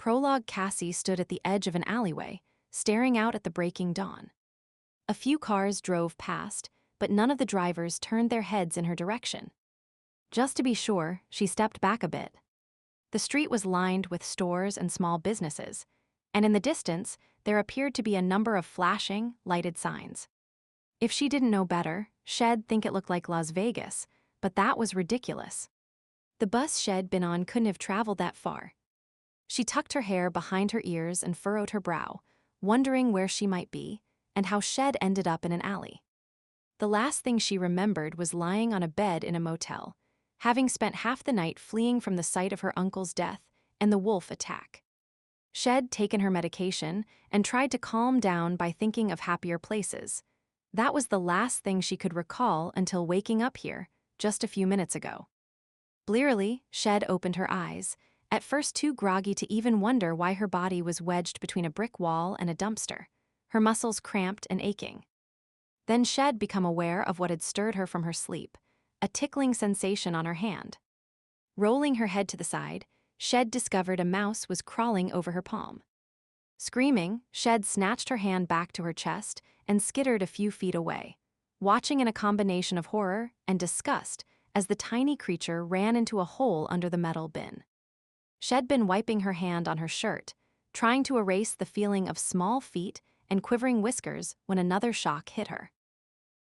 Prologue Cassie stood at the edge of an alleyway, staring out at the breaking dawn. A few cars drove past, but none of the drivers turned their heads in her direction. Just to be sure, she stepped back a bit. The street was lined with stores and small businesses, and in the distance, there appeared to be a number of flashing, lighted signs. If she didn't know better, she'd think it looked like Las Vegas, but that was ridiculous. The bus she'd been on couldn't have traveled that far. She tucked her hair behind her ears and furrowed her brow, wondering where she might be and how she'd ended up in an alley. The last thing she remembered was lying on a bed in a motel, having spent half the night fleeing from the sight of her uncle's death and the wolf attack. She'd taken her medication and tried to calm down by thinking of happier places. That was the last thing she could recall until waking up here, just a few minutes ago. Blearily, She'd opened her eyes, at first too groggy to even wonder why her body was wedged between a brick wall and a dumpster, her muscles cramped and aching. Then She'd become aware of what had stirred her from her sleep, a tickling sensation on her hand. Rolling her head to the side, She'd discovered a mouse was crawling over her palm. Screaming, She'd snatched her hand back to her chest and skittered a few feet away, watching in a combination of horror and disgust as the tiny creature ran into a hole under the metal bin. She'd been wiping her hand on her shirt, trying to erase the feeling of small feet and quivering whiskers when another shock hit her.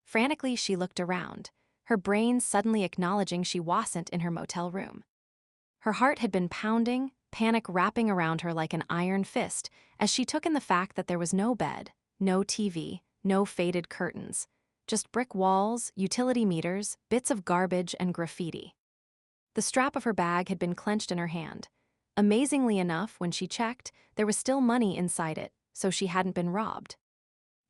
Frantically, she looked around, her brain suddenly acknowledging she wasn't in her motel room. Her heart had been pounding, panic wrapping around her like an iron fist as she took in the fact that there was no bed, no TV, no faded curtains, just brick walls, utility meters, bits of garbage, and graffiti. The strap of her bag had been clenched in her hand. Amazingly enough, when she checked, there was still money inside it, so she hadn't been robbed.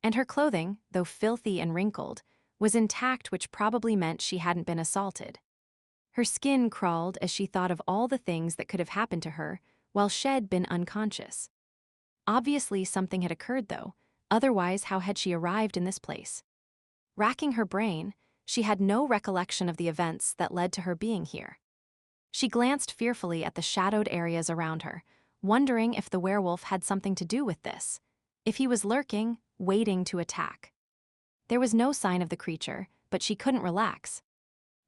And her clothing, though filthy and wrinkled, was intact, which probably meant she hadn't been assaulted. Her skin crawled as she thought of all the things that could have happened to her while she'd been unconscious. Obviously, something had occurred, though. Otherwise, how had she arrived in this place? Racking her brain, she had no recollection of the events that led to her being here. She glanced fearfully at the shadowed areas around her, wondering if the werewolf had something to do with this, if he was lurking, waiting to attack. There was no sign of the creature, but she couldn't relax.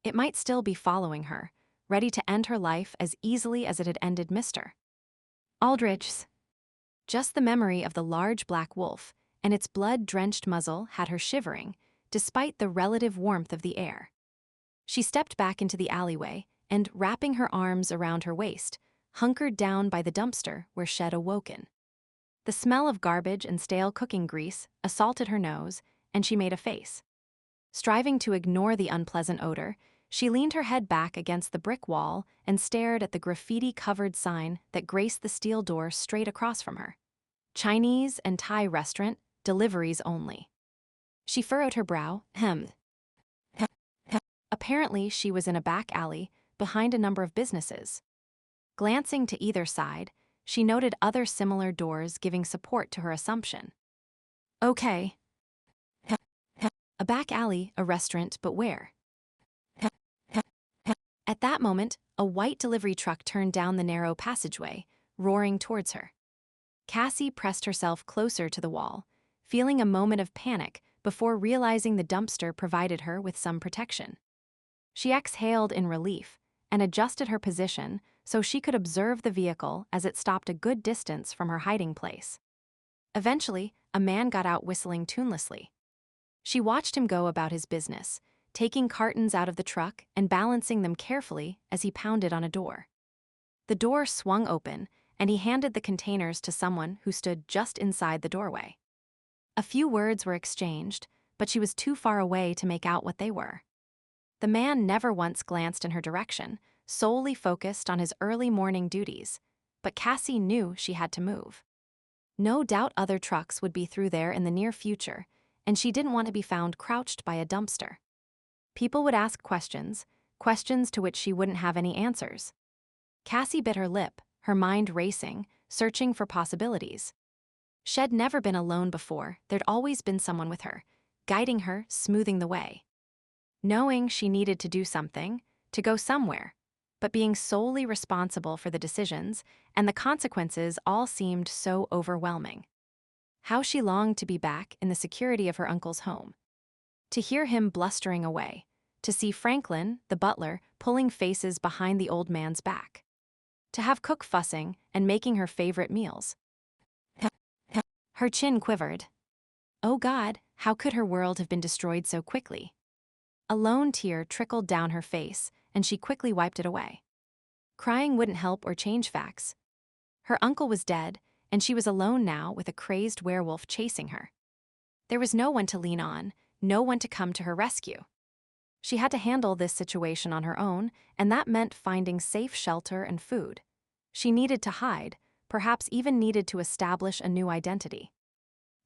It might still be following her, ready to end her life as easily as it had ended Mr. Aldrich's. Just the memory of the large black wolf and its blood-drenched muzzle had her shivering, despite the relative warmth of the air. She stepped back into the alleyway and, wrapping her arms around her waist, hunkered down by the dumpster where she'd awoken. The smell of garbage and stale cooking grease assaulted her nose, and she made a face. Striving to ignore the unpleasant odor, she leaned her head back against the brick wall and stared at the graffiti-covered sign that graced the steel door straight across from her. Chinese and Thai restaurant, deliveries only. She furrowed her brow, hemmed. Apparently, she was in a back alley, behind a number of businesses. Glancing to either side, she noted other similar doors giving support to her assumption. Okay. A back alley, a restaurant, but where? At that moment, a white delivery truck turned down the narrow passageway, roaring towards her. Cassie pressed herself closer to the wall, feeling a moment of panic before realizing the dumpster provided her with some protection. She exhaled in relief and adjusted her position so she could observe the vehicle as it stopped a good distance from her hiding place. Eventually, a man got out whistling tunelessly. She watched him go about his business, taking cartons out of the truck and balancing them carefully as he pounded on a door. The door swung open, and he handed the containers to someone who stood just inside the doorway. A few words were exchanged, but she was too far away to make out what they were. The man never once glanced in her direction, solely focused on his early morning duties, but Cassie knew she had to move. No doubt other trucks would be through there in the near future, and she didn't want to be found crouched by a dumpster. People would ask questions to which she wouldn't have any answers. Cassie bit her lip, her mind racing, searching for possibilities. She'd never been alone before, there'd always been someone with her, guiding her, smoothing the way. Knowing she needed to do something, to go somewhere, but being solely responsible for the decisions, and the consequences all seemed so overwhelming. How she longed to be back in the security of her uncle's home. To hear him blustering away, to see Franklin, the butler, pulling faces behind the old man's back. To have Cook fussing and making her favorite meals. Her chin quivered. Oh God, how could her world have been destroyed so quickly? A lone tear trickled down her face, and she quickly wiped it away. Crying wouldn't help or change facts. Her uncle was dead, and she was alone now with a crazed werewolf chasing her. There was no one to lean on, no one to come to her rescue. She had to handle this situation on her own, and that meant finding safe shelter and food. She needed to hide, perhaps even needed to establish a new identity.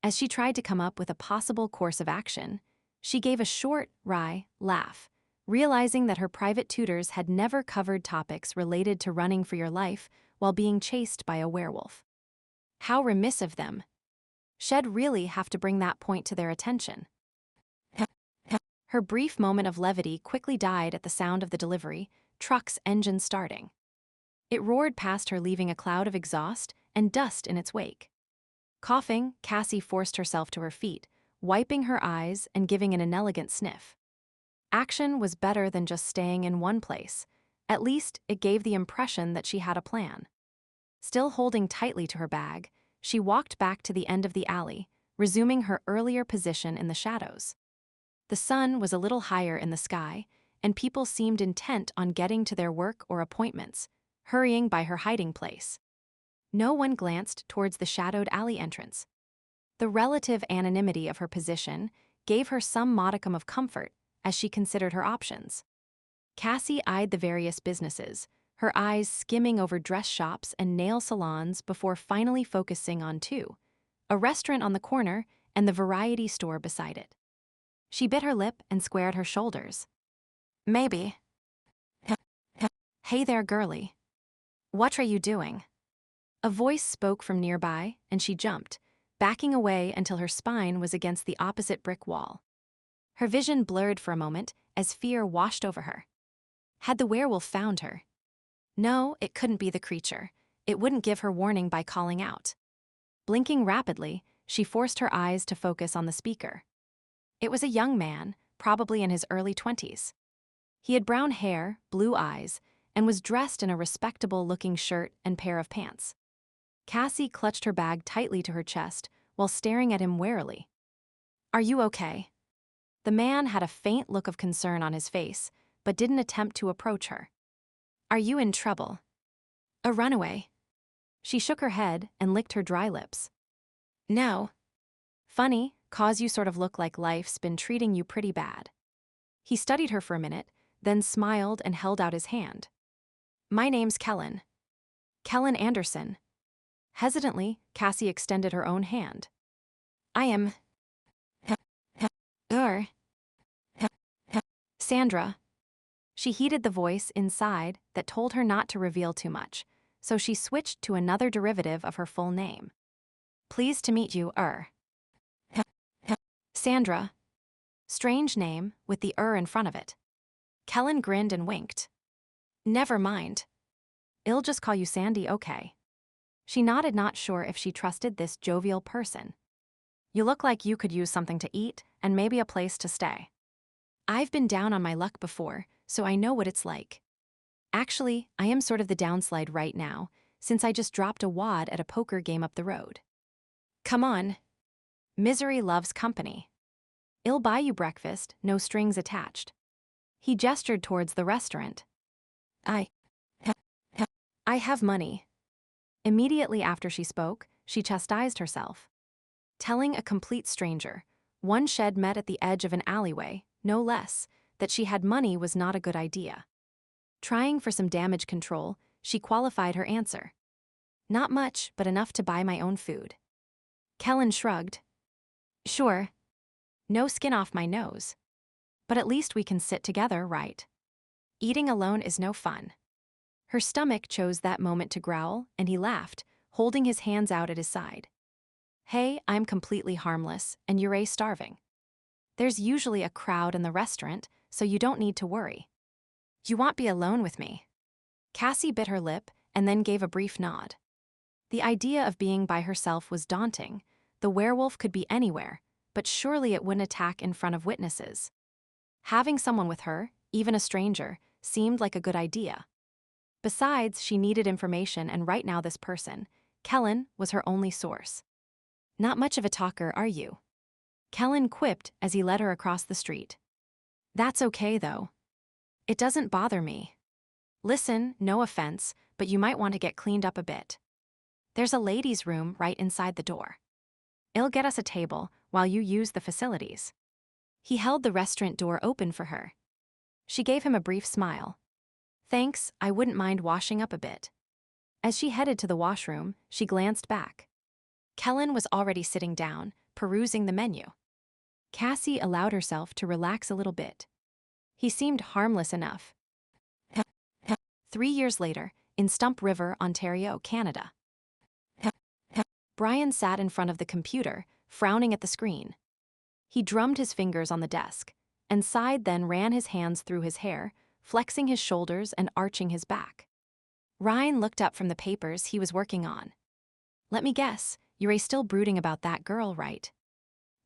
As she tried to come up with a possible course of action, she gave a short, wry laugh, realizing that her private tutors had never covered topics related to running for your life while being chased by a werewolf. How remiss of them. She'd really have to bring that point to their attention. Her brief moment of levity quickly died at the sound of the delivery truck's engine starting. It roared past her, leaving a cloud of exhaust and dust in its wake. Coughing, Cassie forced herself to her feet, wiping her eyes and giving an inelegant sniff. Action was better than just staying in one place. At least, it gave the impression that she had a plan. Still holding tightly to her bag, she walked back to the end of the alley, resuming her earlier position in the shadows. The sun was a little higher in the sky, and people seemed intent on getting to their work or appointments, hurrying by her hiding place. No one glanced towards the shadowed alley entrance. The relative anonymity of her position gave her some modicum of comfort as she considered her options. Cassie eyed the various businesses, her eyes skimming over dress shops and nail salons before finally focusing on two: a restaurant on the corner and the variety store beside it. She bit her lip and squared her shoulders. Maybe. Hey there, girlie. What are you doing? A voice spoke from nearby, and she jumped, backing away until her spine was against the opposite brick wall. Her vision blurred for a moment as fear washed over her. Had the werewolf found her? No, it couldn't be the creature. It wouldn't give her warning by calling out. Blinking rapidly, she forced her eyes to focus on the speaker. It was a young man, probably in his early 20s. He had brown hair, blue eyes, and was dressed in a respectable-looking shirt and pair of pants. Cassie clutched her bag tightly to her chest while staring at him warily. Are you okay? The man had a faint look of concern on his face, but didn't attempt to approach her. Are you in trouble? A runaway? She shook her head and licked her dry lips. No. Funny, 'cause you sort of look like life's been treating you pretty bad. He studied her for a minute, then smiled and held out his hand. My name's Kellen. Kellen Anderson. Hesitantly, Cassie extended her own hand. I am... Sandra. She heeded the voice inside that told her not to reveal too much, so she switched to another derivative of her full name. Pleased to meet you, Sandra. Strange name, with the in front of it. Kellen grinned and winked. Never mind. I'll just call you Sandy, okay? She nodded, not sure if she trusted this jovial person. You look like you could use something to eat and maybe a place to stay. I've been down on my luck before, so I know what it's like. Actually, I am sort of the downslide right now, since I just dropped a wad at a poker game up the road. Come on. Misery loves company. I'll buy you breakfast, no strings attached. He gestured towards the restaurant. I have money. Immediately after she spoke, she chastised herself. Telling a complete stranger, one she'd met at the edge of an alleyway, no less, that she had money was not a good idea. Trying for some damage control, she qualified her answer. Not much, but enough to buy my own food. Kellen shrugged. Sure. No skin off my nose. But at least we can sit together, right? Eating alone is no fun. Her stomach chose that moment to growl, and he laughed, holding his hands out at his side. Hey, I'm completely harmless, and you're starving. There's usually a crowd in the restaurant, so you don't need to worry. You won't be alone with me. Cassie bit her lip and then gave a brief nod. The idea of being by herself was daunting. The werewolf could be anywhere, but surely it wouldn't attack in front of witnesses. Having someone with her, even a stranger, seemed like a good idea. Besides, she needed information, and right now this person, Kellen, was her only source. "Not much of a talker, are you?" Kellen quipped as he led her across the street. "That's okay, though. It doesn't bother me. Listen, no offense, but you might want to get cleaned up a bit. There's a ladies' room right inside the door. It'll get us a table while you use the facilities." He held the restaurant door open for her. She gave him a brief smile. "Thanks, I wouldn't mind washing up a bit." As she headed to the washroom, she glanced back. Kellen was already sitting down, perusing the menu. Cassie allowed herself to relax a little bit. He seemed harmless enough. 3 years later, in Stump River, Ontario, Canada. Bryan sat in front of the computer, frowning at the screen. He drummed his fingers on the desk, and sighed, then ran his hands through his hair, flexing his shoulders and arching his back. Ryan looked up from the papers he was working on. "Let me guess, you're still brooding about that girl, right?"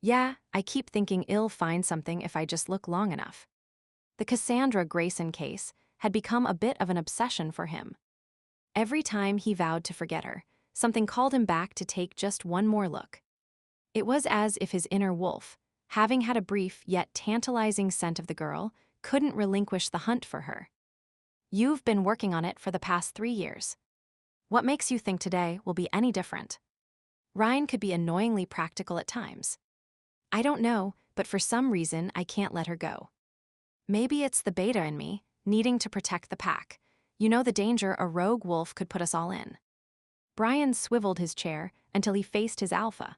"Yeah, I keep thinking I'll find something if I just look long enough." The Cassandra Greyson case had become a bit of an obsession for him. Every time he vowed to forget her, something called him back to take just one more look. It was as if his inner wolf, having had a brief yet tantalizing scent of the girl, couldn't relinquish the hunt for her. "You've been working on it for the past 3 years. What makes you think today will be any different?" Ryan could be annoyingly practical at times. "I don't know, but for some reason I can't let her go. Maybe it's the beta in me, needing to protect the pack. You know the danger a rogue wolf could put us all in." Bryan swiveled his chair until he faced his alpha.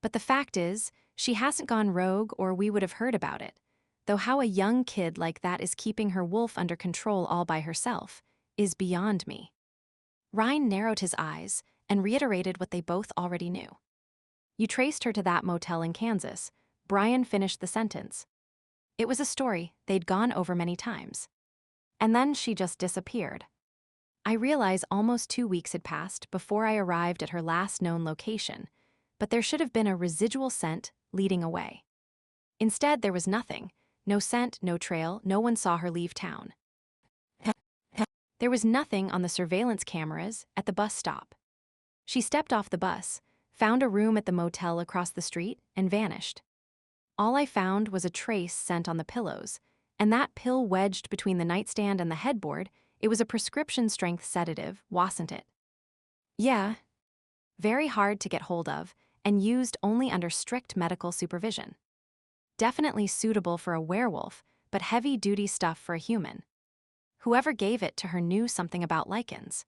"But the fact is, she hasn't gone rogue, or we would have heard about it. Though how a young kid like that is keeping her wolf under control all by herself is beyond me." Ryan narrowed his eyes and reiterated what they both already knew. "You traced her to that motel in Kansas." Bryan finished the sentence. It was a story they'd gone over many times. "And then she just disappeared. I realize almost 2 weeks had passed before I arrived at her last known location, but there should have been a residual scent leading away. Instead, there was nothing. No scent, no trail, no one saw her leave town. There was nothing on the surveillance cameras at the bus stop. She stepped off the bus, found a room at the motel across the street, and vanished. All I found was a trace scent on the pillows, and that pill wedged between the nightstand and the headboard. It was a prescription-strength sedative, wasn't it?" "Yeah. Very hard to get hold of, and used only under strict medical supervision. Definitely suitable for a werewolf, but heavy-duty stuff for a human. Whoever gave it to her knew something about Lycans.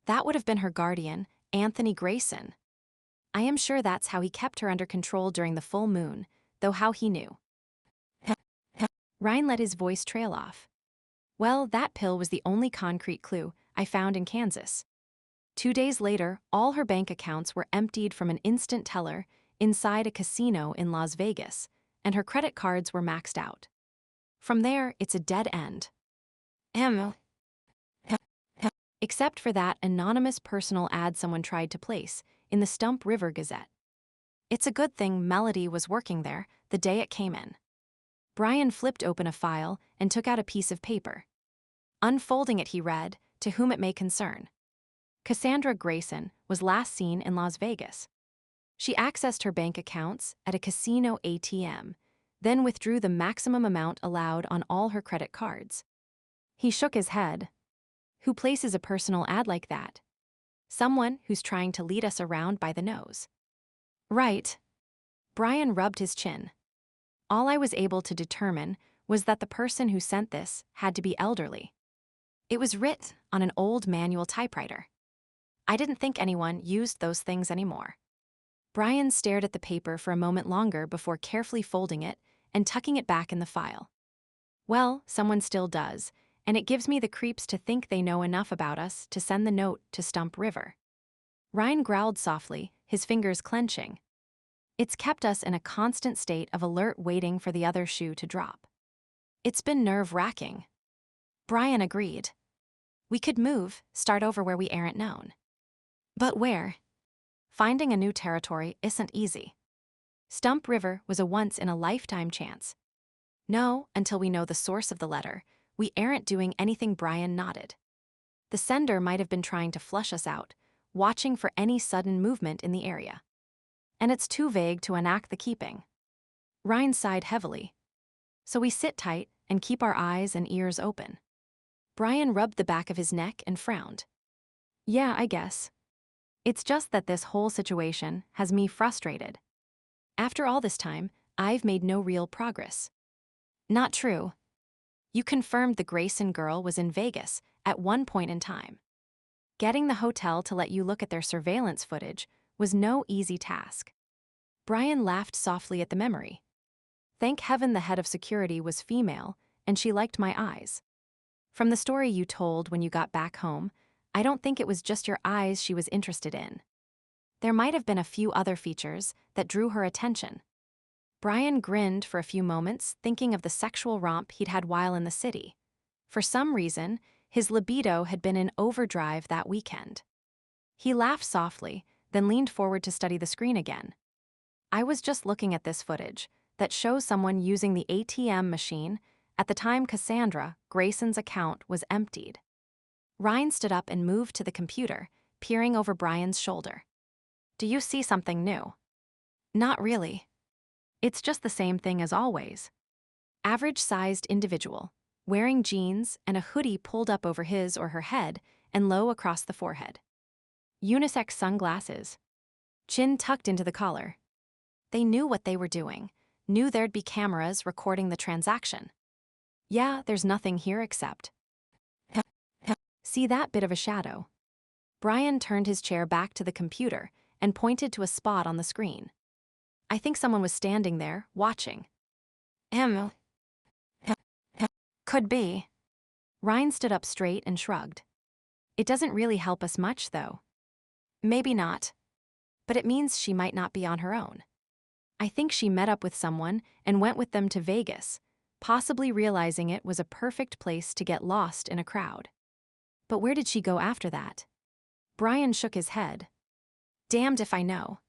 That would have been her guardian, Anthony Greyson. I am sure that's how he kept her under control during the full moon, though how he knew." Ryan let his voice trail off. "Well, that pill was the only concrete clue I found in Kansas. 2 days later, all her bank accounts were emptied from an instant teller inside a casino in Las Vegas, and her credit cards were maxed out. From there, it's a dead end. Except for that anonymous personal ad someone tried to place in the Stump River Gazette. It's a good thing Melody was working there the day it came in." Bryan flipped open a file and took out a piece of paper. Unfolding it, he read, "To whom it may concern. Cassandra Greyson was last seen in Las Vegas. She accessed her bank accounts at a casino ATM, then withdrew the maximum amount allowed on all her credit cards." He shook his head. "Who places a personal ad like that? Someone who's trying to lead us around by the nose." "Right." Bryan rubbed his chin. "All I was able to determine was that the person who sent this had to be elderly. It was writ on an old manual typewriter. I didn't think anyone used those things anymore." Bryan stared at the paper for a moment longer before carefully folding it and tucking it back in the file. "Well, someone still does, and it gives me the creeps to think they know enough about us to send the note to Stump River." Ryan growled softly, his fingers clenching. "It's kept us in a constant state of alert, waiting for the other shoe to drop. It's been nerve-wracking." Bryan agreed. We could move, start over where we aren't known. But where? Finding a new territory isn't easy. Stump River was a once-in-a-lifetime chance. No, until we know the source of the letter, we aren't doing anything. Bryan nodded. The sender might have been trying to flush us out, watching for any sudden movement in the area. And it's too vague to enact the keeping. Ryan sighed heavily. So we sit tight and keep our eyes and ears open. Bryan rubbed the back of his neck and frowned. Yeah, I guess. It's just that this whole situation has me frustrated. After all this time, I've made no real progress. Not true. You confirmed the Greyson girl was in Vegas at one point in time. Getting the hotel to let you look at their surveillance footage was no easy task. Bryan laughed softly at the memory. Thank heaven the head of security was female, and she liked my eyes. From the story you told when you got back home, I don't think it was just your eyes she was interested in. There might have been a few other features that drew her attention. Bryan grinned for a few moments, thinking of the sexual romp he'd had while in the city. For some reason, his libido had been in overdrive that weekend. He laughed softly, then leaned forward to study the screen again. I was just looking at this footage that shows someone using the ATM machine at the time Cassandra, Greyson's account, was emptied. Ryan stood up and moved to the computer, peering over Bryan's shoulder. Do you see something new? Not really. It's just the same thing as always. Average-sized individual, wearing jeans and a hoodie pulled up over his or her head and low across the forehead. Unisex sunglasses. Chin tucked into the collar. They knew what they were doing, knew there'd be cameras recording the transaction. Yeah, there's nothing here except. See that bit of a shadow? Bryan turned his chair back to the computer and pointed to a spot on the screen. I think someone was standing there, watching. Could be. Ryan stood up straight and shrugged. It doesn't really help us much, though. Maybe not. But it means she might not be on her own. I think she met up with someone and went with them to Vegas, possibly realizing it was a perfect place to get lost in a crowd. But where did she go after that? Bryan shook his head. Damned if I know.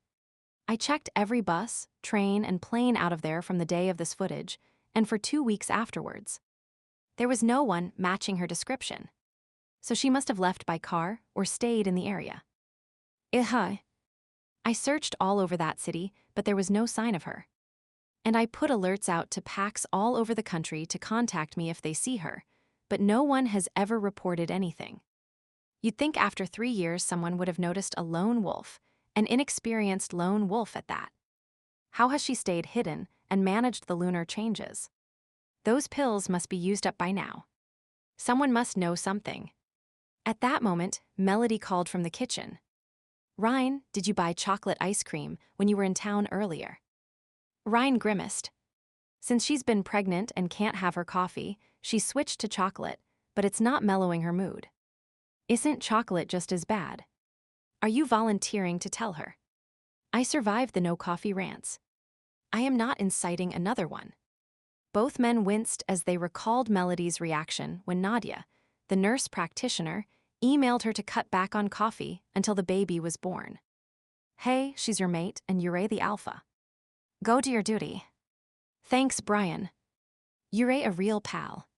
I checked every bus, train, and plane out of there from the day of this footage, and for 2 weeks afterwards. There was no one matching her description. So she must have left by car or stayed in the area. I searched all over that city, but there was no sign of her. And I put alerts out to PACs all over the country to contact me if they see her, but no one has ever reported anything. You'd think after 3 years someone would have noticed a lone wolf, an inexperienced lone wolf at that. How has she stayed hidden and managed the lunar changes? Those pills must be used up by now. Someone must know something. At that moment, Melody called from the kitchen. Ryan, did you buy chocolate ice cream when you were in town earlier? Ryan grimaced. Since she's been pregnant and can't have her coffee, she switched to chocolate, but it's not mellowing her mood. Isn't chocolate just as bad? Are you volunteering to tell her? I survived the no-coffee rants. I am not inciting another one. Both men winced as they recalled Melody's reaction when Nadia, the nurse practitioner, emailed her to cut back on coffee until the baby was born. Hey, she's your mate and you're the alpha. Go do your duty. Thanks, Bryan. You're a real pal.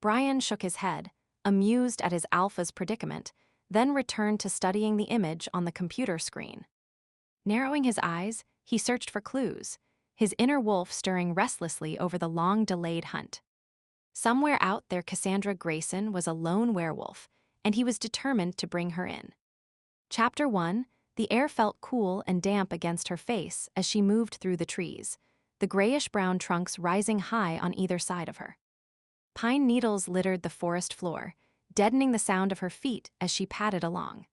Bryan shook his head, amused at his alpha's predicament, then returned to studying the image on the computer screen. Narrowing his eyes, he searched for clues, his inner wolf stirring restlessly over the long-delayed hunt. Somewhere out there, Cassandra Greyson was a lone werewolf, and he was determined to bring her in. Chapter 1, the air felt cool and damp against her face as she moved through the trees, the grayish-brown trunks rising high on either side of her. Pine needles littered the forest floor, deadening the sound of her feet as she padded along.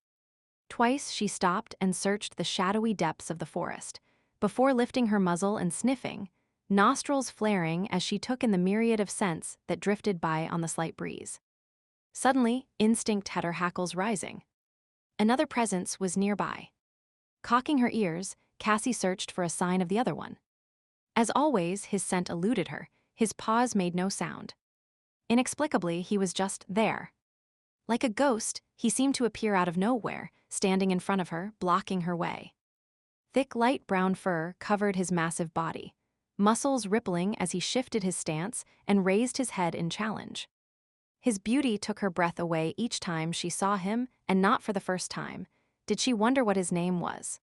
Twice she stopped and searched the shadowy depths of the forest, before lifting her muzzle and sniffing, nostrils flaring as she took in the myriad of scents that drifted by on the slight breeze. Suddenly, instinct had her hackles rising. Another presence was nearby. Cocking her ears, Cassie searched for a sign of the other one. As always, his scent eluded her, his paws made no sound. Inexplicably, he was just there. Like a ghost, he seemed to appear out of nowhere, standing in front of her, blocking her way. Thick light brown fur covered his massive body, muscles rippling as he shifted his stance and raised his head in challenge. His beauty took her breath away each time she saw him, and not for the first time did she wonder what his name was.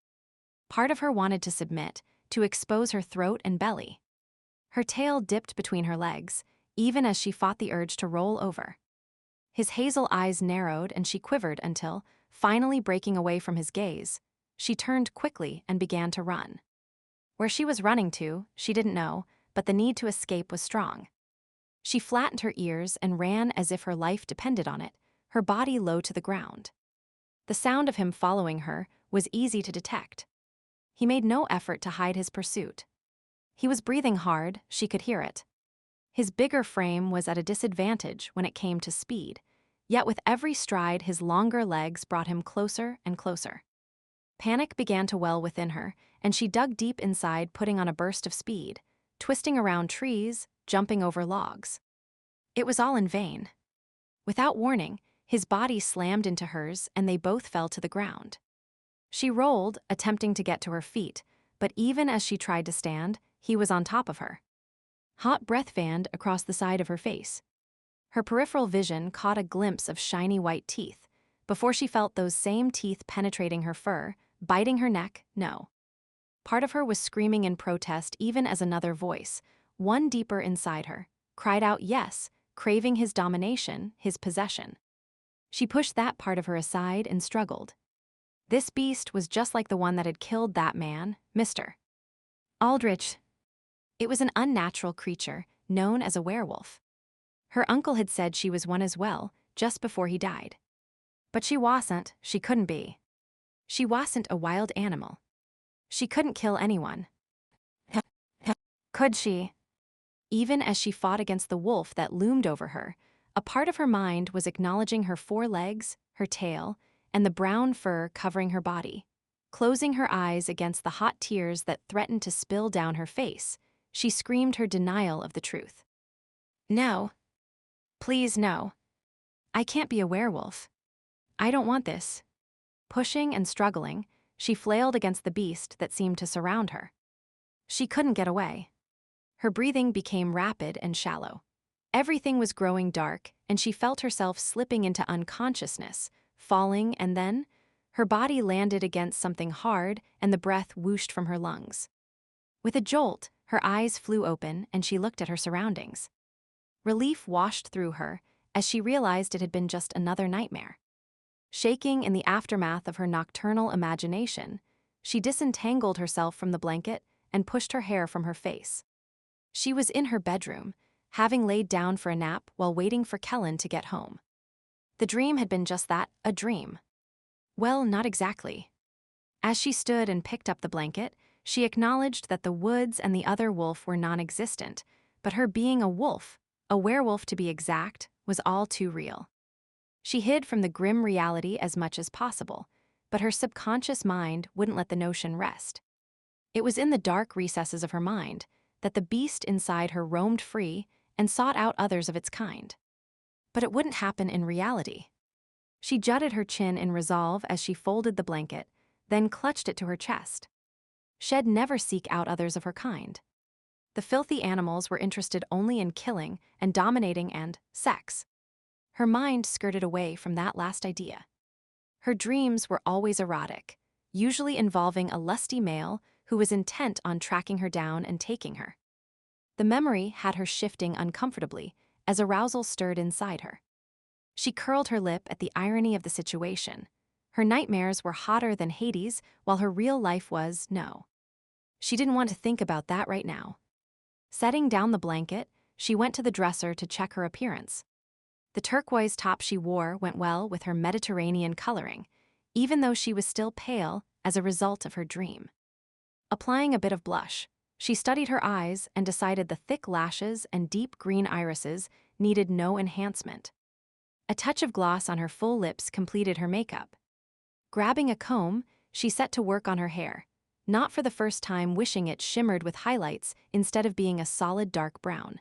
Part of her wanted to submit, to expose her throat and belly. Her tail dipped between her legs, even as she fought the urge to roll over. His hazel eyes narrowed and she quivered until, finally breaking away from his gaze, she turned quickly and began to run. Where she was running to, she didn't know, but the need to escape was strong. She flattened her ears and ran as if her life depended on it, her body low to the ground. The sound of him following her was easy to detect. He made no effort to hide his pursuit. He was breathing hard, she could hear it. His bigger frame was at a disadvantage when it came to speed, yet with every stride his longer legs brought him closer and closer. Panic began to well within her, and she dug deep inside, putting on a burst of speed, twisting around trees, jumping over logs. It was all in vain. Without warning, his body slammed into hers and they both fell to the ground. She rolled, attempting to get to her feet, but even as she tried to stand, he was on top of her. Hot breath fanned across the side of her face. Her peripheral vision caught a glimpse of shiny white teeth, before she felt those same teeth penetrating her fur, biting her neck. No. Part of her was screaming in protest even as another voice, one deeper inside her, cried out yes, craving his domination, his possession. She pushed that part of her aside and struggled. This beast was just like the one that had killed that man, Mr. Aldrich. It was an unnatural creature, known as a werewolf. Her uncle had said she was one as well, just before he died. But she wasn't, she couldn't be. She wasn't a wild animal. She couldn't kill anyone. Could she? Even as she fought against the wolf that loomed over her, a part of her mind was acknowledging her four legs, her tail, and the brown fur covering her body. Closing her eyes against the hot tears that threatened to spill down her face, she screamed her denial of the truth. No. Please no. I can't be a werewolf. I don't want this. Pushing and struggling, she flailed against the beast that seemed to surround her. She couldn't get away. Her breathing became rapid and shallow. Everything was growing dark, and she felt herself slipping into unconsciousness, falling, and then her body landed against something hard and the breath whooshed from her lungs. With a jolt, her eyes flew open and she looked at her surroundings. Relief washed through her as she realized it had been just another nightmare. Shaking in the aftermath of her nocturnal imagination, she disentangled herself from the blanket and pushed her hair from her face. She was in her bedroom, having laid down for a nap while waiting for Kellen to get home. The dream had been just that, a dream. Well, not exactly. As she stood and picked up the blanket, she acknowledged that the woods and the other wolf were non-existent, but her being a wolf, a werewolf to be exact, was all too real. She hid from the grim reality as much as possible, but her subconscious mind wouldn't let the notion rest. It was in the dark recesses of her mind that the beast inside her roamed free and sought out others of its kind. But it wouldn't happen in reality. She jutted her chin in resolve as she folded the blanket, then clutched it to her chest. She'd never seek out others of her kind. The filthy animals were interested only in killing and dominating and sex. Her mind skirted away from that last idea. Her dreams were always erotic, usually involving a lusty male who was intent on tracking her down and taking her. The memory had her shifting uncomfortably as arousal stirred inside her. She curled her lip at the irony of the situation. Her nightmares were hotter than Hades, while her real life was no. She didn't want to think about that right now. Setting down the blanket, she went to the dresser to check her appearance. The turquoise top she wore went well with her Mediterranean coloring, even though she was still pale as a result of her dream. Applying a bit of blush, she studied her eyes and decided the thick lashes and deep green irises needed no enhancement. A touch of gloss on her full lips completed her makeup. Grabbing a comb, she set to work on her hair, not for the first time wishing it shimmered with highlights instead of being a solid dark brown.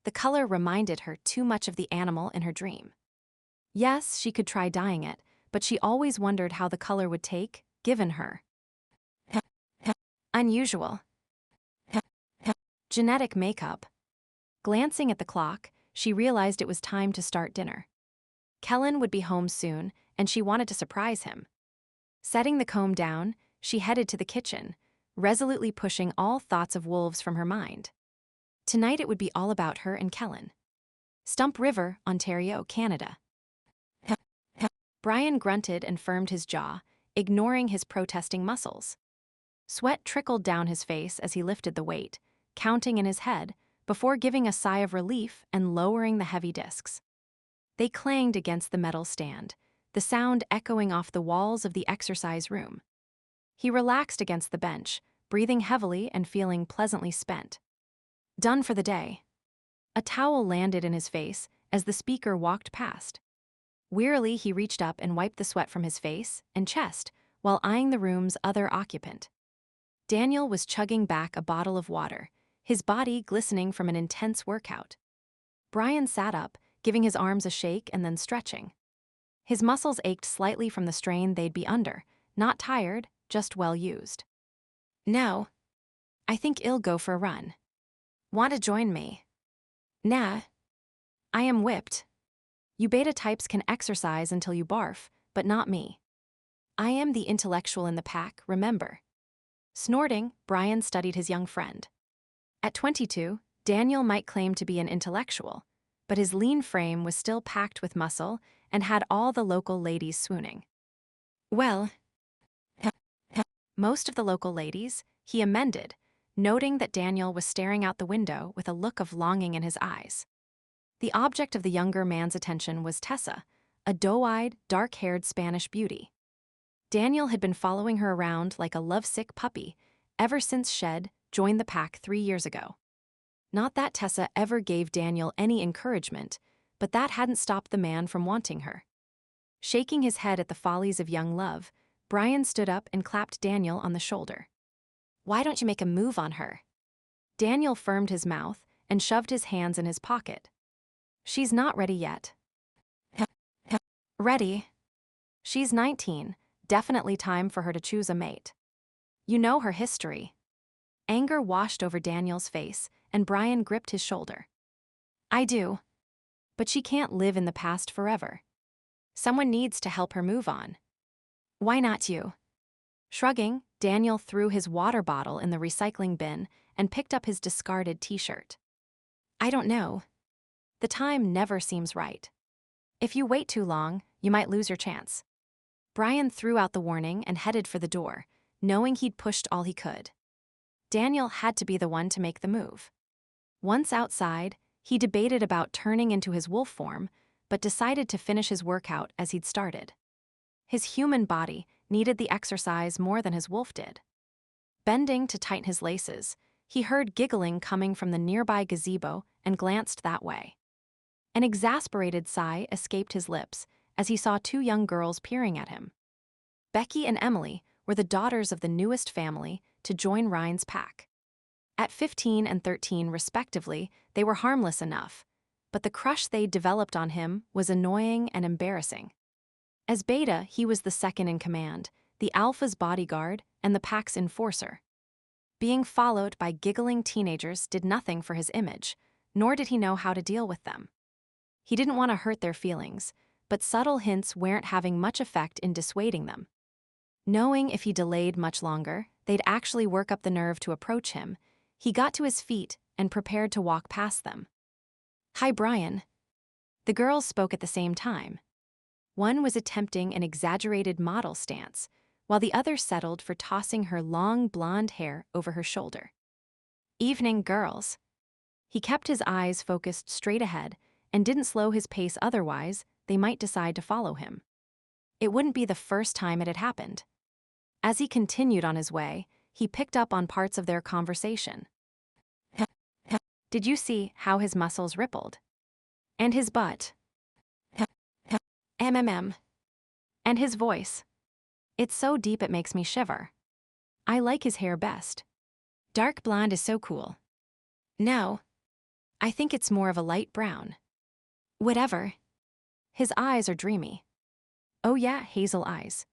The color reminded her too much of the animal in her dream. Yes, she could try dyeing it, but she always wondered how the color would take, given her unusual genetic makeup. Glancing at the clock, she realized it was time to start dinner. Kellen would be home soon, and she wanted to surprise him. Setting the comb down, she headed to the kitchen, resolutely pushing all thoughts of wolves from her mind. Tonight it would be all about her and Kellen. Stump River, Ontario, Canada. Bryan grunted and firmed his jaw, ignoring his protesting muscles. Sweat trickled down his face as he lifted the weight, counting in his head, before giving a sigh of relief and lowering the heavy discs. They clanged against the metal stand, the sound echoing off the walls of the exercise room. He relaxed against the bench, breathing heavily and feeling pleasantly spent. Done for the day. A towel landed in his face as the speaker walked past. Wearily, he reached up and wiped the sweat from his face and chest while eyeing the room's other occupant. Daniel was chugging back a bottle of water, his body glistening from an intense workout. Bryan sat up, giving his arms a shake and then stretching. His muscles ached slightly from the strain they'd be under, not tired, just well used. No. I think I'll go for a run. Want to join me? Nah. I am whipped. You beta types can exercise until you barf, but not me. I am the intellectual in the pack, remember. Snorting, Bryan studied his young friend. At 22, Daniel might claim to be an intellectual, but his lean frame was still packed with muscle and had all the local ladies swooning. Well, most of the local ladies, he amended, noting that Daniel was staring out the window with a look of longing in his eyes. The object of the younger man's attention was Tessa, a doe-eyed, dark-haired Spanish beauty. Daniel had been following her around like a lovesick puppy ever since Shed joined the pack 3 years ago. Not that Tessa ever gave Daniel any encouragement, but that hadn't stopped the man from wanting her. Shaking his head at the follies of young love, Bryan stood up and clapped Daniel on the shoulder. Why don't you make a move on her? Daniel firmed his mouth and shoved his hands in his pocket. She's not ready yet. Ready? She's 19, definitely time for her to choose a mate. You know her history. Anger washed over Daniel's face, and Bryan gripped his shoulder. I do. But she can't live in the past forever. Someone needs to help her move on. Why not you? Shrugging, Daniel threw his water bottle in the recycling bin and picked up his discarded t-shirt. I don't know. The time never seems right. If you wait too long, you might lose your chance. Bryan threw out the warning and headed for the door, knowing he'd pushed all he could. Daniel had to be the one to make the move. Once outside, he debated about turning into his wolf form, but decided to finish his workout as he'd started. His human body needed the exercise more than his wolf did. Bending to tighten his laces, he heard giggling coming from the nearby gazebo and glanced that way. An exasperated sigh escaped his lips as he saw 2 young girls peering at him. Becky and Emily were the daughters of the newest family to join Ryan's pack. At 15 and 13 respectively, they were harmless enough, but the crush they'd developed on him was annoying and embarrassing. As beta, he was the second in command, the alpha's bodyguard, and the pack's enforcer. Being followed by giggling teenagers did nothing for his image, nor did he know how to deal with them. He didn't want to hurt their feelings, but subtle hints weren't having much effect in dissuading them. Knowing if he delayed much longer, they'd actually work up the nerve to approach him, he got to his feet and prepared to walk past them. Hi, Bryan. The girls spoke at the same time. One was attempting an exaggerated model stance, while the other settled for tossing her long blonde hair over her shoulder. Evening, girls. He kept his eyes focused straight ahead and didn't slow his pace, otherwise they might decide to follow him. It wouldn't be the first time it had happened. As he continued on his way, he picked up on parts of their conversation. Did you see how his muscles rippled? And his butt? MMM. And his voice. It's so deep it makes me shiver. I like his hair best. Dark blonde is so cool. No. I think it's more of a light brown. Whatever. His eyes are dreamy. Oh yeah, hazel eyes.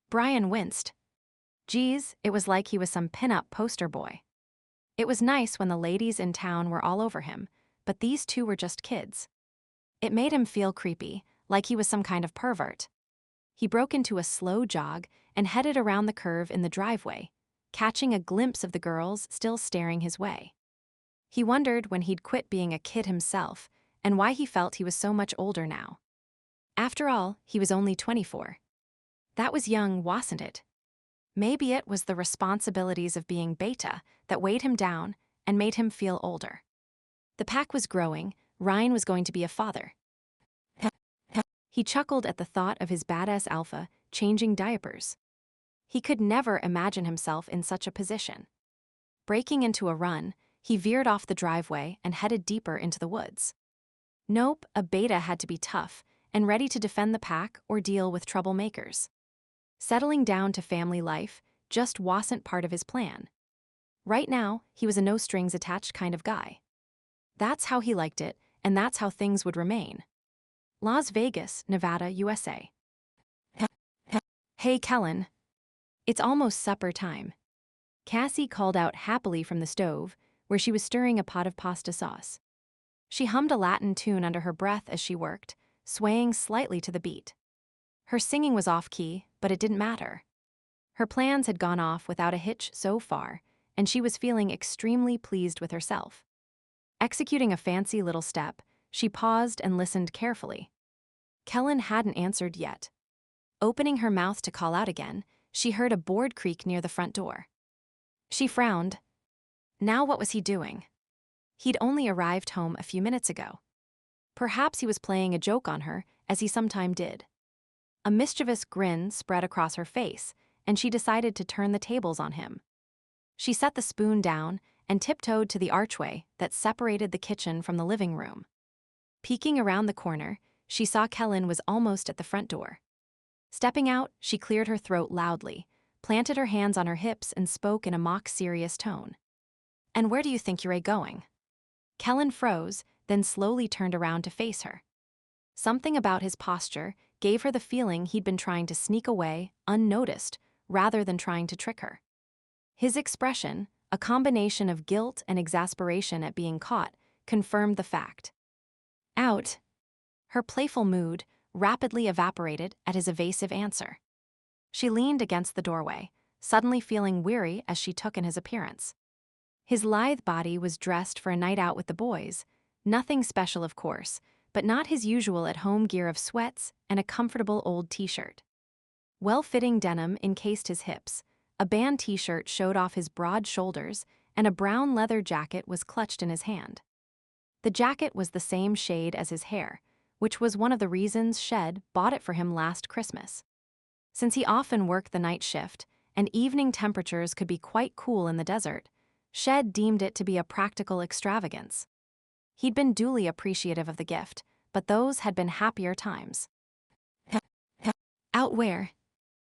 Bryan winced. Geez, it was like he was some pin-up poster boy. It was nice when the ladies in town were all over him, but these two were just kids. It made him feel creepy, like he was some kind of pervert. He broke into a slow jog and headed around the curve in the driveway, catching a glimpse of the girls still staring his way. He wondered when he'd quit being a kid himself and why he felt he was so much older now. After all, he was only 24. That was young, wasn't it? Maybe it was the responsibilities of being beta that weighed him down and made him feel older. The pack was growing. Ryan was going to be a father. He chuckled at the thought of his badass alpha changing diapers. He could never imagine himself in such a position. Breaking into a run, he veered off the driveway and headed deeper into the woods. Nope, a beta had to be tough and ready to defend the pack or deal with troublemakers. Settling down to family life just wasn't part of his plan. Right now, he was a no-strings-attached kind of guy. That's how he liked it, and that's how things would remain. Las Vegas, Nevada, USA. Hey, Kellen. It's almost supper time. Cassie called out happily from the stove, where she was stirring a pot of pasta sauce. She hummed a Latin tune under her breath as she worked, swaying slightly to the beat. Her singing was off-key, but it didn't matter. Her plans had gone off without a hitch so far, and she was feeling extremely pleased with herself. Executing a fancy little step, she paused and listened carefully. Kellen hadn't answered yet. Opening her mouth to call out again, she heard a board creak near the front door. She frowned. Now what was he doing? He'd only arrived home a few minutes ago. Perhaps he was playing a joke on her, as he sometimes did. A mischievous grin spread across her face, and she decided to turn the tables on him. She set the spoon down and tiptoed to the archway that separated the kitchen from the living room. Peeking around the corner, she saw Kellen was almost at the front door. Stepping out, she cleared her throat loudly, planted her hands on her hips, and spoke in a mock-serious tone. "And where do you think you're going?" Kellen froze, then slowly turned around to face her. Something about his posture gave her the feeling he'd been trying to sneak away, unnoticed, rather than trying to trick her. His expression, a combination of guilt and exasperation at being caught, confirmed the fact. Out. Her playful mood rapidly evaporated at his evasive answer. She leaned against the doorway, suddenly feeling weary as she took in his appearance. His lithe body was dressed for a night out with the boys, nothing special of course, but not his usual at-home gear of sweats and a comfortable old t-shirt. Well-fitting denim encased his hips, a band t-shirt showed off his broad shoulders, and a brown leather jacket was clutched in his hand. The jacket was the same shade as his hair, which was one of the reasons Shed bought it for him last Christmas. Since he often worked the night shift, and evening temperatures could be quite cool in the desert, Shed deemed it to be a practical extravagance. He'd been duly appreciative of the gift, but those had been happier times. Out where?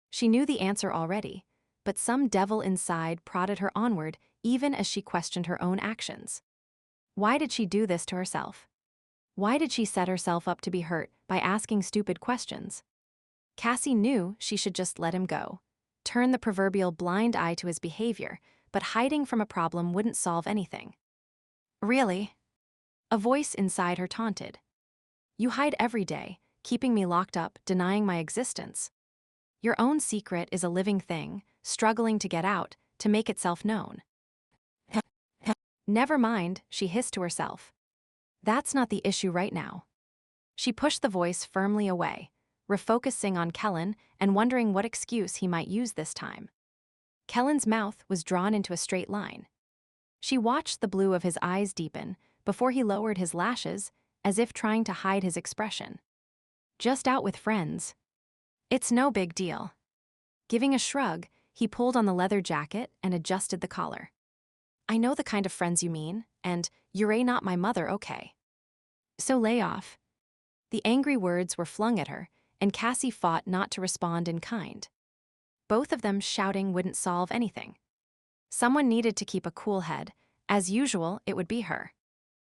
She knew the answer already, but some devil inside prodded her onward even as she questioned her own actions. Why did she do this to herself? Why did she set herself up to be hurt by asking stupid questions? Cassie knew she should just let him go, turn the proverbial blind eye to his behavior, but hiding from a problem wouldn't solve anything. Really? A voice inside her taunted. You hide every day, keeping me locked up, denying my existence. Your own secret is a living thing, struggling to get out, to make itself known. Never mind, she hissed to herself. That's not the issue right now. She pushed the voice firmly away, refocusing on Kellen and wondering what excuse he might use this time. Kellen's mouth was drawn into a straight line. She watched the blue of his eyes deepen before he lowered his lashes, as if trying to hide his expression. Just out with friends. It's no big deal. Giving a shrug, he pulled on the leather jacket and adjusted the collar. I know the kind of friends you mean, and you're not my mother, okay? So lay off. The angry words were flung at her, and Cassie fought not to respond in kind. Both of them shouting wouldn't solve anything. Someone needed to keep a cool head. As usual, it would be her.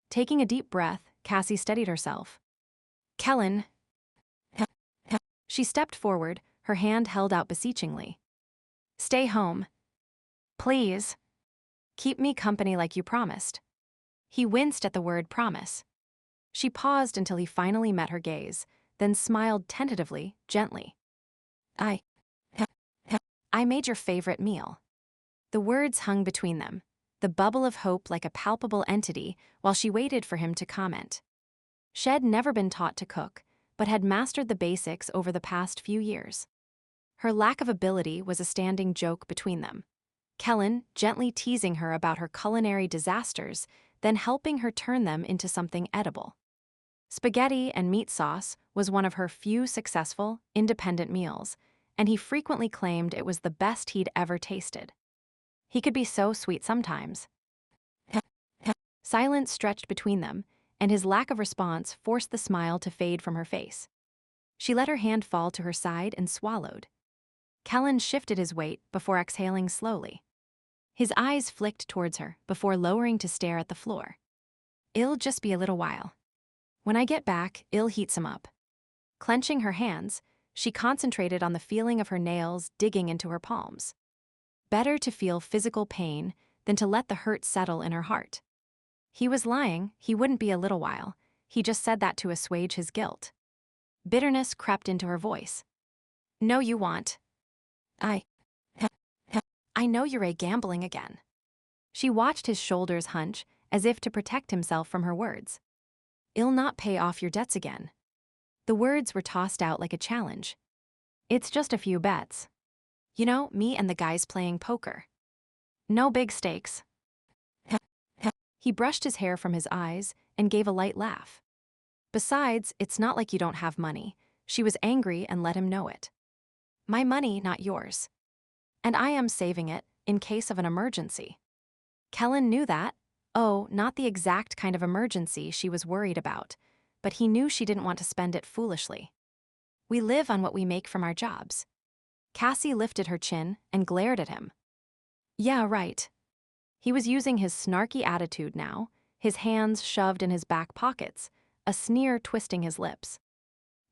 Taking a deep breath, Cassie steadied herself. Kellen. She stepped forward, her hand held out beseechingly. Stay home. Please. Keep me company like you promised. He winced at the word promise. She paused until he finally met her gaze, then smiled tentatively, gently. I made your favorite meal. The words hung between them, the bubble of hope like a palpable entity, while she waited for him to comment. She'd never been taught to cook, but had mastered the basics over the past few years. Her lack of ability was a standing joke between them. Kellen gently teasing her about her culinary disasters, then helping her turn them into something edible. Spaghetti and meat sauce was one of her few successful, independent meals, and he frequently claimed it was the best he'd ever tasted. He could be so sweet sometimes. Silence stretched between them, and his lack of response forced the smile to fade from her face. She let her hand fall to her side and swallowed. Kellen shifted his weight before exhaling slowly. His eyes flicked towards her before lowering to stare at the floor. It'll just be a little while. When I get back, I'll heat some up. Clenching her hands, she concentrated on the feeling of her nails digging into her palms. Better to feel physical pain than to let the hurt settle in her heart. He was lying, he wouldn't be a little while. He just said that to assuage his guilt. Bitterness crept into her voice. No, you want. I know you're gambling again. She watched his shoulders hunch, as if to protect himself from her words. I'll not pay off your debts again. The words were tossed out like a challenge. It's just a few bets. You know, me and the guys playing poker. No big stakes. He brushed his hair from his eyes and gave a light laugh. Besides, it's not like you don't have money. She was angry and let him know it. My money, not yours. And I am saving it in case of an emergency. Kellen knew that. Oh, not the exact kind of emergency she was worried about, but he knew she didn't want to spend it foolishly. We live on what we make from our jobs. Cassie lifted her chin and glared at him. Yeah, right. He was using his snarky attitude now, his hands shoved in his back pockets, a sneer twisting his lips.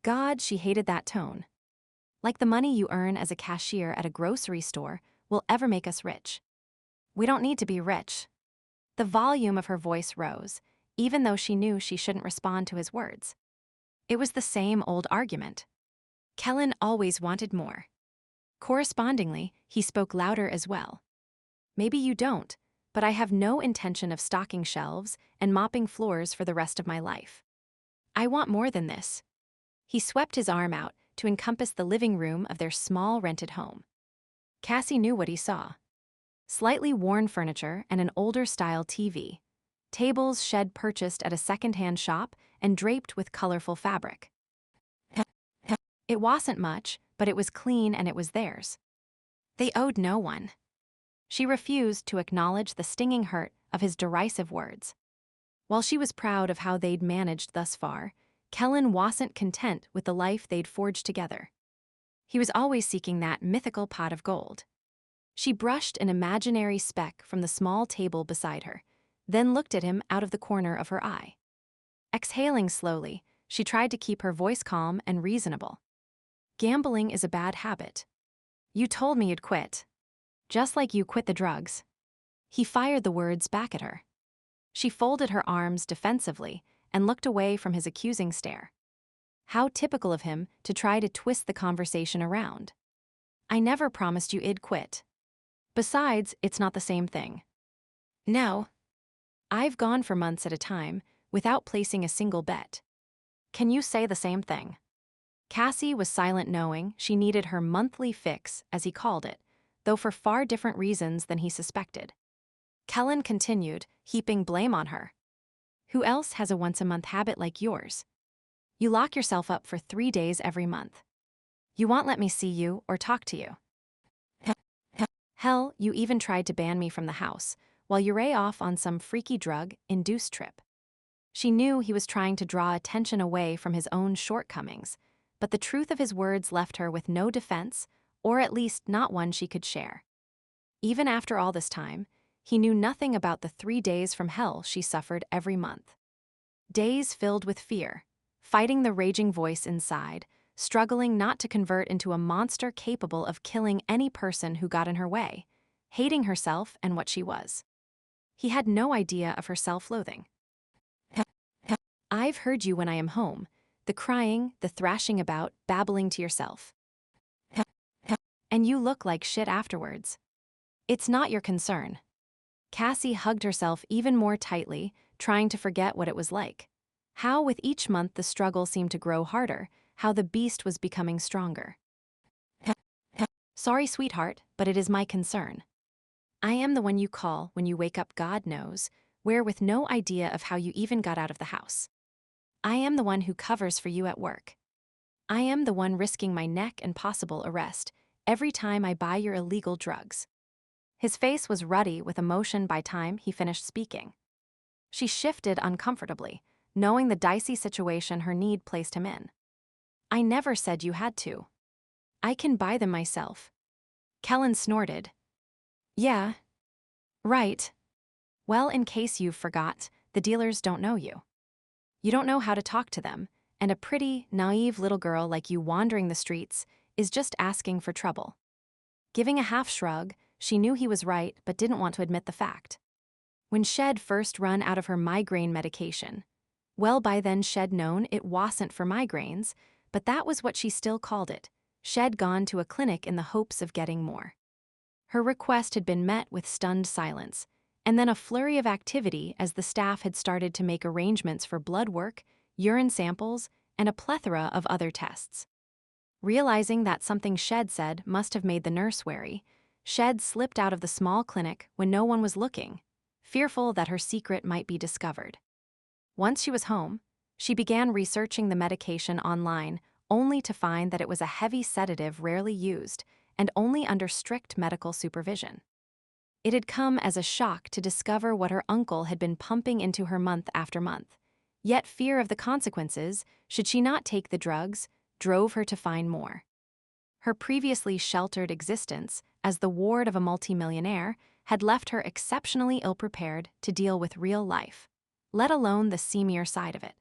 God, she hated that tone. Like the money you earn as a cashier at a grocery store will ever make us rich. We don't need to be rich. The volume of her voice rose, even though she knew she shouldn't respond to his words. It was the same old argument. Kellen always wanted more. Correspondingly, he spoke louder as well. Maybe you don't, but I have no intention of stocking shelves and mopping floors for the rest of my life. I want more than this. He swept his arm out to encompass the living room of their small rented home. Cassie knew what he saw. Slightly worn furniture and an older-style TV. Tables Shed purchased at a second-hand shop and draped with colorful fabric. It wasn't much, but it was clean and it was theirs. They owed no one. She refused to acknowledge the stinging hurt of his derisive words. While she was proud of how they'd managed thus far, Kellen wasn't content with the life they'd forged together. He was always seeking that mythical pot of gold. She brushed an imaginary speck from the small table beside her, then looked at him out of the corner of her eye. Exhaling slowly, she tried to keep her voice calm and reasonable. Gambling is a bad habit. You told me you'd quit. Just like you quit the drugs. He fired the words back at her. She folded her arms defensively and looked away from his accusing stare. How typical of him to try to twist the conversation around. I never promised you I'd quit. Besides, it's not the same thing. No. I've gone for months at a time without placing a single bet. Can you say the same thing? Cassie was silent, knowing she needed her monthly fix, as he called it, though for far different reasons than he suspected. Kellen continued, heaping blame on her. Who else has a once-a-month habit like yours? You lock yourself up for 3 days every month. You won't let me see you or talk to you. Hell, you even tried to ban me from the house, while you ran off on some freaky drug-induced trip. She knew he was trying to draw attention away from his own shortcomings, but the truth of his words left her with no defense, or at least not one she could share. Even after all this time, he knew nothing about the 3 days from hell she suffered every month. Days filled with fear, fighting the raging voice inside, struggling not to convert into a monster capable of killing any person who got in her way, hating herself and what she was. He had no idea of her self-loathing. I've heard you when I am home, the crying, the thrashing about, babbling to yourself. And you look like shit afterwards. It's not your concern. Cassie hugged herself even more tightly, trying to forget what it was like. How with each month the struggle seemed to grow harder, how the beast was becoming stronger. Sorry, sweetheart, but it is my concern. I am the one you call when you wake up, God knows, where with no idea of how you even got out of the house. I am the one who covers for you at work. I am the one risking my neck and possible arrest every time I buy your illegal drugs. His face was ruddy with emotion by time he finished speaking. She shifted uncomfortably, knowing the dicey situation her need placed him in. I never said you had to. I can buy them myself. Kellen snorted. Yeah. Right. Well, in case you've forgot, the dealers don't know you. You don't know how to talk to them, and a pretty, naive little girl like you wandering the streets is just asking for trouble. Giving a half shrug, she knew he was right but didn't want to admit the fact. When Shed first run out of her migraine medication, well, by then Shed known it wasn't for migraines, but that was what she still called it. Shed gone to a clinic in the hopes of getting more. Her request had been met with stunned silence, and then a flurry of activity as the staff had started to make arrangements for blood work, urine samples, and a plethora of other tests. Realizing that something Shed said must have made the nurse wary, Shed slipped out of the small clinic when no one was looking, fearful that her secret might be discovered. Once she was home, she began researching the medication online, only to find that it was a heavy sedative rarely used and only under strict medical supervision. It had come as a shock to discover what her uncle had been pumping into her month after month, yet fear of the consequences, should she not take the drugs, drove her to find more. Her previously sheltered existence as the ward of a multimillionaire had left her exceptionally ill-prepared to deal with real life, let alone the seamier side of it.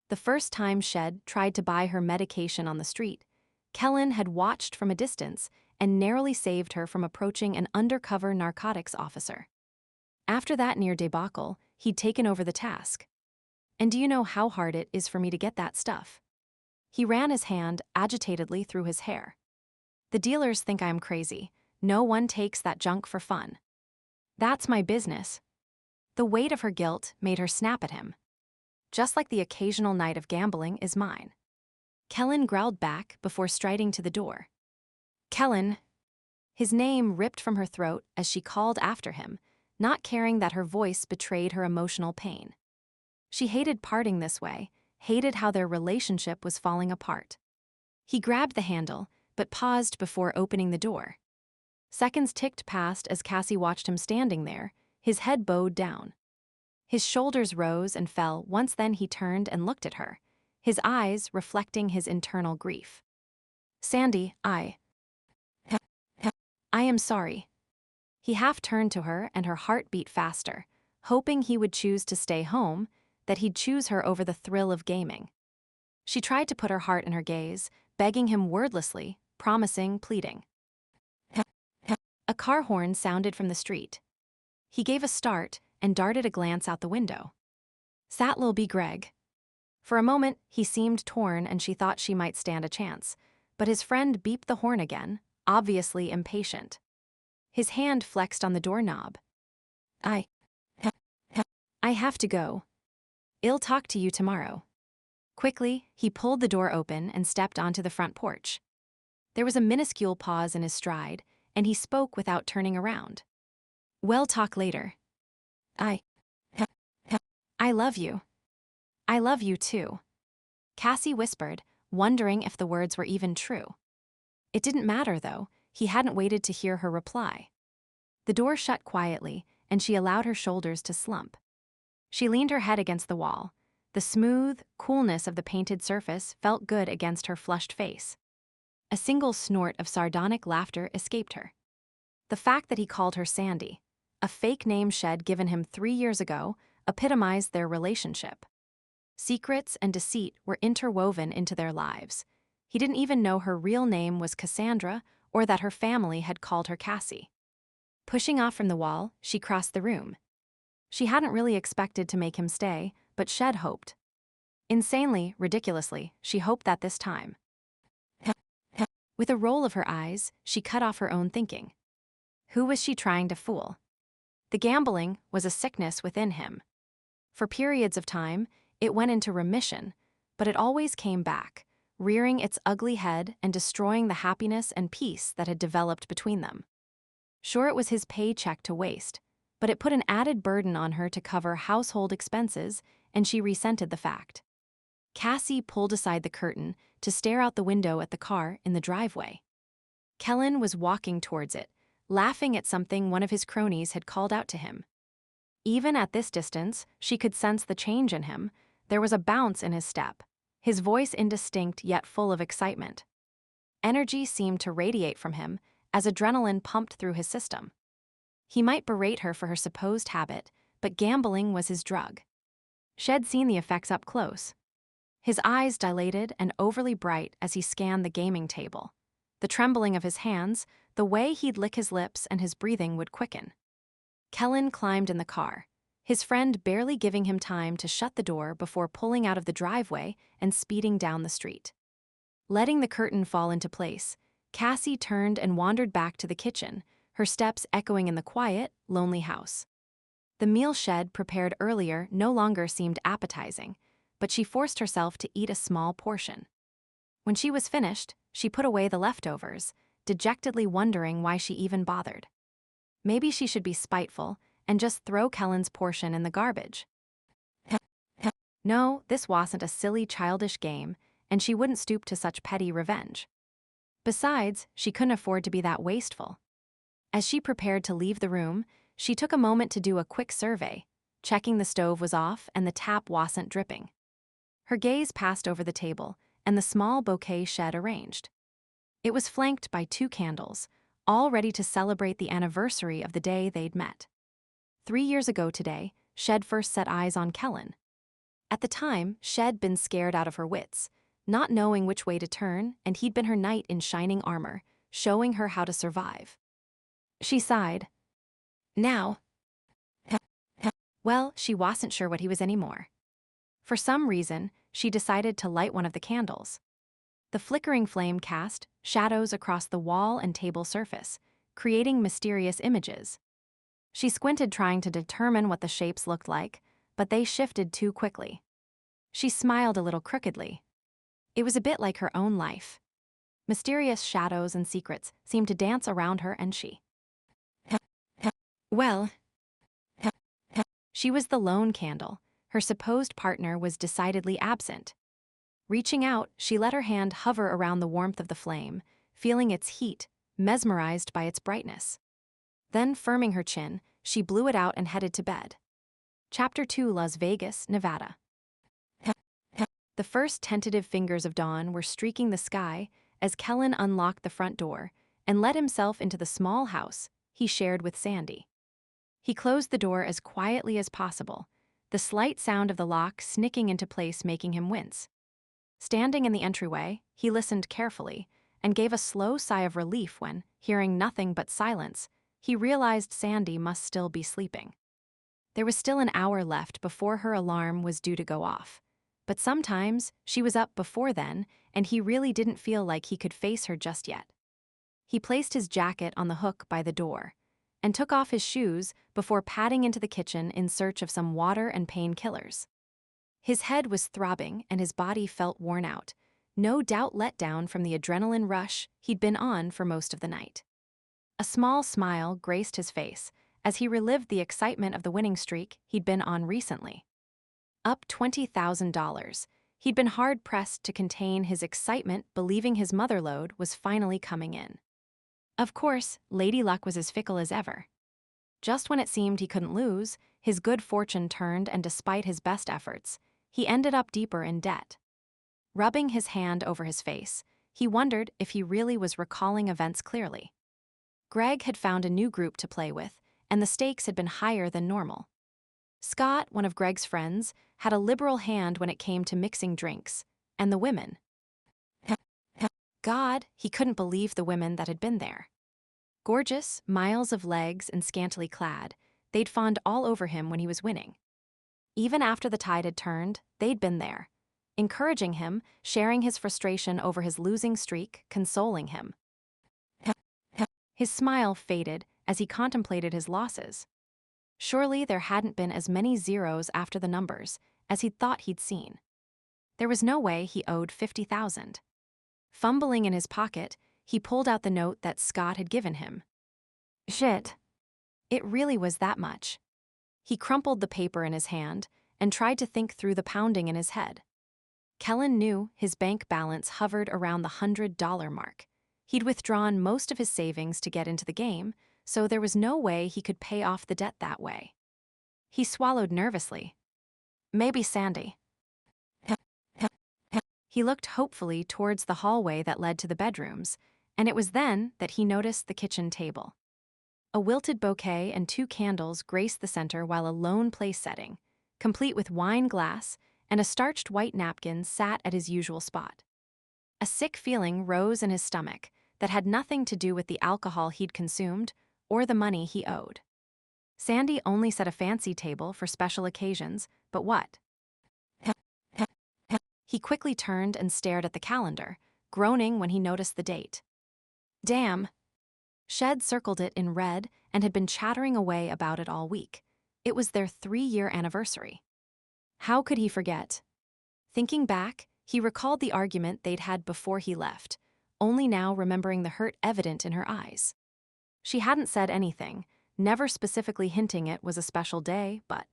The first time Shed tried to buy her medication on the street, Kellen had watched from a distance and narrowly saved her from approaching an undercover narcotics officer. After that near debacle, he'd taken over the task. And do you know how hard it is for me to get that stuff? He ran his hand agitatedly through his hair. The dealers think I'm crazy. No one takes that junk for fun. That's my business. The weight of her guilt made her snap at him. Just like the occasional night of gambling is mine. Kellen growled back before striding to the door. Kellen. His name ripped from her throat as she called after him, not caring that her voice betrayed her emotional pain. She hated parting this way, hated how their relationship was falling apart. He grabbed the handle, but paused before opening the door. Seconds ticked past as Cassie watched him standing there, his head bowed down. His shoulders rose and fell once then he turned and looked at her, his eyes reflecting his internal grief. Sandy, I am sorry. He half turned to her and her heart beat faster, hoping he would choose to stay home, that he'd choose her over the thrill of gaming. She tried to put her heart in her gaze, begging him wordlessly, promising, pleading. A car horn sounded from the street. He gave a start and darted a glance out the window. Sat'll be Greg. For a moment, he seemed torn and she thought she might stand a chance, but his friend beeped the horn again, obviously impatient. His hand flexed on the doorknob. I have to go. I'll talk to you tomorrow. Quickly, he pulled the door open and stepped onto the front porch. There was a minuscule pause in his stride, and he spoke without turning around. We'll talk later. I love you. I love you too. Cassie whispered, wondering if the words were even true. It didn't matter, though. He hadn't waited to hear her reply. The door shut quietly, and she allowed her shoulders to slump. She leaned her head against the wall. The smooth coolness of the painted surface felt good against her flushed face. A single snort of sardonic laughter escaped her. The fact that he called her Sandy, a fake name Shed given him 3 years ago, epitomized their relationship. Secrets and deceit were interwoven into their lives. He didn't even know her real name was Cassandra or that her family had called her Cassie. Pushing off from the wall, she crossed the room. She hadn't really expected to make him stay, but Shed hoped. Insanely, ridiculously, she hoped that this time. With a roll of her eyes, she cut off her own thinking. Who was she trying to fool? The gambling was a sickness within him. For periods of time, it went into remission, but it always came back, rearing its ugly head and destroying the happiness and peace that had developed between them. Sure, it was his paycheck to waste, but it put an added burden on her to cover household expenses, and she resented the fact. Cassie pulled aside the curtain to stare out the window at the car in the driveway. Kellen was walking towards it, laughing at something one of his cronies had called out to him. Even at this distance, she could sense the change in him. There was a bounce in his step, his voice indistinct yet full of excitement. Energy seemed to radiate from him as adrenaline pumped through his system. He might berate her for her supposed habit, but gambling was his drug. She'd seen the effects up close. His eyes dilated and overly bright as he scanned the gaming table. The trembling of his hands, the way he'd lick his lips, and his breathing would quicken. Kellen climbed in the car, his friend barely giving him time to shut the door before pulling out of the driveway and speeding down the street. Letting the curtain fall into place, Cassie turned and wandered back to the kitchen, her steps echoing in the quiet, lonely house. The meal Shed prepared earlier no longer seemed appetizing, but she forced herself to eat a small portion. When she was finished, she put away the leftovers, dejectedly wondering why she even bothered. Maybe she should be spiteful and just throw Kellen's portion in the garbage. No, this wasn't a silly, childish game, and she wouldn't stoop to such petty revenge. Besides, she couldn't afford to be that wasteful. As she prepared to leave the room, she took a moment to do a quick survey, checking the stove was off and the tap wasn't dripping. Her gaze passed over the table and the small bouquet Shed arranged. It was flanked by 2 candles, all ready to celebrate the anniversary of the day they'd met. 3 years ago today, Shed first set eyes on Kellen. At the time, Shed'd been scared out of her wits, not knowing which way to turn, and he'd been her knight in shining armor, showing her how to survive. She sighed. Now. Well, she wasn't sure what he was anymore. For some reason, she decided to light one of the candles. The flickering flame cast shadows across the wall and table surface, creating mysterious images. She squinted, trying to determine what the shapes looked like, but they shifted too quickly. She smiled a little crookedly. It was a bit like her own life. Mysterious shadows and secrets seemed to dance around her, and she. Well, she was the lone candle. Her supposed partner was decidedly absent. Reaching out, she let her hand hover around the warmth of the flame, feeling its heat, mesmerized by its brightness. Then, firming her chin, she blew it out and headed to bed. Chapter 2, Las Vegas, Nevada. The first tentative fingers of dawn were streaking the sky as Kellen unlocked the front door and let himself into the small house he shared with Sandy. He closed the door as quietly as possible, the slight sound of the lock snicking into place making him wince. Standing in the entryway, he listened carefully and gave a slow sigh of relief when, hearing nothing but silence, he realized Sandy must still be sleeping. There was still an hour left before her alarm was due to go off, but sometimes she was up before then, and he really didn't feel like he could face her just yet. He placed his jacket on the hook by the door and took off his shoes before padding into the kitchen in search of some water and painkillers. His head was throbbing and his body felt worn out, no doubt let down from the adrenaline rush he'd been on for most of the night. A small smile graced his face as he relived the excitement of the winning streak he'd been on recently. Up $20,000, he'd been hard-pressed to contain his excitement, believing his motherlode was finally coming in. Of course, Lady Luck was as fickle as ever. Just when it seemed he couldn't lose, his good fortune turned, and despite his best efforts, he ended up deeper in debt. Rubbing his hand over his face, he wondered if he really was recalling events clearly. Greg had found a new group to play with, and the stakes had been higher than normal. Scott, one of Greg's friends, had a liberal hand when it came to mixing drinks, and the women. God, he couldn't believe the women that had been there. Gorgeous, miles of legs and scantily clad, they'd fawned all over him when he was winning. Even after the tide had turned, they'd been there, encouraging him, sharing his frustration over his losing streak, consoling him. His smile faded as he contemplated his losses. Surely there hadn't been as many zeros after the numbers as he'd thought he'd seen. There was no way he owed $50,000. Fumbling in his pocket, he pulled out the note that Scott had given him. Shit. It really was that much. He crumpled the paper in his hand and tried to think through the pounding in his head. Kellen knew his bank balance hovered around the $100 mark. He'd withdrawn most of his savings to get into the game, so there was no way he could pay off the debt that way. He swallowed nervously. Maybe Sandy. He looked hopefully towards the hallway that led to the bedrooms, and it was then that he noticed the kitchen table. A wilted bouquet and 2 candles graced the center while a lone place setting, complete with wine glass and a starched white napkin, sat at his usual spot. A sick feeling rose in his stomach that had nothing to do with the alcohol he'd consumed or the money he owed. Sandy only set a fancy table for special occasions, but what? He quickly turned and stared at the calendar, groaning when he noticed the date. Damn. Shed circled it in red and had been chattering away about it all week. It was their 3-year anniversary. How could he forget? Thinking back, he recalled the argument they'd had before he left, only now remembering the hurt evident in her eyes. She hadn't said anything, never specifically hinting it was a special day, but...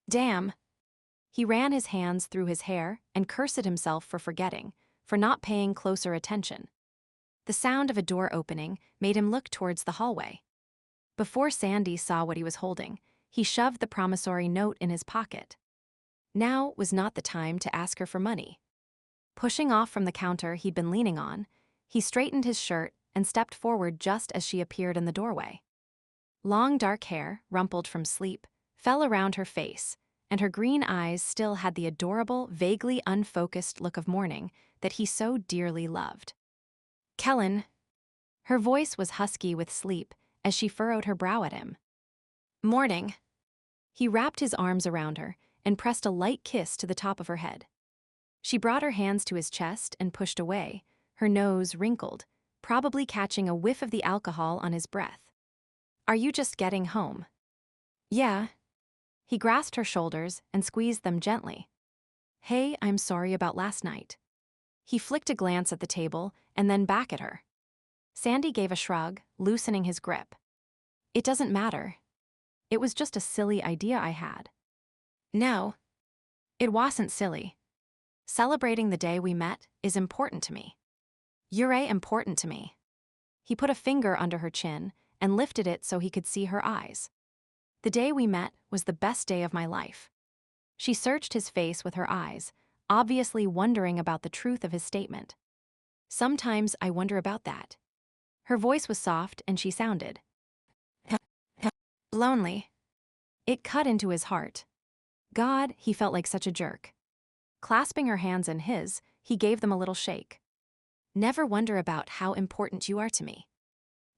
Damn. He ran his hands through his hair and cursed himself for forgetting, for not paying closer attention. The sound of a door opening made him look towards the hallway. Before Sandy saw what he was holding, he shoved the promissory note in his pocket. Now was not the time to ask her for money. Pushing off from the counter he'd been leaning on, he straightened his shirt and stepped forward just as she appeared in the doorway. Long dark hair, rumpled from sleep, fell around her face, and her green eyes still had the adorable, vaguely unfocused look of mourning that he so dearly loved. Kellen. Her voice was husky with sleep as she furrowed her brow at him. Morning. He wrapped his arms around her and pressed a light kiss to the top of her head. She brought her hands to his chest and pushed away, her nose wrinkled, probably catching a whiff of the alcohol on his breath. Are you just getting home? Yeah. He grasped her shoulders and squeezed them gently. Hey, I'm sorry about last night. He flicked a glance at the table and then back at her. Sandy gave a shrug, loosening his grip. It doesn't matter. It was just a silly idea I had. No. It wasn't silly. Celebrating the day we met is important to me. You're important to me. He put a finger under her chin and lifted it so he could see her eyes. The day we met was the best day of my life. She searched his face with her eyes, obviously wondering about the truth of his statement. Sometimes I wonder about that. Her voice was soft and she sounded lonely. It cut into his heart. God, he felt like such a jerk. Clasping her hands in his, he gave them a little shake. Never wonder about how important you are to me.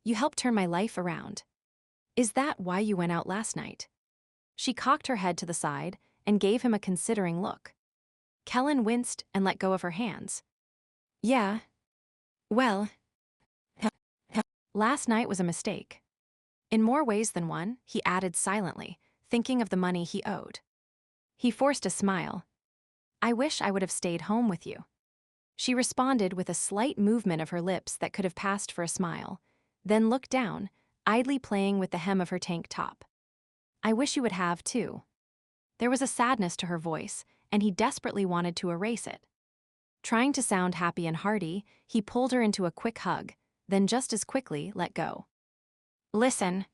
You helped turn my life around. Is that why you went out last night? She cocked her head to the side and gave him a considering look. Kellen winced and let go of her hands. Yeah. Well, last night was a mistake. In more ways than one, he added silently, thinking of the money he owed. He forced a smile. I wish I would have stayed home with you. She responded with a slight movement of her lips that could have passed for a smile, then looked down, idly playing with the hem of her tank top. I wish you would have, too. There was a sadness to her voice, and he desperately wanted to erase it. Trying to sound happy and hearty, he pulled her into a quick hug, then just as quickly let go. Listen.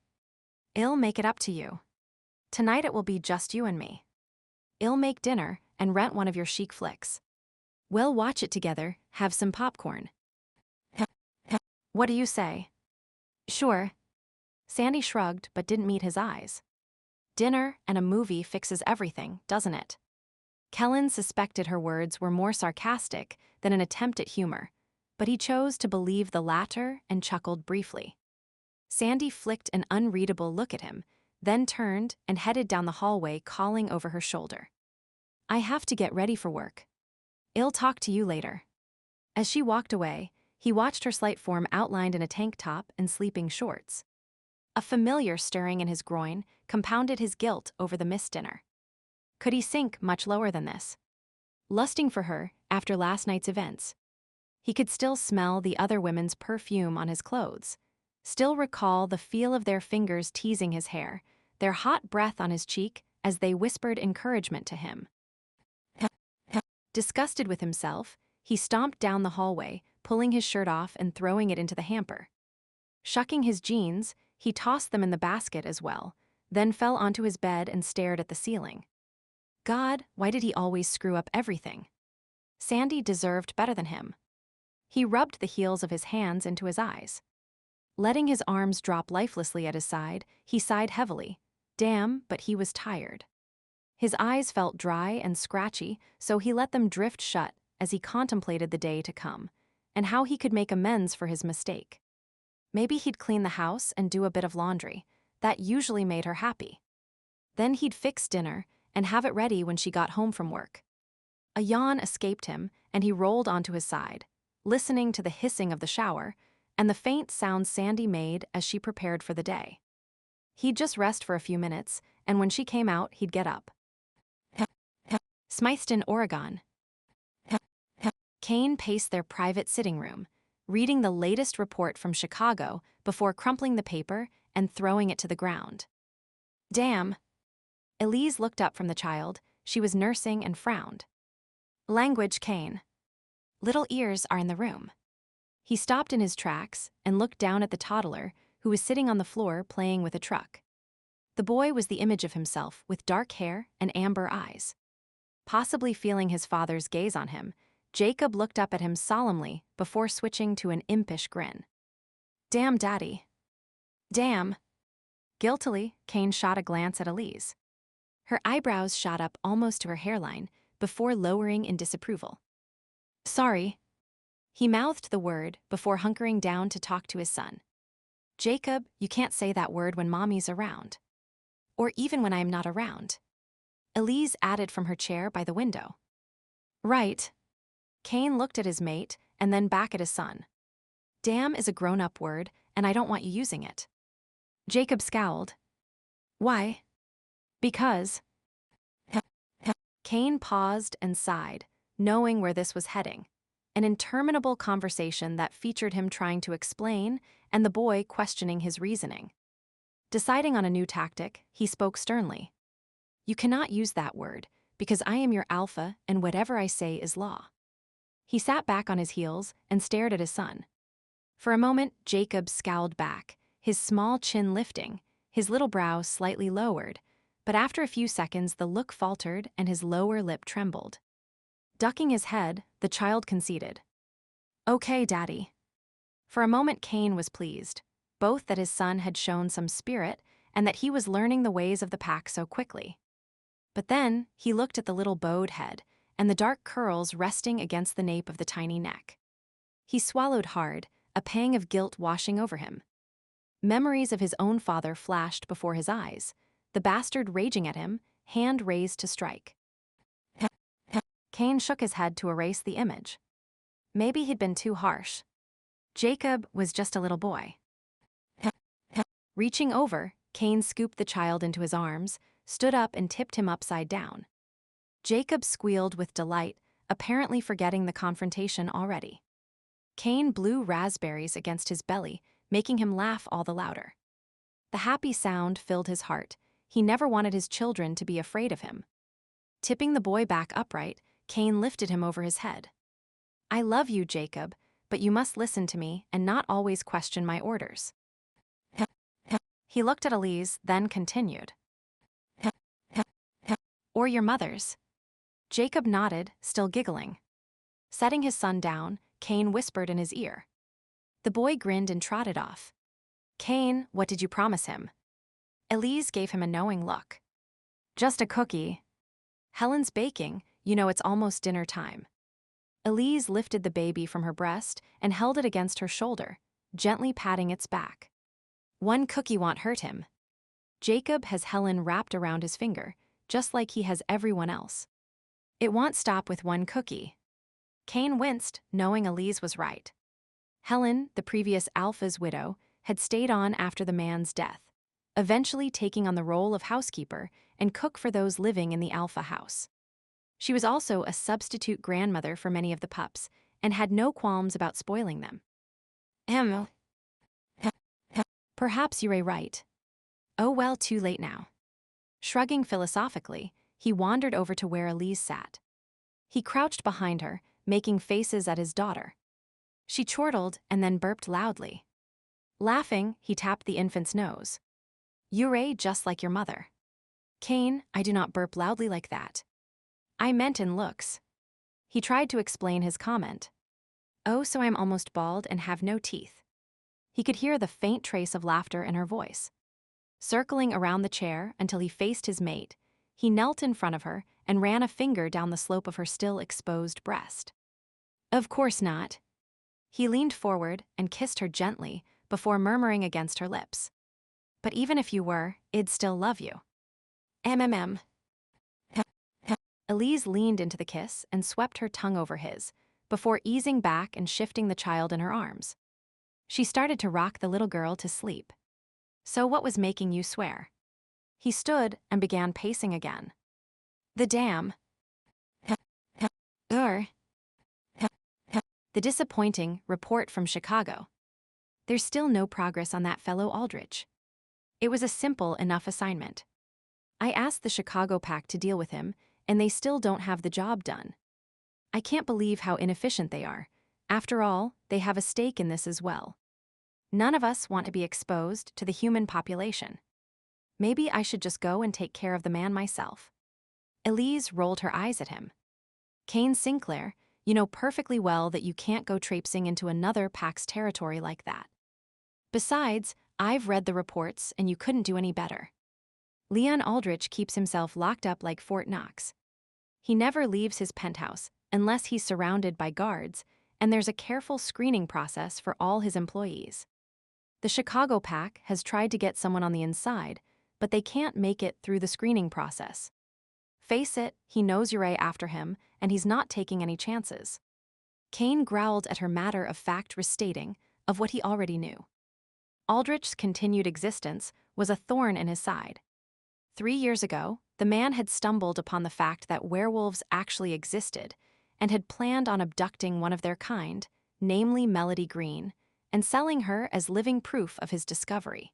I'll make it up to you. Tonight it will be just you and me. I'll make dinner and rent one of your chic flicks. We'll watch it together, have some popcorn. What do you say? Sure. Sandy shrugged but didn't meet his eyes. Dinner and a movie fixes everything, doesn't it? Kellen suspected her words were more sarcastic than an attempt at humor, but he chose to believe the latter and chuckled briefly. Sandy flicked an unreadable look at him, then turned and headed down the hallway, calling over her shoulder. "I have to get ready for work. I'll talk to you later." As she walked away, he watched her slight form outlined in a tank top and sleeping shorts. A familiar stirring in his groin compounded his guilt over the missed dinner. Could he sink much lower than this? Lusting for her after last night's events. He could still smell the other women's perfume on his clothes, still recall the feel of their fingers teasing his hair, their hot breath on his cheek as they whispered encouragement to him. Disgusted with himself, he stomped down the hallway, pulling his shirt off and throwing it into the hamper. Shucking his jeans, he tossed them in the basket as well, then fell onto his bed and stared at the ceiling. God, why did he always screw up everything? Sandy deserved better than him. He rubbed the heels of his hands into his eyes. Letting his arms drop lifelessly at his side, he sighed heavily. Damn, but he was tired. His eyes felt dry and scratchy, so he let them drift shut as he contemplated the day to come, and how he could make amends for his mistake. Maybe he'd clean the house and do a bit of laundry. That usually made her happy. Then he'd fix dinner and have it ready when she got home from work. A yawn escaped him, and he rolled onto his side, listening to the hissing of the shower and the faint sounds Sandy made as she prepared for the day. He'd just rest for a few minutes, and when she came out, he'd get up. Smithton, Oregon. Kane paced their private sitting room, reading the latest report from Chicago before crumpling the paper and throwing it to the ground. Damn. Elise looked up from the child she was nursing and frowned. Language, Kane. Little ears are in the room. He stopped in his tracks and looked down at the toddler who was sitting on the floor playing with a truck. The boy was the image of himself with dark hair and amber eyes. Possibly feeling his father's gaze on him, Jacob looked up at him solemnly before switching to an impish grin. Damn, Daddy. Damn. Guiltily, Kane shot a glance at Elise. Her eyebrows shot up almost to her hairline before lowering in disapproval. Sorry. He mouthed the word before hunkering down to talk to his son. Jacob, you can't say that word when Mommy's around. Or even when I'm not around. Elise added from her chair by the window. Right. Kane looked at his mate and then back at his son. Damn is a grown-up word, and I don't want you using it. Jacob scowled. Why? Because. Kane paused and sighed, knowing where this was heading. An interminable conversation that featured him trying to explain and the boy questioning his reasoning. Deciding on a new tactic, he spoke sternly. You cannot use that word, because I am your alpha and whatever I say is law. He sat back on his heels and stared at his son. For a moment, Jacob scowled back, his small chin lifting, his little brow slightly lowered, but after a few seconds the look faltered and his lower lip trembled. Ducking his head, the child conceded. Okay, Daddy. For a moment Kane was pleased, both that his son had shown some spirit and that he was learning the ways of the pack so quickly. But then he looked at the little bowed head and the dark curls resting against the nape of the tiny neck. He swallowed hard, a pang of guilt washing over him. Memories of his own father flashed before his eyes, the bastard raging at him, hand raised to strike. Kane shook his head to erase the image. Maybe he'd been too harsh. Jacob was just a little boy. Reaching over, Kane scooped the child into his arms, stood up and tipped him upside down. Jacob squealed with delight, apparently forgetting the confrontation already. Kane blew raspberries against his belly, making him laugh all the louder. The happy sound filled his heart. He never wanted his children to be afraid of him. Tipping the boy back upright, Kane lifted him over his head. I love you, Jacob, but you must listen to me and not always question my orders. He looked at Elise, then continued. Or your mother's. Jacob nodded, still giggling. Setting his son down, Kane whispered in his ear. The boy grinned and trotted off. Kane, what did you promise him? Elise gave him a knowing look. Just a cookie. Helen's baking, you know it's almost dinner time. Elise lifted the baby from her breast and held it against her shoulder, gently patting its back. One cookie won't hurt him. Jacob has Helen wrapped around his finger, just like he has everyone else. It won't stop with one cookie. Cain winced, knowing Elise was right. Helen, the previous Alpha's widow, had stayed on after the man's death, eventually taking on the role of housekeeper and cook for those living in the Alpha house. She was also a substitute grandmother for many of the pups and had no qualms about spoiling them. Perhaps you're right. Oh well, too late now. Shrugging philosophically, he wandered over to where Elise sat. He crouched behind her, making faces at his daughter. She chortled and then burped loudly. Laughing, he tapped the infant's nose. You're just like your mother. Cain, I do not burp loudly like that. I meant in looks. He tried to explain his comment. Oh, so I'm almost bald and have no teeth. He could hear the faint trace of laughter in her voice. Circling around the chair until he faced his mate, he knelt in front of her and ran a finger down the slope of her still exposed breast. Of course not. He leaned forward and kissed her gently before murmuring against her lips. But even if you were, I'd still love you. MMM. Elise leaned into the kiss and swept her tongue over his, before easing back and shifting the child in her arms. She started to rock the little girl to sleep. So what was making you swear? He stood and began pacing again. The dam. The disappointing report from Chicago. There's still no progress on that fellow Aldrich. It was a simple enough assignment. I asked the Chicago pack to deal with him, and they still don't have the job done. I can't believe how inefficient they are. After all, they have a stake in this as well. None of us want to be exposed to the human population. Maybe I should just go and take care of the man myself. Elise rolled her eyes at him. Cain Sinclair, you know perfectly well that you can't go traipsing into another pack's territory like that. Besides, I've read the reports and you couldn't do any better. Leon Aldrich keeps himself locked up like Fort Knox. He never leaves his penthouse unless he's surrounded by guards, and there's a careful screening process for all his employees. The Chicago pack has tried to get someone on the inside, but they can't make it through the screening process. Face it, he knows you're after him, and he's not taking any chances. Cain growled at her matter-of-fact restating of what he already knew. Aldrich's continued existence was a thorn in his side. 3 years ago, the man had stumbled upon the fact that werewolves actually existed and had planned on abducting one of their kind, namely Melody Green, and selling her as living proof of his discovery.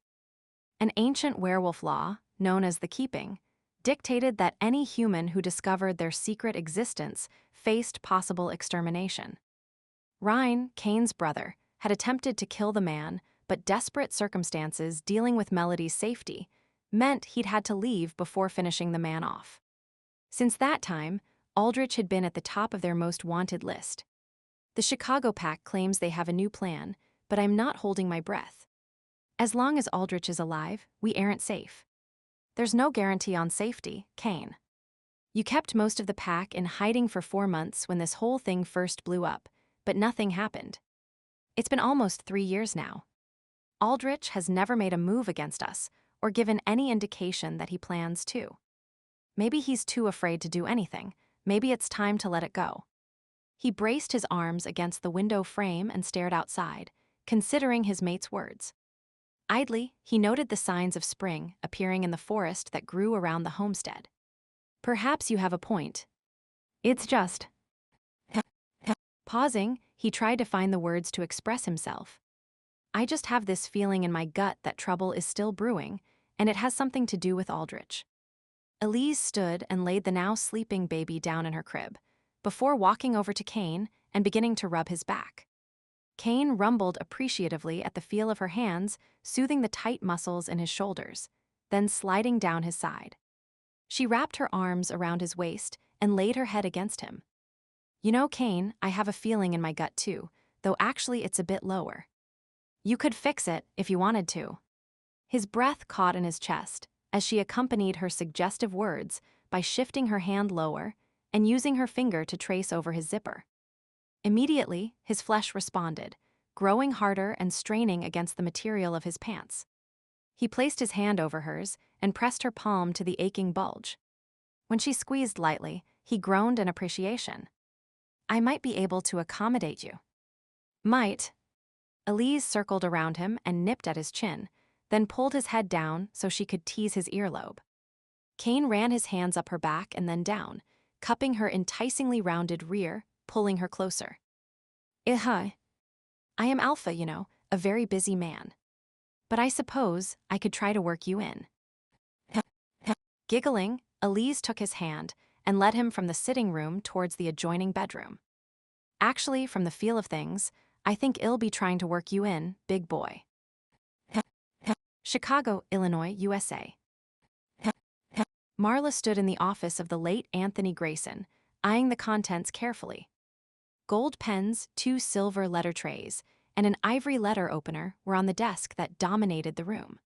An ancient werewolf law, known as the Keeping, dictated that any human who discovered their secret existence faced possible extermination. Bryan, Cain's brother, had attempted to kill the man, but desperate circumstances dealing with Melody's safety meant he'd had to leave before finishing the man off. Since that time, Aldrich had been at the top of their most wanted list. The Chicago pack claims they have a new plan, but I'm not holding my breath. As long as Aldrich is alive, we aren't safe. There's no guarantee on safety, Cain. You kept most of the pack in hiding for 4 months when this whole thing first blew up, but nothing happened. It's been almost 3 years now. Aldrich has never made a move against us or given any indication that he plans to. Maybe he's too afraid to do anything. Maybe it's time to let it go. He braced his arms against the window frame and stared outside, considering his mate's words. Idly, he noted the signs of spring appearing in the forest that grew around the homestead. Perhaps you have a point. It's just... Pausing, he tried to find the words to express himself. I just have this feeling in my gut that trouble is still brewing, and it has something to do with Aldrich. Elise stood and laid the now sleeping baby down in her crib, before walking over to Cain and beginning to rub his back. Cain rumbled appreciatively at the feel of her hands, soothing the tight muscles in his shoulders, then sliding down his side. She wrapped her arms around his waist and laid her head against him. You know, Cain, I have a feeling in my gut too, though actually it's a bit lower. You could fix it if you wanted to. His breath caught in his chest, as she accompanied her suggestive words by shifting her hand lower and using her finger to trace over his zipper. Immediately, his flesh responded, growing harder and straining against the material of his pants. He placed his hand over hers and pressed her palm to the aching bulge. When she squeezed lightly, he groaned in appreciation. "I might be able to accommodate you." "Might." Elise circled around him and nipped at his chin, then pulled his head down so she could tease his earlobe. Kane ran his hands up her back and then down, cupping her enticingly rounded rear, pulling her closer. I am Alpha, you know, a very busy man. But I suppose I could try to work you in." Giggling, Elise took his hand and led him from the sitting room towards the adjoining bedroom. "Actually, from the feel of things, I think I'll be trying to work you in, big boy." Chicago, Illinois, USA. Marla stood in the office of the late Anthony Greyson, eyeing the contents carefully. Gold pens, 2 silver letter trays, and an ivory letter opener were on the desk that dominated the room.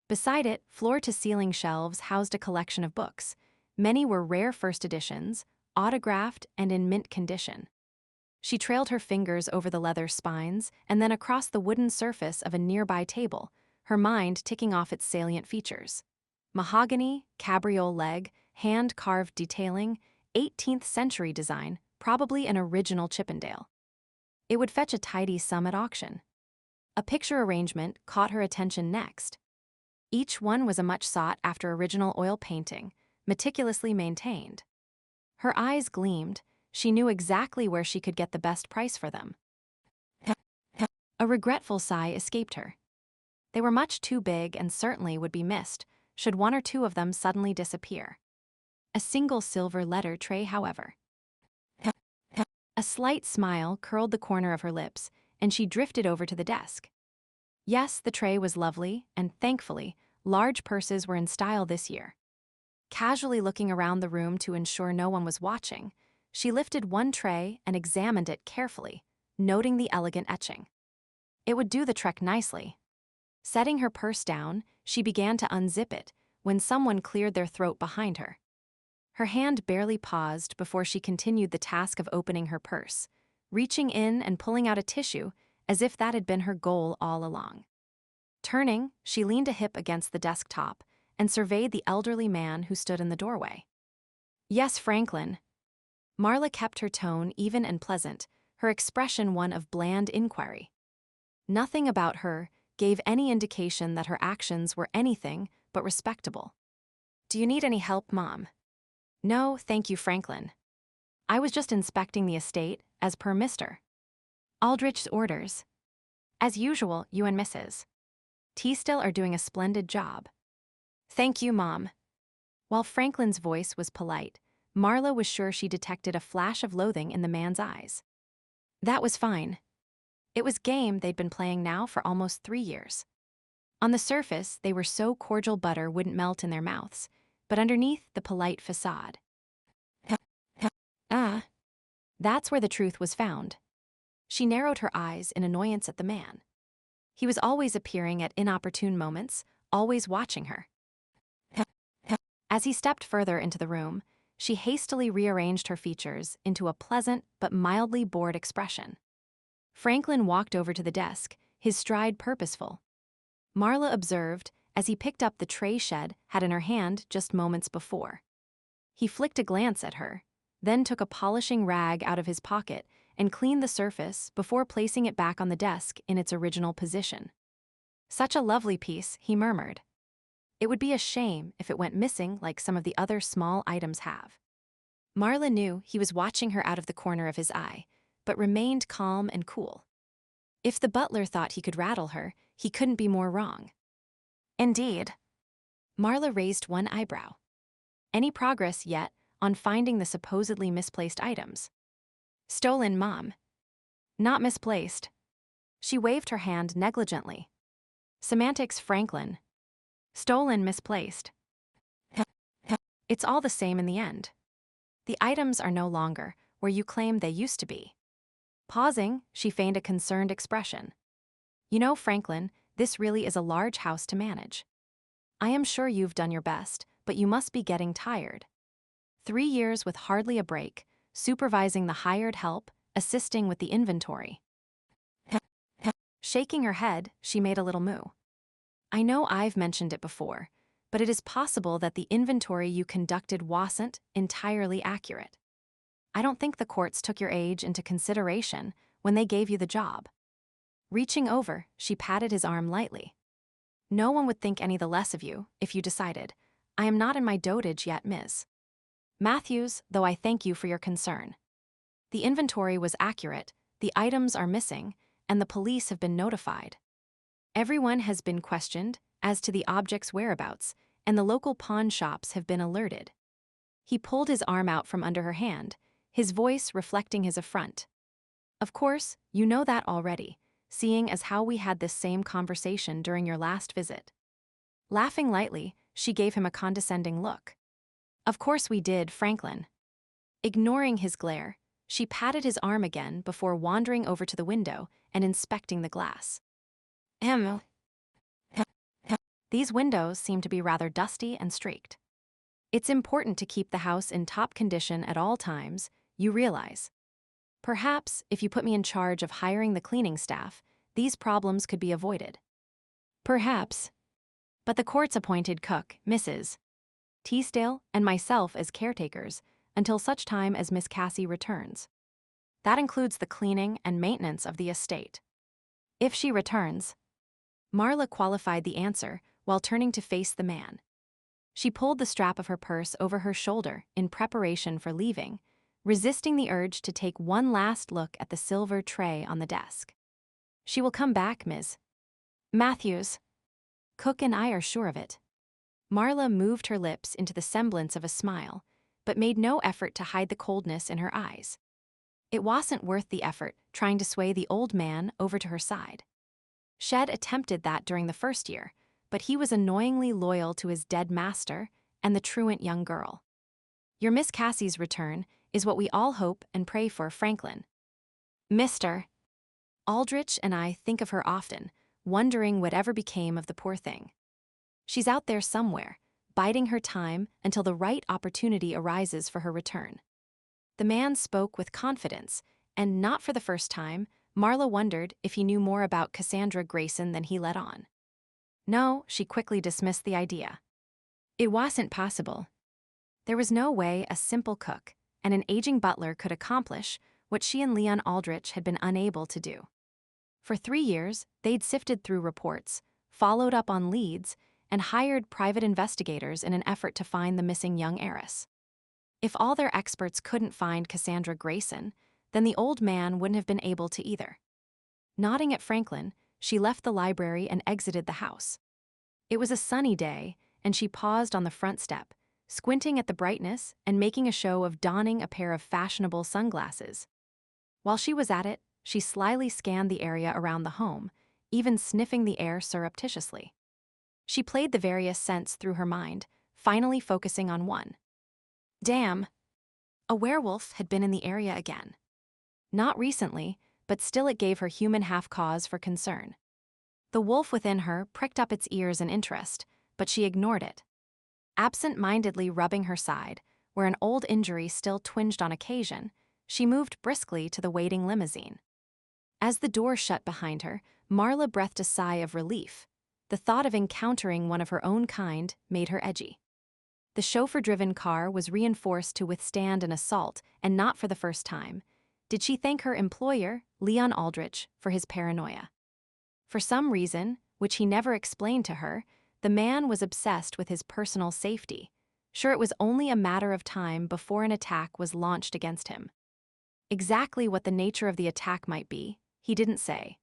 Beside it, floor-to-ceiling shelves housed a collection of books. Many were rare first editions, autographed and in mint condition. She trailed her fingers over the leather spines and then across the wooden surface of a nearby table, her mind ticking off its salient features. Mahogany, cabriole leg, hand-carved detailing, 18th century design, probably an original Chippendale. It would fetch a tidy sum at auction. A picture arrangement caught her attention next. Each one was a much sought-after original oil painting, meticulously maintained. Her eyes gleamed. She knew exactly where she could get the best price for them. A regretful sigh escaped her. They were much too big and certainly would be missed should 1 or 2 of them suddenly disappear. A single silver letter tray, however. A slight smile curled the corner of her lips, and she drifted over to the desk. Yes, the tray was lovely, and thankfully, large purses were in style this year. Casually looking around the room to ensure no one was watching, she lifted one tray and examined it carefully, noting the elegant etching. It would do the trick nicely. Setting her purse down, she began to unzip it when someone cleared their throat behind her. Her hand barely paused before she continued the task of opening her purse, reaching in and pulling out a tissue as if that had been her goal all along. Turning, she leaned a hip against the desktop and surveyed the elderly man who stood in the doorway. "Yes, Franklin." Marla kept her tone even and pleasant, her expression one of bland inquiry. Nothing about her gave any indication that her actions were anything but respectable. "Do you need any help, Mom?" "No, thank you, Franklin. I was just inspecting the estate, as per Mr. Aldrich's orders. As usual, you and Mrs. Teasdale are doing a splendid job." "Thank you, Mom." While Franklin's voice was polite, Marla was sure she detected a flash of loathing in the man's eyes. That was fine. It was game they'd been playing now for almost 3 years. On the surface, they were so cordial butter wouldn't melt in their mouths, but underneath the polite facade. That's where the truth was found. She narrowed her eyes in annoyance at the man. He was always appearing at inopportune moments, always watching her. As he stepped further into the room, she hastily rearranged her features into a pleasant but mildly bored expression. Franklin walked over to the desk, his stride purposeful. Marla observed as he picked up the tray shed had in her hand just moments before. He flicked a glance at her, then took a polishing rag out of his pocket and cleaned the surface before placing it back on the desk in its original position. "Such a lovely piece," he murmured. "It would be a shame if it went missing like some of the other small items have." Marla knew he was watching her out of the corner of his eye, but remained calm and cool. If the butler thought he could rattle her, he couldn't be more wrong. "Indeed." Marla raised one eyebrow. "Any progress yet on finding the supposedly misplaced items?" "Stolen, Mom." "Not misplaced." She waved her hand negligently. "Semantics, Franklin." "Stolen, misplaced." "It's all the same in the end. The items are no longer where you claim they used to be." Pausing, she feigned a concerned expression. "You know, Franklin, this really is a large house to manage." I am sure you've done your best, but you must be getting tired. 3 years with hardly a break, supervising the hired help, assisting with the inventory. Shaking her head, she made a little moo. I know I've mentioned it before, but it is possible that the inventory you conducted wasn't entirely accurate. I don't think the courts took your age into consideration when they gave you the job. Reaching over, she patted his arm lightly. No one would think any the less of you if you decided, I am not in my dotage yet, Ms. Matthews, though I thank you for your concern. The inventory was accurate, the items are missing, and the police have been notified. Everyone has been questioned as to the object's whereabouts, and the local pawn shops have been alerted. He pulled his arm out from under her hand, his voice reflecting his affront. Of course, you know that already, seeing as how we had this same conversation during your last visit. Laughing lightly, she gave him a condescending look. Of course we did, Franklin. Ignoring his glare, she patted his arm again before wandering over to the window and inspecting the glass. These windows seem to be rather dusty and streaked. It's important to keep the house in top condition at all times, you realize. Perhaps, if you put me in charge of hiring the cleaning staff, these problems could be avoided. Perhaps. But the court's appointed cook, Mrs. Teasdale, and myself as caretakers, until such time as Miss Cassie returns. That includes the cleaning and maintenance of the estate. If she returns. Marla qualified the answer while turning to face the man. She pulled the strap of her purse over her shoulder in preparation for leaving, resisting the urge to take one last look at the silver tray on the desk. She will come back, Ms. Matthews. Cook and I are sure of it. Marla moved her lips into the semblance of a smile, but made no effort to hide the coldness in her eyes. It wasn't worth the effort trying to sway the old man over to her side. Shed attempted that during the first year, but he was annoyingly loyal to his dead master and the truant young girl. Your Miss Cassie's return is what we all hope and pray for, Franklin. Mr. Aldrich and I think of her often, wondering whatever became of the poor thing. She's out there somewhere, biding her time until the right opportunity arises for her return. The man spoke with confidence, and not for the first time, Marla wondered if he knew more about Cassandra Greyson than he let on. No, she quickly dismissed the idea. It wasn't possible. There was no way a simple cook and an aging butler could accomplish what she and Leon Aldrich had been unable to do. For 3 years, they'd sifted through reports, followed up on leads, and hired private investigators in an effort to find the missing young heiress. If all their experts couldn't find Cassandra Greyson, then the old man wouldn't have been able to either. Nodding at Franklin, she left the library and exited the house. It was a sunny day, and she paused on the front step, squinting at the brightness and making a show of donning a pair of fashionable sunglasses. While she was at it, she slyly scanned the area around the home, even sniffing the air surreptitiously. She played the various scents through her mind, finally focusing on one. Damn! A werewolf had been in the area again. Not recently, but still it gave her human half-cause for concern. The wolf within her pricked up its ears in interest, but she ignored it. Absent-mindedly rubbing her side, where an old injury still twinged on occasion, she moved briskly to the waiting limousine. As the door shut behind her, Marla breathed a sigh of relief. The thought of encountering one of her own kind made her edgy. The chauffeur-driven car was reinforced to withstand an assault, and not for the first time. Did she thank her employer, Leon Aldrich, for his paranoia? For some reason, which he never explained to her, the man was obsessed with his personal safety, sure it was only a matter of time before an attack was launched against him. Exactly what the nature of the attack might be, he didn't say,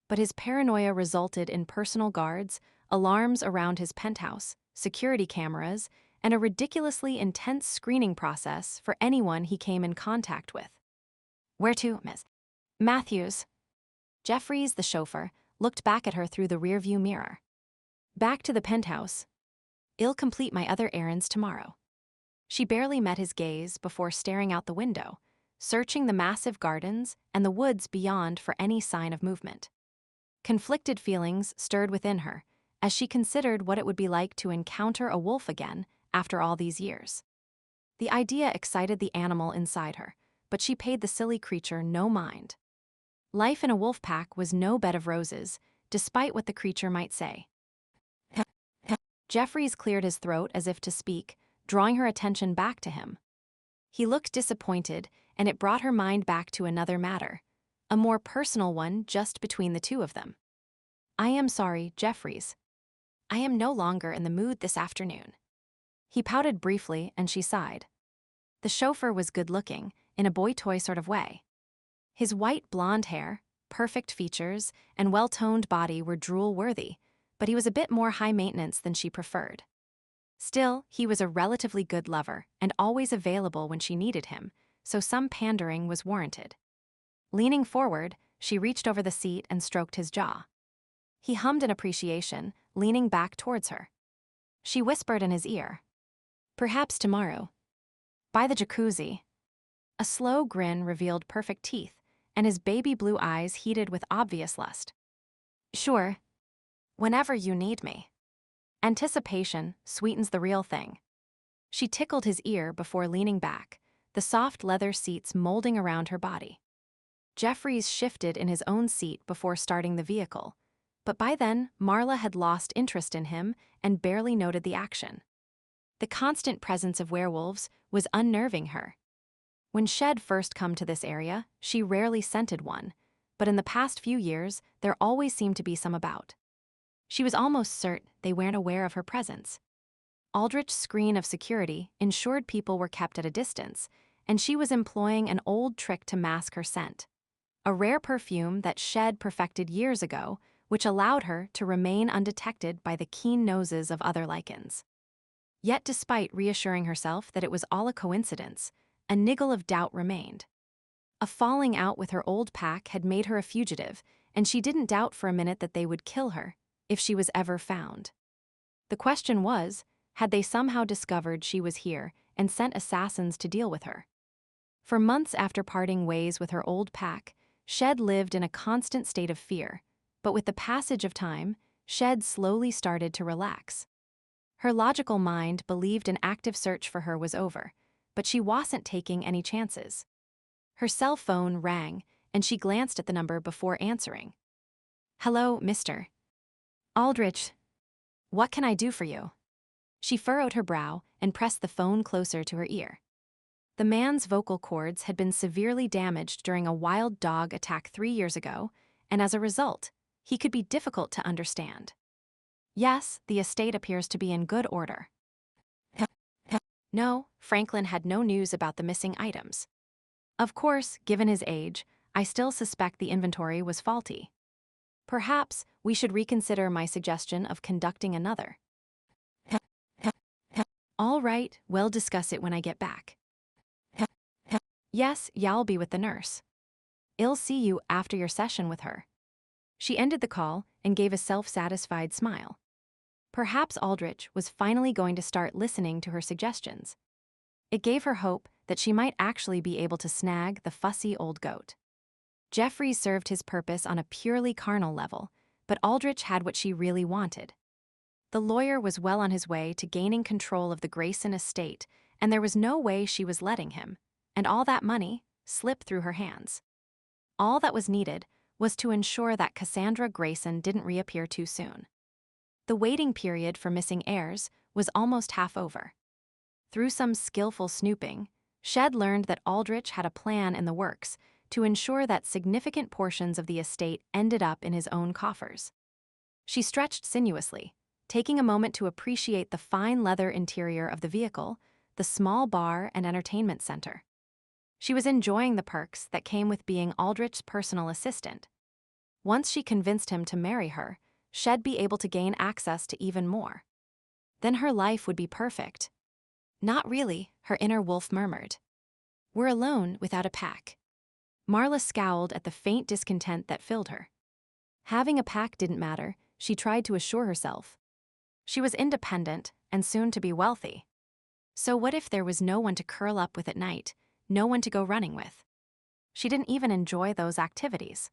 but his paranoia resulted in personal guards, alarms around his penthouse, security cameras, and a ridiculously intense screening process for anyone he came in contact with. Where to, Miss Matthews? Jeffries, the chauffeur, looked back at her through the rearview mirror. Back to the penthouse. I'll complete my other errands tomorrow. She barely met his gaze before staring out the window, searching the massive gardens and the woods beyond for any sign of movement. Conflicted feelings stirred within her, as she considered what it would be like to encounter a wolf again after all these years. The idea excited the animal inside her, but she paid the silly creature no mind. Life in a wolf pack was no bed of roses, despite what the creature might say. Jeffries cleared his throat as if to speak, drawing her attention back to him. He looked disappointed, and it brought her mind back to another matter, a more personal one just between the two of them. "I am sorry, Jeffries. I am no longer in the mood this afternoon." He pouted briefly, and she sighed. The chauffeur was good-looking, in a boy-toy sort of way. His white blonde hair, perfect features, and well-toned body were drool-worthy, but he was a bit more high-maintenance than she preferred. Still, he was a relatively good lover and always available when she needed him, so some pandering was warranted. Leaning forward, she reached over the seat and stroked his jaw. He hummed in appreciation, leaning back towards her. She whispered in his ear, "Perhaps tomorrow. By the jacuzzi." A slow grin revealed perfect teeth, and his baby blue eyes heated with obvious lust. "Sure. Whenever you need me." Anticipation sweetens the real thing. She tickled his ear before leaning back, the soft leather seats molding around her body. Jeffries shifted in his own seat before starting the vehicle, but by then Marla had lost interest in him and barely noted the action. The constant presence of werewolves was unnerving her. When Shed first come to this area, she rarely scented one, but in the past few years, there always seemed to be some about. She was almost certain they weren't aware of her presence. Aldrich's screen of security ensured people were kept at a distance, and she was employing an old trick to mask her scent. A rare perfume that Shed perfected years ago, which allowed her to remain undetected by the keen noses of other Lycans. Yet despite reassuring herself that it was all a coincidence, a niggle of doubt remained. A falling out with her old pack had made her a fugitive, and she didn't doubt for a minute that they would kill her if she was ever found. The question was, had they somehow discovered she was here and sent assassins to deal with her? For months after parting ways with her old pack, Shed lived in a constant state of fear, but with the passage of time, Shed slowly started to relax. Her logical mind believed an active search for her was over, but she wasn't taking any chances. Her cell phone rang, and she glanced at the number before answering. "Hello, Mr. Aldrich. What can I do for you?" She furrowed her brow and pressed the phone closer to her ear. The man's vocal cords had been severely damaged during a wild dog attack 3 years ago, and as a result, he could be difficult to understand. "Yes, the estate appears to be in good order." No, Franklin had no news about the missing items. "Of course, given his age, I still suspect the inventory was faulty. Perhaps we should reconsider my suggestion of conducting another." "All right, we'll discuss it when I get back." "Yes, y'all be with the nurse. I'll see you after your session with her." She ended the call and gave a self-satisfied smile. Perhaps Aldrich was finally going to start listening to her suggestions. It gave her hope that she might actually be able to snag the fussy old goat. Jeffries served his purpose on a purely carnal level, but Aldrich had what she really wanted. The lawyer was well on his way to gaining control of the Greyson estate, and there was no way she was letting him, and all that money, slip through her hands. All that was needed was to ensure that Cassandra Greyson didn't reappear too soon. The waiting period for missing heirs was almost half over. Through some skillful snooping, Shed learned that Aldrich had a plan in the works to ensure that significant portions of the estate ended up in his own coffers. She stretched sinuously, taking a moment to appreciate the fine leather interior of the vehicle, the small bar and entertainment center. She was enjoying the perks that came with being Aldrich's personal assistant. Once she convinced him to marry her, Shed be able to gain access to even more. Then her life would be perfect. "Not really," her inner wolf murmured. "We're alone without a pack." Marla scowled at the faint discontent that filled her. Having a pack didn't matter, she tried to assure herself. She was independent and soon to be wealthy. So what if there was no one to curl up with at night, no one to go running with? She didn't even enjoy those activities.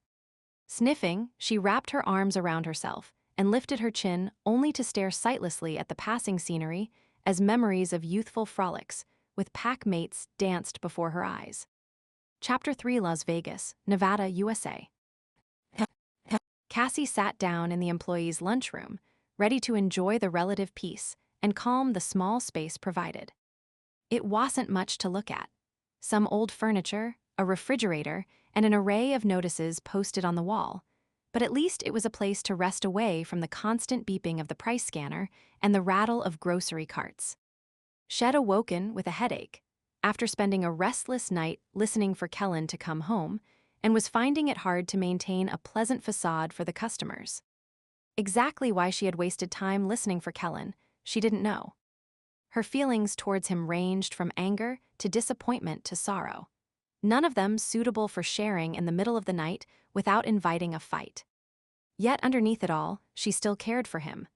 Sniffing, she wrapped her arms around herself and lifted her chin only to stare sightlessly at the passing scenery as memories of youthful frolics with pack mates danced before her eyes. Chapter 3, Las Vegas, Nevada, USA. Cassie sat down in the employees' lunchroom, ready to enjoy the relative peace and calm the small space provided. It wasn't much to look at. Some old furniture, a refrigerator, and an array of notices posted on the wall, but at least it was a place to rest away from the constant beeping of the price scanner and the rattle of grocery carts. She'd awoken with a headache, after spending a restless night listening for Kellen to come home, and was finding it hard to maintain a pleasant facade for the customers. Exactly why she had wasted time listening for Kellen, she didn't know. Her feelings towards him ranged from anger to disappointment to sorrow, none of them suitable for sharing in the middle of the night without inviting a fight. Yet underneath it all, she still cared for him.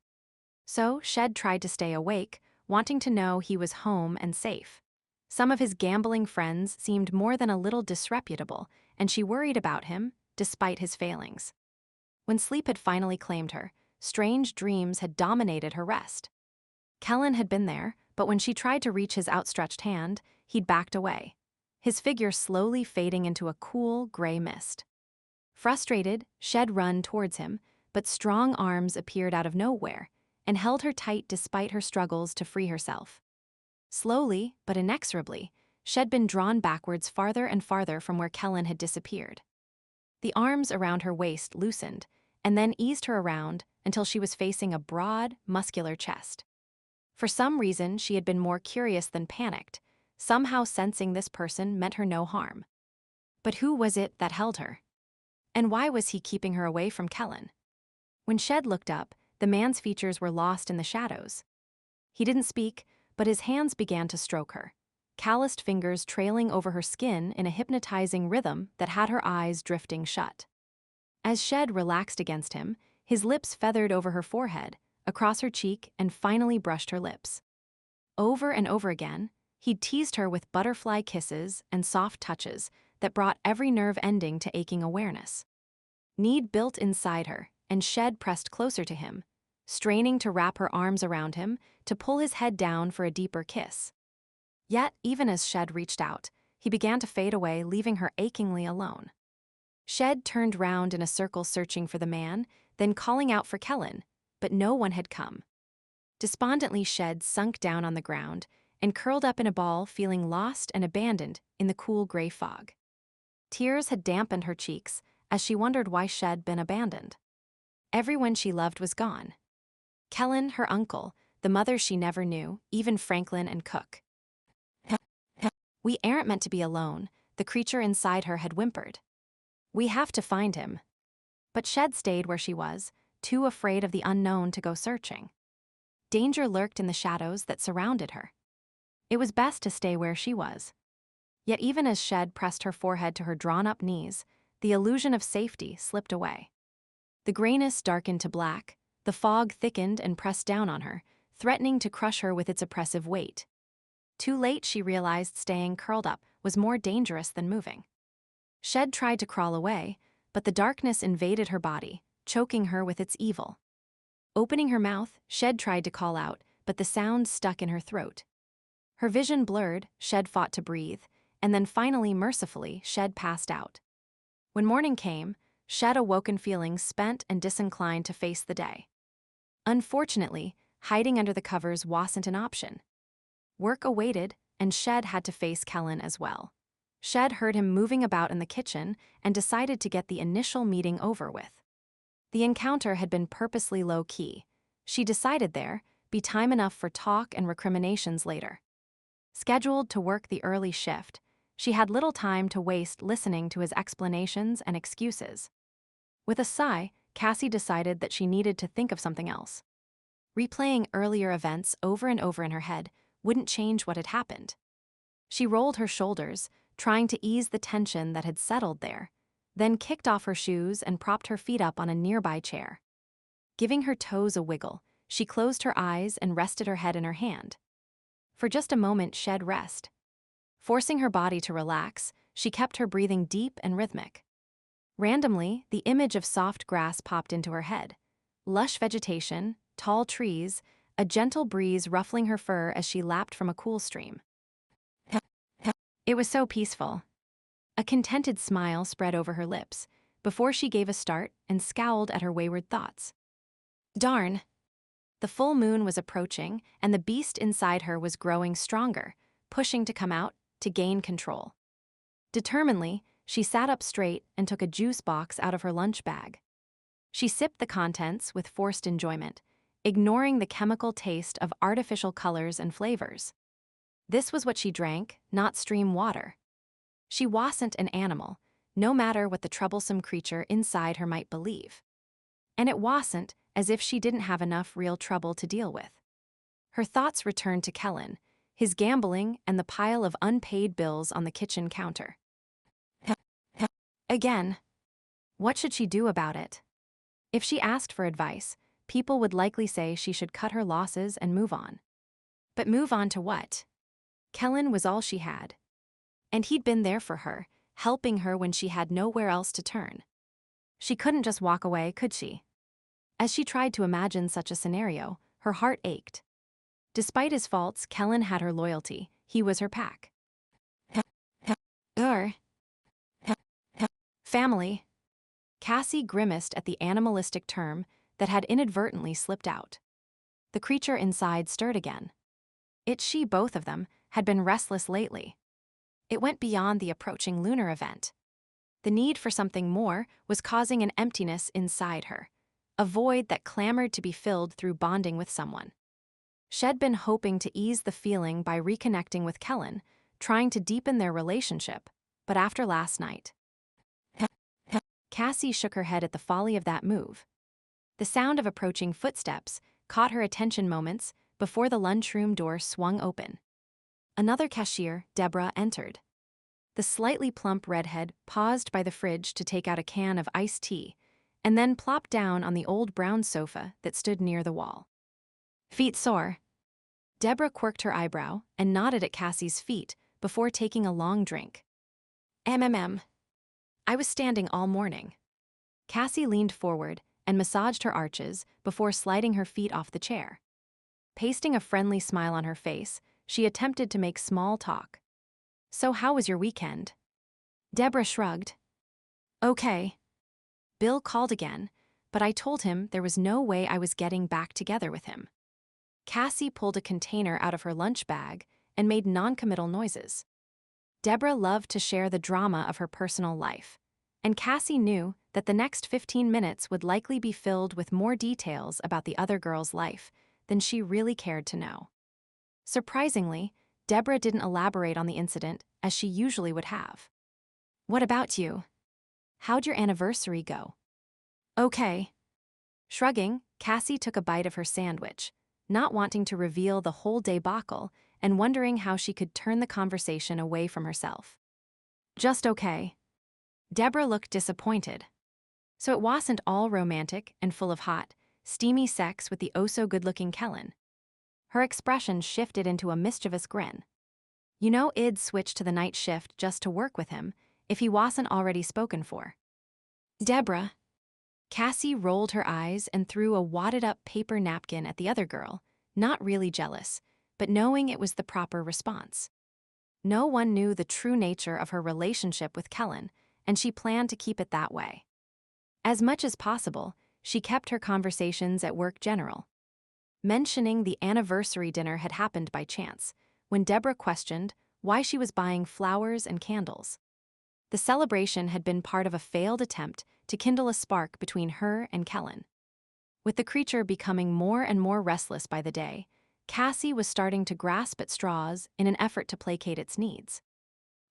So Shed tried to stay awake, wanting to know he was home and safe. Some of his gambling friends seemed more than a little disreputable, and she worried about him, despite his failings. When sleep had finally claimed her, strange dreams had dominated her rest. Kellen had been there, but when she tried to reach his outstretched hand, he'd backed away, his figure slowly fading into a cool, gray mist. Frustrated, Shed ran towards him, but strong arms appeared out of nowhere and held her tight despite her struggles to free herself. Slowly, but inexorably, Shed been drawn backwards farther and farther from where Kellen had disappeared. The arms around her waist loosened, and then eased her around until she was facing a broad, muscular chest. For some reason, she had been more curious than panicked, somehow sensing this person meant her no harm. But who was it that held her? And why was he keeping her away from Kellen? When Shed looked up, the man's features were lost in the shadows. He didn't speak, but his hands began to stroke her, calloused fingers trailing over her skin in a hypnotizing rhythm that had her eyes drifting shut. As Shed relaxed against him, his lips feathered over her forehead, across her cheek, and finally brushed her lips. Over and over again, he'd teased her with butterfly kisses and soft touches that brought every nerve ending to aching awareness. Need built inside her, and Shed pressed closer to him, straining to wrap her arms around him, to pull his head down for a deeper kiss. Yet, even as Shed reached out, he began to fade away, leaving her achingly alone. Shed turned round in a circle searching for the man, then calling out for Kellen, but no one had come. Despondently, Shed sunk down on the ground and curled up in a ball, feeling lost and abandoned in the cool gray fog. Tears had dampened her cheeks as she wondered why Shed been abandoned. Everyone she loved was gone. Kellen, her uncle, the mother she never knew, even Franklin and Cook. "We aren't meant to be alone," the creature inside her had whimpered. "We have to find him." But Shed stayed where she was, too afraid of the unknown to go searching. Danger lurked in the shadows that surrounded her. It was best to stay where she was. Yet even as Shed pressed her forehead to her drawn-up knees, the illusion of safety slipped away. The grayness darkened to black, the fog thickened and pressed down on her, threatening to crush her with its oppressive weight. Too late, she realized staying curled up was more dangerous than moving. Shed tried to crawl away, but the darkness invaded her body, choking her with its evil. Opening her mouth, Shed tried to call out, but the sound stuck in her throat. Her vision blurred, Shed fought to breathe, and then finally, mercifully, Shed passed out. When morning came, Shed awoken feeling spent and disinclined to face the day. Unfortunately, hiding under the covers wasn't an option. Work awaited, and Shed had to face Kellen as well. Shed heard him moving about in the kitchen and decided to get the initial meeting over with. The encounter had been purposely low-key. She decided there'd be time enough for talk and recriminations later. Scheduled to work the early shift, she had little time to waste listening to his explanations and excuses. With a sigh, Cassie decided that she needed to think of something else. Replaying earlier events over and over in her head wouldn't change what had happened. She rolled her shoulders, trying to ease the tension that had settled there, then kicked off her shoes and propped her feet up on a nearby chair. Giving her toes a wiggle, she closed her eyes and rested her head in her hand. For just a moment, Shed rest. Forcing her body to relax, she kept her breathing deep and rhythmic. Randomly, the image of soft grass popped into her head, lush vegetation, tall trees, a gentle breeze ruffling her fur as she lapped from a cool stream. It was so peaceful. A contented smile spread over her lips before she gave a start and scowled at her wayward thoughts. Darn! The full moon was approaching, and the beast inside her was growing stronger, pushing to come out, to gain control. Determinedly, she sat up straight and took a juice box out of her lunch bag. She sipped the contents with forced enjoyment, ignoring the chemical taste of artificial colors and flavors. This was what she drank, not stream water. She wasn't an animal, no matter what the troublesome creature inside her might believe. And it wasn't as if she didn't have enough real trouble to deal with. Her thoughts returned to Kellen, his gambling, and the pile of unpaid bills on the kitchen counter. Again. What should she do about it? If she asked for advice, people would likely say she should cut her losses and move on. But move on to what? Kellen was all she had. And he'd been there for her, helping her when she had nowhere else to turn. She couldn't just walk away, could she? As she tried to imagine such a scenario, her heart ached. Despite his faults, Kellen had her loyalty. He was her pack. Family. Cassie grimaced at the animalistic term that had inadvertently slipped out. The creature inside stirred again. She, both of them, had been restless lately. It went beyond the approaching lunar event. The need for something more was causing an emptiness inside her, a void that clamored to be filled through bonding with someone. She'd been hoping to ease the feeling by reconnecting with Kellen, trying to deepen their relationship, but after last night. Cassie shook her head at the folly of that move. The sound of approaching footsteps caught her attention moments before the lunchroom door swung open. Another cashier, Deborah, entered. The slightly plump redhead paused by the fridge to take out a can of iced tea, and then plopped down on the old brown sofa that stood near the wall. Feet sore. Deborah quirked her eyebrow and nodded at Cassie's feet before taking a long drink. I was standing all morning. Cassie leaned forward and massaged her arches before sliding her feet off the chair. Pasting a friendly smile on her face, she attempted to make small talk. So how was your weekend? Deborah shrugged. Okay. Bill called again, but I told him there was no way I was getting back together with him. Cassie pulled a container out of her lunch bag and made non-committal noises. Deborah loved to share the drama of her personal life, and Cassie knew that the next 15 minutes would likely be filled with more details about the other girl's life than she really cared to know. Surprisingly, Deborah didn't elaborate on the incident as she usually would have. What about you? How'd your anniversary go? Okay. Shrugging, Cassie took a bite of her sandwich, not wanting to reveal the whole debacle and wondering how she could turn the conversation away from herself. Just okay. Deborah looked disappointed. So it wasn't all romantic and full of hot, steamy sex with the oh-so-good-looking Kellen. Her expression shifted into a mischievous grin. You know I'd switch to the night shift just to work with him if he wasn't already spoken for. Deborah. Cassie rolled her eyes and threw a wadded-up paper napkin at the other girl, not really jealous, but knowing it was the proper response. No one knew the true nature of her relationship with Kellen, and she planned to keep it that way. As much as possible, she kept her conversations at work general. Mentioning the anniversary dinner had happened by chance, when Deborah questioned why she was buying flowers and candles. The celebration had been part of a failed attempt to kindle a spark between her and Kellen. With the creature becoming more and more restless by the day, Cassie was starting to grasp at straws in an effort to placate its needs.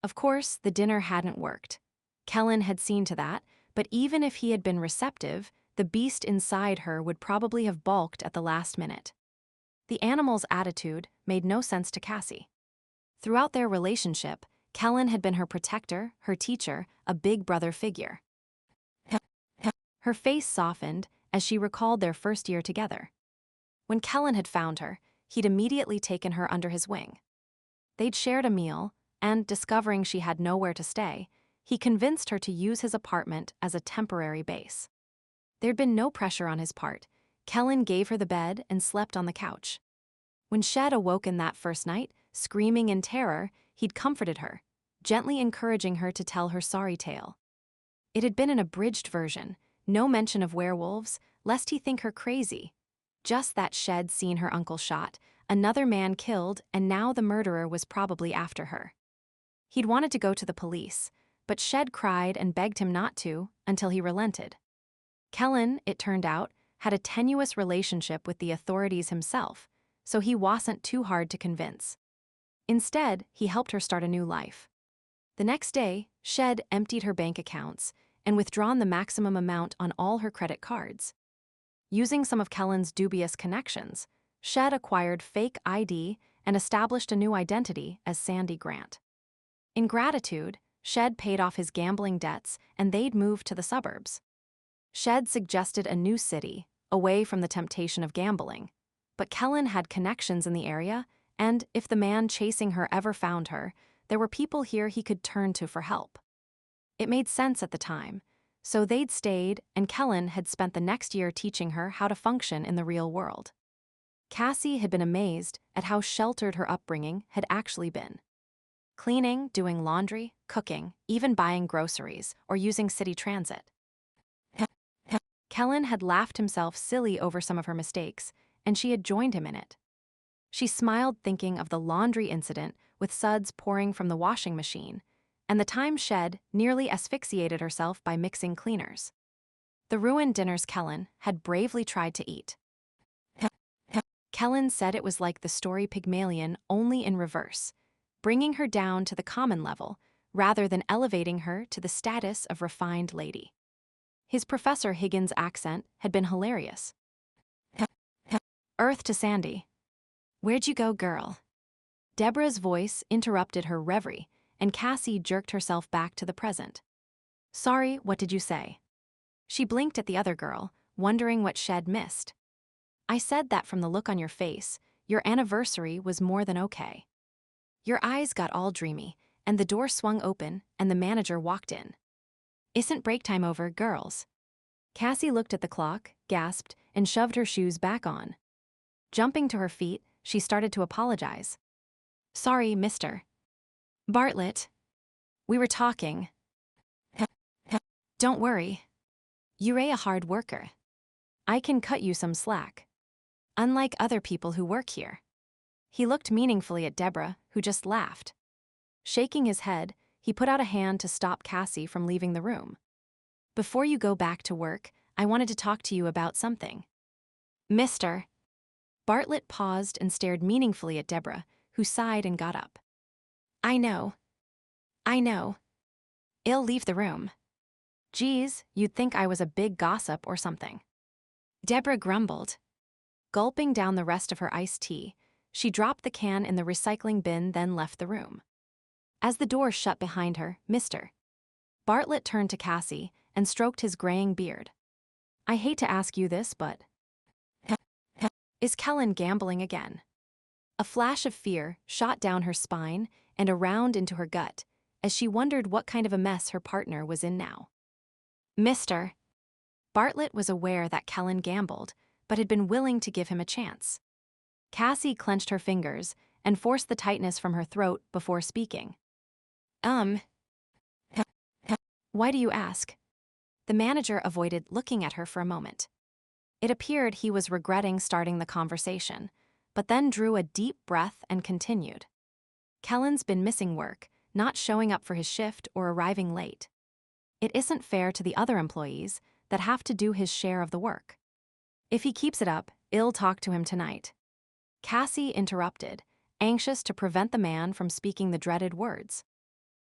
Of course, the dinner hadn't worked. Kellen had seen to that, but even if he had been receptive, the beast inside her would probably have balked at the last minute. The animal's attitude made no sense to Cassie. Throughout their relationship, Kellen had been her protector, her teacher, a big brother figure. Her face softened as she recalled their first year together. When Kellen had found her, he'd immediately taken her under his wing. They'd shared a meal, and discovering she had nowhere to stay, he convinced her to use his apartment as a temporary base. There'd been no pressure on his part. Kellen gave her the bed and slept on the couch. When Shed awoke in that first night, screaming in terror, he'd comforted her, gently encouraging her to tell her sorry tale. It had been an abridged version, no mention of werewolves, lest he think her crazy. Just that Shed seen her uncle shot, another man killed, and now the murderer was probably after her. He'd wanted to go to the police, but Shed cried and begged him not to, until he relented. Kellen, it turned out, had a tenuous relationship with the authorities himself, so he wasn't too hard to convince. Instead, he helped her start a new life. The next day, Shed emptied her bank accounts and withdrawn the maximum amount on all her credit cards. Using some of Kellen's dubious connections, Shed acquired fake ID and established a new identity as Sandy Grant. In gratitude, Shed paid off his gambling debts and they'd moved to the suburbs. Shed suggested a new city, away from the temptation of gambling, but Kellen had connections in the area, and if the man chasing her ever found her, there were people here he could turn to for help. It made sense at the time, so they'd stayed, and Kellen had spent the next year teaching her how to function in the real world. Cassie had been amazed at how sheltered her upbringing had actually been. Cleaning, doing laundry, cooking, even buying groceries, or using city transit. Kellen had laughed himself silly over some of her mistakes, and she had joined him in it. She smiled thinking of the laundry incident with suds pouring from the washing machine, and the time Shed nearly asphyxiated herself by mixing cleaners. The ruined dinners Kellen had bravely tried to eat. Kellen said it was like the story Pygmalion, only in reverse, bringing her down to the common level rather than elevating her to the status of refined lady. His Professor Higgins' accent had been hilarious. Earth to Sandy. Where'd you go, girl? Deborah's voice interrupted her reverie, and Cassie jerked herself back to the present. Sorry, what did you say? She blinked at the other girl, wondering what Shed missed. I said that from the look on your face, your anniversary was more than okay. Your eyes got all dreamy, and the door swung open, and the manager walked in. Isn't break time over, girls? Cassie looked at the clock, gasped, and shoved her shoes back on. Jumping to her feet, she started to apologize. Sorry, mister. Bartlett. We were talking. Don't worry. You're a hard worker. I can cut you some slack. Unlike other people who work here. He looked meaningfully at Deborah, who just laughed. Shaking his head, he put out a hand to stop Cassie from leaving the room. Before you go back to work, I wanted to talk to you about something. Mister. Bartlett paused and stared meaningfully at Deborah, who sighed and got up. I know. I'll leave the room. Geez, you'd think I was a big gossip or something. Deborah grumbled. Gulping down the rest of her iced tea, she dropped the can in the recycling bin, then left the room. As the door shut behind her, Mr. Bartlett turned to Cassie and stroked his graying beard. I hate to ask you this, but is Kellen gambling again? A flash of fear shot down her spine and around into her gut as she wondered what kind of a mess her partner was in now. Mr. Bartlett was aware that Kellen gambled, but had been willing to give him a chance. Cassie clenched her fingers and forced the tightness from her throat before speaking. Why do you ask? The manager avoided looking at her for a moment. It appeared he was regretting starting the conversation, but then drew a deep breath and continued. Kellen's been missing work, not showing up for his shift or arriving late. It isn't fair to the other employees that have to do his share of the work. If he keeps it up, I'll talk to him tonight. Cassie interrupted, anxious to prevent the man from speaking the dreaded words.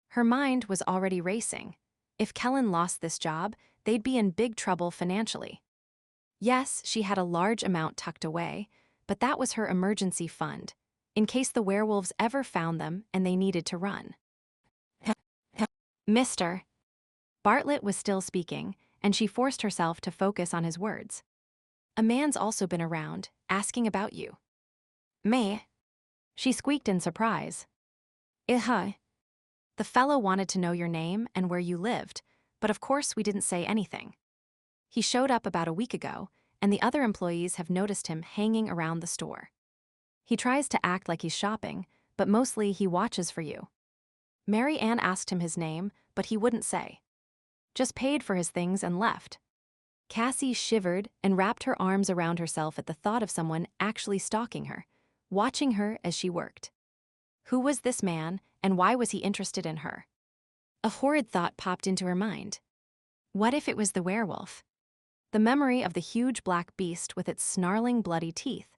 Her mind was already racing. If Kellen lost this job, they'd be in big trouble financially. Yes, she had a large amount tucked away, but that was her emergency fund, in case the werewolves ever found them and they needed to run. Mr. Bartlett was still speaking, and she forced herself to focus on his words. A man's also been around, asking about you. Me? She squeaked in surprise. The fellow wanted to know your name and where you lived, but of course we didn't say anything. He showed up about a week ago, and the other employees have noticed him hanging around the store. He tries to act like he's shopping, but mostly he watches for you. Mary Ann asked him his name, but he wouldn't say. Just paid for his things and left. Cassie shivered and wrapped her arms around herself at the thought of someone actually stalking her, watching her as she worked. Who was this man, and why was he interested in her? A horrid thought popped into her mind. What if it was the werewolf? The memory of the huge black beast with its snarling, bloody teeth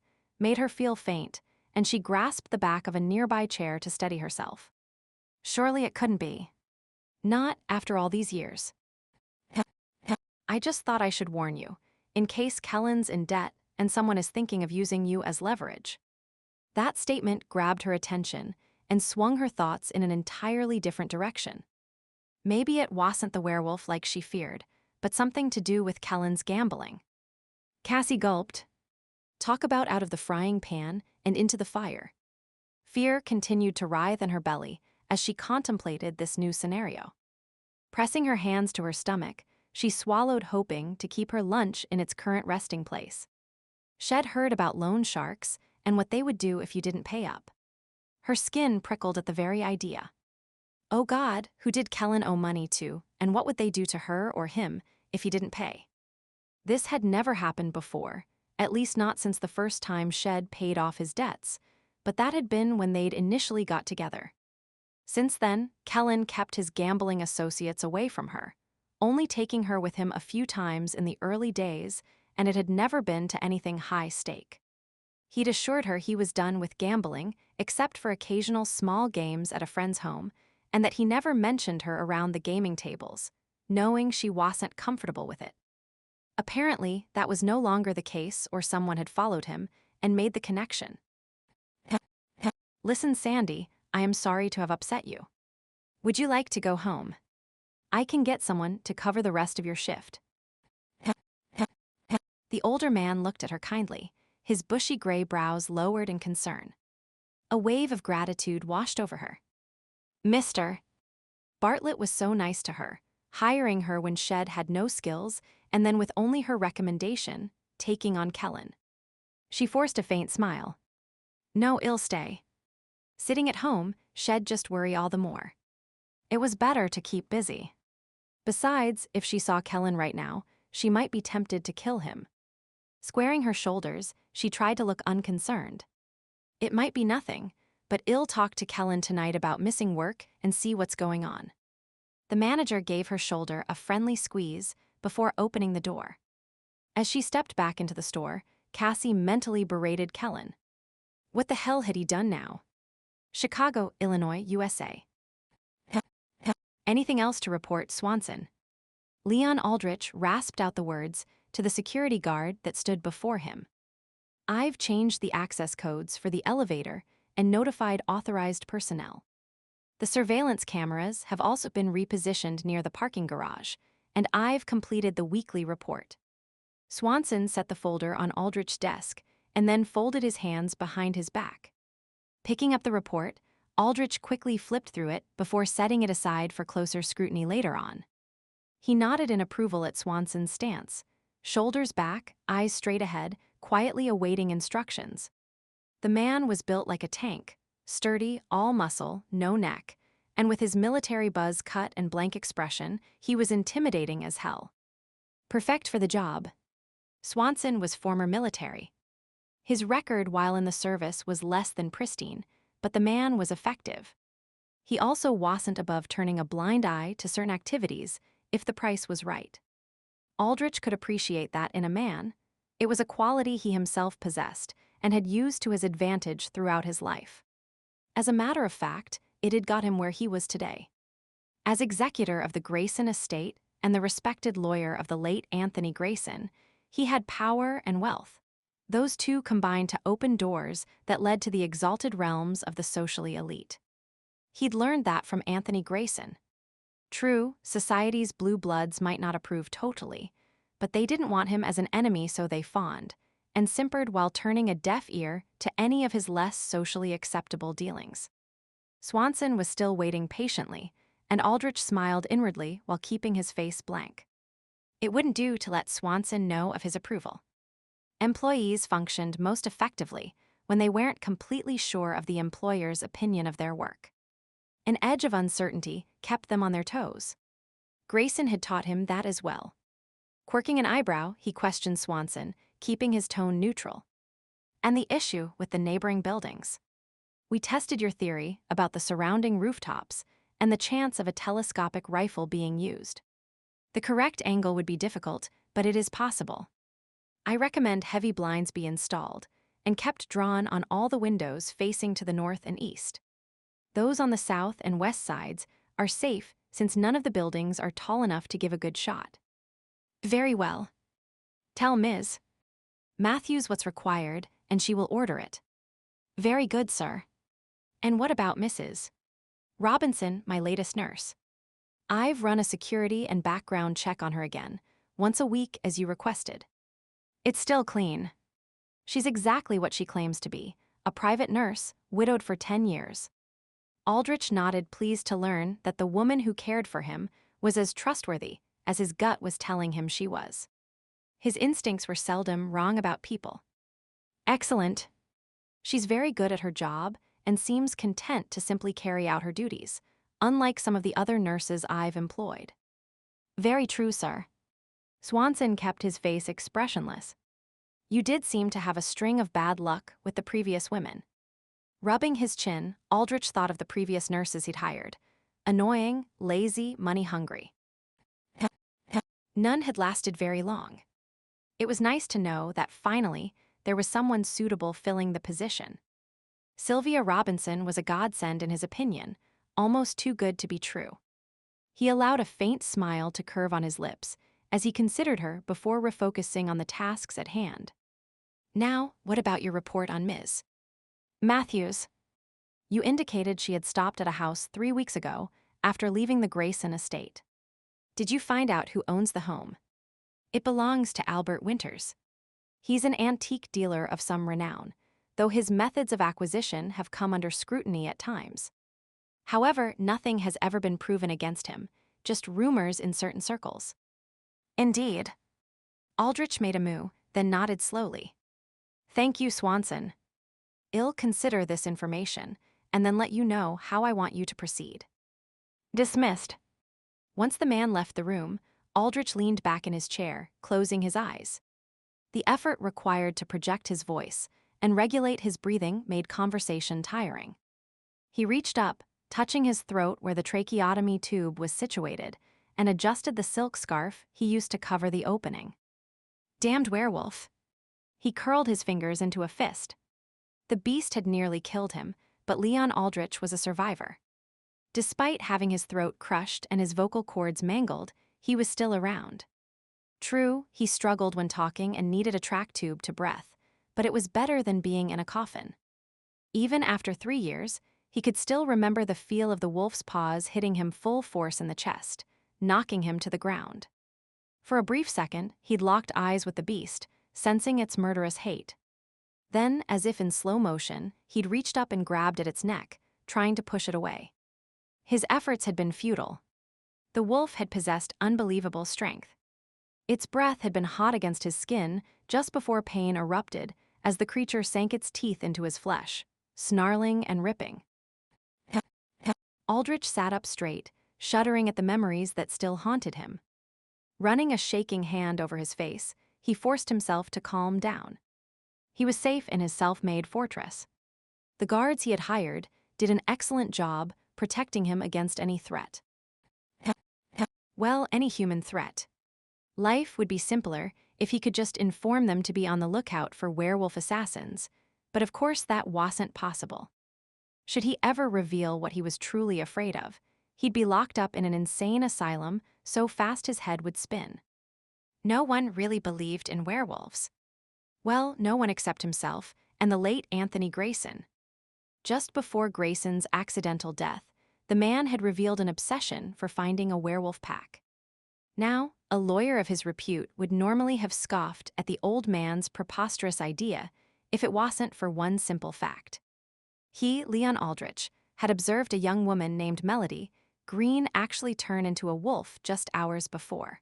made her feel faint, and she grasped the back of a nearby chair to steady herself. Surely it couldn't be. Not after all these years. I just thought I should warn you, in case Kellen's in debt and someone is thinking of using you as leverage. That statement grabbed her attention and swung her thoughts in an entirely different direction. Maybe it wasn't the werewolf like she feared, but something to do with Kellen's gambling. Cassie gulped. Talk about out of the frying pan and into the fire. Fear continued to writhe in her belly as she contemplated this new scenario. Pressing her hands to her stomach, she swallowed, hoping to keep her lunch in its current resting place. Shed heard about loan sharks and what they would do if you didn't pay up. Her skin prickled at the very idea. Oh God, who did Kellen owe money to, and what would they do to her or him if he didn't pay? This had never happened before, at least not since the first time Shed paid off his debts, but that had been when they'd initially got together. Since then, Kellen kept his gambling associates away from her, only taking her with him a few times in the early days, and it had never been to anything high stake. He'd assured her he was done with gambling, except for occasional small games at a friend's home, and that he never mentioned her around the gaming tables, knowing she wasn't comfortable with it. Apparently, that was no longer the case, or someone had followed him and made the connection. Listen, Sandy, I am sorry to have upset you. Would you like to go home? I can get someone to cover the rest of your shift. The older man looked at her kindly, his bushy gray brows lowered in concern. A wave of gratitude washed over her. Mr. Bartlett was so nice to her, hiring her when Shed had no skills, and then with only her recommendation, taking on Kellen. She forced a faint smile. No, I'll stay. Sitting at home, Shed just worry all the more. It was better to keep busy. Besides, if she saw Kellen right now, she might be tempted to kill him. Squaring her shoulders, she tried to look unconcerned. It might be nothing, but I'll talk to Kellen tonight about missing work and see what's going on. The manager gave her shoulder a friendly squeeze before opening the door. As she stepped back into the store, Cassie mentally berated Kellen. What the hell had he done now? Chicago, Illinois, USA. Anything else to report, Swanson? Leon Aldrich rasped out the words to the security guard that stood before him. I've changed the access codes for the elevator and notified authorized personnel. The surveillance cameras have also been repositioned near the parking garage, and I've completed the weekly report. Swanson set the folder on Aldrich's desk and then folded his hands behind his back. Picking up the report, Aldrich quickly flipped through it before setting it aside for closer scrutiny later on. He nodded in approval at Swanson's stance, shoulders back, eyes straight ahead, quietly awaiting instructions. The man was built like a tank, sturdy, all muscle, no neck, and with his military buzz cut and blank expression, he was intimidating as hell. Perfect for the job. Swanson was former military. His record while in the service was less than pristine, but the man was effective. He also wasn't above turning a blind eye to certain activities if the price was right. Aldrich could appreciate that in a man. It was a quality he himself possessed and had used to his advantage throughout his life. As a matter of fact, it had got him where he was today. As executor of the Greyson estate and the respected lawyer of the late Anthony Greyson, he had power and wealth. Those two combined to open doors that led to the exalted realms of the socially elite. He'd learned that from Anthony Greyson. True, society's blue bloods might not approve totally, but they didn't want him as an enemy, so they fawned, and simpered while turning a deaf ear to any of his less socially acceptable dealings. Swanson was still waiting patiently, and Aldrich smiled inwardly while keeping his face blank. It wouldn't do to let Swanson know of his approval. Employees functioned most effectively when they weren't completely sure of the employer's opinion of their work. An edge of uncertainty kept them on their toes. Greyson had taught him that as well. Quirking an eyebrow, he questioned Swanson, keeping his tone neutral. And the issue with the neighboring buildings. We tested your theory about the surrounding rooftops and the chance of a telescopic rifle being used. The correct angle would be difficult, but it is possible. I recommend heavy blinds be installed and kept drawn on all the windows facing to the north and east. Those on the south and west sides are safe since none of the buildings are tall enough to give a good shot. Very well. Tell Ms. Matthews what's required, and she will order it. Very good, sir. And what about Mrs. Robinson, my latest nurse? I've run a security and background check on her again, once a week as you requested. It's still clean. She's exactly what she claims to be, a private nurse, widowed for 10 years. Aldrich nodded, pleased to learn that the woman who cared for him was as trustworthy as his gut was telling him she was. His instincts were seldom wrong about people. Excellent. She's very good at her job and seems content to simply carry out her duties, unlike some of the other nurses I've employed. Very true, sir. Swanson kept his face expressionless. You did seem to have a string of bad luck with the previous women. Rubbing his chin, Aldrich thought of the previous nurses he'd hired. Annoying, lazy, money-hungry. None had lasted very long. It was nice to know that finally there was someone suitable filling the position. Sylvia Robinson was a godsend in his opinion, almost too good to be true. He allowed a faint smile to curve on his lips as he considered her before refocusing on the tasks at hand. Now, what about your report on Ms. Matthews? You indicated she had stopped at a house 3 weeks ago after leaving the Greyson estate. Did you find out who owns the home? It belongs to Albert Winters. He's an antique dealer of some renown, though his methods of acquisition have come under scrutiny at times. However, nothing has ever been proven against him, just rumors in certain circles. Indeed. Aldrich made a moue, then nodded slowly. Thank you, Swanson. I'll consider this information, and then let you know how I want you to proceed. Dismissed. Once the man left the room, Aldrich leaned back in his chair, closing his eyes. The effort required to project his voice and regulate his breathing made conversation tiring. He reached up, touching his throat where the tracheotomy tube was situated, and adjusted the silk scarf he used to cover the opening. Damned werewolf. He curled his fingers into a fist. The beast had nearly killed him, but Leon Aldrich was a survivor. Despite having his throat crushed and his vocal cords mangled, he was still around. True, he struggled when talking and needed a track tube to breath, but it was better than being in a coffin. Even after 3 years, he could still remember the feel of the wolf's paws hitting him full force in the chest, knocking him to the ground. For a brief second, he'd locked eyes with the beast, sensing its murderous hate. Then, as if in slow motion, he'd reached up and grabbed at its neck, trying to push it away. His efforts had been futile. The wolf had possessed unbelievable strength. Its breath had been hot against his skin just before pain erupted as the creature sank its teeth into his flesh, snarling and ripping. Aldrich sat up straight, shuddering at the memories that still haunted him. Running a shaking hand over his face, he forced himself to calm down. He was safe in his self-made fortress. The guards he had hired did an excellent job protecting him against any threat. Well, any human threat. Life would be simpler if he could just inform them to be on the lookout for werewolf assassins, but of course that wasn't possible. Should he ever reveal what he was truly afraid of, he'd be locked up in an insane asylum so fast his head would spin. No one really believed in werewolves. Well, no one except himself and the late Anthony Greyson. Just before Greyson's accidental death, the man had revealed an obsession for finding a werewolf pack. Now, a lawyer of his repute would normally have scoffed at the old man's preposterous idea if it wasn't for one simple fact. He, Leon Aldrich, had observed a young woman named Melody Green actually turn into a wolf just hours before.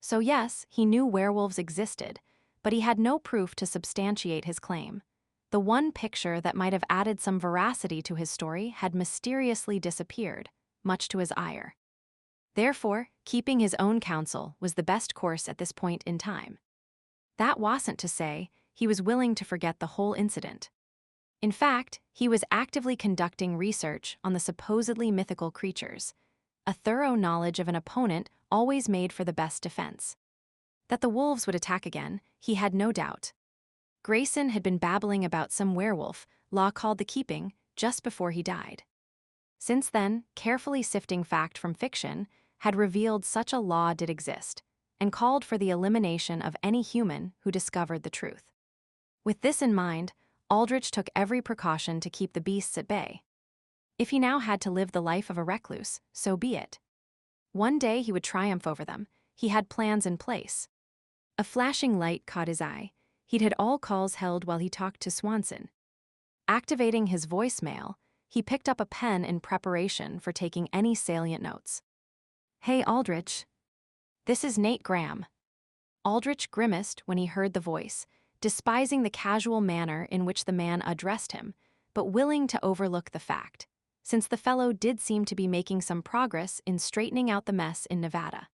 So yes, he knew werewolves existed, but he had no proof to substantiate his claim. The one picture that might have added some veracity to his story had mysteriously disappeared, much to his ire. Therefore, keeping his own counsel was the best course at this point in time. That wasn't to say he was willing to forget the whole incident. In fact, he was actively conducting research on the supposedly mythical creatures. A thorough knowledge of an opponent always made for the best defense. That the wolves would attack again, he had no doubt. Greyson had been babbling about some werewolf law called the keeping just before he died. Since then, carefully sifting fact from fiction had revealed such a law did exist, and called for the elimination of any human who discovered the truth. With this in mind, Aldrich took every precaution to keep the beasts at bay. If he now had to live the life of a recluse, so be it. One day he would triumph over them. He had plans in place. A flashing light caught his eye. He'd had all calls held while he talked to Swanson. Activating his voicemail, he picked up a pen in preparation for taking any salient notes. "Hey, Aldrich. This is Nate Graham." Aldrich grimaced when he heard the voice, despising the casual manner in which the man addressed him, but willing to overlook the fact, since the fellow did seem to be making some progress in straightening out the mess in Nevada.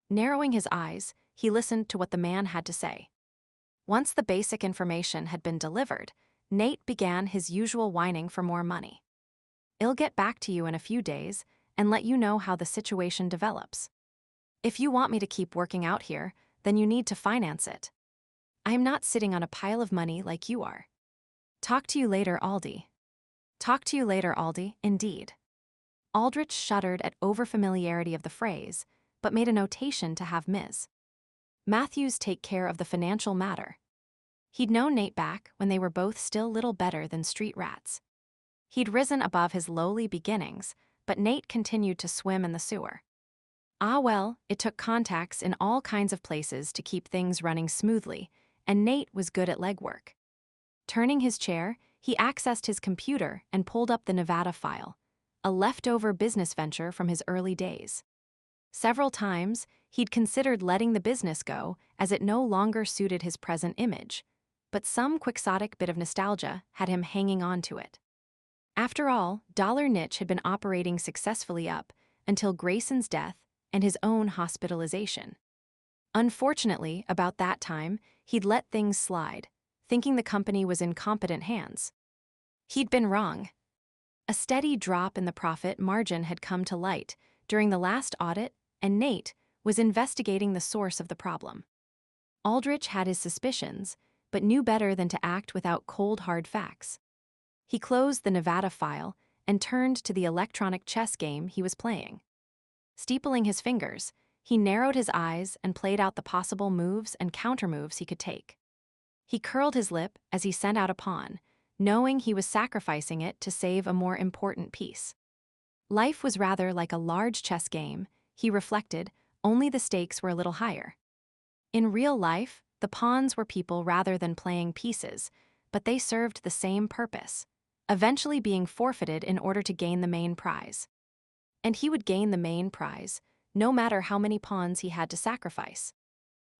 Narrowing his eyes, he listened to what the man had to say. Once the basic information had been delivered, Nate began his usual whining for more money. "I'll get back to you in a few days and let you know how the situation develops. If you want me to keep working out here, then you need to finance it. I'm not sitting on a pile of money like you are. Talk to you later, Aldi." "Talk to you later, Aldi," indeed. Aldrich shuddered at overfamiliarity of the phrase, but made a notation to have Ms. Matthews take care of the financial matter. He'd known Nate back when they were both still little better than street rats. He'd risen above his lowly beginnings, but Nate continued to swim in the sewer. Ah well, it took contacts in all kinds of places to keep things running smoothly, and Nate was good at legwork. Turning his chair, he accessed his computer and pulled up the Nevada file, a leftover business venture from his early days. Several times, he'd considered letting the business go as it no longer suited his present image, but some quixotic bit of nostalgia had him hanging on to it. After all, Dollar Niche had been operating successfully up until Greyson's death and his own hospitalization. Unfortunately, about that time, he'd let things slide, thinking the company was in competent hands. He'd been wrong. A steady drop in the profit margin had come to light during the last audit, and Nate was investigating the source of the problem. Aldrich had his suspicions, but knew better than to act without cold hard facts. He closed the Nevada file and turned to the electronic chess game he was playing. Steepling his fingers, he narrowed his eyes and played out the possible moves and countermoves he could take. He curled his lip as he sent out a pawn, knowing he was sacrificing it to save a more important piece. Life was rather like a large chess game, he reflected, only the stakes were a little higher. In real life, the pawns were people rather than playing pieces, but they served the same purpose, eventually being forfeited in order to gain the main prize. And he would gain the main prize, no matter how many pawns he had to sacrifice.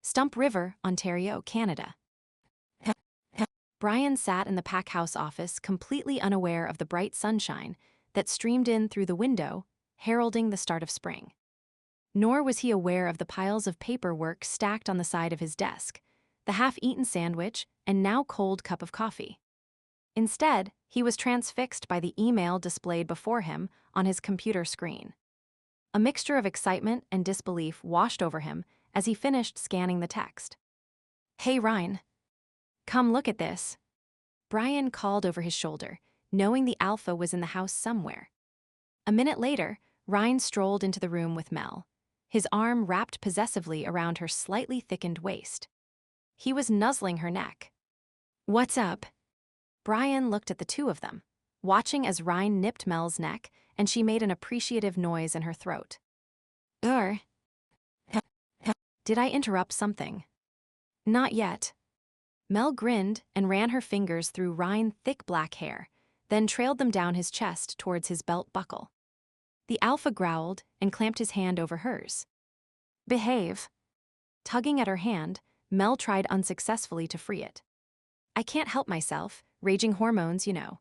Stump River, Ontario, Canada. Bryan sat in the pack house office completely unaware of the bright sunshine that streamed in through the window, heralding the start of spring. Nor was he aware of the piles of paperwork stacked on the side of his desk, the half-eaten sandwich, and now cold cup of coffee. Instead, he was transfixed by the email displayed before him on his computer screen. A mixture of excitement and disbelief washed over him as he finished scanning the text. "Hey, Ryan. Come look at this." Bryan called over his shoulder, knowing the alpha was in the house somewhere. A minute later, Ryan strolled into the room with Mel, his arm wrapped possessively around her slightly thickened waist. He was nuzzling her neck. "What's up?" Bryan looked at the two of them, watching as Ryan nipped Mel's neck and she made an appreciative noise in her throat. Did I interrupt something?" "Not yet." Mel grinned and ran her fingers through Ryan's thick black hair, then trailed them down his chest towards his belt buckle. The alpha growled and clamped his hand over hers. "Behave." Tugging at her hand, Mel tried unsuccessfully to free it. I can't help myself, raging hormones, you know.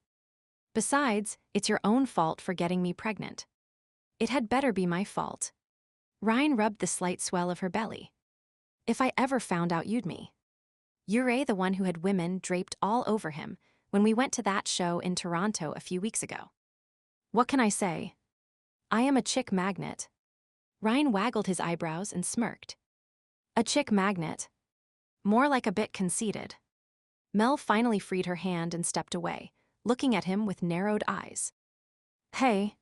Besides, it's your own fault for getting me pregnant. It had better be my fault. Ryan rubbed the slight swell of her belly. If I ever found out you'd me. You're the one who had women draped all over him when we went to that show in Toronto a few weeks ago. What can I say? I am a chick magnet. Ryan waggled his eyebrows and smirked. A chick magnet. More like a bit conceited. Mel finally freed her hand and stepped away, looking at him with narrowed eyes. Hey.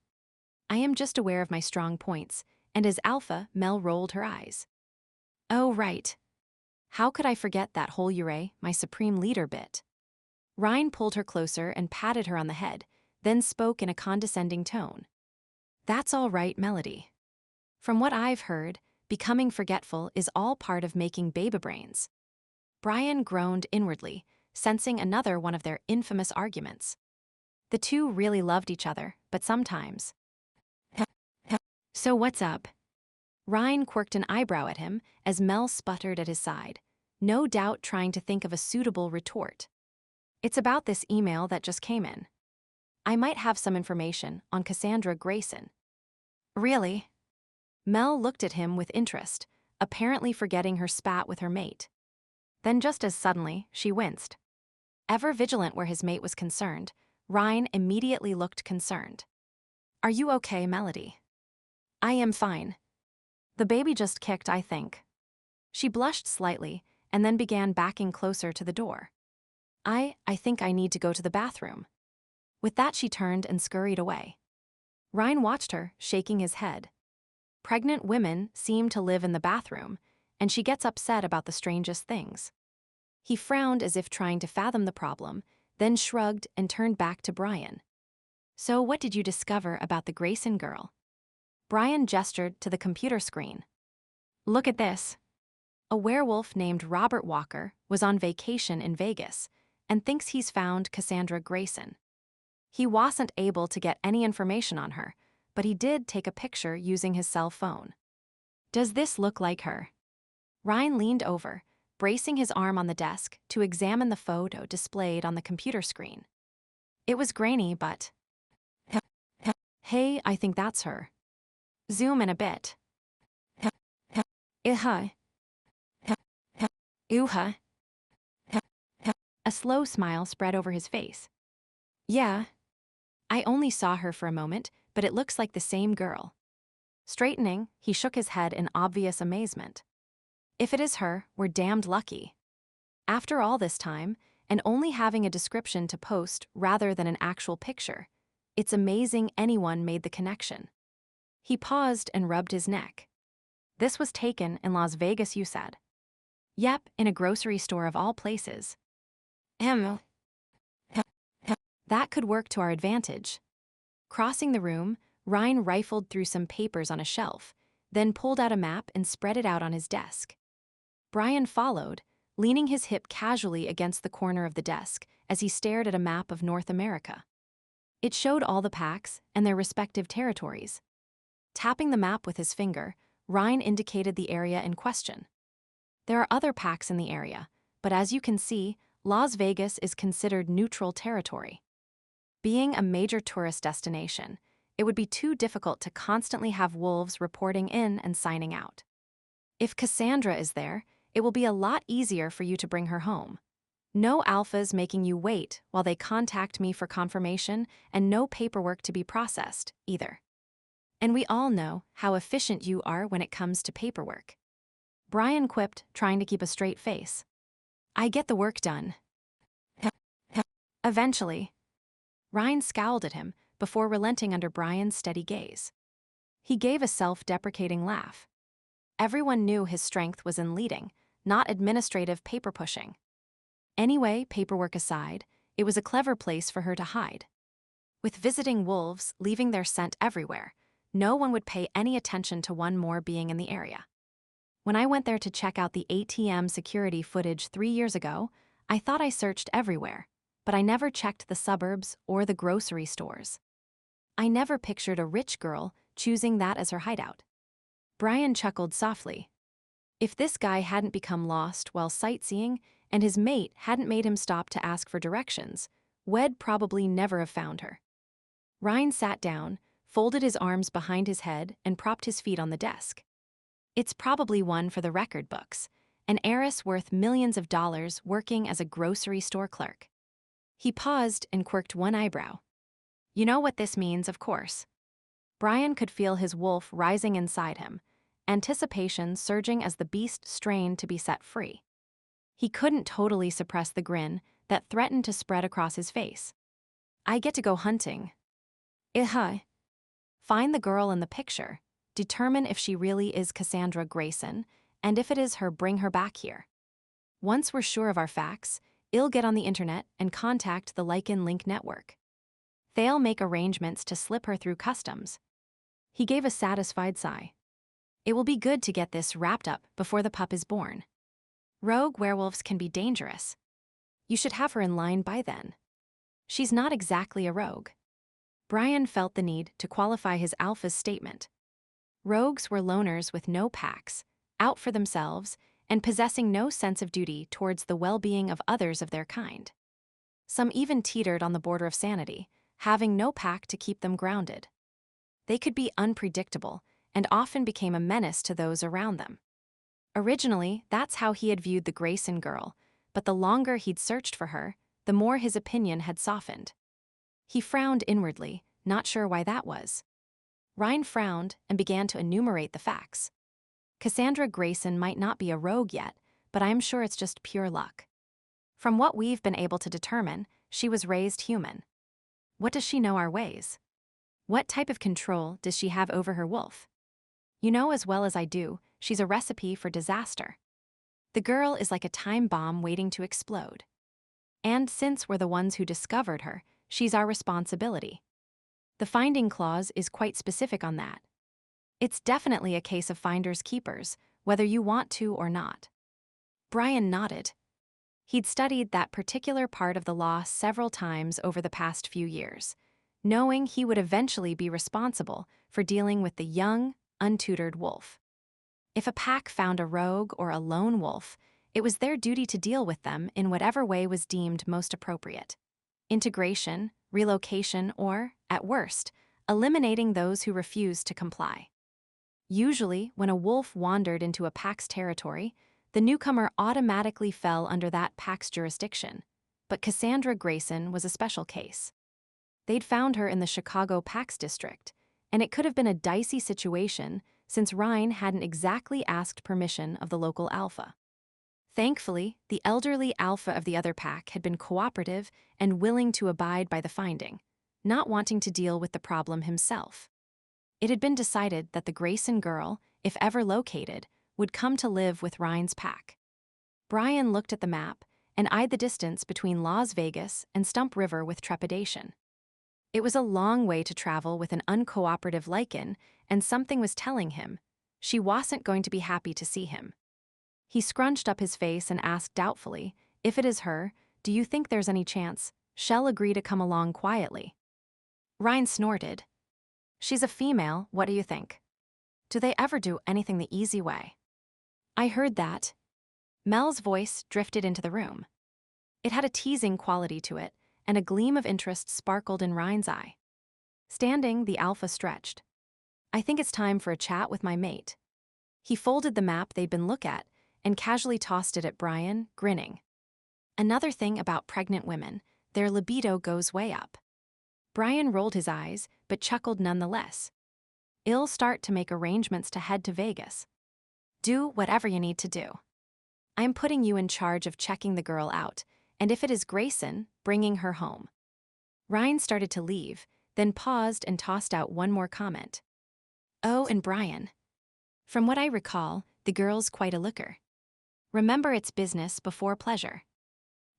I am just aware of my strong points, and as alpha, Mel rolled her eyes. Oh, right. How could I forget that whole my supreme leader bit? Ryan pulled her closer and patted her on the head, then spoke in a condescending tone. That's all right, Melody. From what I've heard, becoming forgetful is all part of making baby brains. Bryan groaned inwardly, sensing another one of their infamous arguments. The two really loved each other, but sometimes. So what's up? Ryan quirked an eyebrow at him as Mel sputtered at his side, no doubt trying to think of a suitable retort. It's about this email that just came in. I might have some information on Cassandra Greyson. Really? Mel looked at him with interest, apparently forgetting her spat with her mate. Then just as suddenly, she winced. Ever vigilant where his mate was concerned, Ryan immediately looked concerned. Are you okay, Melody? I am fine. The baby just kicked, I think. She blushed slightly and then began backing closer to the door. I think I need to go to the bathroom. With that, she turned and scurried away. Ryan watched her, shaking his head. Pregnant women seem to live in the bathroom, and she gets upset about the strangest things. He frowned as if trying to fathom the problem, then shrugged and turned back to Bryan. So what did you discover about the Greyson girl? Bryan gestured to the computer screen. Look at this. A werewolf named Robert Walker was on vacation in Vegas and thinks he's found Cassandra Greyson. He wasn't able to get any information on her, but he did take a picture using his cell phone. Does this look like her? Ryan leaned over, bracing his arm on the desk to examine the photo displayed on the computer screen. It was grainy, but... Hey, I think that's her. Zoom in a bit. Iha. Ooha. A slow smile spread over his face. Yeah. I only saw her for a moment, but it looks like the same girl. Straightening, he shook his head in obvious amazement. If it is her, we're damned lucky. After all this time, and only having a description to post rather than an actual picture, it's amazing anyone made the connection. He paused and rubbed his neck. This was taken in Las Vegas, you said? Yep, in a grocery store of all places. That could work to our advantage. Crossing the room, Ryan rifled through some papers on a shelf, then pulled out a map and spread it out on his desk. Bryan followed, leaning his hip casually against the corner of the desk as he stared at a map of North America. It showed all the packs and their respective territories. Tapping the map with his finger, Ryan indicated the area in question. There are other packs in the area, but as you can see, Las Vegas is considered neutral territory. Being a major tourist destination, it would be too difficult to constantly have wolves reporting in and signing out. If Cassandra is there, it will be a lot easier for you to bring her home. No alphas making you wait while they contact me for confirmation, and no paperwork to be processed, either. And we all know how efficient you are when it comes to paperwork. Bryan quipped, trying to keep a straight face. I get the work done. Eventually. Ryan scowled at him before relenting under Bryan's steady gaze. He gave a self-deprecating laugh. Everyone knew his strength was in leading, not administrative paper pushing. Anyway, paperwork aside, it was a clever place for her to hide. With visiting wolves leaving their scent everywhere, no one would pay any attention to one more being in the area. When I went there to check out the ATM security footage 3 years ago, I thought I searched everywhere, but I never checked the suburbs or the grocery stores. I never pictured a rich girl choosing that as her hideout. Bryan chuckled softly. If this guy hadn't become lost while sightseeing and his mate hadn't made him stop to ask for directions, Wed probably never have found her. Ryan sat down, folded his arms behind his head, and propped his feet on the desk. It's probably one for the record books, an heiress worth millions of dollars working as a grocery store clerk. He paused and quirked one eyebrow. You know what this means, of course. Bryan could feel his wolf rising inside him, anticipation surging as the beast strained to be set free. He couldn't totally suppress the grin that threatened to spread across his face. I get to go hunting. Find the girl in the picture, determine if she really is Cassandra Greyson, and if it is her, bring her back here. Once we're sure of our facts, I'll get on the internet and contact the Lycan Link network. They'll make arrangements to slip her through customs. He gave a satisfied sigh. It will be good to get this wrapped up before the pup is born. Rogue werewolves can be dangerous. You should have her in line by then. She's not exactly a rogue. Bryan felt the need to qualify his alpha's statement. Rogues were loners with no packs, out for themselves, and possessing no sense of duty towards the well-being of others of their kind. Some even teetered on the border of sanity, having no pack to keep them grounded. They could be unpredictable and often became a menace to those around them. Originally, that's how he had viewed the Greyson girl, but the longer he'd searched for her, the more his opinion had softened. He frowned inwardly, not sure why that was. Ryan frowned and began to enumerate the facts. Cassandra Greyson might not be a rogue yet, but I'm sure it's just pure luck. From what we've been able to determine, she was raised human. What does she know our ways? What type of control does she have over her wolf? You know as well as I do, she's a recipe for disaster. The girl is like a time bomb waiting to explode. And since we're the ones who discovered her, she's our responsibility. The finding clause is quite specific on that. It's definitely a case of finders keepers, whether you want to or not. Bryan nodded. He'd studied that particular part of the law several times over the past few years, knowing he would eventually be responsible for dealing with the young, untutored wolf. If a pack found a rogue or a lone wolf, it was their duty to deal with them in whatever way was deemed most appropriate. Integration, relocation, or, at worst, eliminating those who refused to comply. Usually, when a wolf wandered into a pack's territory, the newcomer automatically fell under that pack's jurisdiction, but Cassandra Greyson was a special case. They'd found her in the Chicago Pax district, and it could have been a dicey situation since Ryan hadn't exactly asked permission of the local alpha. Thankfully, the elderly alpha of the other pack had been cooperative and willing to abide by the finding, not wanting to deal with the problem himself. It had been decided that the Greyson girl, if ever located, would come to live with Ryan's pack. Bryan looked at the map and eyed the distance between Las Vegas and Stump River with trepidation. It was a long way to travel with an uncooperative Lycan, and something was telling him she wasn't going to be happy to see him. He scrunched up his face and asked doubtfully, if it is her, do you think there's any chance she'll agree to come along quietly? Ryan snorted. She's a female, what do you think? Do they ever do anything the easy way? I heard that. Mel's voice drifted into the room. It had a teasing quality to it, and a gleam of interest sparkled in Ryan's eye. Standing, the alpha stretched. I think it's time for a chat with my mate. He folded the map they'd been looking at and casually tossed it at Bryan, grinning. Another thing about pregnant women, their libido goes way up. Bryan rolled his eyes, but chuckled nonetheless. I'll start to make arrangements to head to Vegas. Do whatever you need to do. I'm putting you in charge of checking the girl out, and if it is Greyson, bringing her home. Ryan started to leave, then paused and tossed out one more comment. Oh, and Bryan. From what I recall, the girl's quite a looker. Remember, it's business before pleasure.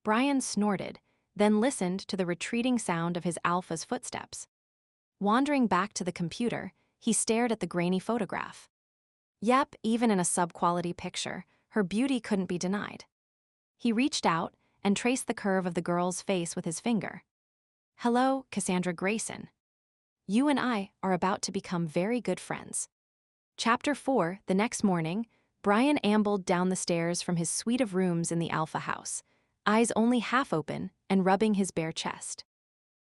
Bryan snorted, then listened to the retreating sound of his alpha's footsteps. Wandering back to the computer, he stared at the grainy photograph. Yep, even in a sub-quality picture, her beauty couldn't be denied. He reached out and traced the curve of the girl's face with his finger. Hello, Cassandra Greyson. You and I are about to become very good friends. Chapter 4, the next morning, Bryan ambled down the stairs from his suite of rooms in the Alpha house, eyes only half open and rubbing his bare chest.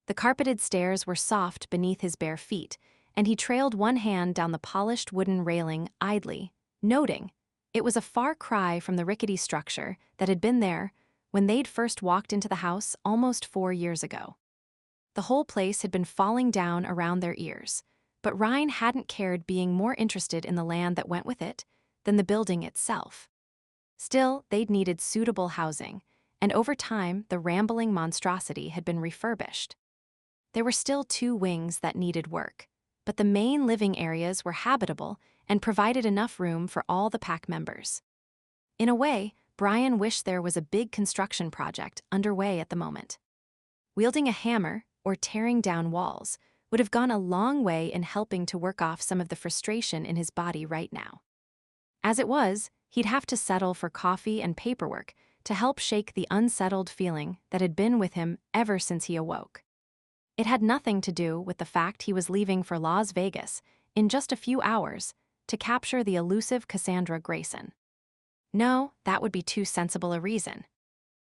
The carpeted stairs were soft beneath his bare feet, and he trailed one hand down the polished wooden railing idly, noting it was a far cry from the rickety structure that had been there when they'd first walked into the house almost 4 years ago. The whole place had been falling down around their ears, but Ryan hadn't cared, being more interested in the land that went with it than the building itself. Still, they'd needed suitable housing, and over time the rambling monstrosity had been refurbished. There were still 2 wings that needed work, but the main living areas were habitable and provided enough room for all the pack members. In a way, Bryan wished there was a big construction project underway at the moment. Wielding a hammer or tearing down walls would have gone a long way in helping to work off some of the frustration in his body right now. As it was, he'd have to settle for coffee and paperwork to help shake the unsettled feeling that had been with him ever since he awoke. It had nothing to do with the fact he was leaving for Las Vegas in just a few hours to capture the elusive Cassandra Greyson. No, that would be too sensible a reason.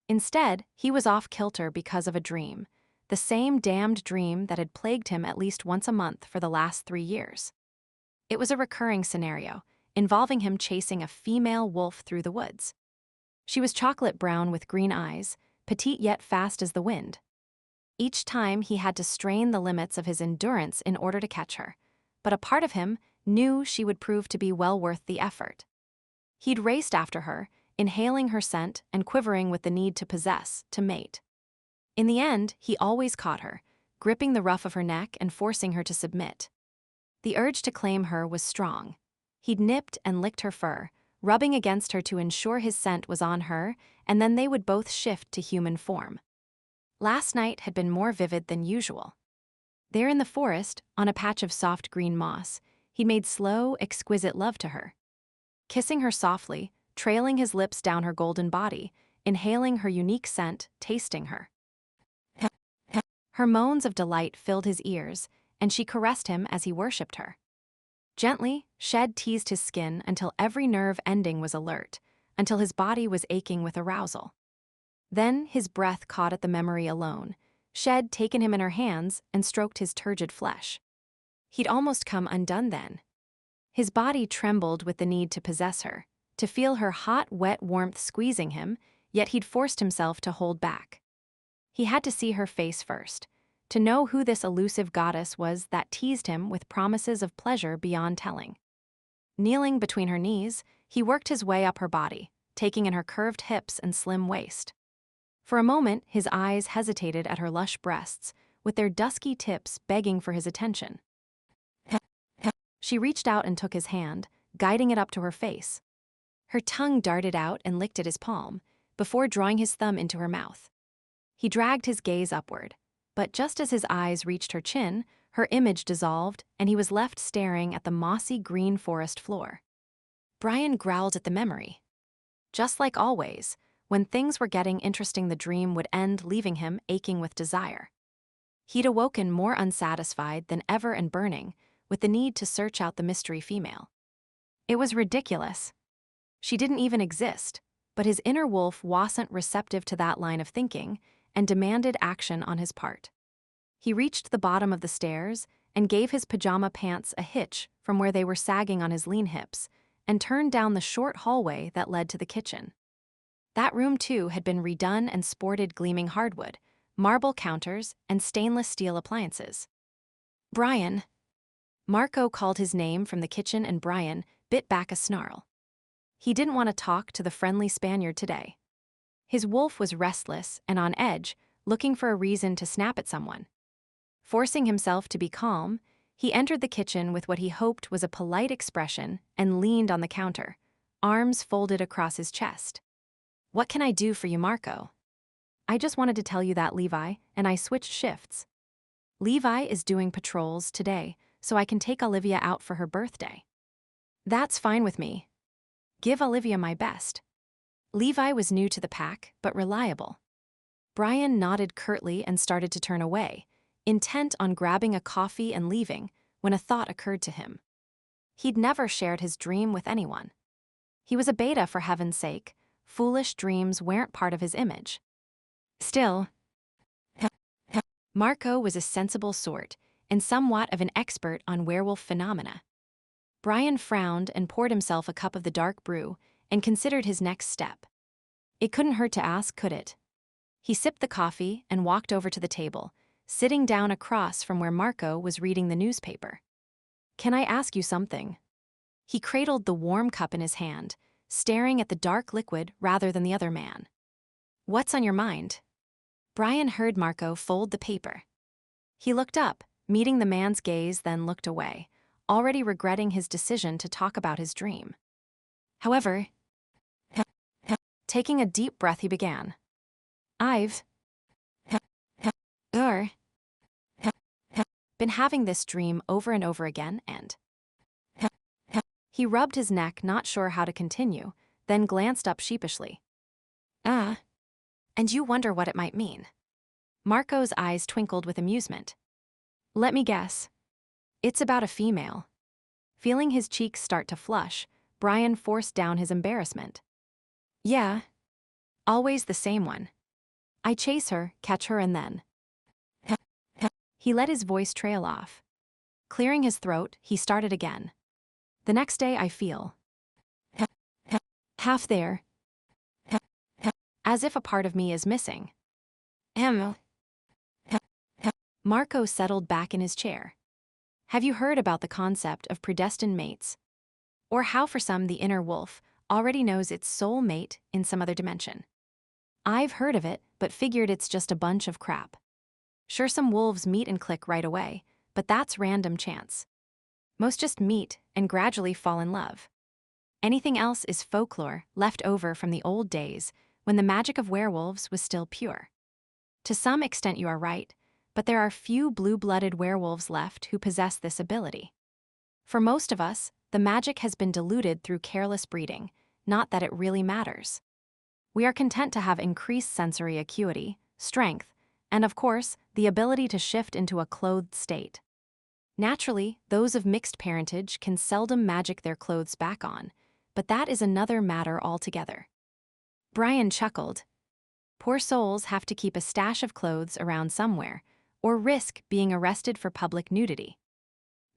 Instead, he was off kilter because of a dream, the same damned dream that had plagued him at least once a month for the last 3 years. It was a recurring scenario, involving him chasing a female wolf through the woods. She was chocolate brown with green eyes, petite yet fast as the wind. Each time he had to strain the limits of his endurance in order to catch her, but a part of him knew she would prove to be well worth the effort. He'd raced after her, inhaling her scent and quivering with the need to possess, to mate. In the end, he always caught her, gripping the ruff of her neck and forcing her to submit. The urge to claim her was strong. He'd nipped and licked her fur, rubbing against her to ensure his scent was on her, and then they would both shift to human form. Last night had been more vivid than usual. There in the forest, on a patch of soft green moss, he made slow, exquisite love to her. Kissing her softly, trailing his lips down her golden body, inhaling her unique scent, tasting her. Her moans of delight filled his ears, and she caressed him as he worshipped her. Gently, Shed teased his skin until every nerve ending was alert, until his body was aching with arousal. Then his breath caught at the memory alone, Shed taken him in her hands and stroked his turgid flesh. He'd almost come undone then. His body trembled with the need to possess her, to feel her hot, wet warmth squeezing him, yet he'd forced himself to hold back. He had to see her face first, to know who this elusive goddess was that teased him with promises of pleasure beyond telling. Kneeling between her knees, he worked his way up her body, taking in her curved hips and slim waist. For a moment, his eyes hesitated at her lush breasts, with their dusky tips begging for his attention. She reached out and took his hand, guiding it up to her face. Her tongue darted out and licked at his palm, before drawing his thumb into her mouth. He dragged his gaze upward, but just as his eyes reached her chin, her image dissolved and he was left staring at the mossy green forest floor. Bryan growled at the memory. Just like always, when things were getting interesting, the dream would end, leaving him aching with desire. He'd awoken more unsatisfied than ever and burning, with the need to search out the mystery female. It was ridiculous. She didn't even exist, but his inner wolf wasn't receptive to that line of thinking and demanded action on his part. He reached the bottom of the stairs and gave his pajama pants a hitch from where they were sagging on his lean hips and turned down the short hallway that led to the kitchen. That room, too, had been redone and sported gleaming hardwood, marble counters, and stainless steel appliances. Bryan. Marco called his name from the kitchen and Bryan bit back a snarl. He didn't want to talk to the friendly Spaniard today. His wolf was restless and on edge, looking for a reason to snap at someone. Forcing himself to be calm, he entered the kitchen with what he hoped was a polite expression and leaned on the counter, arms folded across his chest. "What can I do for you, Marco?" "I just wanted to tell you that Levi and I switched shifts. Levi is doing patrols today, so I can take Olivia out for her birthday." "That's fine with me. Give Olivia my best." Levi was new to the pack, but reliable. Bryan nodded curtly and started to turn away, intent on grabbing a coffee and leaving, when a thought occurred to him. He'd never shared his dream with anyone. He was a beta, for heaven's sake. Foolish dreams weren't part of his image. Still, Marco was a sensible sort and somewhat of an expert on werewolf phenomena. Bryan frowned and poured himself a cup of the dark brew and considered his next step. It couldn't hurt to ask, could it? He sipped the coffee and walked over to the table, sitting down across from where Marco was reading the newspaper. "Can I ask you something?" He cradled the warm cup in his hand, staring at the dark liquid rather than the other man. "What's on your mind?" Bryan heard Marco fold the paper. He looked up, meeting the man's gaze, then looked away, already regretting his decision to talk about his dream. However, taking a deep breath, he began. "I've been having this dream over and over again, and..." He rubbed his neck, not sure how to continue, then glanced up sheepishly. And you wonder what it might mean?" Marco's eyes twinkled with amusement. "Let me guess. It's about a female." Feeling his cheeks start to flush, Bryan forced down his embarrassment. "Yeah. Always the same one. I chase her, catch her, and then..." He let his voice trail off. Clearing his throat, he started again. "The next day I feel half there, as if a part of me is missing." Marco settled back in his chair. "Have you heard about the concept of predestined mates? Or how for some the inner wolf already knows its soul mate in some other dimension?" "I've heard of it, but figured it's just a bunch of crap. Sure, some wolves meet and click right away, but that's random chance. Most just meet and gradually fall in love. Anything else is folklore left over from the old days when the magic of werewolves was still pure. To some extent you are right, but there are few blue-blooded werewolves left who possess this ability. For most of us, the magic has been diluted through careless breeding, not that it really matters. We are content to have increased sensory acuity, strength, and of course, the ability to shift into a clothed state. Naturally, those of mixed parentage can seldom magic their clothes back on, but that is another matter altogether." Bryan chuckled. "Poor souls have to keep a stash of clothes around somewhere, or risk being arrested for public nudity.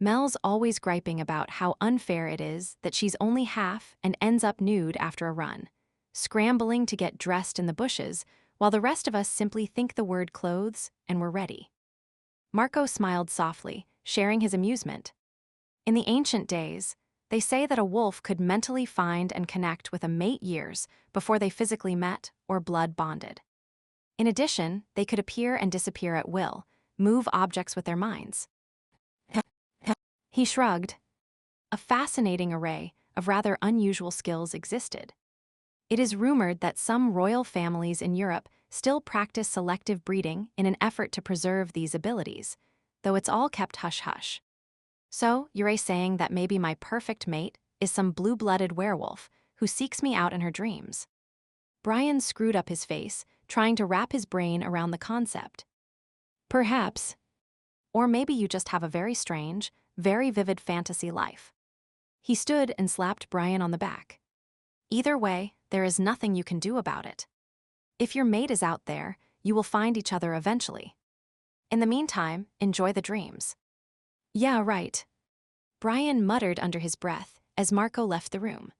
Mel's always griping about how unfair it is that she's only half and ends up nude after a run, scrambling to get dressed in the bushes, while the rest of us simply think the word clothes and we're ready." Marco smiled softly, sharing his amusement. "In the ancient days, they say that a wolf could mentally find and connect with a mate years before they physically met or blood bonded. In addition, they could appear and disappear at will, move objects with their minds." He shrugged. A fascinating array of rather unusual skills existed. It is rumored that some royal families in Europe still practice selective breeding in an effort to preserve these abilities, though it's all kept hush-hush. "So, you're saying that maybe my perfect mate is some blue-blooded werewolf who seeks me out in her dreams?" Bryan screwed up his face, trying to wrap his brain around the concept. "Perhaps. Or maybe you just have a very strange, very vivid fantasy life." He stood and slapped Bryan on the back. "Either way, there is nothing you can do about it. If your mate is out there, you will find each other eventually. In the meantime, enjoy the dreams." "Yeah, right," Bryan muttered under his breath as Marco left the room.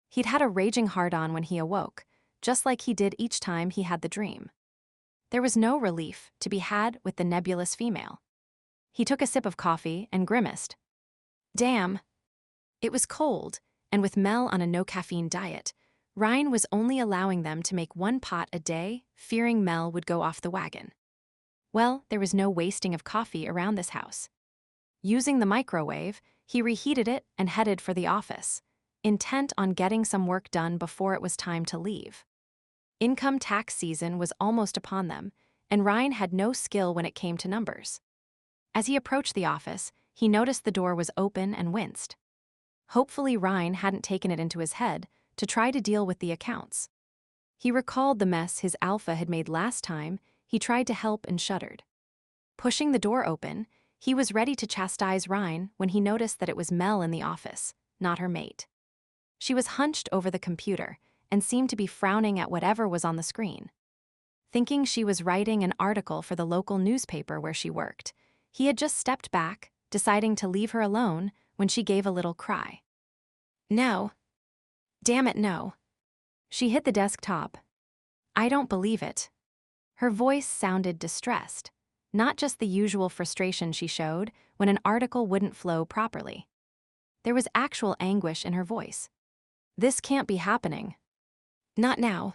He'd had a raging hard-on when he awoke, just like he did each time he had the dream. There was no relief to be had with the nebulous female. He took a sip of coffee and grimaced. Damn. It was cold, and with Mel on a no-caffeine diet, Ryan was only allowing them to make one pot a day, fearing Mel would go off the wagon. Well, there was no wasting of coffee around this house. Using the microwave, he reheated it and headed for the office, intent on getting some work done before it was time to leave. Income tax season was almost upon them, and Ryan had no skill when it came to numbers. As he approached the office, he noticed the door was open and winced. Hopefully Ryan hadn't taken it into his head to try to deal with the accounts. He recalled the mess his alpha had made last time he tried to help and shuddered. Pushing the door open, he was ready to chastise Ryan when he noticed that it was Mel in the office, not her mate. She was hunched over the computer and seemed to be frowning at whatever was on the screen. Thinking she was writing an article for the local newspaper where she worked, he had just stepped back, deciding to leave her alone when she gave a little cry. No. Damn it, no. She hit the desktop. I don't believe it. Her voice sounded distressed, not just the usual frustration she showed when an article wouldn't flow properly. There was actual anguish in her voice. This can't be happening. Not now.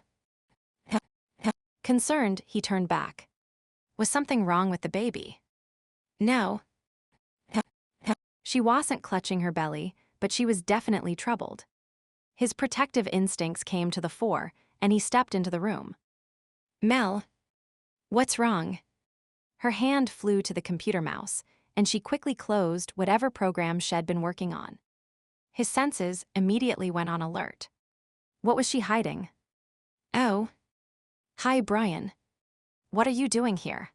Concerned, he turned back. Was something wrong with the baby? No. She wasn't clutching her belly, but she was definitely troubled. His protective instincts came to the fore, and he stepped into the room. Mel. What's wrong? Her hand flew to the computer mouse, and she quickly closed whatever program she'd been working on. His senses immediately went on alert. What was she hiding? Oh. Hi, Bryan. What are you doing here?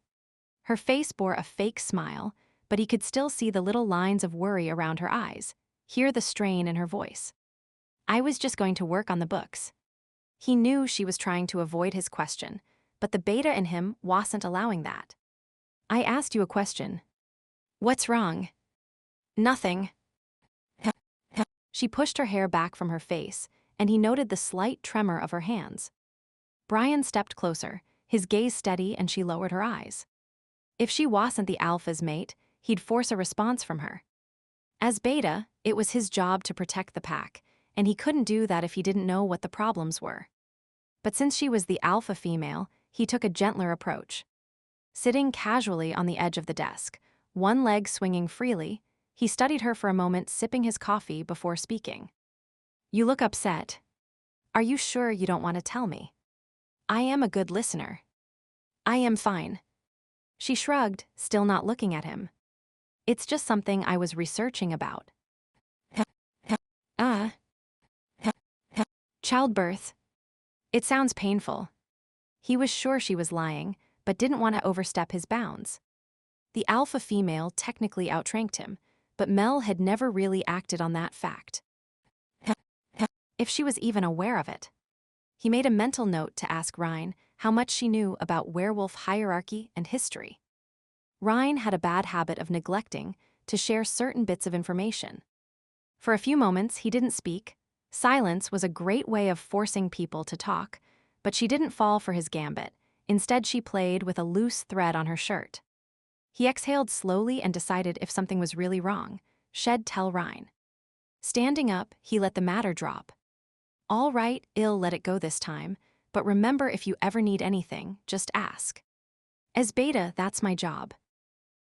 Her face bore a fake smile, but he could still see the little lines of worry around her eyes, hear the strain in her voice. I was just going to work on the books. He knew she was trying to avoid his question, but the beta in him wasn't allowing that. I asked you a question. What's wrong? Nothing. She pushed her hair back from her face, and he noted the slight tremor of her hands. Bryan stepped closer, his gaze steady, and she lowered her eyes. If she wasn't the alpha's mate, he'd force a response from her. As beta, it was his job to protect the pack, and he couldn't do that if he didn't know what the problems were. But since she was the alpha female, he took a gentler approach. Sitting casually on the edge of the desk, one leg swinging freely, he studied her for a moment, sipping his coffee before speaking. You look upset. Are you sure you don't want to tell me? I am a good listener. I am fine. She shrugged, still not looking at him. It's just something I was researching about. Childbirth. It sounds painful. He was sure she was lying, but didn't want to overstep his bounds. The alpha female technically outranked him, but Mel had never really acted on that fact. If she was even aware of it. He made a mental note to ask Ryan how much she knew about werewolf hierarchy and history. Ryan had a bad habit of neglecting to share certain bits of information. For a few moments, he didn't speak. Silence was a great way of forcing people to talk, but she didn't fall for his gambit. Instead, she played with a loose thread on her shirt. He exhaled slowly and decided if something was really wrong, she'd tell Ryan. Standing up, he let the matter drop. All right, I'll let it go this time, but remember, if you ever need anything, just ask. As beta, that's my job.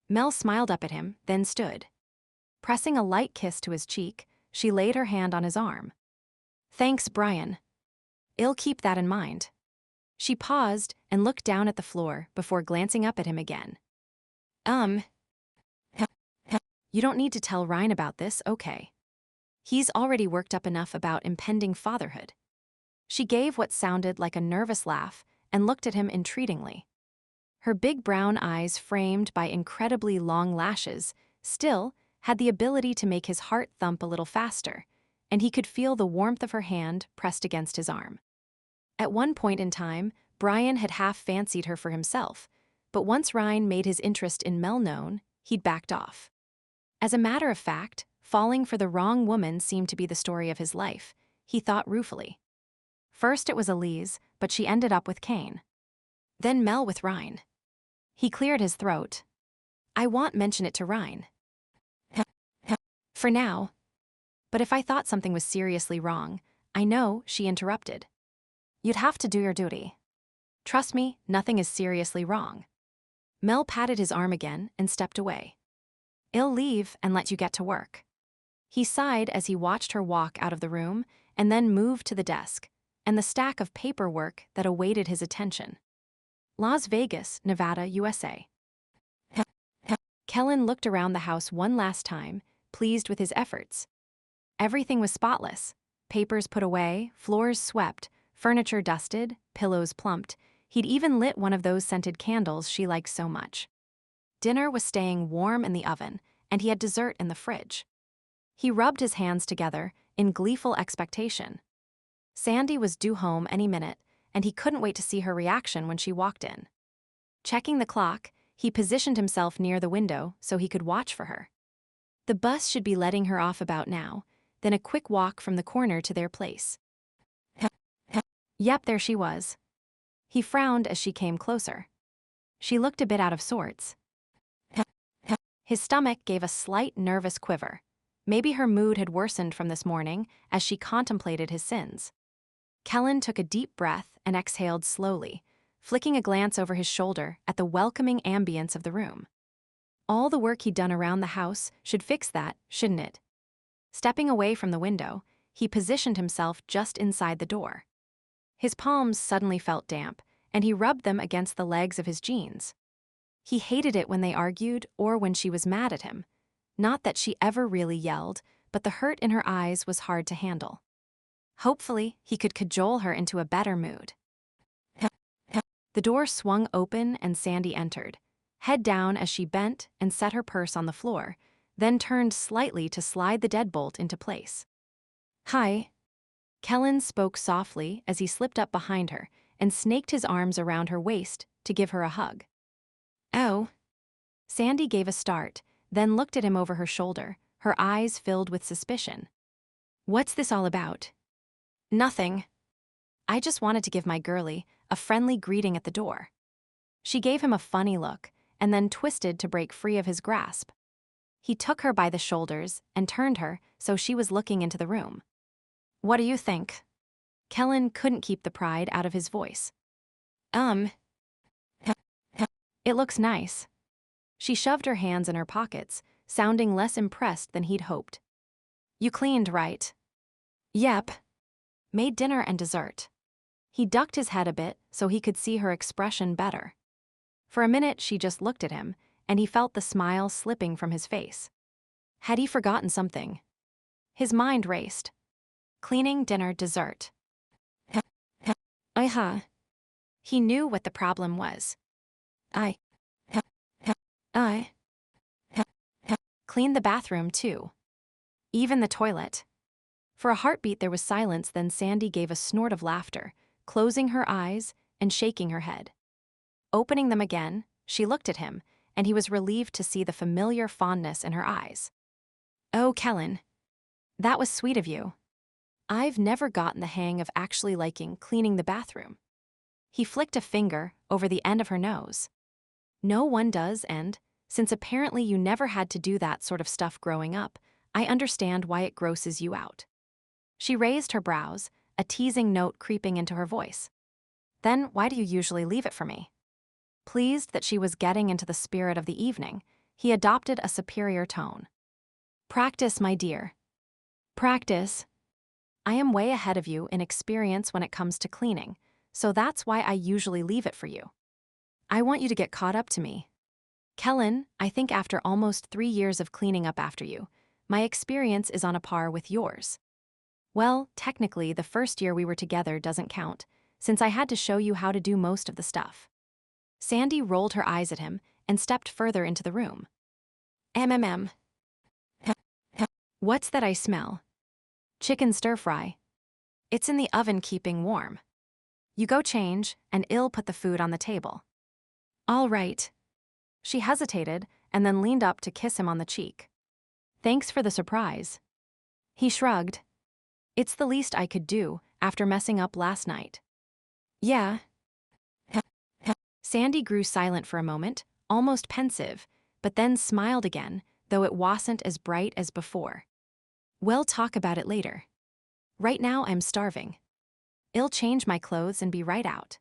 Mel smiled up at him, then stood. Pressing a light kiss to his cheek, she laid her hand on his arm. Thanks, Bryan. I'll keep that in mind. She paused and looked down at the floor before glancing up at him again. You don't need to tell Ryan about this, okay? He's already worked up enough about impending fatherhood. She gave what sounded like a nervous laugh and looked at him entreatingly. Her big brown eyes, framed by incredibly long lashes, still had the ability to make his heart thump a little faster, and he could feel the warmth of her hand pressed against his arm. At one point in time, Bryan had half fancied her for himself, but once Ryan made his interest in Mel known, he'd backed off. As a matter of fact, falling for the wrong woman seemed to be the story of his life, he thought ruefully. First it was Elise, but she ended up with Kane. Then Mel with Ryan. He cleared his throat. I won't mention it to Ryan. For now. But if I thought something was seriously wrong, I know, she interrupted. You'd have to do your duty. Trust me, nothing is seriously wrong. Mel patted his arm again and stepped away. I'll leave and let you get to work. He sighed as he watched her walk out of the room and then moved to the desk and the stack of paperwork that awaited his attention. Las Vegas, Nevada, USA. Kellen looked around the house one last time, pleased with his efforts. Everything was spotless. Papers put away, floors swept, furniture dusted, pillows plumped. He'd even lit one of those scented candles she liked so much. Dinner was staying warm in the oven, and he had dessert in the fridge. He rubbed his hands together, in gleeful expectation. Sandy was due home any minute, and he couldn't wait to see her reaction when she walked in. Checking the clock, he positioned himself near the window so he could watch for her. The bus should be letting her off about now, then a quick walk from the corner to their place. Yep, there she was. He frowned as she came closer. She looked a bit out of sorts. His stomach gave a slight nervous quiver. Maybe her mood had worsened from this morning as she contemplated his sins. Kellen took a deep breath and exhaled slowly, flicking a glance over his shoulder at the welcoming ambience of the room. All the work he'd done around the house should fix that, shouldn't it? Stepping away from the window, he positioned himself just inside the door. His palms suddenly felt damp, and he rubbed them against the legs of his jeans. He hated it when they argued or when she was mad at him. Not that she ever really yelled, but the hurt in her eyes was hard to handle. Hopefully, he could cajole her into a better mood. The door swung open and Sandy entered, head down as she bent and set her purse on the floor, then turned slightly to slide the deadbolt into place. "Hi." Kellen spoke softly as he slipped up behind her and snaked his arms around her waist to give her a hug. "Oh." Sandy gave a start, then looked at him over her shoulder, her eyes filled with suspicion. "What's this all about?" "Nothing. I just wanted to give my girlie a friendly greeting at the door." She gave him a funny look and then twisted to break free of his grasp. He took her by the shoulders and turned her so she was looking into the room. "What do you think?" Kellen couldn't keep the pride out of his voice. It looks nice." She shoved her hands in her pockets, sounding less impressed than he'd hoped. "You cleaned, right?" "Yep. Made dinner and dessert." He ducked his head a bit so he could see her expression better. For a minute she just looked at him, and he felt the smile slipping from his face. Had he forgotten something? His mind raced. Cleaning, dinner, dessert. He knew what the problem was. I cleaned the bathroom, too. Even the toilet. For a heartbeat there was silence, then Sandy gave a snort of laughter, closing her eyes and shaking her head. Opening them again, she looked at him, and he was relieved to see the familiar fondness in her eyes. "Oh, Kellen. That was sweet of you. I've never gotten the hang of actually liking cleaning the bathroom." He flicked a finger over the end of her nose. "No one does, and, since apparently you never had to do that sort of stuff growing up, I understand why it grosses you out." She raised her brows, a teasing note creeping into her voice. "Then why do you usually leave it for me?" Pleased that she was getting into the spirit of the evening, he adopted a superior tone. "Practice, my dear. Practice. I am way ahead of you in experience when it comes to cleaning, so that's why I usually leave it for you. I want you to get caught up to me. Kellen, I think after almost 3 years of cleaning up after you, my experience is on a par with yours. Well, technically, the first year we were together doesn't count, since I had to show you how to do most of the stuff." Sandy rolled her eyes at him and stepped further into the room. What's that I smell?" "Chicken stir-fry. It's in the oven keeping warm. You go change, and I'll put the food on the table." "All right." She hesitated and then leaned up to kiss him on the cheek. "Thanks for the surprise." He shrugged. "It's the least I could do after messing up last night." "Yeah." Sandy grew silent for a moment, almost pensive, but then smiled again, though it wasn't as bright as before. "We'll talk about it later. Right now I'm starving. I'll change my clothes and be right out."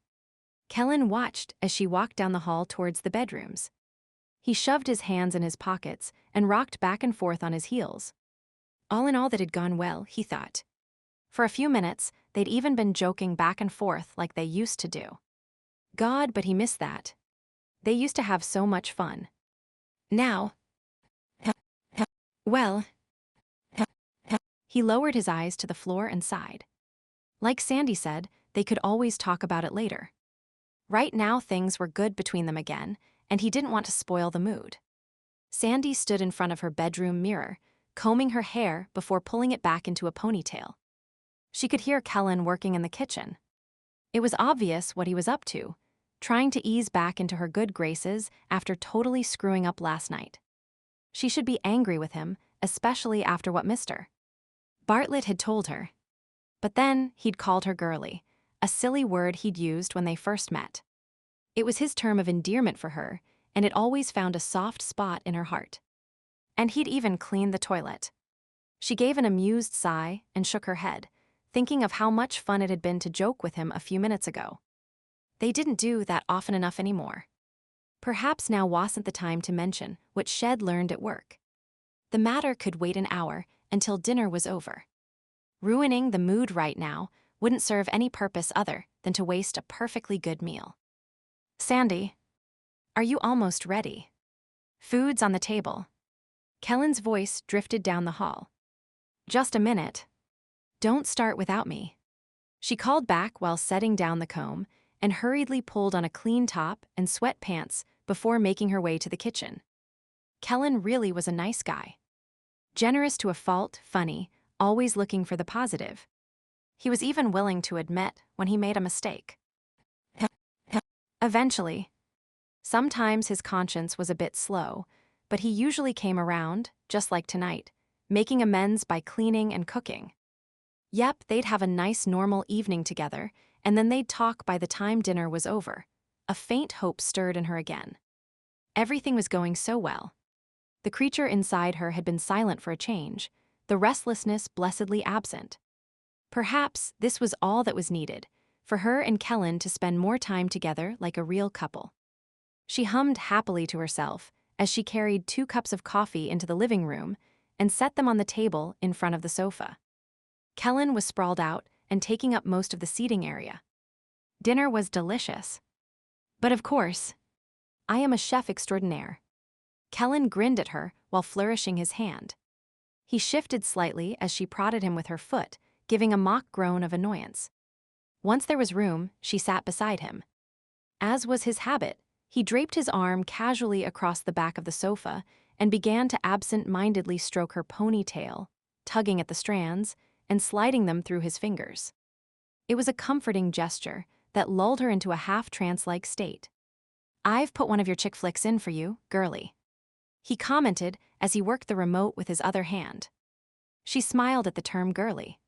Kellen watched as she walked down the hall towards the bedrooms. He shoved his hands in his pockets and rocked back and forth on his heels. All in all, that had gone well, he thought. For a few minutes, they'd even been joking back and forth like they used to do. God, but he missed that. They used to have so much fun. Now, well, he lowered his eyes to the floor and sighed. Like Sandy said, they could always talk about it later. Right now things were good between them again, and he didn't want to spoil the mood. Sandy stood in front of her bedroom mirror, combing her hair before pulling it back into a ponytail. She could hear Kellen working in the kitchen. It was obvious what he was up to, trying to ease back into her good graces after totally screwing up last night. She should be angry with him, especially after what Mr. Bartlett had told her. But then he'd called her girly, a silly word he'd used when they first met. It was his term of endearment for her, and it always found a soft spot in her heart. And he'd even cleaned the toilet. She gave an amused sigh and shook her head, thinking of how much fun it had been to joke with him a few minutes ago. They didn't do that often enough anymore. Perhaps now wasn't the time to mention what Shed learned at work. The matter could wait an hour until dinner was over. Ruining the mood right now wouldn't serve any purpose other than to waste a perfectly good meal. Sandy, are you almost ready? Food's on the table. Kellen's voice drifted down the hall. Just a minute. Don't start without me. She called back while setting down the comb and hurriedly pulled on a clean top and sweatpants before making her way to the kitchen. Kellen really was a nice guy. Generous to a fault, funny, always looking for the positive. He was even willing to admit when he made a mistake. Eventually. Sometimes his conscience was a bit slow, but he usually came around, just like tonight, making amends by cleaning and cooking. Yep, they'd have a nice normal evening together, and then they'd talk by the time dinner was over. A faint hope stirred in her again. Everything was going so well. The creature inside her had been silent for a change, the restlessness blessedly absent. Perhaps this was all that was needed, for her and Kellen to spend more time together like a real couple. She hummed happily to herself as she carried 2 cups of coffee into the living room and set them on the table in front of the sofa. Kellen was sprawled out and taking up most of the seating area. Dinner was delicious. But of course, I am a chef extraordinaire. Kellen grinned at her while flourishing his hand. He shifted slightly as she prodded him with her foot, giving a mock groan of annoyance. Once there was room, she sat beside him. As was his habit, he draped his arm casually across the back of the sofa and began to absent-mindedly stroke her ponytail, tugging at the strands and sliding them through his fingers. It was a comforting gesture that lulled her into a half-trance-like state. "I've put one of your chick flicks in for you, girly," he commented as he worked the remote with his other hand. She smiled at the term girly.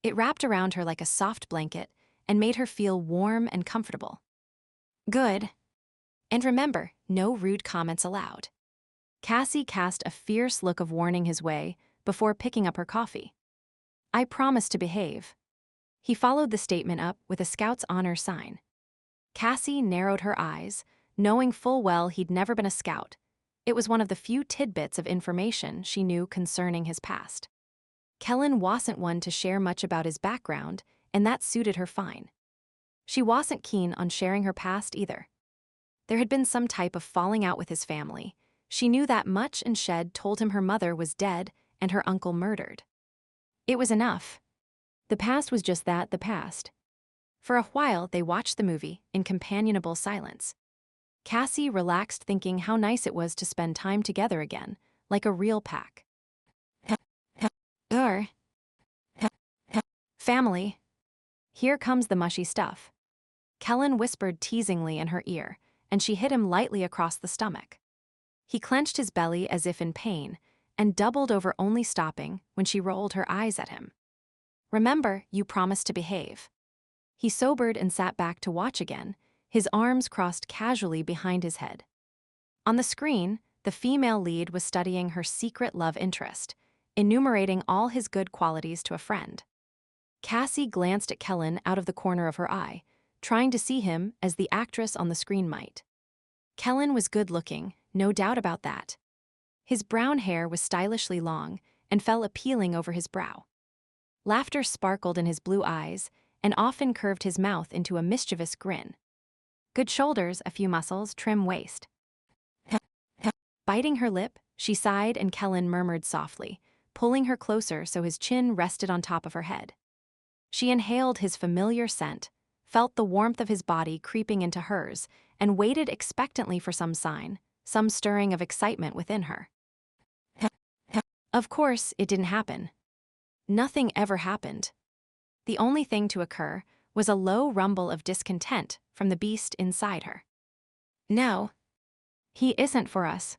It wrapped around her like a soft blanket and made her feel warm and comfortable. "Good. And remember, no rude comments allowed." Cassie cast a fierce look of warning his way before picking up her coffee. "I promise to behave." He followed the statement up with a Scout's honor sign. Cassie narrowed her eyes, knowing full well he'd never been a scout. It was one of the few tidbits of information she knew concerning his past. Kellen wasn't one to share much about his background, and that suited her fine. She wasn't keen on sharing her past either. There had been some type of falling out with his family. She knew that much, and Shed told him her mother was dead and her uncle murdered. It was enough. The past was just that, the past. For a while, they watched the movie in companionable silence. Cassie relaxed, thinking how nice it was to spend time together again, like a real pack. Family. Here comes the mushy stuff. Kellen whispered teasingly in her ear, and she hit him lightly across the stomach. He clenched his belly as if in pain, and doubled over, only stopping when she rolled her eyes at him. "Remember, you promised to behave." He sobered and sat back to watch again, his arms crossed casually behind his head. On the screen, the female lead was studying her secret love interest, enumerating all his good qualities to a friend. Cassie glanced at Kellen out of the corner of her eye, trying to see him as the actress on the screen might. Kellen was good-looking, no doubt about that. His brown hair was stylishly long and fell appealing over his brow. Laughter sparkled in his blue eyes and often curved his mouth into a mischievous grin. Good shoulders, a few muscles, trim waist. Biting her lip, she sighed, and Kellen murmured softly, pulling her closer so his chin rested on top of her head. She inhaled his familiar scent, felt the warmth of his body creeping into hers, and waited expectantly for some sign, some stirring of excitement within her. Of course, it didn't happen. Nothing ever happened. The only thing to occur was a low rumble of discontent from the beast inside her. No. He isn't for us.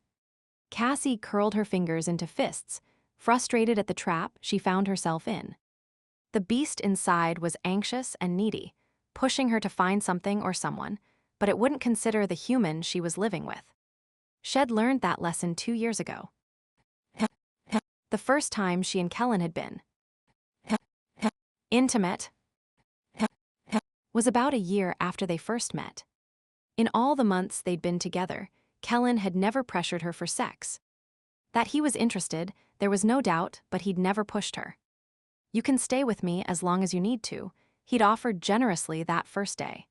Cassie curled her fingers into fists, frustrated at the trap she found herself in. The beast inside was anxious and needy, pushing her to find something or someone, but it wouldn't consider the human she was living with. Shed learned that lesson 2 years ago. The first time she and Kellen had been intimate was about a year after they first met. In all the months they'd been together, Kellen had never pressured her for sex. That he was interested, there was no doubt, but he'd never pushed her. You can stay with me as long as you need to, he'd offered generously that first day.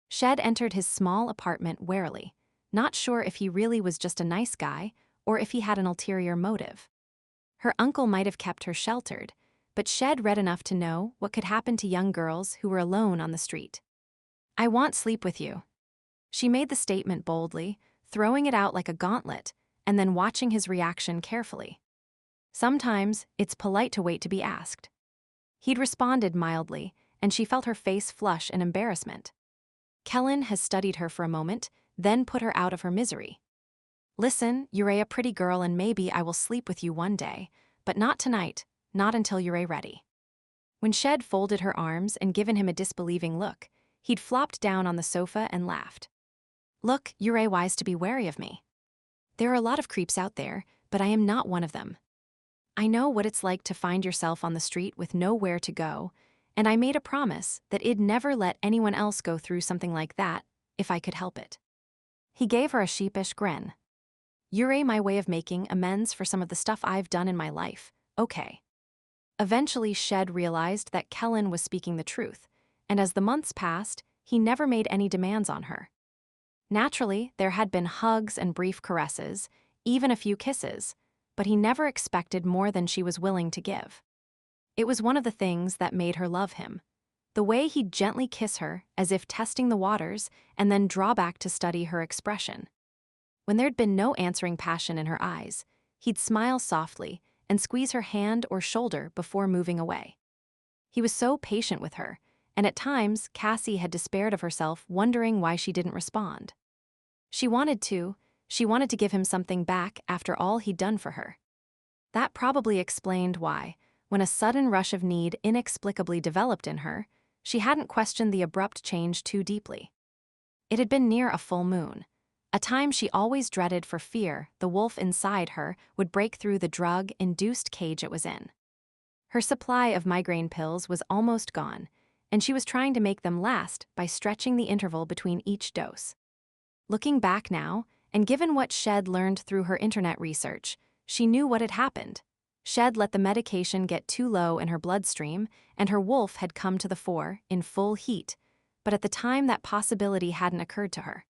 Shed entered his small apartment warily, not sure if he really was just a nice guy or if he had an ulterior motive. Her uncle might have kept her sheltered, but Shed read enough to know what could happen to young girls who were alone on the street. I want sleep with you. She made the statement boldly, throwing it out like a gauntlet, and then watching his reaction carefully. Sometimes it's polite to wait to be asked. He'd responded mildly, and she felt her face flush in embarrassment. Kellen has studied her for a moment, then put her out of her misery. Listen, you're a pretty girl and maybe I will sleep with you one day, but not tonight, not until you're ready. When Shed folded her arms and given him a disbelieving look, he'd flopped down on the sofa and laughed. Look, you're wise to be wary of me. There are a lot of creeps out there, but I am not one of them. I know what it's like to find yourself on the street with nowhere to go, and I made a promise that I'd never let anyone else go through something like that if I could help it. He gave her a sheepish grin. You're my way of making amends for some of the stuff I've done in my life, okay. Eventually, Shed realized that Kellen was speaking the truth, and as the months passed, he never made any demands on her. Naturally, there had been hugs and brief caresses, even a few kisses, but he never expected more than she was willing to give. It was one of the things that made her love him. The way he'd gently kiss her, as if testing the waters, and then draw back to study her expression. When there'd been no answering passion in her eyes, he'd smile softly and squeeze her hand or shoulder before moving away. He was so patient with her, and at times Cassie had despaired of herself, wondering why she didn't respond. She wanted to give him something back after all he'd done for her. That probably explained why, when a sudden rush of need inexplicably developed in her, she hadn't questioned the abrupt change too deeply. It had been near a full moon, a time she always dreaded for fear the wolf inside her would break through the drug-induced cage it was in. Her supply of migraine pills was almost gone, and she was trying to make them last by stretching the interval between each dose. Looking back now, and given what Shed learned through her internet research, she knew what had happened. Shed let the medication get too low in her bloodstream, and her wolf had come to the fore in full heat, but at the time that possibility hadn't occurred to her.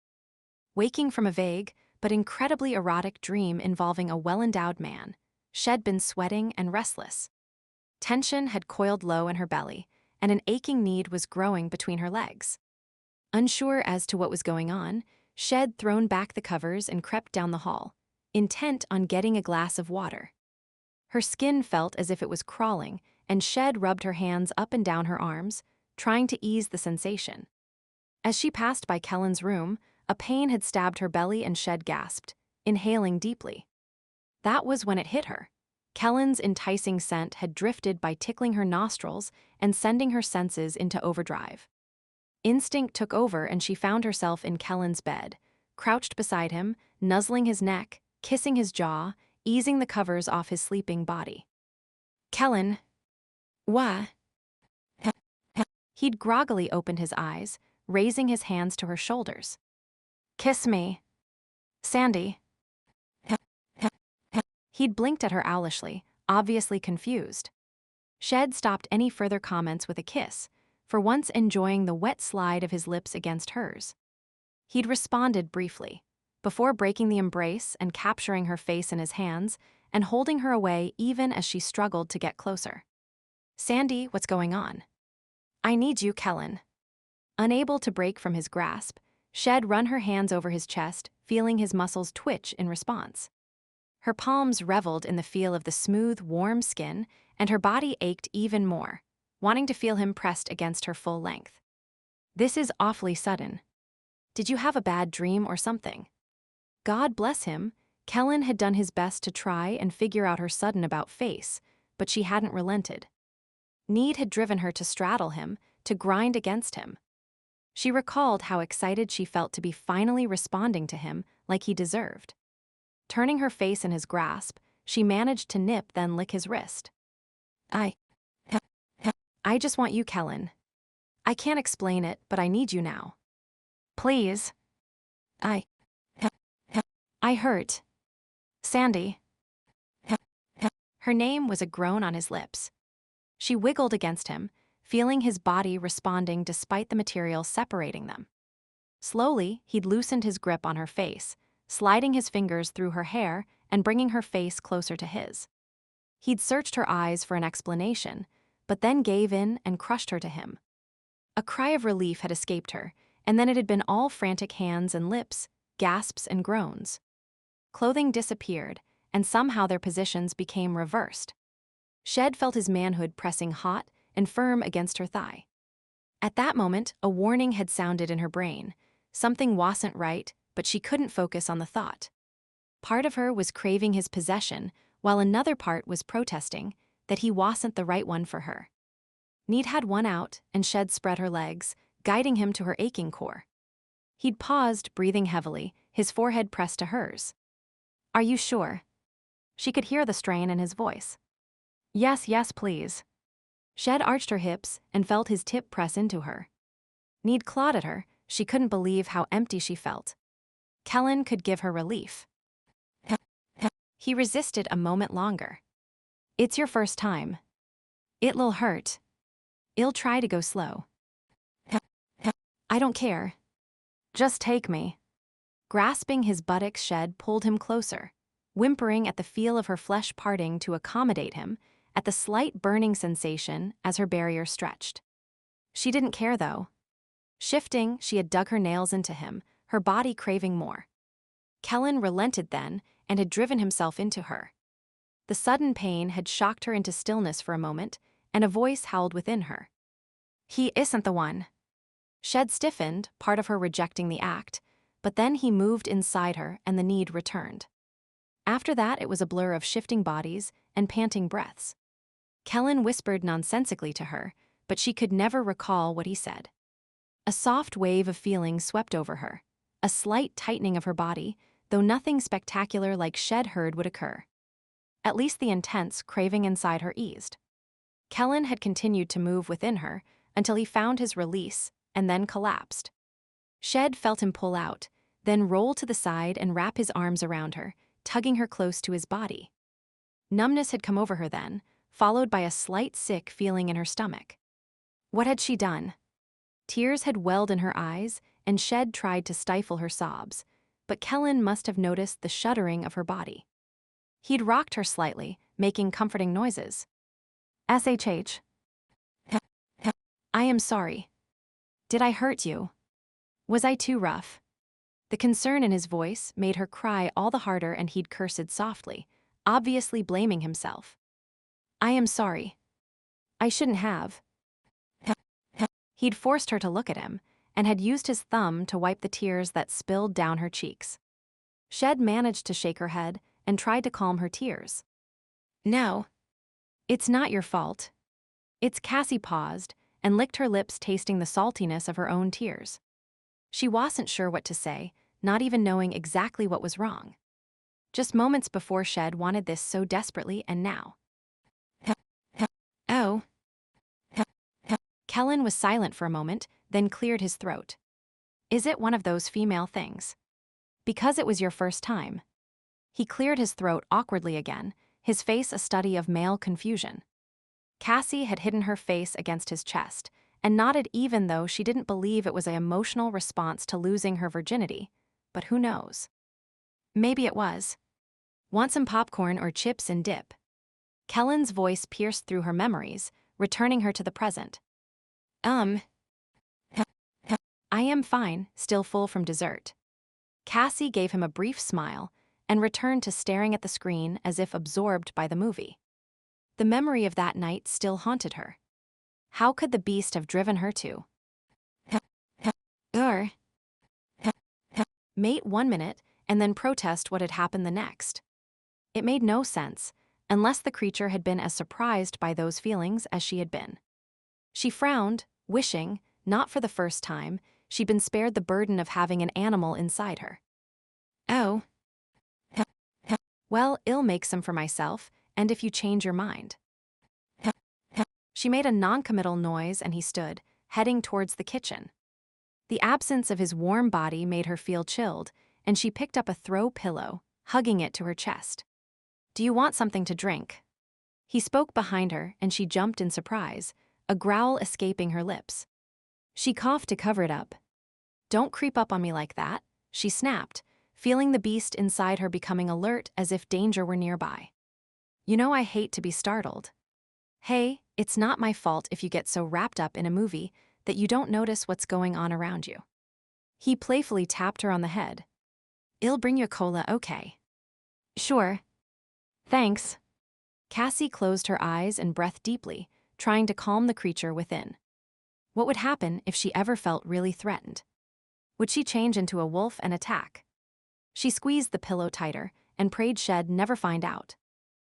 Waking from a vague, but incredibly erotic dream involving a well-endowed man, Shed been sweating and restless. Tension had coiled low in her belly, and an aching need was growing between her legs. Unsure as to what was going on, Shed thrown back the covers and crept down the hall, intent on getting a glass of water. Her skin felt as if it was crawling, and Shed rubbed her hands up and down her arms, trying to ease the sensation. As she passed by Kellen's room, a pain had stabbed her belly and Shed gasped, inhaling deeply. That was when it hit her. Kellen's enticing scent had drifted by tickling her nostrils and sending her senses into overdrive. Instinct took over and she found herself in Kellen's bed, crouched beside him, nuzzling his neck, kissing his jaw, easing the covers off his sleeping body. Kellen. What? He'd groggily opened his eyes, raising his hands to her shoulders. Kiss me. Sandy. He'd blinked at her owlishly, obviously confused. Shed stopped any further comments with a kiss, for once enjoying the wet slide of his lips against hers. He'd responded briefly, before breaking the embrace and capturing her face in his hands and holding her away even as she struggled to get closer. Sandy, what's going on? I need you, Kellen. Unable to break from his grasp, Shed run her hands over his chest, feeling his muscles twitch in response. Her palms reveled in the feel of the smooth, warm skin, and her body ached even more, wanting to feel him pressed against her full length. "This is awfully sudden. Did you have a bad dream or something?" God bless him, Kellen had done his best to try and figure out her sudden about-face, but she hadn't relented. Need had driven her to straddle him, to grind against him. She recalled how excited she felt to be finally responding to him like he deserved. Turning her face in his grasp, she managed to nip then lick his wrist. I just want you, Kellen. I can't explain it, but I need you now. Please. I hurt. Sandy." Her name was a groan on his lips. She wiggled against him, feeling his body responding despite the material separating them. Slowly, he'd loosened his grip on her face, sliding his fingers through her hair and bringing her face closer to his. He'd searched her eyes for an explanation, but then gave in and crushed her to him. A cry of relief had escaped her, and then it had been all frantic hands and lips, gasps and groans. Clothing disappeared, and somehow their positions became reversed. Shed felt his manhood pressing hot and firm against her thigh. At that moment, a warning had sounded in her brain. Something wasn't right, but she couldn't focus on the thought. Part of her was craving his possession, while another part was protesting that he wasn't the right one for her. Need had won out, and Shed spread her legs, guiding him to her aching core. He'd paused, breathing heavily, his forehead pressed to hers. "Are you sure?" She could hear the strain in his voice. Yes, please." Shed arched her hips and felt his tip press into her. Need clawed at her, she couldn't believe how empty she felt. Kellen could give her relief. He resisted a moment longer. "It's your first time. It'll hurt. I'll try to go slow." "I don't care. Just take me." Grasping his buttocks, Shed pulled him closer, whimpering at the feel of her flesh parting to accommodate him, at the slight burning sensation as her barrier stretched. She didn't care, though. Shifting, she had dug her nails into him, her body craving more. Kellen relented then and had driven himself into her. The sudden pain had shocked her into stillness for a moment, and a voice howled within her. "He isn't the one." Shed stiffened, part of her rejecting the act, but then he moved inside her and the need returned. After that, it was a blur of shifting bodies and panting breaths. Kellen whispered nonsensically to her, but she could never recall what he said. A soft wave of feeling swept over her, a slight tightening of her body, though nothing spectacular like Shed heard would occur. At least the intense craving inside her eased. Kellen had continued to move within her until he found his release and then collapsed. Shed felt him pull out, then roll to the side and wrap his arms around her, tugging her close to his body. Numbness had come over her then, followed by a slight sick feeling in her stomach. What had she done? Tears had welled in her eyes, and Shed tried to stifle her sobs, but Kellen must have noticed the shuddering of her body. He'd rocked her slightly, making comforting noises. "SHH. I am sorry. Did I hurt you? Was I too rough?" The concern in his voice made her cry all the harder, and he'd cursed softly, obviously blaming himself. "I am sorry. I shouldn't have." He'd forced her to look at him, and had used his thumb to wipe the tears that spilled down her cheeks. Shed managed to shake her head and tried to calm her tears. "No. It's not your fault." Cassie paused and licked her lips, tasting the saltiness of her own tears. She wasn't sure what to say, not even knowing exactly what was wrong. Just moments before, Shed wanted this so desperately, and now. "Oh." Kellen was silent for a moment, then cleared his throat. "Is it one of those female things? Because it was your first time." He cleared his throat awkwardly again, his face a study of male confusion. Cassie had hidden her face against his chest, and nodded even though she didn't believe it was an emotional response to losing her virginity. But who knows? Maybe it was. "Want some popcorn or chips and dip?" Kellen's voice pierced through her memories, returning her to the present. I am fine, still full from dessert." Cassie gave him a brief smile, and returned to staring at the screen as if absorbed by the movie. The memory of that night still haunted her. How could the beast have driven her to or mate 1 minute and then protest what had happened the next? It made no sense, unless the creature had been as surprised by those feelings as she had been. She frowned, wishing, not for the first time, she'd been spared the burden of having an animal inside her. Oh. Well, I'll make some for myself, and if you change your mind. She made a non-committal noise and he stood, heading towards the kitchen. The absence of his warm body made her feel chilled, and she picked up a throw pillow, hugging it to her chest. Do you want something to drink? He spoke behind her, and she jumped in surprise, a growl escaping her lips. She coughed to cover it up. Don't creep up on me like that, she snapped, feeling the beast inside her becoming alert as if danger were nearby. You know I hate to be startled. Hey, it's not my fault if you get so wrapped up in a movie that you don't notice what's going on around you. He playfully tapped her on the head. I'll bring you a cola, okay? Sure. Thanks. Cassie closed her eyes and breathed deeply, trying to calm the creature within. What would happen if she ever felt really threatened? Would she change into a wolf and attack? She squeezed the pillow tighter and prayed Shed never find out.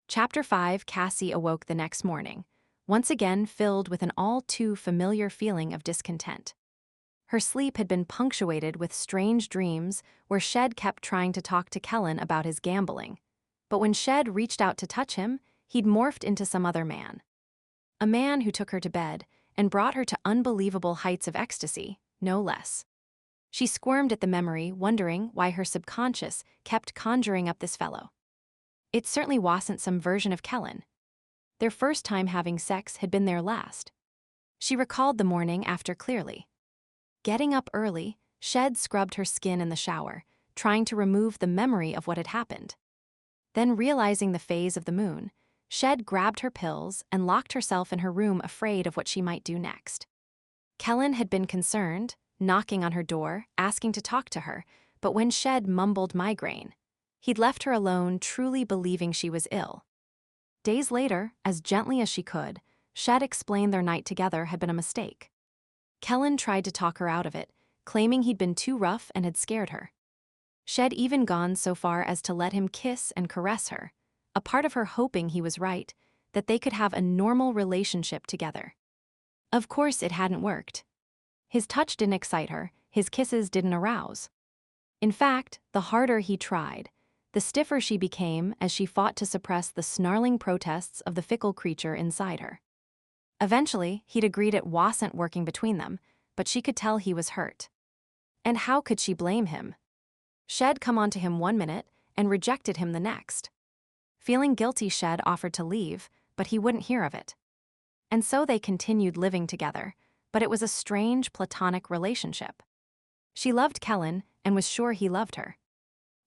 Chapter 5. Cassie awoke the next morning, once again filled with an all-too familiar feeling of discontent. Her sleep had been punctuated with strange dreams where Shed kept trying to talk to Kellen about his gambling. But when Shed reached out to touch him, he'd morphed into some other man. A man who took her to bed and brought her to unbelievable heights of ecstasy, no less. She squirmed at the memory, wondering why her subconscious kept conjuring up this fellow. It certainly wasn't some version of Kellen. Their first time having sex had been their last. She recalled the morning after clearly. Getting up early, Shed scrubbed her skin in the shower, trying to remove the memory of what had happened. Then, realizing the phase of the moon, Shed grabbed her pills and locked herself in her room, afraid of what she might do next. Kellen had been concerned, knocking on her door, asking to talk to her, but when Shed mumbled migraine, he'd left her alone, truly believing she was ill. Days later, as gently as she could, Shed explained their night together had been a mistake. Kellen tried to talk her out of it, claiming he'd been too rough and had scared her. Shed even gone so far as to let him kiss and caress her, a part of her hoping he was right, that they could have a normal relationship together. Of course it hadn't worked. His touch didn't excite her, his kisses didn't arouse. In fact, the harder he tried, the stiffer she became as she fought to suppress the snarling protests of the fickle creature inside her. Eventually, he'd agreed it wasn't working between them, but she could tell he was hurt. And how could she blame him? Shed come onto him 1 minute and rejected him the next. Feeling guilty, Shed offered to leave, but he wouldn't hear of it. And so they continued living together, but it was a strange platonic relationship. She loved Kellen and was sure he loved her.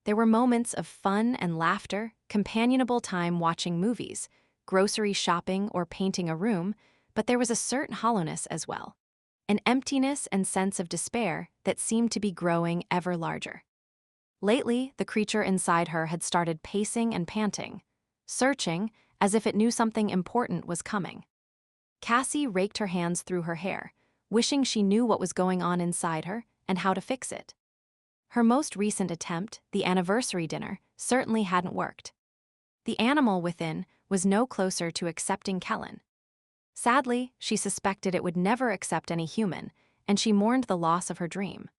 There were moments of fun and laughter, companionable time watching movies, grocery shopping, or painting a room, but there was a certain hollowness as well, an emptiness and sense of despair that seemed to be growing ever larger. Lately, the creature inside her had started pacing and panting, searching as if it knew something important was coming. Cassie raked her hands through her hair, wishing she knew what was going on inside her and how to fix it. Her most recent attempt, the anniversary dinner, certainly hadn't worked. The animal within was no closer to accepting Kellen. Sadly, she suspected it would never accept any human, and she mourned the loss of her dream.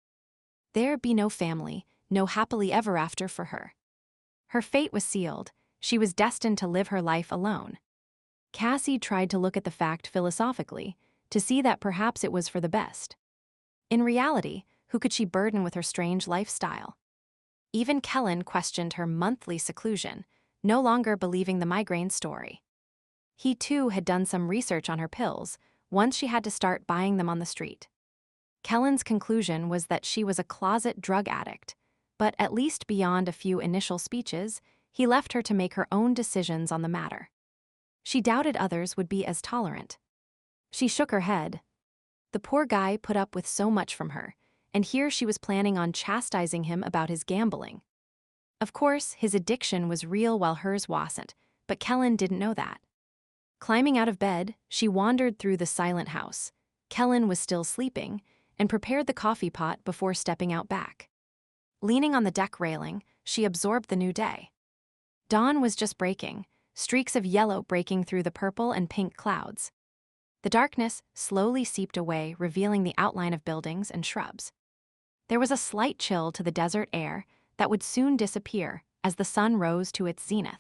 There'd be no family, no happily ever after for her. Her fate was sealed. She was destined to live her life alone. Cassie tried to look at the fact philosophically, to see that perhaps it was for the best. In reality, who could she burden with her strange lifestyle? Even Kellen questioned her monthly seclusion, no longer believing the migraine story. He too had done some research on her pills, once she had to start buying them on the street. Kellen's conclusion was that she was a closet drug addict, but at least beyond a few initial speeches, he left her to make her own decisions on the matter. She doubted others would be as tolerant. She shook her head. The poor guy put up with so much from her, and here she was planning on chastising him about his gambling. Of course, his addiction was real while hers wasn't, but Kellen didn't know that. Climbing out of bed, she wandered through the silent house. Kellen was still sleeping, and prepared the coffee pot before stepping out back. Leaning on the deck railing, she absorbed the new day. Dawn was just breaking, streaks of yellow breaking through the purple and pink clouds. The darkness slowly seeped away, revealing the outline of buildings and shrubs. There was a slight chill to the desert air that would soon disappear as the sun rose to its zenith.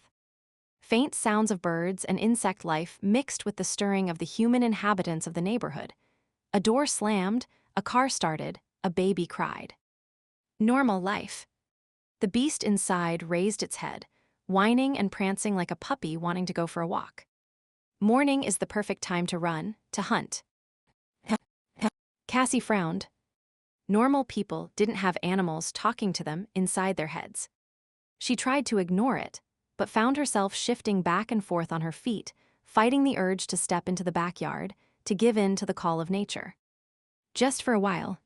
Faint sounds of birds and insect life mixed with the stirring of the human inhabitants of the neighborhood. A door slammed, a car started, a baby cried. Normal life. The beast inside raised its head, whining and prancing like a puppy wanting to go for a walk. Morning is the perfect time to run, to hunt. Cassie frowned. Normal people didn't have animals talking to them inside their heads. She tried to ignore it, but found herself shifting back and forth on her feet, fighting the urge to step into the backyard, to give in to the call of nature. Just for a while.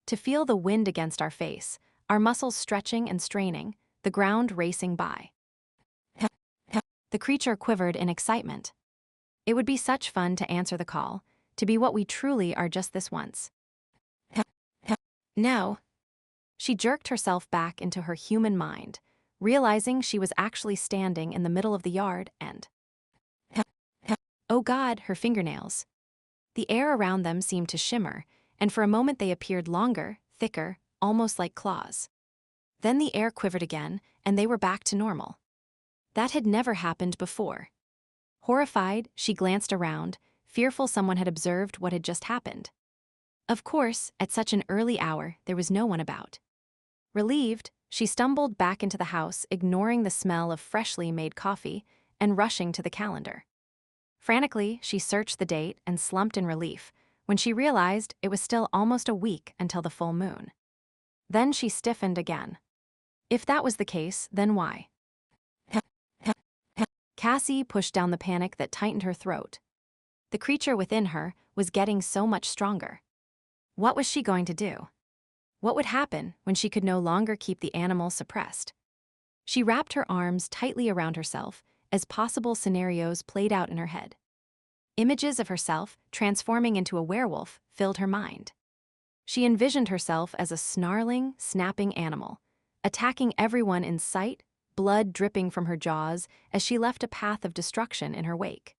To feel the wind against our face, our muscles stretching and straining, the ground racing by. The creature quivered in excitement. It would be such fun to answer the call, to be what we truly are just this once. No. She jerked herself back into her human mind, realizing she was actually standing in the middle of the yard and... Oh God, her fingernails. The air around them seemed to shimmer, and for a moment they appeared longer, thicker, almost like claws. Then the air quivered again, and they were back to normal. That had never happened before. Horrified, she glanced around, fearful someone had observed what had just happened. Of course, at such an early hour, there was no one about. Relieved, she stumbled back into the house, ignoring the smell of freshly made coffee and rushing to the calendar. Frantically, she searched the date and slumped in relief when she realized it was still almost a week until the full moon. Then she stiffened again. If that was the case, then why? Cassie pushed down the panic that tightened her throat. The creature within her was getting so much stronger. What was she going to do? What would happen when she could no longer keep the animal suppressed? She wrapped her arms tightly around herself as possible scenarios played out in her head. Images of herself transforming into a werewolf filled her mind. She envisioned herself as a snarling, snapping animal, attacking everyone in sight, blood dripping from her jaws as she left a path of destruction in her wake.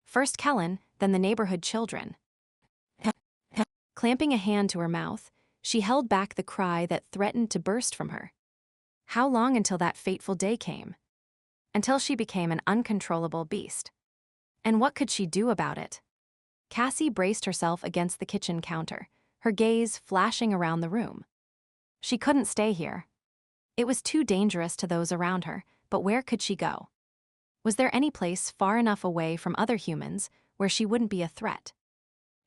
First Kellen, then the neighborhood children. Clamping a hand to her mouth, she held back the cry that threatened to burst from her. How long until that fateful day came? Until she became an uncontrollable beast. And what could she do about it? Cassie braced herself against the kitchen counter, her gaze flashing around the room. She couldn't stay here. It was too dangerous to those around her, but where could she go? Was there any place far enough away from other humans where she wouldn't be a threat?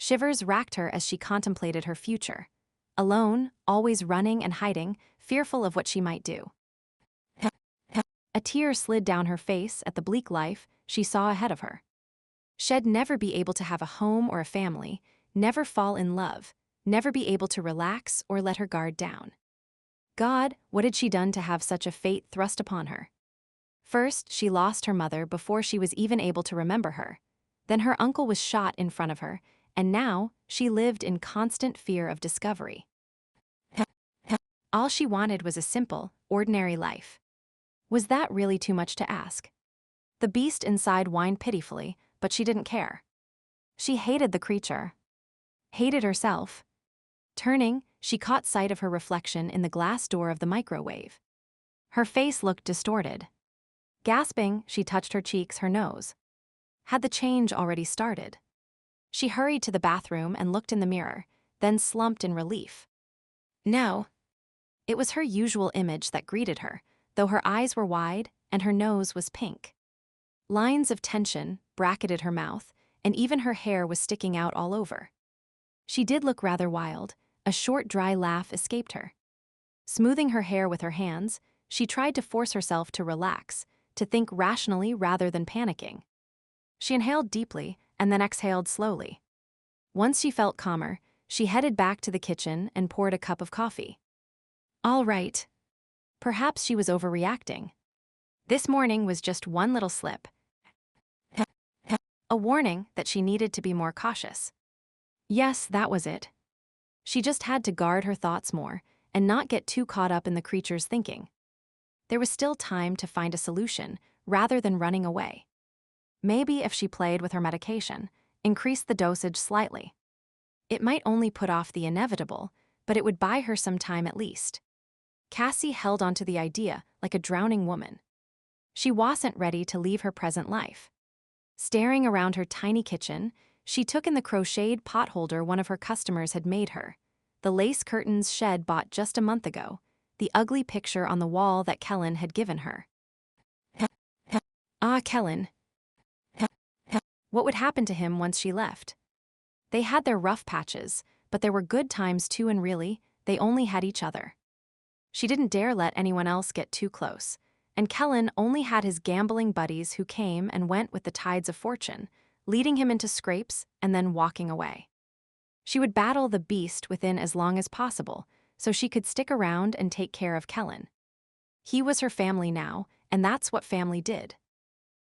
Shivers racked her as she contemplated her future. Alone, always running and hiding, fearful of what she might do. A tear slid down her face at the bleak life she saw ahead of her. She'd never be able to have a home or a family, never fall in love, never be able to relax or let her guard down. God, what had she done to have such a fate thrust upon her? First, she lost her mother before she was even able to remember her. Then her uncle was shot in front of her, and now she lived in constant fear of discovery. All she wanted was a simple, ordinary life. Was that really too much to ask? The beast inside whined pitifully, but she didn't care. She hated the creature. Hated herself. Turning, she caught sight of her reflection in the glass door of the microwave. Her face looked distorted. Gasping, she touched her cheeks, her nose. Had the change already started? She hurried to the bathroom and looked in the mirror, then slumped in relief. No. It was her usual image that greeted her, though her eyes were wide and her nose was pink. Lines of tension bracketed her mouth, and even her hair was sticking out all over. She did look rather wild. A short, dry laugh escaped her. Smoothing her hair with her hands, she tried to force herself to relax, to think rationally rather than panicking. She inhaled deeply and then exhaled slowly. Once she felt calmer, she headed back to the kitchen and poured a cup of coffee. All right. Perhaps she was overreacting. This morning was just one little slip. A warning that she needed to be more cautious. Yes, that was it. She just had to guard her thoughts more and not get too caught up in the creature's thinking. There was still time to find a solution rather than running away. Maybe if she played with her medication, increased the dosage slightly. It might only put off the inevitable, but it would buy her some time at least. Cassie held onto the idea like a drowning woman. She wasn't ready to leave her present life. Staring around her tiny kitchen, she took in the crocheted potholder one of her customers had made her, the lace curtains shed bought just a month ago, the ugly picture on the wall that Kellen had given her. Ah, Kellen. What would happen to him once she left? They had their rough patches, but there were good times too, and really, they only had each other. She didn't dare let anyone else get too close, and Kellen only had his gambling buddies who came and went with the tides of fortune, leading him into scrapes and then walking away. She would battle the beast within as long as possible, so she could stick around and take care of Kellen. He was her family now, and that's what family did.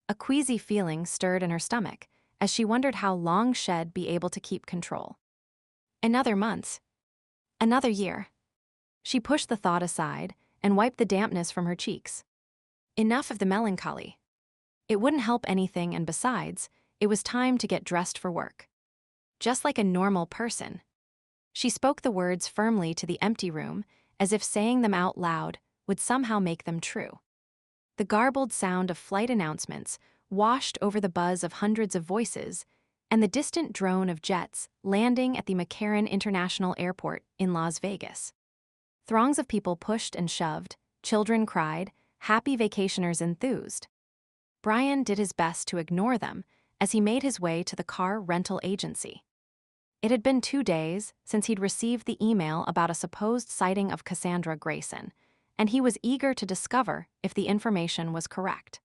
A queasy feeling stirred in her stomach as she wondered how long she'd be able to keep control. Another month. Another year. She pushed the thought aside and wiped the dampness from her cheeks. Enough of the melancholy. It wouldn't help anything, and besides, it was time to get dressed for work. Just like a normal person. She spoke the words firmly to the empty room, as if saying them out loud would somehow make them true. The garbled sound of flight announcements washed over the buzz of hundreds of voices and the distant drone of jets landing at the McCarran International Airport in Las Vegas. Throngs of people pushed and shoved, children cried, happy vacationers enthused. Bryan did his best to ignore them as he made his way to the car rental agency. It had been 2 days since he'd received the email about a supposed sighting of Cassandra Greyson, and he was eager to discover if the information was correct.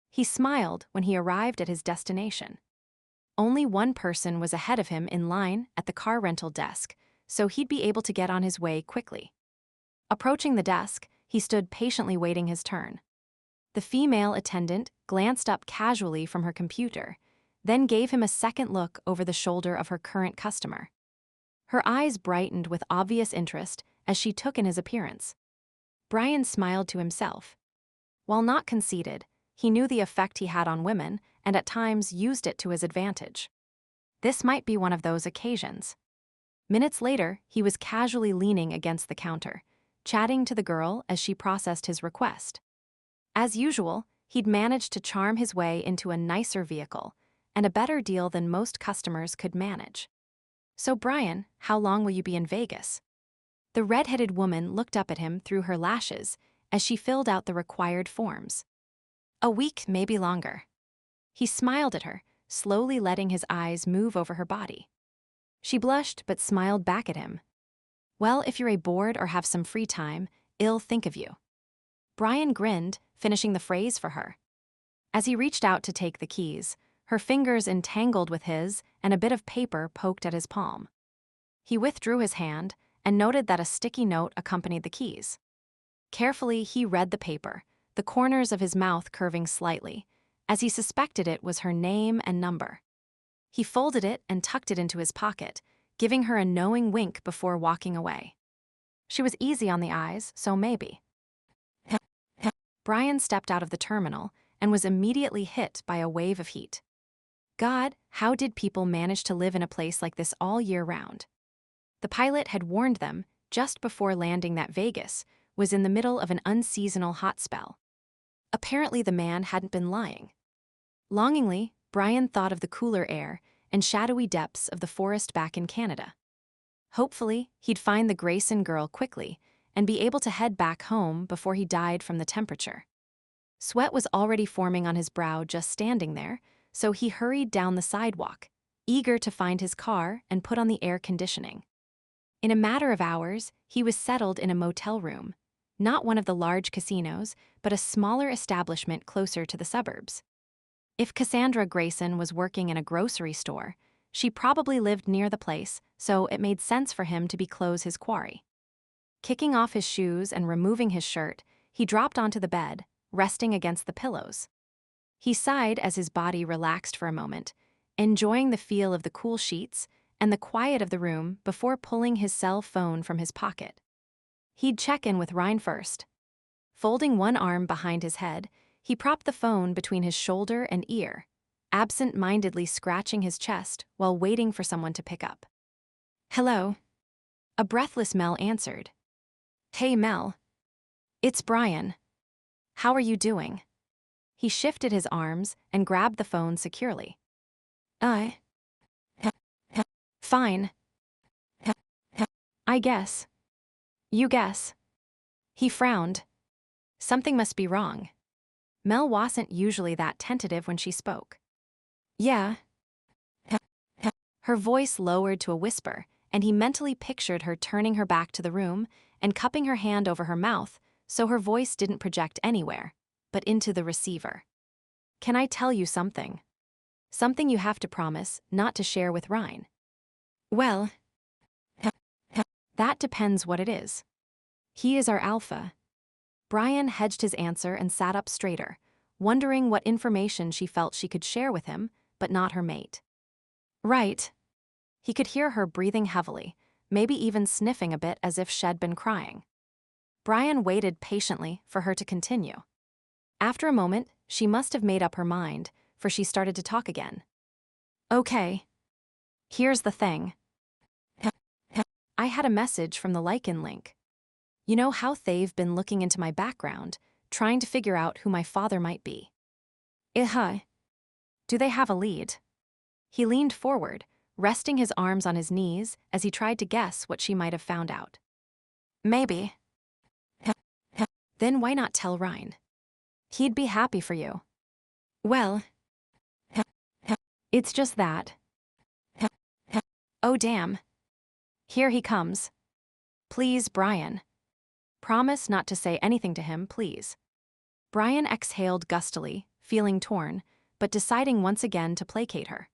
He smiled when he arrived at his destination. Only one person was ahead of him in line at the car rental desk, so he'd be able to get on his way quickly. Approaching the desk, he stood patiently waiting his turn. The female attendant glanced up casually from her computer, then gave him a second look over the shoulder of her current customer. Her eyes brightened with obvious interest as she took in his appearance. Bryan smiled to himself. While not conceited, he knew the effect he had on women and at times used it to his advantage. This might be one of those occasions. Minutes later, he was casually leaning against the counter, chatting to the girl as she processed his request. As usual, he'd managed to charm his way into a nicer vehicle and a better deal than most customers could manage. So, Bryan, how long will you be in Vegas? The red-headed woman looked up at him through her lashes as she filled out the required forms. A week, maybe longer. He smiled at her, slowly letting his eyes move over her body. She blushed but smiled back at him. Well, if you're bored or have some free time, I'll think of you. Bryan grinned, finishing the phrase for her. As he reached out to take the keys, her fingers entangled with his and a bit of paper poked at his palm. He withdrew his hand and noted that a sticky note accompanied the keys. Carefully, he read the paper, the corners of his mouth curving slightly, as he suspected it was her name and number. He folded it and tucked it into his pocket, giving her a knowing wink before walking away. She was easy on the eyes, so maybe. Bryan stepped out of the terminal and was immediately hit by a wave of heat. God, how did people manage to live in a place like this all year round? The pilot had warned them, just before landing, that Vegas was in the middle of an unseasonal hot spell. Apparently the man hadn't been lying. Longingly, Bryan thought of the cooler air and shadowy depths of the forest back in Canada. Hopefully, he'd find the Greyson girl quickly and be able to head back home before he died from the temperature. Sweat was already forming on his brow just standing there, so he hurried down the sidewalk, eager to find his car and put on the air conditioning. In a matter of hours, he was settled in a motel room, not one of the large casinos, but a smaller establishment closer to the suburbs. If Cassandra Greyson was working in a grocery store, she probably lived near the place, so it made sense for him to be close his quarry. Kicking off his shoes and removing his shirt, he dropped onto the bed, resting against the pillows. He sighed as his body relaxed for a moment, enjoying the feel of the cool sheets and the quiet of the room before pulling his cell phone from his pocket. He'd check in with Ryan first. Folding one arm behind his head, he propped the phone between his shoulder and ear, absent-mindedly scratching his chest while waiting for someone to pick up. "Hello." A breathless Mel answered. "Hey, Mel. It's Bryan. How are you doing?" He shifted his arms and grabbed the phone securely. Fine. I guess. You guess." He frowned. Something must be wrong. Mel wasn't usually that tentative when she spoke. "Yeah." Her voice lowered to a whisper, and he mentally pictured her turning her back to the room and cupping her hand over her mouth so her voice didn't project anywhere, but into the receiver. "Can I tell you something? Something you have to promise not to share with Ryan." "Well, that depends what it is. He is our alpha." Bryan hedged his answer and sat up straighter, wondering what information she felt she could share with him, but not her mate. "Right." He could hear her breathing heavily, maybe even sniffing a bit as if she'd been crying. Bryan waited patiently for her to continue. After a moment, she must have made up her mind, for she started to talk again. "Okay. Here's the thing. I had a message from the Lycan link. You know how they've been looking into my background, trying to figure out who my father might be. Do they have a lead?" He leaned forward, resting his arms on his knees as he tried to guess what she might have found out. "Maybe." "Then why not tell Ryan? He'd be happy for you." "Well, it's just that." "Oh damn. Here he comes. Please, Bryan. Promise not to say anything to him, please." Bryan exhaled gustily, feeling torn, but deciding once again to placate her.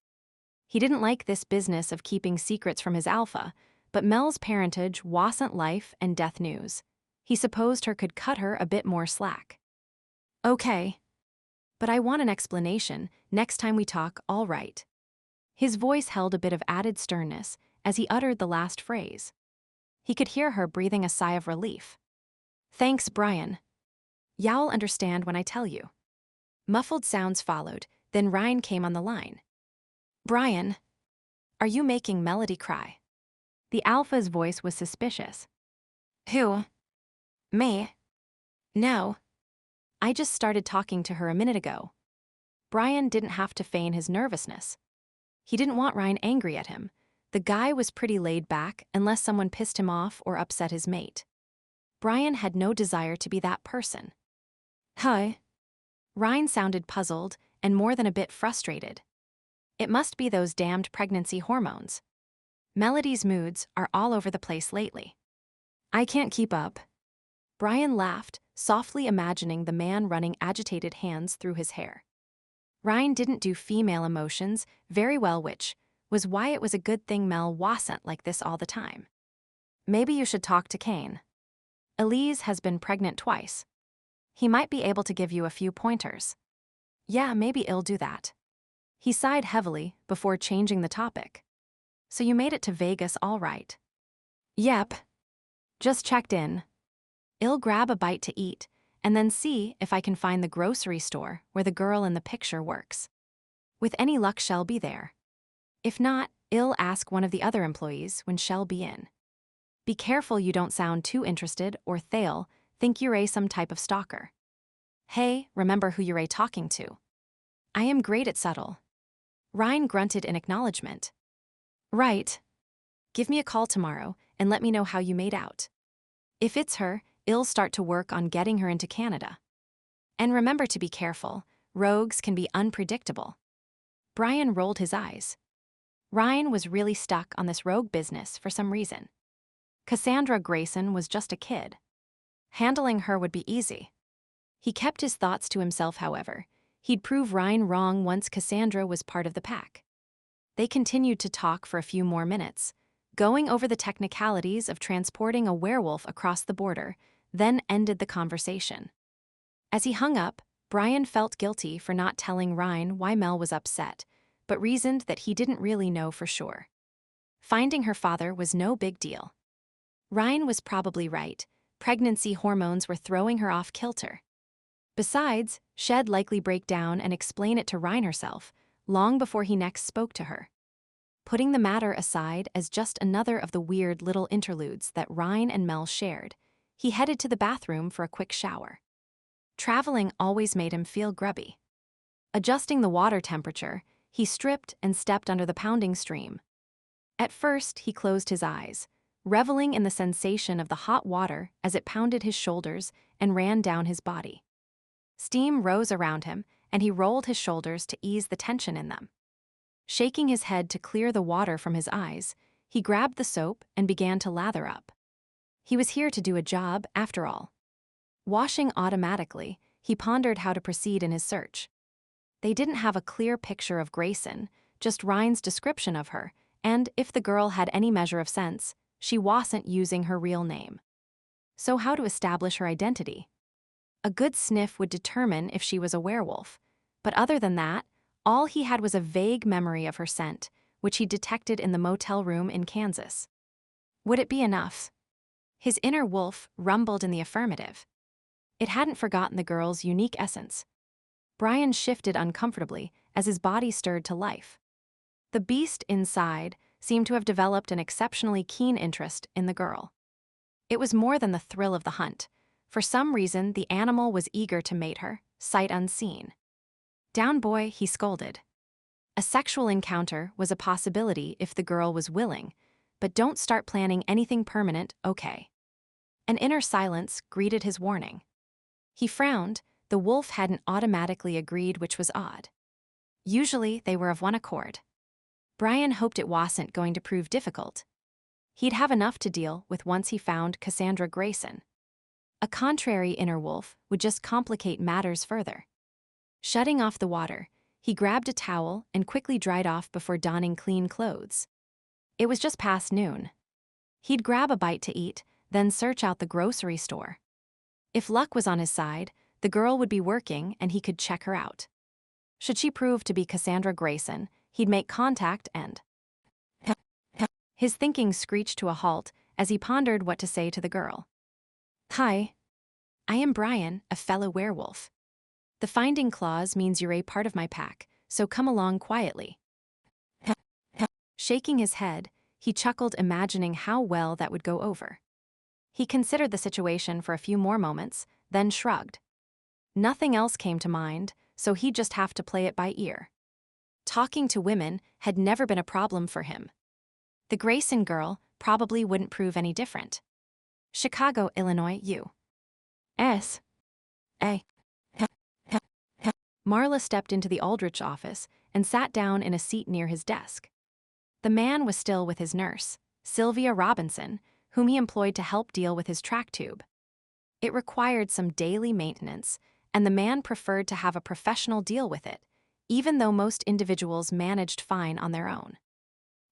He didn't like this business of keeping secrets from his alpha, but Mel's parentage wasn't life and death news. He supposed her could cut her a bit more slack. "Okay. But I want an explanation next time we talk, all right?" His voice held a bit of added sternness as he uttered the last phrase. He could hear her breathing a sigh of relief. "Thanks, Bryan. You'll understand when I tell you." Muffled sounds followed, then Ryan came on the line. "Bryan, are you making Melody cry?" The alpha's voice was suspicious. "Who? Me? No. I just started talking to her a minute ago." Bryan didn't have to feign his nervousness. He didn't want Ryan angry at him. The guy was pretty laid back unless someone pissed him off or upset his mate. Bryan had no desire to be that person. "Huh?" Ryan sounded puzzled and more than a bit frustrated. It must be those damned pregnancy hormones. Melody's moods are all over the place lately. "I can't keep up." Bryan laughed, softly imagining the man running agitated hands through his hair. Ryan didn't do female emotions very well, which was why it was a good thing Mel wasn't like this all the time. "Maybe you should talk to Kane. Elise has been pregnant twice. He might be able to give you a few pointers." "Yeah, maybe he'll do that." He sighed heavily before changing the topic. "So you made it to Vegas all right?" "Yep. Just checked in. I'll grab a bite to eat and then see if I can find the grocery store where the girl in the picture works. With any luck, she'll be there. If not, I'll ask one of the other employees when she'll be in. Be careful you don't sound too interested or they'll think you're some type of stalker. Hey, remember who you're talking to." "I am great at subtle." Ryan grunted in acknowledgement. "Right. Give me a call tomorrow and let me know how you made out. If it's her, I'll start to work on getting her into Canada. And remember to be careful, rogues can be unpredictable." Bryan rolled his eyes. Ryan was really stuck on this rogue business for some reason. Cassandra Greyson was just a kid. Handling her would be easy. He kept his thoughts to himself, however. He'd prove Ryan wrong once Cassandra was part of the pack. They continued to talk for a few more minutes, going over the technicalities of transporting a werewolf across the border, then ended the conversation. As he hung up, Bryan felt guilty for not telling Ryan why Mel was upset, but reasoned that he didn't really know for sure. Finding her father was no big deal. Ryan was probably right. Pregnancy hormones were throwing her off kilter. Besides, she'd likely break down and explain it to Ryan herself, long before he next spoke to her. Putting the matter aside as just another of the weird little interludes that Ryan and Mel shared, he headed to the bathroom for a quick shower. Traveling always made him feel grubby. Adjusting the water temperature, he stripped and stepped under the pounding stream. At first, he closed his eyes, reveling in the sensation of the hot water as it pounded his shoulders and ran down his body. Steam rose around him, and he rolled his shoulders to ease the tension in them. Shaking his head to clear the water from his eyes, he grabbed the soap and began to lather up. He was here to do a job, after all. Washing automatically, he pondered how to proceed in his search. They didn't have a clear picture of Greyson, just Ryan's description of her, and if the girl had any measure of sense, she wasn't using her real name. So how to establish her identity? A good sniff would determine if she was a werewolf, but other than that, all he had was a vague memory of her scent, which he detected in the motel room in Kansas. Would it be enough? His inner wolf rumbled in the affirmative. It hadn't forgotten the girl's unique essence. Bryan shifted uncomfortably as his body stirred to life. The beast inside seemed to have developed an exceptionally keen interest in the girl. It was more than the thrill of the hunt. For some reason, the animal was eager to mate her, sight unseen. "Down, boy," he scolded. A sexual encounter was a possibility if the girl was willing, but don't start planning anything permanent, okay? An inner silence greeted his warning. He frowned. The wolf hadn't automatically agreed, which was odd. Usually, they were of one accord. Bryan hoped it wasn't going to prove difficult. He'd have enough to deal with once he found Cassandra Greyson. A contrary inner wolf would just complicate matters further. Shutting off the water, he grabbed a towel and quickly dried off before donning clean clothes. It was just past noon. He'd grab a bite to eat, then search out the grocery store. If luck was on his side, the girl would be working and he could check her out. Should she prove to be Cassandra Greyson, he'd make contact and... His thinking screeched to a halt as he pondered what to say to the girl. "Hi. I am Bryan, a fellow werewolf. The finding clause means you're a part of my pack, so come along quietly." Shaking his head, he chuckled, imagining how well that would go over. He considered the situation for a few more moments, then shrugged. Nothing else came to mind, so he'd just have to play it by ear. Talking to women had never been a problem for him. The Greyson girl probably wouldn't prove any different. Chicago, Illinois, U.S. A. Marla stepped into the Aldrich office and sat down in a seat near his desk. The man was still with his nurse, Sylvia Robinson, whom he employed to help deal with his track tube. It required some daily maintenance, and the man preferred to have a professional deal with it, even though most individuals managed fine on their own.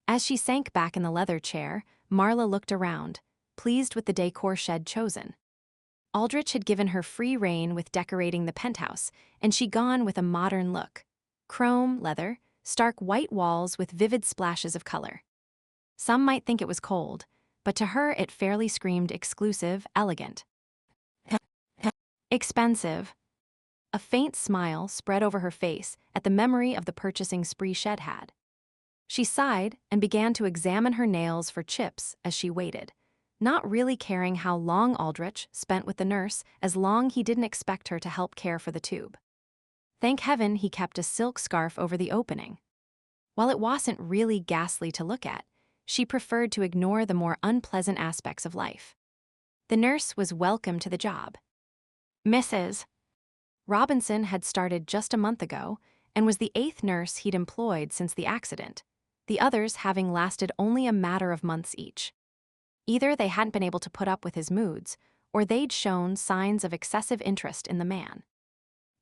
As she sank back in the leather chair, Marla looked around, pleased with the decor she'd chosen. Aldrich had given her free rein with decorating the penthouse, and she'd gone with a modern look. Chrome, leather, stark white walls with vivid splashes of color. Some might think it was cold, but to her it fairly screamed exclusive, elegant. Expensive. A faint smile spread over her face at the memory of the purchasing spree she'd had. She sighed and began to examine her nails for chips as she waited, not really caring how long Aldrich spent with the nurse as long he didn't expect her to help care for the tube. Thank heaven he kept a silk scarf over the opening. While it wasn't really ghastly to look at, she preferred to ignore the more unpleasant aspects of life. The nurse was welcome to the job. Mrs. Robinson had started just a month ago and was the 8th nurse he'd employed since the accident, the others having lasted only a matter of months each. Either they hadn't been able to put up with his moods, or they'd shown signs of excessive interest in the man.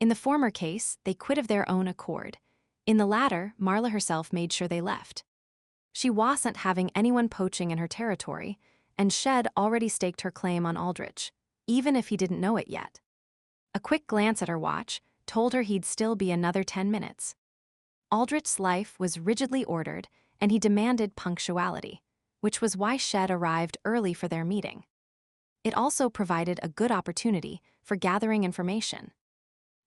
In the former case, they quit of their own accord. In the latter, Marla herself made sure they left. She wasn't having anyone poaching in her territory, and she'd already staked her claim on Aldrich. even if he didn't know it yet. A quick glance at her watch told her he'd still be another 10 minutes. Aldrich's life was rigidly ordered, and he demanded punctuality, which was why Shed arrived early for their meeting. It also provided a good opportunity for gathering information.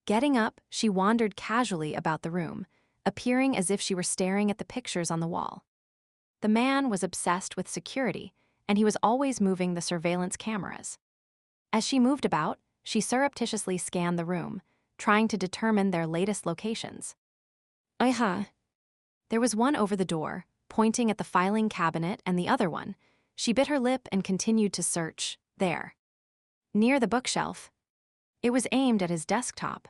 Getting up, she wandered casually about the room, appearing as if she were staring at the pictures on the wall. The man was obsessed with security, and he was always moving the surveillance cameras. As she moved about, she surreptitiously scanned the room, trying to determine their latest locations. There was one over the door, pointing at the filing cabinet, and the other one. She bit her lip and continued to search, there. Near the bookshelf. It was aimed at his desktop.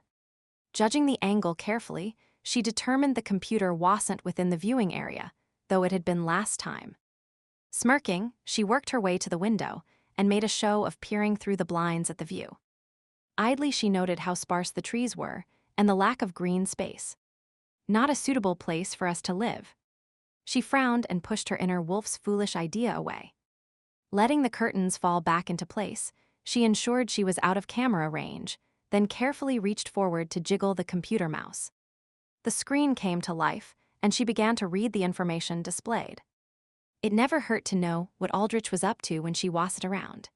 Judging the angle carefully, she determined the computer wasn't within the viewing area, though it had been last time. Smirking, she worked her way to the window and made a show of peering through the blinds at the view. Idly, she noted how sparse the trees were and the lack of green space. Not a suitable place for us to live. She frowned and pushed her inner wolf's foolish idea away. Letting the curtains fall back into place, she ensured she was out of camera range, then carefully reached forward to jiggle the computer mouse. The screen came to life, and she began to read the information displayed. It never hurt to know what Aldrich was up to when she wassed around.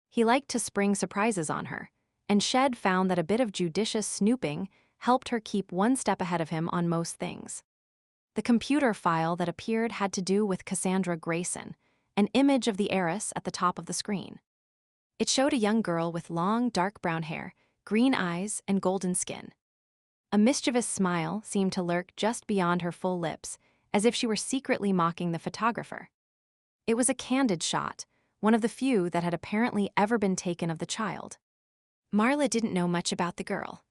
He liked to spring surprises on her, and Shed found that a bit of judicious snooping helped her keep one step ahead of him on most things. The computer file that appeared had to do with Cassandra Greyson, an image of the heiress at the top of the screen. It showed a young girl with long, dark brown hair, green eyes, and golden skin. A mischievous smile seemed to lurk just beyond her full lips, as if she were secretly mocking the photographer. It was a candid shot, one of the few that had apparently ever been taken of the child. Marla didn't know much about the girl.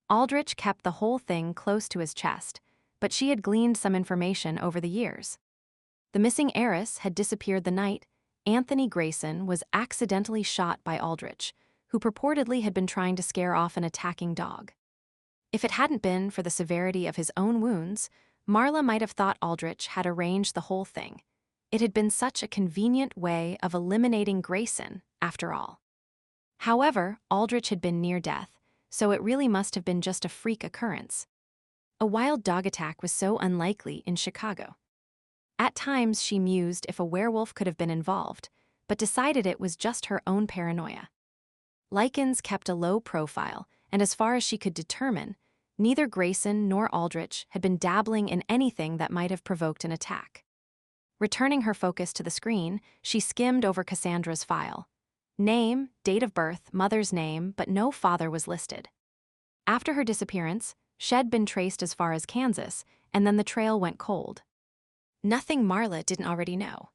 Aldrich kept the whole thing close to his chest, but she had gleaned some information over the years. The missing heiress had disappeared the night Anthony Greyson was accidentally shot by Aldrich, who purportedly had been trying to scare off an attacking dog. If it hadn't been for the severity of his own wounds, Marla might have thought Aldrich had arranged the whole thing. It had been such a convenient way of eliminating Greyson, after all. However, Aldrich had been near death, so it really must have been just a freak occurrence. A wild dog attack was so unlikely in Chicago. At times, she mused if a werewolf could have been involved, but decided it was just her own paranoia. Lycans kept a low profile, and as far as she could determine, neither Greyson nor Aldrich had been dabbling in anything that might have provoked an attack. Returning her focus to the screen, she skimmed over Cassandra's file. Name, date of birth, mother's name, but no father was listed. After her disappearance, she'd been traced as far as Kansas, and then the trail went cold. Nothing Marla didn't already know.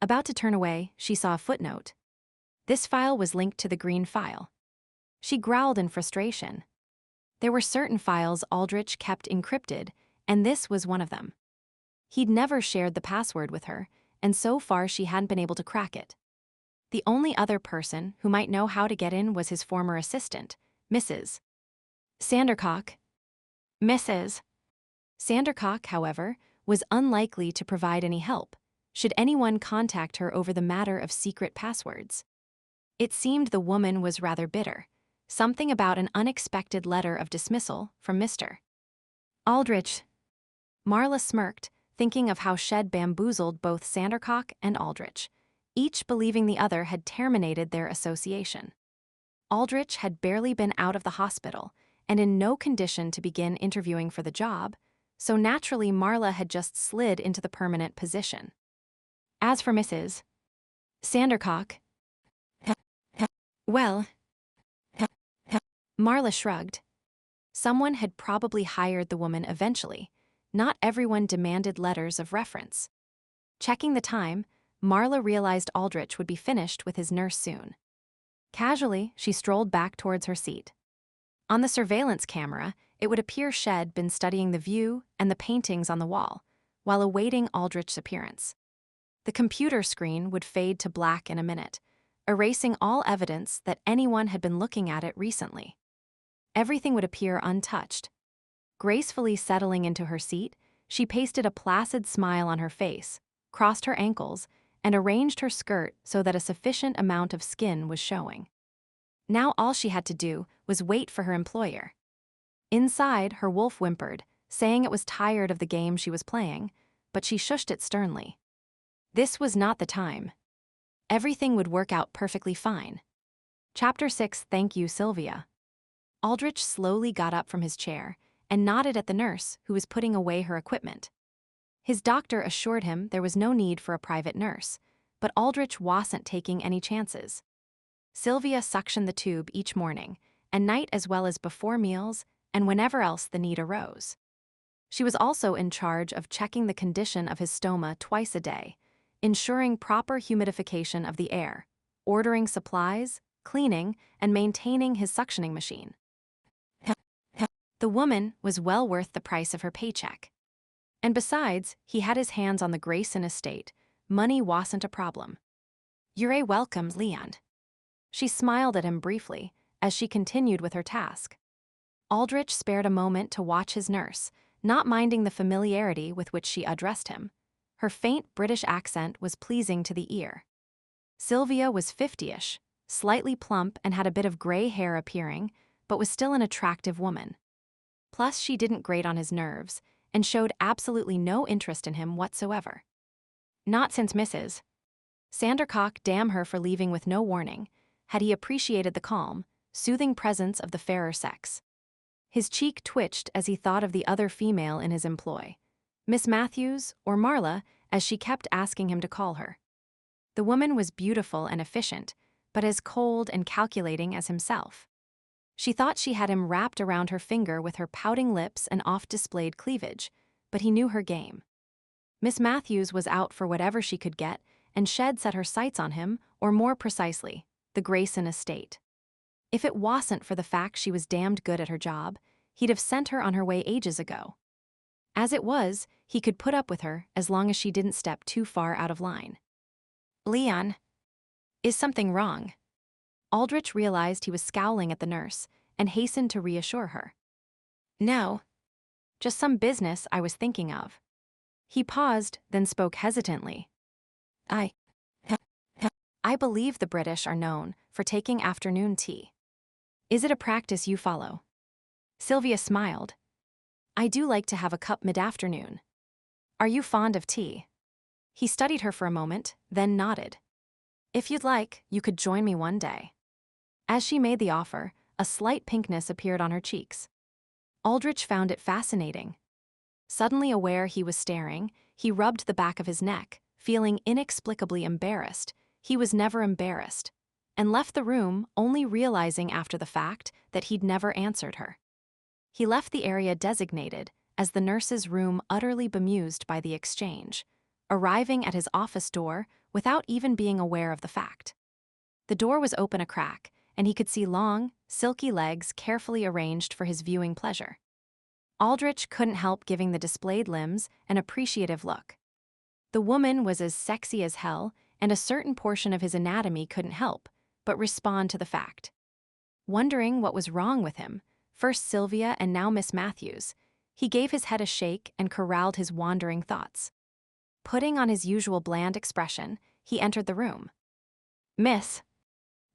About to turn away, she saw a footnote. This file was linked to the green file. She growled in frustration. There were certain files Aldrich kept encrypted, and this was one of them. He'd never shared the password with her, and so far she hadn't been able to crack it. The only other person who might know how to get in was his former assistant, Mrs. Sandercock. Mrs. Sandercock, however, was unlikely to provide any help, should anyone contact her over the matter of secret passwords. It seemed the woman was rather bitter, something about an unexpected letter of dismissal from Mr. Aldrich. Marla smirked, thinking of how Shed bamboozled both Sandercock and Aldrich, each believing the other had terminated their association. Aldrich had barely been out of the hospital and in no condition to begin interviewing for the job, so naturally Marla had just slid into the permanent position. As for Mrs. Sandercock, well, Marla shrugged. Someone had probably hired the woman eventually. Not everyone demanded letters of reference. Checking the time, Marla realized Aldrich would be finished with his nurse soon. Casually, she strolled back towards her seat. On the surveillance camera, it would appear Shed been studying the view and the paintings on the wall, while awaiting Aldrich's appearance. The computer screen would fade to black in a minute, erasing all evidence that anyone had been looking at it recently. Everything would appear untouched. Gracefully settling into her seat, she pasted a placid smile on her face, crossed her ankles, and arranged her skirt so that a sufficient amount of skin was showing. Now all she had to do was wait for her employer. Inside, her wolf whimpered, saying it was tired of the game she was playing, but she shushed it sternly. This was not the time. Everything would work out perfectly fine. Chapter 6. Thank you, Sylvia. Aldrich slowly got up from his chair and nodded at the nurse who was putting away her equipment. His doctor assured him there was no need for a private nurse, but Aldrich wasn't taking any chances. Sylvia suctioned the tube each morning, and night as well as before meals and whenever else the need arose. She was also in charge of checking the condition of his stoma twice a day, ensuring proper humidification of the air, ordering supplies, cleaning, and maintaining his suctioning machine. The woman was well worth the price of her paycheck. And besides, he had his hands on the Greyson estate. Money wasn't a problem. "You're welcome, Leon." She smiled at him briefly as she continued with her task. Aldrich spared a moment to watch his nurse, not minding the familiarity with which she addressed him. Her faint British accent was pleasing to the ear. Sylvia was 50-ish, slightly plump and had a bit of gray hair appearing, but was still an attractive woman. Plus, she didn't grate on his nerves and showed absolutely no interest in him whatsoever. Not since Mrs. Sandercock, damn her for leaving with no warning, had he appreciated the calm, soothing presence of the fairer sex. His cheek twitched as he thought of the other female in his employ, Miss Matthews, or Marla, as she kept asking him to call her. The woman was beautiful and efficient, but as cold and calculating as himself. She thought she had him wrapped around her finger with her pouting lips and oft-displayed cleavage, but he knew her game. Miss Matthews was out for whatever she could get, and Shed set her sights on him, or more precisely, the Greyson estate. If it wasn't for the fact she was damned good at her job, he'd have sent her on her way ages ago. As it was, he could put up with her as long as she didn't step too far out of line. "Leon, is something wrong?" Aldrich realized he was scowling at the nurse and hastened to reassure her. "No. Just some business I was thinking of." He paused, then spoke hesitantly. I believe the British are known for taking afternoon tea. Is it a practice you follow?" Sylvia smiled. "I do like to have a cup mid-afternoon. Are you fond of tea?" He studied her for a moment, then nodded. "If you'd like, you could join me one day." As she made the offer, a slight pinkness appeared on her cheeks. Aldrich found it fascinating. Suddenly aware he was staring, he rubbed the back of his neck, feeling inexplicably embarrassed. He was never embarrassed, and left the room only realizing after the fact that he'd never answered her. He left the area designated as the nurse's room, utterly bemused by the exchange, arriving at his office door without even being aware of the fact. The door was open a crack, and he could see long, silky legs carefully arranged for his viewing pleasure. Aldrich couldn't help giving the displayed limbs an appreciative look. The woman was as sexy as hell, and a certain portion of his anatomy couldn't help but respond to the fact. Wondering what was wrong with him, first Sylvia and now Miss Matthews, he gave his head a shake and corralled his wandering thoughts. Putting on his usual bland expression, he entered the room. "Miss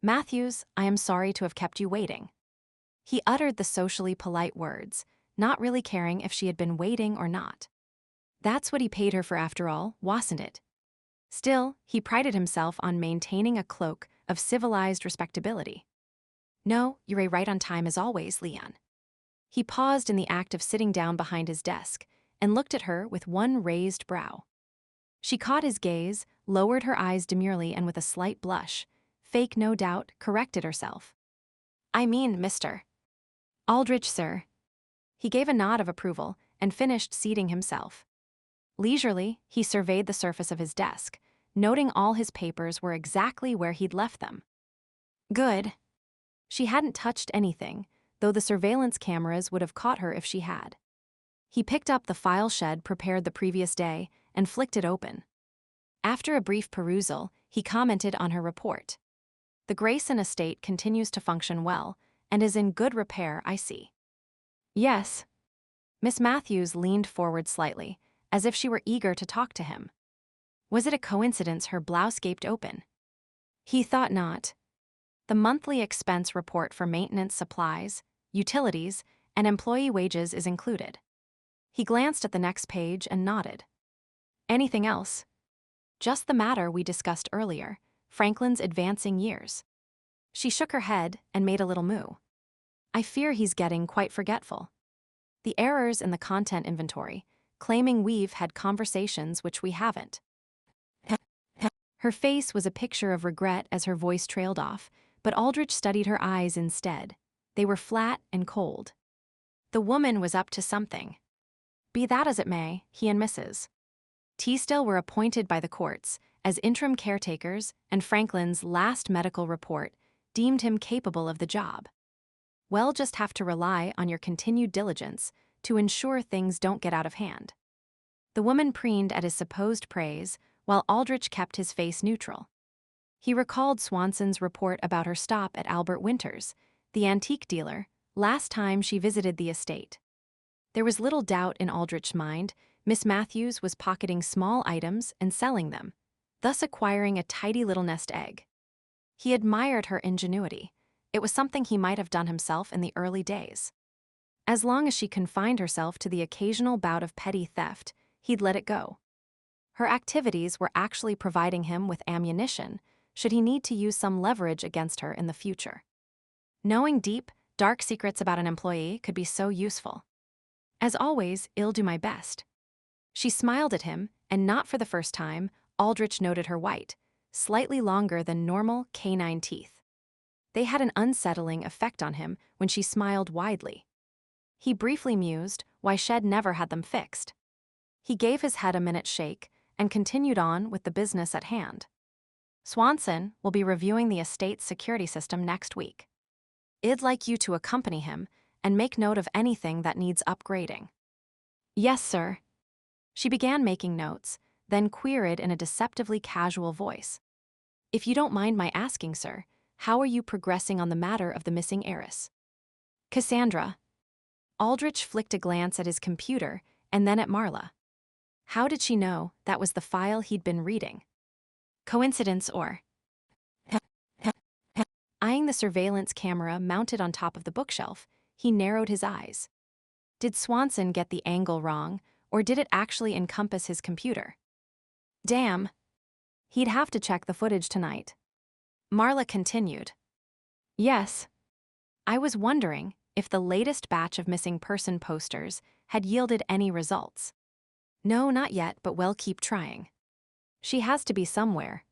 Matthews, I am sorry to have kept you waiting." He uttered the socially polite words, not really caring if she had been waiting or not. That's what he paid her for after all, wasn't it? Still, he prided himself on maintaining a cloak of civilized respectability. "No, you're right on time as always, Leon." He paused in the act of sitting down behind his desk and looked at her with one raised brow. She caught his gaze, lowered her eyes demurely, and with a slight blush, fake no doubt, corrected herself. "I mean, Mr. Aldrich, sir." He gave a nod of approval and finished seating himself. Leisurely, he surveyed the surface of his desk, noting all his papers were exactly where he'd left them. Good. She hadn't touched anything, though the surveillance cameras would have caught her if she had. He picked up the file Shed prepared the previous day and flicked it open. After a brief perusal, he commented on her report. "The Greyson estate continues to function well and is in good repair, I see." "Yes." Miss Matthews leaned forward slightly, as if she were eager to talk to him. Was it a coincidence her blouse gaped open? He thought not. The monthly expense report for maintenance supplies, utilities, and employee wages is included. He glanced at the next page and nodded. Anything else? Just the matter we discussed earlier, Franklin's advancing years. She shook her head and made a little moo. I fear he's getting quite forgetful. The errors in the content inventory, claiming we've had conversations which we haven't. Her face was a picture of regret as her voice trailed off, but Aldrich studied her eyes instead. They were flat and cold. The woman was up to something. Be that as it may, he and Mrs. Teasdale were appointed by the courts as interim caretakers, and Franklin's last medical report deemed him capable of the job. We'll just have to rely on your continued diligence to ensure things don't get out of hand. The woman preened at his supposed praise, while Aldrich kept his face neutral. He recalled Swanson's report about her stop at Albert Winter's, the antique dealer, last time she visited the estate. There was little doubt in Aldrich's mind Miss Matthews was pocketing small items and selling them, thus acquiring a tidy little nest egg. He admired her ingenuity. It was something he might have done himself in the early days. As long as she confined herself to the occasional bout of petty theft, he'd let it go. Her activities were actually providing him with ammunition should he need to use some leverage against her in the future. Knowing deep, dark secrets about an employee could be so useful. As always, I'll do my best. She smiled at him, and not for the first time, Aldrich noted her white, slightly longer than normal canine teeth. They had an unsettling effect on him when she smiled widely. He briefly mused why Shed never had them fixed. He gave his head a minute's shake and continued on with the business at hand. Swanson will be reviewing the estate's security system next week. I'd like you to accompany him and make note of anything that needs upgrading. Yes, sir. She began making notes, then queried in a deceptively casual voice. If you don't mind my asking, sir, how are you progressing on the matter of the missing heiress? Cassandra. Aldrich flicked a glance at his computer and then at Marla. How did she know that was the file he'd been reading? Coincidence or? Eyeing the surveillance camera mounted on top of the bookshelf, he narrowed his eyes. Did Swanson get the angle wrong, or did it actually encompass his computer? Damn. He'd have to check the footage tonight. Marla continued. Yes. I was wondering if the latest batch of missing person posters had yielded any results. No, not yet, but we'll keep trying. She has to be somewhere.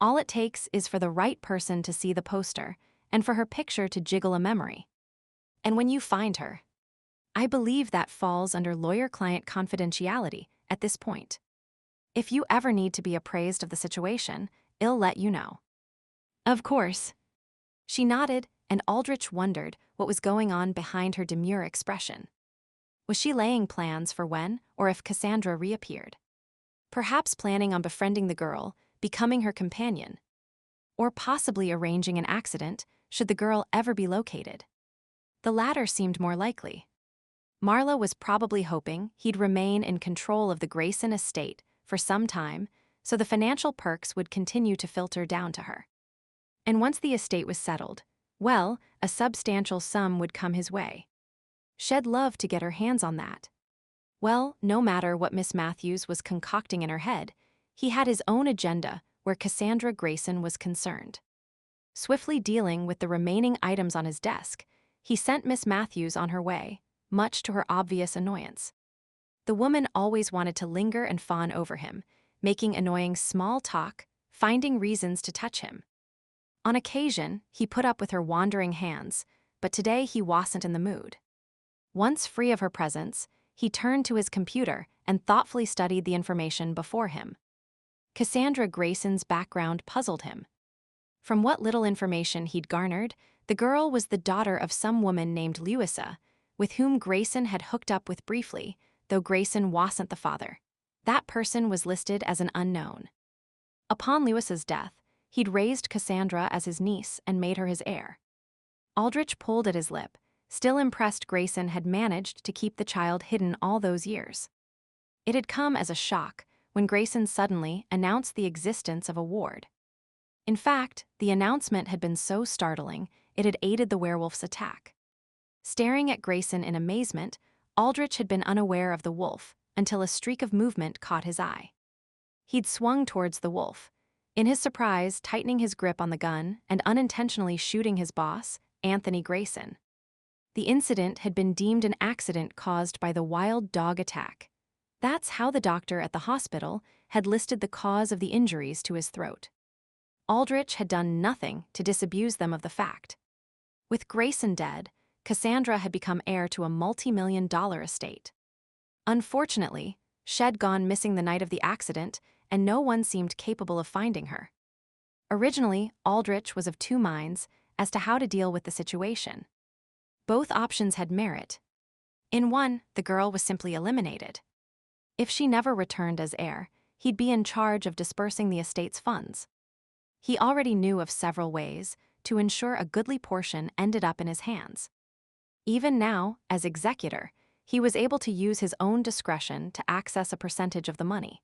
All it takes is for the right person to see the poster and for her picture to jiggle a memory. And when you find her, I believe that falls under lawyer-client confidentiality at this point. If you ever need to be appraised of the situation, I'll let you know. Of course. She nodded, and Aldrich wondered what was going on behind her demure expression. Was she laying plans for when or if Cassandra reappeared? Perhaps planning on befriending the girl, becoming her companion, or possibly arranging an accident should the girl ever be located. The latter seemed more likely. Marla was probably hoping he'd remain in control of the Greyson estate for some time, so the financial perks would continue to filter down to her. And once the estate was settled, well, a substantial sum would come his way. She'd love to get her hands on that. Well, no matter what Miss Matthews was concocting in her head, he had his own agenda where Cassandra Greyson was concerned. Swiftly dealing with the remaining items on his desk, he sent Miss Matthews on her way, much to her obvious annoyance. The woman always wanted to linger and fawn over him, making annoying small talk, finding reasons to touch him. On occasion, he put up with her wandering hands, but today he wasn't in the mood. Once free of her presence, he turned to his computer and thoughtfully studied the information before him. Cassandra Greyson's background puzzled him. From what little information he'd garnered, the girl was the daughter of some woman named Louisa, with whom Greyson had hooked up with briefly, though Greyson wasn't the father. That person was listed as an unknown. Upon Louisa's death, he'd raised Cassandra as his niece and made her his heir. Aldrich pulled at his lip, still impressed Greyson had managed to keep the child hidden all those years. It had come as a shock when Greyson suddenly announced the existence of a ward. In fact, the announcement had been so startling, it had aided the werewolf's attack. Staring at Greyson in amazement, Aldrich had been unaware of the wolf until a streak of movement caught his eye. He'd swung towards the wolf, in his surprise tightening his grip on the gun and unintentionally shooting his boss, Anthony Greyson. The incident had been deemed an accident caused by the wild dog attack. That's how the doctor at the hospital had listed the cause of the injuries to his throat. Aldrich had done nothing to disabuse them of the fact. With Greyson dead, Cassandra had become heir to a multi-million-dollar estate. Unfortunately, she'd gone missing the night of the accident, and no one seemed capable of finding her. Originally, Aldrich was of two minds as to how to deal with the situation. Both options had merit. In one, the girl was simply eliminated. If she never returned as heir, he'd be in charge of dispersing the estate's funds. He already knew of several ways to ensure a goodly portion ended up in his hands. Even now, as executor, he was able to use his own discretion to access a percentage of the money.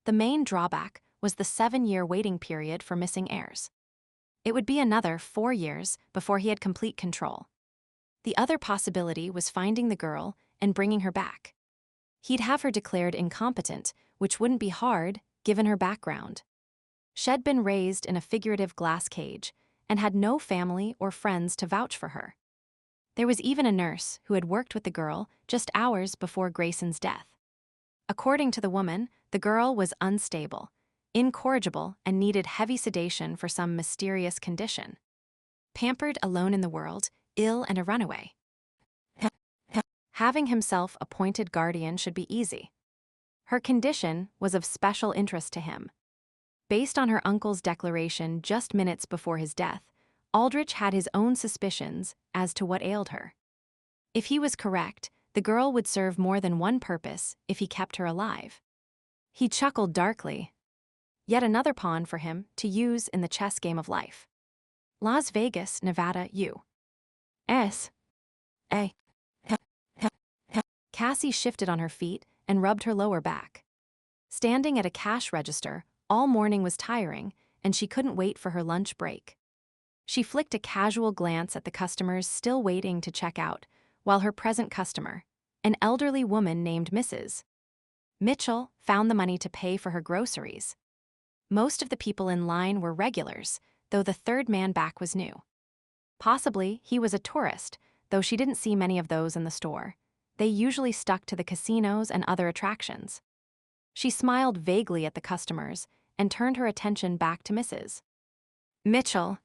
The main drawback was the 7-year waiting period for missing heirs. It would be another 4 years before he had complete control. The other possibility was finding the girl and bringing her back. He'd have her declared incompetent, which wouldn't be hard given her background. She'd been raised in a figurative glass cage and had no family or friends to vouch for her. There was even a nurse who had worked with the girl just hours before Greyson's death. According to the woman, the girl was unstable, incorrigible, and needed heavy sedation for some mysterious condition. Pampered alone in the world, ill and a runaway. Having himself appointed guardian should be easy. Her condition was of special interest to him. Based on her uncle's declaration just minutes before his death, Aldrich had his own suspicions as to what ailed her. If he was correct, the girl would serve more than one purpose if he kept her alive. He chuckled darkly. Yet another pawn for him to use in the chess game of life. Las Vegas, Nevada, U.S. A. Cassie shifted on her feet and rubbed her lower back. Standing at a cash register all morning was tiring, and she couldn't wait for her lunch break. She flicked a casual glance at the customers still waiting to check out, while her present customer, an elderly woman named Mrs. Mitchell, found the money to pay for her groceries. Most of the people in line were regulars, though the third man back was new. Possibly he was a tourist, though she didn't see many of those in the store. They usually stuck to the casinos and other attractions. She smiled vaguely at the customers and turned her attention back to Mrs. Mitchell.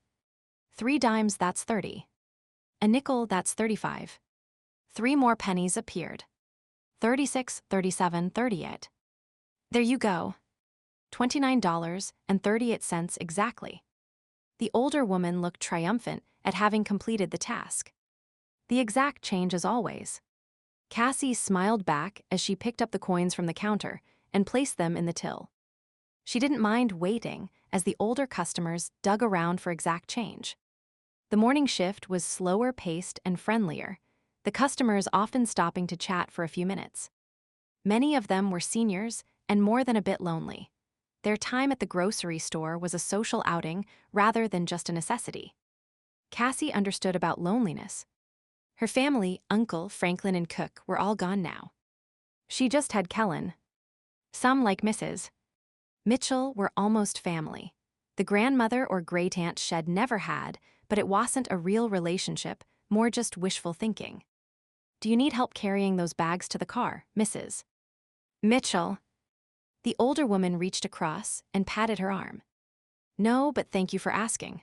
3 dimes, that's 30. A nickel, that's 35. 3 more pennies appeared. 36, 37, 38. There you go. $29.38 exactly. The older woman looked triumphant at having completed the task. The exact change as always. Cassie smiled back as she picked up the coins from the counter and placed them in the till. She didn't mind waiting as the older customers dug around for exact change. The morning shift was slower paced and friendlier, the customers often stopping to chat for a few minutes. Many of them were seniors and more than a bit lonely. Their time at the grocery store was a social outing rather than just a necessity. Cassie understood about loneliness. Her family, Uncle, Franklin, and Cook were all gone now. She just had Kellen. Some, like Mrs. Mitchell, were almost family. The grandmother or great-aunt she'd never had, but it wasn't a real relationship, more just wishful thinking. Do you need help carrying those bags to the car, Mrs. Mitchell? The older woman reached across and patted her arm. No, but thank you for asking.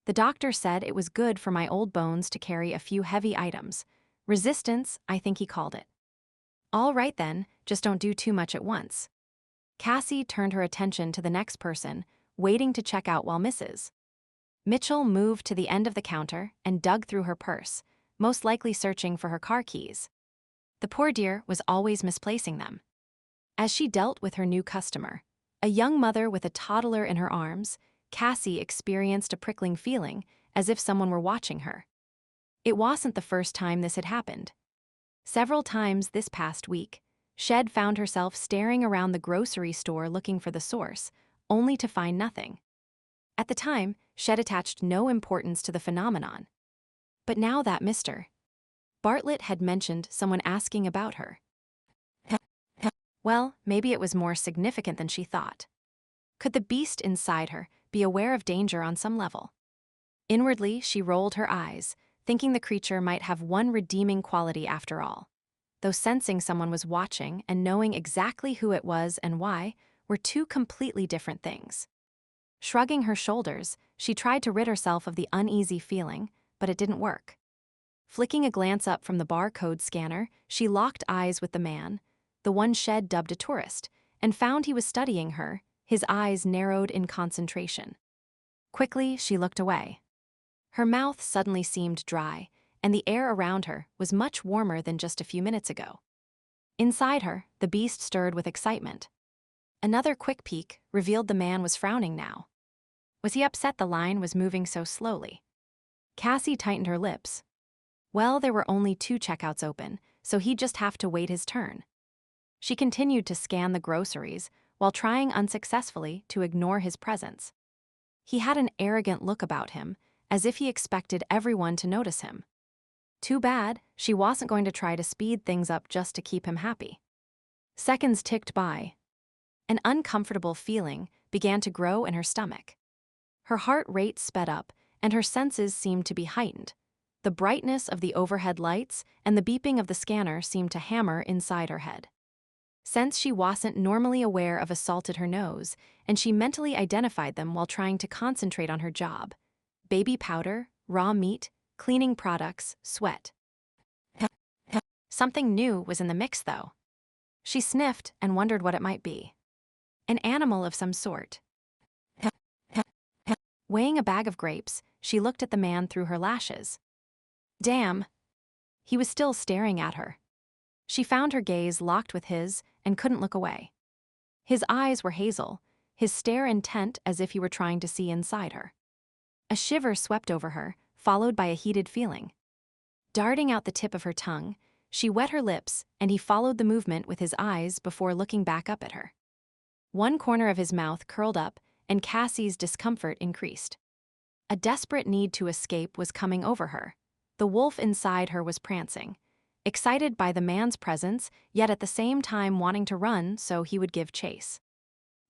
The doctor said it was good for my old bones to carry a few heavy items. Resistance, I think he called it. All right then, just don't do too much at once. Cassie turned her attention to the next person, waiting to check out while Mrs. Mitchell moved to the end of the counter and dug through her purse, most likely searching for her car keys. The poor dear was always misplacing them. As she dealt with her new customer, a young mother with a toddler in her arms, Cassie experienced a prickling feeling as if someone were watching her. It wasn't the first time this had happened. Several times this past week, Shed found herself staring around the grocery store looking for the source, only to find nothing. At the time, Shed attached no importance to the phenomenon. But now that Mr. Bartlett had mentioned someone asking about her. Well, maybe it was more significant than she thought. Could the beast inside her be aware of danger on some level? Inwardly, she rolled her eyes, thinking the creature might have one redeeming quality after all. Though sensing someone was watching and knowing exactly who it was and why were two completely different things. Shrugging her shoulders, she tried to rid herself of the uneasy feeling, but it didn't work. Flicking a glance up from the barcode scanner, she locked eyes with the man, the one Shed dubbed a tourist, and found he was studying her, his eyes narrowed in concentration. Quickly, she looked away. Her mouth suddenly seemed dry, and the air around her was much warmer than just a few minutes ago. Inside her, the beast stirred with excitement. Another quick peek revealed the man was frowning now. Was he upset the line was moving so slowly? Cassie tightened her lips. Well, there were only 2 checkouts open, so he'd just have to wait his turn. She continued to scan the groceries while trying unsuccessfully to ignore his presence. He had an arrogant look about him, as if he expected everyone to notice him. Too bad, she wasn't going to try to speed things up just to keep him happy. Seconds ticked by. An uncomfortable feeling began to grow in her stomach. Her heart rate sped up, and her senses seemed to be heightened. The brightness of the overhead lights and the beeping of the scanner seemed to hammer inside her head. Scents she wasn't normally aware of assaulted her nose, and she mentally identified them while trying to concentrate on her job. Baby powder, raw meat, cleaning products, sweat. Something new was in the mix, though. She sniffed and wondered what it might be. An animal of some sort. Weighing a bag of grapes, she looked at the man through her lashes. Damn. He was still staring at her. She found her gaze locked with his and couldn't look away. His eyes were hazel, his stare intent as if he were trying to see inside her. A shiver swept over her, followed by a heated feeling. Darting out the tip of her tongue, she wet her lips, and he followed the movement with his eyes before looking back up at her. One corner of his mouth curled up, and Cassie's discomfort increased. A desperate need to escape was coming over her. The wolf inside her was prancing, excited by the man's presence, yet at the same time wanting to run so he would give chase.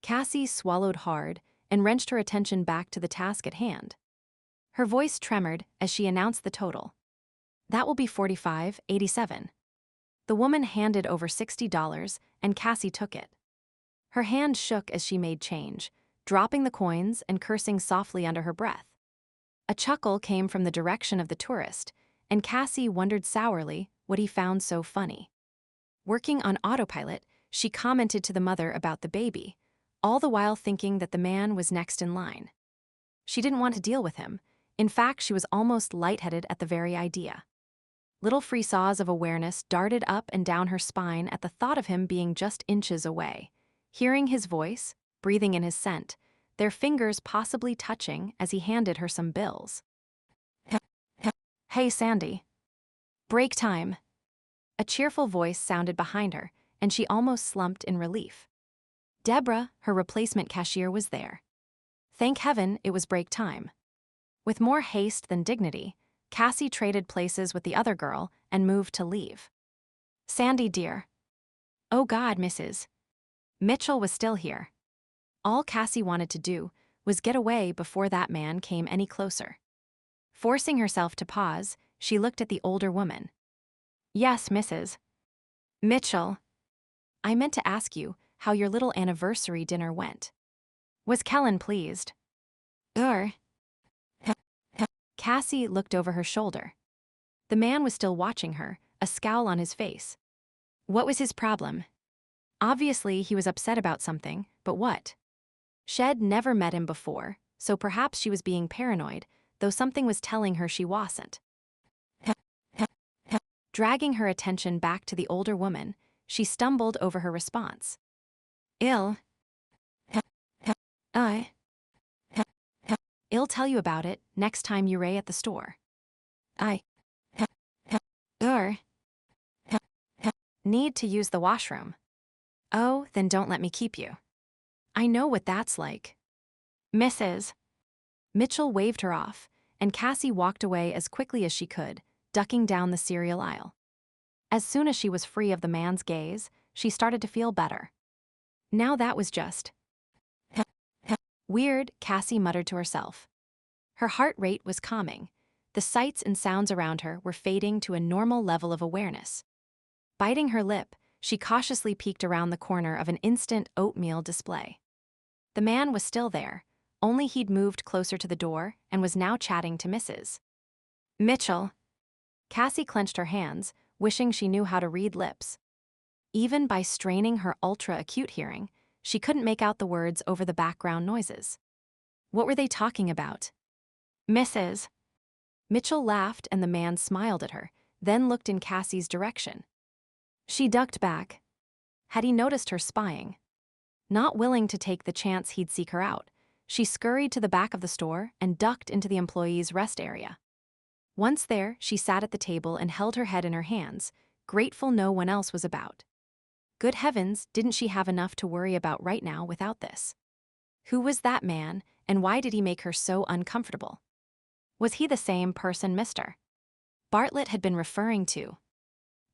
Cassie swallowed hard and wrenched her attention back to the task at hand. Her voice tremored as she announced the total. That will be $45.87. The woman handed over $60, and Cassie took it. Her hand shook as she made change, dropping the coins and cursing softly under her breath. A chuckle came from the direction of the tourist, and Cassie wondered sourly what he found so funny. Working on autopilot, she commented to the mother about the baby, all the while thinking that the man was next in line. She didn't want to deal with him. In fact, she was almost lightheaded at the very idea. Little freesaws of awareness darted up and down her spine at the thought of him being just inches away, hearing his voice, breathing in his scent, their fingers possibly touching as he handed her some bills. Hey, Sandy. Break time. A cheerful voice sounded behind her, and she almost slumped in relief. Deborah, her replacement cashier, was there. Thank heaven it was break time. With more haste than dignity, Cassie traded places with the other girl and moved to leave. Sandy, dear. Oh God, Mrs. Mitchell was still here. All Cassie wanted to do was get away before that man came any closer. Forcing herself to pause, she looked at the older woman. Yes, Mrs. Mitchell. I meant to ask you how your little anniversary dinner went. Was Kellen pleased? Cassie looked over her shoulder. The man was still watching her, a scowl on his face. What was his problem? Obviously, he was upset about something, but what? Shed never met him before, so perhaps she was being paranoid, though something was telling her she wasn't. Dragging her attention back to the older woman, she stumbled over her response. I'll tell you about it next time you're at the store. I need to use the washroom. Oh, then don't let me keep you. I know what that's like. Mrs. Mitchell waved her off, and Cassie walked away as quickly as she could, ducking down the cereal aisle. As soon as she was free of the man's gaze, she started to feel better. Now that was just weird, Cassie muttered to herself. Her heart rate was calming. The sights and sounds around her were fading to a normal level of awareness. Biting her lip, she cautiously peeked around the corner of an instant oatmeal display. The man was still there, only he'd moved closer to the door and was now chatting to Mrs. Mitchell. Cassie clenched her hands, wishing she knew how to read lips. Even by straining her ultra-acute hearing, she couldn't make out the words over the background noises. What were they talking about? Mrs. Mitchell laughed and the man smiled at her, then looked in Cassie's direction. She ducked back. Had he noticed her spying? Not willing to take the chance he'd seek her out, she scurried to the back of the store and ducked into the employees' rest area. Once there, she sat at the table and held her head in her hands, grateful no one else was about. Good heavens, didn't she have enough to worry about right now without this? Who was that man, and why did he make her so uncomfortable? Was he the same person Mr. Bartlett had been referring to?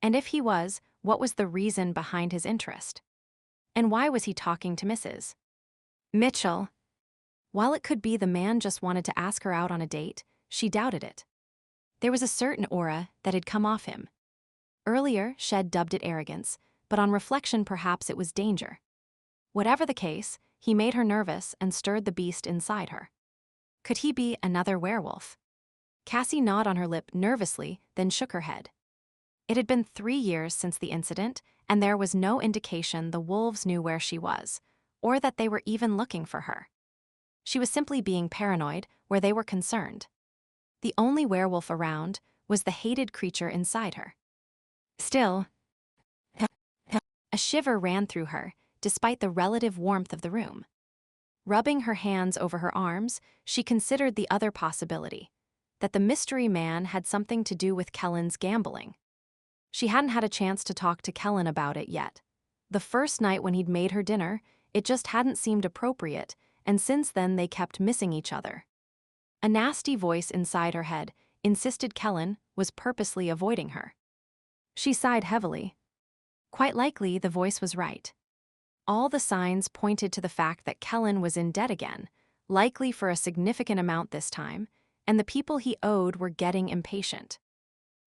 And if he was, what was the reason behind his interest? And why was he talking to Mrs. Mitchell? While it could be the man just wanted to ask her out on a date, she doubted it. There was a certain aura that had come off him. Earlier, Shed dubbed it arrogance, but on reflection perhaps it was danger. Whatever the case, he made her nervous and stirred the beast inside her. Could he be another werewolf? Cassie gnawed on her lip nervously, then shook her head. It had been 3 years since the incident, and there was no indication the wolves knew where she was, or that they were even looking for her. She was simply being paranoid where they were concerned. The only werewolf around was the hated creature inside her. Still, a shiver ran through her, despite the relative warmth of the room. Rubbing her hands over her arms, she considered the other possibility, that the mystery man had something to do with Kellen's gambling. She hadn't had a chance to talk to Kellen about it yet. The first night when he'd made her dinner, it just hadn't seemed appropriate, and since then they kept missing each other. A nasty voice inside her head insisted Kellen was purposely avoiding her. She sighed heavily. Quite likely the voice was right. All the signs pointed to the fact that Kellen was in debt again, likely for a significant amount this time, and the people he owed were getting impatient.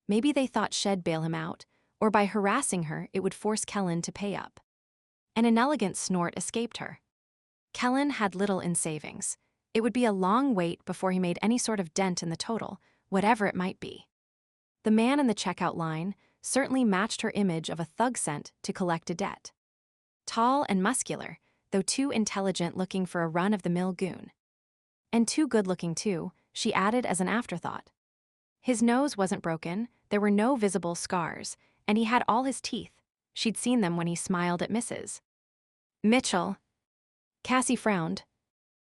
Maybe they thought Shed bail him out, or by harassing her it would force Kellen to pay up. An inelegant snort escaped her. Kellen had little in savings. It would be a long wait before he made any sort of dent in the total, whatever it might be. The man in the checkout line certainly matched her image of a thug sent to collect a debt. Tall and muscular, though too intelligent looking for a run-of-the-mill goon. And too good-looking too, she added as an afterthought. His nose wasn't broken, there were no visible scars, and he had all his teeth. She'd seen them when he smiled at Mrs. Mitchell. Cassie frowned.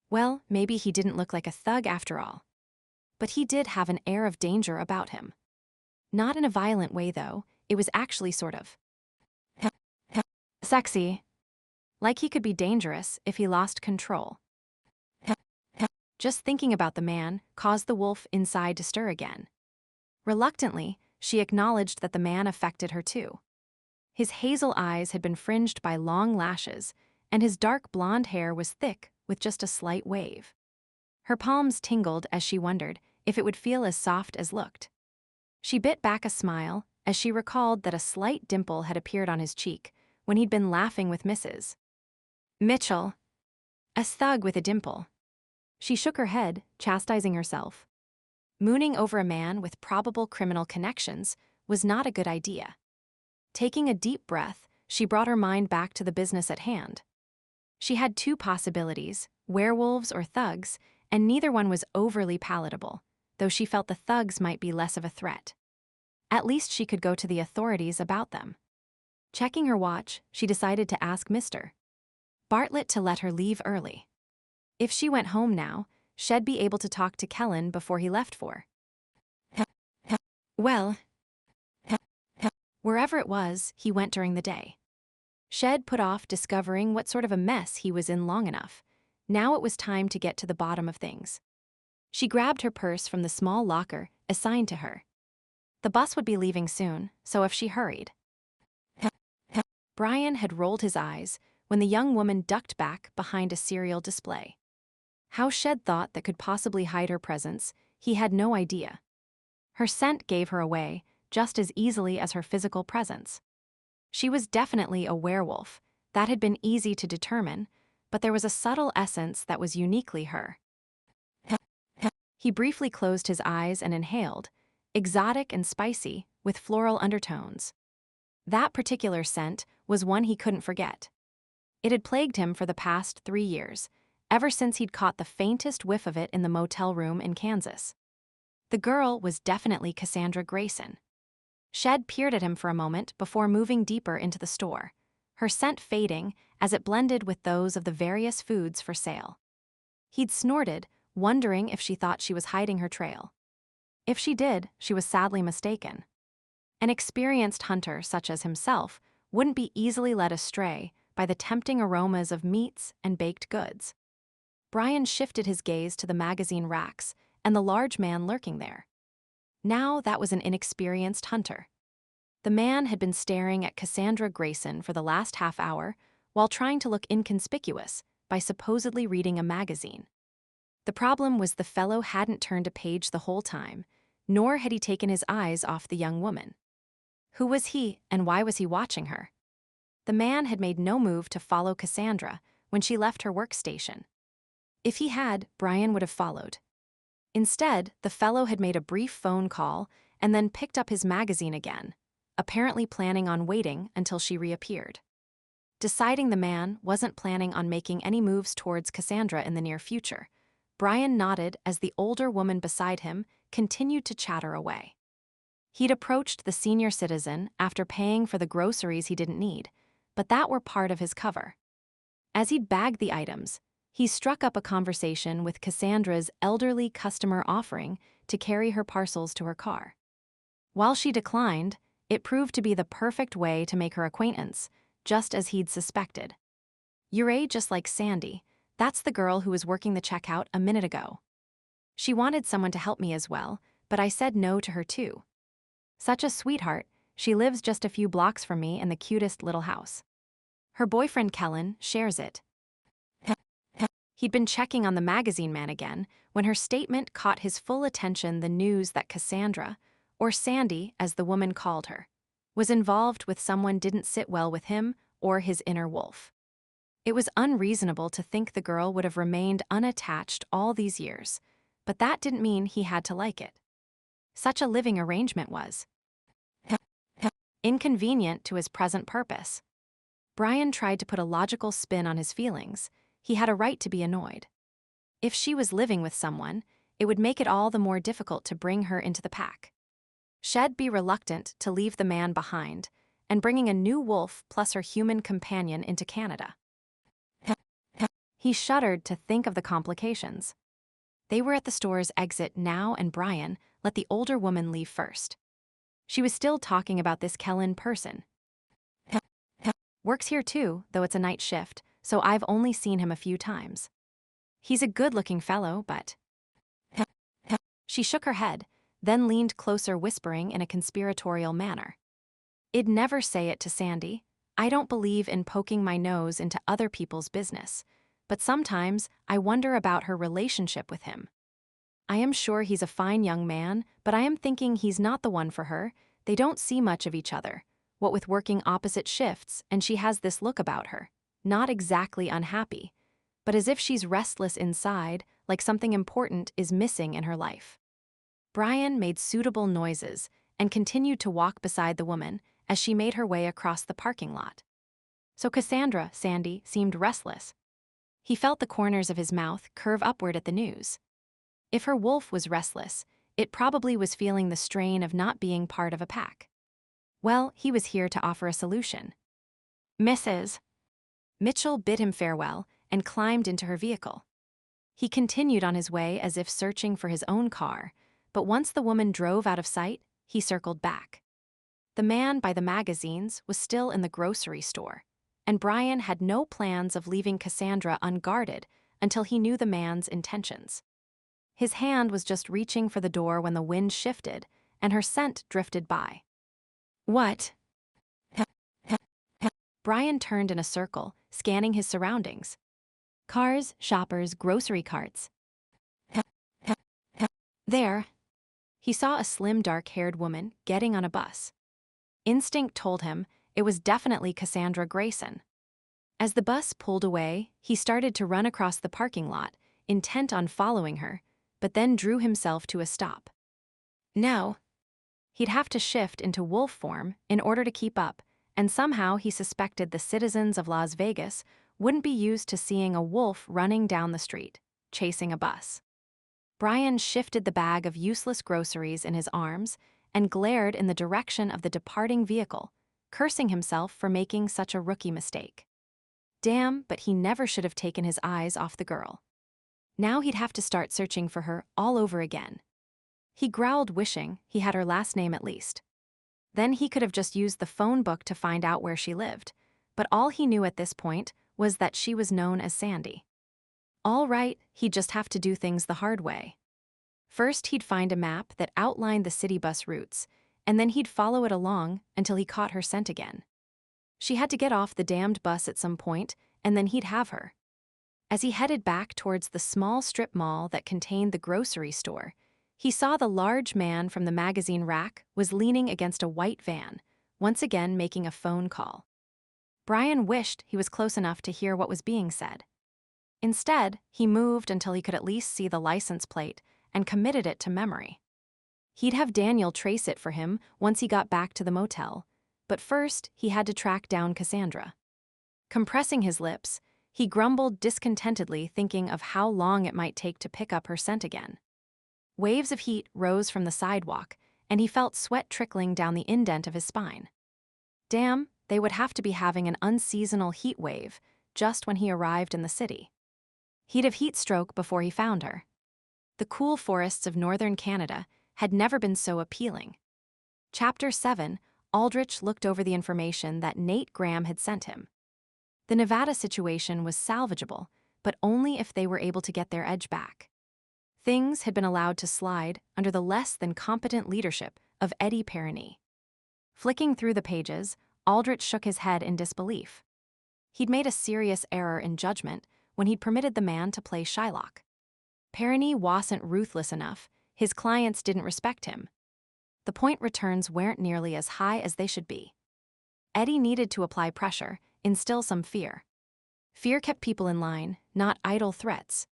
Well, maybe he didn't look like a thug after all. But he did have an air of danger about him. Not in a violent way, though, it was actually sort of sexy. Like he could be dangerous if he lost control. Just thinking about the man caused the wolf inside to stir again. Reluctantly, she acknowledged that the man affected her too. His hazel eyes had been fringed by long lashes, and his dark blonde hair was thick with just a slight wave. Her palms tingled as she wondered if it would feel as soft as looked. She bit back a smile as she recalled that a slight dimple had appeared on his cheek when he'd been laughing with Mrs. Mitchell. A thug with a dimple. She shook her head, chastising herself. Mooning over a man with probable criminal connections was not a good idea. Taking a deep breath, she brought her mind back to the business at hand. She had 2 possibilities, werewolves or thugs, and neither one was overly palatable, though she felt the thugs might be less of a threat. At least she could go to the authorities about them. Checking her watch, she decided to ask Mr. Bartlett to let her leave early. If she went home now, she'd be able to talk to Kellen before he left for. Well, wherever it was, he went during the day. Shed put off discovering what sort of a mess he was in long enough. Now it was time to get to the bottom of things. She grabbed her purse from the small locker assigned to her. The bus would be leaving soon, so if she hurried. Bryan had rolled his eyes when the young woman ducked back behind a cereal display. How Shed thought that could possibly hide her presence, he had no idea. Her scent gave her away just as easily as her physical presence. She was definitely a werewolf. That had been easy to determine, but there was a subtle essence that was uniquely her. He briefly closed his eyes and inhaled, exotic and spicy, with floral undertones. That particular scent was one he couldn't forget. It had plagued him for the past 3 years, ever since he'd caught the faintest whiff of it in the motel room in Kansas. The girl was definitely Cassandra Greyson. Shed peered at him for a moment before moving deeper into the store, her scent fading as it blended with those of the various foods for sale. He'd snorted, wondering if she thought she was hiding her trail. If she did, she was sadly mistaken. An experienced hunter such as himself wouldn't be easily led astray by the tempting aromas of meats and baked goods. Bryan shifted his gaze to the magazine racks and the large man lurking there. Now that was an inexperienced hunter. The man had been staring at Cassandra Greyson for the last half hour while trying to look inconspicuous by supposedly reading a magazine. The problem was the fellow hadn't turned a page the whole time, nor had he taken his eyes off the young woman. Who was he, and why was he watching her? The man had made no move to follow Cassandra when she left her workstation. If he had, Bryan would have followed. Instead, the fellow had made a brief phone call and then picked up his magazine again, apparently planning on waiting until she reappeared. Deciding the man wasn't planning on making any moves towards Cassandra in the near future, Bryan nodded as the older woman beside him continued to chatter away. He'd approached the senior citizen after paying for the groceries he didn't need, but that were part of his cover. As he'd bagged the items, he struck up a conversation with Cassandra's elderly customer offering to carry her parcels to her car. While she declined, it proved to be the perfect way to make her acquaintance, just as he'd suspected. "You're just like Sandy. That's the girl who was working the checkout a minute ago. She wanted someone to help me as well, but I said no to her too. Such a sweetheart, she lives just a few blocks from me in the cutest little house. Her boyfriend Kellen shares it." He'd been checking on the magazine man again when her statement caught his full attention, the news that Cassandra, or Sandy as the woman called her, was involved with someone didn't sit well with him or his inner wolf. It was unreasonable to think the girl would have remained unattached all these years, but that didn't mean he had to like it. Such a living arrangement was inconvenient to his present purpose. Bryan tried to put a logical spin on his feelings. He had a right to be annoyed. If she was living with someone, it would make it all the more difficult to bring her into the pack. She'd be reluctant to leave the man behind and bringing a new wolf plus her human companion into Canada. He shuddered to think of the complications. They were at the store's exit now, and Bryan let the older woman leave first. She was still talking about this Kellen person. "Works here too, though it's a night shift, so I've only seen him a few times. He's a good-looking fellow, but..." She shook her head, then leaned closer, whispering in a conspiratorial manner. "I'd never say it to Sandy. I don't believe in poking my nose into other people's business, but sometimes I wonder about her relationship with him. I am sure he's a fine young man, but I am thinking he's not the one for her. They don't see much of each other, what with working opposite shifts, and she has this look about her, not exactly unhappy, but as if she's restless inside, like something important is missing in her life." Bryan made suitable noises and continued to walk beside the woman as she made her way across the parking lot. So Cassandra, Sandy, seemed restless. He felt the corners of his mouth curve upward at the news. If her wolf was restless, it probably was feeling the strain of not being part of a pack. Well, he was here to offer a solution. "Mrs." Mitchell bid him farewell and climbed into her vehicle. He continued on his way as if searching for his own car, but once the woman drove out of sight, he circled back. The man by the magazines was still in the grocery store, and Bryan had no plans of leaving Cassandra unguarded until he knew the man's intentions. His hand was just reaching for the door when the wind shifted, and her scent drifted by. What? Bryan turned in a circle, scanning his surroundings. Cars, shoppers, grocery carts. There. He saw a slim, dark-haired woman getting on a bus. Instinct told him it was definitely Cassandra Greyson. As the bus pulled away, he started to run across the parking lot, intent on following her, but then drew himself to a stop. No. He'd have to shift into wolf form in order to keep up, and somehow he suspected the citizens of Las Vegas wouldn't be used to seeing a wolf running down the street, chasing a bus. Bryan shifted the bag of useless groceries in his arms and glared in the direction of the departing vehicle, cursing himself for making such a rookie mistake. Damn, but he never should have taken his eyes off the girl. Now he'd have to start searching for her all over again. He growled, wishing he had her last name at least. Then he could have just used the phone book to find out where she lived, but all he knew at this point was that she was known as Sandy. All right, he'd just have to do things the hard way. First, he'd find a map that outlined the city bus routes, and then he'd follow it along until he caught her scent again. She had to get off the damned bus at some point, and then he'd have her. As he headed back towards the small strip mall that contained the grocery store, he saw the large man from the magazine rack was leaning against a white van, once again making a phone call. Bryan wished he was close enough to hear what was being said. Instead, he moved until he could at least see the license plate and committed it to memory. He'd have Daniel trace it for him once he got back to the motel, but first he had to track down Cassandra. Compressing his lips, he grumbled discontentedly, thinking of how long it might take to pick up her scent again. Waves of heat rose from the sidewalk, and he felt sweat trickling down the indent of his spine. Damn, they would have to be having an unseasonal heat wave just when he arrived in the city. He'd have heat stroke before he found her. The cool forests of northern Canada had never been so appealing. Chapter 7, Aldrich looked over the information that Nate Graham had sent him. The Nevada situation was salvageable, but only if they were able to get their edge back. Things had been allowed to slide under the less than competent leadership of Eddie Perroni. Flicking through the pages, Aldrich shook his head in disbelief. He'd made a serious error in judgment when he'd permitted the man to play Shylock. Perroni wasn't ruthless enough, his clients didn't respect him. The point returns weren't nearly as high as they should be. Eddie needed to apply pressure, instill some fear. Fear kept people in line, not idle threats.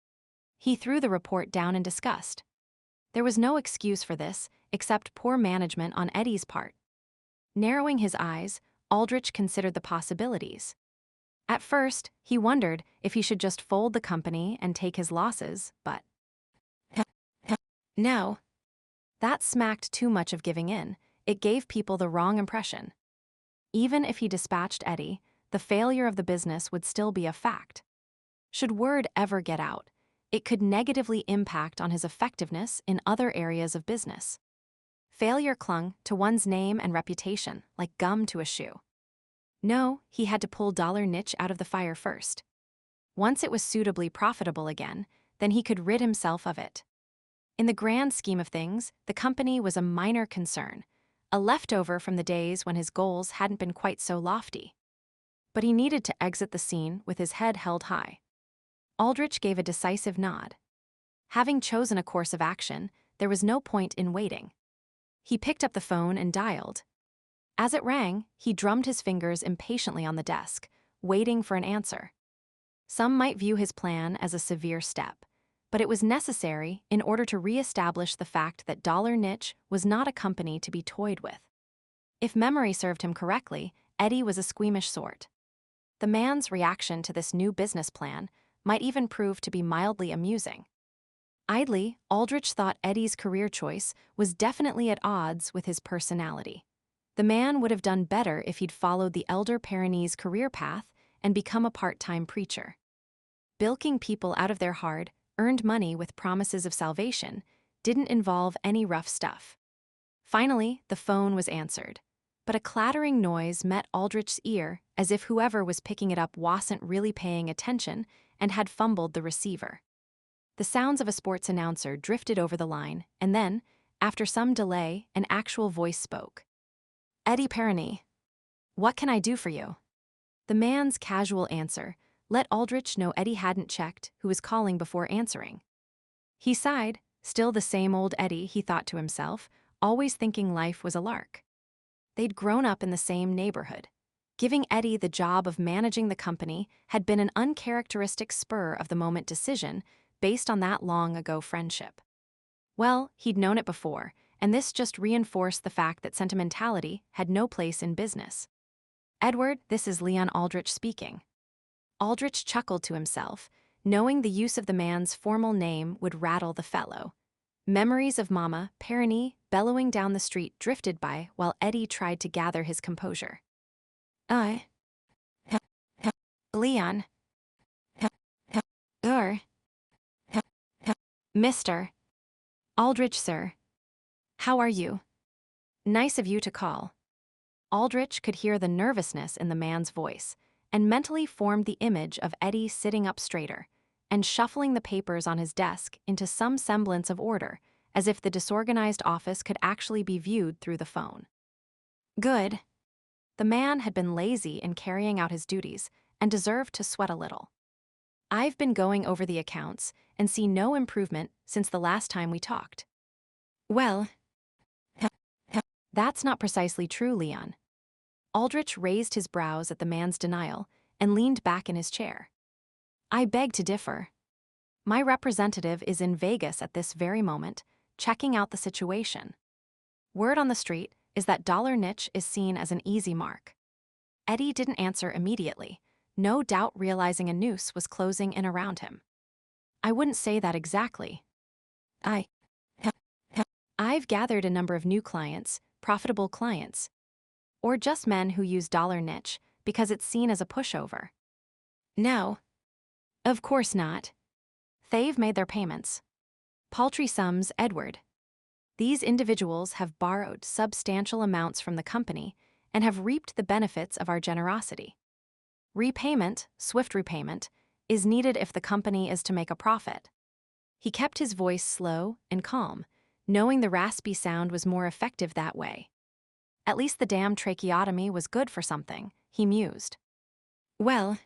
He threw the report down in disgust. There was no excuse for this, except poor management on Eddie's part. Narrowing his eyes, Aldrich considered the possibilities. At first, he wondered if he should just fold the company and take his losses, but no. That smacked too much of giving in. It gave people the wrong impression. Even if he dispatched Eddie, the failure of the business would still be a fact. Should word ever get out, it could negatively impact on his effectiveness in other areas of business. Failure clung to one's name and reputation like gum to a shoe. No, he had to pull Dollar Niche out of the fire first. Once it was suitably profitable again, then he could rid himself of it. In the grand scheme of things, the company was a minor concern, a leftover from the days when his goals hadn't been quite so lofty. But he needed to exit the scene with his head held high. Aldrich gave a decisive nod. Having chosen a course of action, there was no point in waiting. He picked up the phone and dialed. As it rang, he drummed his fingers impatiently on the desk, waiting for an answer. Some might view his plan as a severe step, but it was necessary in order to re-establish the fact that Dollar Niche was not a company to be toyed with. If memory served him correctly, Eddie was a squeamish sort. The man's reaction to this new business plan might even prove to be mildly amusing. Idly, Aldrich thought Eddie's career choice was definitely at odds with his personality. The man would have done better if he'd followed the elder Perroni's career path and become a part-time preacher. Bilking people out of their hard, earned money with promises of salvation didn't involve any rough stuff. Finally, the phone was answered, but a clattering noise met Aldrich's ear as if whoever was picking it up wasn't really paying attention and had fumbled the receiver. The sounds of a sports announcer drifted over the line, and then, after some delay, an actual voice spoke. Eddie Perroni. What can I do for you? The man's casual answer let Aldrich know Eddie hadn't checked who was calling before answering. He sighed, still the same old Eddie, he thought to himself, always thinking life was a lark. They'd grown up in the same neighborhood. Giving Eddie the job of managing the company had been an uncharacteristic spur-of-the-moment decision based on that long-ago friendship. Well, he'd known it before, and this just reinforced the fact that sentimentality had no place in business. Edward, this is Leon Aldrich speaking. Aldrich chuckled to himself, knowing the use of the man's formal name would rattle the fellow. Memories of Mama, Perroni, bellowing down the street drifted by while Eddie tried to gather his composure. Leon. Mr. Aldrich, sir. How are you? Nice of you to call. Aldrich could hear the nervousness in the man's voice, and mentally formed the image of Eddie sitting up straighter and shuffling the papers on his desk into some semblance of order, as if the disorganized office could actually be viewed through the phone. Good. The man had been lazy in carrying out his duties and deserved to sweat a little. I've been going over the accounts and see no improvement since the last time we talked. Well, that's not precisely true, Leon. Aldrich raised his brows at the man's denial and leaned back in his chair. I beg to differ. My representative is in Vegas at this very moment, checking out the situation. Word on the street is that dollar niche is seen as an easy mark. Eddie didn't answer immediately, no doubt realizing a noose was closing in around him. I wouldn't say that exactly. I've gathered a number of new clients, profitable clients, or just men who use dollar niche because it's seen as a pushover. No. Of course not. They've made their payments. Paltry sums, Edward. These individuals have borrowed substantial amounts from the company and have reaped the benefits of our generosity. Repayment, swift repayment, is needed if the company is to make a profit. He kept his voice slow and calm, knowing the raspy sound was more effective that way. At least the damn tracheotomy was good for something, he mused. Well,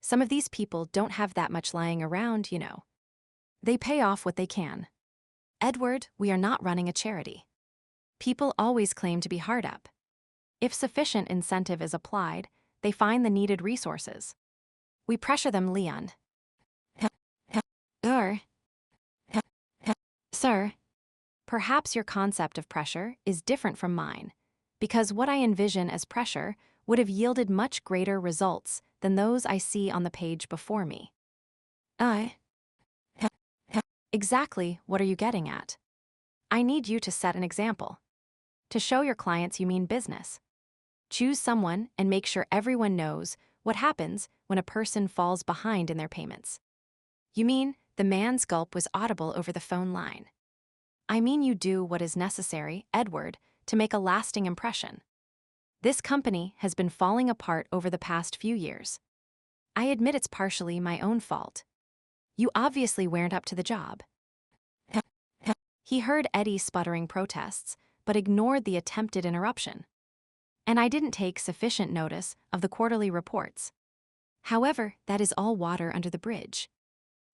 some of these people don't have that much lying around, you know. They pay off what they can. Edward, we are not running a charity. People always claim to be hard up. If sufficient incentive is applied, they find the needed resources. We pressure them, Leon. Sir, perhaps your concept of pressure is different from mine, because what I envision as pressure would have yielded much greater results than those I see on the page before me. Exactly what are you getting at? I need you to set an example. To show your clients you mean business. Choose someone and make sure everyone knows what happens when a person falls behind in their payments. You mean the man's gulp was audible over the phone line. I mean you do what is necessary, Edward, to make a lasting impression. This company has been falling apart over the past few years. I admit it's partially my own fault. You obviously weren't up to the job. He heard Eddie sputtering protests, but ignored the attempted interruption. And I didn't take sufficient notice of the quarterly reports. However, that is all water under the bridge.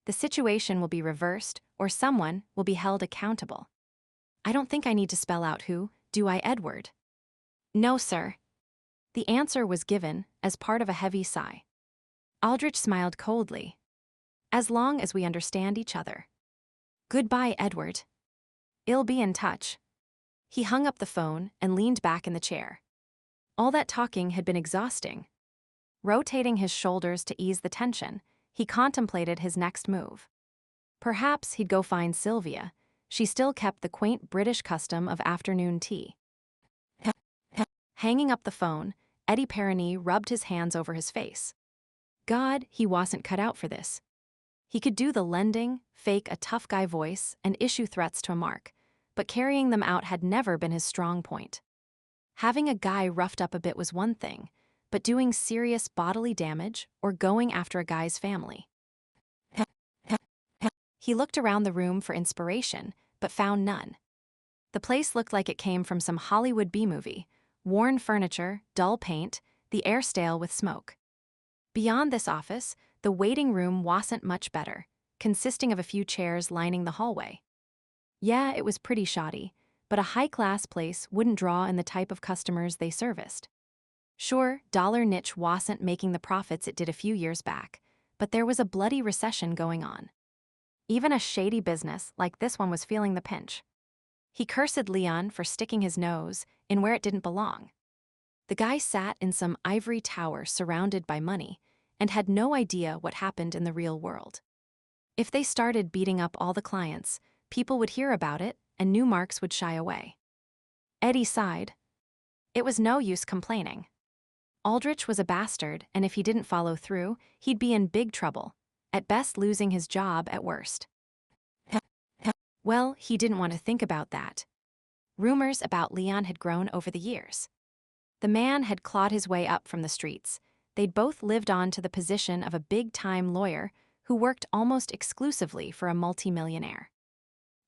The situation will be reversed, or someone will be held accountable. I don't think I need to spell out who, do I, Edward? No, sir. The answer was given as part of a heavy sigh. Aldrich smiled coldly. As long as we understand each other. Goodbye, Edward. I'll be in touch. He hung up the phone and leaned back in the chair. All that talking had been exhausting. Rotating his shoulders to ease the tension, he contemplated his next move. Perhaps he'd go find Sylvia. She still kept the quaint British custom of afternoon tea. Hanging up the phone, Eddie Perroni rubbed his hands over his face. God, he wasn't cut out for this. He could do the lending, fake a tough guy voice, and issue threats to a mark, but carrying them out had never been his strong point. Having a guy roughed up a bit was one thing, but doing serious bodily damage or going after a guy's family. He looked around the room for inspiration, but found none. The place looked like it came from some Hollywood B-movie: worn furniture, dull paint, the air stale with smoke. Beyond this office, the waiting room wasn't much better, consisting of a few chairs lining the hallway. Yeah, it was pretty shoddy, but a high-class place wouldn't draw in the type of customers they serviced. Sure, dollar niche wasn't making the profits it did a few years back, but there was a bloody recession going on. Even a shady business like this one was feeling the pinch. He cursed Leon for sticking his nose in where it didn't belong. The guy sat in some ivory tower surrounded by money and had no idea what happened in the real world. If they started beating up all the clients, people would hear about it and new marks would shy away. Eddie sighed. It was no use complaining. Aldrich was a bastard, and if he didn't follow through, he'd be in big trouble, at best losing his job at worst. Well, he didn't want to think about that. Rumors about Leon had grown over the years. The man had clawed his way up from the streets. They'd both lived on to the position of a big-time lawyer who worked almost exclusively for a multimillionaire.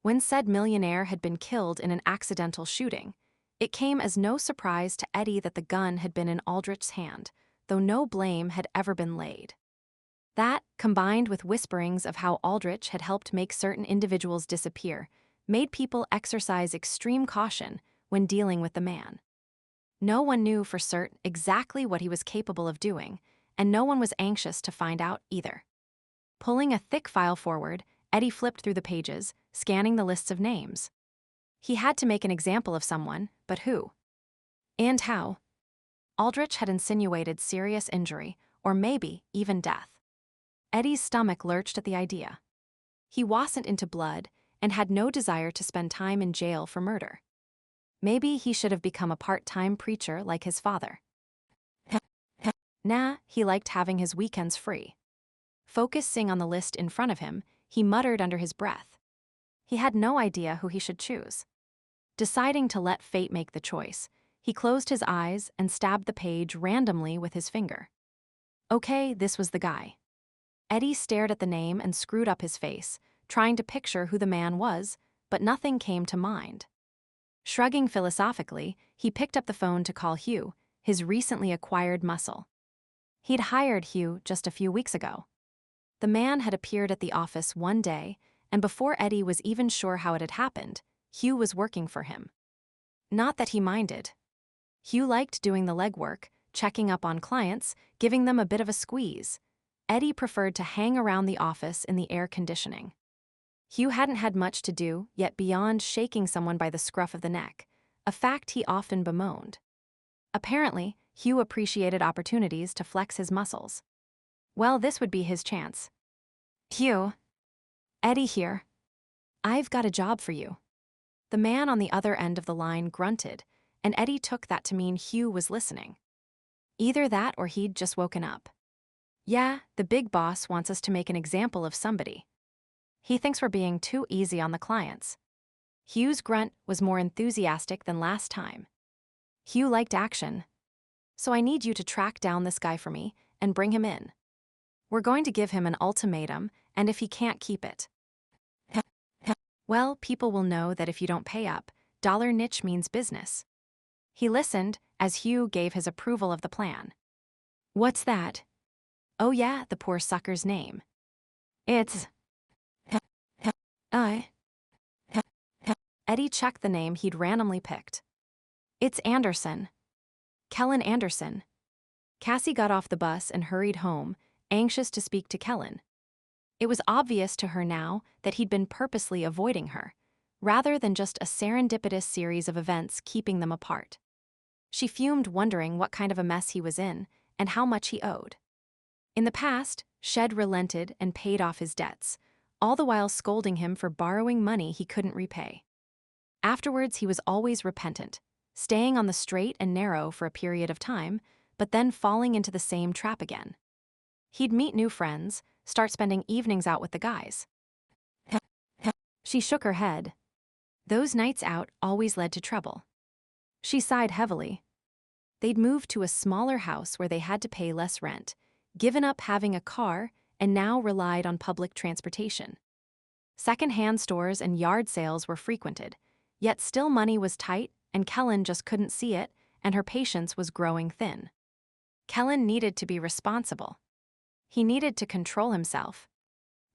When said millionaire had been killed in an accidental shooting, it came as no surprise to Eddie that the gun had been in Aldrich's hand, though no blame had ever been laid. That, combined with whisperings of how Aldrich had helped make certain individuals disappear, made people exercise extreme caution when dealing with the man. No one knew for certain exactly what he was capable of doing, and no one was anxious to find out either. Pulling a thick file forward, Eddie flipped through the pages, scanning the lists of names. He had to make an example of someone, but who? And how? Aldrich had insinuated serious injury, or maybe even death. Eddie's stomach lurched at the idea. He wasn't into blood and had no desire to spend time in jail for murder. Maybe he should have become a part-time preacher like his father. Nah, he liked having his weekends free. Focusing on the list in front of him, he muttered under his breath. He had no idea who he should choose. Deciding to let fate make the choice, he closed his eyes and stabbed the page randomly with his finger. Okay, this was the guy. Eddie stared at the name and screwed up his face, trying to picture who the man was, but nothing came to mind. Shrugging philosophically, he picked up the phone to call Hugh, his recently acquired muscle. He'd hired Hugh just a few weeks ago. The man had appeared at the office one day, and before Eddie was even sure how it had happened, Hugh was working for him. Not that he minded. Hugh liked doing the legwork, checking up on clients, giving them a bit of a squeeze. Eddie preferred to hang around the office in the air conditioning. Hugh hadn't had much to do, yet beyond shaking someone by the scruff of the neck, a fact he often bemoaned. Apparently, Hugh appreciated opportunities to flex his muscles. Well, this would be his chance. Hugh. Eddie here. I've got a job for you. The man on the other end of the line grunted, and Eddie took that to mean Hugh was listening. Either that or he'd just woken up. Yeah, the big boss wants us to make an example of somebody. He thinks we're being too easy on the clients. Hugh's grunt was more enthusiastic than last time. Hugh liked action. So I need you to track down this guy for me and bring him in. We're going to give him an ultimatum, and if he can't keep it, well, people will know that if you don't pay up, dollar niche means business. He listened as Hugh gave his approval of the plan. What's that? Oh yeah, the poor sucker's name. It's... Eddie checked the name he'd randomly picked. It's Anderson. Kellen Anderson. Cassie got off the bus and hurried home, anxious to speak to Kellen. It was obvious to her now that he'd been purposely avoiding her, rather than just a serendipitous series of events keeping them apart. She fumed, wondering what kind of a mess he was in and how much he owed. In the past, Shed relented and paid off his debts, all the while scolding him for borrowing money he couldn't repay. Afterwards, he was always repentant, staying on the straight and narrow for a period of time, but then falling into the same trap again. He'd meet new friends, start spending evenings out with the guys. She shook her head. Those nights out always led to trouble. She sighed heavily. They'd moved to a smaller house where they had to pay less rent, given up having a car, and now relied on public transportation. Second-hand stores and yard sales were frequented, yet still money was tight and Kellen just couldn't see it, and her patience was growing thin. Kellen needed to be responsible. He needed to control himself.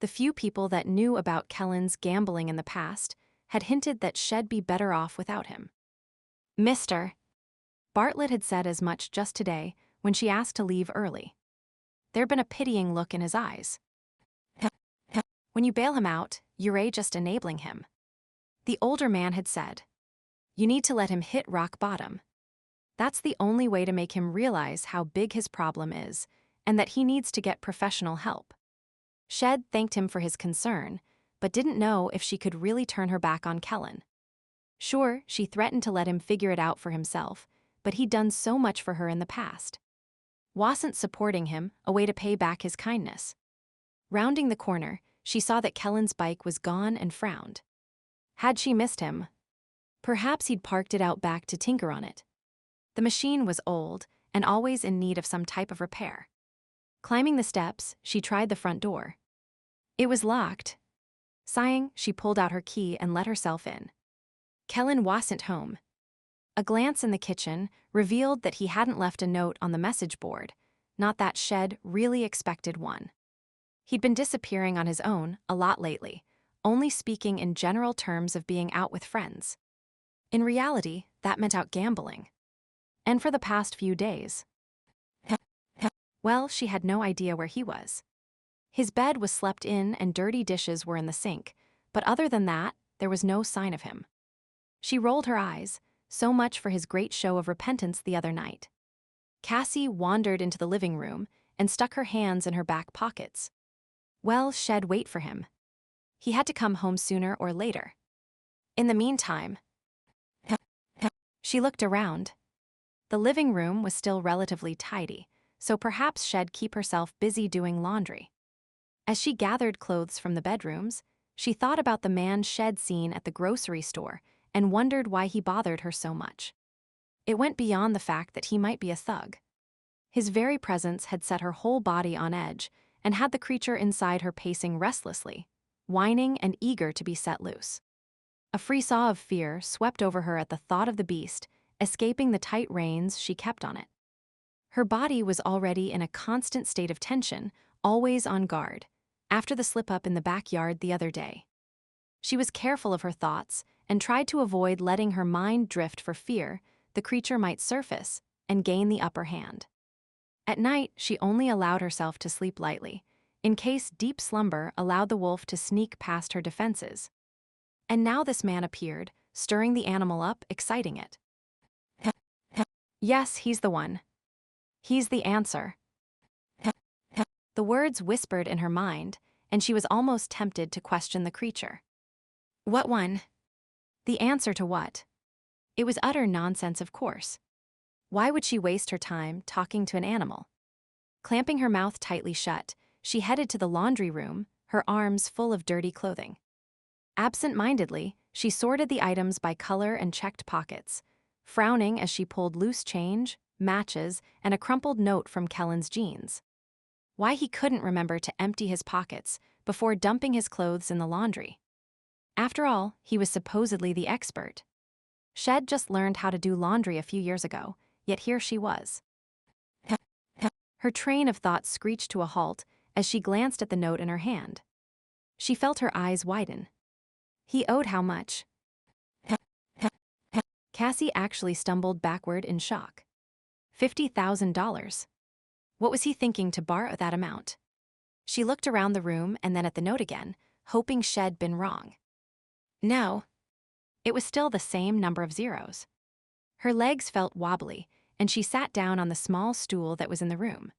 The few people that knew about Kellen's gambling in the past had hinted that she'd be better off without him. Mr. Bartlett had said as much just today when she asked to leave early. There'd been a pitying look in his eyes. When you bail him out, you're just enabling him. The older man had said, you need to let him hit rock bottom. That's the only way to make him realize how big his problem is, and that he needs to get professional help. Shed thanked him for his concern, but didn't know if she could really turn her back on Kellen. Sure, she threatened to let him figure it out for himself, but he'd done so much for her in the past. Wasn't supporting him a way to pay back his kindness? Rounding the corner, she saw that Kellen's bike was gone and frowned. Had she missed him? Perhaps he'd parked it out back to tinker on it. The machine was old and always in need of some type of repair. Climbing the steps, she tried the front door. It was locked. Sighing, she pulled out her key and let herself in. Kellen wasn't home. A glance in the kitchen revealed that he hadn't left a note on the message board, not that Shed really expected one. He'd been disappearing on his own a lot lately, only speaking in general terms of being out with friends. In reality, that meant out gambling. And for the past few days. Well, she had no idea where he was. His bed was slept in and dirty dishes were in the sink, but other than that, there was no sign of him. She rolled her eyes, so much for his great show of repentance the other night. Cassie wandered into the living room and stuck her hands in her back pockets. Well, Shed wait for him. He had to come home sooner or later. In the meantime, she looked around. The living room was still relatively tidy, so perhaps Shed keep herself busy doing laundry. As she gathered clothes from the bedrooms, she thought about the man Shed seen at the grocery store and wondered why he bothered her so much. It went beyond the fact that he might be a thug. His very presence had set her whole body on edge and had the creature inside her pacing restlessly, whining and eager to be set loose. A frisson of fear swept over her at the thought of the beast, escaping the tight reins she kept on it. Her body was already in a constant state of tension, always on guard, after the slip-up in the backyard the other day. She was careful of her thoughts and tried to avoid letting her mind drift for fear the creature might surface and gain the upper hand. At night, she only allowed herself to sleep lightly, in case deep slumber allowed the wolf to sneak past her defenses. And now this man appeared, stirring the animal up, exciting it. Yes, he's the one. He's the answer. The words whispered in her mind, and she was almost tempted to question the creature. What one? The answer to what? It was utter nonsense, of course. Why would she waste her time talking to an animal? Clamping her mouth tightly shut, she headed to the laundry room, her arms full of dirty clothing. Absent-mindedly, she sorted the items by color and checked pockets, frowning as she pulled loose change, matches, and a crumpled note from Kellen's jeans. Why he couldn't remember to empty his pockets before dumping his clothes in the laundry. After all, he was supposedly the expert. Shed just learned how to do laundry a few years ago, yet here she was. Her train of thought screeched to a halt as she glanced at the note in her hand. She felt her eyes widen. He owed how much? Cassie actually stumbled backward in shock. $50,000. What was he thinking to borrow that amount? She looked around the room and then at the note again, hoping Shed been wrong. No. It was still the same number of zeros. Her legs felt wobbly, and she sat down on the small stool that was in the room.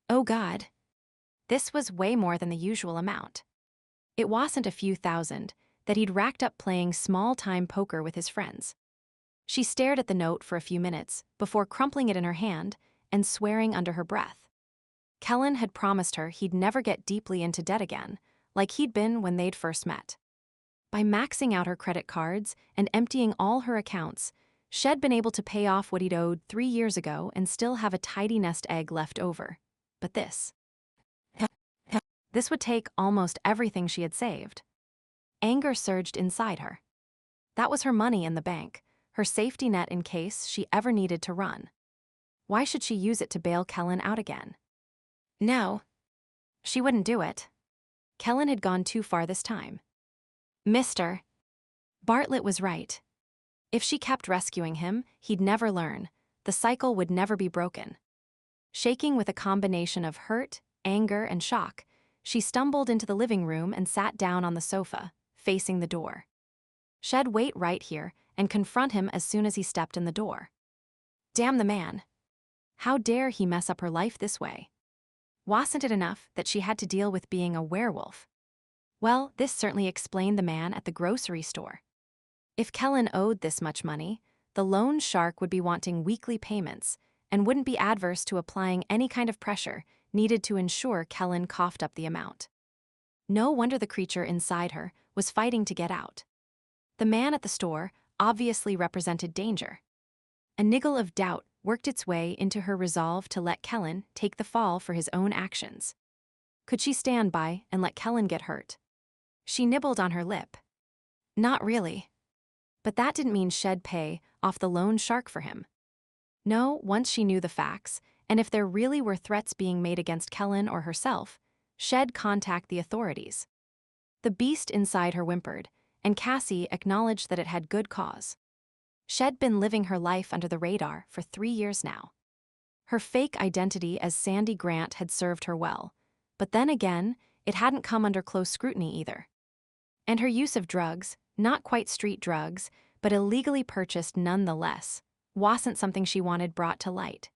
Oh God. This was way more than the usual amount. It wasn't a few thousand that he'd racked up playing small-time poker with his friends. She stared at the note for a few minutes before crumpling it in her hand and swearing under her breath. Kellen had promised her he'd never get deeply into debt again, like he'd been when they'd first met. By maxing out her credit cards and emptying all her accounts, Shed been able to pay off what he'd owed 3 years ago and still have a tidy nest egg left over. But this would take almost everything she had saved. Anger surged inside her. That was her money in the bank, her safety net in case she ever needed to run. Why should she use it to bail Kellen out again? No. She wouldn't do it. Kellen had gone too far this time. Mr. Bartlett was right. If she kept rescuing him, he'd never learn. The cycle would never be broken. Shaking with a combination of hurt, anger, and shock, she stumbled into the living room and sat down on the sofa, facing the door. She'd wait right here and confront him as soon as he stepped in the door. Damn the man. How dare he mess up her life this way? Wasn't it enough that she had to deal with being a werewolf? Well, this certainly explained the man at the grocery store. If Kellen owed this much money, the loan shark would be wanting weekly payments and wouldn't be adverse to applying any kind of pressure needed to ensure Kellen coughed up the amount. No wonder the creature inside her was fighting to get out. The man at the store obviously represented danger. A niggle of doubt worked its way into her resolve to let Kellen take the fall for his own actions. Could she stand by and let Kellen get hurt? She nibbled on her lip. Not really. But that didn't mean she'd pay off the loan shark for him. No, once she knew the facts, and if there really were threats being made against Kellen or herself, she'd contact the authorities. The beast inside her whimpered, and Cassie acknowledged that it had good cause. She'd been living her life under the radar for 3 years now. Her fake identity as Sandy Grant had served her well, but then again, it hadn't come under close scrutiny either. And her use of drugs, not quite street drugs, but illegally purchased nonetheless, wasn't something she wanted brought to light.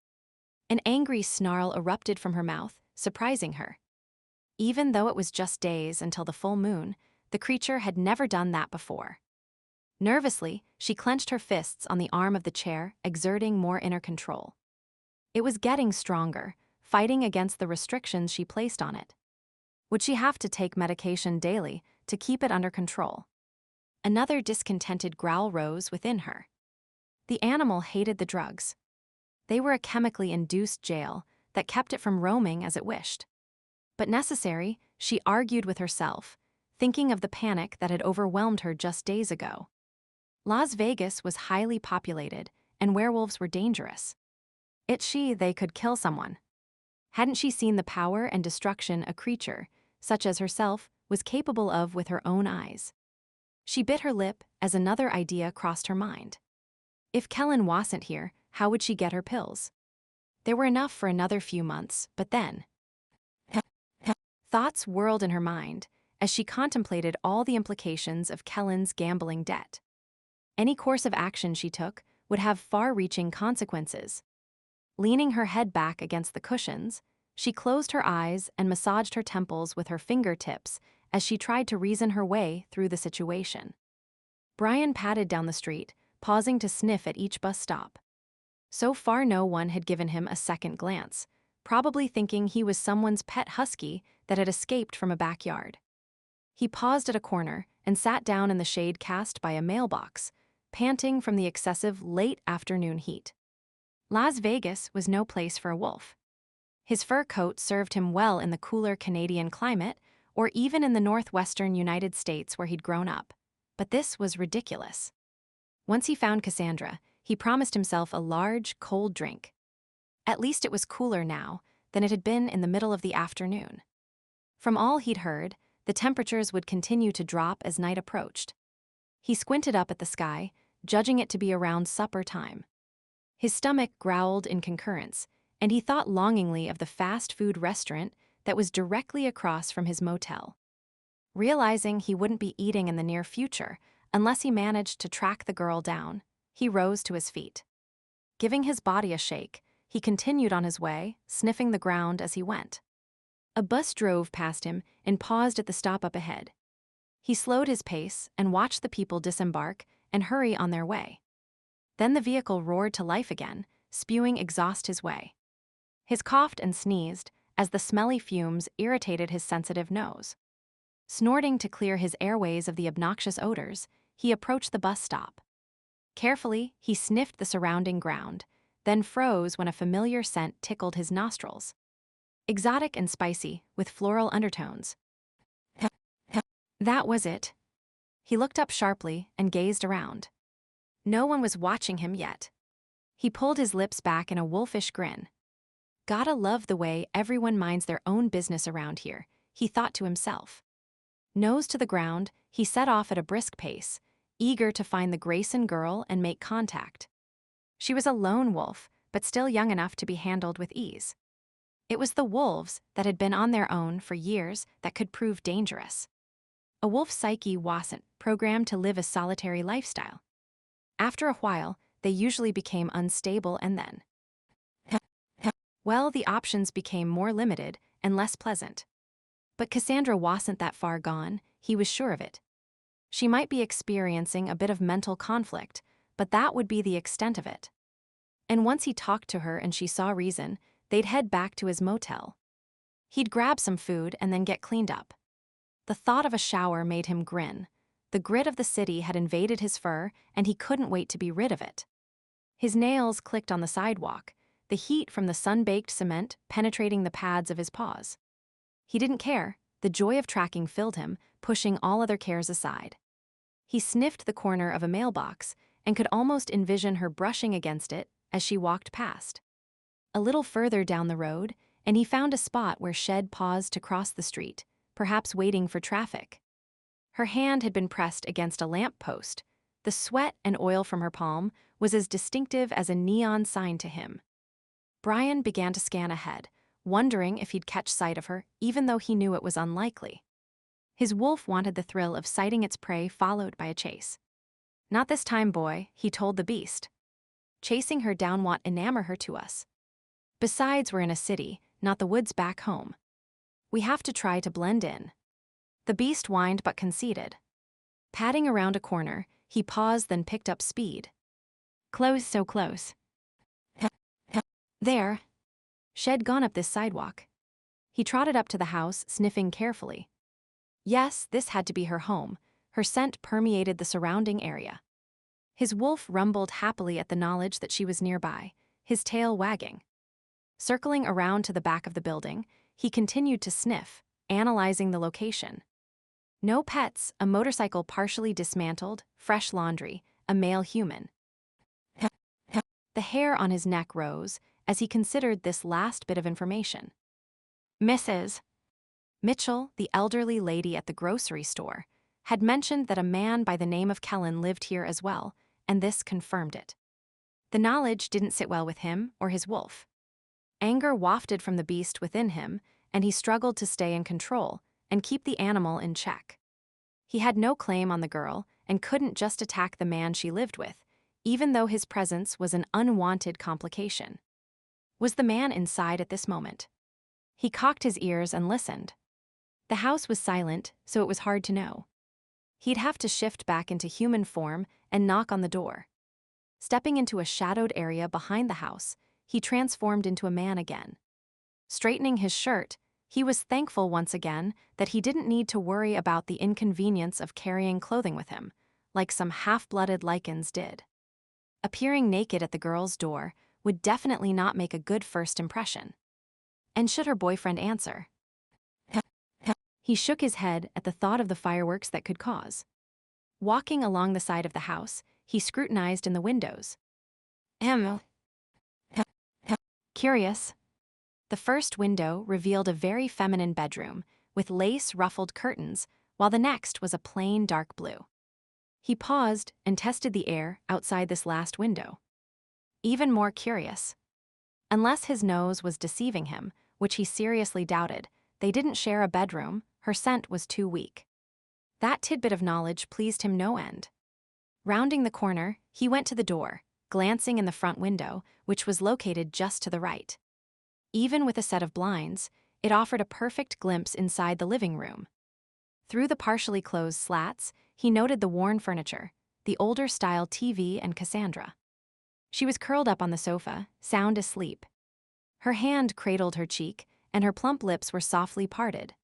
An angry snarl erupted from her mouth, surprising her. Even though it was just days until the full moon, the creature had never done that before. Nervously, she clenched her fists on the arm of the chair, exerting more inner control. It was getting stronger, fighting against the restrictions she placed on it. Would she have to take medication daily to keep it under control? Another discontented growl rose within her. The animal hated the drugs. They were a chemically induced jail that kept it from roaming as it wished. But necessary, she argued with herself, thinking of the panic that had overwhelmed her just days ago. Las Vegas was highly populated, and werewolves were dangerous. They could kill someone. Hadn't she seen the power and destruction a creature, such as herself, was capable of with her own eyes? She bit her lip as another idea crossed her mind. If Kellen wasn't here, how would she get her pills? There were enough for another few months, but then... Thoughts whirled in her mind as she contemplated all the implications of Kellen's gambling debt. Any course of action she took would have far-reaching consequences. Leaning her head back against the cushions, she closed her eyes and massaged her temples with her fingertips as she tried to reason her way through the situation. Bryan padded down the street, pausing to sniff at each bus stop. So far no one had given him a second glance, probably thinking he was someone's pet husky that had escaped from a backyard. He paused at a corner and sat down in the shade cast by a mailbox, panting from the excessive late afternoon heat. Las Vegas was no place for a wolf. His fur coat served him well in the cooler Canadian climate, or even in the northwestern United States where he'd grown up. But this was ridiculous. Once he found Cassandra, he promised himself a large, cold drink. At least it was cooler now than it had been in the middle of the afternoon. From all he'd heard, the temperatures would continue to drop as night approached. He squinted up at the sky, judging it to be around supper time. His stomach growled in concurrence, and he thought longingly of the fast food restaurant that was directly across from his motel. Realizing he wouldn't be eating in the near future unless he managed to track the girl down, he rose to his feet. Giving his body a shake, he continued on his way, sniffing the ground as he went. A bus drove past him and paused at the stop up ahead. He slowed his pace and watched the people disembark and hurry on their way. Then the vehicle roared to life again, spewing exhaust his way. He coughed and sneezed as the smelly fumes irritated his sensitive nose. Snorting to clear his airways of the obnoxious odors, he approached the bus stop. Carefully, he sniffed the surrounding ground, then froze when a familiar scent tickled his nostrils. Exotic and spicy, with floral undertones. That was it. He looked up sharply and gazed around. No one was watching him yet. He pulled his lips back in a wolfish grin. Gotta love the way everyone minds their own business around here, he thought to himself. Nose to the ground, he set off at a brisk pace, eager to find the Greyson girl and make contact. She was a lone wolf, but still young enough to be handled with ease. It was the wolves that had been on their own for years that could prove dangerous. A wolf's psyche wasn't programmed to live a solitary lifestyle. After a while, they usually became unstable and then, well, the options became more limited and less pleasant. But Cassandra wasn't that far gone, he was sure of it. She might be experiencing a bit of mental conflict, but that would be the extent of it. And once he talked to her and she saw reason, they'd head back to his motel. He'd grab some food and then get cleaned up. The thought of a shower made him grin. The grit of the city had invaded his fur, and he couldn't wait to be rid of it. His nails clicked on the sidewalk, the heat from the sun-baked cement penetrating the pads of his paws. He didn't care. The joy of tracking filled him, pushing all other cares aside. He sniffed the corner of a mailbox and could almost envision her brushing against it as she walked past. A little further down the road, and he found a spot where Shed paused to cross the street, perhaps waiting for traffic. Her hand had been pressed against a lamp post. The sweat and oil from her palm was as distinctive as a neon sign to him. Bryan began to scan ahead, wondering if he'd catch sight of her, even though he knew it was unlikely. His wolf wanted the thrill of sighting its prey followed by a chase. Not this time, boy, he told the beast. Chasing her down won't enamor her to us. Besides, we're in a city, not the woods back home. We have to try to blend in. The beast whined but conceded. Padding around a corner, he paused then picked up speed. Close, so close. There. Shed gone up this sidewalk. He trotted up to the house, sniffing carefully. Yes, this had to be her home. Her scent permeated the surrounding area. His wolf rumbled happily at the knowledge that she was nearby, his tail wagging. Circling around to the back of the building, he continued to sniff, analyzing the location. No pets, a motorcycle partially dismantled, fresh laundry, a male human. The hair on his neck rose as he considered this last bit of information. Mrs. Mitchell, the elderly lady at the grocery store, had mentioned that a man by the name of Kellen lived here as well, and this confirmed it. The knowledge didn't sit well with him or his wolf. Anger wafted from the beast within him, and he struggled to stay in control and keep the animal in check. He had no claim on the girl and couldn't just attack the man she lived with, even though his presence was an unwanted complication. Was the man inside at this moment? He cocked his ears and listened. The house was silent, so it was hard to know. He'd have to shift back into human form and knock on the door. Stepping into a shadowed area behind the house, he transformed into a man again. Straightening his shirt, he was thankful once again that he didn't need to worry about the inconvenience of carrying clothing with him, like some half-blooded Lycans did. Appearing naked at the girl's door would definitely not make a good first impression. And should her boyfriend answer? He shook his head at the thought of the fireworks that could cause. Walking along the side of the house, he scrutinized in the windows. Curious. The first window revealed a very feminine bedroom, with lace-ruffled curtains, while the next was a plain dark blue. He paused and tested the air outside this last window. Even more curious. Unless his nose was deceiving him, which he seriously doubted, they didn't share a bedroom, her scent was too weak. That tidbit of knowledge pleased him no end. Rounding the corner, he went to the door, glancing in the front window, which was located just to the right. Even with a set of blinds, it offered a perfect glimpse inside the living room. Through the partially closed slats, he noted the worn furniture, the older-style TV and Cassandra. She was curled up on the sofa, sound asleep. Her hand cradled her cheek, and her plump lips were softly parted.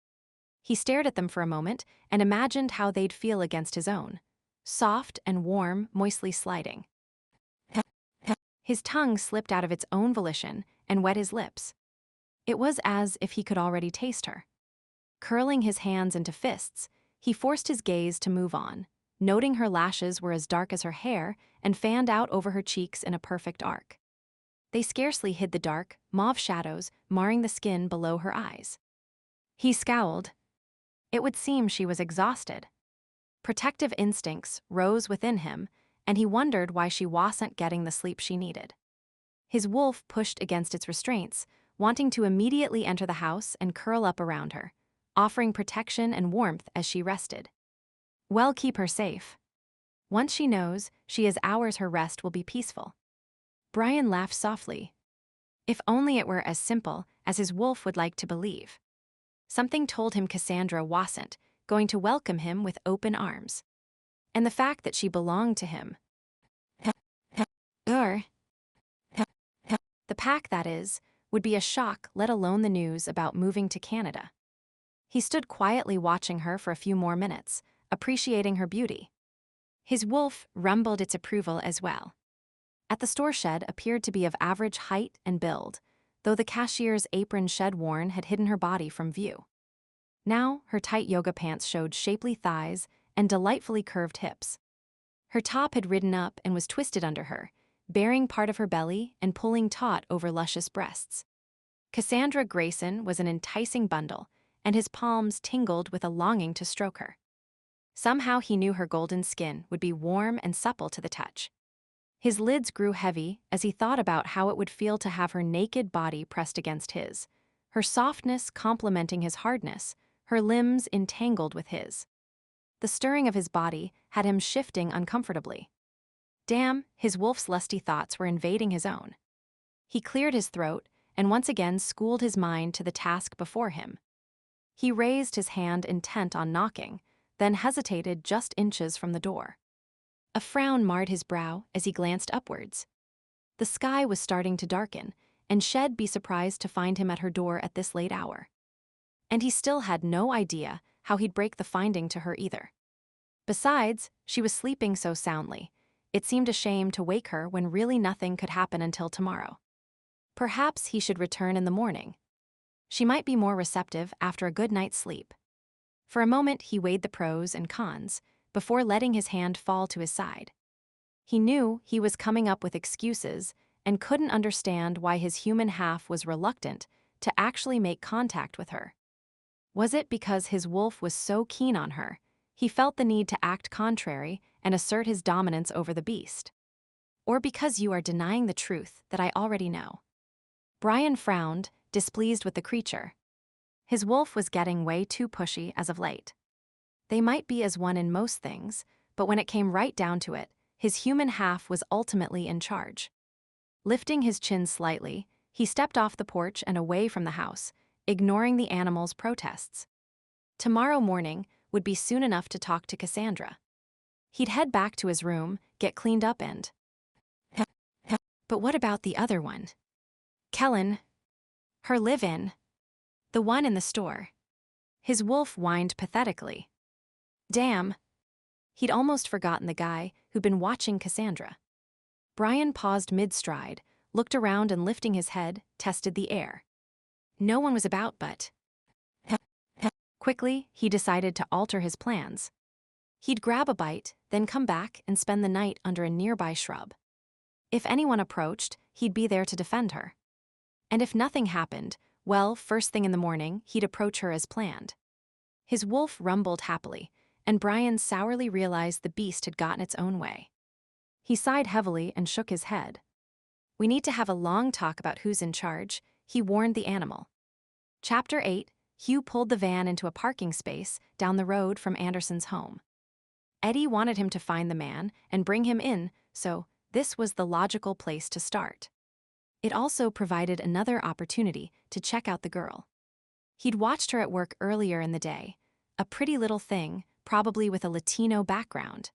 He stared at them for a moment and imagined how they'd feel against his own. Soft and warm, moistly sliding. His tongue slipped out of its own volition and wet his lips. It was as if he could already taste her. Curling his hands into fists, he forced his gaze to move on, noting her lashes were as dark as her hair and fanned out over her cheeks in a perfect arc. They scarcely hid the dark, mauve shadows marring the skin below her eyes. He scowled. It would seem she was exhausted. Protective instincts rose within him, and he wondered why she wasn't getting the sleep she needed. His wolf pushed against its restraints, wanting to immediately enter the house and curl up around her, offering protection and warmth as she rested. Well, keep her safe. Once she knows she is ours, her rest will be peaceful. Bryan laughed softly. If only it were as simple as his wolf would like to believe. Something told him Cassandra wasn't going to welcome him with open arms. And the fact that she belonged to him. Or the pack, that is, would be a shock, let alone the news about moving to Canada. He stood quietly watching her for a few more minutes, appreciating her beauty. His wolf rumbled its approval as well. At the store, shed appeared to be of average height and build, though the cashier's apron shed worn had hidden her body from view. Now, her tight yoga pants showed shapely thighs and delightfully curved hips. Her top had ridden up and was twisted under her, bearing part of her belly and pulling taut over luscious breasts. Cassandra Greyson was an enticing bundle, and his palms tingled with a longing to stroke her. Somehow he knew her golden skin would be warm and supple to the touch. His lids grew heavy as he thought about how it would feel to have her naked body pressed against his, her softness complementing his hardness, her limbs entangled with his. The stirring of his body had him shifting uncomfortably. Damn, his wolf's lusty thoughts were invading his own. He cleared his throat and once again schooled his mind to the task before him. He raised his hand intent on knocking, then hesitated just inches from the door. A frown marred his brow as he glanced upwards. The sky was starting to darken, and she'd be surprised to find him at her door at this late hour. And he still had no idea how he'd break the finding to her either. Besides, she was sleeping so soundly, it seemed a shame to wake her when really nothing could happen until tomorrow. Perhaps he should return in the morning. She might be more receptive after a good night's sleep. For a moment he weighed the pros and cons, before letting his hand fall to his side. He knew he was coming up with excuses and couldn't understand why his human half was reluctant to actually make contact with her. Was it because his wolf was so keen on her, he felt the need to act contrary and assert his dominance over the beast? Or because you are denying the truth that I already know? Bryan frowned, displeased with the creature. His wolf was getting way too pushy as of late. They might be as one in most things, but when it came right down to it, his human half was ultimately in charge. Lifting his chin slightly, he stepped off the porch and away from the house, ignoring the animal's protests. Tomorrow morning would be soon enough to talk to Cassandra. He'd head back to his room, get cleaned up and... But what about the other one? Kellen. Her live-in. The one in the store. His wolf whined pathetically. Damn. He'd almost forgotten the guy who'd been watching Cassandra. Bryan paused mid-stride, looked around and lifting his head, tested the air. No one was about but... Quickly, he decided to alter his plans. He'd grab a bite, then come back and spend the night under a nearby shrub. If anyone approached, he'd be there to defend her. And if nothing happened, well, first thing in the morning, he'd approach her as planned. His wolf rumbled happily, and Bryan sourly realized the beast had gotten its own way. He sighed heavily and shook his head. We need to have a long talk about who's in charge, he warned the animal. Chapter 8, Hugh pulled the van into a parking space down the road from Anderson's home. Eddie wanted him to find the man and bring him in, so this was the logical place to start. It also provided another opportunity to check out the girl. He'd watched her at work earlier in the day, a pretty little thing, probably with a Latino background.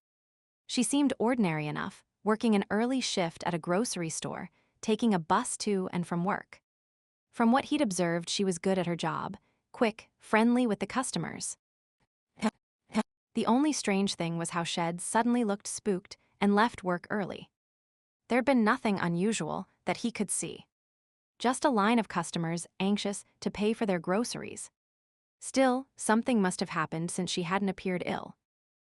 She seemed ordinary enough, working an early shift at a grocery store, taking a bus to and from work. From what he'd observed, she was good at her job, quick, friendly with the customers. The only strange thing was how Shed suddenly looked spooked and left work early. There'd been nothing unusual that he could see. Just a line of customers anxious to pay for their groceries. Still, something must have happened since she hadn't appeared ill.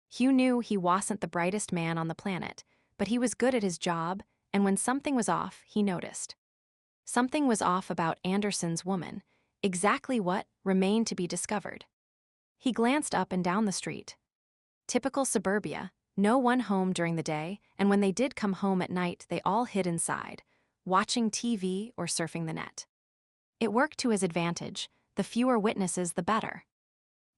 Hugh knew he wasn't the brightest man on the planet, but he was good at his job, and when something was off, he noticed. Something was off about Anderson's woman. Exactly what remained to be discovered. He glanced up and down the street. Typical suburbia, no one home during the day, and when they did come home at night, they all hid inside, watching TV or surfing the net. It worked to his advantage. The fewer witnesses, the better.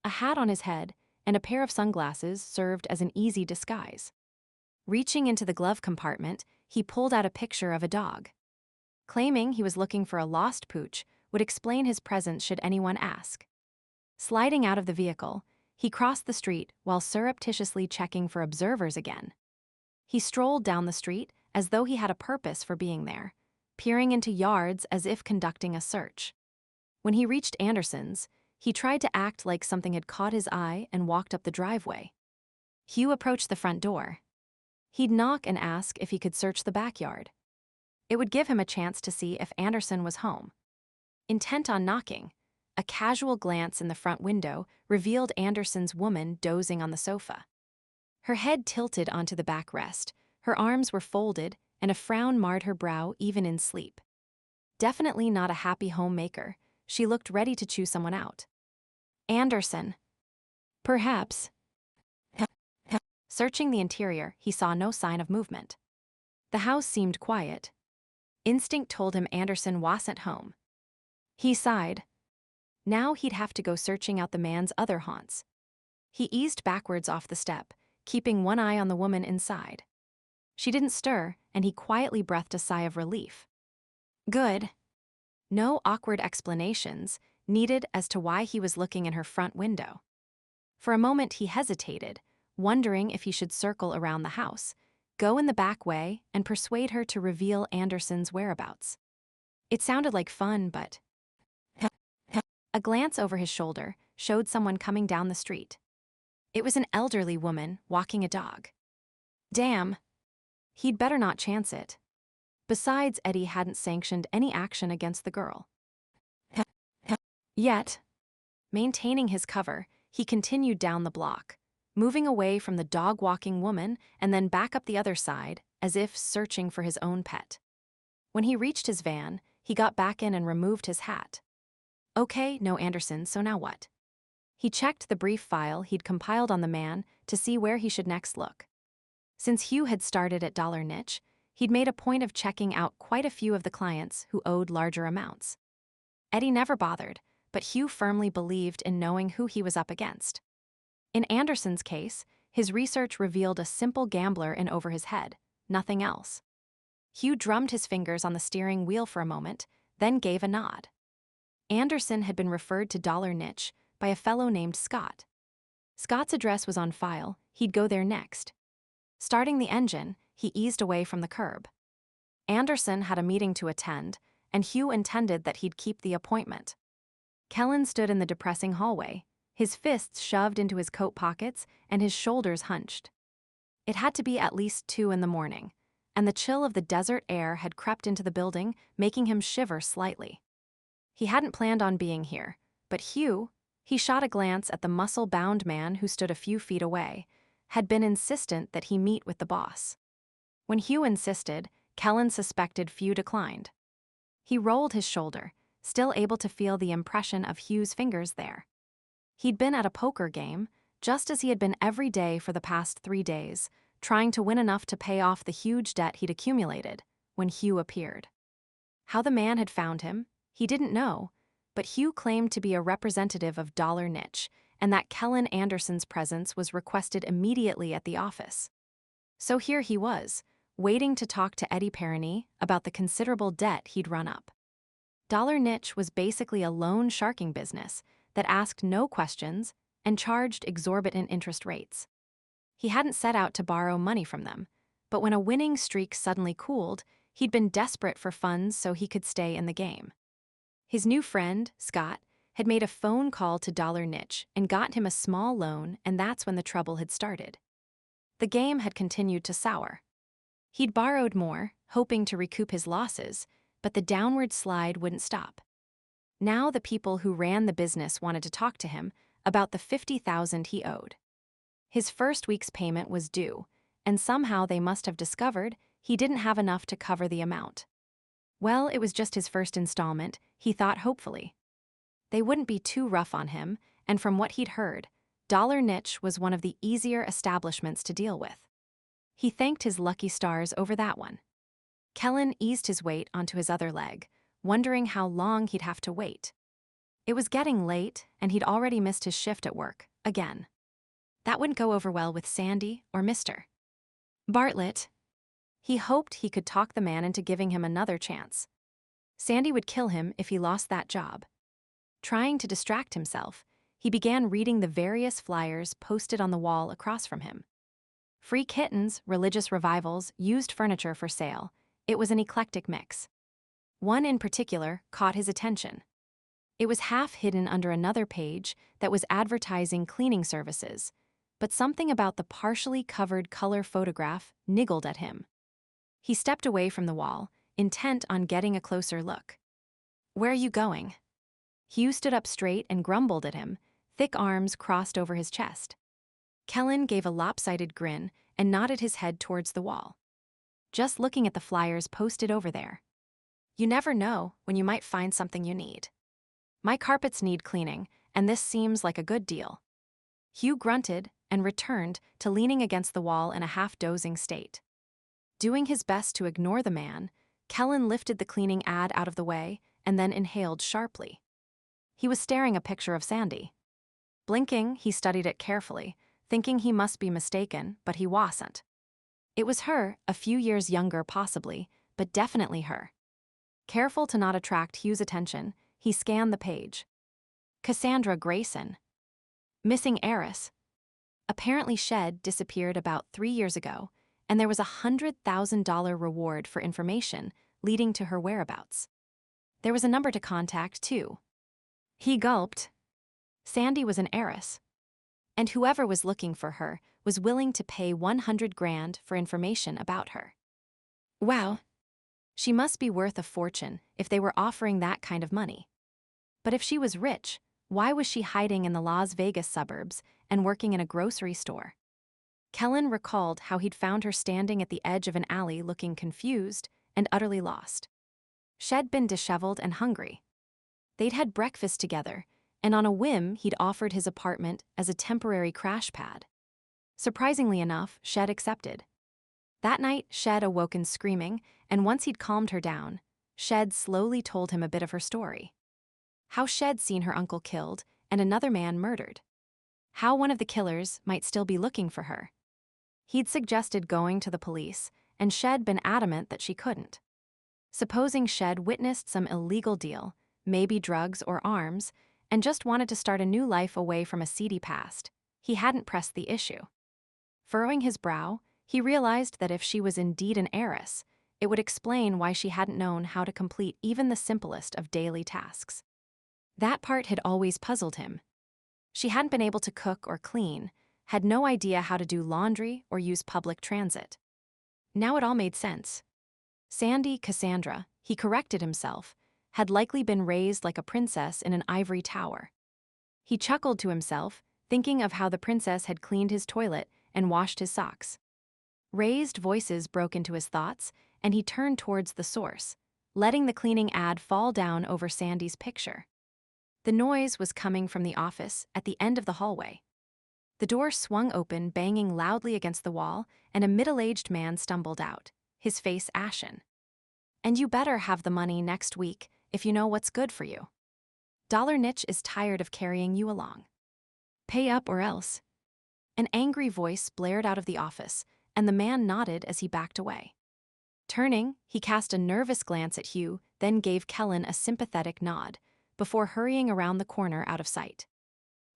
A hat on his head and a pair of sunglasses served as an easy disguise. Reaching into the glove compartment, he pulled out a picture of a dog. Claiming he was looking for a lost pooch would explain his presence should anyone ask. Sliding out of the vehicle, he crossed the street while surreptitiously checking for observers again. He strolled down the street as though he had a purpose for being there, peering into yards as if conducting a search. When he reached Anderson's, he tried to act like something had caught his eye and walked up the driveway. Hugh approached the front door. He'd knock and ask if he could search the backyard. It would give him a chance to see if Anderson was home. Intent on knocking, a casual glance in the front window revealed Anderson's woman dozing on the sofa. Her head tilted onto the backrest, her arms were folded, and a frown marred her brow even in sleep. Definitely not a happy homemaker, she looked ready to chew someone out. Anderson. Perhaps. Searching the interior, he saw no sign of movement. The house seemed quiet. Instinct told him Anderson wasn't home. He sighed. Now he'd have to go searching out the man's other haunts. He eased backwards off the step, keeping one eye on the woman inside. She didn't stir, and he quietly breathed a sigh of relief. Good. No awkward explanations needed as to why he was looking in her front window. For a moment he hesitated, wondering if he should circle around the house, go in the back way, and persuade her to reveal Anderson's whereabouts. It sounded like fun, but... A glance over his shoulder showed someone coming down the street. It was an elderly woman walking a dog. Damn. He'd better not chance it. Besides, Eddie hadn't sanctioned any action against the girl. Yet, maintaining his cover, he continued down the block, moving away from the dog-walking woman and then back up the other side, as if searching for his own pet. When he reached his van, he got back in and removed his hat. Okay, no Anderson, so now what? He checked the brief file he'd compiled on the man to see where he should next look. Since Hugh had started at Dollar Niche, he'd made a point of checking out quite a few of the clients who owed larger amounts. Eddie never bothered, but Hugh firmly believed in knowing who he was up against. In Anderson's case, his research revealed a simple gambler in over his head, nothing else. Hugh drummed his fingers on the steering wheel for a moment, then gave a nod. Anderson had been referred to Dollar Niche by a fellow named Scott. Scott's address was on file, he'd go there next. Starting the engine, he eased away from the curb. Anderson had a meeting to attend, and Hugh intended that he'd keep the appointment. Kellen stood in the depressing hallway, his fists shoved into his coat pockets and his shoulders hunched. It had to be at least 2 in the morning, and the chill of the desert air had crept into the building, making him shiver slightly. He hadn't planned on being here, but Hugh, he shot a glance at the muscle-bound man who stood a few feet away, had been insistent that he meet with the boss. When Hugh insisted, Kellen suspected few declined. He rolled his shoulder, still able to feel the impression of Hugh's fingers there. He'd been at a poker game, just as he had been every day for the past 3 days, trying to win enough to pay off the huge debt he'd accumulated, when Hugh appeared. How the man had found him, he didn't know, but Hugh claimed to be a representative of Dollar Niche, and that Kellen Anderson's presence was requested immediately at the office. So here he was, waiting to talk to Eddie Perroni about the considerable debt he'd run up. Dollar Niche was basically a loan sharking business that asked no questions and charged exorbitant interest rates. He hadn't set out to borrow money from them, but when a winning streak suddenly cooled, he'd been desperate for funds so he could stay in the game. His new friend, Scott, had made a phone call to Dollar Niche and got him a small loan, and that's when the trouble had started. The game had continued to sour. He'd borrowed more, hoping to recoup his losses, but the downward slide wouldn't stop. Now the people who ran the business wanted to talk to him about the $50,000 he owed. His first week's payment was due, and somehow they must have discovered he didn't have enough to cover the amount. Well, it was just his first installment, he thought hopefully. They wouldn't be too rough on him, and from what he'd heard, Dollar Niche was one of the easier establishments to deal with. He thanked his lucky stars over that one. Kellen eased his weight onto his other leg, wondering how long he'd have to wait. It was getting late, and he'd already missed his shift at work, again. That wouldn't go over well with Sandy or Mr. Bartlett. He hoped he could talk the man into giving him another chance. Sandy would kill him if he lost that job. Trying to distract himself, he began reading the various flyers posted on the wall across from him. Free kittens, religious revivals, used furniture for sale. It was an eclectic mix. One in particular caught his attention. It was half hidden under another page that was advertising cleaning services, but something about the partially covered color photograph niggled at him. He stepped away from the wall, intent on getting a closer look. "Where are you going?" Hugh stood up straight and grumbled at him, thick arms crossed over his chest. Kellen gave a lopsided grin and nodded his head towards the wall. "Just looking at the flyers posted over there. You never know when you might find something you need. My carpets need cleaning, and this seems like a good deal." Hugh grunted and returned to leaning against the wall in a half-dozing state. Doing his best to ignore the man, Kellen lifted the cleaning ad out of the way and then inhaled sharply. He was staring a picture of Sandy. Blinking, he studied it carefully, thinking he must be mistaken, but he wasn't. It was her, a few years younger possibly, but definitely her. Careful to not attract Hugh's attention, he scanned the page. Cassandra Greyson. Missing heiress. Apparently Shed disappeared about 3 years ago, and there was a $100,000 reward for information leading to her whereabouts. There was a number to contact, too. He gulped. Sandy was an heiress, and whoever was looking for her was willing to pay $100,000 for information about her. Wow. She must be worth a fortune if they were offering that kind of money. But if she was rich, why was she hiding in the Las Vegas suburbs and working in a grocery store? Kellen recalled how he'd found her standing at the edge of an alley looking confused and utterly lost. She'd been disheveled and hungry. They'd had breakfast together, and on a whim he'd offered his apartment as a temporary crash pad. Surprisingly enough, Shed accepted. That night, Shed awoken screaming, and once he'd calmed her down, Shed slowly told him a bit of her story. How Shed'd seen her uncle killed and another man murdered. How one of the killers might still be looking for her. He'd suggested going to the police, and Shed been adamant that she couldn't. Supposing Shed witnessed some illegal deal, maybe drugs or arms, and just wanted to start a new life away from a seedy past, he hadn't pressed the issue. Furrowing his brow, he realized that if she was indeed an heiress, it would explain why she hadn't known how to complete even the simplest of daily tasks. That part had always puzzled him. She hadn't been able to cook or clean, had no idea how to do laundry or use public transit. Now it all made sense. Sandy Cassandra, he corrected himself, had likely been raised like a princess in an ivory tower. He chuckled to himself, thinking of how the princess had cleaned his toilet and washed his socks. Raised voices broke into his thoughts, and he turned towards the source, letting the cleaning ad fall down over Sandy's picture. The noise was coming from the office at the end of the hallway. The door swung open, banging loudly against the wall, and a middle-aged man stumbled out, his face ashen. "And you better have the money next week if you know what's good for you. Dollar Niche is tired of carrying you along. Pay up or else." An angry voice blared out of the office, and the man nodded as he backed away. Turning, he cast a nervous glance at Hugh, then gave Kellen a sympathetic nod, before hurrying around the corner out of sight.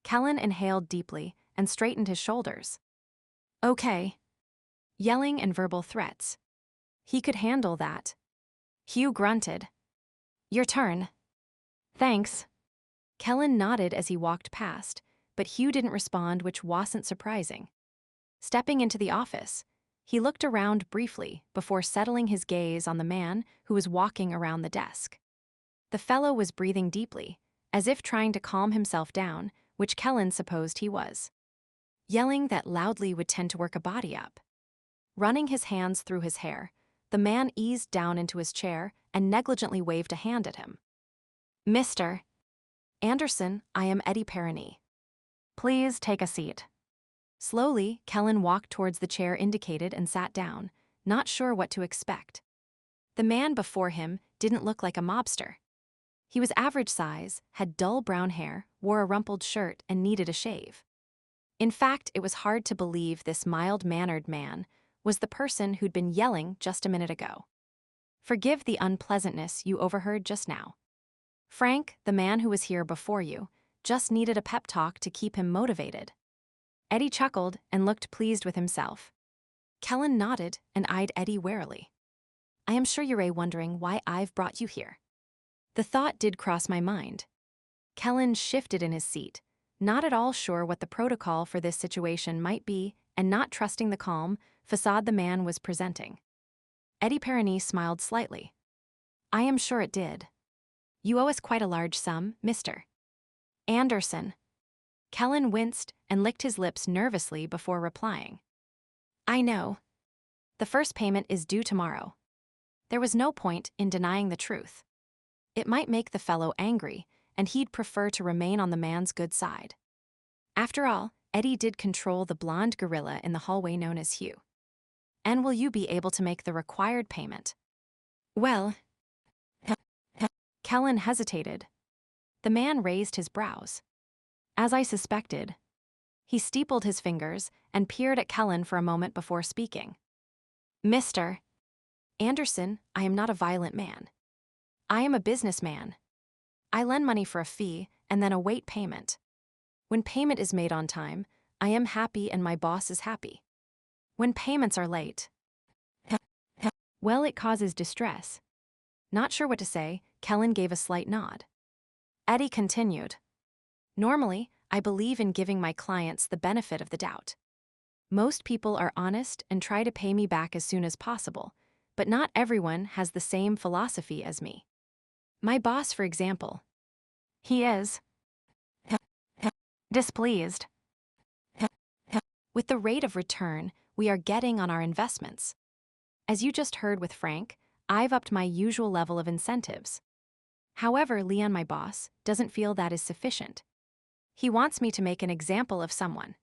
Kellen inhaled deeply and straightened his shoulders. Okay. Yelling and verbal threats. He could handle that. Hugh grunted. Your turn. Thanks. Kellen nodded as he walked past, but Hugh didn't respond, which wasn't surprising. Stepping into the office, he looked around briefly before settling his gaze on the man who was walking around the desk. The fellow was breathing deeply, as if trying to calm himself down, which Kellen supposed he was. Yelling that loudly would tend to work a body up. Running his hands through his hair, the man eased down into his chair and negligently waved a hand at him. Mr. Anderson, I am Eddie Perroni. Please take a seat. Slowly, Kellen walked towards the chair indicated and sat down, not sure what to expect. The man before him didn't look like a mobster. He was average size, had dull brown hair, wore a rumpled shirt, and needed a shave. In fact, it was hard to believe this mild-mannered man was the person who'd been yelling just a minute ago. Forgive the unpleasantness you overheard just now. Frank, the man who was here before you, just needed a pep talk to keep him motivated. Eddie chuckled and looked pleased with himself. Kellen nodded and eyed Eddie warily. I am sure you're wondering why I've brought you here. The thought did cross my mind. Kellen shifted in his seat, not at all sure what the protocol for this situation might be and not trusting the calm facade the man was presenting. Eddie Perroni smiled slightly. I am sure it did. You owe us quite a large sum, Mr. Anderson. Kellen winced and licked his lips nervously before replying. I know. The first payment is due tomorrow. There was no point in denying the truth. It might make the fellow angry, and he'd prefer to remain on the man's good side. After all, Eddie did control the blonde gorilla in the hallway known as Hugh. And will you be able to make the required payment? Well, Kellen hesitated. The man raised his brows. As I suspected. He steepled his fingers and peered at Kellen for a moment before speaking. Mr. Anderson, I am not a violent man. I am a businessman. I lend money for a fee and then await payment. When payment is made on time, I am happy and my boss is happy. When payments are late, well, it causes distress. Not sure what to say, Kellen gave a slight nod. Eddie continued. Normally, I believe in giving my clients the benefit of the doubt. Most people are honest and try to pay me back as soon as possible, but not everyone has the same philosophy as me. My boss, for example. He is displeased with the rate of return we are getting on our investments. As you just heard with Frank, I've upped my usual level of incentives. However, Leon, my boss, doesn't feel that is sufficient. He wants me to make an example of someone.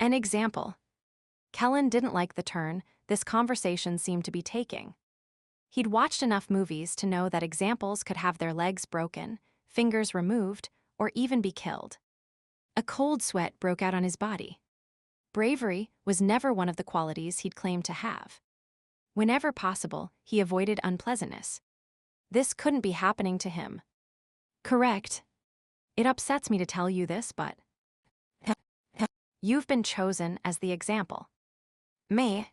An example. Kellen didn't like the turn this conversation seemed to be taking. He'd watched enough movies to know that examples could have their legs broken, fingers removed, or even be killed. A cold sweat broke out on his body. Bravery was never one of the qualities he'd claimed to have. Whenever possible, he avoided unpleasantness. This couldn't be happening to him. Correct. It upsets me to tell you this, but you've been chosen as the example. Me?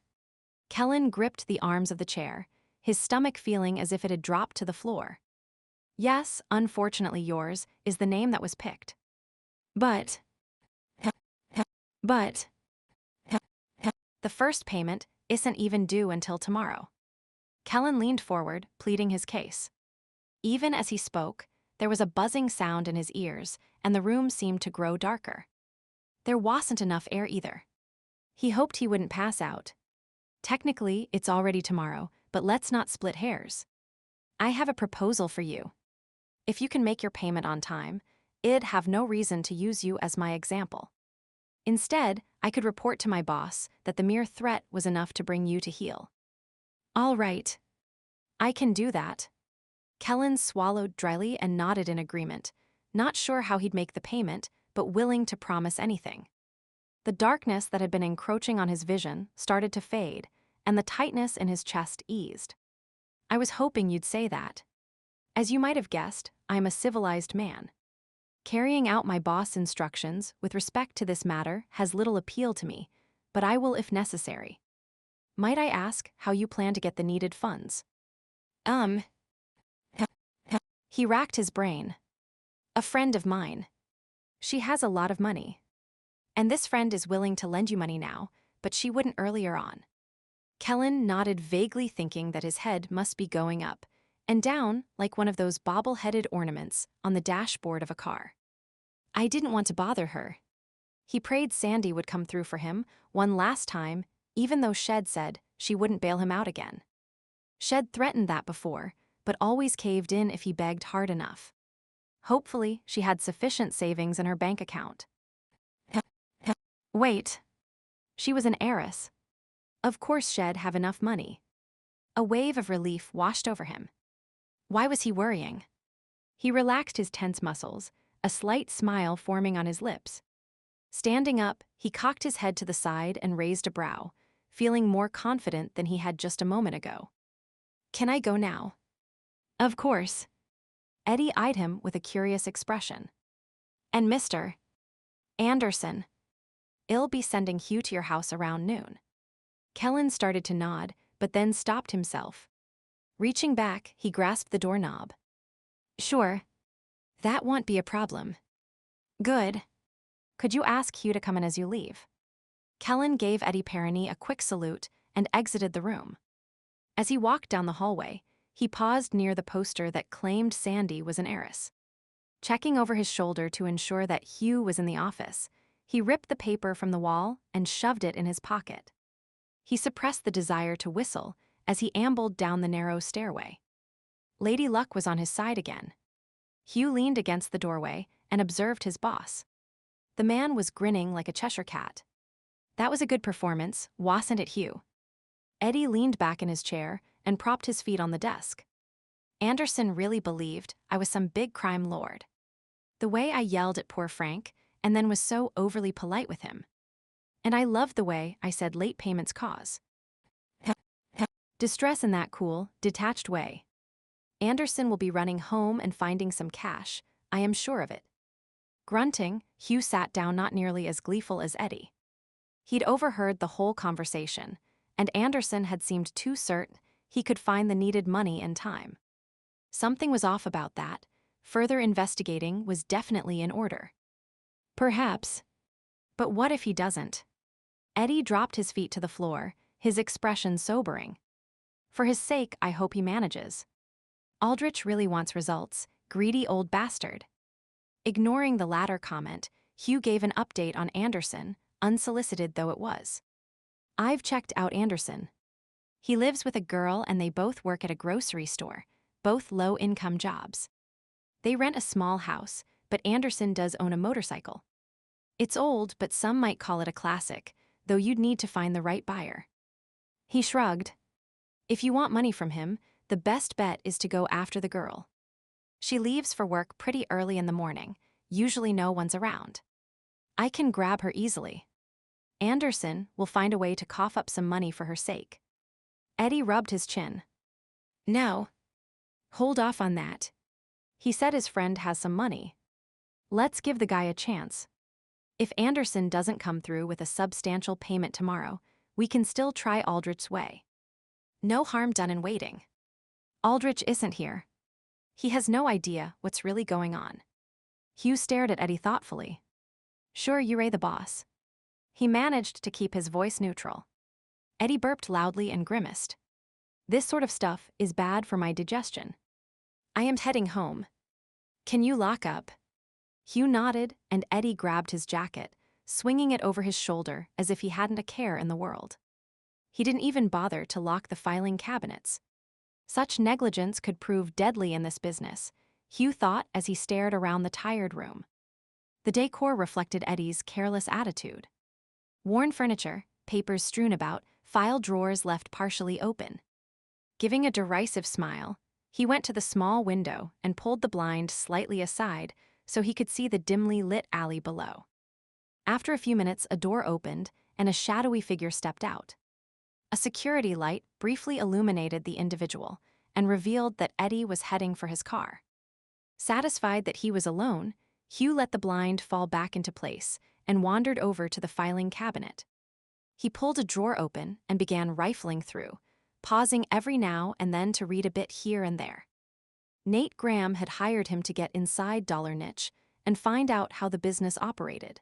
Kellen gripped the arms of the chair, his stomach feeling as if it had dropped to the floor. Yes, unfortunately yours is the name that was picked. But the first payment isn't even due until tomorrow. Kellen leaned forward, pleading his case. Even as he spoke, there was a buzzing sound in his ears, and the room seemed to grow darker. There wasn't enough air either. He hoped he wouldn't pass out. Technically, it's already tomorrow, but let's not split hairs. I have a proposal for you. If you can make your payment on time, I'd have no reason to use you as my example. Instead, I could report to my boss that the mere threat was enough to bring you to heel. All right. I can do that. Kellen swallowed dryly and nodded in agreement, not sure how he'd make the payment, but willing to promise anything. The darkness that had been encroaching on his vision started to fade, and the tightness in his chest eased. I was hoping you'd say that. As you might have guessed, I'm a civilized man. Carrying out my boss' instructions with respect to this matter has little appeal to me, but I will if necessary. Might I ask how you plan to get the needed funds? He racked his brain. A friend of mine. She has a lot of money. And this friend is willing to lend you money now, but she wouldn't earlier on. Kellen nodded, vaguely thinking that his head must be going up and down like one of those bobble-headed ornaments on the dashboard of a car. I didn't want to bother her. He prayed Sandy would come through for him one last time, even though Shed said she wouldn't bail him out again. Shed threatened that before, but always caved in if he begged hard enough. Hopefully, she had sufficient savings in her bank account. Wait. She was an heiress. Of course Shed have enough money. A wave of relief washed over him. Why was he worrying? He relaxed his tense muscles, a slight smile forming on his lips. Standing up, he cocked his head to the side and raised a brow, feeling more confident than he had just a moment ago. Can I go now? Of course. Eddie eyed him with a curious expression. And Mr. Anderson. I'll be sending Hugh to your house around noon. Kellen started to nod, but then stopped himself. Reaching back, he grasped the doorknob. Sure. That won't be a problem. Good. Could you ask Hugh to come in as you leave? Kellen gave Eddie Perroni a quick salute and exited the room. As he walked down the hallway, he paused near the poster that claimed Sandy was an heiress. Checking over his shoulder to ensure that Hugh was in the office, he ripped the paper from the wall and shoved it in his pocket. He suppressed the desire to whistle as he ambled down the narrow stairway. Lady Luck was on his side again. Hugh leaned against the doorway and observed his boss. The man was grinning like a Cheshire cat. That was a good performance, wasn't it, Hugh? Eddie leaned back in his chair and propped his feet on the desk. Anderson really believed I was some big crime lord. The way I yelled at poor Frank and then was so overly polite with him. And I loved the way I said late payments cause distress in that cool, detached way. Anderson will be running home and finding some cash, I am sure of it. Grunting, Hugh sat down, not nearly as gleeful as Eddie. He'd overheard the whole conversation, and Anderson had seemed too certain he could find the needed money in time. Something was off about that. Further investigating was definitely in order. Perhaps. But what if he doesn't? Eddie dropped his feet to the floor, his expression sobering. For his sake, I hope he manages. Aldrich really wants results, greedy old bastard. Ignoring the latter comment, Hugh gave an update on Anderson, unsolicited though it was. I've checked out Anderson. He lives with a girl and they both work at a grocery store, both low-income jobs. They rent a small house, but Anderson does own a motorcycle. It's old, but some might call it a classic, though you'd need to find the right buyer. He shrugged. If you want money from him, the best bet is to go after the girl. She leaves for work pretty early in the morning, usually no one's around. I can grab her easily. Anderson will find a way to cough up some money for her sake. Eddie rubbed his chin. No. Hold off on that. He said his friend has some money. Let's give the guy a chance. If Anderson doesn't come through with a substantial payment tomorrow, we can still try Aldrich's way. No harm done in waiting. Aldrich isn't here. He has no idea what's really going on. Hugh stared at Eddie thoughtfully. Sure, you're the boss. He managed to keep his voice neutral. Eddie burped loudly and grimaced. This sort of stuff is bad for my digestion. I am heading home. Can you lock up? Hugh nodded, and Eddie grabbed his jacket, swinging it over his shoulder as if he hadn't a care in the world. He didn't even bother to lock the filing cabinets. Such negligence could prove deadly in this business, Hugh thought as he stared around the tired room. The decor reflected Eddie's careless attitude. Worn furniture, papers strewn about, file drawers left partially open. Giving a derisive smile, he went to the small window and pulled the blind slightly aside so he could see the dimly lit alley below. After a few minutes, a door opened and a shadowy figure stepped out. A security light briefly illuminated the individual and revealed that Eddie was heading for his car. Satisfied that he was alone, Hugh let the blind fall back into place and wandered over to the filing cabinet. He pulled a drawer open and began rifling through, pausing every now and then to read a bit here and there. Nate Graham had hired him to get inside Dollar Niche and find out how the business operated.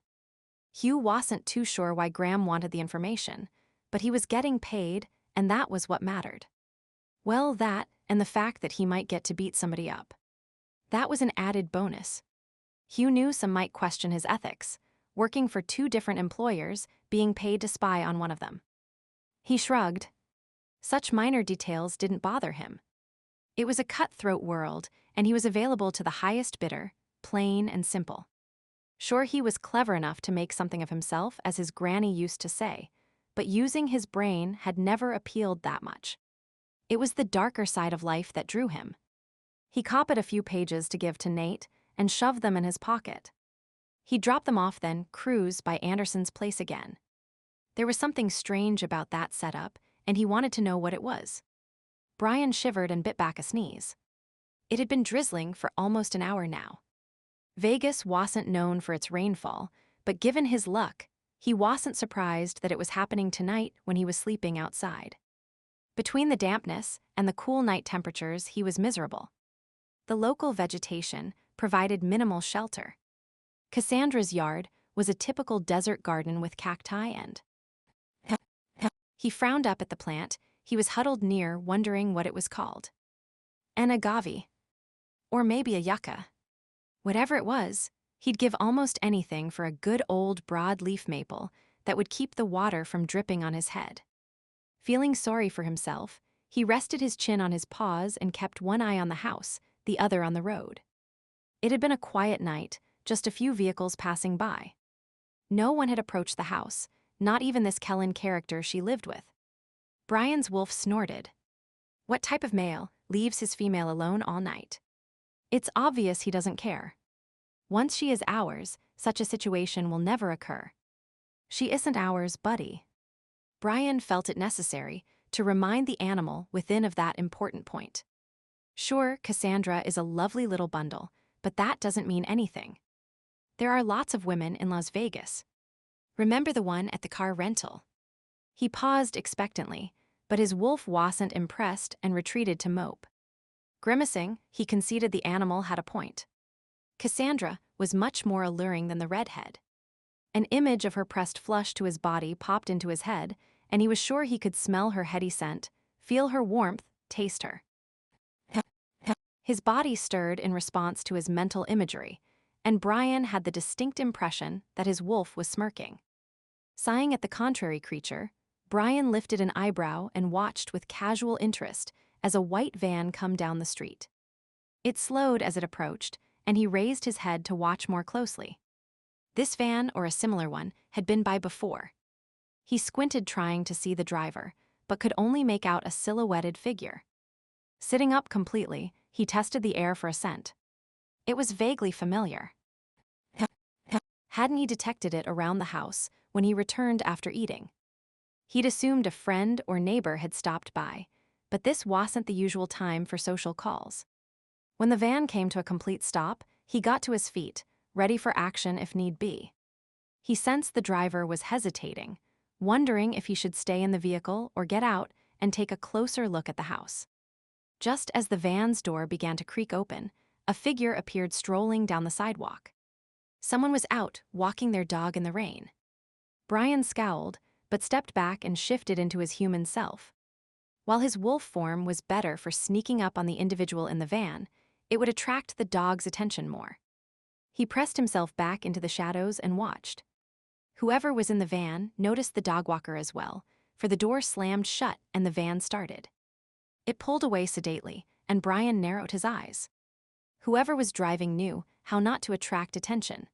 Hugh wasn't too sure why Graham wanted the information, but he was getting paid, and that was what mattered. Well, that and the fact that he might get to beat somebody up. That was an added bonus. Hugh knew some might question his ethics. working for 2 different employers, being paid to spy on one of them. He shrugged. Such minor details didn't bother him. It was a cutthroat world, and he was available to the highest bidder, plain and simple. Sure, he was clever enough to make something of himself, as his granny used to say, but using his brain had never appealed that much. It was the darker side of life that drew him. He copied a few pages to give to Nate and shoved them in his pocket. He dropped them off then, cruise by Anderson's place again. There was something strange about that setup, and he wanted to know what it was. Bryan shivered and bit back a sneeze. It had been drizzling for almost an hour now. Vegas wasn't known for its rainfall, but given his luck, he wasn't surprised that it was happening tonight when he was sleeping outside. Between the dampness and the cool night temperatures, he was miserable. The local vegetation provided minimal shelter. Cassandra's yard was a typical desert garden with cacti and... He frowned up at the plant he was huddled near, wondering what it was called. An agave. Or maybe a yucca. Whatever it was, he'd give almost anything for a good old broadleaf maple that would keep the water from dripping on his head. Feeling sorry for himself, he rested his chin on his paws and kept one eye on the house, the other on the road. It had been a quiet night, just a few vehicles passing by. No one had approached the house, not even this Kellen character she lived with. Bryan's wolf snorted. What type of male leaves his female alone all night? It's obvious he doesn't care. Once she is ours, such a situation will never occur. She isn't ours, buddy. Bryan felt it necessary to remind the animal within of that important point. Sure, Cassandra is a lovely little bundle, but that doesn't mean anything. There are lots of women in Las Vegas. Remember the one at the car rental? He paused expectantly, but his wolf wasn't impressed and retreated to mope. Grimacing, he conceded the animal had a point. Cassandra was much more alluring than the redhead. An image of her pressed flush to his body popped into his head, and he was sure he could smell her heady scent, feel her warmth, taste her. His body stirred in response to his mental imagery, and Bryan had the distinct impression that his wolf was smirking. Sighing at the contrary creature, Bryan lifted an eyebrow and watched with casual interest as a white van come down the street. It slowed as it approached, and he raised his head to watch more closely. This van, or a similar one, had been by before. He squinted trying to see the driver, but could only make out a silhouetted figure. Sitting up completely, he tested the air for a scent. It was vaguely familiar. Hadn't he detected it around the house when he returned after eating? He'd assumed a friend or neighbor had stopped by, but this wasn't the usual time for social calls. When the van came to a complete stop, he got to his feet, ready for action if need be. He sensed the driver was hesitating, wondering if he should stay in the vehicle or get out and take a closer look at the house. Just as the van's door began to creak open, a figure appeared strolling down the sidewalk. Someone was out, walking their dog in the rain. Bryan scowled, but stepped back and shifted into his human self. While his wolf form was better for sneaking up on the individual in the van, it would attract the dog's attention more. He pressed himself back into the shadows and watched. Whoever was in the van noticed the dog walker as well, for the door slammed shut and the van started. It pulled away sedately, and Bryan narrowed his eyes. Whoever was driving knew how not to attract attention.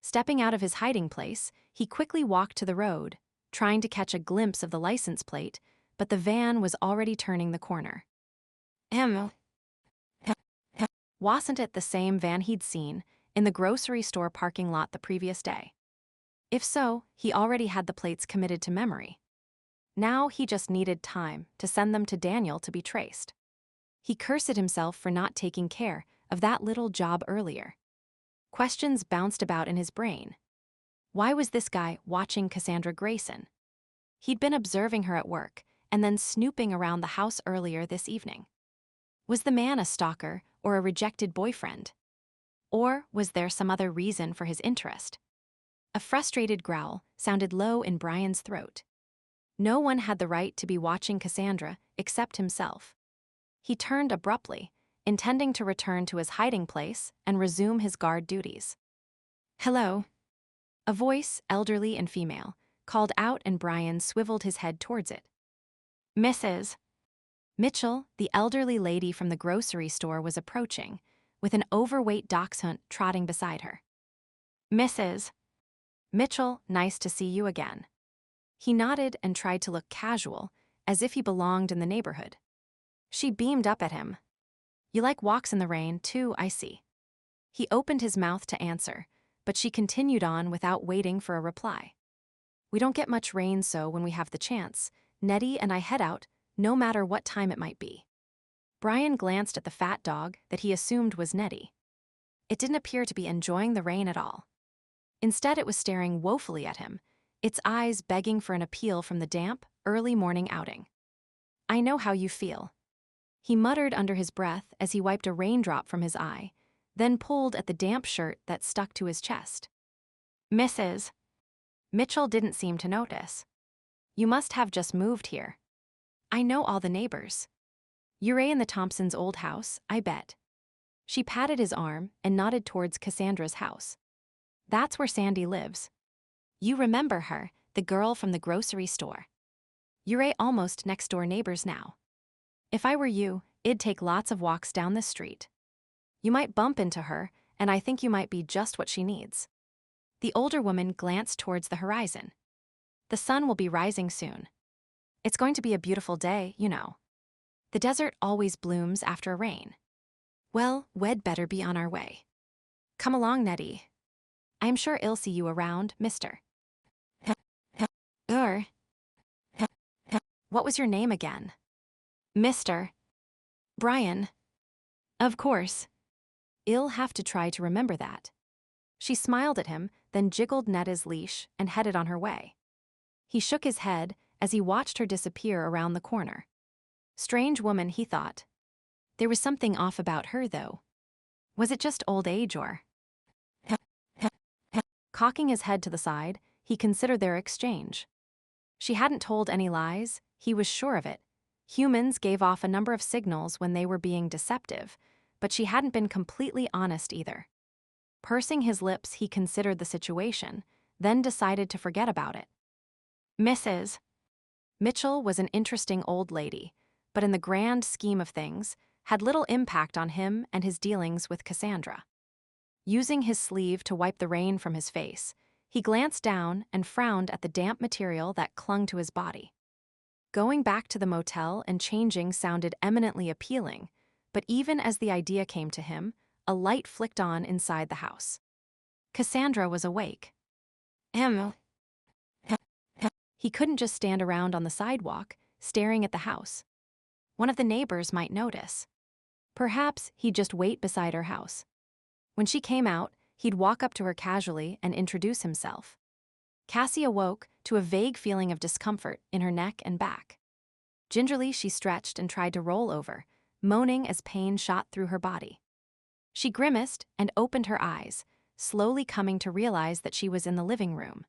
Stepping out of his hiding place, he quickly walked to the road, trying to catch a glimpse of the license plate, but the van was already turning the corner. Wasn't it the same van he'd seen in the grocery store parking lot the previous day? If so, he already had the plates committed to memory. Now he just needed time to send them to Daniel to be traced. He cursed himself for not taking care of that little job earlier. Questions bounced about in his brain. Why was this guy watching Cassandra Greyson? He'd been observing her at work and then snooping around the house earlier this evening. Was the man a stalker or a rejected boyfriend? Or was there some other reason for his interest? A frustrated growl sounded low in Bryan's throat. No one had the right to be watching Cassandra except himself. He turned abruptly, intending to return to his hiding place and resume his guard duties. "Hello." A voice, elderly and female, called out and Bryan swiveled his head towards it. Mrs. Mitchell, the elderly lady from the grocery store, was approaching, with an overweight dachshund trotting beside her. Mrs. Mitchell, nice to see you again. He nodded and tried to look casual, as if he belonged in the neighborhood. She beamed up at him. You like walks in the rain, too, I see. He opened his mouth to answer, but she continued on without waiting for a reply. We don't get much rain, so when we have the chance, Nettie and I head out, no matter what time it might be. Bryan glanced at the fat dog that he assumed was Nettie. It didn't appear to be enjoying the rain at all. Instead, it was staring woefully at him, its eyes begging for an appeal from the damp, early morning outing. I know how you feel. He muttered under his breath as he wiped a raindrop from his eye, then pulled at the damp shirt that stuck to his chest. Mrs. Mitchell didn't seem to notice. You must have just moved here. I know all the neighbors. You're in the Thompsons' old house, I bet. She patted his arm and nodded towards Cassandra's house. That's where Sandy lives. You remember her, the girl from the grocery store. You're almost next-door neighbors now. If I were you, I'd take lots of walks down this street. You might bump into her, and I think you might be just what she needs. The older woman glanced towards the horizon. The sun will be rising soon. It's going to be a beautiful day, you know. The desert always blooms after a rain. Well, we'd better be on our way. Come along, Nettie. I'm sure I'll see you around, mister. What was your name again? Mr. Bryan. Of course. I'll have to try to remember that. She smiled at him, then jiggled Netta's leash and headed on her way. He shook his head as he watched her disappear around the corner. Strange woman, he thought. There was something off about her, though. Was it just old age or? Cocking his head to the side, he considered their exchange. She hadn't told any lies, he was sure of it. Humans gave off a number of signals when they were being deceptive, but she hadn't been completely honest either. Pursing his lips, he considered the situation, then decided to forget about it. Mrs. Mitchell was an interesting old lady, but in the grand scheme of things, had little impact on him and his dealings with Cassandra. Using his sleeve to wipe the rain from his face, he glanced down and frowned at the damp material that clung to his body. Going back to the motel and changing sounded eminently appealing, but even as the idea came to him, a light flicked on inside the house. Cassandra was awake. He couldn't just stand around on the sidewalk, staring at the house. One of the neighbors might notice. Perhaps he'd just wait beside her house. When she came out, he'd walk up to her casually and introduce himself. Cassie awoke to a vague feeling of discomfort in her neck and back. Gingerly, she stretched and tried to roll over, moaning as pain shot through her body. She grimaced and opened her eyes, slowly coming to realize that she was in the living room.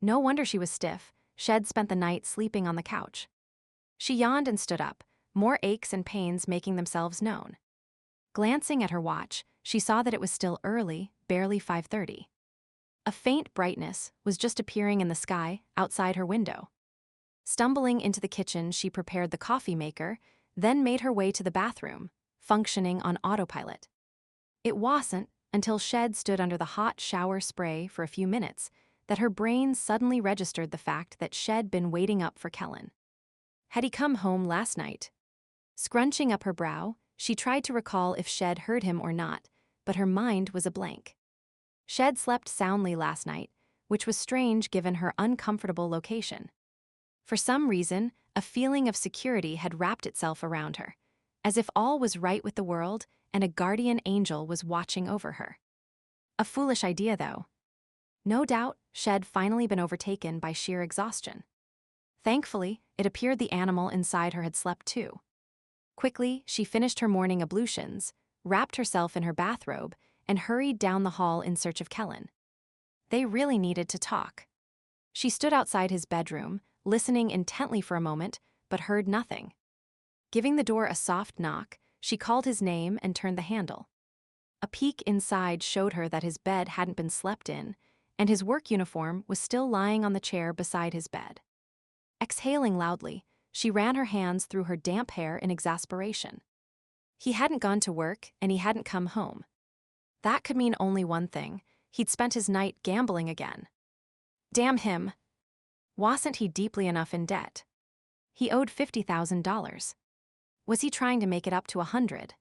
No wonder she was stiff. Shed spent the night sleeping on the couch. She yawned and stood up, more aches and pains making themselves known. Glancing at her watch, she saw that it was still early, barely 5:30. A faint brightness was just appearing in the sky outside her window. Stumbling into the kitchen, she prepared the coffee maker, then made her way to the bathroom, functioning on autopilot. It wasn't until Shed stood under the hot shower spray for a few minutes that her brain suddenly registered the fact that Shed been waiting up for Kellen. Had he come home last night? Scrunching up her brow, she tried to recall if Shed heard him or not, but her mind was a blank. Shed slept soundly last night, which was strange given her uncomfortable location. For some reason, a feeling of security had wrapped itself around her, as if all was right with the world and a guardian angel was watching over her. A foolish idea, though. No doubt, Shed finally been overtaken by sheer exhaustion. Thankfully, it appeared the animal inside her had slept too. Quickly, she finished her morning ablutions, wrapped herself in her bathrobe, and hurried down the hall in search of Kellen. They really needed to talk. She stood outside his bedroom, listening intently for a moment, but heard nothing. Giving the door a soft knock, she called his name and turned the handle. A peek inside showed her that his bed hadn't been slept in, and his work uniform was still lying on the chair beside his bed. Exhaling loudly, she ran her hands through her damp hair in exasperation. He hadn't gone to work, and he hadn't come home. That could mean only one thing: he'd spent his night gambling again. Damn him! Wasn't he deeply enough in debt? He owed $50,000. Was he trying to make it up to 100?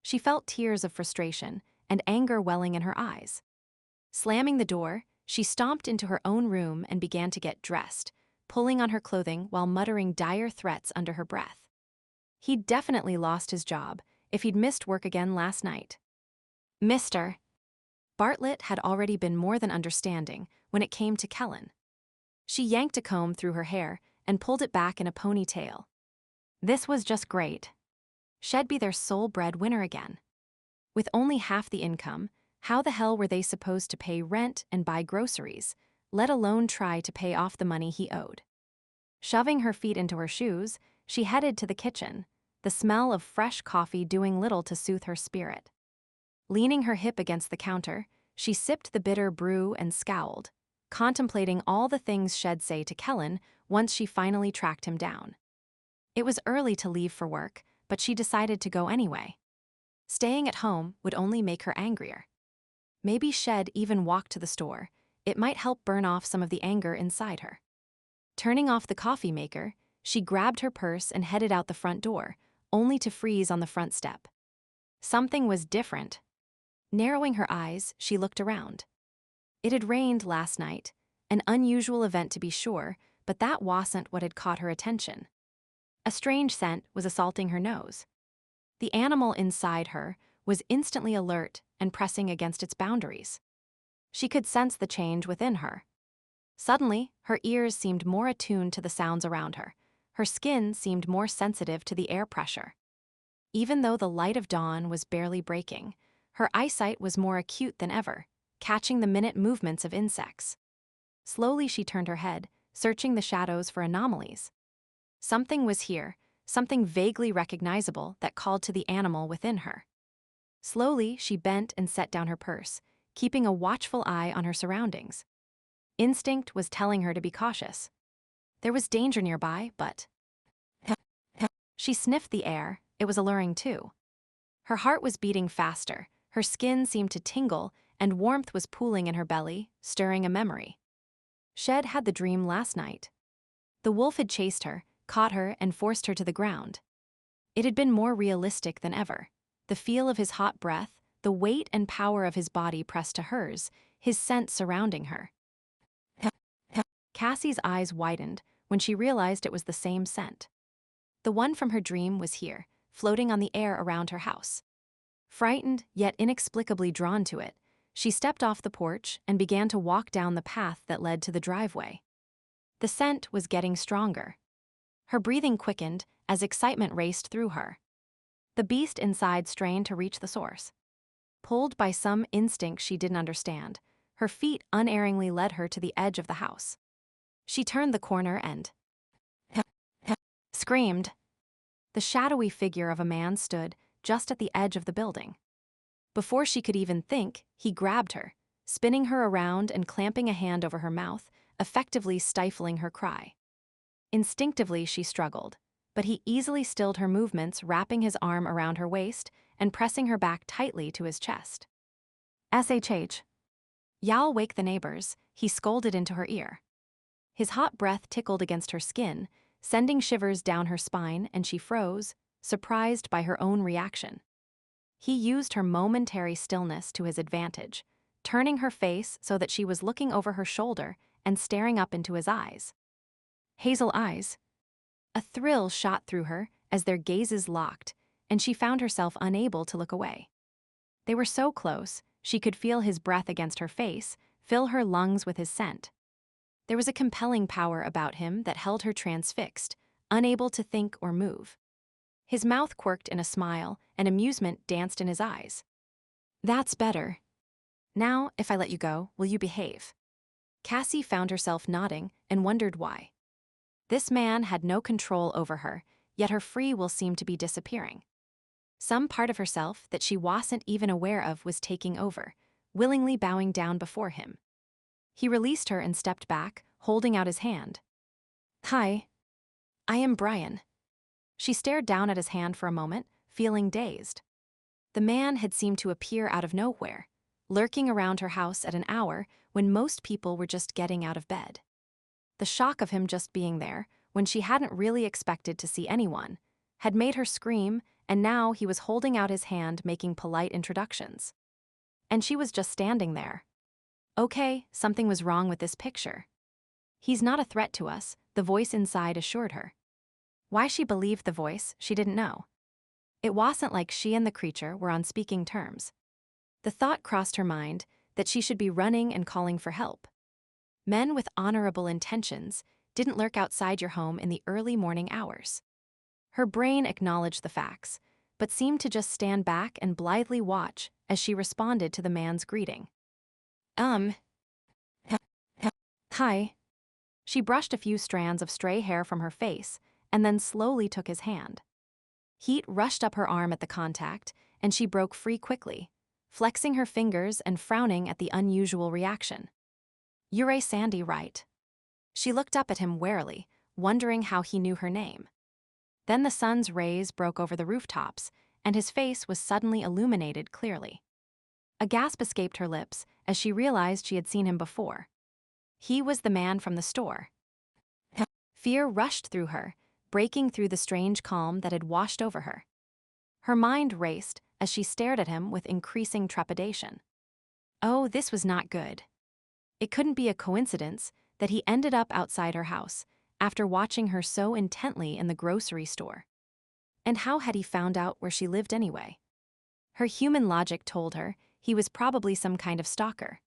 She felt tears of frustration and anger welling in her eyes. Slamming the door, she stomped into her own room and began to get dressed, pulling on her clothing while muttering dire threats under her breath. He'd definitely lost his job if he'd missed work again last night. Mr. Bartlett had already been more than understanding when it came to Kellen. She yanked a comb through her hair and pulled it back in a ponytail. This was just great. She'd be their sole breadwinner again. With only half the income, how the hell were they supposed to pay rent and buy groceries, let alone try to pay off the money he owed? Shoving her feet into her shoes, she headed to the kitchen, the smell of fresh coffee doing little to soothe her spirit. Leaning her hip against the counter, she sipped the bitter brew and scowled, contemplating all the things she'd say to Kellen once she finally tracked him down. It was early to leave for work, but she decided to go anyway. Staying at home would only make her angrier. Maybe she'd even walk to the store. It might help burn off some of the anger inside her. Turning off the coffee maker, she grabbed her purse and headed out the front door, only to freeze on the front step. Something was different. Narrowing her eyes, she looked around. It had rained last night, an unusual event to be sure, but that wasn't what had caught her attention. A strange scent was assaulting her nose. The animal inside her was instantly alert and pressing against its boundaries. She could sense the change within her. Suddenly, her ears seemed more attuned to the sounds around her. Her skin seemed more sensitive to the air pressure. Even though the light of dawn was barely breaking, her eyesight was more acute than ever, catching the minute movements of insects. Slowly she turned her head, searching the shadows for anomalies. Something was here, something vaguely recognizable that called to the animal within her. Slowly she bent and set down her purse, keeping a watchful eye on her surroundings. Instinct was telling her to be cautious. There was danger nearby, but... She sniffed the air. It was alluring too. Her heart was beating faster, her skin seemed to tingle, and warmth was pooling in her belly, stirring a memory. She'd had the dream last night. The wolf had chased her, caught her, and forced her to the ground. It had been more realistic than ever. The feel of his hot breath, the weight and power of his body pressed to hers, his scent surrounding her. Cassie's eyes widened when she realized it was the same scent. The one from her dream was here, floating on the air around her house. Frightened, yet inexplicably drawn to it, she stepped off the porch and began to walk down the path that led to the driveway. The scent was getting stronger. Her breathing quickened as excitement raced through her. The beast inside strained to reach the source. Pulled by some instinct she didn't understand, her feet unerringly led her to the edge of the house. She turned the corner and screamed. The shadowy figure of a man stood just at the edge of the building. Before she could even think, he grabbed her, spinning her around and clamping a hand over her mouth, effectively stifling her cry. Instinctively she struggled, but he easily stilled her movements, wrapping his arm around her waist and pressing her back tightly to his chest. SHH. Y'all wake the neighbors, he scolded into her ear. His hot breath tickled against her skin, sending shivers down her spine, and she froze, surprised by her own reaction. He used her momentary stillness to his advantage, turning her face so that she was looking over her shoulder and staring up into his eyes. Hazel eyes. A thrill shot through her as their gazes locked, and she found herself unable to look away. They were so close, she could feel his breath against her face, fill her lungs with his scent. There was a compelling power about him that held her transfixed, unable to think or move. His mouth quirked in a smile, and amusement danced in his eyes. That's better. Now, if I let you go, will you behave? Cassie found herself nodding and wondered why. This man had no control over her, yet her free will seemed to be disappearing. Some part of herself that she wasn't even aware of was taking over, willingly bowing down before him. He released her and stepped back, holding out his hand. Hi. I am Bryan. She stared down at his hand for a moment, feeling dazed. The man had seemed to appear out of nowhere, lurking around her house at an hour when most people were just getting out of bed. The shock of him just being there, when she hadn't really expected to see anyone, had made her scream, and now he was holding out his hand making polite introductions. And she was just standing there. Okay, something was wrong with this picture. He's not a threat to us, the voice inside assured her. Why she believed the voice, she didn't know. It wasn't like she and the creature were on speaking terms. The thought crossed her mind that she should be running and calling for help. Men with honorable intentions didn't lurk outside your home in the early morning hours. Her brain acknowledged the facts, but seemed to just stand back and blithely watch as she responded to the man's greeting. Hi. She brushed a few strands of stray hair from her face and then slowly took his hand. Heat rushed up her arm at the contact, and she broke free quickly, flexing her fingers and frowning at the unusual reaction. You're Sandy, right? She looked up at him warily, wondering how he knew her name. Then the sun's rays broke over the rooftops, and his face was suddenly illuminated clearly. A gasp escaped her lips as she realized she had seen him before. He was the man from the store. Fear rushed through her, breaking through the strange calm that had washed over her. Her mind raced as she stared at him with increasing trepidation. Oh, this was not good. It couldn't be a coincidence that he ended up outside her house after watching her so intently in the grocery store. And how had he found out where she lived anyway? Her human logic told her he was probably some kind of stalker.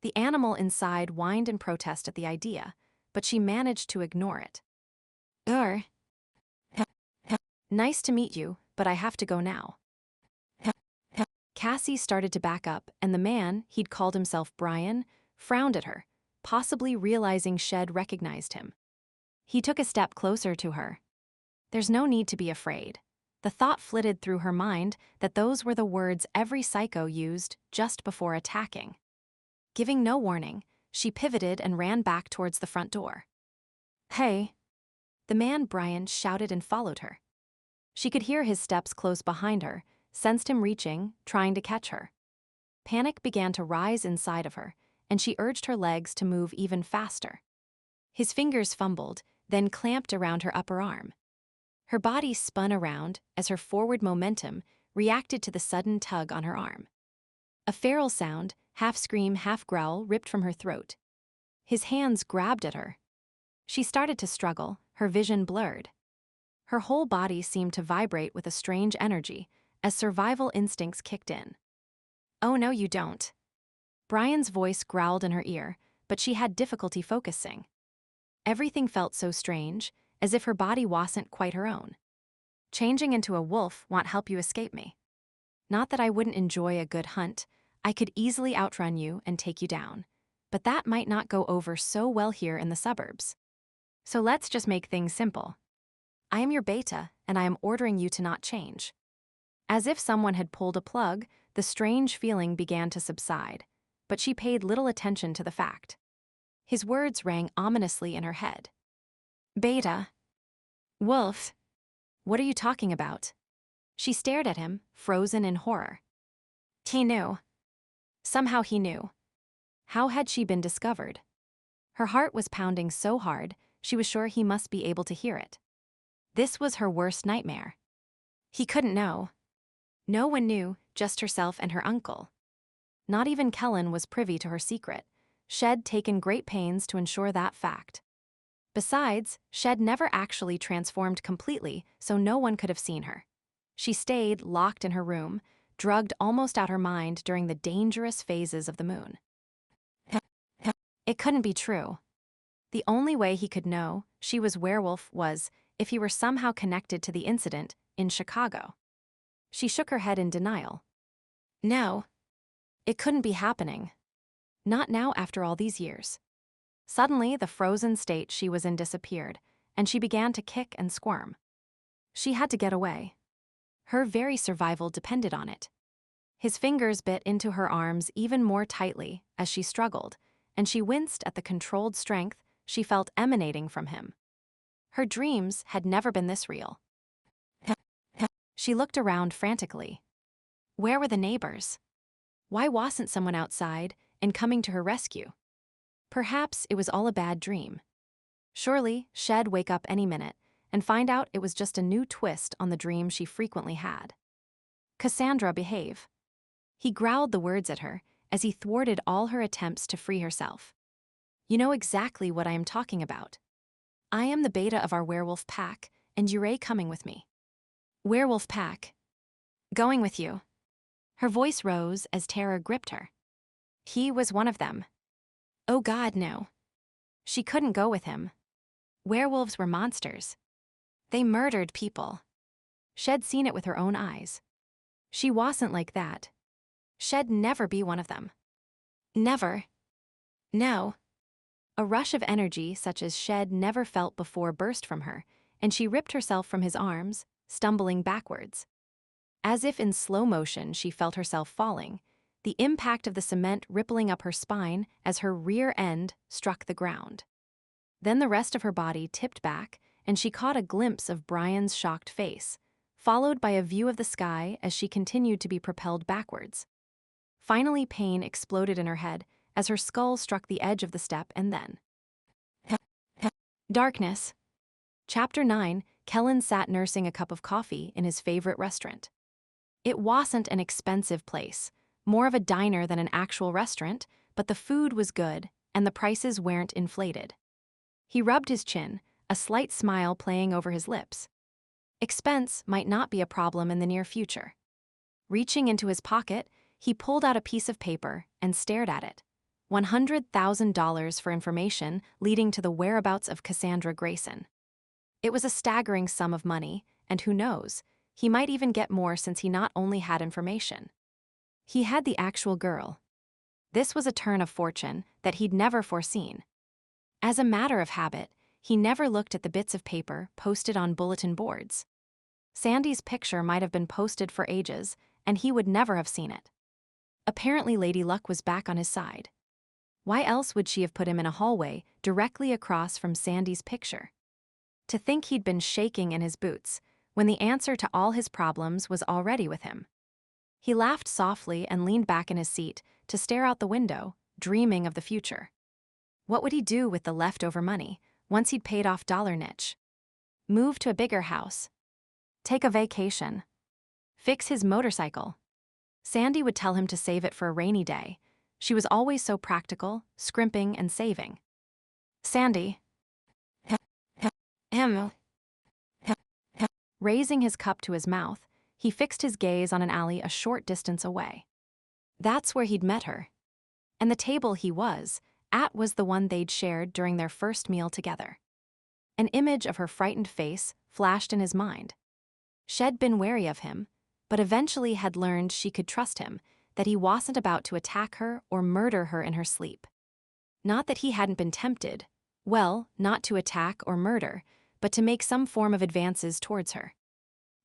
The animal inside whined in protest at the idea, but she managed to ignore it. Nice to meet you, but I have to go now. Cassie started to back up, and the man, he'd called himself Bryan, frowned at her, possibly realizing Shed recognized him. He took a step closer to her. There's no need to be afraid. The thought flitted through her mind that those were the words every psycho used just before attacking. Giving no warning, she pivoted and ran back towards the front door. Hey! The man Bryan shouted and followed her. She could hear his steps close behind her, sensed him reaching, trying to catch her. Panic began to rise inside of her, and she urged her legs to move even faster. His fingers fumbled, then clamped around her upper arm. Her body spun around as her forward momentum reacted to the sudden tug on her arm. A feral sound, half scream, half growl, ripped from her throat. His hands grabbed at her. She started to struggle, her vision blurred. Her whole body seemed to vibrate with a strange energy as survival instincts kicked in. Oh no, you don't. Bryan's voice growled in her ear, but she had difficulty focusing. Everything felt so strange, as if her body wasn't quite her own. Changing into a wolf won't help you escape me. Not that I wouldn't enjoy a good hunt, I could easily outrun you and take you down, but that might not go over so well here in the suburbs. So let's just make things simple. I am your beta, and I am ordering you to not change. As if someone had pulled a plug, the strange feeling began to subside, but she paid little attention to the fact. His words rang ominously in her head. Beta. Wolf. What are you talking about? She stared at him, frozen in horror. He knew. Somehow he knew. How had she been discovered? Her heart was pounding so hard, she was sure he must be able to hear it. This was her worst nightmare. He couldn't know. No one knew, just herself and her uncle. Not even Kellen was privy to her secret. Shed taken great pains to ensure that fact. Besides, Shed never actually transformed completely, so no one could have seen her. She stayed locked in her room, drugged almost out her mind during the dangerous phases of the moon. It couldn't be true. The only way he could know she was Werewolf was if he were somehow connected to the incident in Chicago. She shook her head in denial. No. It couldn't be happening. Not now after all these years. Suddenly, the frozen state she was in disappeared, and she began to kick and squirm. She had to get away. Her very survival depended on it. His fingers bit into her arms even more tightly as she struggled, and she winced at the controlled strength she felt emanating from him. Her dreams had never been this real. She looked around frantically. Where were the neighbors? Why wasn't someone outside and coming to her rescue? Perhaps it was all a bad dream. Surely, she'd wake up any minute and find out it was just a new twist on the dream she frequently had. Cassandra, behave. He growled the words at her as he thwarted all her attempts to free herself. You know exactly what I am talking about. I am the beta of our werewolf pack, and you're coming with me. Werewolf pack. Going with you. Her voice rose as terror gripped her. He was one of them. Oh God, no. She couldn't go with him. Werewolves were monsters. They murdered people. She'd seen it with her own eyes. She wasn't like that. She'd never be one of them. Never. No. A rush of energy such as she'd never felt before burst from her, and she ripped herself from his arms, stumbling backwards. As if in slow motion she felt herself falling, the impact of the cement rippling up her spine as her rear end struck the ground. Then the rest of her body tipped back, and she caught a glimpse of Bryan's shocked face, followed by a view of the sky as she continued to be propelled backwards. Finally, pain exploded in her head as her skull struck the edge of the step, and then darkness. Chapter 9. Kellen sat nursing a cup of coffee in his favorite restaurant. It wasn't an expensive place, more of a diner than an actual restaurant, but the food was good and the prices weren't inflated. He rubbed his chin, a slight smile playing over his lips. Expense might not be a problem in the near future. Reaching into his pocket, he pulled out a piece of paper and stared at it. $100,000 for information leading to the whereabouts of Cassandra Greyson. It was a staggering sum of money, and who knows, he might even get more since he not only had information. He had the actual girl. This was a turn of fortune that he'd never foreseen. As a matter of habit, he never looked at the bits of paper posted on bulletin boards. Sandy's picture might have been posted for ages, and he would never have seen it. Apparently Lady Luck was back on his side. Why else would she have put him in a hallway directly across from Sandy's picture? To think he'd been shaking in his boots when the answer to all his problems was already with him. He laughed softly and leaned back in his seat to stare out the window, dreaming of the future. What would he do with the leftover money once he'd paid off Dollar Niche? Move to a bigger house. Take a vacation. Fix his motorcycle. Sandy would tell him to save it for a rainy day. She was always so practical, scrimping and saving. Sandy. Raising his cup to his mouth, he fixed his gaze on an alley a short distance away. That's where he'd met her. And the table he was at was the one they'd shared during their first meal together. An image of her frightened face flashed in his mind. She'd been wary of him, but eventually had learned she could trust him, that he wasn't about to attack her or murder her in her sleep. Not that he hadn't been tempted, well, not to attack or murder, but to make some form of advances towards her.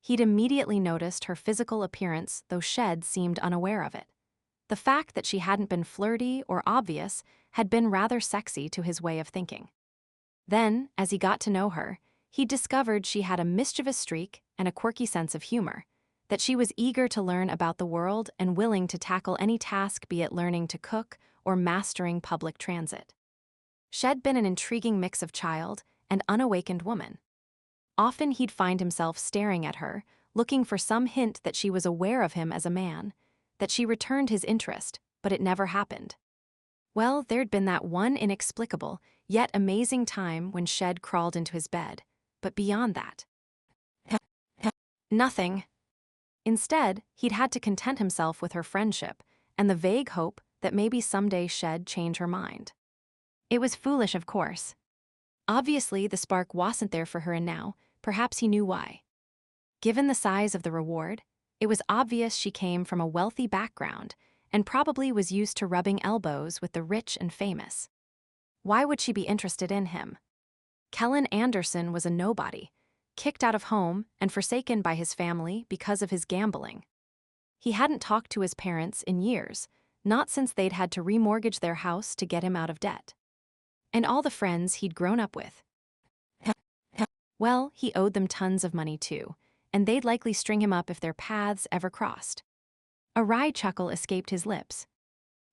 He'd immediately noticed her physical appearance, though Shed seemed unaware of it. The fact that she hadn't been flirty or obvious had been rather sexy to his way of thinking. Then, as he got to know her, he discovered she had a mischievous streak and a quirky sense of humor, that she was eager to learn about the world and willing to tackle any task, be it learning to cook or mastering public transit. She'd been an intriguing mix of child and unawakened woman. Often he'd find himself staring at her, looking for some hint that she was aware of him as a man, that she returned his interest, but it never happened. Well, there'd been that one inexplicable, yet amazing time when Shed crawled into his bed, but beyond that, nothing. Instead, he'd had to content himself with her friendship and the vague hope that maybe someday Shed change her mind. It was foolish, of course. Obviously, the spark wasn't there for her, and now, perhaps he knew why. Given the size of the reward, it was obvious she came from a wealthy background and probably was used to rubbing elbows with the rich and famous. Why would she be interested in him? Kellen Anderson was a nobody, kicked out of home and forsaken by his family because of his gambling. He hadn't talked to his parents in years, not since they'd had to remortgage their house to get him out of debt. And all the friends he'd grown up with. Well, he owed them tons of money too, and they'd likely string him up if their paths ever crossed. A wry chuckle escaped his lips.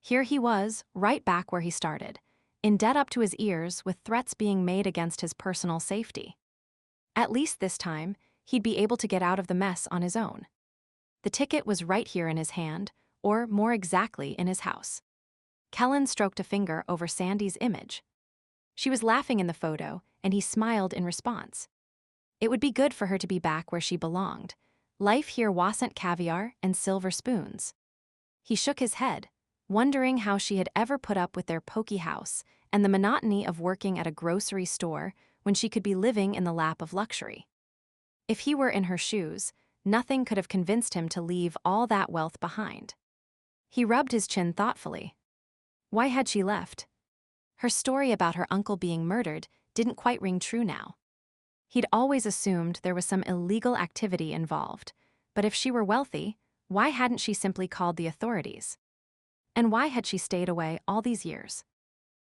Here he was, right back where he started, in debt up to his ears with threats being made against his personal safety. At least this time, he'd be able to get out of the mess on his own. The ticket was right here in his hand, or more exactly in his house. Kellen stroked a finger over Sandy's image. She was laughing in the photo, and he smiled in response. It would be good for her to be back where she belonged. Life here wasn't caviar and silver spoons. He shook his head, wondering how she had ever put up with their pokey house and the monotony of working at a grocery store when she could be living in the lap of luxury. If he were in her shoes, nothing could have convinced him to leave all that wealth behind. He rubbed his chin thoughtfully. Why had she left? Her story about her uncle being murdered didn't quite ring true now. He'd always assumed there was some illegal activity involved, but if she were wealthy, why hadn't she simply called the authorities? And why had she stayed away all these years?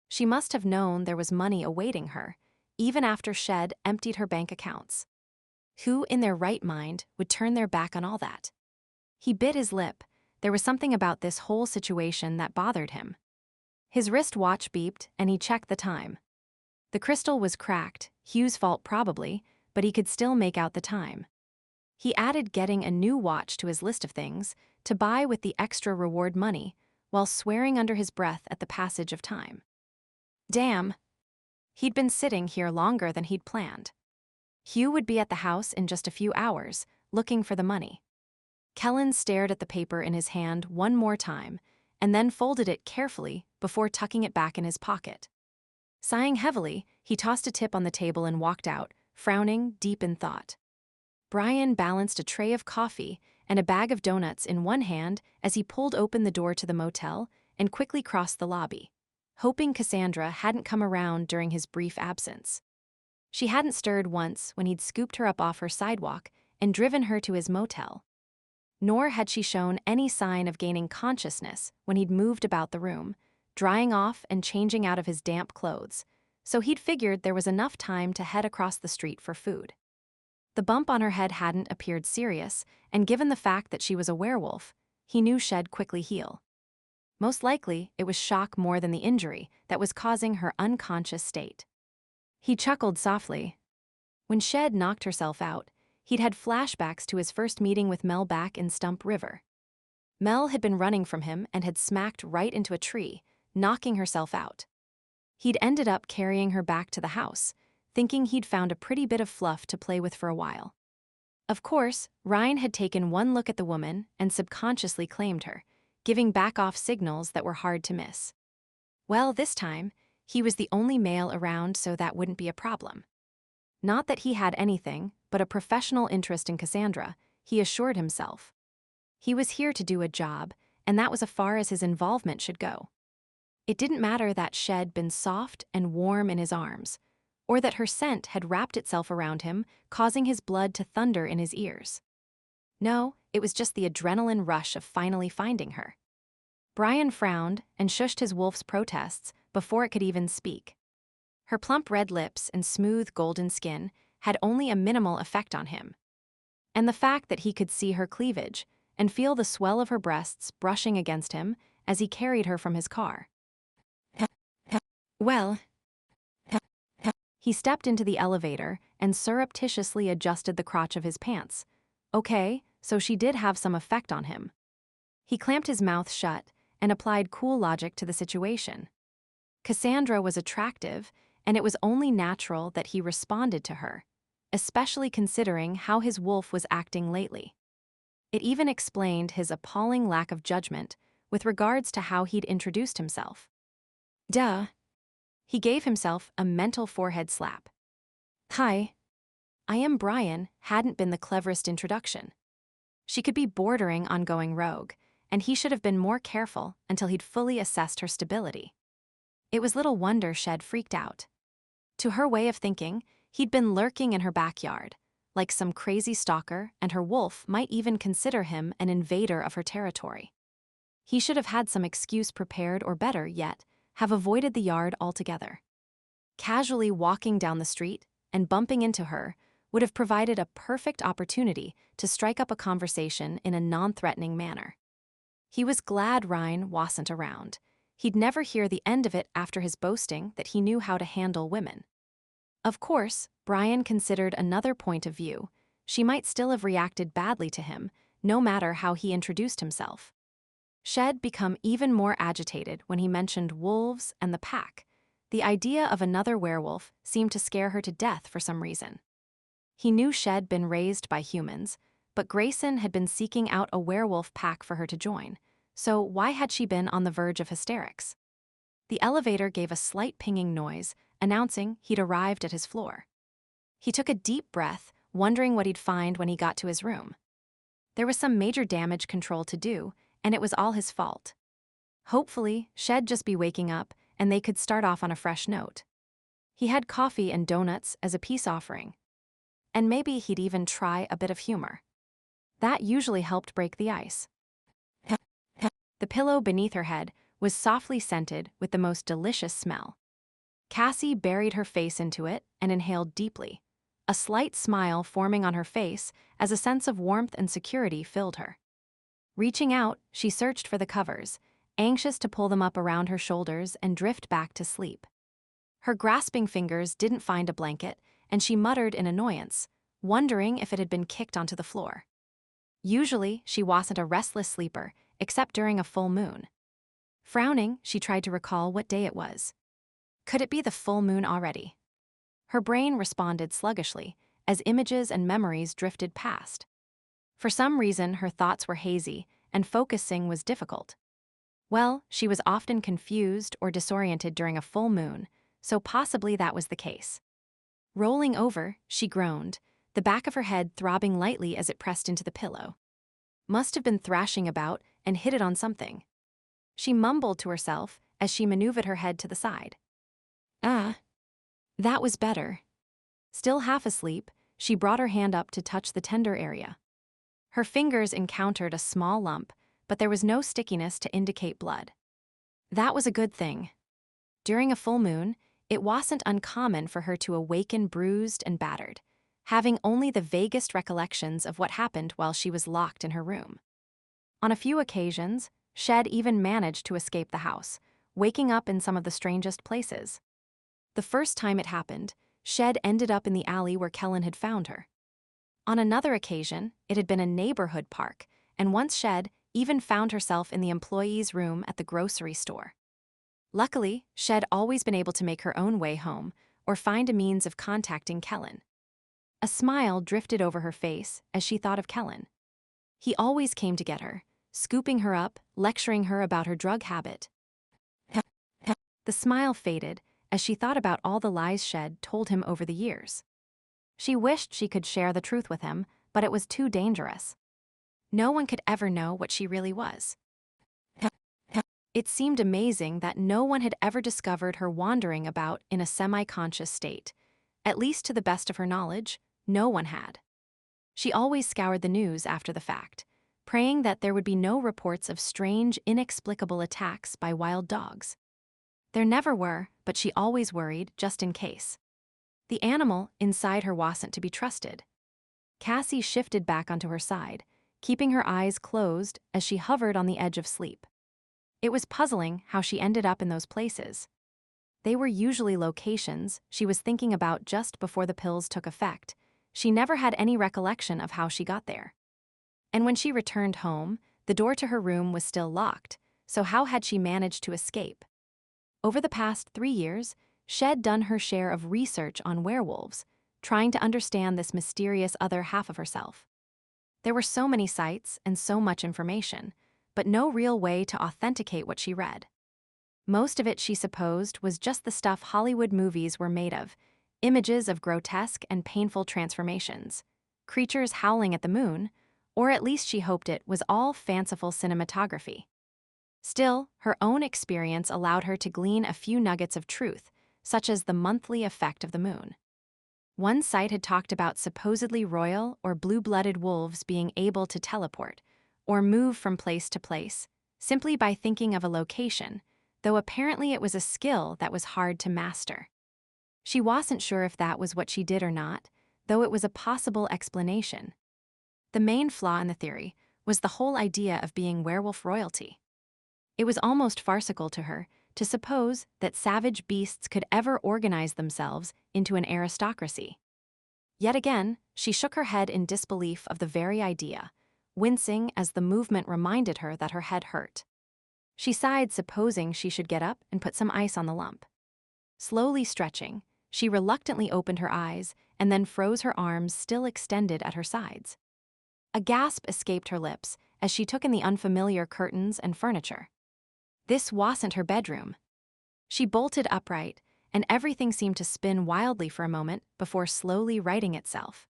She must have known there was money awaiting her, even after Shed emptied her bank accounts. Who in their right mind would turn their back on all that? He bit his lip. There was something about this whole situation that bothered him. His wristwatch beeped, and he checked the time. The crystal was cracked, Hugh's fault probably, but he could still make out the time. He added getting a new watch to his list of things to buy with the extra reward money, while swearing under his breath at the passage of time. Damn! He'd been sitting here longer than he'd planned. Hugh would be at the house in just a few hours, looking for the money. Kellen stared at the paper in his hand one more time, and then folded it carefully before tucking it back in his pocket. Sighing heavily, he tossed a tip on the table and walked out, frowning, deep in thought. Bryan balanced a tray of coffee and a bag of donuts in one hand as he pulled open the door to the motel and quickly crossed the lobby, hoping Cassandra hadn't come around during his brief absence. She hadn't stirred once when he'd scooped her up off her sidewalk and driven her to his motel. Nor had she shown any sign of gaining consciousness when he'd moved about the room, drying off and changing out of his damp clothes, so he'd figured there was enough time to head across the street for food. The bump on her head hadn't appeared serious, and given the fact that she was a werewolf, he knew she'd quickly heal. Most likely, it was shock more than the injury that was causing her unconscious state. He chuckled softly. When Shed knocked herself out, he'd had flashbacks to his first meeting with Mel back in Stump River. Mel had been running from him and had smacked right into a tree, knocking herself out. He'd ended up carrying her back to the house, thinking he'd found a pretty bit of fluff to play with for a while. Of course, Ryan had taken one look at the woman and subconsciously claimed her, giving back-off signals that were hard to miss. Well, this time, he was the only male around, so that wouldn't be a problem. Not that he had anything but a professional interest in Cassandra, he assured himself. He was here to do a job, and that was as far as his involvement should go. It didn't matter that Shed been soft and warm in his arms, or that her scent had wrapped itself around him, causing his blood to thunder in his ears. No, it was just the adrenaline rush of finally finding her. Bryan frowned and shushed his wolf's protests before it could even speak. Her plump red lips and smooth golden skin had only a minimal effect on him. And the fact that he could see her cleavage and feel the swell of her breasts brushing against him as he carried her from his car. Well, he stepped into the elevator and surreptitiously adjusted the crotch of his pants. Okay, so she did have some effect on him. He clamped his mouth shut and applied cool logic to the situation. Cassandra was attractive, and it was only natural that he responded to her, especially considering how his wolf was acting lately. It even explained his appalling lack of judgment with regards to how he'd introduced himself. Duh. He gave himself a mental forehead slap. Hi. I am Bryan hadn't been the cleverest introduction. She could be bordering on going rogue, and he should have been more careful until he'd fully assessed her stability. It was little wonder Shed freaked out. To her way of thinking, he'd been lurking in her backyard, like some crazy stalker, and her wolf might even consider him an invader of her territory. He should have had some excuse prepared, or better yet, have avoided the yard altogether. Casually walking down the street and bumping into her would have provided a perfect opportunity to strike up a conversation in a non-threatening manner. He was glad Ryan wasn't around. He'd never hear the end of it after his boasting that he knew how to handle women. Of course, Bryan considered another point of view. She might still have reacted badly to him, no matter how he introduced himself. She'd become even more agitated when he mentioned wolves and the pack. The idea of another werewolf seemed to scare her to death for some reason. He knew she'd been raised by humans, but Greyson had been seeking out a werewolf pack for her to join, so why had she been on the verge of hysterics? The elevator gave a slight pinging noise, announcing he'd arrived at his floor. He took a deep breath, wondering what he'd find when he got to his room. There was some major damage control to do, and it was all his fault. Hopefully, she'd just be waking up, and they could start off on a fresh note. He had coffee and donuts as a peace offering. And maybe he'd even try a bit of humor. That usually helped break the ice. The pillow beneath her head was softly scented with the most delicious smell. Cassie buried her face into it and inhaled deeply, a slight smile forming on her face as a sense of warmth and security filled her. Reaching out, she searched for the covers, anxious to pull them up around her shoulders and drift back to sleep. Her grasping fingers didn't find a blanket, and she muttered in annoyance, wondering if it had been kicked onto the floor. Usually, she wasn't a restless sleeper, except during a full moon. Frowning, she tried to recall what day it was. Could it be the full moon already? Her brain responded sluggishly, as images and memories drifted past. For some reason, her thoughts were hazy, and focusing was difficult. Well, she was often confused or disoriented during a full moon, so possibly that was the case. Rolling over, she groaned, the back of her head throbbing lightly as it pressed into the pillow. Must have been thrashing about and hit it on something. She mumbled to herself as she maneuvered her head to the side. That was better. Still half asleep, she brought her hand up to touch the tender area. Her fingers encountered a small lump, but there was no stickiness to indicate blood. That was a good thing. During a full moon, it wasn't uncommon for her to awaken bruised and battered, having only the vaguest recollections of what happened while she was locked in her room. On a few occasions, she'd even managed to escape the house, waking up in some of the strangest places. The first time it happened, she'd ended up in the alley where Kellen had found her. On another occasion, it had been a neighborhood park, and once she'd even found herself in the employee's room at the grocery store. Luckily, she'd always been able to make her own way home or find a means of contacting Kellen. A smile drifted over her face as she thought of Kellen. He always came to get her, scooping her up, lecturing her about her drug habit. The smile faded as she thought about all the lies she'd told him over the years. She wished she could share the truth with him, but it was too dangerous. No one could ever know what she really was. It seemed amazing that no one had ever discovered her wandering about in a semi-conscious state. At least to the best of her knowledge, no one had. She always scoured the news after the fact, praying that there would be no reports of strange, inexplicable attacks by wild dogs. There never were, but she always worried, just in case. The animal inside her wasn't to be trusted. Cassie shifted back onto her side, keeping her eyes closed as she hovered on the edge of sleep. It was puzzling how she ended up in those places. They were usually locations she was thinking about just before the pills took effect. She never had any recollection of how she got there. And when she returned home, the door to her room was still locked, so how had she managed to escape? Over the past 3 years, she'd done her share of research on werewolves, trying to understand this mysterious other half of herself. There were so many sites and so much information, but no real way to authenticate what she read. Most of it, she supposed, was just the stuff Hollywood movies were made of, images of grotesque and painful transformations, creatures howling at the moon, or at least she hoped it was all fanciful cinematography. Still, her own experience allowed her to glean a few nuggets of truth, such as the monthly effect of the moon. One site had talked about supposedly royal or blue-blooded wolves being able to teleport, or move from place to place, simply by thinking of a location, though apparently it was a skill that was hard to master. She wasn't sure if that was what she did or not, though it was a possible explanation. The main flaw in the theory was the whole idea of being werewolf royalty. It was almost farcical to her to suppose that savage beasts could ever organize themselves into an aristocracy. Yet again, she shook her head in disbelief of the very idea, wincing as the movement reminded her that her head hurt. She sighed, supposing she should get up and put some ice on the lump. Slowly stretching, she reluctantly opened her eyes and then froze her arms still extended at her sides. A gasp escaped her lips as she took in the unfamiliar curtains and furniture. This wasn't her bedroom. She bolted upright, and everything seemed to spin wildly for a moment before slowly righting itself.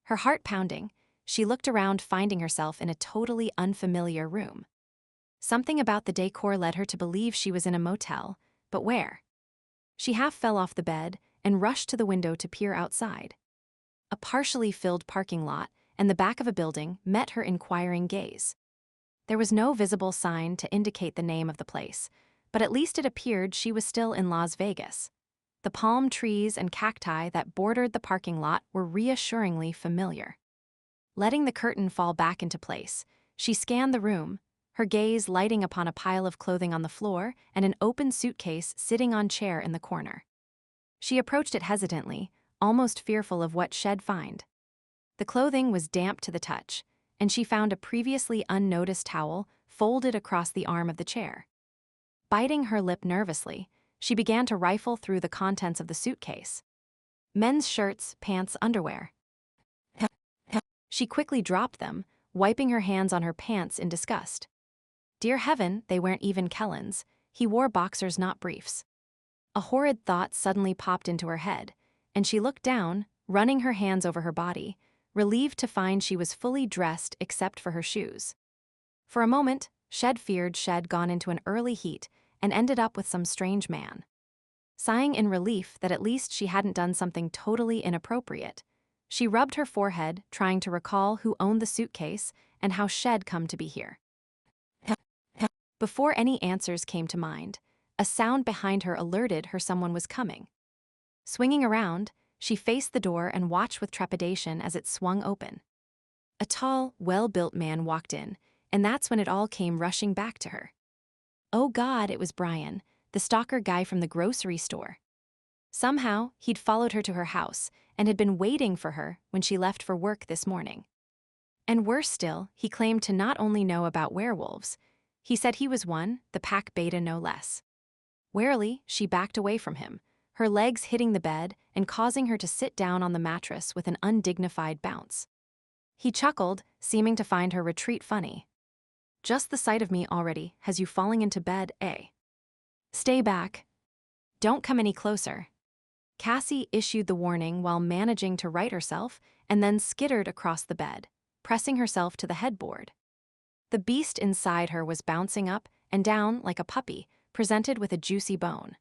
Her heart pounding, she looked around, finding herself in a totally unfamiliar room. Something about the decor led her to believe she was in a motel, but where? She half fell off the bed and rushed to the window to peer outside. A partially filled parking lot and the back of a building met her inquiring gaze. There was no visible sign to indicate the name of the place, but at least it appeared she was still in Las Vegas. The palm trees and cacti that bordered the parking lot were reassuringly familiar. Letting the curtain fall back into place, she scanned the room, her gaze lighting upon a pile of clothing on the floor and an open suitcase sitting on a chair in the corner. She approached it hesitantly, almost fearful of what she'd find. The clothing was damp to the touch, and she found a previously unnoticed towel folded across the arm of the chair. Biting her lip nervously, she began to rifle through the contents of the suitcase. Men's shirts, pants, underwear. She quickly dropped them, wiping her hands on her pants in disgust. Dear heaven, they weren't even Kellen's. He wore boxers, not briefs. A horrid thought suddenly popped into her head, and she looked down, running her hands over her body, relieved to find she was fully dressed except for her shoes. For a moment, she'd feared she'd gone into an early heat and ended up with some strange man. Sighing in relief that at least she hadn't done something totally inappropriate, she rubbed her forehead, trying to recall who owned the suitcase and how she'd come to be here. Before any answers came to mind, a sound behind her alerted her someone was coming. Swinging around, she faced the door and watched with trepidation as it swung open. A tall, well-built man walked in, and that's when it all came rushing back to her. Oh God, it was Bryan, the stalker guy from the grocery store. Somehow, he'd followed her to her house and had been waiting for her when she left for work this morning. And worse still, he claimed to not only know about werewolves, he said he was one, the pack beta no less. Warily, she backed away from him, her legs hitting the bed and causing her to sit down on the mattress with an undignified bounce. He chuckled, seeming to find her retreat funny. Just the sight of me already has you falling into bed, eh? Stay back. Don't come any closer. Cassie issued the warning while managing to right herself and then skittered across the bed, pressing herself to the headboard. The beast inside her was bouncing up and down like a puppy, presented with a juicy bone.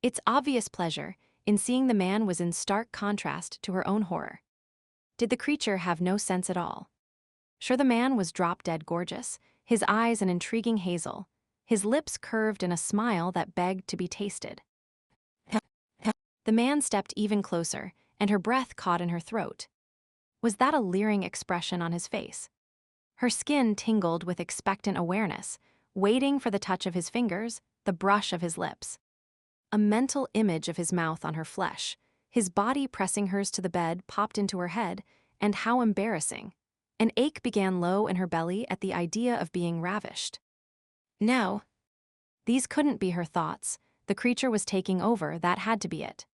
Its obvious pleasure in seeing the man was in stark contrast to her own horror. Did the creature have no sense at all? Sure, the man was drop-dead gorgeous, his eyes an intriguing hazel, his lips curved in a smile that begged to be tasted. The man stepped even closer, and her breath caught in her throat. Was that a leering expression on his face? Her skin tingled with expectant awareness, waiting for the touch of his fingers, the brush of his lips. A mental image of his mouth on her flesh, his body pressing hers to the bed popped into her head, and how embarrassing. An ache began low in her belly at the idea of being ravished. No. These couldn't be her thoughts. The creature was taking over, that had to be it.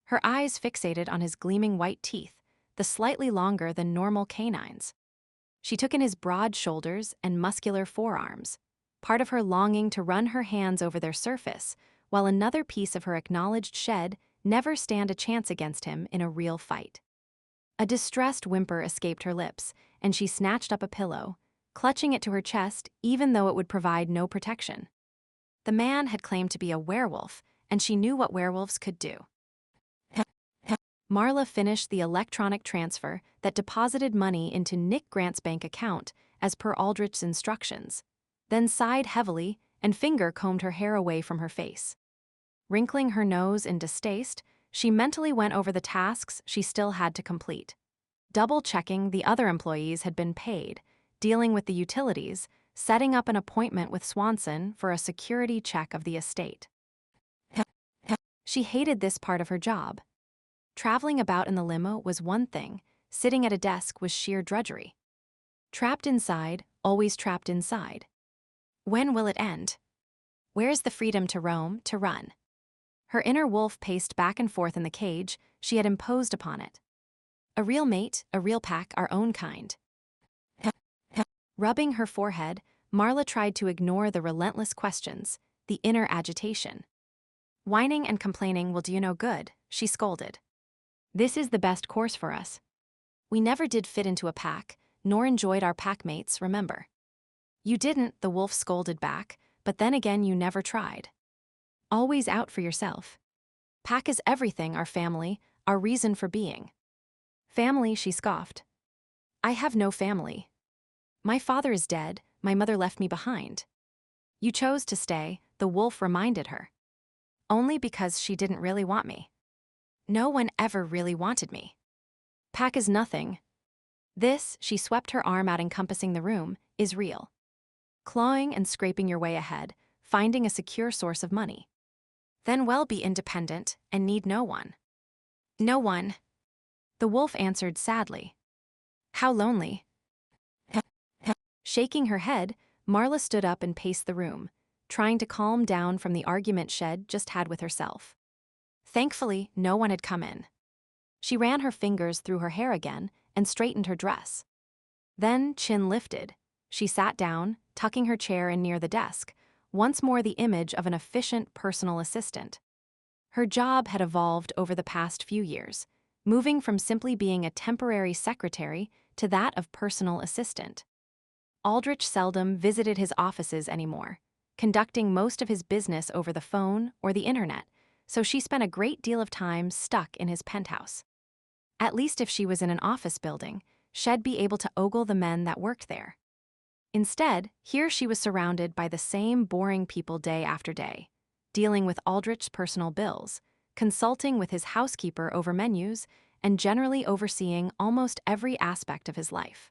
Her eyes fixated on his gleaming white teeth, the slightly longer than normal canines. She took in his broad shoulders and muscular forearms, part of her longing to run her hands over their surface, while another piece of her acknowledged she'd never stand a chance against him in a real fight. A distressed whimper escaped her lips, and she snatched up a pillow, clutching it to her chest even though it would provide no protection. The man had claimed to be a werewolf, and she knew what werewolves could do. Marla finished the electronic transfer that deposited money into Nick Grant's bank account as per Aldrich's instructions. then sighed heavily and finger-combed her hair away from her face. Wrinkling her nose in distaste, she mentally went over the tasks she still had to complete. Double-checking the other employees had been paid, dealing with the utilities, setting up an appointment with Swanson for a security check of the estate. She hated this part of her job. Traveling about in the limo was one thing, sitting at a desk was sheer drudgery. Trapped inside, always trapped inside. When will it end? Where's the freedom to roam, to run? Her inner wolf paced back and forth in the cage she had imposed upon it. A real mate, a real pack, our own kind. Rubbing her forehead, Marla tried to ignore the relentless questions, the inner agitation. Whining and complaining will do you no good, she scolded. This is the best course for us. We never did fit into a pack, nor enjoyed our packmates, remember. You didn't, the wolf scolded back, but then again you never tried. Always out for yourself. Pack is everything, our family, our reason for being. Family, she scoffed. I have no family. My father is dead, my mother left me behind. You chose to stay, the wolf reminded her. Only because she didn't really want me. No one ever really wanted me. Pack is nothing. This, she swept her arm out encompassing the room, is real. Clawing and scraping your way ahead, finding a secure source of money. Then well be independent and need no one. No one. The wolf answered sadly. How lonely. Shaking her head, Marla stood up and paced the room, trying to calm down from the argument Shed just had with herself. Thankfully, no one had come in. She ran her fingers through her hair again and straightened her dress. Then, chin lifted, she sat down, tucking her chair in near the desk, once more the image of an efficient personal assistant. Her job had evolved over the past few years, moving from simply being a temporary secretary to that of personal assistant. Aldrich seldom visited his offices anymore, conducting most of his business over the phone or the internet, so she spent a great deal of time stuck in his penthouse. At least if she was in an office building, she'd be able to ogle the men that worked there. Instead, here she was surrounded by the same boring people day after day, dealing with Aldrich's personal bills, consulting with his housekeeper over menus, and generally overseeing almost every aspect of his life.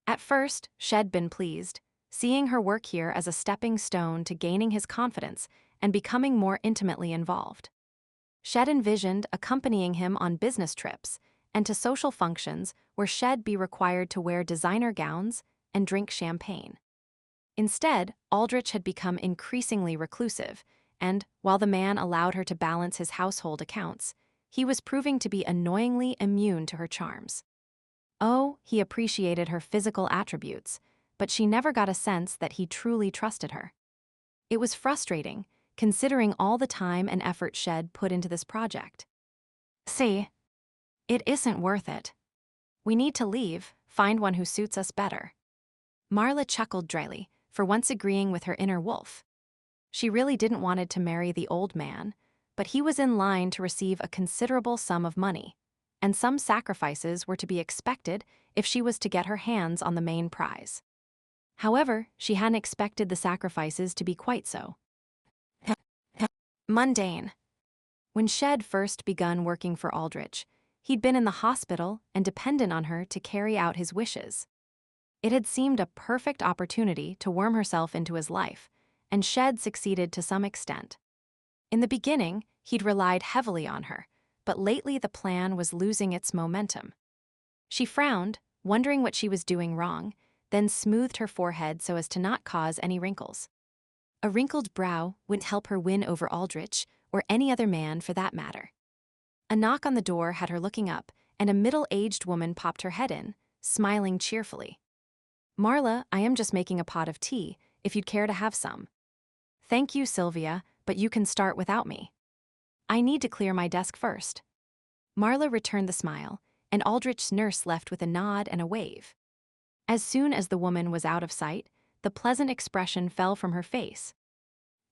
At first, she'd been pleased, seeing her work here as a stepping stone to gaining his confidence and becoming more intimately involved. She'd envisioned accompanying him on business trips and to social functions where she'd be required to wear designer gowns and drink champagne. Instead, Aldrich had become increasingly reclusive, and, while the man allowed her to balance his household accounts, he was proving to be annoyingly immune to her charms. Oh, he appreciated her physical attributes, but she never got a sense that he truly trusted her. It was frustrating, considering all the time and effort Shed put into this project. See, it isn't worth it. We need to leave, find one who suits us better. Marla chuckled dryly, for once agreeing with her inner wolf. She really didn't want to marry the old man, but he was in line to receive a considerable sum of money, and some sacrifices were to be expected if she was to get her hands on the main prize. However, she hadn't expected the sacrifices to be quite so mundane. When Shed first begun working for Aldrich, he'd been in the hospital and dependent on her to carry out his wishes. It had seemed a perfect opportunity to worm herself into his life, and Shed succeeded to some extent. In the beginning, he'd relied heavily on her, but lately the plan was losing its momentum. She frowned, wondering what she was doing wrong, then smoothed her forehead so as to not cause any wrinkles. A wrinkled brow wouldn't help her win over Aldrich, or any other man for that matter. A knock on the door had her looking up, and a middle-aged woman popped her head in, smiling cheerfully. Marla, I am just making a pot of tea, if you'd care to have some. Thank you, Sylvia, but you can start without me. I need to clear my desk first. Marla returned the smile, and Aldrich's nurse left with a nod and a wave. As soon as the woman was out of sight, the pleasant expression fell from her face.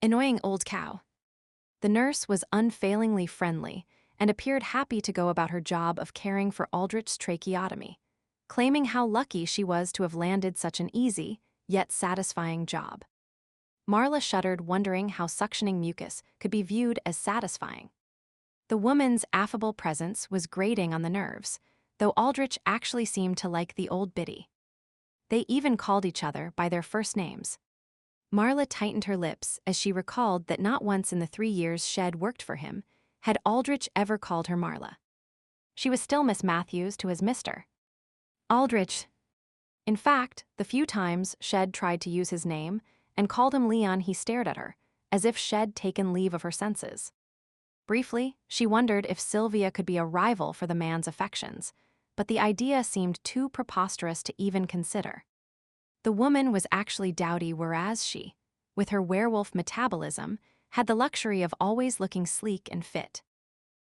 Annoying old cow. The nurse was unfailingly friendly and appeared happy to go about her job of caring for Aldrich's tracheotomy, claiming how lucky she was to have landed such an easy, yet satisfying job. Marla shuddered, wondering how suctioning mucus could be viewed as satisfying. The woman's affable presence was grating on the nerves, though Aldrich actually seemed to like the old biddy. They even called each other by their first names. Marla tightened her lips as she recalled that not once in the 3 years Shed worked for him had Aldrich ever called her Marla. She was still Miss Matthews to his Mr. Aldrich. In fact, the few times Shed tried to use his name and called him Leon, he stared at her, as if Shed taken leave of her senses. Briefly, she wondered if Sylvia could be a rival for the man's affections, but the idea seemed too preposterous to even consider. The woman was actually dowdy, whereas she, with her werewolf metabolism, had the luxury of always looking sleek and fit.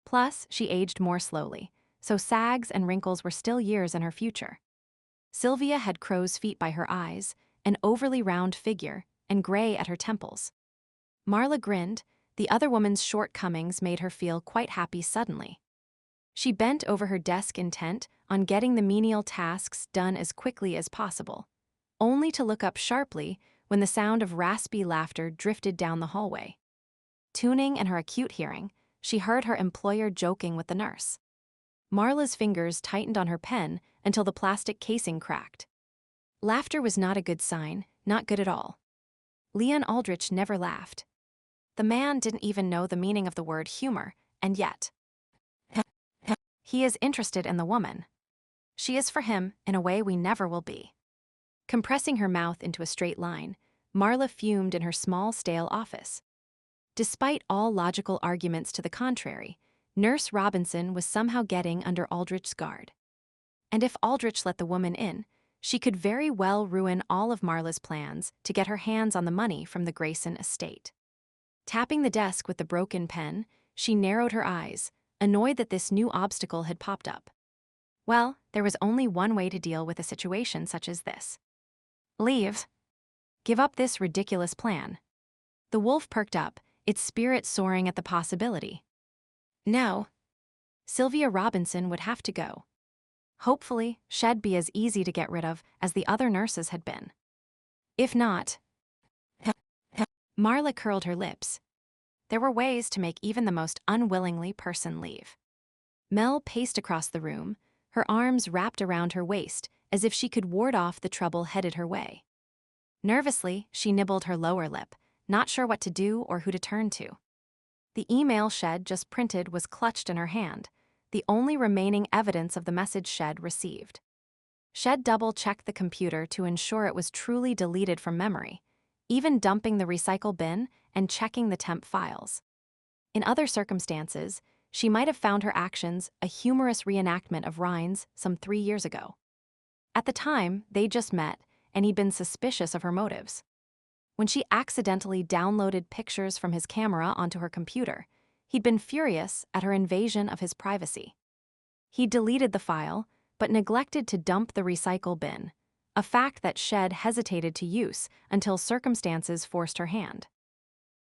Plus, she aged more slowly, so sags and wrinkles were still years in her future. Sylvia had crow's feet by her eyes, an overly round figure, and gray at her temples. Marla grinned. The other woman's shortcomings made her feel quite happy suddenly. She bent over her desk, intent on getting the menial tasks done as quickly as possible, only to look up sharply when the sound of raspy laughter drifted down the hallway. Tuning in her acute hearing, she heard her employer joking with the nurse. Marla's fingers tightened on her pen until the plastic casing cracked. Laughter was not a good sign, not good at all. Leon Aldrich never laughed. The man didn't even know the meaning of the word humor, and yet he is interested in the woman. She is for him in a way we never will be. Compressing her mouth into a straight line, Marla fumed in her small, stale office. Despite all logical arguments to the contrary, Nurse Robinson was somehow getting under Aldrich's guard. And if Aldrich let the woman in, she could very well ruin all of Marla's plans to get her hands on the money from the Greyson estate. Tapping the desk with the broken pen, she narrowed her eyes, annoyed that this new obstacle had popped up. Well, there was only one way to deal with a situation such as this. Leave. Give up this ridiculous plan. The wolf perked up, its spirit soaring at the possibility. No. Sylvia Robinson would have to go. Hopefully, she'd be as easy to get rid of as the other nurses had been. If not... Marla curled her lips. There were ways to make even the most unwillingly person leave. Mel paced across the room, her arms wrapped around her waist as if she could ward off the trouble headed her way. Nervously, she nibbled her lower lip, not sure what to do or who to turn to. The email Shed just printed was clutched in her hand, the only remaining evidence of the message Shed received. Shed double-checked the computer to ensure it was truly deleted from memory, even dumping the recycle bin and checking the temp files. In other circumstances, she might have found her actions a humorous reenactment of Ryan's some 3 years ago. At the time, they'd just met, and he'd been suspicious of her motives. When she accidentally downloaded pictures from his camera onto her computer, he'd been furious at her invasion of his privacy. He deleted the file, but neglected to dump the recycle bin, a fact that Shed hesitated to use until circumstances forced her hand.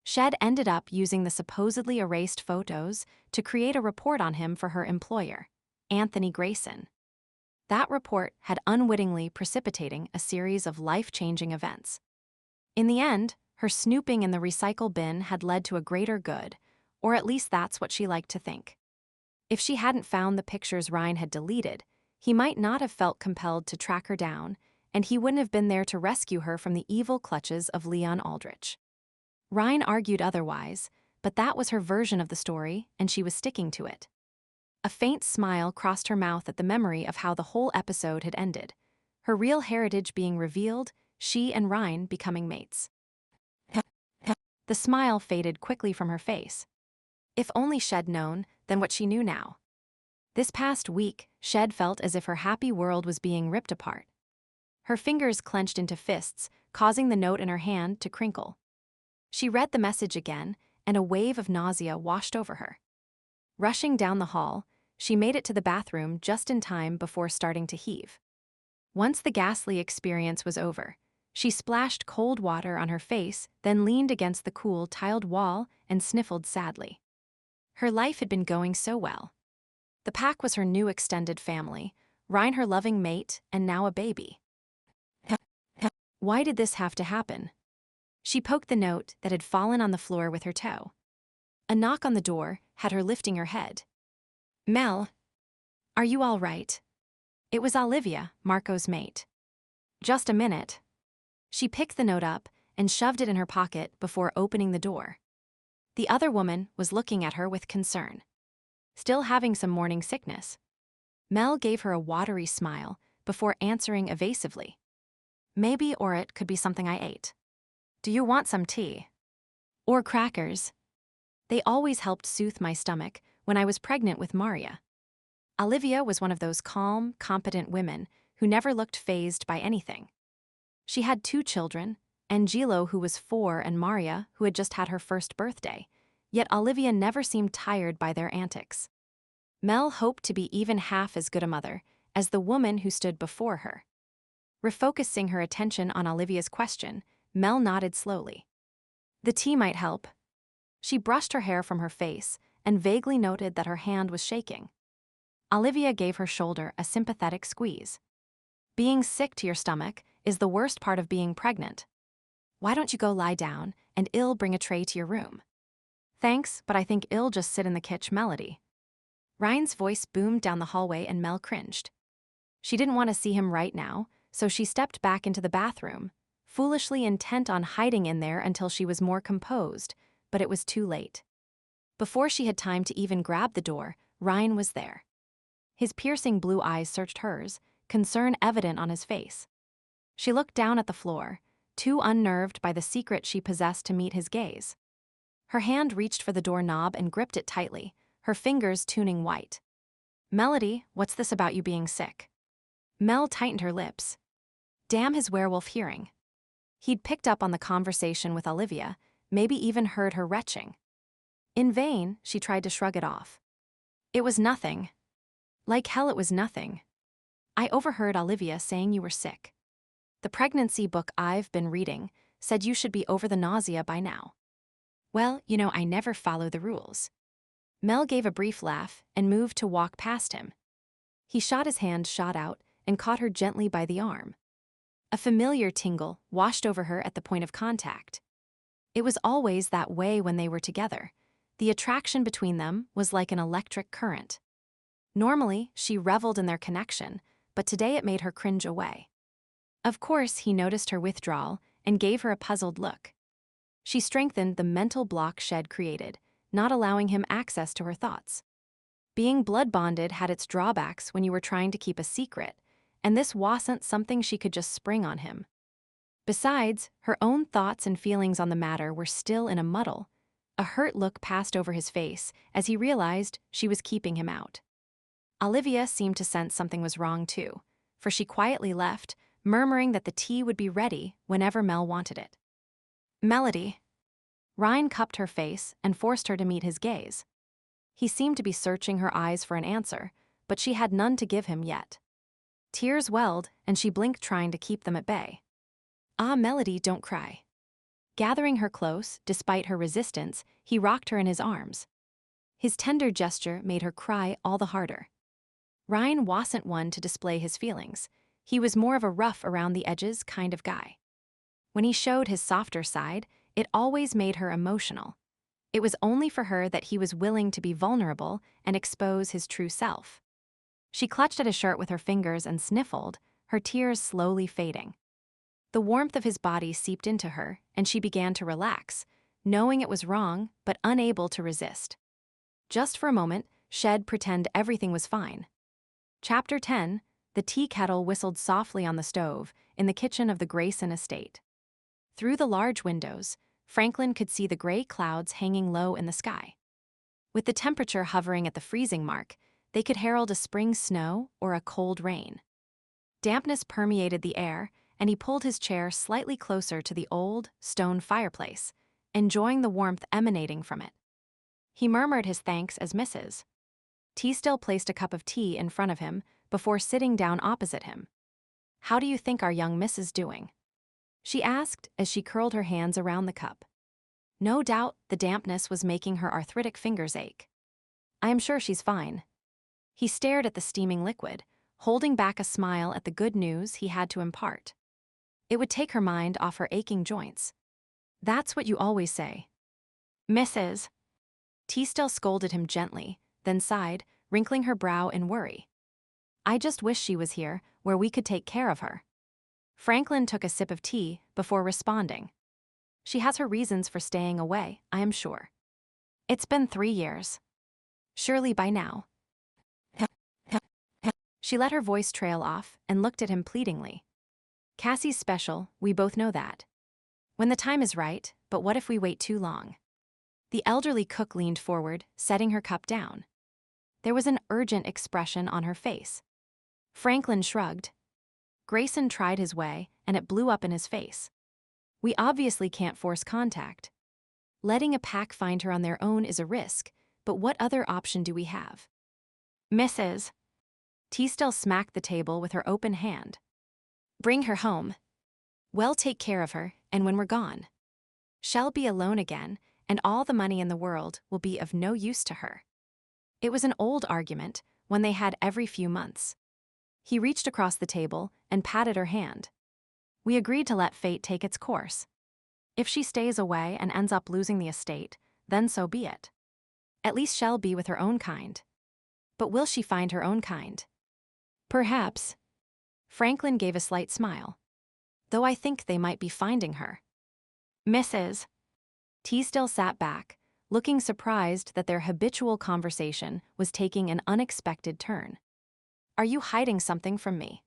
Shed ended up using the supposedly erased photos to create a report on him for her employer, Anthony Greyson. That report had unwittingly precipitating a series of life-changing events. In the end, her snooping in the recycle bin had led to a greater good, or at least that's what she liked to think. If she hadn't found the pictures Ryan had deleted, he might not have felt compelled to track her down, and he wouldn't have been there to rescue her from the evil clutches of Leon Aldrich. Ryan argued otherwise, but that was her version of the story, and she was sticking to it. A faint smile crossed her mouth at the memory of how the whole episode had ended, her real heritage being revealed, she and Ryan becoming mates. The smile faded quickly from her face. If only Shed known, then what she knew now. This past week, Shed felt as if her happy world was being ripped apart. Her fingers clenched into fists, causing the note in her hand to crinkle. She read the message again, and a wave of nausea washed over her. Rushing down the hall, she made it to the bathroom just in time before starting to heave. Once the ghastly experience was over, she splashed cold water on her face, then leaned against the cool tiled wall and sniffled sadly. Her life had been going so well. The pack was her new extended family, Ryan her loving mate, and now a baby. Why did this have to happen? She poked the note that had fallen on the floor with her toe. A knock on the door had her lifting her head. Mel, are you all right? It was Olivia, Marco's mate. Just a minute. She picked the note up and shoved it in her pocket before opening the door. The other woman was looking at her with concern. Still having some morning sickness. Mel gave her a watery smile before answering evasively. Maybe, or it could be something I ate. Do you want some tea? Or crackers? They always helped soothe my stomach when I was pregnant with Maria. Olivia was one of those calm, competent women who never looked fazed by anything. She had 2 children, Angelo, who was 4, and Maria, who had just had her first birthday, yet Olivia never seemed tired by their antics. Mel hoped to be even half as good a mother as the woman who stood before her. Refocusing her attention on Olivia's question, Mel nodded slowly. The tea might help. She brushed her hair from her face and vaguely noted that her hand was shaking. Olivia gave her shoulder a sympathetic squeeze. Being sick to your stomach is the worst part of being pregnant. Why don't you go lie down and I'll bring a tray to your room? Thanks, but I think I'll just sit in the kitchen. Melody. Ryan's voice boomed down the hallway and Mel cringed. She didn't want to see him right now, so she stepped back into the bathroom, foolishly intent on hiding in there until she was more composed, but it was too late. Before she had time to even grab the door, Ryan was there. His piercing blue eyes searched hers, concern evident on his face. She looked down at the floor, too unnerved by the secret she possessed to meet his gaze. Her hand reached for the doorknob and gripped it tightly, her fingers tuning white. Melody, what's this about you being sick? Mel tightened her lips. Damn his werewolf hearing. He'd picked up on the conversation with Olivia, maybe even heard her retching. In vain, she tried to shrug it off. It was nothing. Like hell it was nothing. I overheard Olivia saying you were sick. The pregnancy book I've been reading said you should be over the nausea by now. Well, I never follow the rules. Mel gave a brief laugh and moved to walk past him. He shot his hand out and caught her gently by the arm. A familiar tingle washed over her at the point of contact. It was always that way when they were together. The attraction between them was like an electric current. Normally, she reveled in their connection, but today it made her cringe away. Of course, he noticed her withdrawal and gave her a puzzled look. She strengthened the mental block Shed created, not allowing him access to her thoughts. Being blood-bonded had its drawbacks when you were trying to keep a secret, and this wasn't something she could just spring on him. Besides, her own thoughts and feelings on the matter were still in a muddle. A hurt look passed over his face as he realized she was keeping him out. Olivia seemed to sense something was wrong too, for she quietly left, murmuring that the tea would be ready whenever Mel wanted it. Melody. Ryan cupped her face and forced her to meet his gaze. He seemed to be searching her eyes for an answer, but she had none to give him yet. Tears welled, and she blinked, trying to keep them at bay. Ah, Melody, don't cry. Gathering her close, despite her resistance, he rocked her in his arms. His tender gesture made her cry all the harder. Ryan wasn't one to display his feelings. He was more of a rough around the edges kind of guy. When he showed his softer side, it always made her emotional. It was only for her that he was willing to be vulnerable and expose his true self. She clutched at his shirt with her fingers and sniffled, her tears slowly fading. The warmth of his body seeped into her, and she began to relax, knowing it was wrong, but unable to resist. Just for a moment, Shed pretended everything was fine. Chapter 10, the tea kettle whistled softly on the stove in the kitchen of the Greyson estate. Through the large windows, Franklin could see the gray clouds hanging low in the sky. With the temperature hovering at the freezing mark, they could herald a spring snow or a cold rain. Dampness permeated the air, and he pulled his chair slightly closer to the old, stone fireplace, enjoying the warmth emanating from it. He murmured his thanks as Mrs. Teasdale placed a cup of tea in front of him before sitting down opposite him. "How do you think our young miss is doing?" she asked as she curled her hands around the cup. No doubt the dampness was making her arthritic fingers ache. "I am sure she's fine." He stared at the steaming liquid, holding back a smile at the good news he had to impart. It would take her mind off her aching joints. That's what you always say. Mrs. T still scolded him gently, then sighed, wrinkling her brow in worry. I just wish she was here, where we could take care of her. Franklin took a sip of tea before responding. She has her reasons for staying away, I am sure. It's been 3 years. Surely by now. She let her voice trail off and looked at him pleadingly. Cassie's special, we both know that. When the time is right, but what if we wait too long? The elderly cook leaned forward, setting her cup down. There was an urgent expression on her face. Franklin shrugged. Greyson tried his way, and it blew up in his face. We obviously can't force contact. Letting a pack find her on their own is a risk, but what other option do we have? Mrs. T still smacked the table with her open hand. Bring her home. We'll take care of her, and when we're gone, she'll be alone again, and all the money in the world will be of no use to her. It was an old argument, one they had every few months. He reached across the table and patted her hand. We agreed to let fate take its course. If she stays away and ends up losing the estate, then so be it. At least she'll be with her own kind. But will she find her own kind? Perhaps. Franklin gave a slight smile. Though I think they might be finding her. Mrs. T still sat back, looking surprised that their habitual conversation was taking an unexpected turn. Are you hiding something from me?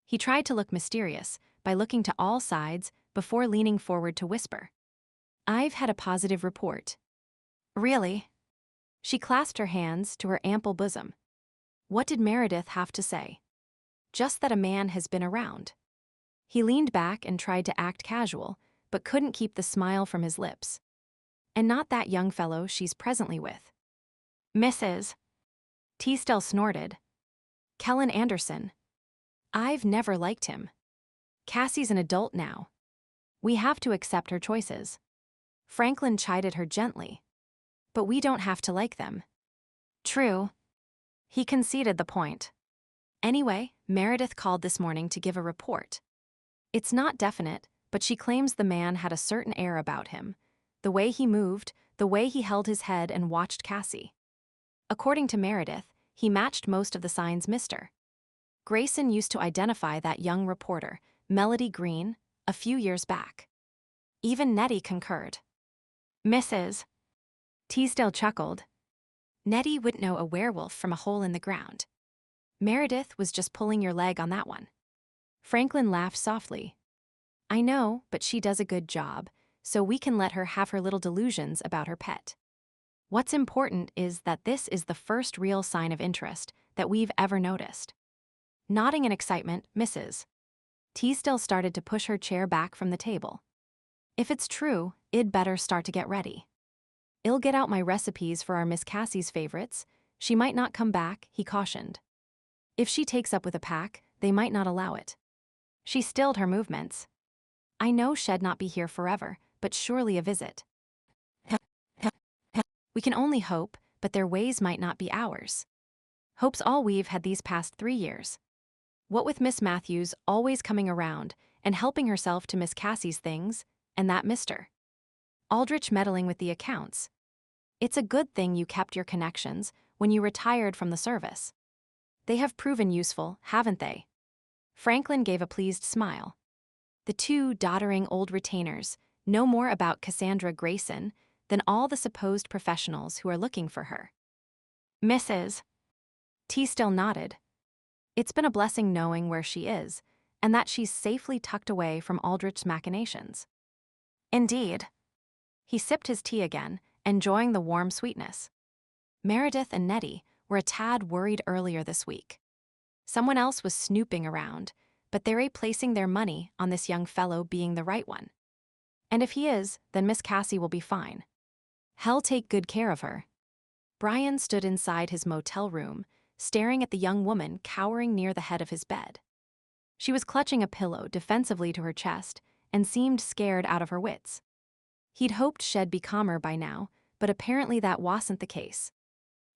He tried to look mysterious by looking to all sides before leaning forward to whisper. I've had a positive report. Really? She clasped her hands to her ample bosom. What did Meredith have to say? Just that a man has been around. He leaned back and tried to act casual, but couldn't keep the smile from his lips. And not that young fellow she's presently with. Mrs. T still snorted. Kellen Anderson. I've never liked him. Cassie's an adult now. We have to accept her choices. Franklin chided her gently. But we don't have to like them. True. He conceded the point. Anyway, Meredith called this morning to give a report. It's not definite, but she claims the man had a certain air about him. The way he moved, the way he held his head and watched Cassie. According to Meredith, he matched most of the signs Mr. Greyson used to identify that young reporter, Melody Green, a few years back. Even Nettie concurred. Mrs. Teasdale chuckled. Nettie wouldn't know a werewolf from a hole in the ground. Meredith was just pulling your leg on that one. Franklin laughed softly. I know, but she does a good job, so we can let her have her little delusions about her pet. What's important is that this is the first real sign of interest that we've ever noticed. Nodding in excitement, Mrs. Teasdale started to push her chair back from the table. If it's true, I'd better start to get ready. I'll get out my recipes for our Miss Cassie's favorites. She might not come back, he cautioned. If she takes up with a pack, they might not allow it. She stilled her movements. I know she'd not be here forever, but surely a visit. We can only hope, but their ways might not be ours. Hope's all we've had these past 3 years. What with Miss Matthews always coming around and helping herself to Miss Cassie's things, and that Mr. Aldrich meddling with the accounts. It's a good thing you kept your connections when you retired from the service. They have proven useful, haven't they? Franklin gave a pleased smile. The two doddering old retainers know more about Cassandra Greyson than all the supposed professionals who are looking for her. Mrs. T still nodded. It's been a blessing knowing where she is, and that she's safely tucked away from Aldrich's machinations. Indeed. He sipped his tea again, enjoying the warm sweetness. Meredith and Nettie were a tad worried earlier this week. Someone else was snooping around, but they're placing their money on this young fellow being the right one. And if he is, then Miss Cassie will be fine. He'll take good care of her. Bryan stood inside his motel room, staring at the young woman cowering near the head of his bed. She was clutching a pillow defensively to her chest and seemed scared out of her wits. He'd hoped she'd be calmer by now, but apparently that wasn't the case.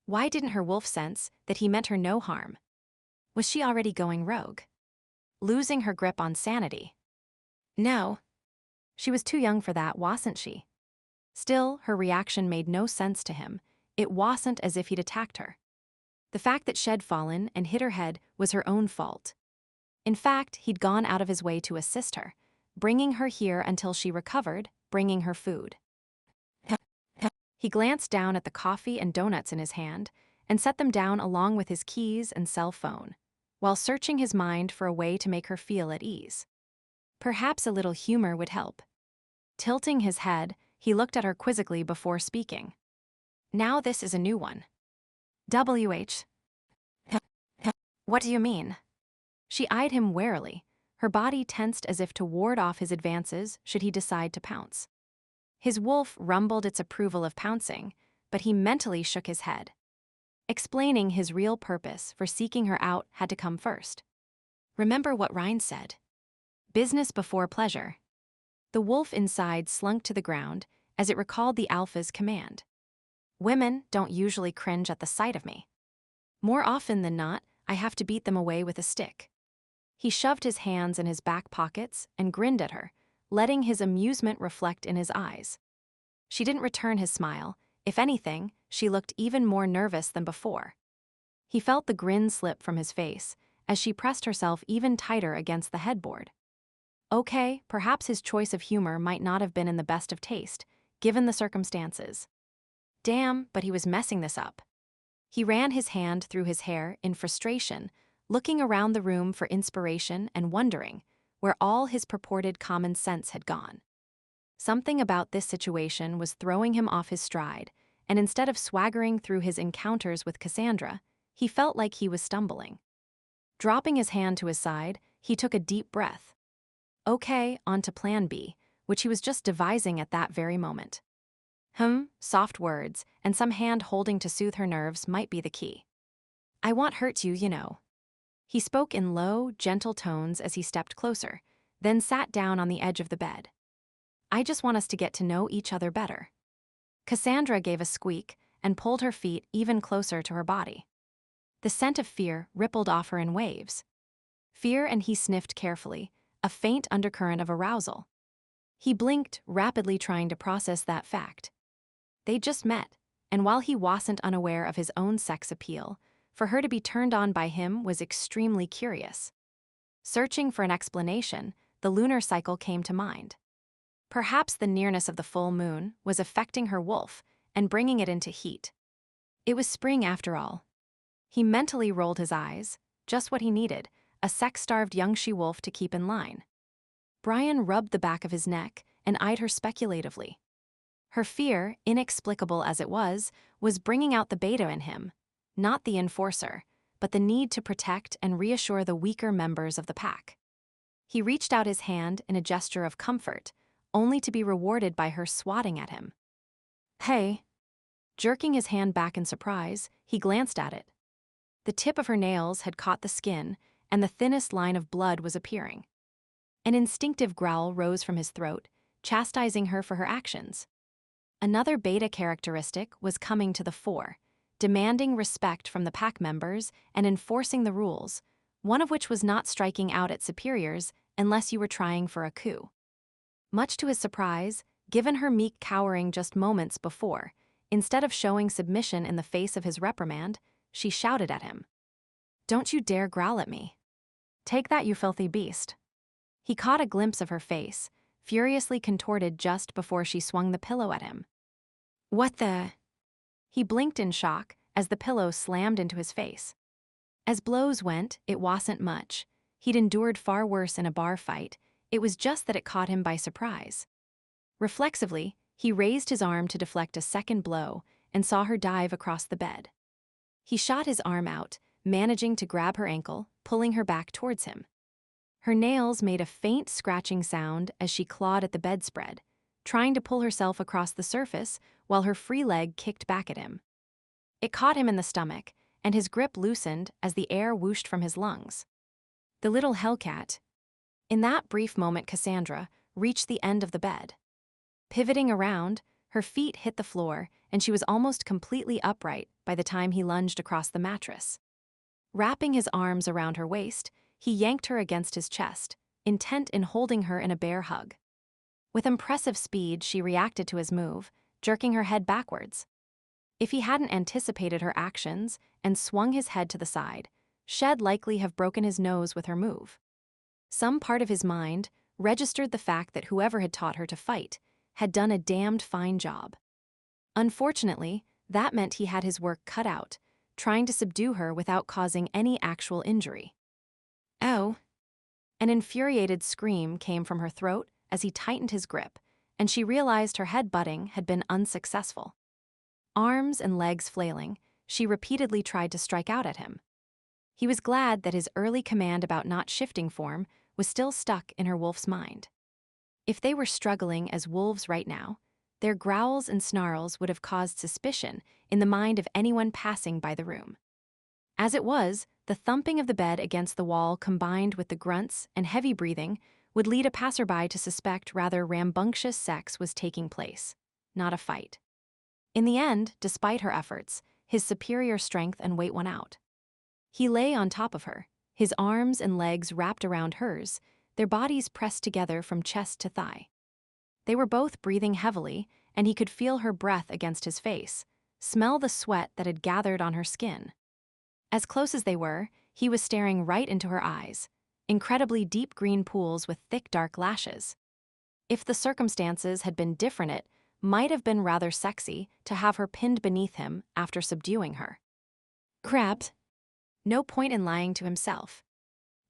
Why didn't her wolf sense that he meant her no harm? Was she already going rogue? Losing her grip on sanity? No. She was too young for that, wasn't she? Still, her reaction made no sense to him. It wasn't as if he'd attacked her. The fact that she'd fallen and hit her head was her own fault. In fact, he'd gone out of his way to assist her, bringing her here until she recovered, bringing her food. He glanced down at the coffee and donuts in his hand and set them down along with his keys and cell phone, while searching his mind for a way to make her feel at ease. Perhaps a little humor would help. Tilting his head, he looked at her quizzically before speaking. Now this is a new one. WH. What do you mean? She eyed him warily, her body tensed as if to ward off his advances should he decide to pounce. His wolf rumbled its approval of pouncing, but he mentally shook his head. Explaining his real purpose for seeking her out had to come first. Remember what Ryan said. Business before pleasure. The wolf inside slunk to the ground as it recalled the alpha's command. Women don't usually cringe at the sight of me. More often than not, I have to beat them away with a stick. He shoved his hands in his back pockets and grinned at her, letting his amusement reflect in his eyes. She didn't return his smile. If anything, she looked even more nervous than before. He felt the grin slip from his face as she pressed herself even tighter against the headboard. Okay, perhaps his choice of humor might not have been in the best of taste, given the circumstances. Damn, but he was messing this up. He ran his hand through his hair in frustration, looking around the room for inspiration and wondering where all his purported common sense had gone. Something about this situation was throwing him off his stride, and instead of swaggering through his encounters with Cassandra, he felt like he was stumbling. Dropping his hand to his side, he took a deep breath. Okay, on to plan B, which he was just devising at that very moment. Soft words, and some hand holding to soothe her nerves might be the key. I won't hurt you, you know. He spoke in low, gentle tones as he stepped closer, then sat down on the edge of the bed. I just want us to get to know each other better. Cassandra gave a squeak and pulled her feet even closer to her body. The scent of fear rippled off her in waves. Fear, and he sniffed carefully, a faint undercurrent of arousal. He blinked, rapidly trying to process that fact. They'd just met, and while he wasn't unaware of his own sex appeal, for her to be turned on by him was extremely curious. Searching for an explanation, the lunar cycle came to mind. Perhaps the nearness of the full moon was affecting her wolf and bringing it into heat. It was spring after all. He mentally rolled his eyes, just what he needed, a sex-starved young she-wolf to keep in line. Bryan rubbed the back of his neck and eyed her speculatively. Her fear, inexplicable as it was bringing out the beta in him, not the enforcer, but the need to protect and reassure the weaker members of the pack. He reached out his hand in a gesture of comfort, only to be rewarded by her swatting at him. Hey. Jerking his hand back in surprise, he glanced at it. The tip of her nails had caught the skin, and the thinnest line of blood was appearing. An instinctive growl rose from his throat, chastising her for her actions. Another beta characteristic was coming to the fore, demanding respect from the pack members and enforcing the rules, one of which was not striking out at superiors unless you were trying for a coup. Much to his surprise, given her meek cowering just moments before, instead of showing submission in the face of his reprimand, she shouted at him. Don't you dare growl at me. Take that, you filthy beast. He caught a glimpse of her face, furiously contorted just before she swung the pillow at him. What the? He blinked in shock as the pillow slammed into his face. As blows went, it wasn't much. He'd endured far worse in a bar fight. It was just that it caught him by surprise. Reflexively, he raised his arm to deflect a second blow and saw her dive across the bed. He shot his arm out, managing to grab her ankle, pulling her back towards him. Her nails made a faint scratching sound as she clawed at the bedspread, trying to pull herself across the surface while her free leg kicked back at him. It caught him in the stomach, and his grip loosened as the air whooshed from his lungs. The little hellcat. In that brief moment, Cassandra reached the end of the bed. Pivoting around, her feet hit the floor, and she was almost completely upright by the time he lunged across the mattress. Wrapping his arms around her waist, he yanked her against his chest, intent in holding her in a bear hug. With impressive speed, she reacted to his move, jerking her head backwards. If he hadn't anticipated her actions and swung his head to the side, Shed likely have broken his nose with her move. Some part of his mind registered the fact that whoever had taught her to fight had done a damned fine job. Unfortunately, that meant he had his work cut out, trying to subdue her without causing any actual injury. Oh! An infuriated scream came from her throat as he tightened his grip, and she realized her head-butting had been unsuccessful. Arms and legs flailing, she repeatedly tried to strike out at him. He was glad that his early command about not shifting form was still stuck in her wolf's mind. If they were struggling as wolves right now, their growls and snarls would have caused suspicion in the mind of anyone passing by the room. As it was, the thumping of the bed against the wall combined with the grunts and heavy breathing would lead a passerby to suspect rather rambunctious sex was taking place, not a fight. In the end, despite her efforts, his superior strength and weight won out. He lay on top of her, his arms and legs wrapped around hers, their bodies pressed together from chest to thigh. They were both breathing heavily, and he could feel her breath against his face, smell the sweat that had gathered on her skin. As close as they were, he was staring right into her eyes, incredibly deep green pools with thick dark lashes. If the circumstances had been different, it might have been rather sexy to have her pinned beneath him after subduing her. Crap. No point in lying to himself.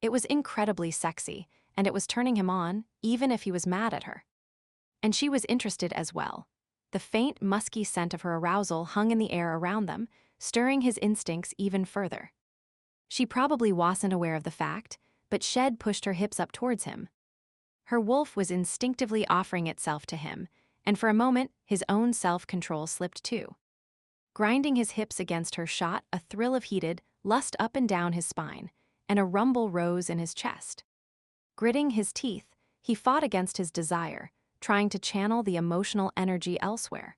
It was incredibly sexy, and it was turning him on, even if he was mad at her. And she was interested as well. The faint, musky scent of her arousal hung in the air around them, stirring his instincts even further. She probably wasn't aware of the fact, but Shed pushed her hips up towards him. Her wolf was instinctively offering itself to him, and for a moment, his own self-control slipped too. Grinding his hips against her shot a thrill of heated lust up and down his spine, and a rumble rose in his chest. Gritting his teeth, he fought against his desire, trying to channel the emotional energy elsewhere.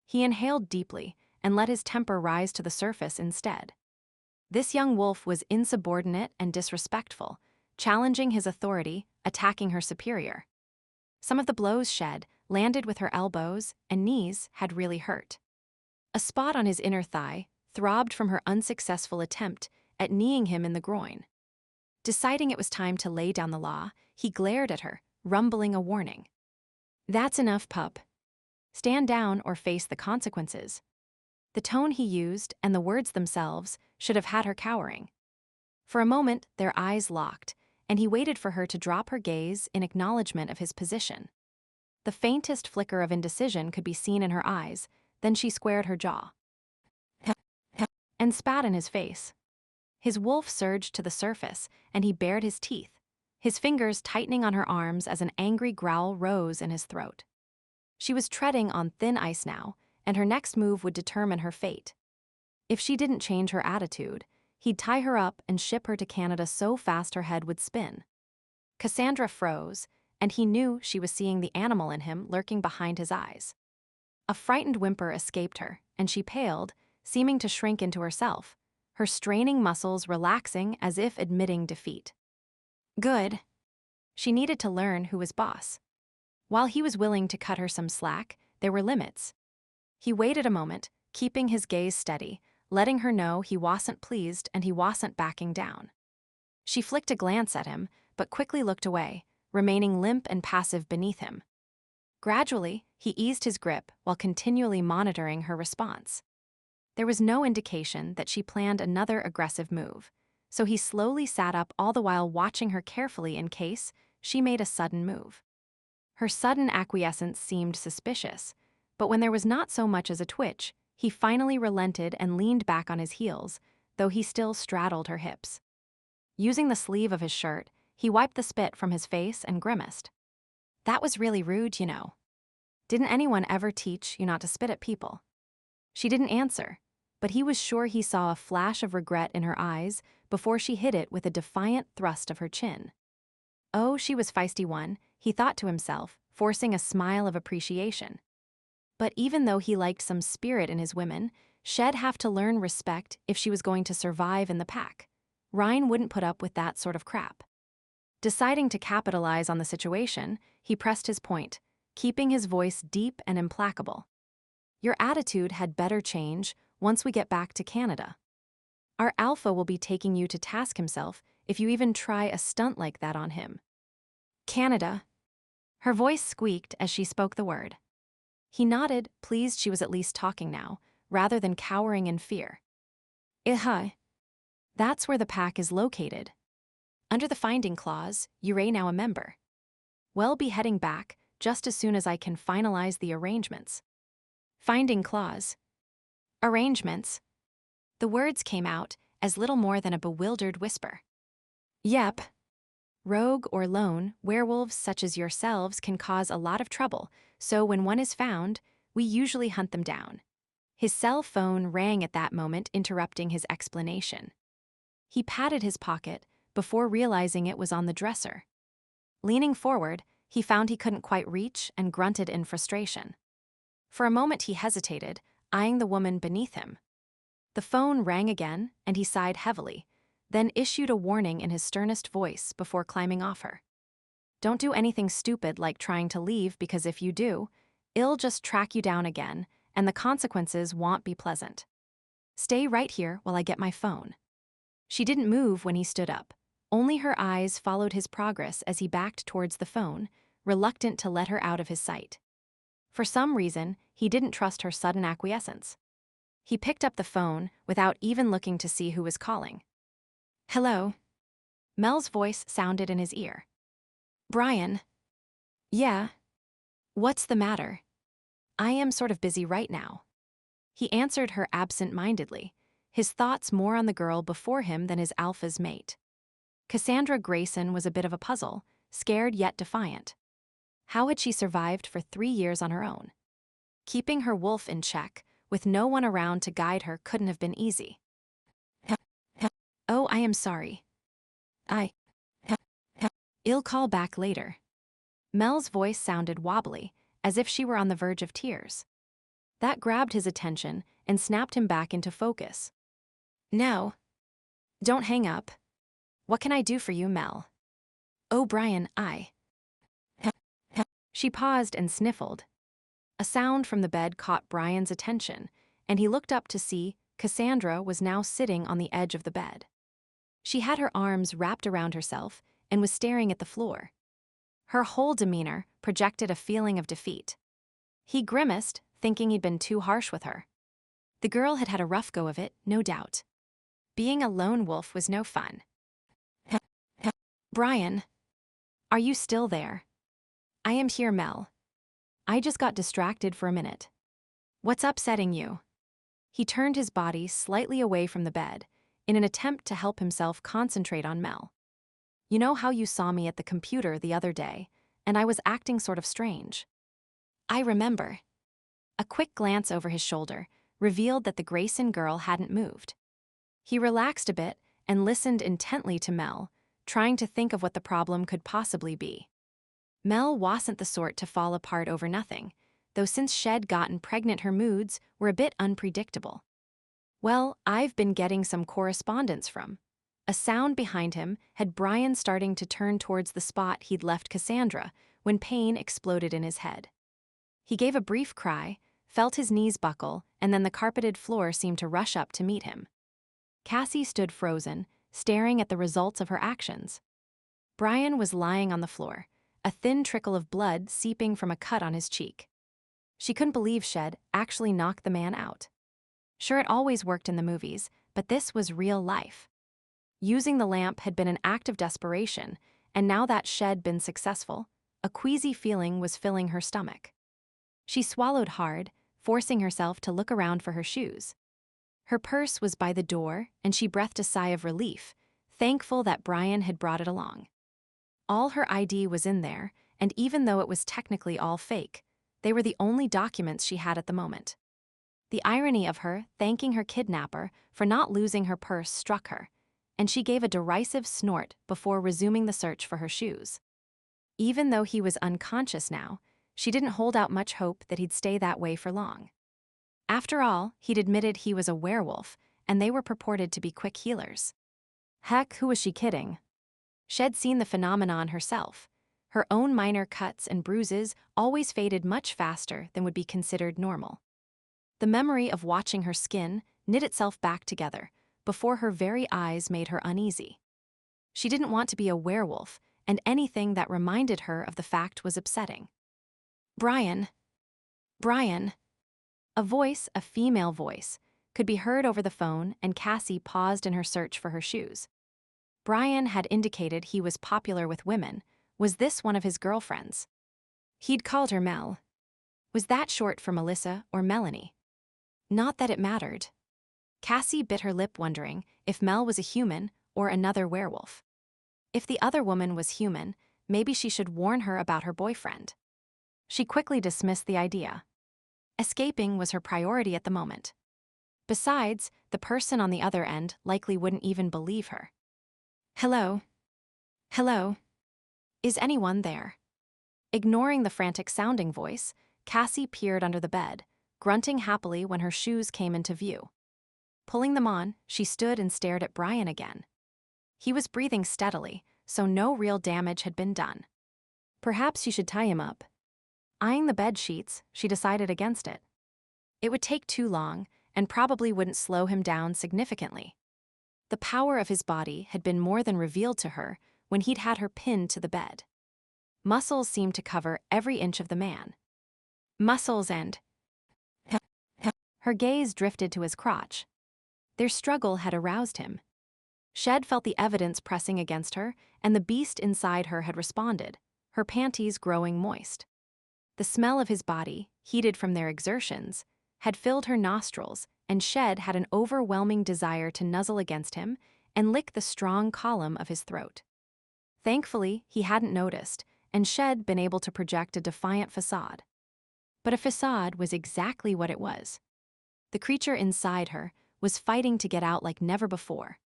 He inhaled deeply and let his temper rise to the surface instead. This young wolf was insubordinate and disrespectful, challenging his authority, attacking her superior. Some of the blows Shed landed with her elbows and knees had really hurt. A spot on his inner thigh throbbed from her unsuccessful attempt at kneeing him in the groin. Deciding it was time to lay down the law, he glared at her, rumbling a warning. "That's enough, pup. Stand down or face the consequences." The tone he used and the words themselves should have had her cowering. For a moment, their eyes locked, and he waited for her to drop her gaze in acknowledgement of his position. The faintest flicker of indecision could be seen in her eyes, then she squared her jaw and spat in his face. His wolf surged to the surface, and he bared his teeth, his fingers tightening on her arms as an angry growl rose in his throat. She was treading on thin ice now, and her next move would determine her fate. If she didn't change her attitude, he'd tie her up and ship her to Canada so fast her head would spin. Cassandra froze, and he knew she was seeing the animal in him lurking behind his eyes. A frightened whimper escaped her, and she paled, seeming to shrink into herself, her straining muscles relaxing as if admitting defeat. Good. She needed to learn who was boss. While he was willing to cut her some slack, there were limits. He waited a moment, keeping his gaze steady, letting her know he wasn't pleased and he wasn't backing down. She flicked a glance at him, but quickly looked away, remaining limp and passive beneath him. Gradually, he eased his grip while continually monitoring her response. There was no indication that she planned another aggressive move, so he slowly sat up all the while watching her carefully in case she made a sudden move. Her sudden acquiescence seemed suspicious, but when there was not so much as a twitch, he finally relented and leaned back on his heels, though he still straddled her hips. Using the sleeve of his shirt, he wiped the spit from his face and grimaced. "That was really rude, you know. Didn't anyone ever teach you not to spit at people?" She didn't answer, but he was sure he saw a flash of regret in her eyes before she hit it with a defiant thrust of her chin. Oh, she was feisty one, he thought to himself, forcing a smile of appreciation. But even though he liked some spirit in his women, Shed have to learn respect if she was going to survive in the pack. Ryan wouldn't put up with that sort of crap. Deciding to capitalize on the situation, he pressed his point, keeping his voice deep and implacable. Your attitude had better change once we get back to Canada. Our alpha will be taking you to task himself if you even try a stunt like that on him. Canada. Her voice squeaked as she spoke the word. He nodded, pleased she was at least talking now, rather than cowering in fear. That's where the pack is located. Under the finding clause, you're now a member. We'll be heading back just as soon as I can finalize the arrangements. Finding clause. Arrangements. The words came out as little more than a bewildered whisper. Yep. Rogue or lone, werewolves such as yourselves can cause a lot of trouble, so when one is found, we usually hunt them down. His cell phone rang at that moment, interrupting his explanation. He patted his pocket before realizing it was on the dresser. Leaning forward, he found he couldn't quite reach and grunted in frustration. For a moment he hesitated, eyeing the woman beneath him. The phone rang again, and he sighed heavily, then issued a warning in his sternest voice before climbing off her. Don't do anything stupid like trying to leave, because if you do, it'll just track you down again, and the consequences won't be pleasant. Stay right here while I get my phone. She didn't move when he stood up. Only her eyes followed his progress as he backed towards the phone, reluctant to let her out of his sight. For some reason, he didn't trust her sudden acquiescence. He picked up the phone without even looking to see who was calling. Hello? Mel's voice sounded in his ear. Bryan. Yeah. What's the matter? I am sort of busy right now. He answered her absent-mindedly, his thoughts more on the girl before him than his alpha's mate. Cassandra Greyson was a bit of a puzzle, scared yet defiant. How had she survived for 3 years on her own? Keeping her wolf in check, with no one around to guide her, couldn't have been easy. Oh, I am sorry. I'll call back later. Mel's voice sounded wobbly, as if she were on the verge of tears. That grabbed his attention and snapped him back into focus. No. Don't hang up. What can I do for you, Mel? Oh, Bryan, She paused and sniffled. A sound from the bed caught Bryan's attention, and he looked up to see Cassandra was now sitting on the edge of the bed. She had her arms wrapped around herself and was staring at the floor. Her whole demeanor projected a feeling of defeat. He grimaced, thinking he'd been too harsh with her. The girl had had a rough go of it, no doubt. Being a lone wolf was no fun. Bryan, are you still there? I am here, Mel. I just got distracted for a minute. What's upsetting you? He turned his body slightly away from the bed in an attempt to help himself concentrate on Mel. You know how you saw me at the computer the other day, and I was acting sort of strange? I remember. A quick glance over his shoulder revealed that the Greyson girl hadn't moved. He relaxed a bit and listened intently to Mel, trying to think of what the problem could possibly be. Mel wasn't the sort to fall apart over nothing, though since she'd gotten pregnant her moods were a bit unpredictable. Well, I've been getting some correspondence from. A sound behind him had Bryan starting to turn towards the spot he'd left Cassandra when pain exploded in his head. He gave a brief cry, felt his knees buckle, and then the carpeted floor seemed to rush up to meet him. Cassie stood frozen, staring at the results of her actions. Bryan was lying on the floor, a thin trickle of blood seeping from a cut on his cheek. She couldn't believe she'd actually knocked the man out. Sure, it always worked in the movies, but this was real life. Using the lamp had been an act of desperation, and now that she'd been successful, a queasy feeling was filling her stomach. She swallowed hard, forcing herself to look around for her shoes. Her purse was by the door, and she breathed a sigh of relief, thankful that Bryan had brought it along. All her ID was in there, and even though it was technically all fake, they were the only documents she had at the moment. The irony of her thanking her kidnapper for not losing her purse struck her, and she gave a derisive snort before resuming the search for her shoes. Even though he was unconscious now, she didn't hold out much hope that he'd stay that way for long. After all, he'd admitted he was a werewolf, and they were purported to be quick healers. Heck, who was she kidding? She'd seen the phenomenon herself. Her own minor cuts and bruises always faded much faster than would be considered normal. The memory of watching her skin knit itself back together before her very eyes made her uneasy. She didn't want to be a werewolf, and anything that reminded her of the fact was upsetting. Bryan. Bryan. A female voice, could be heard over the phone, and Cassie paused in her search for her shoes. Bryan had indicated he was popular with women. Was this one of his girlfriends? He'd called her Mel. Was that short for Melissa or Melanie? Not that it mattered. Cassie bit her lip, wondering if Mel was a human or another werewolf. If the other woman was human, maybe she should warn her about her boyfriend. She quickly dismissed the idea. Escaping was her priority at the moment. Besides, the person on the other end likely wouldn't even believe her. Hello? Hello? Is anyone there? Ignoring the frantic-sounding voice, Cassie peered under the bed, grunting happily when her shoes came into view. Pulling them on, she stood and stared at Bryan again. He was breathing steadily, so no real damage had been done. Perhaps she should tie him up. Eyeing the bed sheets, she decided against it. It would take too long, and probably wouldn't slow him down significantly. The power of his body had been more than revealed to her when he'd had her pinned to the bed. Muscles seemed to cover every inch of the man. Muscles and... Her gaze drifted to his crotch. Their struggle had aroused him. She'd felt the evidence pressing against her, and the beast inside her had responded, her panties growing moist. The smell of his body, heated from their exertions, had filled her nostrils, and She'd had an overwhelming desire to nuzzle against him and lick the strong column of his throat. Thankfully, he hadn't noticed, and She'd been able to project a defiant facade. But a facade was exactly what it was. The creature inside her was fighting to get out like never before.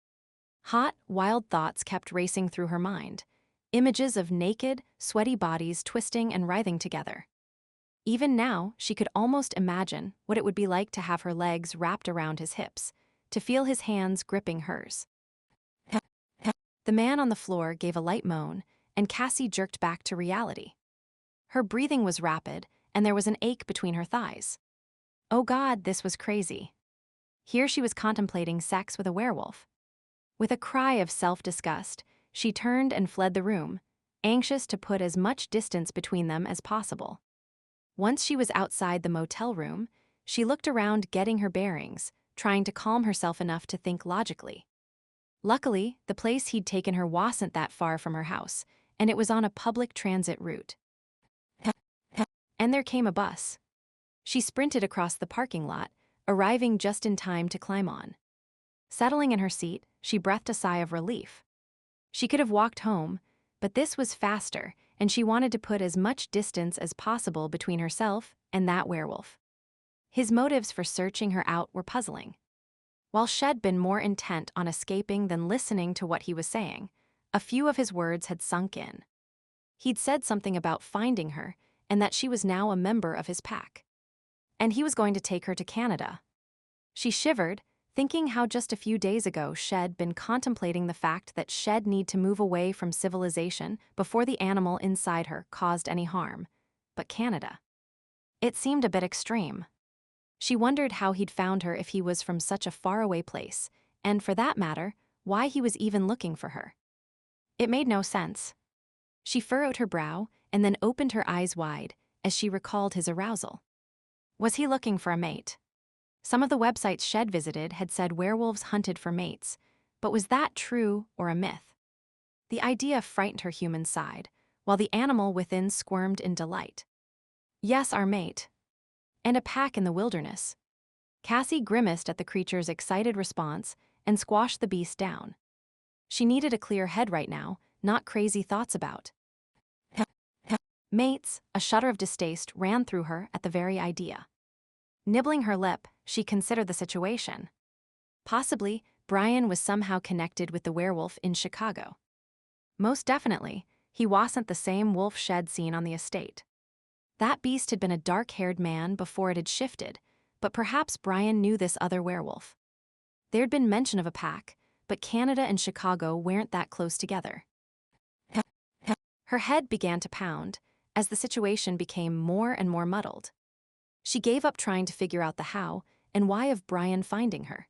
Hot, wild thoughts kept racing through her mind, images of naked, sweaty bodies twisting and writhing together. Even now, she could almost imagine what it would be like to have her legs wrapped around his hips, to feel his hands gripping hers. The man on the floor gave a light moan, and Cassie jerked back to reality. Her breathing was rapid, and there was an ache between her thighs. Oh God, this was crazy. Here she was contemplating sex with a werewolf. With a cry of self-disgust, she turned and fled the room, anxious to put as much distance between them as possible. Once she was outside the motel room, she looked around, getting her bearings, trying to calm herself enough to think logically. Luckily, the place he'd taken her wasn't that far from her house, and it was on a public transit route. And there came a bus. She sprinted across the parking lot, arriving just in time to climb on. Settling in her seat, she breathed a sigh of relief. She could have walked home, but this was faster, and she wanted to put as much distance as possible between herself and that werewolf. His motives for searching her out were puzzling. While She'd been more intent on escaping than listening to what he was saying, a few of his words had sunk in. He'd said something about finding her, and that she was now a member of his pack. And he was going to take her to Canada. She shivered, thinking how just a few days ago She'd been contemplating the fact that She'd need to move away from civilization before the animal inside her caused any harm. But Canada? It seemed a bit extreme. She wondered how he'd found her if he was from such a faraway place, and for that matter, why he was even looking for her. It made no sense. She furrowed her brow and then opened her eyes wide as she recalled his arousal. Was he looking for a mate? Some of the websites She'd visited had said werewolves hunted for mates, but was that true or a myth? The idea frightened her human side, while the animal within squirmed in delight. Yes, our mate. And a pack in the wilderness. Cassie grimaced at the creature's excited response and squashed the beast down. She needed a clear head right now, not crazy thoughts about mates. A shudder of distaste ran through her at the very idea. Nibbling her lip, she considered the situation. Possibly, Bryan was somehow connected with the werewolf in Chicago. Most definitely, he wasn't the same wolf She'd seen on the estate. That beast had been a dark-haired man before it had shifted, but perhaps Bryan knew this other werewolf. There'd been mention of a pack, but Canada and Chicago weren't that close together. Her head began to pound as the situation became more and more muddled. She gave up trying to figure out the how and why of Bryan finding her.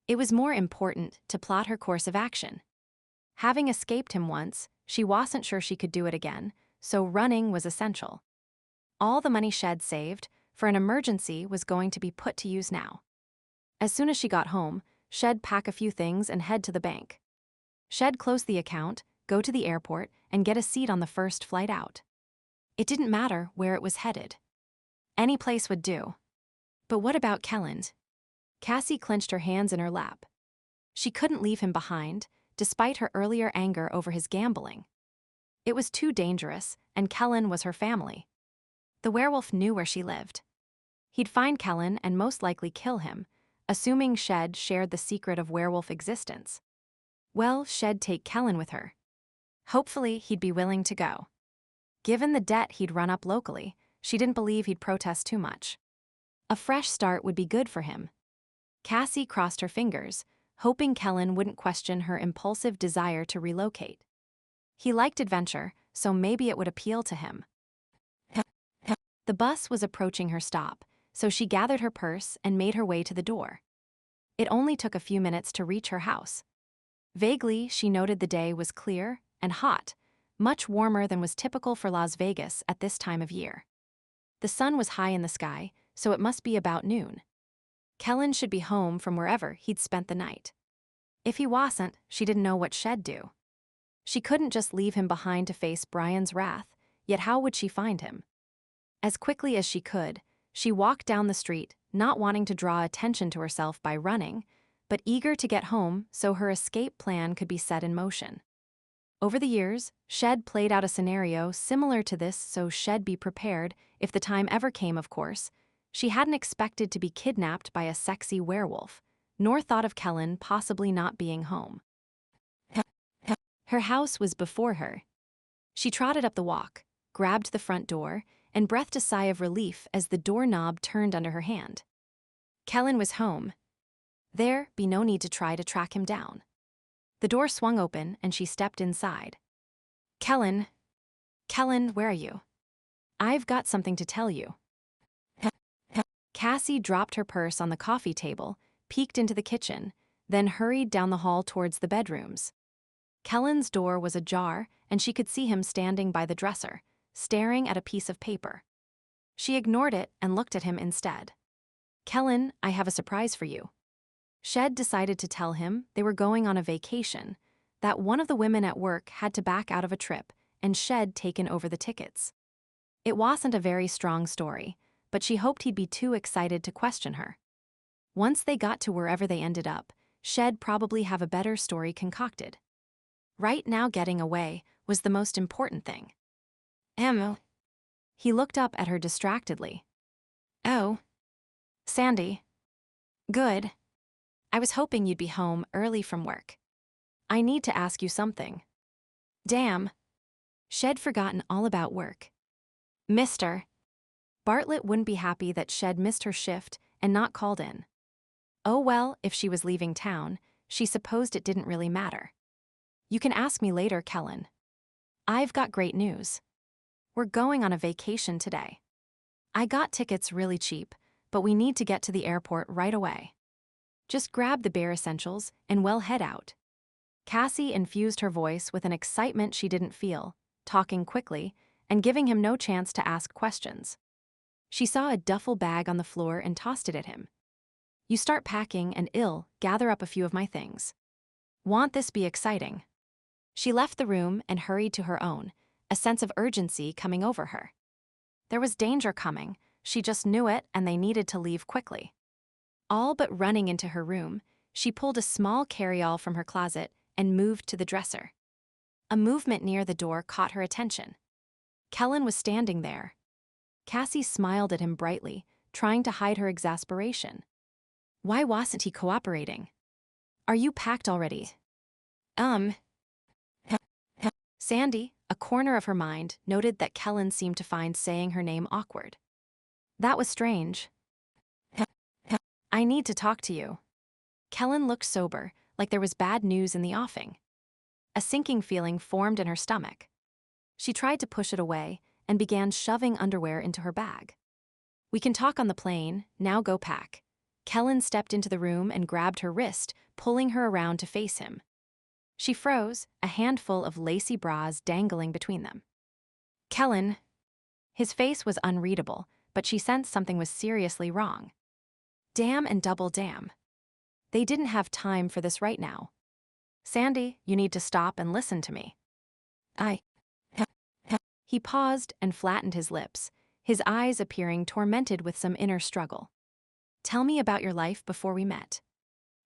It was more important to plot her course of action. Having escaped him once, she wasn't sure she could do it again, so running was essential. All the money Shed saved for an emergency was going to be put to use now. As soon as she got home, Shed pack a few things and head to the bank. Shed close the account, go to the airport, and get a seat on the first flight out. It didn't matter where it was headed. Any place would do. But what about Kellen? Cassie clenched her hands in her lap. She couldn't leave him behind, despite her earlier anger over his gambling. It was too dangerous, and Kellen was her family. The werewolf knew where she lived. He'd find Kellen and most likely kill him, assuming Shed shared the secret of werewolf existence. Well, Shed take Kellen with her. Hopefully, he'd be willing to go. Given the debt he'd run up locally, she didn't believe he'd protest too much. A fresh start would be good for him. Cassie crossed her fingers, hoping Kellen wouldn't question her impulsive desire to relocate. He liked adventure, so maybe it would appeal to him. The bus was approaching her stop, so she gathered her purse and made her way to the door. It only took a few minutes to reach her house. Vaguely, she noted the day was clear and hot, much warmer than was typical for Las Vegas at this time of year. The sun was high in the sky, so it must be about noon. Kellen should be home from wherever he'd spent the night. If he wasn't, she didn't know what Shed do. She couldn't just leave him behind to face Bryan's wrath, yet how would she find him? As quickly as she could, she walked down the street, not wanting to draw attention to herself by running, but eager to get home so her escape plan could be set in motion. Over the years, Shed played out a scenario similar to this so Shed be prepared if the time ever came, of course. She hadn't expected to be kidnapped by a sexy werewolf, nor thought of Kellen possibly not being home. Her house was before her. She trotted up the walk, grabbed the front door, and breathed a sigh of relief as the doorknob turned under her hand. Kellen was home. There'd be no need to try to track him down. The door swung open and she stepped inside. Kellen, where are you? I've got something to tell you. Cassie dropped her purse on the coffee table, peeked into the kitchen, then hurried down the hall towards the bedrooms. Kellen's door was ajar and she could see him standing by the dresser, staring at a piece of paper. She ignored it and looked at him instead. Kellen, I have a surprise for you. Shed decided to tell him they were going on a vacation, that one of the women at work had to back out of a trip, and Shed taken over the tickets. It wasn't a very strong story, but she hoped he'd be too excited to question her. Once they got to wherever they ended up, Shed probably have a better story concocted. Right now getting away was the most important thing. He looked up at her distractedly. Oh. Sandy. Good. I was hoping you'd be home early from work. I need to ask you something. Damn. Shed forgotten all about work. Mr. Bartlett wouldn't be happy that Shed missed her shift and not called in. Oh well, if she was leaving town, she supposed it didn't really matter. You can ask me later, Kellen. I've got great news. We're going on a vacation today. I got tickets really cheap, but we need to get to the airport right away. Just grab the bare essentials and we'll head out. Cassie infused her voice with an excitement she didn't feel, talking quickly and giving him no chance to ask questions. She saw a duffel bag on the floor and tossed it at him. You start packing and I'll gather up a few of my things. Want this be exciting? She left the room and hurried to her own, a sense of urgency coming over her. There was danger coming, she just knew it and they needed to leave quickly. All but running into her room, she pulled a small carryall from her closet and moved to the dresser. A movement near the door caught her attention. Kellen was standing there. Cassie smiled at him brightly, trying to hide her exasperation. Why wasn't he cooperating? Are you packed already? Sandy, a corner of her mind, noted that Kellen seemed to find saying her name awkward. That was strange. I need to talk to you. Kellen looked sober, like there was bad news in the offing. A sinking feeling formed in her stomach. She tried to push it away and began shoving underwear into her bag. "We can talk on the plane, now go pack." Kellen stepped into the room and grabbed her wrist, pulling her around to face him. She froze, a handful of lacy bras dangling between them. "Kellen." His face was unreadable, but she sensed something was seriously wrong. Damn and double damn. They didn't have time for this right now. "Sandy, you need to stop and listen to me." He paused and flattened his lips, his eyes appearing tormented with some inner struggle. "Tell me about your life before we met."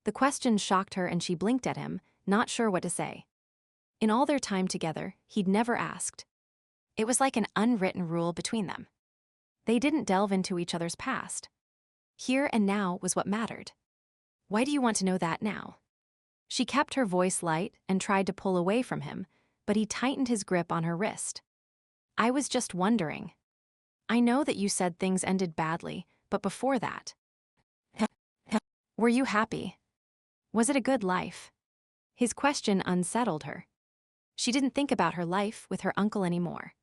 The question shocked her and she blinked at him, not sure what to say. In all their time together, he'd never asked. It was like an unwritten rule between them. They didn't delve into each other's past. Here and now was what mattered. "Why do you want to know that now?" She kept her voice light and tried to pull away from him, but he tightened his grip on her wrist. "I was just wondering. I know that you said things ended badly, but before that, were you happy? Was it a good life?" His question unsettled her. She didn't think about her life with her uncle anymore.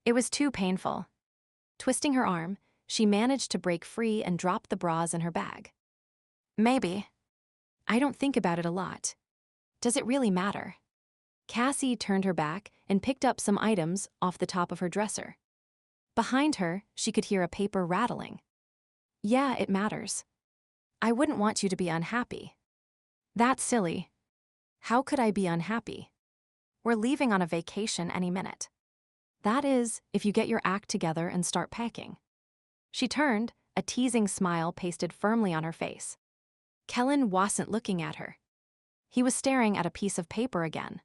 It was too painful. Twisting her arm, she managed to break free and drop the bras in her bag. "Maybe. I don't think about it a lot. Does it really matter?" Cassie turned her back and picked up some items off the top of her dresser. Behind her, she could hear a paper rattling. "Yeah, it matters. I wouldn't want you to be unhappy." "That's silly. How could I be unhappy? We're leaving on a vacation any minute. That is, if you get your act together and start packing." She turned, a teasing smile pasted firmly on her face. Kellen wasn't looking at her. He was staring at a piece of paper again.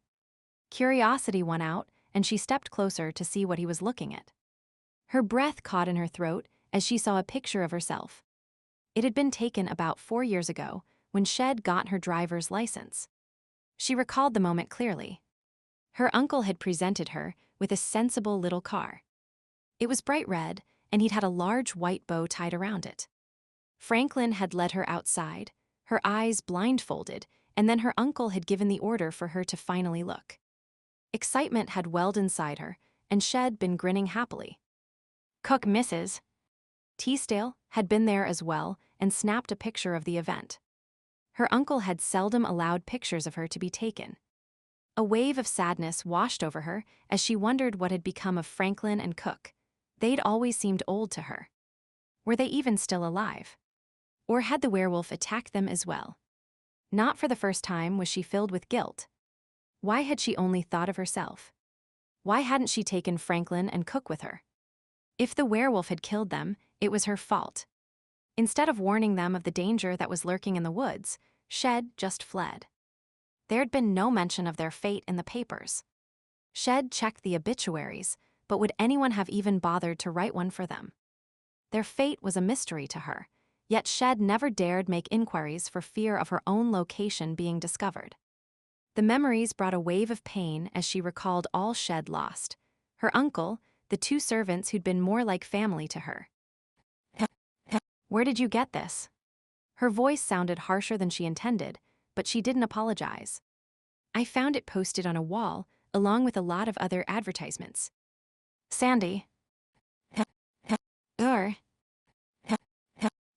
Curiosity won out, and she stepped closer to see what he was looking at. Her breath caught in her throat as she saw a picture of herself. It had been taken about 4 years ago, when Shed got her driver's license. She recalled the moment clearly. Her uncle had presented her with a sensible little car. It was bright red, and he'd had a large white bow tied around it. Franklin had led her outside, her eyes blindfolded, and then her uncle had given the order for her to finally look. Excitement had welled inside her, and Shed been grinning happily. Cook Mrs. Teasdale had been there as well and snapped a picture of the event. Her uncle had seldom allowed pictures of her to be taken. A wave of sadness washed over her as she wondered what had become of Franklin and Cook. They'd always seemed old to her. Were they even still alive? Or had the werewolf attacked them as well? Not for the first time was she filled with guilt. Why had she only thought of herself? Why hadn't she taken Franklin and Cook with her? If the werewolf had killed them, it was her fault. Instead of warning them of the danger that was lurking in the woods, Shed just fled. There'd been no mention of their fate in the papers. Shed checked the obituaries, but would anyone have even bothered to write one for them? Their fate was a mystery to her, yet Shed never dared make inquiries for fear of her own location being discovered. The memories brought a wave of pain as she recalled all Shed lost: her uncle, the 2 servants who'd been more like family to her. "Where did you get this?" Her voice sounded harsher than she intended, but she didn't apologize. "I found it posted on a wall, along with a lot of other advertisements." "Sandy."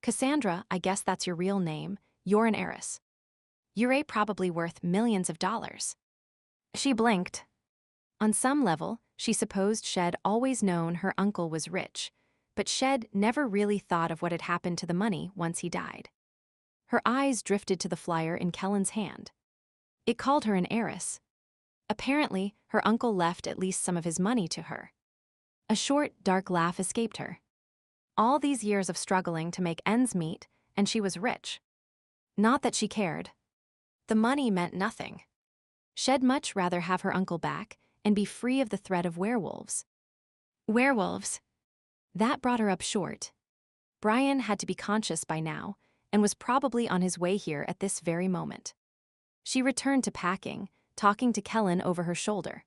"Cassandra, I guess that's your real name. You're an heiress. You're probably worth millions of dollars." She blinked. On some level, she supposed Shed always known her uncle was rich, but Shed never really thought of what had happened to the money once he died. Her eyes drifted to the flyer in Kellen's hand. It called her an heiress. Apparently, her uncle left at least some of his money to her. A short, dark laugh escaped her. All these years of struggling to make ends meet, and she was rich. Not that she cared. The money meant nothing. She'd much rather have her uncle back and be free of the threat of werewolves. Werewolves. That brought her up short. Bryan had to be conscious by now, and was probably on his way here at this very moment. She returned to packing, talking to Kellen over her shoulder.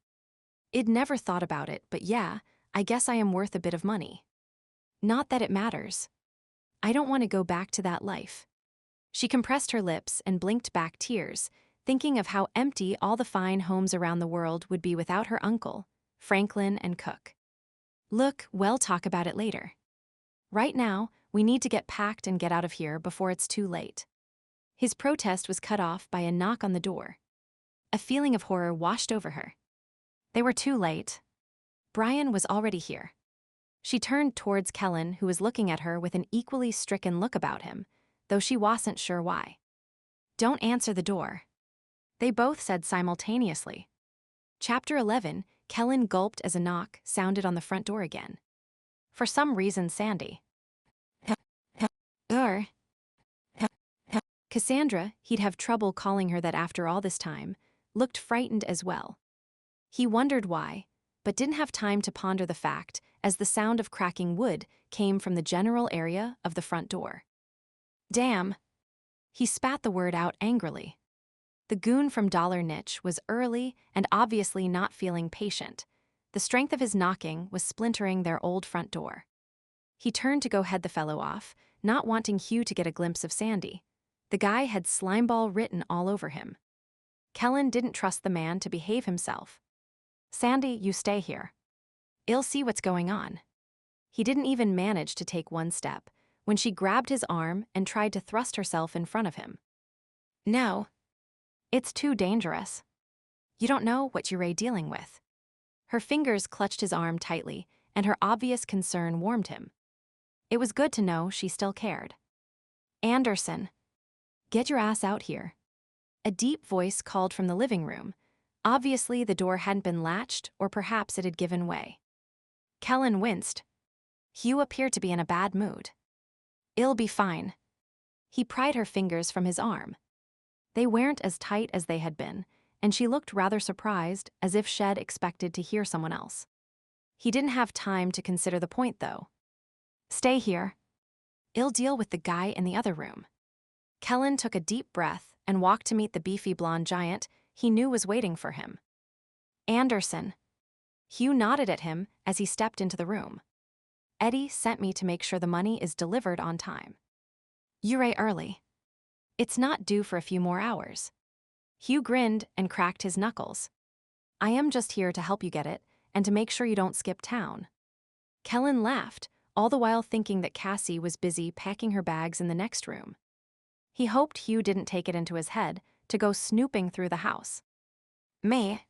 "I'd never thought about it, but yeah, I guess I am worth a bit of money. Not that it matters. I don't want to go back to that life." She compressed her lips and blinked back tears, thinking of how empty all the fine homes around the world would be without her uncle, Franklin, and Cook. Look, we'll talk about it later. Right now, we need to get packed and get out of here before it's too late. His protest was cut off by a knock on the door. A feeling of horror washed over her. They were too late. Bryan was already here. She turned towards Kellen, who was looking at her with an equally stricken look about him, though she wasn't sure why. Don't answer the door. They both said simultaneously. Chapter 11, Kellen gulped as a knock sounded on the front door again. For some reason, Sandy. Cassandra, he'd have trouble calling her that after all this time, looked frightened as well. He wondered why, but didn't have time to ponder the fact as the sound of cracking wood came from the general area of the front door. Damn! He spat the word out angrily. The goon from Dollar Niche was early and obviously not feeling patient. The strength of his knocking was splintering their old front door. He turned to go head the fellow off, not wanting Hugh to get a glimpse of Sandy. The guy had slimeball written all over him. Kellen didn't trust the man to behave himself. Sandy, you stay here. I'll see what's going on. He didn't even manage to take one step when she grabbed his arm and tried to thrust herself in front of him. No. It's too dangerous. You don't know what you're dealing with. Her fingers clutched his arm tightly, and her obvious concern warmed him. It was good to know she still cared. Anderson. Get your ass out here. A deep voice called from the living room. Obviously, the door hadn't been latched, or perhaps it had given way. Kellen winced. Hugh appeared to be in a bad mood. I'll be fine. He pried her fingers from his arm. They weren't as tight as they had been, and she looked rather surprised, as if she'd expected to hear someone else. He didn't have time to consider the point, though. Stay here. I'll deal with the guy in the other room. Kellen took a deep breath and walked to meet the beefy blonde giant he knew was waiting for him. Anderson. Hugh nodded at him as he stepped into the room. Eddie sent me to make sure the money is delivered on time. You're early. It's not due for a few more hours. Hugh grinned and cracked his knuckles. I am just here to help you get it and to make sure you don't skip town. Kellen laughed, all the while thinking that Cassie was busy packing her bags in the next room. He hoped Hugh didn't take it into his head to go snooping through the house. Me?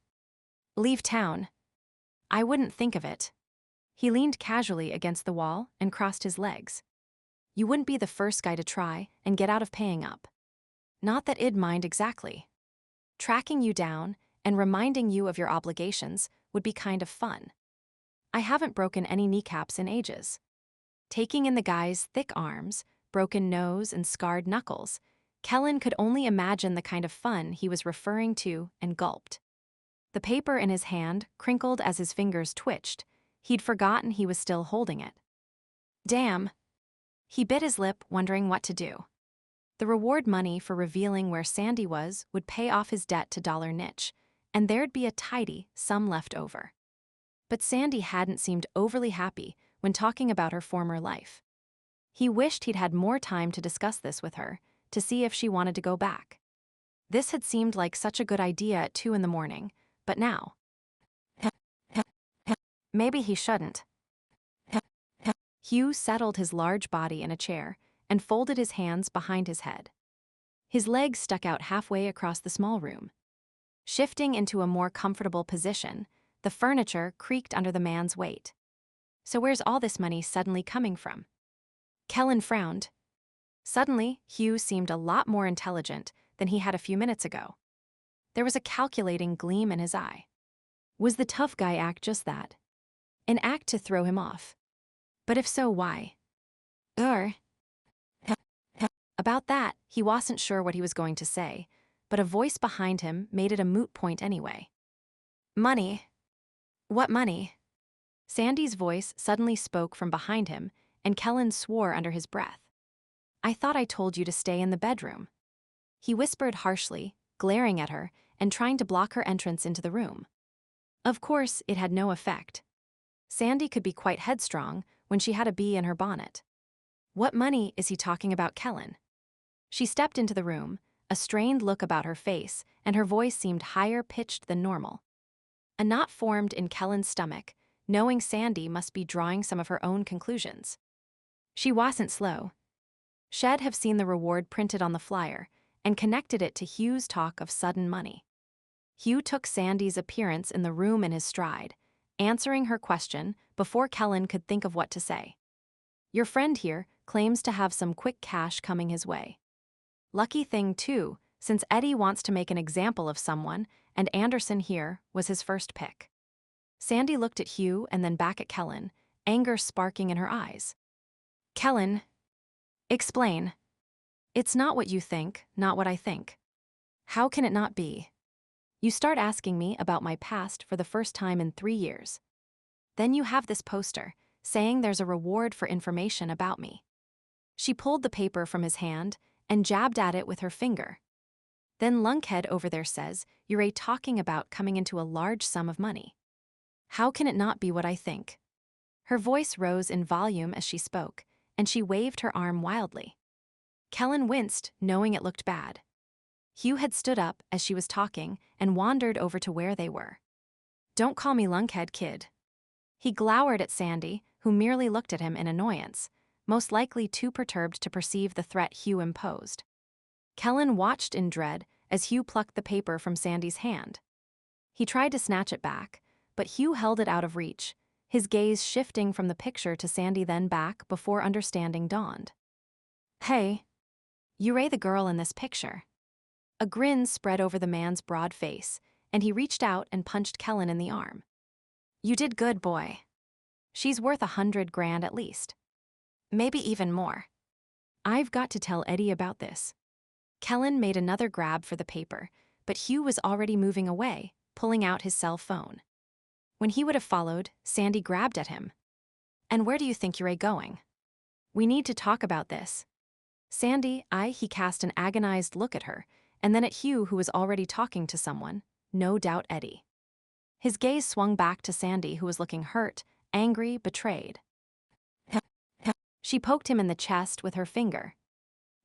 Leave town. I wouldn't think of it. He leaned casually against the wall and crossed his legs. You wouldn't be the first guy to try and get out of paying up. Not that I'd mind exactly. Tracking you down and reminding you of your obligations would be kind of fun. I haven't broken any kneecaps in ages. Taking in the guy's thick arms, broken nose, and scarred knuckles, Kellen could only imagine the kind of fun he was referring to and gulped. The paper in his hand crinkled as his fingers twitched. He'd forgotten he was still holding it. Damn. He bit his lip, wondering what to do. The reward money for revealing where Sandy was would pay off his debt to Dollar Niche, and there'd be a tidy sum left over. But Sandy hadn't seemed overly happy when talking about her former life. He wished he'd had more time to discuss this with her, to see if she wanted to go back. This had seemed like such a good idea at 2 a.m, but now. Maybe he shouldn't. Hugh settled his large body in a chair and folded his hands behind his head. His legs stuck out halfway across the small room. Shifting into a more comfortable position, the furniture creaked under the man's weight. So where's all this money suddenly coming from? Kellen frowned. Suddenly, Hugh seemed a lot more intelligent than he had a few minutes ago. There was a calculating gleam in his eye. Was the tough guy act just that? An act to throw him off? But if so, why? About that, he wasn't sure what he was going to say, but a voice behind him made it a moot point anyway. Money. What money? Sandy's voice suddenly spoke from behind him, and Kellen swore under his breath. I thought I told you to stay in the bedroom. He whispered harshly, glaring at her and trying to block her entrance into the room. Of course, it had no effect. Sandy could be quite headstrong when she had a bee in her bonnet. What money is he talking about, Kellen? She stepped into the room, a strained look about her face, and her voice seemed higher pitched than normal. A knot formed in Kellen's stomach, knowing Sandy must be drawing some of her own conclusions. She wasn't slow. She'd have seen the reward printed on the flyer and connected it to Hugh's talk of sudden money. Hugh took Sandy's appearance in the room in his stride, answering her question before Kellen could think of what to say. Your friend here claims to have some quick cash coming his way. Lucky thing, too, since Eddie wants to make an example of someone, and Anderson here was his first pick. Sandy looked at Hugh and then back at Kellen, anger sparking in her eyes. Kellen, explain. It's not what you think, not what I think. How can it not be? You start asking me about my past for the first time in 3 years. Then you have this poster, saying there's a reward for information about me. She pulled the paper from his hand and jabbed at it with her finger. Then Lunkhead over there says you're talking about coming into a large sum of money. How can it not be what I think? Her voice rose in volume as she spoke, and she waved her arm wildly. Kellen winced, knowing it looked bad. Hugh had stood up as she was talking and wandered over to where they were. Don't call me Lunkhead, kid. He glowered at Sandy, who merely looked at him in annoyance, most likely too perturbed to perceive the threat Hugh imposed. Kellen watched in dread as Hugh plucked the paper from Sandy's hand. He tried to snatch it back, but Hugh held it out of reach, his gaze shifting from the picture to Sandy then back before understanding dawned. Hey, you're the girl in this picture. A grin spread over the man's broad face, and he reached out and punched Kellen in the arm. You did good, boy. She's worth $100,000 at least. Maybe even more. I've got to tell Eddie about this. Kellen made another grab for the paper, but Hugh was already moving away, pulling out his cell phone. When he would have followed, Sandy grabbed at him. And where do you think you're going? We need to talk about this. Sandy, he cast an agonized look at her, and then at Hugh, who was already talking to someone, no doubt Eddie. His gaze swung back to Sandy, who was looking hurt, angry, betrayed. She poked him in the chest with her finger.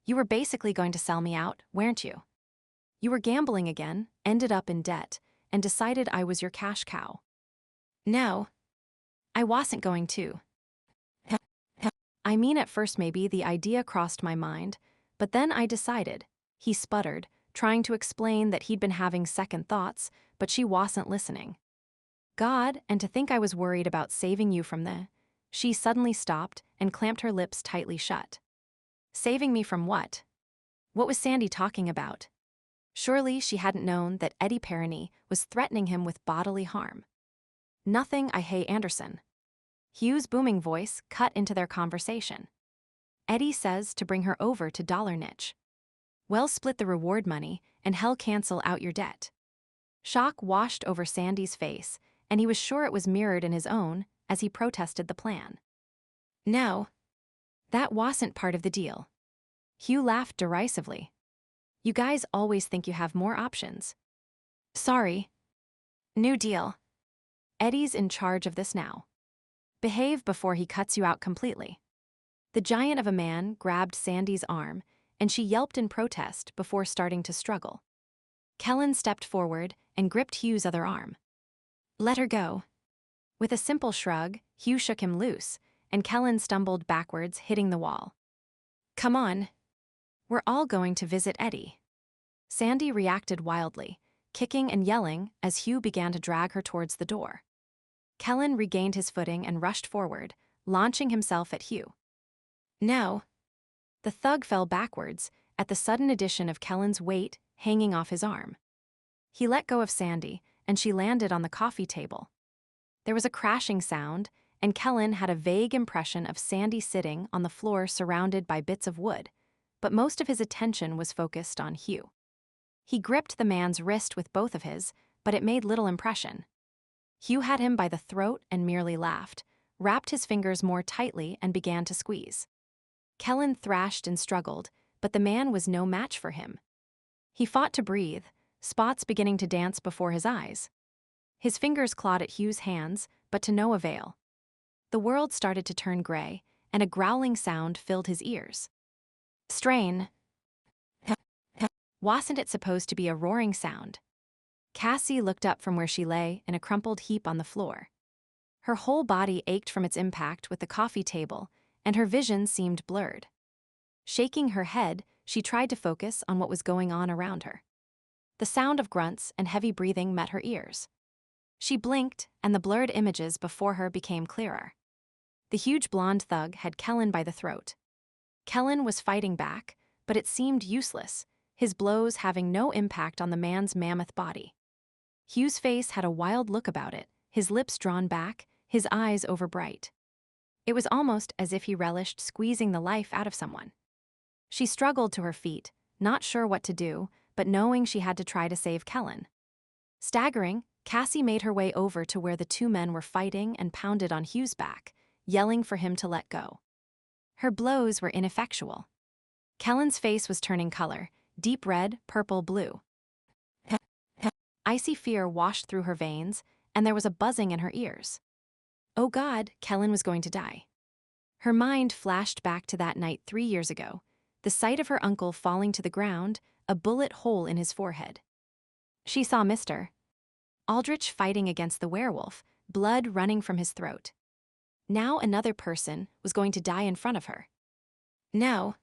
You were basically going to sell me out, weren't you? You were gambling again, ended up in debt, and decided I was your cash cow. No. I wasn't going to. I mean, at first maybe the idea crossed my mind, but then I decided, he sputtered, trying to explain that he'd been having second thoughts, but she wasn't listening. God, and to think I was worried about saving you from the... She suddenly stopped and clamped her lips tightly shut. Saving me from what? What was Sandy talking about? Surely she hadn't known that Eddie Perroni was threatening him with bodily harm. Nothing, hey Anderson. Hugh's booming voice cut into their conversation. Eddie says to bring her over to Dollar Niche. Well, split the reward money and hell cancel out your debt. Shock washed over Sandy's face, and he was sure it was mirrored in his own as he protested the plan. No. That wasn't part of the deal. Hugh laughed derisively. You guys always think you have more options. Sorry. New deal. Eddie's in charge of this now. Behave before he cuts you out completely. The giant of a man grabbed Sandy's arm, and she yelped in protest before starting to struggle. Kellen stepped forward and gripped Hugh's other arm. Let her go. With a simple shrug, Hugh shook him loose, and Kellen stumbled backwards, hitting the wall. Come on. We're all going to visit Eddie. Sandy reacted wildly, kicking and yelling as Hugh began to drag her towards the door. Kellen regained his footing and rushed forward, launching himself at Hugh. No. The thug fell backwards at the sudden addition of Kellen's weight hanging off his arm. He let go of Sandy, and she landed on the coffee table. There was a crashing sound, and Kellen had a vague impression of Sandy sitting on the floor surrounded by bits of wood, but most of his attention was focused on Hugh. He gripped the man's wrist with both of his, but it made little impression. Hugh had him by the throat and merely laughed, wrapped his fingers more tightly and began to squeeze. Kellen thrashed and struggled, but the man was no match for him. He fought to breathe, spots beginning to dance before his eyes. His fingers clawed at Hugh's hands, but to no avail. The world started to turn gray, and a growling sound filled his ears. Strain. Wasn't it supposed to be a roaring sound? Cassie looked up from where she lay in a crumpled heap on the floor. Her whole body ached from its impact with the coffee table, and her vision seemed blurred. Shaking her head, she tried to focus on what was going on around her. The sound of grunts and heavy breathing met her ears. She blinked, and the blurred images before her became clearer. The huge blonde thug had Kellen by the throat. Kellen was fighting back, but it seemed useless, his blows having no impact on the man's mammoth body. Hugh's face had a wild look about it, his lips drawn back, his eyes overbright. It was almost as if he relished squeezing the life out of someone. She struggled to her feet, not sure what to do, but knowing she had to try to save Kellen. Staggering, Cassie made her way over to where the two men were fighting and pounded on Hugh's back, yelling for him to let go. Her blows were ineffectual. Kellen's face was turning color, deep red, purple, blue. Icy fear washed through her veins, and there was a buzzing in her ears. Oh God, Kellen was going to die. Her mind flashed back to that night 3 years ago, the sight of her uncle falling to the ground, a bullet hole in his forehead. She saw Mr. Aldrich fighting against the werewolf, blood running from his throat. Now another person was going to die in front of her. No.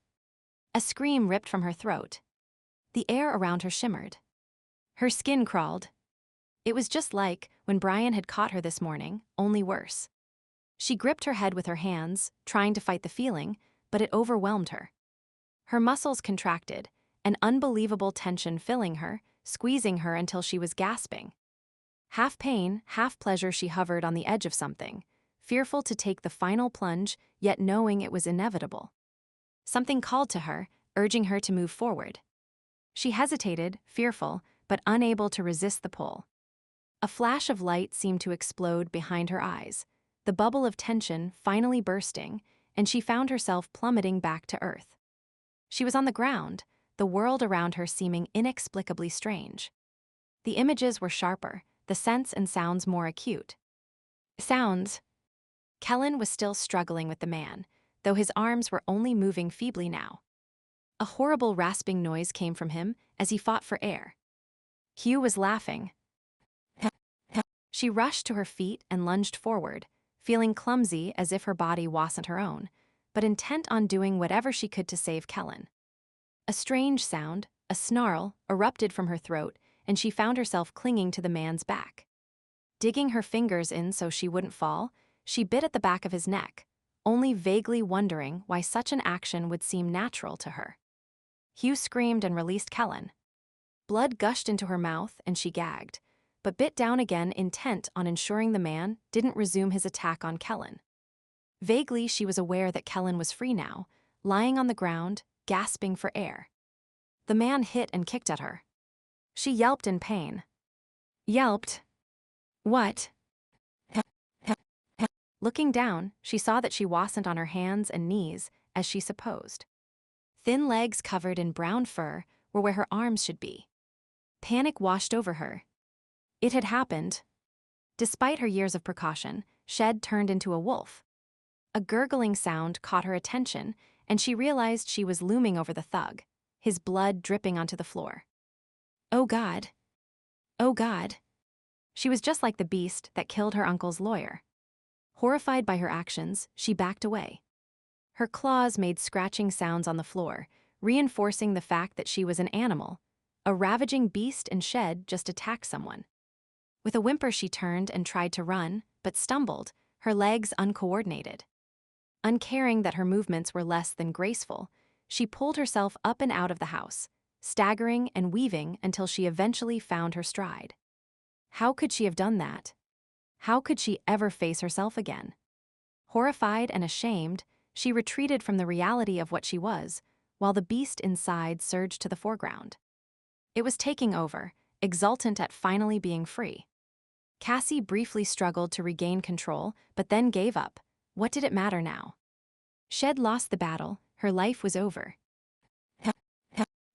A scream ripped from her throat. The air around her shimmered. Her skin crawled. It was just like when Bryan had caught her this morning, only worse. She gripped her head with her hands, trying to fight the feeling, but it overwhelmed her. Her muscles contracted, an unbelievable tension filling her, squeezing her until she was gasping. Half pain, half pleasure, she hovered on the edge of something, fearful to take the final plunge, yet knowing it was inevitable. Something called to her, urging her to move forward. She hesitated, fearful, but unable to resist the pull. A flash of light seemed to explode behind her eyes, the bubble of tension finally bursting, and she found herself plummeting back to earth. She was on the ground, the world around her seeming inexplicably strange. The images were sharper, the scents and sounds more acute. Sounds. Kellen was still struggling with the man, though his arms were only moving feebly now. A horrible rasping noise came from him as he fought for air. Hugh was laughing. She rushed to her feet and lunged forward, feeling clumsy as if her body wasn't her own, but intent on doing whatever she could to save Kellen. A strange sound, a snarl, erupted from her throat, and she found herself clinging to the man's back. Digging her fingers in so she wouldn't fall, she bit at the back of his neck, only vaguely wondering why such an action would seem natural to her. Hugh screamed and released Kellen. Blood gushed into her mouth and she gagged, but bit down again, intent on ensuring the man didn't resume his attack on Kellen. Vaguely, she was aware that Kellen was free now, lying on the ground, gasping for air. The man hit and kicked at her. She yelped in pain. Yelped? What? Looking down, she saw that she wasn't on her hands and knees, as she supposed. Thin legs covered in brown fur were where her arms should be. Panic washed over her. It had happened. Despite her years of precaution, Shed turned into a wolf. A gurgling sound caught her attention, and she realized she was looming over the thug, his blood dripping onto the floor. Oh God. Oh God. She was just like the beast that killed her uncle's lawyer. Horrified by her actions, she backed away. Her claws made scratching sounds on the floor, reinforcing the fact that she was an animal, a ravaging beast, and Shed just attacked someone. With a whimper, she turned and tried to run, but stumbled, her legs uncoordinated. Uncaring that her movements were less than graceful, she pulled herself up and out of the house, staggering and weaving until she eventually found her stride. How could she have done that? How could she ever face herself again? Horrified and ashamed, she retreated from the reality of what she was, while the beast inside surged to the foreground. It was taking over, exultant at finally being free. Cassie briefly struggled to regain control, but then gave up. What did it matter now? Shed lost the battle, her life was over.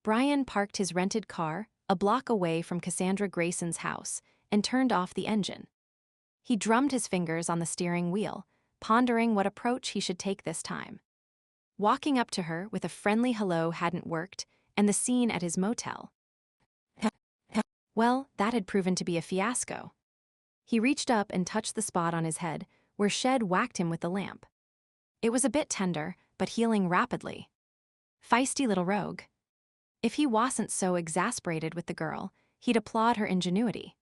Bryan parked his rented car a block away from Cassandra Greyson's house and turned off the engine. He drummed his fingers on the steering wheel, pondering what approach he should take this time. Walking up to her with a friendly hello hadn't worked, and the scene at his motel. Well, that had proven to be a fiasco. He reached up and touched the spot on his head, where Shed whacked him with the lamp. It was a bit tender, but healing rapidly. Feisty little rogue. If he wasn't so exasperated with the girl, he'd applaud her ingenuity.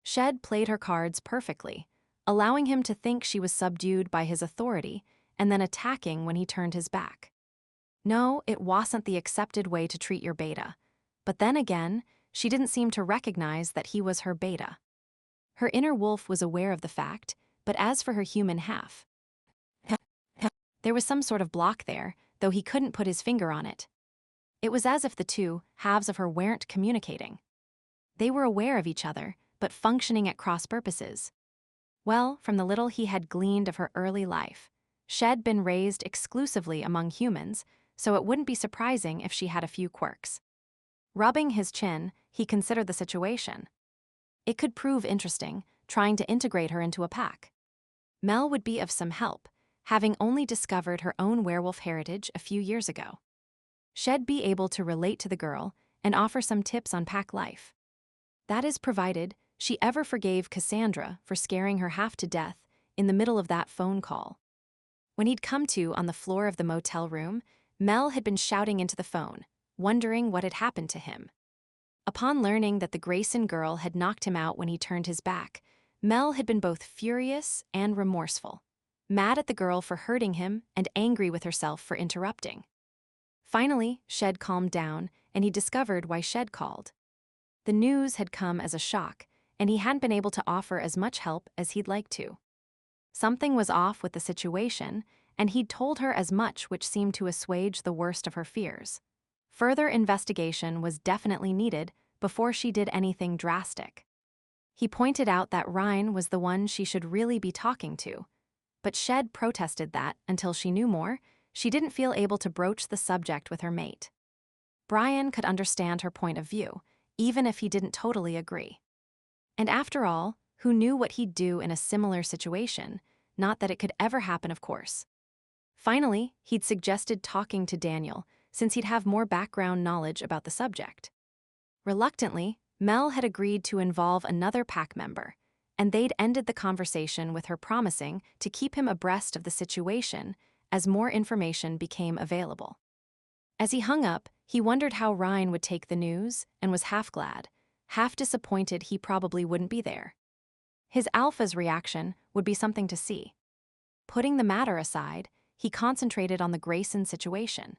Shed played her cards perfectly, allowing him to think she was subdued by his authority and then attacking when he turned his back. No, it wasn't the accepted way to treat your beta. But then again, she didn't seem to recognize that he was her beta. Her inner wolf was aware of the fact, but as for her human half, there was some sort of block there, though he couldn't put his finger on it. It was as if the two halves of her weren't communicating. They were aware of each other, but functioning at cross purposes. Well, from the little he had gleaned of her early life, Shed been raised exclusively among humans, so it wouldn't be surprising if she had a few quirks. Rubbing his chin, he considered the situation. It could prove interesting, trying to integrate her into a pack. Mel would be of some help, having only discovered her own werewolf heritage a few years ago. Shed be able to relate to the girl and offer some tips on pack life. That is provided she ever forgave Cassandra for scaring her half to death in the middle of that phone call. When he'd come to on the floor of the motel room, Mel had been shouting into the phone, wondering what had happened to him. Upon learning that the Greyson girl had knocked him out when he turned his back, Mel had been both furious and remorseful, mad at the girl for hurting him and angry with herself for interrupting. Finally, Shed calmed down, and he discovered why Shed called. The news had come as a shock, and he hadn't been able to offer as much help as he'd like to. Something was off with the situation, and he'd told her as much, which seemed to assuage the worst of her fears. Further investigation was definitely needed before she did anything drastic. He pointed out that Bryan was the one she should really be talking to, but Shed protested that, until she knew more, she didn't feel able to broach the subject with her mate. Bryan could understand her point of view, even if he didn't totally agree. And after all, who knew what he'd do in a similar situation? Not that it could ever happen, of course. Finally, he'd suggested talking to Daniel, since he'd have more background knowledge about the subject. Reluctantly, Mel had agreed to involve another pack member, and they'd ended the conversation with her promising to keep him abreast of the situation as more information became available. As he hung up, he wondered how Bryan would take the news and was half glad, half disappointed he probably wouldn't be there. His alpha's reaction would be something to see. Putting the matter aside, he concentrated on the Greyson situation.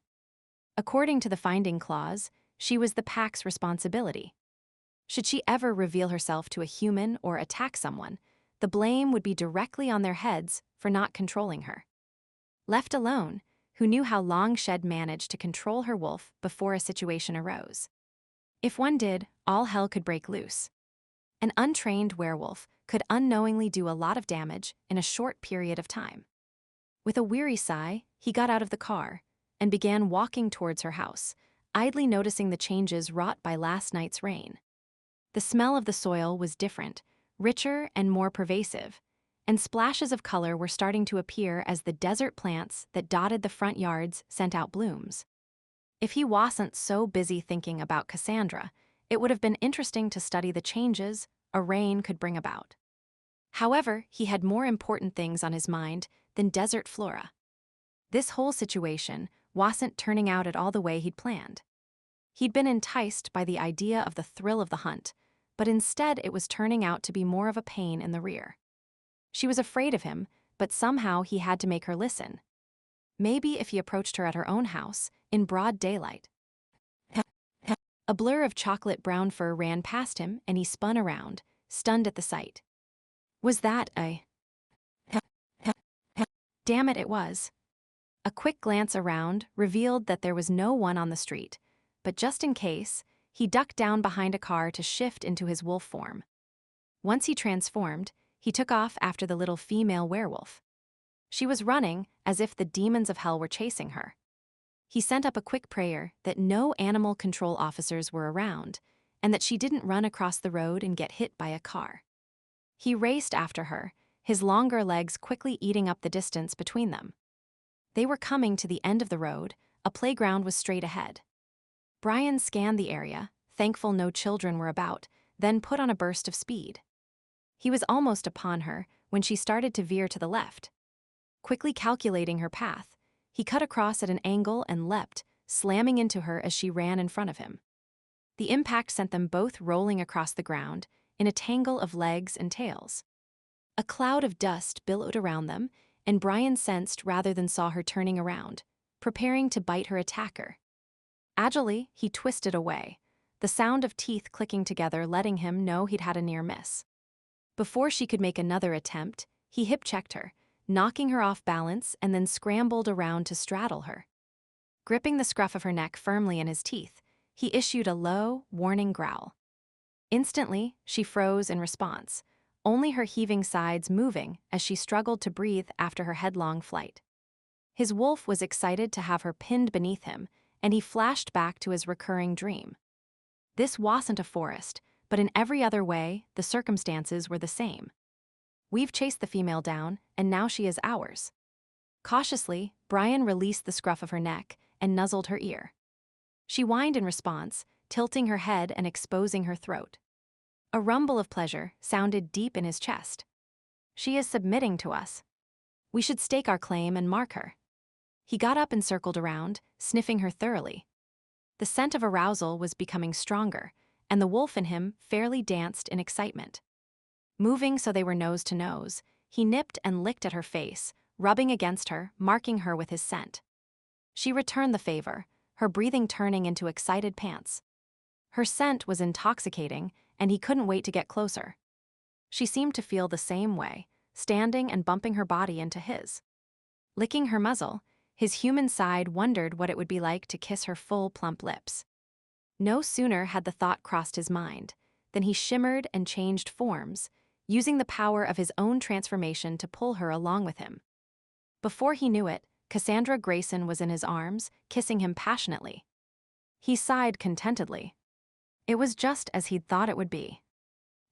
According to the finding clause, she was the pack's responsibility. Should she ever reveal herself to a human or attack someone, the blame would be directly on their heads for not controlling her. Left alone, who knew how long Shed managed to control her wolf before a situation arose? If one did, all hell could break loose. An untrained werewolf could unknowingly do a lot of damage in a short period of time. With a weary sigh, he got out of the car and began walking towards her house, idly noticing the changes wrought by last night's rain. The smell of the soil was different, richer and more pervasive, and splashes of color were starting to appear as the desert plants that dotted the front yards sent out blooms. If he wasn't so busy thinking about Cassandra, it would have been interesting to study the changes a rain could bring about. However, he had more important things on his mind than desert flora. This whole situation wasn't turning out at all the way he'd planned. He'd been enticed by the idea of the thrill of the hunt, but instead it was turning out to be more of a pain in the rear. She was afraid of him, but somehow he had to make her listen. Maybe if he approached her at her own house, in broad daylight. A blur of chocolate-brown fur ran past him, and he spun around, stunned at the sight. Was that a... Damn it, it was. A quick glance around revealed that there was no one on the street, but just in case, he ducked down behind a car to shift into his wolf form. Once he transformed, he took off after the little female werewolf. She was running as if the demons of hell were chasing her. He sent up a quick prayer that no animal control officers were around, and that she didn't run across the road and get hit by a car. He raced after her, his longer legs quickly eating up the distance between them. They were coming to the end of the road. A playground was straight ahead. Bryan scanned the area, thankful no children were about, then put on a burst of speed. He was almost upon her when she started to veer to the left. Quickly calculating her path, he cut across at an angle and leapt, slamming into her as she ran in front of him. The impact sent them both rolling across the ground in a tangle of legs and tails. A cloud of dust billowed around them, and Bryan sensed rather than saw her turning around, preparing to bite her attacker. Agilely, he twisted away, the sound of teeth clicking together letting him know he'd had a near miss. Before she could make another attempt, he hip-checked her, knocking her off balance and then scrambled around to straddle her. Gripping the scruff of her neck firmly in his teeth, he issued a low, warning growl. Instantly, she froze in response, only her heaving sides moving as she struggled to breathe after her headlong flight. His wolf was excited to have her pinned beneath him, and he flashed back to his recurring dream. This wasn't a forest, but in every other way, the circumstances were the same. We've chased the female down, and now she is ours. Cautiously, Bryan released the scruff of her neck and nuzzled her ear. She whined in response, tilting her head and exposing her throat. A rumble of pleasure sounded deep in his chest. She is submitting to us. We should stake our claim and mark her. He got up and circled around, sniffing her thoroughly. The scent of arousal was becoming stronger, and the wolf in him fairly danced in excitement. Moving so they were nose to nose, he nipped and licked at her face, rubbing against her, marking her with his scent. She returned the favor, her breathing turning into excited pants. Her scent was intoxicating, and he couldn't wait to get closer. She seemed to feel the same way, standing and bumping her body into his. Licking her muzzle, his human side wondered what it would be like to kiss her full, plump lips. No sooner had the thought crossed his mind than he shimmered and changed forms, using the power of his own transformation to pull her along with him. Before he knew it, Cassandra Greyson was in his arms, kissing him passionately. He sighed contentedly. It was just as he'd thought it would be.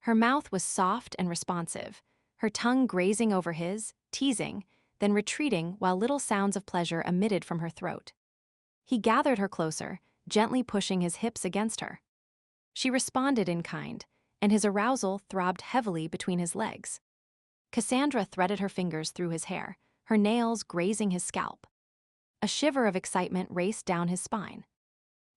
Her mouth was soft and responsive, her tongue grazing over his, teasing, then retreating while little sounds of pleasure emitted from her throat. He gathered her closer, gently pushing his hips against her. She responded in kind, and his arousal throbbed heavily between his legs. Cassandra threaded her fingers through his hair, her nails grazing his scalp. A shiver of excitement raced down his spine.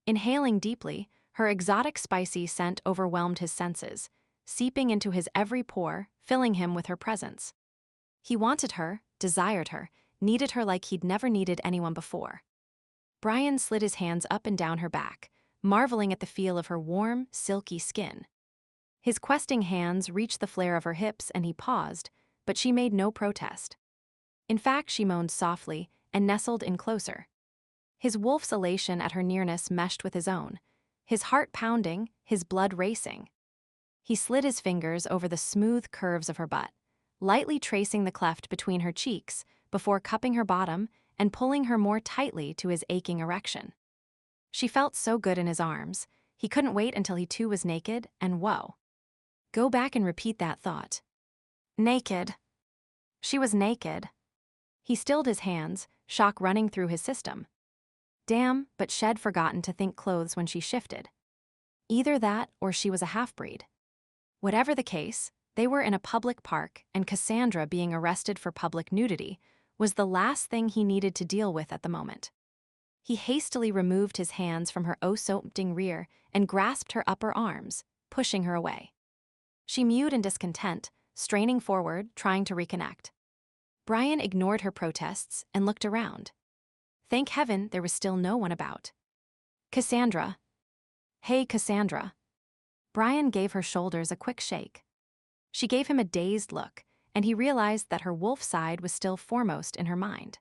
Inhaling deeply, her exotic spicy scent overwhelmed his senses, seeping into his every pore, filling him with her presence. He wanted her, desired her, needed her like he'd never needed anyone before. Bryan slid his hands up and down her back, marveling at the feel of her warm, silky skin. His questing hands reached the flare of her hips and he paused, but she made no protest. In fact, she moaned softly and nestled in closer. His wolf's elation at her nearness meshed with his own, his heart pounding, his blood racing. He slid his fingers over the smooth curves of her butt, lightly tracing the cleft between her cheeks before cupping her bottom and pulling her more tightly to his aching erection. She felt so good in his arms, he couldn't wait until he too was naked, and whoa. Go back and repeat that thought. Naked. She was naked. He stilled his hands, shock running through his system. Damn, but she'd forgotten to think clothes when she shifted. Either that or she was a half-breed. Whatever the case, they were in a public park, and Cassandra being arrested for public nudity was the last thing he needed to deal with at the moment. He hastily removed his hands from her oh-so-tempting rear and grasped her upper arms, pushing her away. She mewed in discontent, straining forward, trying to reconnect. Bryan ignored her protests and looked around. Thank heaven there was still no one about. Cassandra. Hey, Cassandra. Bryan gave her shoulders a quick shake. She gave him a dazed look, and he realized that her wolf side was still foremost in her mind.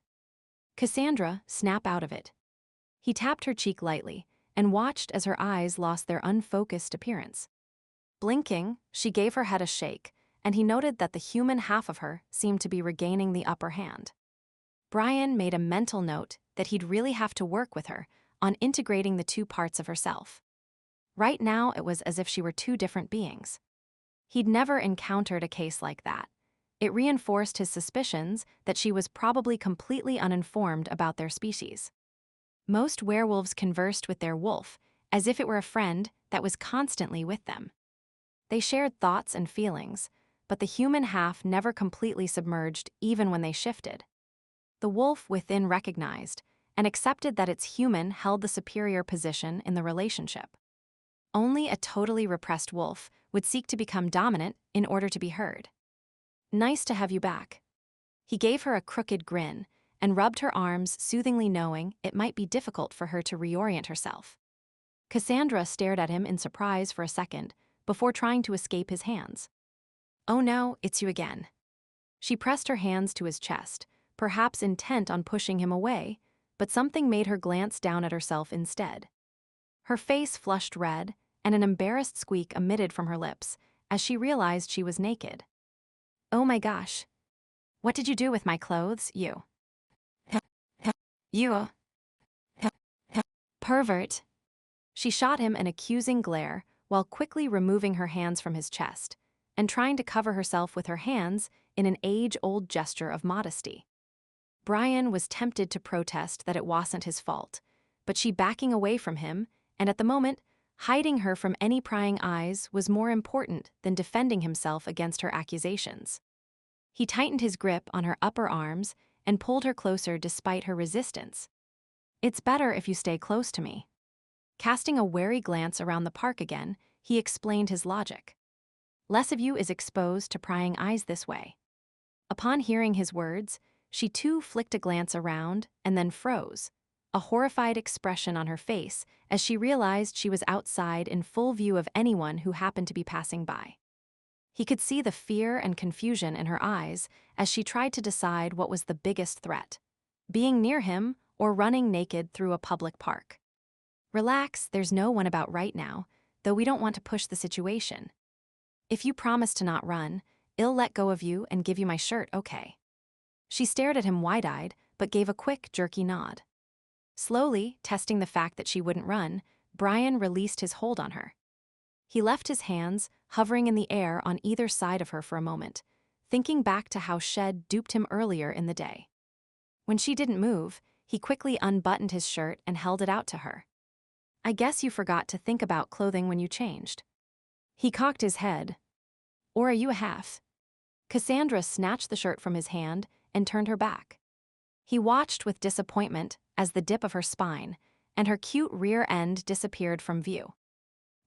Cassandra, snap out of it. He tapped her cheek lightly and watched as her eyes lost their unfocused appearance. Blinking, she gave her head a shake, and he noted that the human half of her seemed to be regaining the upper hand. Bryan made a mental note that he'd really have to work with her on integrating the two parts of herself. Right now, it was as if she were two different beings. He'd never encountered a case like that. It reinforced his suspicions that she was probably completely uninformed about their species. Most werewolves conversed with their wolf as if it were a friend that was constantly with them. They shared thoughts and feelings, but the human half never completely submerged even when they shifted. The wolf within recognized and accepted that its human held the superior position in the relationship. Only a totally repressed wolf would seek to become dominant in order to be heard. Nice to have you back. He gave her a crooked grin and rubbed her arms soothingly, knowing it might be difficult for her to reorient herself. Cassandra stared at him in surprise for a second before trying to escape his hands. Oh no, it's you again. She pressed her hands to his chest, perhaps intent on pushing him away, but something made her glance down at herself instead. Her face flushed red, and an embarrassed squeak emitted from her lips as she realized she was naked. Oh my gosh. What did you do with my clothes, you? You. Pervert. She shot him an accusing glare while quickly removing her hands from his chest and trying to cover herself with her hands in an age-old gesture of modesty. Bryan was tempted to protest that it wasn't his fault, but she backing away from him, and at the moment, hiding her from any prying eyes was more important than defending himself against her accusations. He tightened his grip on her upper arms and pulled her closer despite her resistance. It's better if you stay close to me. Casting a wary glance around the park again, he explained his logic. Less of you is exposed to prying eyes this way. Upon hearing his words, she too flicked a glance around and then froze, a horrified expression on her face as she realized she was outside in full view of anyone who happened to be passing by. He could see the fear and confusion in her eyes as she tried to decide what was the biggest threat, being near him or running naked through a public park. Relax, there's no one about right now, though we don't want to push the situation. If you promise to not run, I'll let go of you and give you my shirt, okay? She stared at him wide-eyed, but gave a quick, jerky nod. Slowly, testing the fact that she wouldn't run, Bryan released his hold on her. He left his hands hovering in the air on either side of her for a moment, thinking back to how Shed duped him earlier in the day. When she didn't move, he quickly unbuttoned his shirt and held it out to her. I guess you forgot to think about clothing when you changed. He cocked his head. Or are you a half? Cassandra snatched the shirt from his hand and turned her back. He watched with disappointment as the dip of her spine and her cute rear end disappeared from view.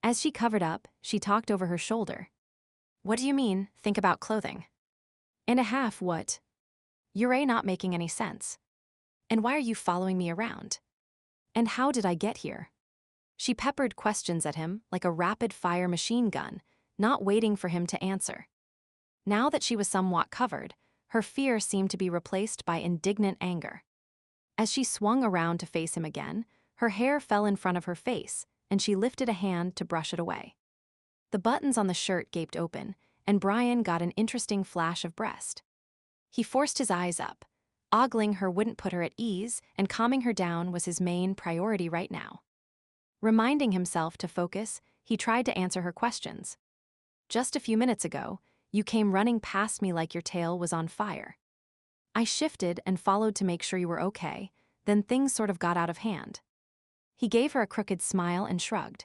As she covered up, she talked over her shoulder. What do you mean, think about clothing? And a half what? You're not making any sense. And why are you following me around? And how did I get here? She peppered questions at him like a rapid-fire machine gun, not waiting for him to answer. Now that she was somewhat covered, her fear seemed to be replaced by indignant anger. As she swung around to face him again, her hair fell in front of her face, and she lifted a hand to brush it away. The buttons on the shirt gaped open, and Bryan got an interesting flash of breast. He forced his eyes up. Ogling her wouldn't put her at ease, and calming her down was his main priority right now. Reminding himself to focus, he tried to answer her questions. Just a few minutes ago, you came running past me like your tail was on fire. I shifted and followed to make sure you were okay, then things sort of got out of hand. He gave her a crooked smile and shrugged.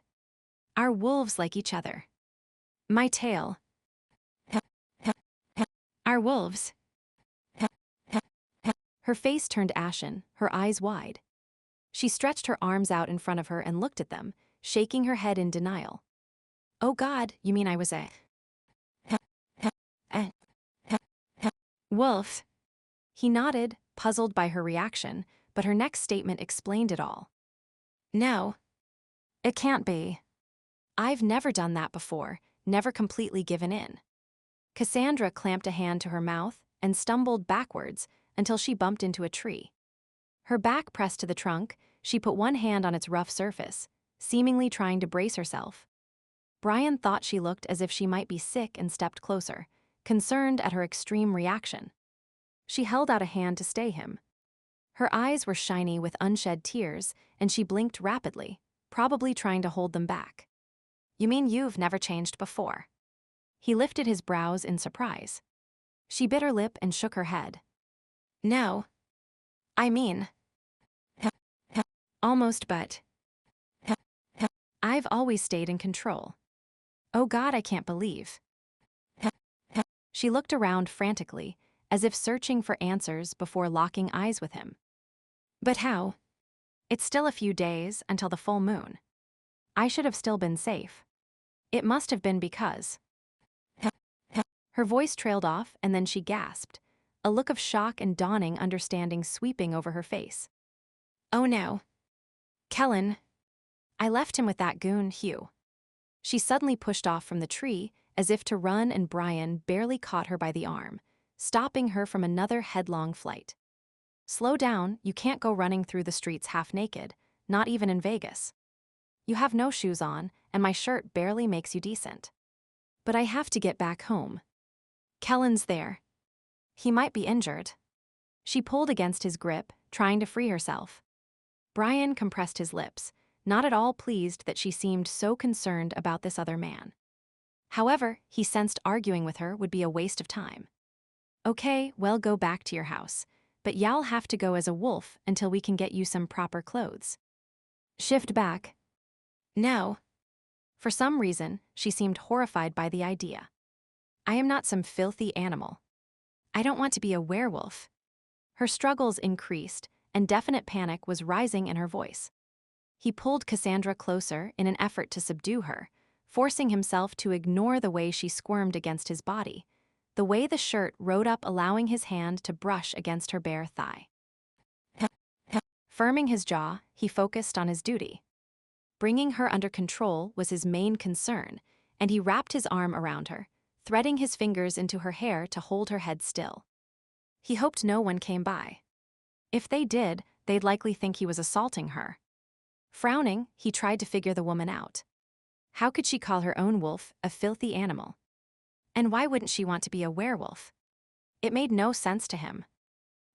Our wolves like each other. My tail. Our wolves. Her face turned ashen, her eyes wide. She stretched her arms out in front of her and looked at them, shaking her head in denial. Oh God, you mean I was a wolf? He nodded, puzzled by her reaction, but her next statement explained it all. No. It can't be. I've never done that before, never completely given in. Cassandra clamped a hand to her mouth and stumbled backwards until she bumped into a tree. Her back pressed to the trunk, she put one hand on its rough surface, seemingly trying to brace herself. Bryan thought she looked as if she might be sick and stepped closer, concerned at her extreme reaction. She held out a hand to stay him. Her eyes were shiny with unshed tears, and she blinked rapidly, probably trying to hold them back. You mean you've never changed before? He lifted his brows in surprise. She bit her lip and shook her head. No. I mean... almost, but... I've always stayed in control. Oh God, I can't believe. She looked around frantically, as if searching for answers before locking eyes with him. But how? It's still a few days until the full moon. I should have still been safe. It must have been because. Her voice trailed off and then she gasped, a look of shock and dawning understanding sweeping over her face. Oh no. Kellen. I left him with that goon, Hugh. She suddenly pushed off from the tree as if to run, and Bryan barely caught her by the arm, stopping her from another headlong flight. Slow down, you can't go running through the streets half naked, not even in Vegas. You have no shoes on, and my shirt barely makes you decent. But I have to get back home. Kellen's there. He might be injured. She pulled against his grip, trying to free herself. Bryan compressed his lips, not at all pleased that she seemed so concerned about this other man. However, he sensed arguing with her would be a waste of time. Okay, well, go back to your house, but y'all have to go as a wolf until we can get you some proper clothes. Shift back. No. For some reason, she seemed horrified by the idea. I am not some filthy animal. I don't want to be a werewolf. Her struggles increased, and definite panic was rising in her voice. He pulled Cassandra closer in an effort to subdue her, forcing himself to ignore the way she squirmed against his body, the way the shirt rode up allowing his hand to brush against her bare thigh. Firming his jaw, he focused on his duty. Bringing her under control was his main concern, and he wrapped his arm around her, threading his fingers into her hair to hold her head still. He hoped no one came by. If they did, they'd likely think he was assaulting her. Frowning, he tried to figure the woman out. How could she call her own wolf a filthy animal? And why wouldn't she want to be a werewolf? It made no sense to him.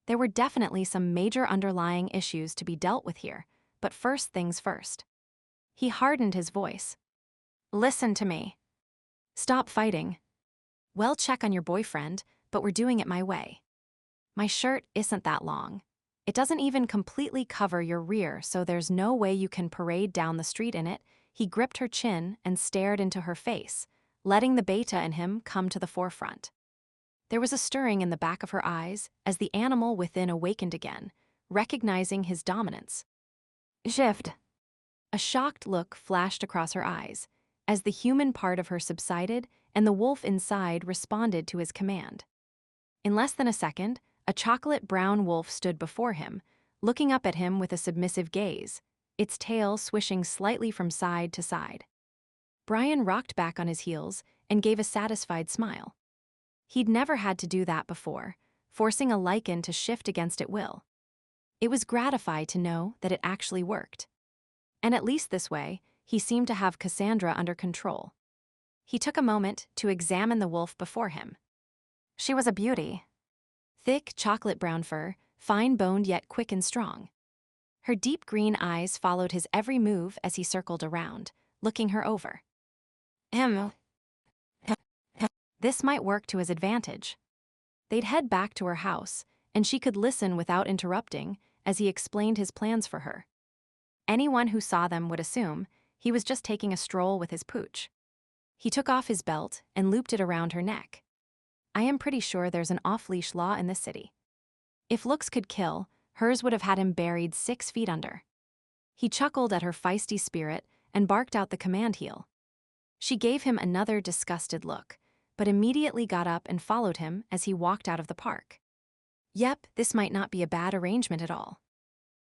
There were definitely some major underlying issues to be dealt with here, but first things first. He hardened his voice. Listen to me. Stop fighting. Well, check on your boyfriend, but we're doing it my way. My shirt isn't that long. It doesn't even completely cover your rear, so there's no way you can parade down the street in it. He gripped her chin and stared into her face, letting the beta in him come to the forefront. There was a stirring in the back of her eyes as the animal within awakened again, recognizing his dominance. Shift. A shocked look flashed across her eyes as the human part of her subsided and the wolf inside responded to his command. In less than a second, a chocolate-brown wolf stood before him, looking up at him with a submissive gaze, its tail swishing slightly from side to side. Bryan rocked back on his heels and gave a satisfied smile. He'd never had to do that before, forcing a Lycan to shift against at will. It was gratifying to know that it actually worked. And at least this way, he seemed to have Cassandra under control. He took a moment to examine the wolf before him. She was a beauty. Thick chocolate-brown fur, fine-boned yet quick and strong. Her deep green eyes followed his every move as he circled around, looking her over. This might work to his advantage. They'd head back to her house, and she could listen without interrupting as he explained his plans for her. Anyone who saw them would assume he was just taking a stroll with his pooch. He took off his belt and looped it around her neck. I am pretty sure there's an off-leash law in this city. If looks could kill, hers would have had him buried 6 feet under. He chuckled at her feisty spirit and barked out the command heel. She gave him another disgusted look, but immediately got up and followed him as he walked out of the park. Yep, this might not be a bad arrangement at all.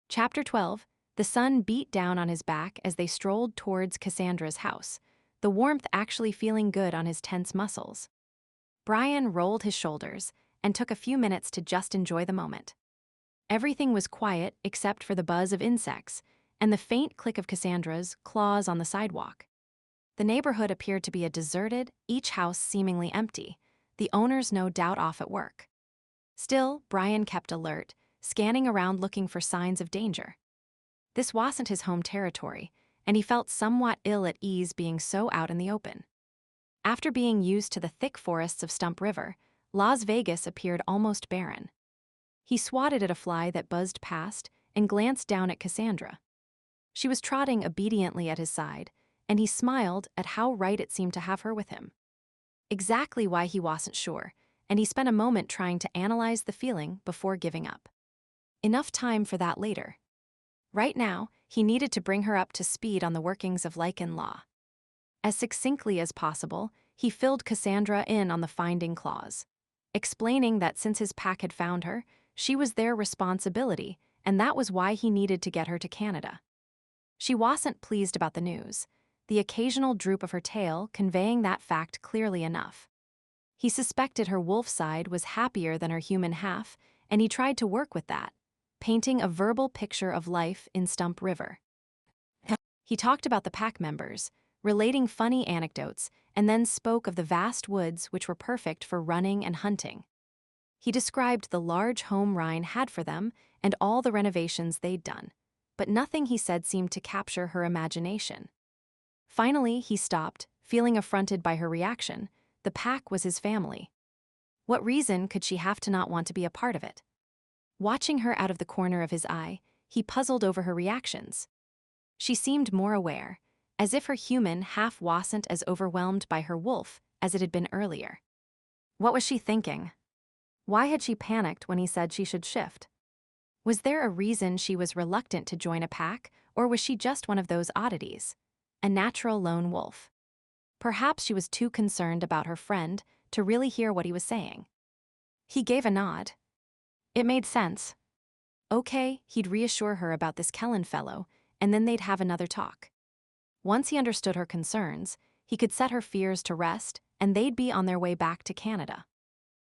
Chapter 12. The sun beat down on his back as they strolled towards Cassandra's house, the warmth actually feeling good on his tense muscles. Bryan rolled his shoulders and took a few minutes to just enjoy the moment. Everything was quiet except for the buzz of insects and the faint click of Cassandra's claws on the sidewalk. The neighborhood appeared to be a deserted, each house seemingly empty, the owners no doubt off at work. Still, Bryan kept alert, scanning around looking for signs of danger. This wasn't his home territory, and he felt somewhat ill at ease being so out in the open. After being used to the thick forests of Stump River, Las Vegas appeared almost barren. He swatted at a fly that buzzed past and glanced down at Cassandra. She was trotting obediently at his side, and he smiled at how right it seemed to have her with him. Exactly why he wasn't sure, and he spent a moment trying to analyze the feeling before giving up. Enough time for that later. Right now, he needed to bring her up to speed on the workings of Lycan law. As succinctly as possible, he filled Cassandra in on the finding clause, explaining that since his pack had found her, she was their responsibility, and that was why he needed to get her to Canada. She wasn't pleased about the news, the occasional droop of her tail conveying that fact clearly enough. He suspected her wolf side was happier than her human half, and he tried to work with that, painting a verbal picture of life in Stump River. He talked about the pack members, relating funny anecdotes, and then spoke of the vast woods which were perfect for running and hunting. He described the large home Ryan had for them and all the renovations they'd done, but nothing he said seemed to capture her imagination. Finally, he stopped, feeling affronted by her reaction. The pack was his family. What reason could she have to not want to be a part of it? Watching her out of the corner of his eye, he puzzled over her reactions. She seemed more aware, as if her human half wasn't as overwhelmed by her wolf as it had been earlier. What was she thinking? Why had she panicked when he said she should shift? Was there a reason she was reluctant to join a pack, or was she just one of those oddities? A natural lone wolf. Perhaps she was too concerned about her friend to really hear what he was saying. He gave a nod. It made sense. Okay, he'd reassure her about this Kellen fellow, and then they'd have another talk. Once he understood her concerns, he could set her fears to rest, and they'd be on their way back to Canada.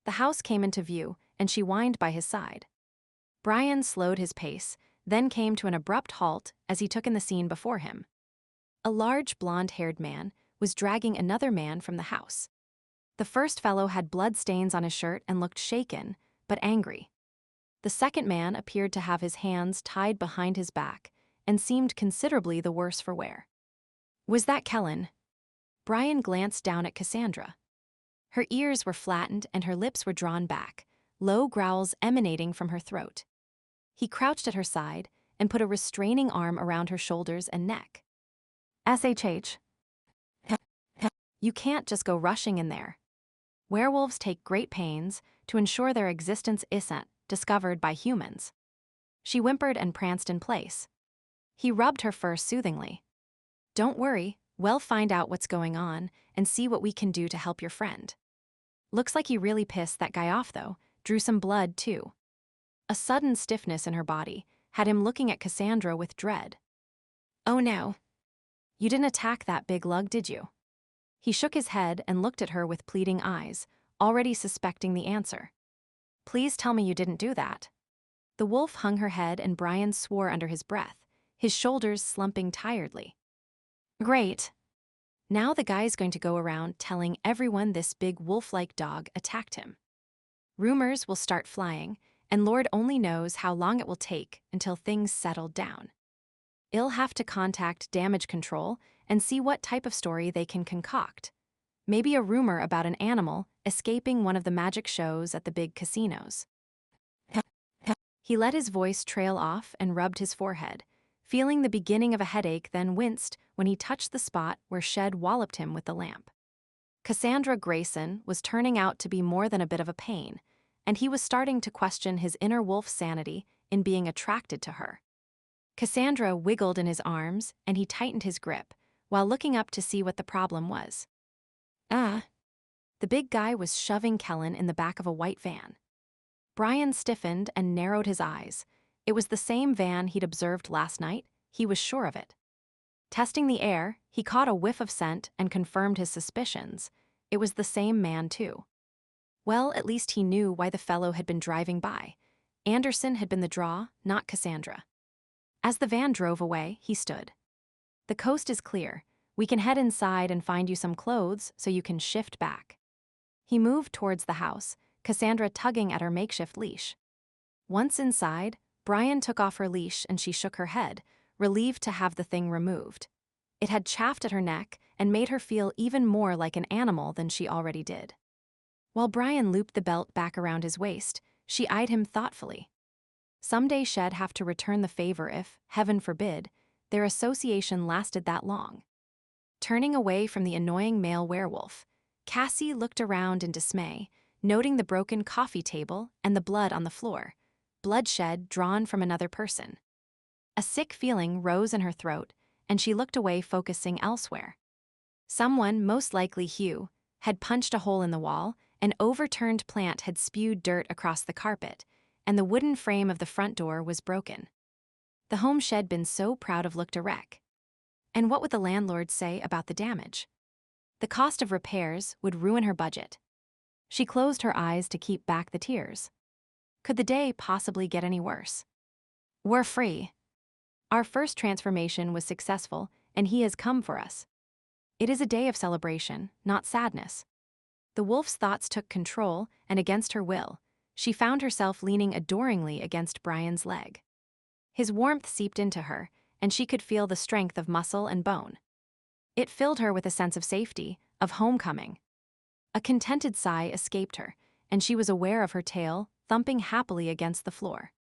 The house came into view, and she whined by his side. Bryan slowed his pace, then came to an abrupt halt as he took in the scene before him. A large blonde-haired man was dragging another man from the house. The first fellow had blood stains on his shirt and looked shaken, but angry. The second man appeared to have his hands tied behind his back and seemed considerably the worse for wear. Was that Kellen? Bryan glanced down at Cassandra. Her ears were flattened and her lips were drawn back, low growls emanating from her throat. He crouched at her side and put a restraining arm around her shoulders and neck. SHH. You can't just go rushing in there. Werewolves take great pains to ensure their existence isn't discovered by humans. She whimpered and pranced in place. He rubbed her fur soothingly. Don't worry, we'll find out what's going on and see what we can do to help your friend. Looks like he really pissed that guy off though, drew some blood too. A sudden stiffness in her body had him looking at Cassandra with dread. Oh no. You didn't attack that big lug, did you? He shook his head and looked at her with pleading eyes, already suspecting the answer. Please tell me you didn't do that. The wolf hung her head and Bryan swore under his breath, his shoulders slumping tiredly. Great. Now the guy's going to go around telling everyone this big wolf-like dog attacked him. Rumors will start flying, and Lord only knows how long it will take until things settle down. I'll have to contact damage control and see what type of story they can concoct. Maybe a rumor about an animal escaping one of the magic shows at the big casinos. He let his voice trail off and rubbed his forehead, feeling the beginning of a headache, then winced when he touched the spot where Shed walloped him with the lamp. Cassandra Greyson was turning out to be more than a bit of a pain, and he was starting to question his inner wolf sanity in being attracted to her. Cassandra wiggled in his arms, and he tightened his grip, while looking up to see what the problem was. The big guy was shoving Kellen in the back of a white van. Bryan stiffened and narrowed his eyes. It was the same van he'd observed last night, he was sure of it. Testing the air, he caught a whiff of scent and confirmed his suspicions. It was the same man, too. Well, at least he knew why the fellow had been driving by. Anderson had been the draw, not Cassandra. As the van drove away, he stood. The coast is clear. We can head inside and find you some clothes so you can shift back. He moved towards the house, Cassandra tugging at her makeshift leash. Once inside, Bryan took off her leash and she shook her head, relieved to have the thing removed. It had chafed at her neck and made her feel even more like an animal than she already did. While Bryan looped the belt back around his waist, she eyed him thoughtfully. Someday Shed have to return the favor if, heaven forbid, their association lasted that long. Turning away from the annoying male werewolf, Cassie looked around in dismay, noting the broken coffee table and the blood on the floor, bloodshed drawn from another person. A sick feeling rose in her throat, and she looked away, focusing elsewhere. Someone, most likely Hugh, had punched a hole in the wall, an overturned plant had spewed dirt across the carpet, and the wooden frame of the front door was broken. The home she'd been so proud of looked a wreck. And what would the landlord say about the damage? The cost of repairs would ruin her budget. She closed her eyes to keep back the tears. Could the day possibly get any worse? We're free. Our first transformation was successful, and he has come for us. It is a day of celebration, not sadness. The wolf's thoughts took control, and against her will, she found herself leaning adoringly against Bryan's leg. His warmth seeped into her, and she could feel the strength of muscle and bone. It filled her with a sense of safety, of homecoming. A contented sigh escaped her, and she was aware of her tail thumping happily against the floor.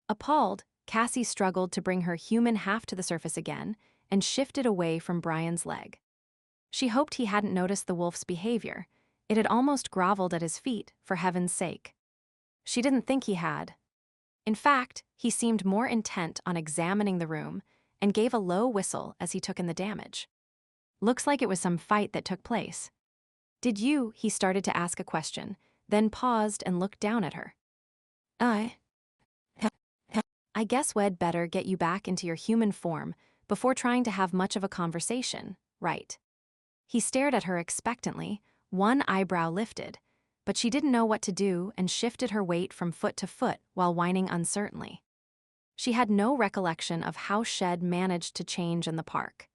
Appalled, Cassie struggled to bring her human half to the surface again and shifted away from Bryan's leg. She hoped he hadn't noticed the wolf's behavior. It had almost groveled at his feet, for heaven's sake. She didn't think he had. In fact, he seemed more intent on examining the room and gave a low whistle as he took in the damage. Looks like it was some fight that took place. He started to ask a question, then paused and looked down at her. I guess we'd better get you back into your human form before trying to have much of a conversation, right? He stared at her expectantly, one eyebrow lifted, but she didn't know what to do and shifted her weight from foot to foot while whining uncertainly. She had no recollection of how Shed managed to change in the park.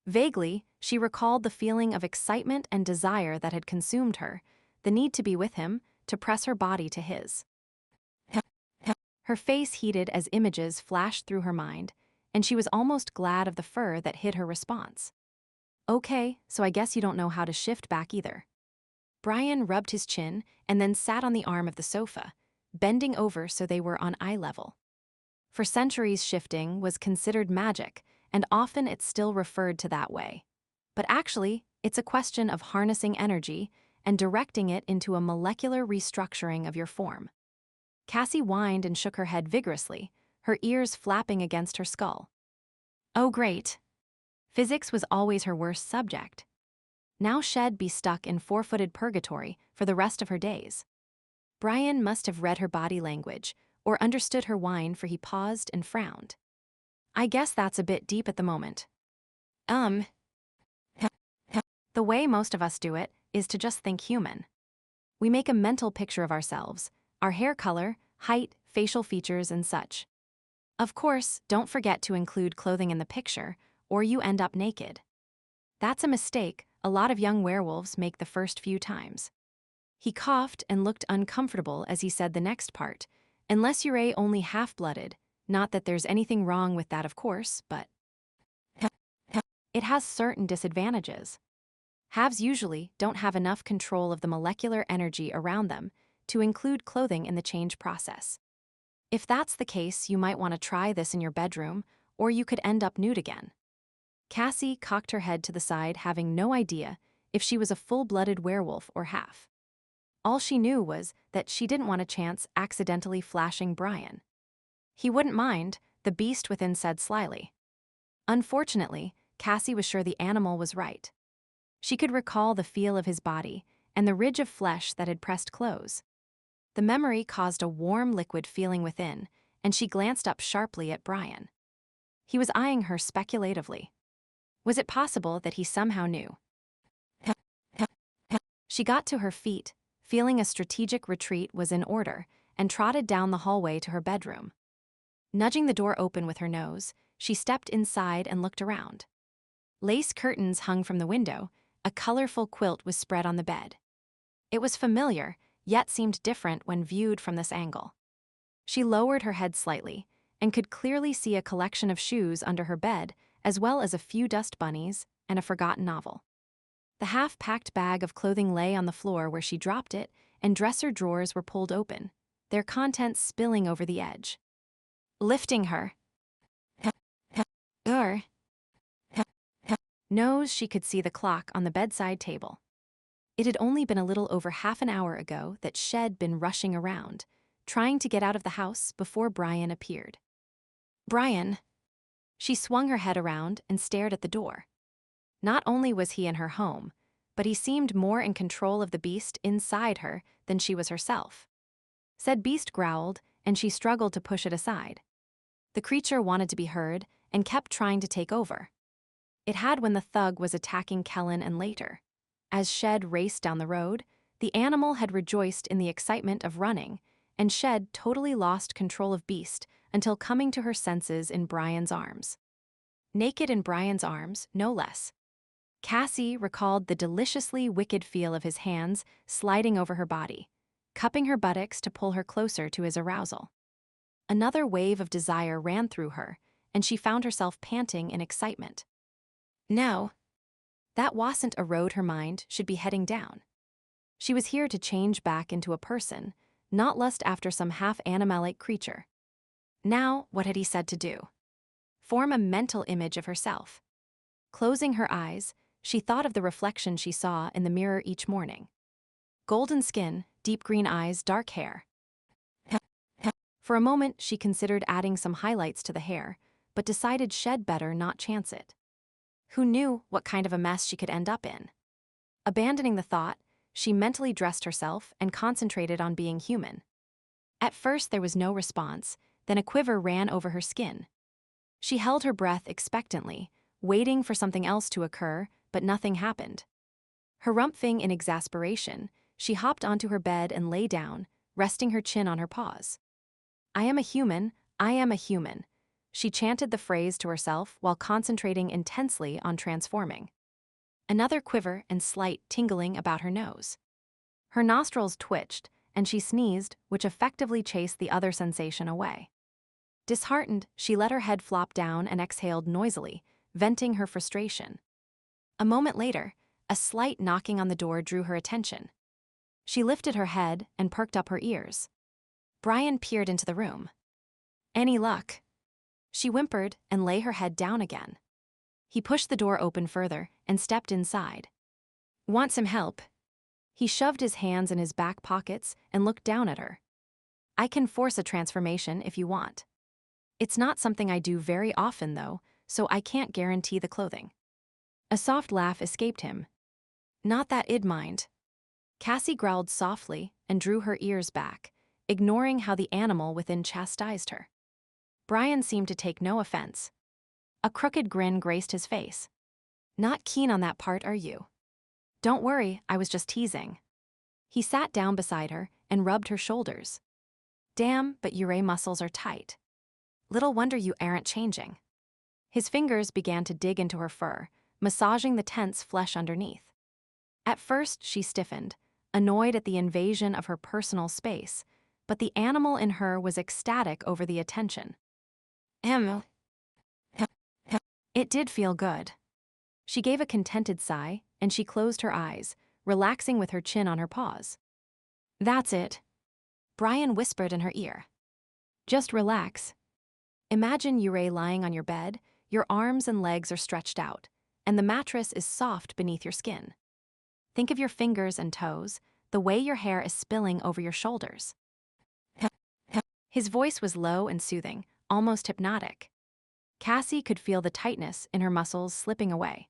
Vaguely, she recalled the feeling of excitement and desire that had consumed her, the need to be with him, to press her body to his. Her face heated as images flashed through her mind, and she was almost glad of the fur that hid her response. Okay, so I guess you don't know how to shift back either. Bryan rubbed his chin and then sat on the arm of the sofa, bending over so they were on eye level. For centuries, shifting was considered magic, and often it's still referred to that way. But actually, it's a question of harnessing energy and directing it into a molecular restructuring of your form. Cassie whined and shook her head vigorously, her ears flapping against her skull. Oh great. Physics was always her worst subject. Now she'd be stuck in four-footed purgatory for the rest of her days. Bryan must have read her body language, or understood her whine, for he paused and frowned. I guess that's a bit deep at the moment. The way most of us do it is to just think human. We make a mental picture of ourselves, our hair color, height, facial features, and such. Of course, don't forget to include clothing in the picture, or you end up naked. That's a mistake a lot of young werewolves make the first few times. He coughed and looked uncomfortable as he said the next part, unless you're only half-blooded, not that there's anything wrong with that of course, but it has certain disadvantages. Halves usually don't have enough control of the molecular energy around them to include clothing in the change process. If that's the case, you might want to try this in your bedroom, or you could end up nude again. Cassie cocked her head to the side, having no idea if she was a full-blooded werewolf or half. All she knew was that she didn't want a chance accidentally flashing Bryan. He wouldn't mind, the beast within said slyly. Unfortunately, Cassie was sure the animal was right. She could recall the feel of his body and the ridge of flesh that had pressed close. The memory caused a warm liquid feeling within, and she glanced up sharply at Bryan. He was eyeing her speculatively. Was it possible that he somehow knew? She got to her feet, feeling a strategic retreat was in order, and trotted down the hallway to her bedroom. Nudging the door open with her nose, she stepped inside and looked around. Lace curtains hung from the window, a colorful quilt was spread on the bed. It was familiar, yet seemed different when viewed from this angle. She lowered her head slightly, and could clearly see a collection of shoes under her bed, as well as a few dust bunnies and a forgotten novel. The half-packed bag of clothing lay on the floor where she dropped it, and dresser drawers were pulled open, their contents spilling over the edge. Lifting her. Nose, she could see the clock on the bedside table. It had only been a little over half an hour ago that she'd been rushing around, trying to get out of the house before Bryan appeared. Bryan. She swung her head around and stared at the door. Not only was he in her home, but he seemed more in control of the beast inside her than she was herself. Said beast growled, and she struggled to push it aside. The creature wanted to be heard and kept trying to take over. It had when the thug was attacking Kellen and later. As Shed raced down the road, the animal had rejoiced in the excitement of running, and Shed totally lost control of beast until coming to her senses in Bryan's arms. Naked in Bryan's arms, no less. Cassie recalled the deliciously wicked feel of his hands sliding over her body, cupping her buttocks to pull her closer to his arousal. Another wave of desire ran through her, and she found herself panting in excitement. No. That wasn't a road her mind should be heading down. She was here to change back into a person, not lust after some half-animalic creature. Now, what had he said to do? Form a mental image of herself. Closing her eyes, she thought of the reflection she saw in the mirror each morning. Golden skin, deep green eyes, dark hair. For a moment, she considered adding some highlights to the hair, but decided she'd better not chance it. Who knew what kind of a mess she could end up in? Abandoning the thought, she mentally dressed herself and concentrated on being human. At first, there was no response, then a quiver ran over her skin. She held her breath expectantly, waiting for something else to occur, but nothing happened. Harumphing in exasperation, she hopped onto her bed and lay down, resting her chin on her paws. I am a human, I am a human. She chanted the phrase to herself while concentrating intensely on transforming. Another quiver and slight tingling about her nose. Her nostrils twitched, and she sneezed, which effectively chased the other sensation away. Disheartened, she let her head flop down and exhaled noisily, venting her frustration. A moment later, a slight knocking on the door drew her attention. She lifted her head and perked up her ears. Bryan peered into the room. Any luck? She whimpered and lay her head down again. He pushed the door open further and stepped inside. Want some help? He shoved his hands in his back pockets and looked down at her. I can force a transformation if you want. It's not something I do very often, though, so I can't guarantee the clothing. A soft laugh escaped him. Not that I'd mind. Cassie growled softly and drew her ears back, ignoring how the animal within chastised her. Bryan seemed to take no offense. A crooked grin graced his face. Not keen on that part, are you? Don't worry, I was just teasing. He sat down beside her and rubbed her shoulders. Damn, but your muscles are tight. Little wonder you aren't changing. His fingers began to dig into her fur, massaging the tense flesh underneath. At first, she stiffened, annoyed at the invasion of her personal space, but the animal in her was ecstatic over the attention. It did feel good. She gave a contented sigh, and she closed her eyes, relaxing with her chin on her paws. That's it. Bryan whispered in her ear. Just relax. Imagine you're lying on your bed, your arms and legs are stretched out, and the mattress is soft beneath your skin. Think of your fingers and toes, the way your hair is spilling over your shoulders. His voice was low and soothing, almost hypnotic. Cassie could feel the tightness in her muscles slipping away.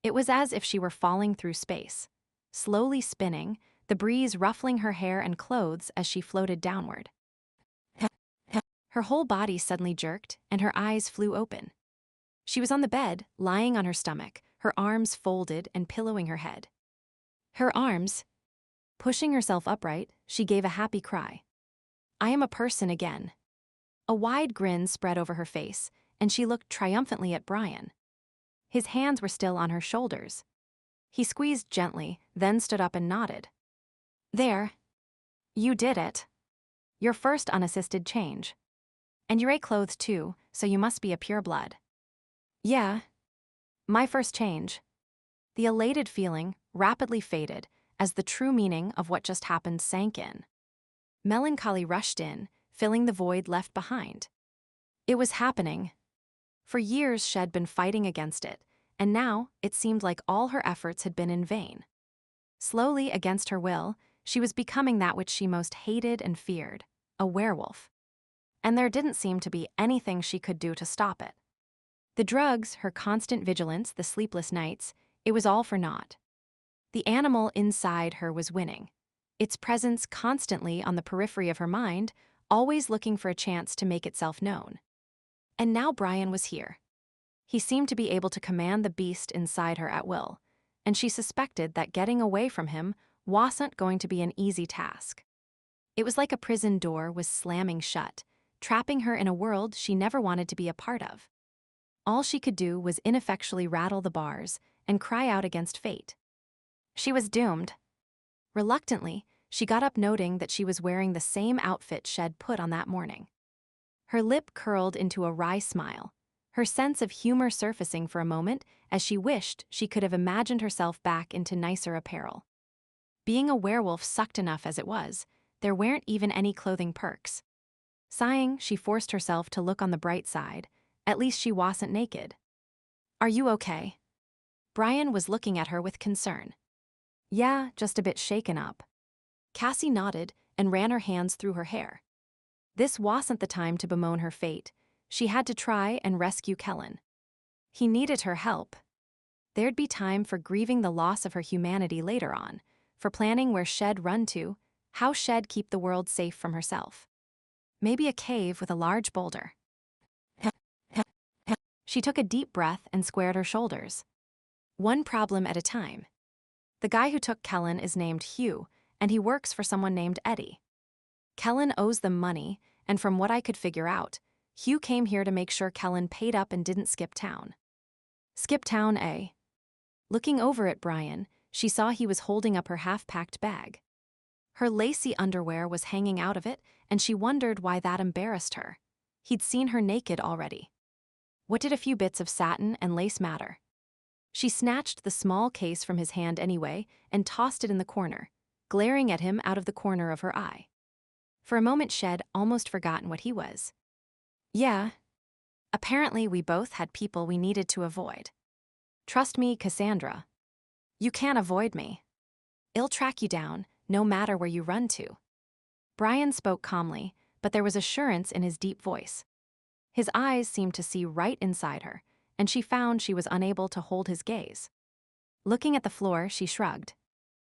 It was as if she were falling through space, slowly spinning, the breeze ruffling her hair and clothes as she floated downward. Her whole body suddenly jerked, and her eyes flew open. She was on the bed, lying on her stomach, her arms folded and pillowing her head. Her arms. Pushing herself upright, she gave a happy cry. I am a person again. A wide grin spread over her face, and she looked triumphantly at Bryan. His hands were still on her shoulders. He squeezed gently, then stood up and nodded. There. You did it. Your first unassisted change. And you're clothed too, so you must be a pureblood. Yeah. My first change. The elated feeling rapidly faded as the true meaning of what just happened sank in. Melancholy rushed in, filling the void left behind. It was happening. For years she'd been fighting against it, and now it seemed like all her efforts had been in vain. Slowly, against her will, she was becoming that which she most hated and feared, a werewolf. And there didn't seem to be anything she could do to stop it. The drugs, her constant vigilance, the sleepless nights, it was all for naught. The animal inside her was winning, its presence constantly on the periphery of her mind, always looking for a chance to make itself known. And now Bryan was here. He seemed to be able to command the beast inside her at will, and she suspected that getting away from him wasn't going to be an easy task. It was like a prison door was slamming shut, trapping her in a world she never wanted to be a part of. All she could do was ineffectually rattle the bars and cry out against fate. She was doomed. Reluctantly, she got up, noting that she was wearing the same outfit Shed put on that morning. Her lip curled into a wry smile, her sense of humor surfacing for a moment as she wished she could have imagined herself back into nicer apparel. Being a werewolf sucked enough as it was. There weren't even any clothing perks. Sighing, she forced herself to look on the bright side. At least she wasn't naked. "Are you okay?" Bryan was looking at her with concern. "Yeah, just a bit shaken up." Cassie nodded and ran her hands through her hair. This wasn't the time to bemoan her fate. She had to try and rescue Kellen. He needed her help. There'd be time for grieving the loss of her humanity later on, for planning where Shed run to, how Shed keep the world safe from herself. Maybe a cave with a large boulder. She took a deep breath and squared her shoulders. One problem at a time. The guy who took Kellen is named Hugh, and he works for someone named Eddie. Kellen owes them money, and from what I could figure out, Hugh came here to make sure Kellen paid up and didn't skip town. Skip town, eh? Looking over at Bryan, she saw he was holding up her half-packed bag. Her lacy underwear was hanging out of it, and she wondered why that embarrassed her. He'd seen her naked already. What did a few bits of satin and lace matter? She snatched the small case from his hand anyway and tossed it in the corner, glaring at him out of the corner of her eye. For a moment, Shed almost forgotten what he was. "Yeah. Apparently we both had people we needed to avoid. Trust me, Cassandra. You can't avoid me. I'll track you down, no matter where you run to." Bryan spoke calmly, but there was assurance in his deep voice. His eyes seemed to see right inside her, and she found she was unable to hold his gaze. Looking at the floor, she shrugged.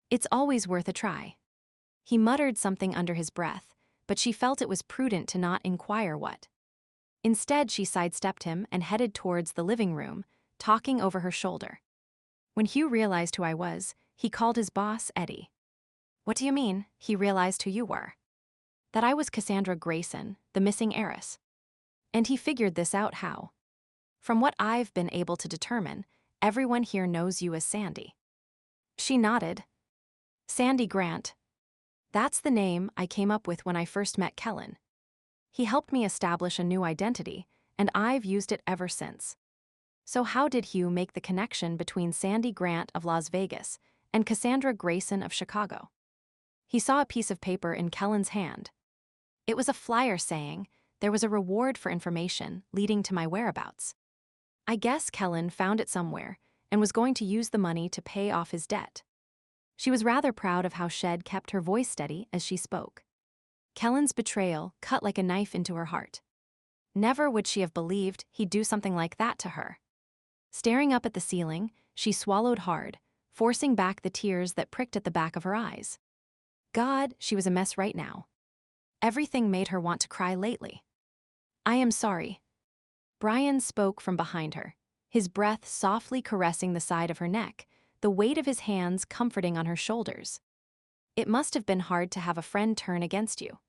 "It's always worth a try." He muttered something under his breath, but she felt it was prudent to not inquire what. Instead, she sidestepped him and headed towards the living room, talking over her shoulder. When Hugh realized who I was, he called his boss Eddie. "What do you mean?" He realized who you were. That I was Cassandra Greyson, the missing heiress. And he figured this out how. From what I've been able to determine, everyone here knows you as Sandy. She nodded. "Sandy Grant. That's the name I came up with when I first met Kellen. He helped me establish a new identity, and I've used it ever since." So how did Hugh make the connection between Sandy Grant of Las Vegas and Cassandra Greyson of Chicago? He saw a piece of paper in Kellen's hand. It was a flyer saying there was a reward for information leading to my whereabouts. I guess Kellen found it somewhere and was going to use the money to pay off his debt. She was rather proud of how Shed kept her voice steady as she spoke. Kellen's betrayal cut like a knife into her heart. Never would she have believed he'd do something like that to her. Staring up at the ceiling, she swallowed hard, forcing back the tears that pricked at the back of her eyes. God, she was a mess right now. Everything made her want to cry lately. "I am sorry." Bryan spoke from behind her, his breath softly caressing the side of her neck, the weight of his hands comforting on her shoulders. It must have been hard to have a friend turn against you.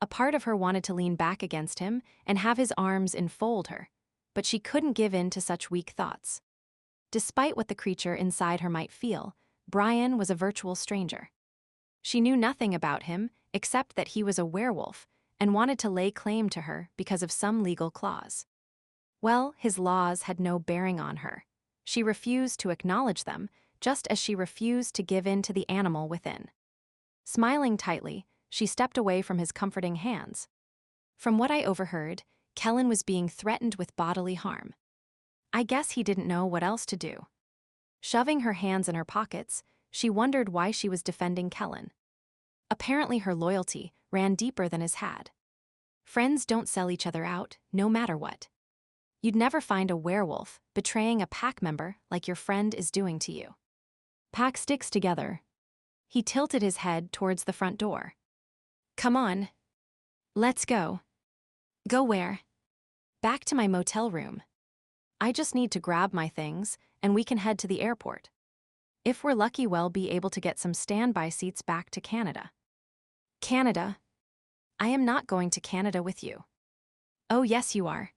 A part of her wanted to lean back against him and have his arms enfold her, but she couldn't give in to such weak thoughts. Despite what the creature inside her might feel, Bryan was a virtual stranger. She knew nothing about him except that he was a werewolf and wanted to lay claim to her because of some legal clause. Well, his laws had no bearing on her. She refused to acknowledge them, just as she refused to give in to the animal within. Smiling tightly, she stepped away from his comforting hands. From what I overheard, Kellen was being threatened with bodily harm. I guess he didn't know what else to do. Shoving her hands in her pockets, she wondered why she was defending Kellen. Apparently her loyalty ran deeper than his had. Friends don't sell each other out, no matter what. You'd never find a werewolf betraying a pack member like your friend is doing to you. Pack sticks together. He tilted his head towards the front door. Come on. Let's go. Go where? Back to my motel room. I just need to grab my things, and we can head to the airport. If we're lucky, we'll be able to get some standby seats back to Canada. Canada? I am not going to Canada with you. Oh, yes, you are.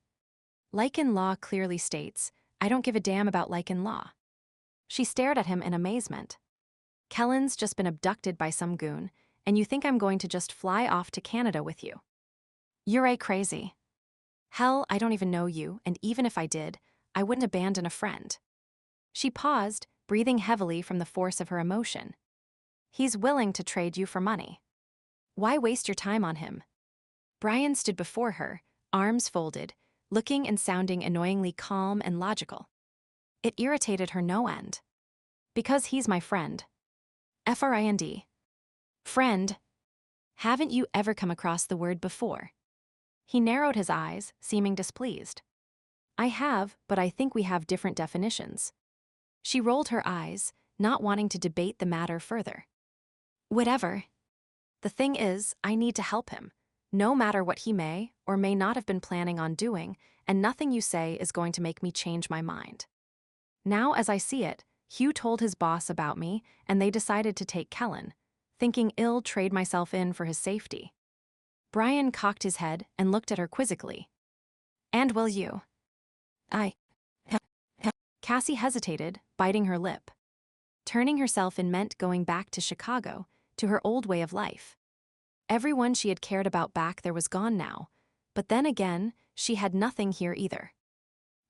Lycan law clearly states, I don't give a damn about Lycan law. She stared at him in amazement. Kellen's just been abducted by some goon, and you think I'm going to just fly off to Canada with you? You're crazy. Hell, I don't even know you, and even if I did, I wouldn't abandon a friend. She paused, breathing heavily from the force of her emotion. He's willing to trade you for money. Why waste your time on him? Bryan stood before her, arms folded, looking and sounding annoyingly calm and logical. It irritated her no end. Because he's my friend. Friend. Friend. Haven't you ever come across the word before? He narrowed his eyes, seeming displeased. I have, but I think we have different definitions. She rolled her eyes, not wanting to debate the matter further. Whatever. The thing is, I need to help him, no matter what he may or may not have been planning on doing, and nothing you say is going to make me change my mind. Now, as I see it, Hugh told his boss about me, and they decided to take Kellen, thinking I'll trade myself in for his safety. Bryan cocked his head and looked at her quizzically. And will you? Cassie hesitated, biting her lip. Turning herself in meant going back to Chicago, to her old way of life. Everyone she had cared about back there was gone now, but then again, she had nothing here either.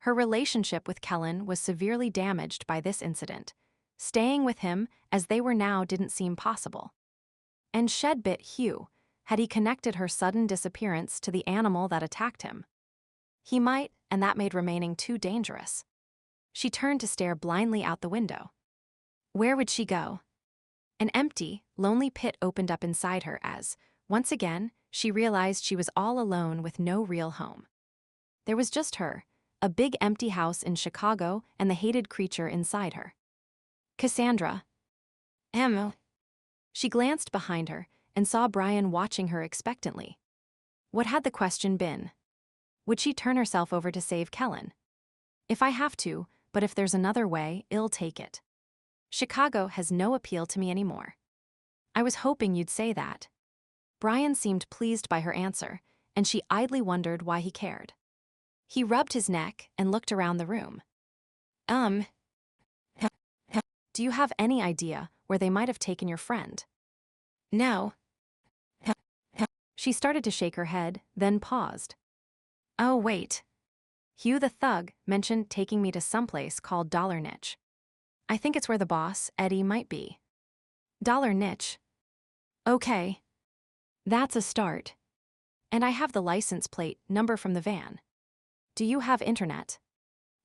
Her relationship with Kellen was severely damaged by this incident. Staying with him, as they were now, didn't seem possible. And Shedbit Hugh, had he connected her sudden disappearance to the animal that attacked him? He might, and that made remaining too dangerous. She turned to stare blindly out the window. Where would she go? An empty, lonely pit opened up inside her as, once again, she realized she was all alone with no real home. There was just her, a big empty house in Chicago, and the hated creature inside her. Cassandra. Emma. She glanced behind her and saw Bryan watching her expectantly. What had the question been? Would she turn herself over to save Kellen? If I have to, but if there's another way, I'll take it. Chicago has no appeal to me anymore. I was hoping you'd say that. Bryan seemed pleased by her answer, and she idly wondered why he cared. He rubbed his neck and looked around the room. Do you have any idea where they might have taken your friend? No. She started to shake her head, then paused. Oh, wait. Hugh the thug mentioned taking me to someplace called Dollar Niche. I think it's where the boss, Eddie, might be. Dollar Niche. Okay. That's a start. And I have the license plate number from the van. Do you have internet?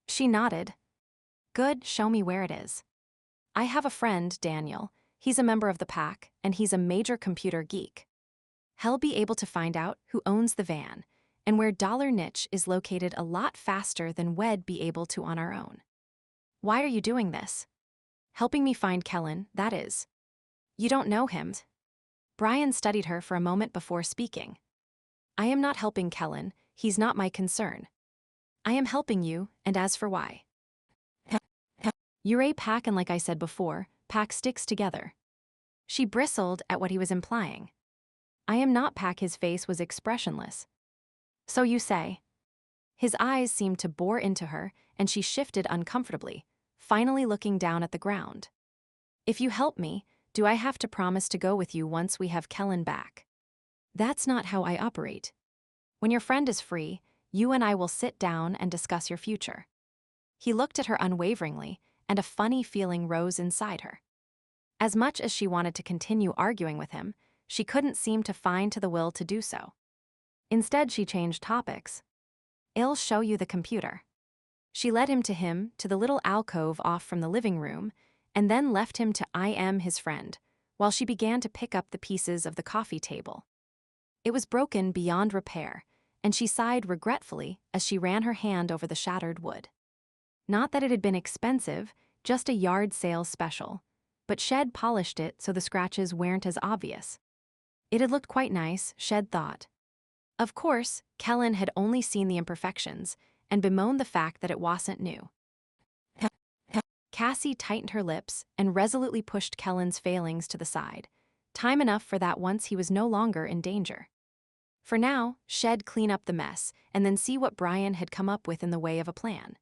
She nodded. Good, show me where it is. I have a friend, Daniel. He's a member of the pack, and he's a major computer geek. He'll be able to find out who owns the van, and where Dollar Niche is located a lot faster than we'd be able to on our own. Why are you doing this? Helping me find Kellen, that is. You don't know him. Bryan studied her for a moment before speaking. I am not helping Kellen, he's not my concern. I am helping you, and as for why. You're a pack, and like I said before, pack sticks together. She bristled at what he was implying. I am not pack. His face was expressionless. So you say. His eyes seemed to bore into her, and she shifted uncomfortably, finally looking down at the ground. If you help me, do I have to promise to go with you once we have Kellen back? That's not how I operate. When your friend is free, you and I will sit down and discuss your future. He looked at her unwaveringly, and a funny feeling rose inside her. As much as she wanted to continue arguing with him, she couldn't seem to find the will to do so. Instead, she changed topics. I'll show you the computer. She led him to the little alcove off from the living room, and then left him to I am his friend, while she began to pick up the pieces of the coffee table. It was broken beyond repair, and she sighed regretfully as she ran her hand over the shattered wood. Not that it had been expensive, just a yard sale special, but Shed polished it so the scratches weren't as obvious. It had looked quite nice, Shed thought. Of course, Kellen had only seen the imperfections and bemoaned the fact that it wasn't new. Cassie tightened her lips and resolutely pushed Kellen's failings to the side, time enough for that once he was no longer in danger. For now, Shed clean up the mess and then see what Bryan had come up with in the way of a plan.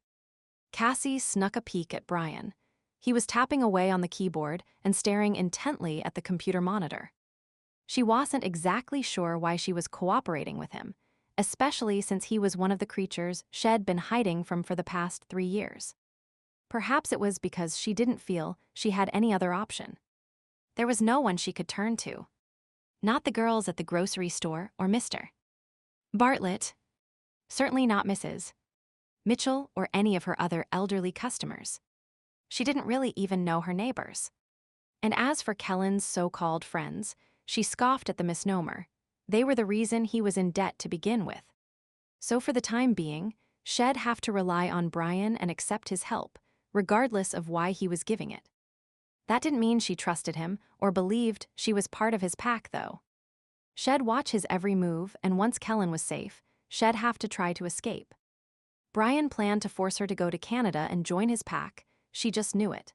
Cassie snuck a peek at Bryan. He was tapping away on the keyboard and staring intently at the computer monitor. She wasn't exactly sure why she was cooperating with him, especially since he was one of the creatures Shed been hiding from for the past 3 years. Perhaps it was because she didn't feel she had any other option. There was no one she could turn to. Not the girls at the grocery store or Mr. Bartlett. Certainly not Mrs. Mitchell or any of her other elderly customers. She didn't really even know her neighbors. And as for Kellen's so-called friends, she scoffed at the misnomer. They were the reason he was in debt to begin with. So for the time being, Shed have to rely on Bryan and accept his help, regardless of why he was giving it. That didn't mean she trusted him or believed she was part of his pack, though. Shed watch his every move, and once Kellen was safe, Shed have to try to escape. Bryan planned to force her to go to Canada and join his pack, she just knew it.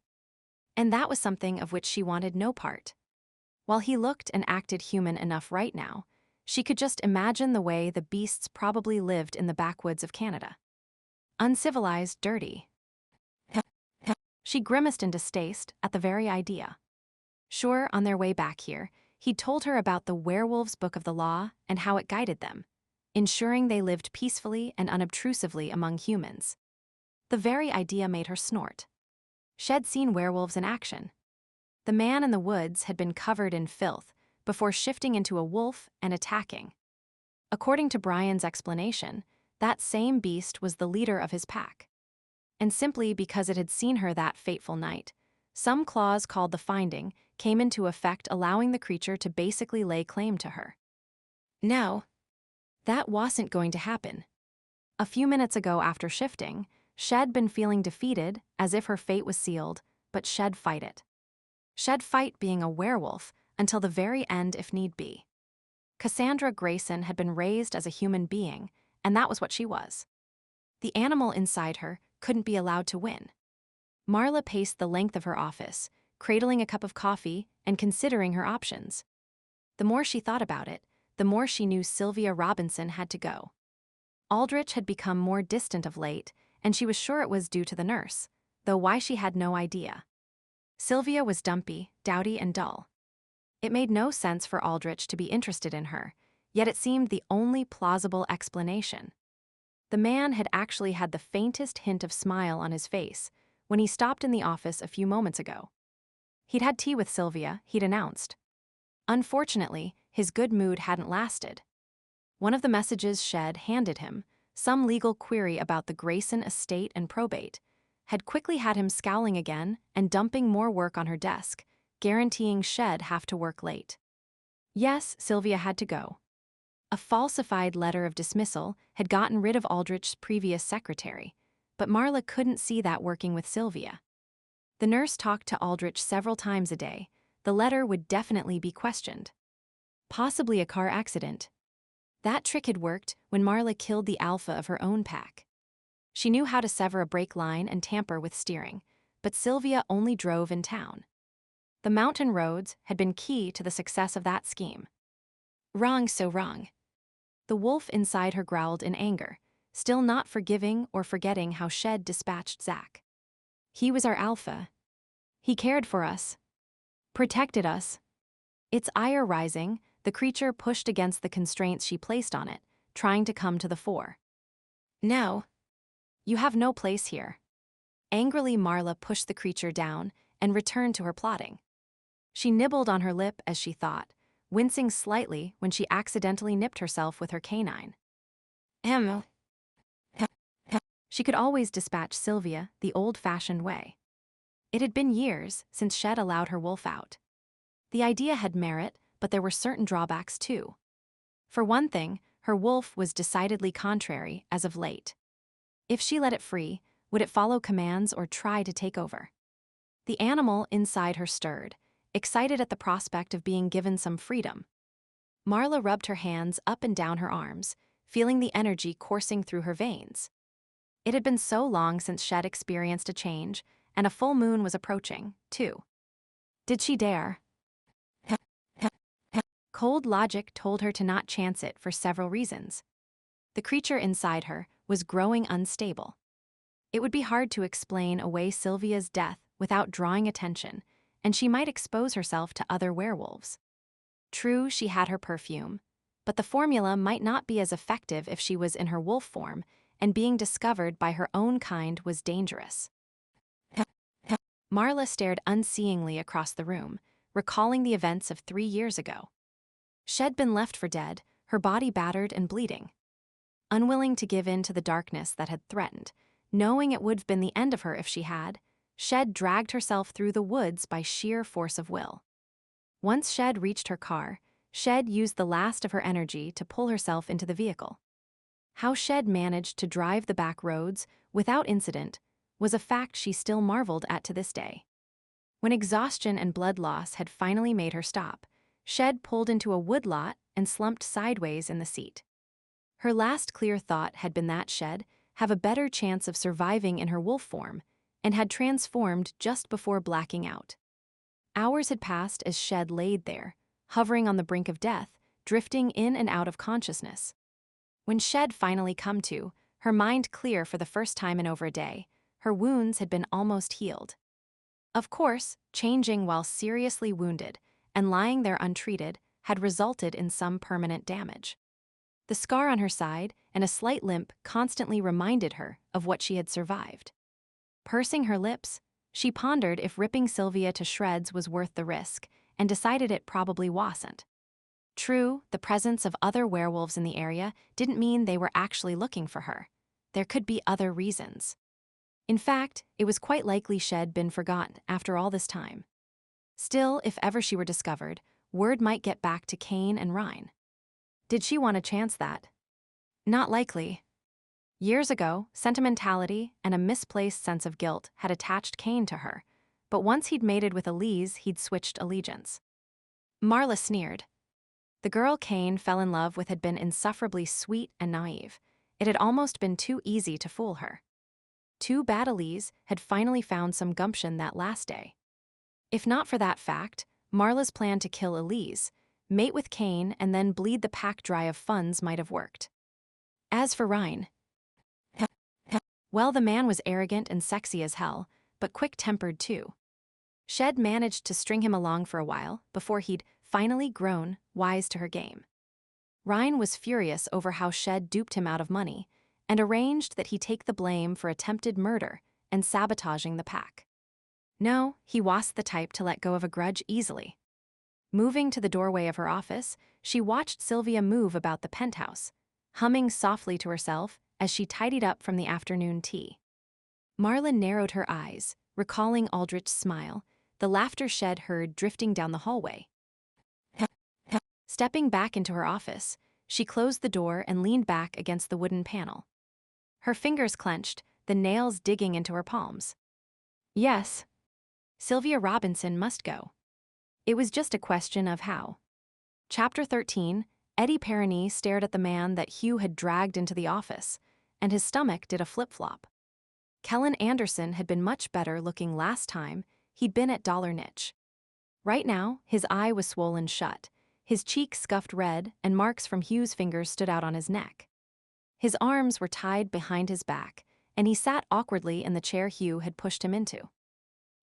And that was something of which she wanted no part. While he looked and acted human enough right now, she could just imagine the way the beasts probably lived in the backwoods of Canada. Uncivilized, dirty. She grimaced in distaste at the very idea. Sure, on their way back here, he'd told her about the Werewolves' Book of the Law and how it guided them, ensuring they lived peacefully and unobtrusively among humans. The very idea made her snort. She'd seen werewolves in action. The man in the woods had been covered in filth before shifting into a wolf and attacking. According to Bryan's explanation, that same beast was the leader of his pack. And simply because it had seen her that fateful night, some clause called the Finding came into effect, allowing the creature to basically lay claim to her. No, that wasn't going to happen. A few minutes ago after shifting, Shed been feeling defeated, as if her fate was sealed, but Shed fight it. Shed fight being a werewolf until the very end if need be. Cassandra Greyson had been raised as a human being, and that was what she was. The animal inside her couldn't be allowed to win. Marla paced the length of her office, cradling a cup of coffee and considering her options. The more she thought about it, the more she knew Sylvia Robinson had to go. Aldrich had become more distant of late, and she was sure it was due to the nurse, though why she had no idea. Sylvia was dumpy, dowdy, and dull. It made no sense for Aldrich to be interested in her, yet it seemed the only plausible explanation. The man had actually had the faintest hint of smile on his face when he stopped in the office a few moments ago. He'd had tea with Sylvia, he'd announced. Unfortunately, his good mood hadn't lasted. One of the messages Shed handed him, some legal query about the Greyson estate and probate, had quickly had him scowling again and dumping more work on her desk, guaranteeing Shed have to work late. Yes, Sylvia had to go. A falsified letter of dismissal had gotten rid of Aldrich's previous secretary, but Marla couldn't see that working with Sylvia. The nurse talked to Aldrich several times a day. The letter would definitely be questioned. Possibly a car accident. That trick had worked when Marla killed the alpha of her own pack. She knew how to sever a brake line and tamper with steering, but Sylvia only drove in town. The mountain roads had been key to the success of that scheme. Wrong, so wrong. The wolf inside her growled in anger, still not forgiving or forgetting how Shed dispatched Zach. He was our alpha. He cared for us. Protected us. Its ire rising, the creature pushed against the constraints she placed on it, trying to come to the fore. No. You have no place here. Angrily, Marla pushed the creature down and returned to her plotting. She nibbled on her lip as she thought, wincing slightly when she accidentally nipped herself with her canine. She could always dispatch Sylvia the old-fashioned way. It had been years since Shed allowed her wolf out. The idea had merit, but there were certain drawbacks too. For one thing, her wolf was decidedly contrary as of late. If she let it free, would it follow commands or try to take over? The animal inside her stirred, excited at the prospect of being given some freedom. Marla rubbed her hands up and down her arms, feeling the energy coursing through her veins. It had been so long since Shed experienced a change, and a full moon was approaching, too. Did she dare? Cold logic told her to not chance it for several reasons. The creature inside her was growing unstable. It would be hard to explain away Sylvia's death without drawing attention, and she might expose herself to other werewolves. True, she had her perfume, but the formula might not be as effective if she was in her wolf form, and being discovered by her own kind was dangerous. Marla stared unseeingly across the room, recalling the events of 3 years ago. She'd been left for dead, her body battered and bleeding. Unwilling to give in to the darkness that had threatened, knowing it would have been the end of her if she had, Shed dragged herself through the woods by sheer force of will. Once Shed reached her car, Shed used the last of her energy to pull herself into the vehicle. How Shed managed to drive the back roads without incident was a fact she still marveled at to this day. When exhaustion and blood loss had finally made her stop, Shed pulled into a woodlot and slumped sideways in the seat. Her last clear thought had been that Shed have a better chance of surviving in her wolf form, and had transformed just before blacking out. Hours had passed as Shed laid there, hovering on the brink of death, drifting in and out of consciousness. When Shed finally come to, her mind clear for the first time in over a day, her wounds had been almost healed. Of course, changing while seriously wounded and lying there untreated had resulted in some permanent damage. The scar on her side and a slight limp constantly reminded her of what she had survived. Pursing her lips, she pondered if ripping Sylvia to shreds was worth the risk, and decided it probably wasn't. True, the presence of other werewolves in the area didn't mean they were actually looking for her. There could be other reasons. In fact, it was quite likely Shed been forgotten after all this time. Still, if ever she were discovered, word might get back to Kane and Ryan. Did she want to chance that? Not likely. Years ago, sentimentality and a misplaced sense of guilt had attached Kane to her, but once he'd mated with Elise, he'd switched allegiance. Marla sneered. The girl Kane fell in love with had been insufferably sweet and naive. It had almost been too easy to fool her. Too bad Elise had finally found some gumption that last day. If not for that fact, Marla's plan to kill Elise, mate with Kane, and then bleed the pack dry of funds might have worked. As for Ryan, well, the man was arrogant and sexy as hell, but quick-tempered too. Shed managed to string him along for a while before he'd finally grown wise to her game. Ryan was furious over how Shed duped him out of money and arranged that he take the blame for attempted murder and sabotaging the pack. No, he wasn't the type to let go of a grudge easily. Moving to the doorway of her office, she watched Sylvia move about the penthouse, humming softly to herself as she tidied up from the afternoon tea. Marla narrowed her eyes, recalling Aldrich's smile, the laughter Shed heard drifting down the hallway. Stepping back into her office, she closed the door and leaned back against the wooden panel. Her fingers clenched, the nails digging into her palms. Yes, Sylvia Robinson must go. It was just a question of how. Chapter 13, Eddie Perroni stared at the man that Hugh had dragged into the office, and his stomach did a flip-flop. Kellen Anderson had been much better looking last time he'd been at Dollar Niche. Right now, his eye was swollen shut, his cheek scuffed red, and marks from Hugh's fingers stood out on his neck. His arms were tied behind his back, and he sat awkwardly in the chair Hugh had pushed him into.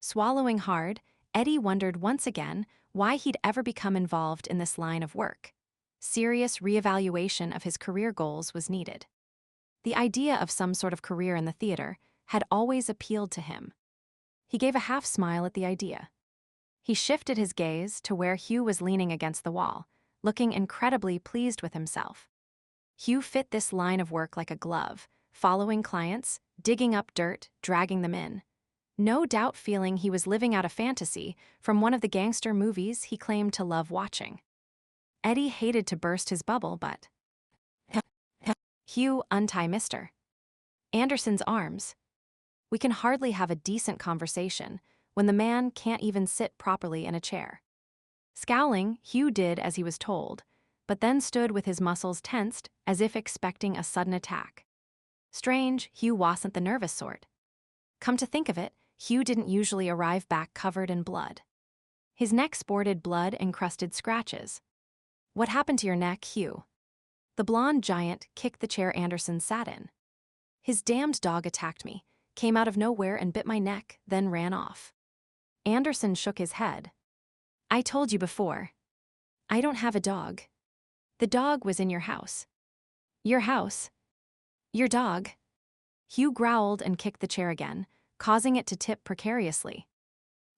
Swallowing hard, Eddie wondered once again why he'd ever become involved in this line of work. Serious reevaluation of his career goals was needed. The idea of some sort of career in the theater had always appealed to him. He gave a half-smile at the idea. He shifted his gaze to where Hugh was leaning against the wall, looking incredibly pleased with himself. Hugh fit this line of work like a glove, following clients, digging up dirt, dragging them in. No doubt feeling he was living out a fantasy from one of the gangster movies he claimed to love watching. Eddie hated to burst his bubble, but Hugh, untie Mr. Anderson's arms. We can hardly have a decent conversation when the man can't even sit properly in a chair. Scowling, Hugh did as he was told, but then stood with his muscles tensed as if expecting a sudden attack. Strange, Hugh wasn't the nervous sort. Come to think of it, Hugh didn't usually arrive back covered in blood. His neck sported blood-encrusted scratches. What happened to your neck, Hugh? The blonde giant kicked the chair Anderson sat in. His damned dog attacked me, came out of nowhere and bit my neck, then ran off. Anderson shook his head. I told you before. I don't have a dog. The dog was in your house. Your house? Your dog? Hugh growled and kicked the chair again, causing it to tip precariously.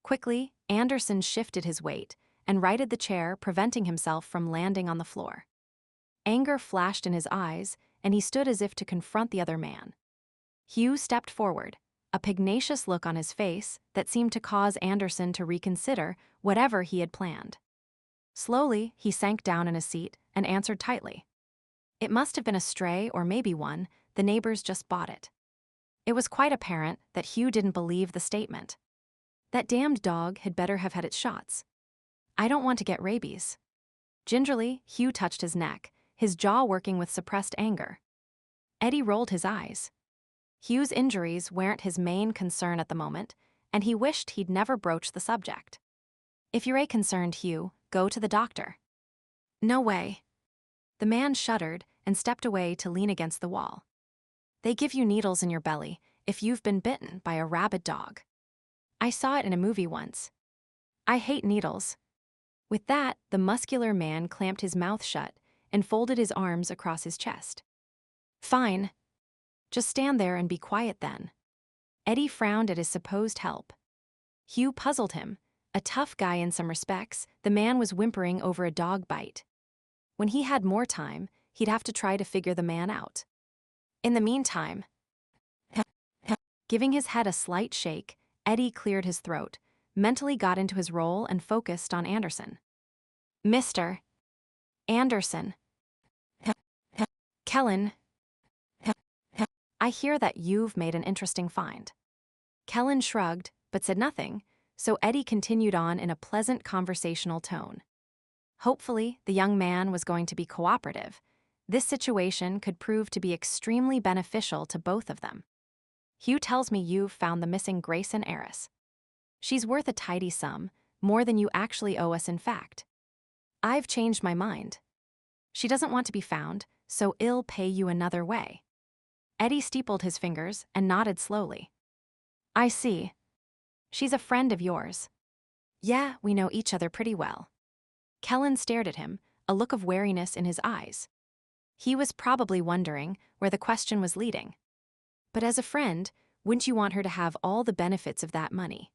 Quickly, Anderson shifted his weight and righted the chair, preventing himself from landing on the floor. Anger flashed in his eyes, and he stood as if to confront the other man. Hugh stepped forward, a pugnacious look on his face that seemed to cause Anderson to reconsider whatever he had planned. Slowly, he sank down in his seat and answered tightly. It must have been a stray or maybe one, the neighbors just bought it. It was quite apparent that Hugh didn't believe the statement. That damned dog had better have had its shots. I don't want to get rabies. Gingerly, Hugh touched his neck, his jaw working with suppressed anger. Eddie rolled his eyes. Hugh's injuries weren't his main concern at the moment, and he wished he'd never broached the subject. If you're concerned, Hugh, go to the doctor. No way. The man shuddered and stepped away to lean against the wall. They give you needles in your belly if you've been bitten by a rabid dog. I saw it in a movie once. I hate needles. With that, the muscular man clamped his mouth shut and folded his arms across his chest. Fine. Just stand there and be quiet then. Eddie frowned at his supposed help. Hugh puzzled him. A tough guy in some respects, the man was whimpering over a dog bite. When he had more time, he'd have to try to figure the man out. In the meantime, giving his head a slight shake, Eddie cleared his throat, mentally got into his role and focused on Anderson. Mr. Anderson. Kellen. I hear that you've made an interesting find. Kellen shrugged, but said nothing, so Eddie continued on in a pleasant conversational tone. Hopefully, the young man was going to be cooperative. This situation could prove to be extremely beneficial to both of them. Hugh tells me you've found the missing Greyson heiress. She's worth a tidy sum, more than you actually owe us in fact. I've changed my mind. She doesn't want to be found, so I'll pay you another way. Eddie steepled his fingers and nodded slowly. I see. She's a friend of yours. Yeah, we know each other pretty well. Kellen stared at him, a look of wariness in his eyes. He was probably wondering where the question was leading. But as a friend, wouldn't you want her to have all the benefits of that money?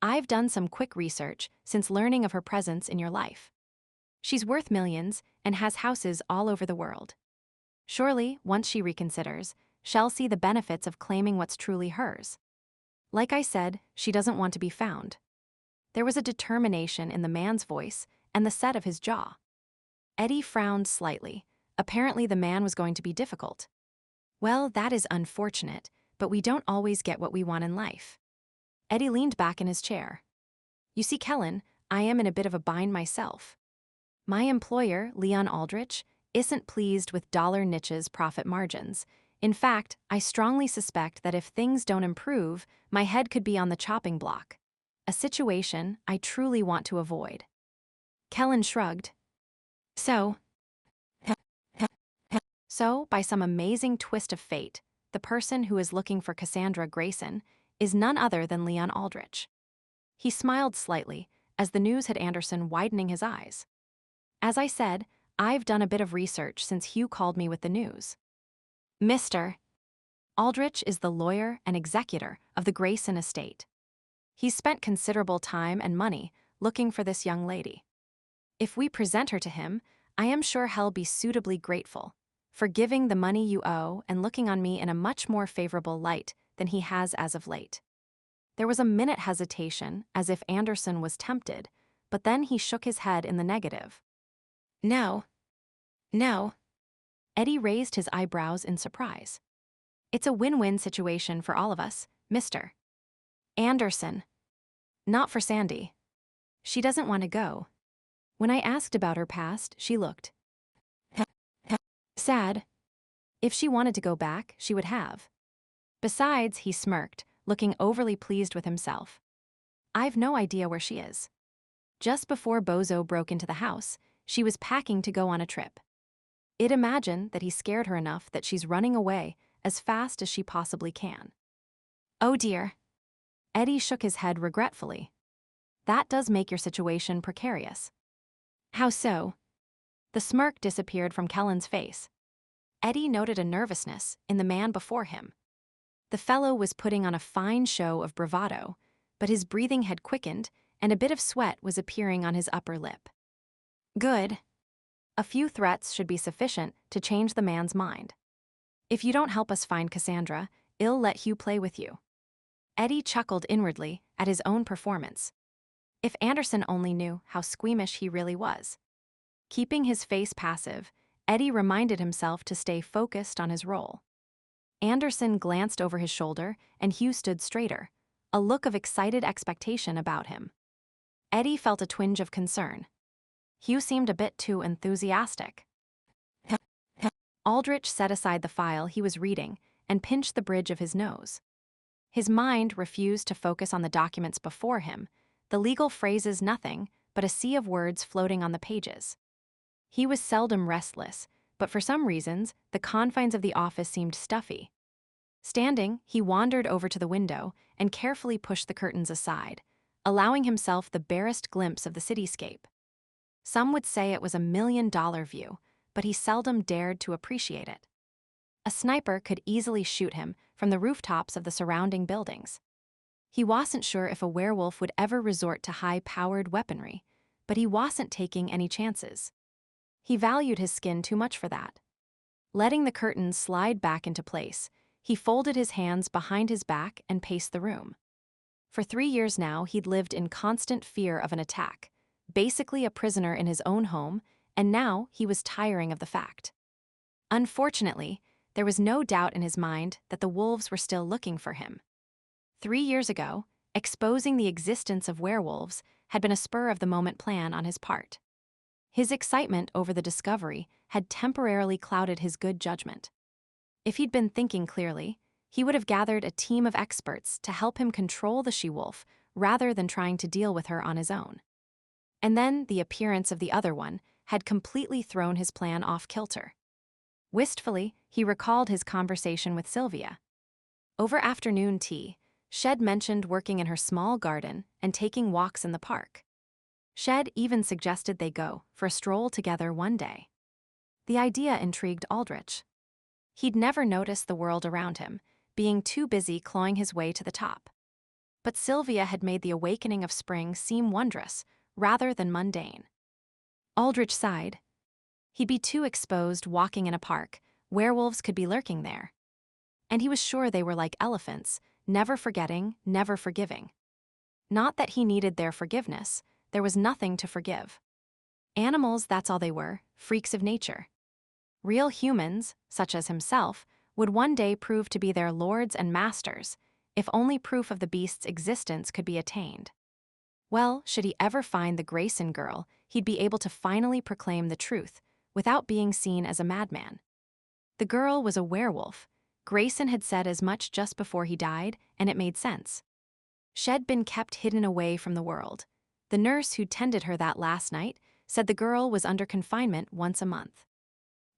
I've done some quick research since learning of her presence in your life. She's worth millions and has houses all over the world. Surely, once she reconsiders, she'll see the benefits of claiming what's truly hers. Like I said, she doesn't want to be found. There was a determination in the man's voice and the set of his jaw. Eddie frowned slightly. Apparently the man was going to be difficult. Well, that is unfortunate, but we don't always get what we want in life. Eddie leaned back in his chair. You see, Kellen, I am in a bit of a bind myself. My employer, Leon Aldrich, isn't pleased with dollar niches profit margins. In fact, I strongly suspect that if things don't improve, my head could be on the chopping block. A situation I truly want to avoid. Kellen shrugged. So, by some amazing twist of fate, the person who is looking for Cassandra Greyson is none other than Leon Aldrich. He smiled slightly as the news had Anderson widening his eyes. As I said, I've done a bit of research since Hugh called me with the news. Mr. Aldrich is the lawyer and executor of the Greyson estate. He's spent considerable time and money looking for this young lady. If we present her to him, I am sure he'll be suitably grateful. forgiving the money you owe and looking on me in a much more favorable light than he has as of late. There was a minute hesitation, as if Anderson was tempted, but then he shook his head in the negative. No. No. Eddie raised his eyebrows in surprise. It's a win-win situation for all of us, Mr. Anderson. Not for Sandy. She doesn't want to go. When I asked about her past, she looked sad. If she wanted to go back, she would have. Besides, he smirked, looking overly pleased with himself. I've no idea where she is. Just before Bozo broke into the house, she was packing to go on a trip. I'd imagine that he scared her enough that she's running away as fast as she possibly can. Oh dear. Eddie shook his head regretfully. That does make your situation precarious. How so? The smirk disappeared from Kellen's face. Eddie noted a nervousness in the man before him. The fellow was putting on a fine show of bravado, but his breathing had quickened and a bit of sweat was appearing on his upper lip. Good. A few threats should be sufficient to change the man's mind. If you don't help us find Cassandra, I'll let Hugh play with you. Eddie chuckled inwardly at his own performance. If Anderson only knew how squeamish he really was. Keeping his face passive, Eddie reminded himself to stay focused on his role. Anderson glanced over his shoulder and Hugh stood straighter, a look of excited expectation about him. Eddie felt a twinge of concern. Hugh seemed a bit too enthusiastic. Aldrich set aside the file he was reading and pinched the bridge of his nose. His mind refused to focus on the documents before him, the legal phrases nothing but a sea of words floating on the pages. He was seldom restless, but for some reasons, the confines of the office seemed stuffy. Standing, he wandered over to the window and carefully pushed the curtains aside, allowing himself the barest glimpse of the cityscape. Some would say it was $1 million view, but he seldom dared to appreciate it. A sniper could easily shoot him from the rooftops of the surrounding buildings. He wasn't sure if a werewolf would ever resort to high-powered weaponry, but he wasn't taking any chances. He valued his skin too much for that. Letting the curtains slide back into place, he folded his hands behind his back and paced the room. For 3 years now, he'd lived in constant fear of an attack, basically a prisoner in his own home, and now he was tiring of the fact. Unfortunately, there was no doubt in his mind that the wolves were still looking for him. 3 years ago, exposing the existence of werewolves had been a spur-of-the-moment plan on his part. His excitement over the discovery had temporarily clouded his good judgment. If he'd been thinking clearly, he would have gathered a team of experts to help him control the she-wolf rather than trying to deal with her on his own. And then the appearance of the other one had completely thrown his plan off kilter. Wistfully, he recalled his conversation with Sylvia. Over afternoon tea, Shed mentioned working in her small garden and taking walks in the park. Shed even suggested they go for a stroll together one day. The idea intrigued Aldrich. He'd never noticed the world around him, being too busy clawing his way to the top. But Sylvia had made the awakening of spring seem wondrous, rather than mundane. Aldrich sighed. He'd be too exposed walking in a park, werewolves could be lurking there. And he was sure they were like elephants, never forgetting, never forgiving. Not that he needed their forgiveness, there was nothing to forgive. Animals, that's all they were, freaks of nature. Real humans, such as himself, would one day prove to be their lords and masters, if only proof of the beast's existence could be attained. Well, should he ever find the Greyson girl, he'd be able to finally proclaim the truth, without being seen as a madman. The girl was a werewolf. Greyson had said as much just before he died, and it made sense. She'd been kept hidden away from the world. The nurse who tended her that last night said the girl was under confinement once a month.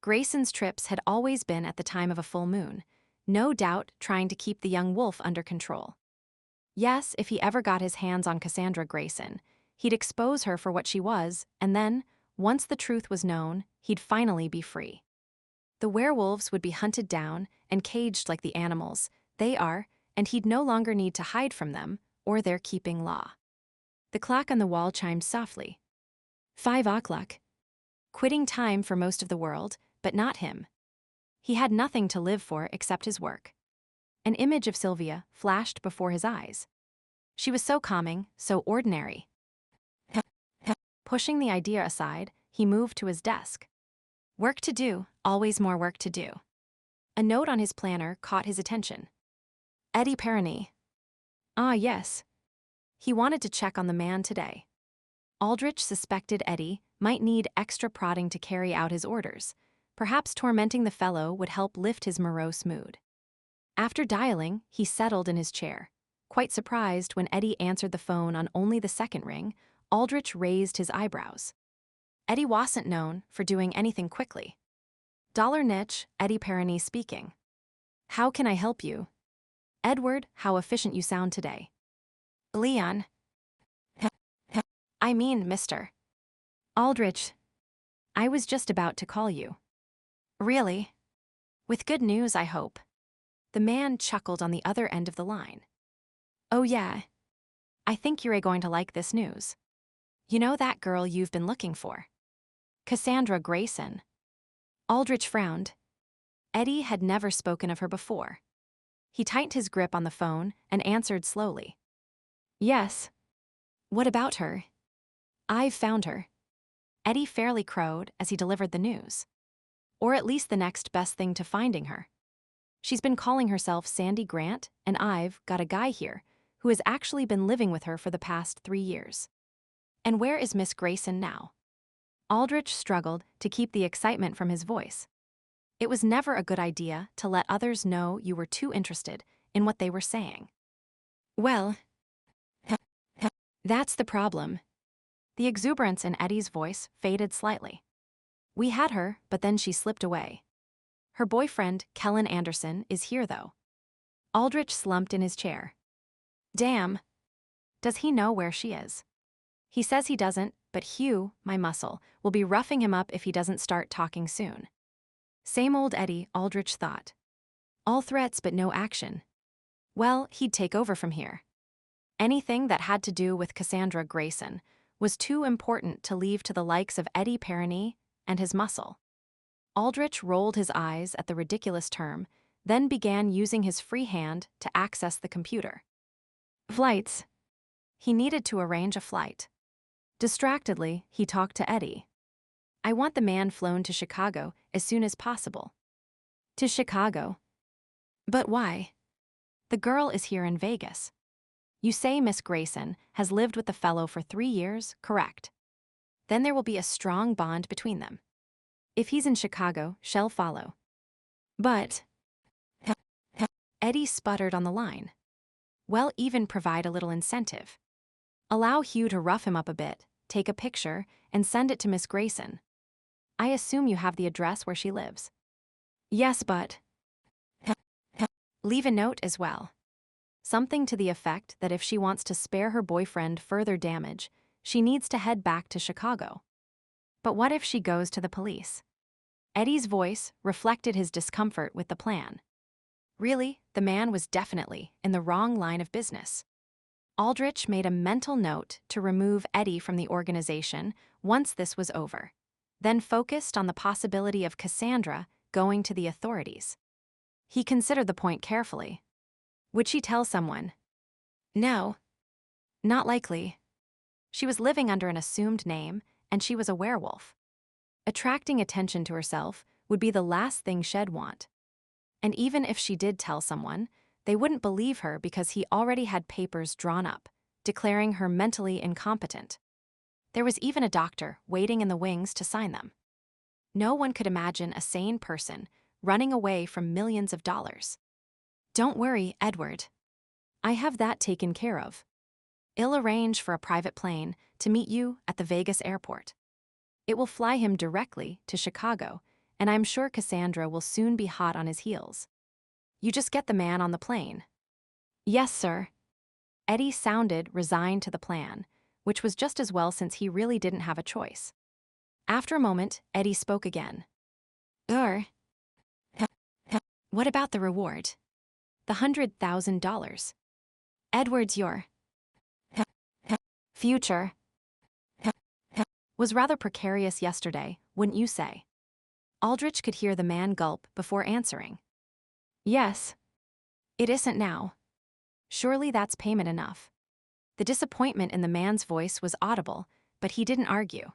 Greyson's trips had always been at the time of a full moon, no doubt trying to keep the young wolf under control. Yes, if he ever got his hands on Cassandra Greyson, he'd expose her for what she was, and then, once the truth was known, he'd finally be free. The werewolves would be hunted down and caged like the animals they are, and he'd no longer need to hide from them or their keeping law. The clock on the wall chimed softly. 5 o'clock. Quitting time for most of the world, but not him. He had nothing to live for except his work. An image of Sylvia flashed before his eyes. She was so calming, so ordinary. Pushing the idea aside, he moved to his desk. Work to do, always more work to do. A note on his planner caught his attention. Eddie Perroni. Ah, yes. He wanted to check on the man today. Aldrich suspected Eddie might need extra prodding to carry out his orders. Perhaps tormenting the fellow would help lift his morose mood. After dialing, he settled in his chair. Quite surprised when Eddie answered the phone on only the second ring, Aldrich raised his eyebrows. Eddie wasn't known for doing anything quickly. Dollar niche, Eddie Perroni speaking. How can I help you? Edward, how efficient you sound today. Leon. I mean, Mr. Aldrich. I was just about to call you. Really? With good news, I hope. The man chuckled on the other end of the line. Oh yeah. I think you're going to like this news. You know that girl you've been looking for? Cassandra Greyson. Aldrich frowned. Eddie had never spoken of her before. He tightened his grip on the phone and answered slowly. Yes. What about her? I've found her. Eddie fairly crowed as he delivered the news. Or at least the next best thing to finding her. She's been calling herself Sandy Grant, and I've got a guy here who has actually been living with her for the past 3 years. And where is Miss Greyson now? Aldrich struggled to keep the excitement from his voice. It was never a good idea to let others know you were too interested in what they were saying. Well, that's the problem. The exuberance in Eddie's voice faded slightly. We had her, but then she slipped away. Her boyfriend, Kellen Anderson, is here though. Aldrich slumped in his chair. Damn. Does he know where she is? He says he doesn't, but Hugh, my muscle, will be roughing him up if he doesn't start talking soon. Same old Eddie, Aldrich thought. All threats but no action. Well, he'd take over from here. Anything that had to do with Cassandra Greyson was too important to leave to the likes of Eddie Perroni and his muscle. Aldrich rolled his eyes at the ridiculous term, then began using his free hand to access the computer. Flights. He needed to arrange a flight. Distractedly, he talked to Eddie. I want the man flown to Chicago as soon as possible. To Chicago? But why? The girl is here in Vegas. You say Miss Greyson has lived with the fellow for 3 years, correct? Then there will be a strong bond between them. If he's in Chicago, she'll follow. But... Eddie sputtered on the line. Well, even provide a little incentive. Allow Hugh to rough him up a bit, take a picture, and send it to Miss Greyson. I assume you have the address where she lives. Yes, but... Leave a note as well. Something to the effect that if she wants to spare her boyfriend further damage, she needs to head back to Chicago. But what if she goes to the police? Eddie's voice reflected his discomfort with the plan. Really, the man was definitely in the wrong line of business. Aldrich made a mental note to remove Eddie from the organization once this was over, then focused on the possibility of Cassandra going to the authorities. He considered the point carefully. Would she tell someone? No. Not likely. She was living under an assumed name, and she was a werewolf. Attracting attention to herself would be the last thing she'd want. And even if she did tell someone, they wouldn't believe her because he already had papers drawn up, declaring her mentally incompetent. There was even a doctor waiting in the wings to sign them. No one could imagine a sane person running away from millions of dollars. Don't worry, Edward. I have that taken care of. I'll arrange for a private plane to meet you at the Vegas airport. It will fly him directly to Chicago, and I'm sure Cassandra will soon be hot on his heels. You just get the man on the plane. Yes, sir. Eddie sounded resigned to the plan, which was just as well since he really didn't have a choice. After a moment, Eddie spoke again. What about the reward? The $100,000. Edward's your future was rather precarious yesterday, wouldn't you say? Aldrich could hear the man gulp before answering. Yes. It isn't now. Surely that's payment enough. The disappointment in the man's voice was audible, but he didn't argue.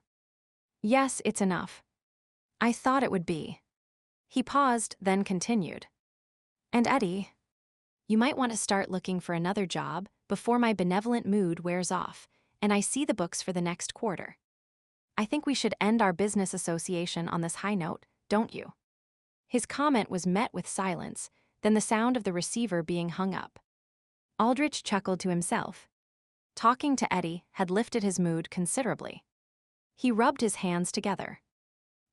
Yes, it's enough. I thought it would be. He paused, then continued. And Eddie, you might want to start looking for another job before my benevolent mood wears off, and I see the books for the next quarter. I think we should end our business association on this high note, don't you? His comment was met with silence, then the sound of the receiver being hung up. Aldrich chuckled to himself. Talking to Eddie had lifted his mood considerably. He rubbed his hands together.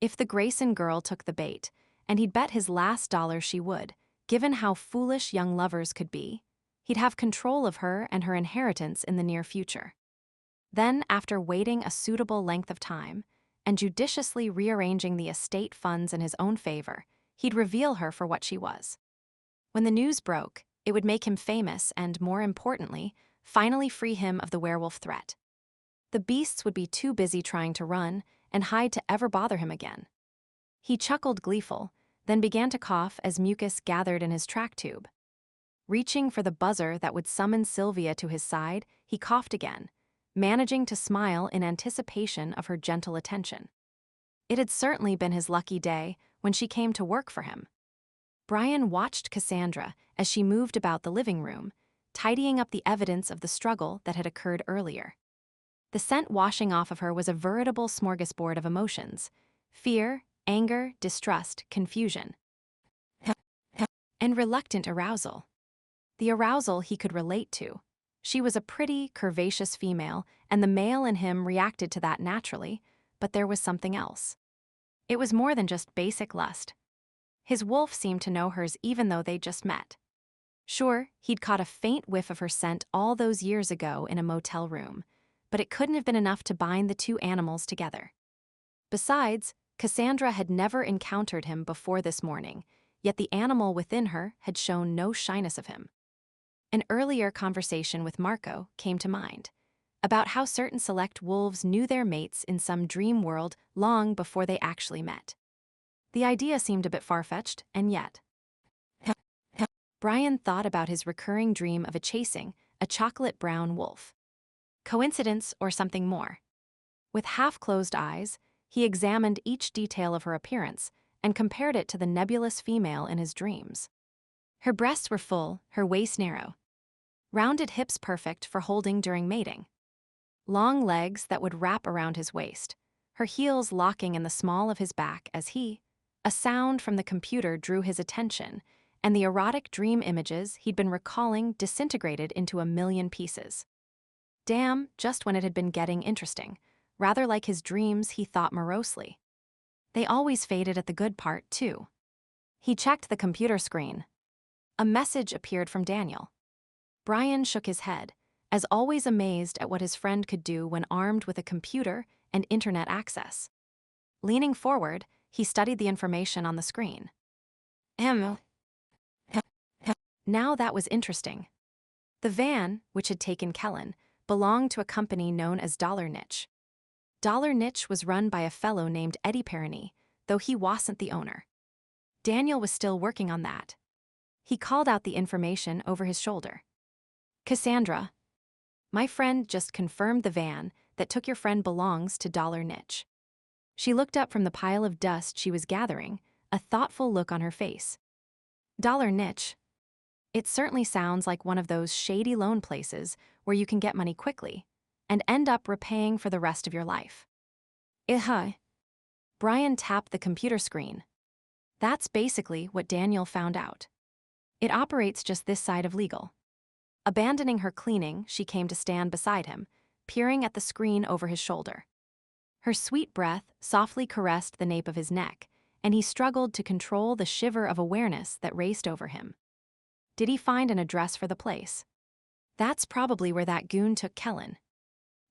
If the Greyson girl took the bait, and he'd bet his last dollar she would, given how foolish young lovers could be, he'd have control of her and her inheritance in the near future. Then, after waiting a suitable length of time, and judiciously rearranging the estate funds in his own favor, he'd reveal her for what she was. When the news broke, it would make him famous and, more importantly, finally free him of the werewolf threat. The beasts would be too busy trying to run and hide to ever bother him again. He chuckled gleeful, then began to cough as mucus gathered in his track tube. Reaching for the buzzer that would summon Sylvia to his side, he coughed again, managing to smile in anticipation of her gentle attention. It had certainly been his lucky day when she came to work for him. Bryan watched Cassandra as she moved about the living room, tidying up the evidence of the struggle that had occurred earlier. The scent washing off of her was a veritable smorgasbord of emotions: fear, anger, distrust, confusion, and reluctant arousal. The arousal he could relate to. She was a pretty, curvaceous female, and the male in him reacted to that naturally, but there was something else. It was more than just basic lust. His wolf seemed to know hers even though they'd just met. Sure, he'd caught a faint whiff of her scent all those years ago in a motel room, but it couldn't have been enough to bind the two animals together. Besides, Cassandra had never encountered him before this morning, yet the animal within her had shown no shyness of him. An earlier conversation with Marco came to mind, about how certain select wolves knew their mates in some dream world long before they actually met. The idea seemed a bit far-fetched, and yet. Bryan thought about his recurring dream of chasing a chocolate-brown wolf. Coincidence or something more? With half-closed eyes, he examined each detail of her appearance and compared it to the nebulous female in his dreams. Her breasts were full, her waist narrow. Rounded hips perfect for holding during mating. Long legs that would wrap around his waist, her heels locking in the small of his back as a sound from the computer drew his attention, and the erotic dream images he'd been recalling disintegrated into a million pieces. Damn, just when it had been getting interesting, rather like his dreams he thought morosely. They always faded at the good part, too. He checked the computer screen. A message appeared from Daniel. Bryan shook his head, as always amazed at what his friend could do when armed with a computer and internet access. Leaning forward, he studied the information on the screen. Now that was interesting. The van, which had taken Kellen, belonged to a company known as Dollar Niche. Dollar Niche was run by a fellow named Eddie Perroni, though he wasn't the owner. Daniel was still working on that. He called out the information over his shoulder. Cassandra, my friend just confirmed the van that took your friend belongs to Dollar Niche. She looked up from the pile of dust she was gathering, a thoughtful look on her face. Dollar Niche. It certainly sounds like one of those shady loan places where you can get money quickly and end up repaying for the rest of your life. Bryan tapped the computer screen. That's basically what Daniel found out. It operates just this side of legal. Abandoning her cleaning, she came to stand beside him, peering at the screen over his shoulder. Her sweet breath softly caressed the nape of his neck, and he struggled to control the shiver of awareness that raced over him. Did he find an address for the place? That's probably where that goon took Kellen.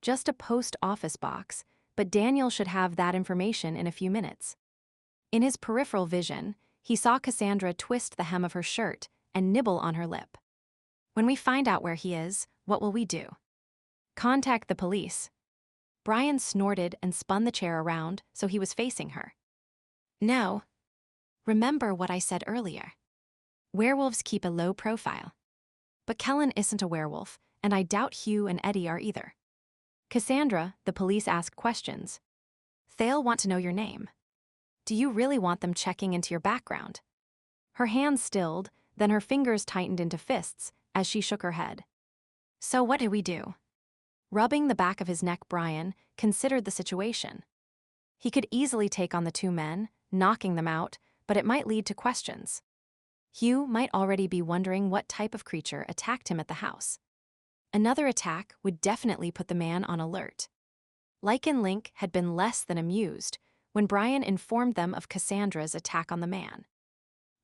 Just a post office box, but Daniel should have that information in a few minutes. In his peripheral vision, he saw Cassandra twist the hem of her shirt and nibble on her lip. When we find out where he is, what will we do? Contact the police. Bryan snorted and spun the chair around so he was facing her. No, Remember what I said earlier. Werewolves keep a low profile. But Kellen isn't a werewolf, and I doubt Hugh and Eddie are either. Cassandra, the police ask questions. They'll want to know your name. Do you really want them checking into your background? Her hands stilled, then her fingers tightened into fists as she shook her head. So what do we do? Rubbing the back of his neck, Bryan considered the situation. He could easily take on the two men, knocking them out, but it might lead to questions. Hugh might already be wondering what type of creature attacked him at the house. Another attack would definitely put the man on alert. Lycan Link had been less than amused when Bryan informed them of Cassandra's attack on the man.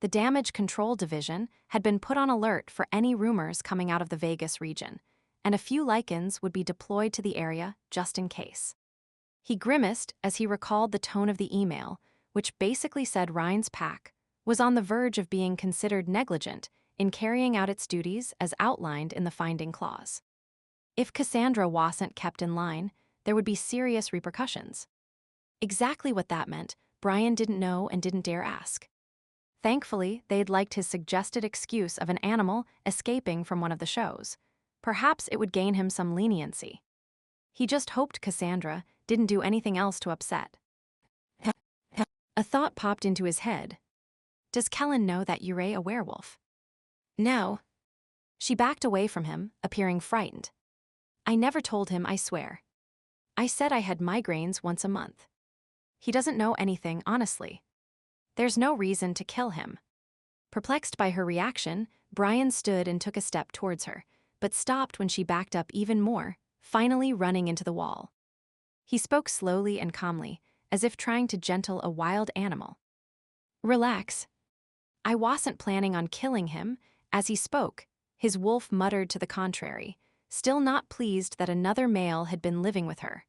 The Damage Control Division had been put on alert for any rumors coming out of the Vegas region, and a few Lycans would be deployed to the area just in case. He grimaced as he recalled the tone of the email, which basically said Ryan's pack was on the verge of being considered negligent in carrying out its duties as outlined in the finding clause. If Cassandra wasn't kept in line, there would be serious repercussions. Exactly what that meant, Bryan didn't know and didn't dare ask. Thankfully, they'd liked his suggested excuse of an animal escaping from one of the shows. Perhaps it would gain him some leniency. He just hoped Cassandra didn't do anything else to upset. A thought popped into his head. Does Kellen know that you're a werewolf? No. She backed away from him, appearing frightened. I never told him, I swear. I said I had migraines once a month. He doesn't know anything, honestly. There's no reason to kill him. Perplexed by her reaction, Bryan stood and took a step towards her, but stopped when she backed up even more, finally running into the wall. He spoke slowly and calmly, as if trying to gentle a wild animal. Relax. I wasn't planning on killing him. As he spoke, his wolf muttered to the contrary, still not pleased that another male had been living with her.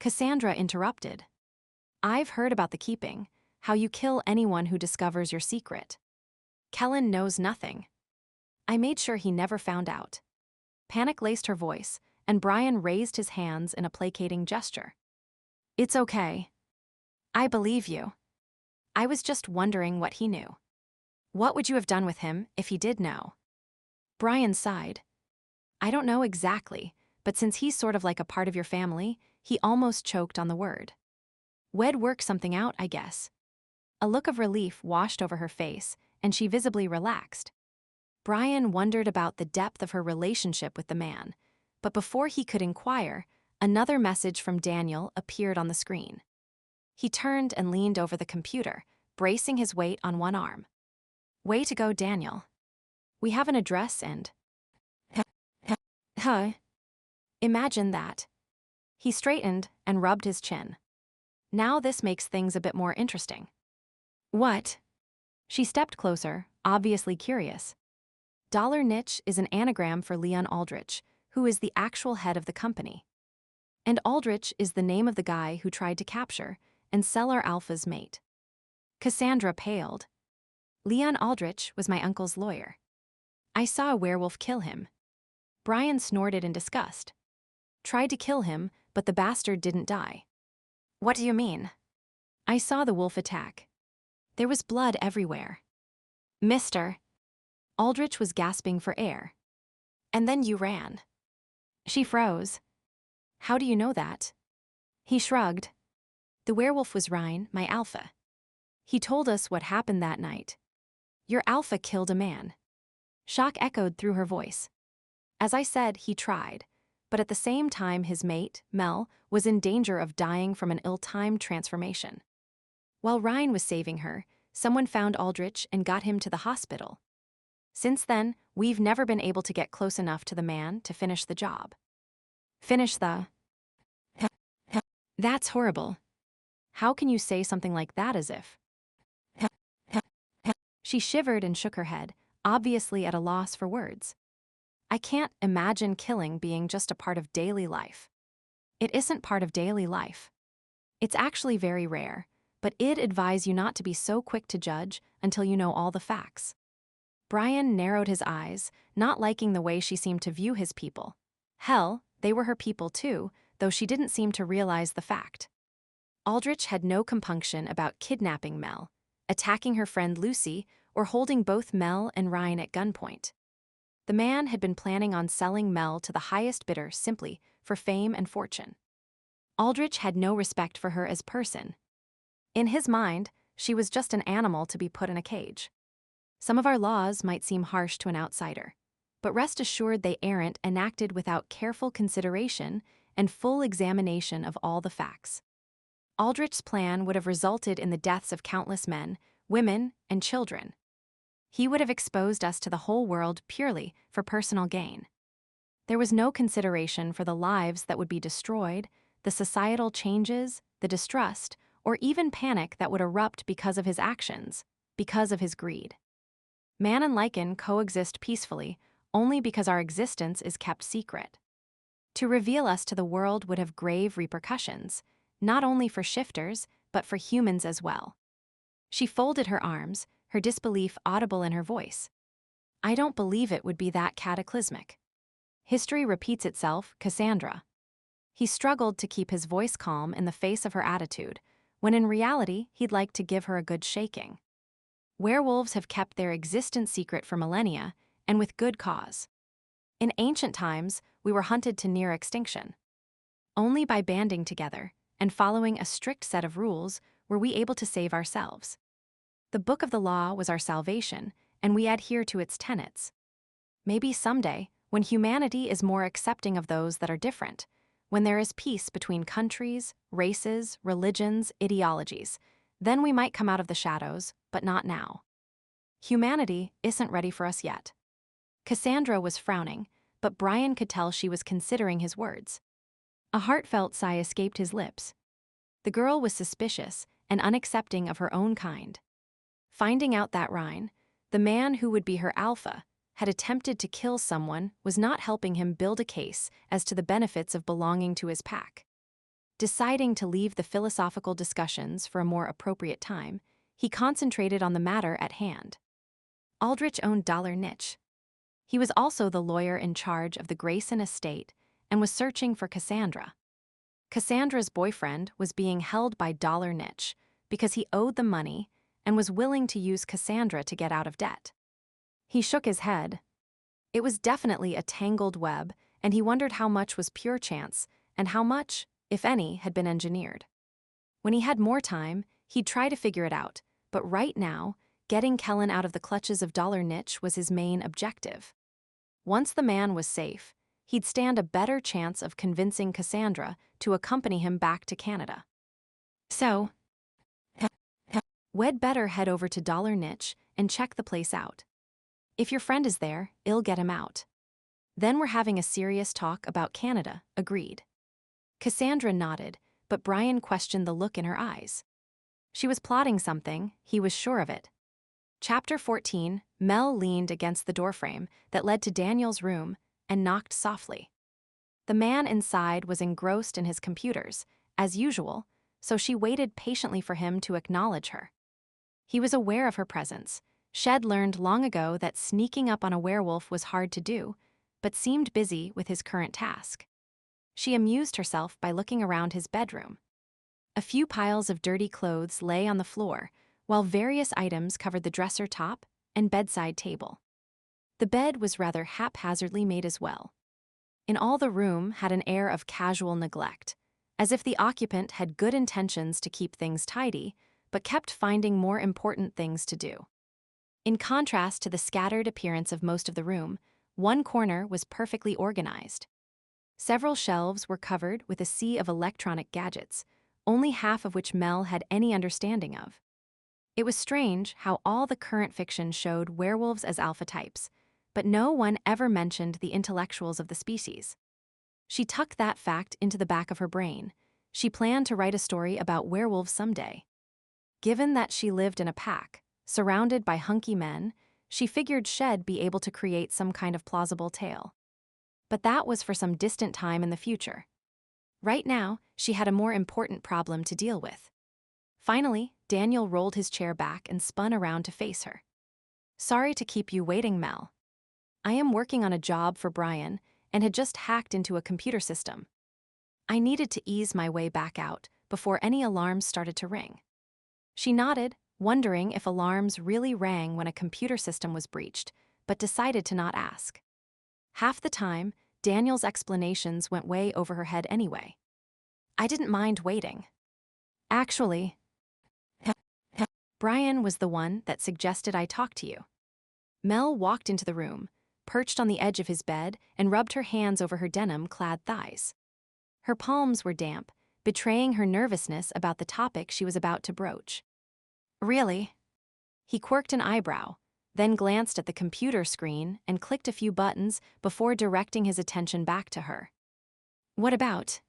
Cassandra interrupted. I've heard about the keeping, how you kill anyone who discovers your secret. Kellen knows nothing. I made sure he never found out. Panic laced her voice, and Bryan raised his hands in a placating gesture. It's okay. I believe you. I was just wondering what he knew. What would you have done with him if he did know? Bryan sighed. I don't know exactly, but since he's sort of like a part of your family, he almost choked on the word. We'd work something out, I guess. A look of relief washed over her face, and she visibly relaxed. Bryan wondered about the depth of her relationship with the man, but before he could inquire, another message from Daniel appeared on the screen. He turned and leaned over the computer, bracing his weight on one arm. Way to go, Daniel. We have an address and... Huh? Imagine that. He straightened and rubbed his chin. Now this makes things a bit more interesting. What? She stepped closer, obviously curious. Dollar Niche is an anagram for Leon Aldrich, who is the actual head of the company. And Aldrich is the name of the guy who tried to capture and sell our alpha's mate. Cassandra paled. Leon Aldrich was my uncle's lawyer. I saw a werewolf kill him. Bryan snorted in disgust. Tried to kill him, but the bastard didn't die. What do you mean? I saw the wolf attack. There was blood everywhere. Mister. Aldrich was gasping for air. And then you ran. She froze. How do you know that? He shrugged. The werewolf was Ryan, my alpha. He told us what happened that night. Your alpha killed a man. Shock echoed through her voice. As I said, he tried, but at the same time his mate, Mel, was in danger of dying from an ill-timed transformation. While Ryan was saving her, someone found Aldrich and got him to the hospital. Since then, we've never been able to get close enough to the man to finish the job. Finish the... That's horrible. How can you say something like that as if... She shivered and shook her head, obviously at a loss for words. I can't imagine killing being just a part of daily life. It isn't part of daily life. It's actually very rare, but I'd advise you not to be so quick to judge until you know all the facts. Bryan narrowed his eyes, not liking the way she seemed to view his people. Hell, they were her people too, though she didn't seem to realize the fact. Aldrich had no compunction about kidnapping Mel, attacking her friend Lucy, or holding both Mel and Ryan at gunpoint. The man had been planning on selling Mel to the highest bidder simply for fame and fortune. Aldrich had no respect for her as person. In his mind, she was just an animal to be put in a cage. Some of our laws might seem harsh to an outsider, but rest assured they aren't enacted without careful consideration and full examination of all the facts. Aldrich's plan would have resulted in the deaths of countless men, women, and children. He would have exposed us to the whole world purely for personal gain. There was no consideration for the lives that would be destroyed, the societal changes, the distrust, or even panic that would erupt because of his actions, because of his greed. Man and Lycan coexist peacefully only because our existence is kept secret. To reveal us to the world would have grave repercussions, not only for shifters, but for humans as well. She folded her arms, her disbelief audible in her voice. I don't believe it would be that cataclysmic. History repeats itself, Cassandra. He struggled to keep his voice calm in the face of her attitude, when in reality he'd like to give her a good shaking. Werewolves have kept their existence secret for millennia, and with good cause. In ancient times, we were hunted to near extinction. Only by banding together and following a strict set of rules were we able to save ourselves. The book of the law was our salvation, and we adhere to its tenets. Maybe someday, when humanity is more accepting of those that are different, when there is peace between countries, races, religions, ideologies, then we might come out of the shadows, but not now. Humanity isn't ready for us yet. Cassandra was frowning, but Bryan could tell she was considering his words. A heartfelt sigh escaped his lips. The girl was suspicious and unaccepting of her own kind. Finding out that Ryan, the man who would be her alpha, had attempted to kill someone was not helping him build a case as to the benefits of belonging to his pack. Deciding to leave the philosophical discussions for a more appropriate time, he concentrated on the matter at hand. Aldrich owned Dollar Niche. He was also the lawyer in charge of the Greyson estate and was searching for Cassandra. Cassandra's boyfriend was being held by Dollar Niche because he owed them money and was willing to use Cassandra to get out of debt. He shook his head. It was definitely a tangled web, and he wondered how much was pure chance and how much, if any, had been engineered. When he had more time, he'd try to figure it out, but right now, getting Kellen out of the clutches of Dollar Niche was his main objective. Once the man was safe, he'd stand a better chance of convincing Cassandra to accompany him back to Canada. So, we'd better head over to Dollar Niche and check the place out. If your friend is there, I'll get him out. Then we're having a serious talk about Canada, agreed. Cassandra nodded, but Bryan questioned the look in her eyes. She was plotting something, he was sure of it. Chapter 14, Mel leaned against the doorframe that led to Daniel's room and knocked softly. The man inside was engrossed in his computers, as usual, so she waited patiently for him to acknowledge her. He was aware of her presence. Shed learned long ago that sneaking up on a werewolf was hard to do, but seemed busy with his current task. She amused herself by looking around his bedroom. A few piles of dirty clothes lay on the floor, while various items covered the dresser top and bedside table. The bed was rather haphazardly made as well. In all, the room had an air of casual neglect, as if the occupant had good intentions to keep things tidy, but kept finding more important things to do. In contrast to the scattered appearance of most of the room, one corner was perfectly organized. Several shelves were covered with a sea of electronic gadgets, only half of which Mel had any understanding of. It was strange how all the current fiction showed werewolves as alpha types, but no one ever mentioned the intellectuals of the species. She tucked that fact into the back of her brain. She planned to write a story about werewolves someday. Given that she lived in a pack, surrounded by hunky men, she figured she'd be able to create some kind of plausible tale. But that was for some distant time in the future. Right now, she had a more important problem to deal with. Finally, Daniel rolled his chair back and spun around to face her. Sorry to keep you waiting, Mel. I am working on a job for Bryan and had just hacked into a computer system. I needed to ease my way back out before any alarms started to ring. She nodded, wondering if alarms really rang when a computer system was breached, but decided to not ask. Half the time, Daniel's explanations went way over her head anyway. I didn't mind waiting. Actually, Bryan was the one that suggested I talk to you. Mel walked into the room, perched on the edge of his bed, and rubbed her hands over her denim-clad thighs. Her palms were damp, betraying her nervousness about the topic she was about to broach. Really? He quirked an eyebrow, then glanced at the computer screen and clicked a few buttons before directing his attention back to her. What about?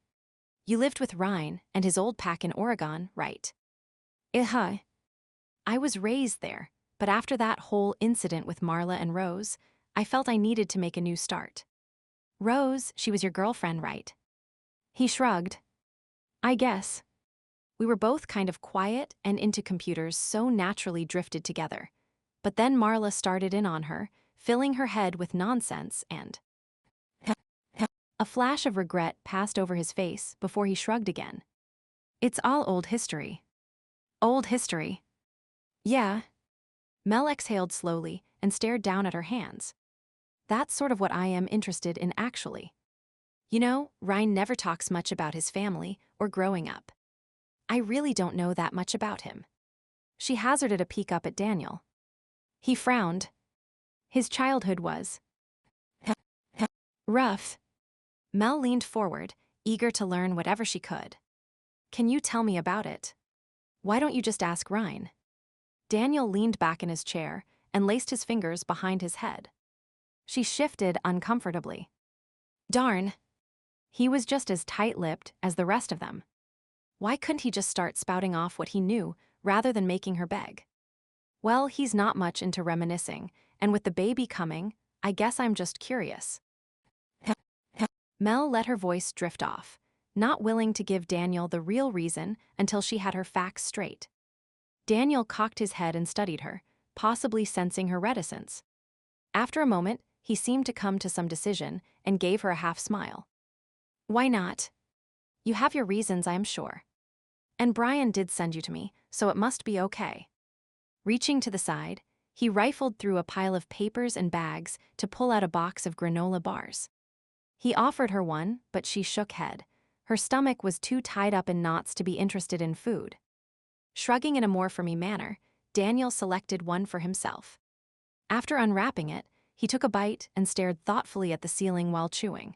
You lived with Ryan and his old pack in Oregon, right? I was raised there, but after that whole incident with Marla and Rose, I felt I needed to make a new start. Rose, she was your girlfriend, right? He shrugged. I guess. We were both kind of quiet and into computers, so naturally drifted together. But then Marla started in on her, filling her head with nonsense, and a flash of regret passed over his face before he shrugged again. It's all old history. Old history? Yeah. Mel exhaled slowly and stared down at her hands. That's sort of what I am interested in, actually. You know, Ryan never talks much about his family or growing up. I really don't know that much about him. She hazarded a peek up at Daniel. He frowned. His childhood was rough. Mel leaned forward, eager to learn whatever she could. Can you tell me about it? Why don't you just ask Ryan? Daniel leaned back in his chair and laced his fingers behind his head. She shifted uncomfortably. Darn. He was just as tight-lipped as the rest of them. Why couldn't he just start spouting off what he knew rather than making her beg? Well, he's not much into reminiscing, and with the baby coming, I guess I'm just curious. Mel let her voice drift off, not willing to give Daniel the real reason until she had her facts straight. Daniel cocked his head and studied her, possibly sensing her reticence. After a moment, he seemed to come to some decision and gave her a half smile. Why not? You have your reasons, I am sure. And Bryan did send you to me, so it must be okay. Reaching to the side, he rifled through a pile of papers and bags to pull out a box of granola bars. He offered her one, but she shook head. Her stomach was too tied up in knots to be interested in food. Shrugging in a more for me manner, Daniel selected one for himself. After unwrapping it, he took a bite and stared thoughtfully at the ceiling while chewing.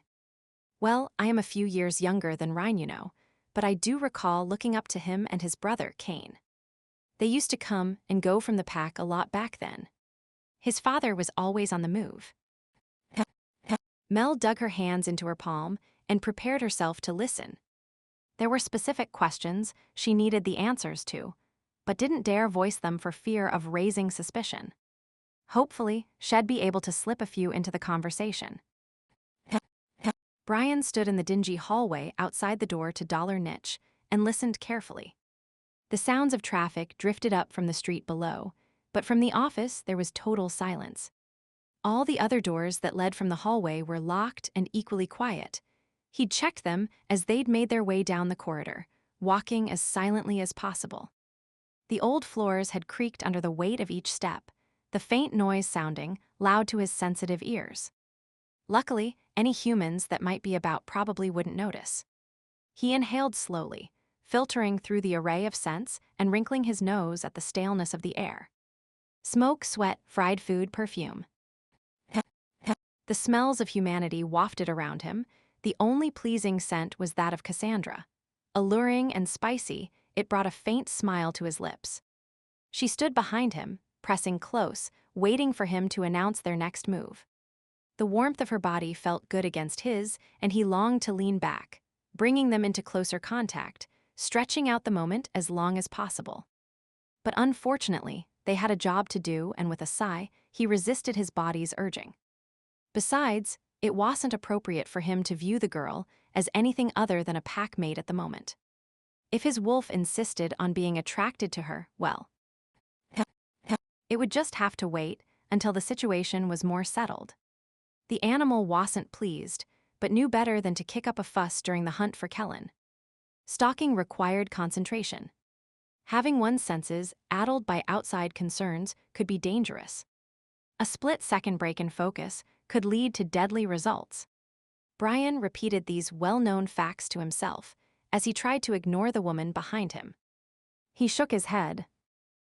Well, I am a few years younger than Ryan, you know, but I do recall looking up to him and his brother, Kane. They used to come and go from the pack a lot back then. His father was always on the move. Mel dug her hands into her palm and prepared herself to listen. There were specific questions she needed the answers to, but didn't dare voice them for fear of raising suspicion. Hopefully, she'd be able to slip a few into the conversation. Bryan stood in the dingy hallway outside the door to Dollar Niche and listened carefully. The sounds of traffic drifted up from the street below, but from the office there was total silence. All the other doors that led from the hallway were locked and equally quiet. He'd checked them as they'd made their way down the corridor, walking as silently as possible. The old floors had creaked under the weight of each step, the faint noise sounding loud to his sensitive ears. Luckily, any humans that might be about probably wouldn't notice. He inhaled slowly, filtering through the array of scents and wrinkling his nose at the staleness of the air. Smoke, sweat, fried food, perfume. The smells of humanity wafted around him. The only pleasing scent was that of Cassandra. Alluring and spicy, it brought a faint smile to his lips. She stood behind him, pressing close, waiting for him to announce their next move. The warmth of her body felt good against his, and he longed to lean back, bringing them into closer contact, stretching out the moment as long as possible. But unfortunately, they had a job to do, and with a sigh, he resisted his body's urging. Besides, it wasn't appropriate for him to view the girl as anything other than a packmate at the moment. If his wolf insisted on being attracted to her, well, it would just have to wait until the situation was more settled. The animal wasn't pleased, but knew better than to kick up a fuss during the hunt for Kellen. Stalking required concentration. Having one's senses addled by outside concerns could be dangerous. A split-second break in focus could lead to deadly results. Bryan repeated these well-known facts to himself as he tried to ignore the woman behind him. He shook his head.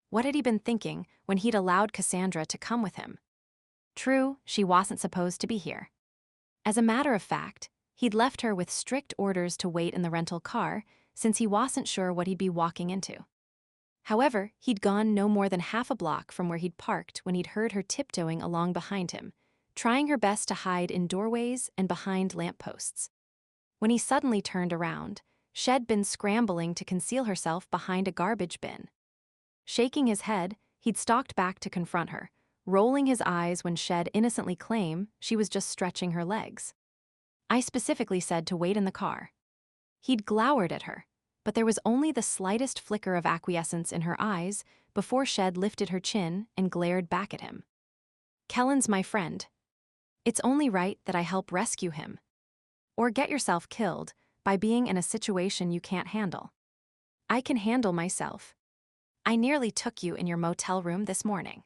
What had he been thinking when he'd allowed Cassandra to come with him? True, she wasn't supposed to be here. As a matter of fact, he'd left her with strict orders to wait in the rental car since he wasn't sure what he'd be walking into. However, he'd gone no more than half a block from where he'd parked when he'd heard her tiptoeing along behind him, trying her best to hide in doorways and behind lampposts. When he suddenly turned around, she'd been scrambling to conceal herself behind a garbage bin. Shaking his head, he'd stalked back to confront her, rolling his eyes when she'd innocently claim she was just stretching her legs. I specifically said to wait in the car. He'd glowered at her, but there was only the slightest flicker of acquiescence in her eyes before she'd lifted her chin and glared back at him. Kellen's my friend. It's only right that I help rescue him. Or get yourself killed by being in a situation you can't handle. I can handle myself. I nearly took you in your motel room this morning.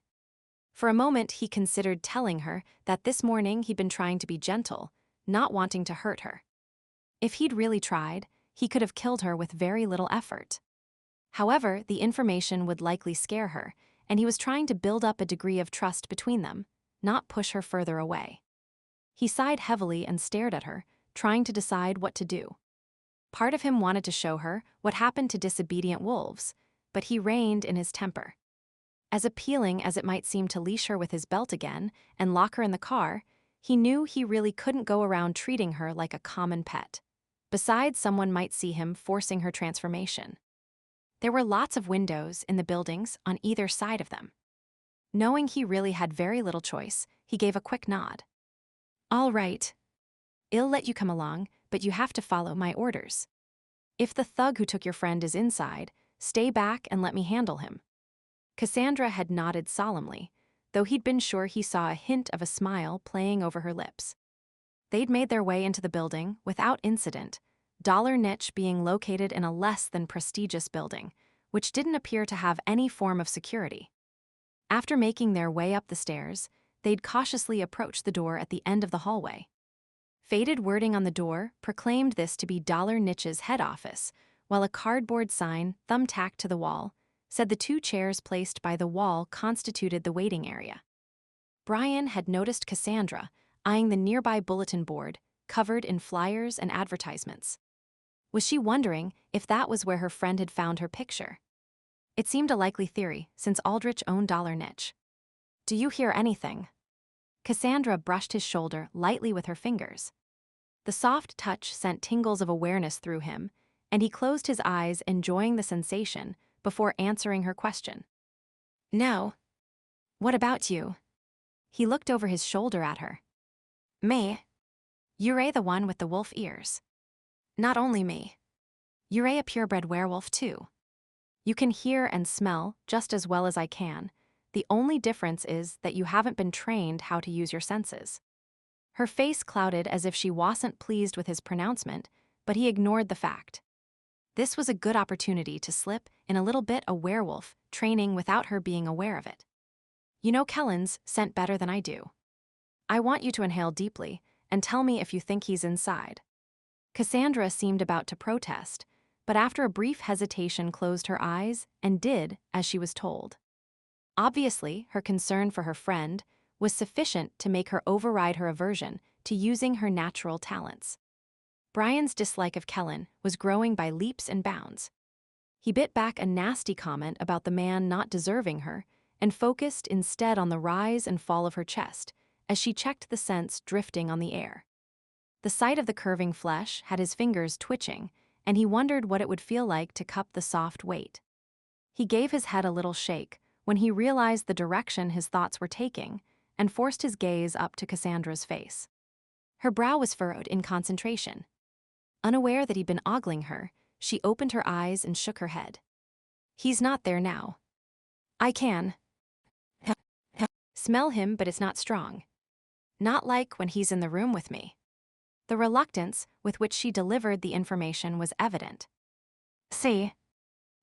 For a moment, he considered telling her that this morning he'd been trying to be gentle, not wanting to hurt her. If he'd really tried, he could have killed her with very little effort. However, the information would likely scare her, and he was trying to build up a degree of trust between them, not push her further away. He sighed heavily and stared at her, trying to decide what to do. Part of him wanted to show her what happened to disobedient wolves, but he reined in his temper. As appealing as it might seem to leash her with his belt again and lock her in the car, he knew he really couldn't go around treating her like a common pet. Besides, someone might see him forcing her transformation. There were lots of windows in the buildings on either side of them. Knowing he really had very little choice, he gave a quick nod. All right. I'll let you come along, but you have to follow my orders. If the thug who took your friend is inside, stay back and let me handle him. Cassandra had nodded solemnly, though he'd been sure he saw a hint of a smile playing over her lips. They'd made their way into the building without incident, Dollar Niche being located in a less than prestigious building, which didn't appear to have any form of security. After making their way up the stairs, they'd cautiously approach the door at the end of the hallway. Faded wording on the door proclaimed this to be Dollar Niche's head office, while a cardboard sign, thumbtacked to the wall, said the 2 chairs placed by the wall constituted the waiting area. Bryan had noticed Cassandra eyeing the nearby bulletin board, covered in flyers and advertisements. Was she wondering if that was where her friend had found her picture? It seemed a likely theory, since Aldrich owned Dollar Niche. Do you hear anything? Cassandra brushed his shoulder lightly with her fingers. The soft touch sent tingles of awareness through him, and he closed his eyes, enjoying the sensation before answering her question. No. What about you? He looked over his shoulder at her. Me? You're the one with the wolf ears. Not only me. You're a purebred werewolf too. You can hear and smell just as well as I can. The only difference is that you haven't been trained how to use your senses. Her face clouded as if she wasn't pleased with his pronouncement, but he ignored the fact. This was a good opportunity to slip in a little bit a werewolf training without her being aware of it. You know Kellen's scent better than I do. I want you to inhale deeply and tell me if you think he's inside. Cassandra seemed about to protest, but after a brief hesitation closed her eyes and did as she was told. Obviously, her concern for her friend was sufficient to make her override her aversion to using her natural talents. Bryan's dislike of Kellen was growing by leaps and bounds. He bit back a nasty comment about the man not deserving her and focused instead on the rise and fall of her chest as she checked the scents drifting on the air. The sight of the curving flesh had his fingers twitching, and he wondered what it would feel like to cup the soft weight. He gave his head a little shake when he realized the direction his thoughts were taking and forced his gaze up to Cassandra's face. Her brow was furrowed in concentration. Unaware that he'd been ogling her, she opened her eyes and shook her head. He's not there now. I can smell him, but it's not strong. Not like when he's in the room with me. The reluctance with which she delivered the information was evident. See?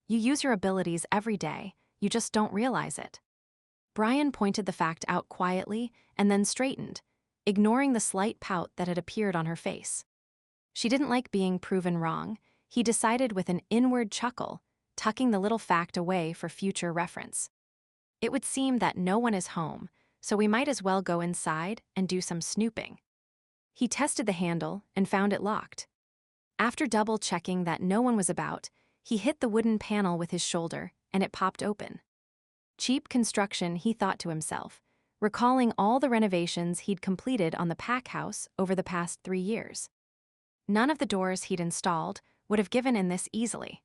You use your abilities every day, you just don't realize it. Bryan pointed the fact out quietly and then straightened, ignoring the slight pout that had appeared on her face. She didn't like being proven wrong, he decided with an inward chuckle, tucking the little fact away for future reference. It would seem that no one is home, so we might as well go inside and do some snooping. He tested the handle and found it locked. After double-checking that no one was about, he hit the wooden panel with his shoulder, and it popped open. Cheap construction, he thought to himself, recalling all the renovations he'd completed on the pack house over the past 3 years. None of the doors he'd installed would have given in this easily.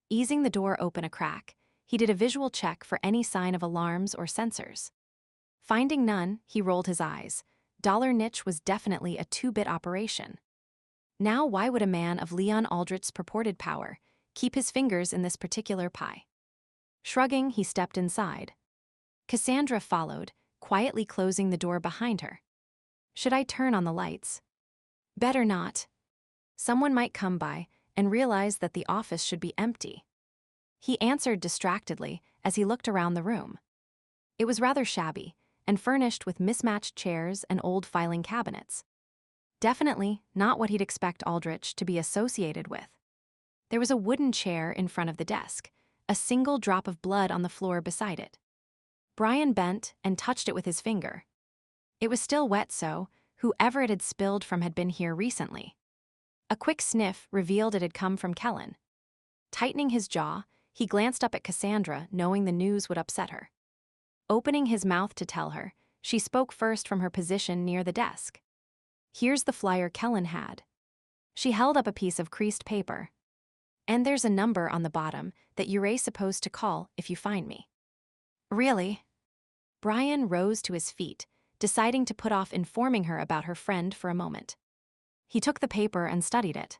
Easing the door open a crack, he did a visual check for any sign of alarms or sensors. Finding none, he rolled his eyes. Dollar Niche was definitely a 2-bit operation. Now why would a man of Leon Aldrich's purported power keep his fingers in this particular pie? Shrugging, he stepped inside. Cassandra followed, quietly closing the door behind her. Should I turn on the lights? Better not. Someone might come by and realize that the office should be empty. He answered distractedly as he looked around the room. It was rather shabby and furnished with mismatched chairs and old filing cabinets. Definitely not what he'd expect Aldrich to be associated with. There was a wooden chair in front of the desk, a single drop of blood on the floor beside it. Bryan bent and touched it with his finger. It was still wet, so whoever it had spilled from had been here recently. A quick sniff revealed it had come from Kellen. Tightening his jaw, he glanced up at Cassandra, knowing the news would upset her. Opening his mouth to tell her, she spoke first from her position near the desk. Here's the flyer Kellen had. She held up a piece of creased paper. And there's a number on the bottom that you're supposed to call if you find me. Really? Bryan rose to his feet, deciding to put off informing her about her friend for a moment. He took the paper and studied it.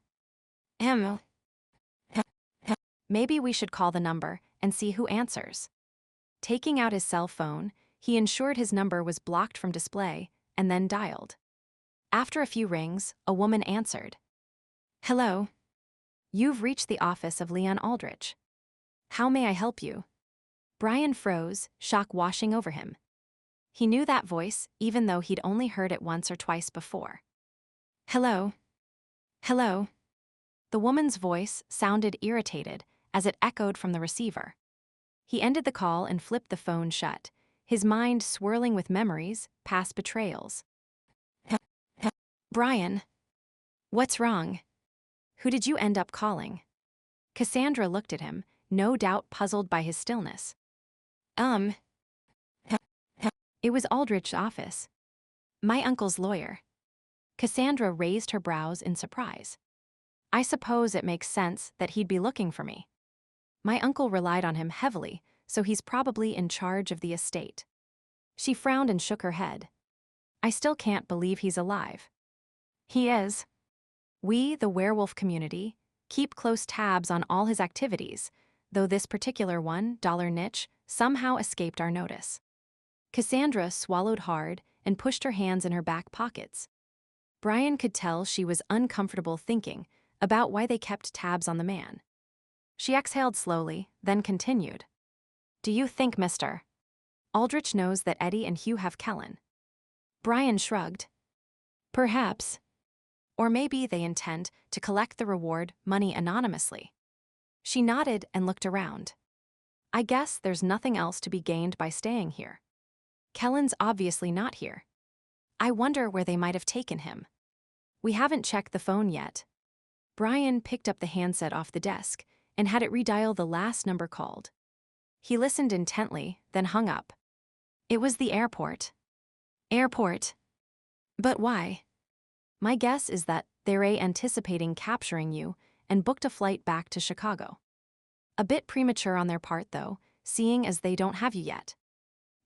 Maybe we should call the number and see who answers. Taking out his cell phone, he ensured his number was blocked from display and then dialed. After a few rings, a woman answered. Hello. You've reached the office of Leon Aldrich. How may I help you? Bryan froze, shock washing over him. He knew that voice, even though he'd only heard it once or twice before. Hello. Hello. The woman's voice sounded irritated as it echoed from the receiver. He ended the call and flipped the phone shut, his mind swirling with memories, past betrayals. Bryan. What's wrong? Who did you end up calling? Cassandra looked at him, no doubt puzzled by his stillness. It was Aldrich's office. My uncle's lawyer. Cassandra raised her brows in surprise. I suppose it makes sense that he'd be looking for me. My uncle relied on him heavily, so he's probably in charge of the estate. She frowned and shook her head. I still can't believe he's alive. He is. We, the werewolf community, keep close tabs on all his activities, though this particular one, Dollar Niche, somehow escaped our notice. Cassandra swallowed hard and pushed her hands in her back pockets. Bryan could tell she was uncomfortable thinking about why they kept tabs on the man. She exhaled slowly, then continued. Do you think, Mr. Aldrich knows that Eddie and Hugh have Kellen? Bryan shrugged. Perhaps. Or maybe they intend to collect the reward money anonymously. She nodded and looked around. I guess there's nothing else to be gained by staying here. Kellen's obviously not here. I wonder where they might have taken him. We haven't checked the phone yet. Bryan picked up the handset off the desk and had it redial the last number called. He listened intently, then hung up. It was the airport. Airport. But why? My guess is that they're anticipating capturing you and booked a flight back to Chicago. A bit premature on their part, though, seeing as they don't have you yet.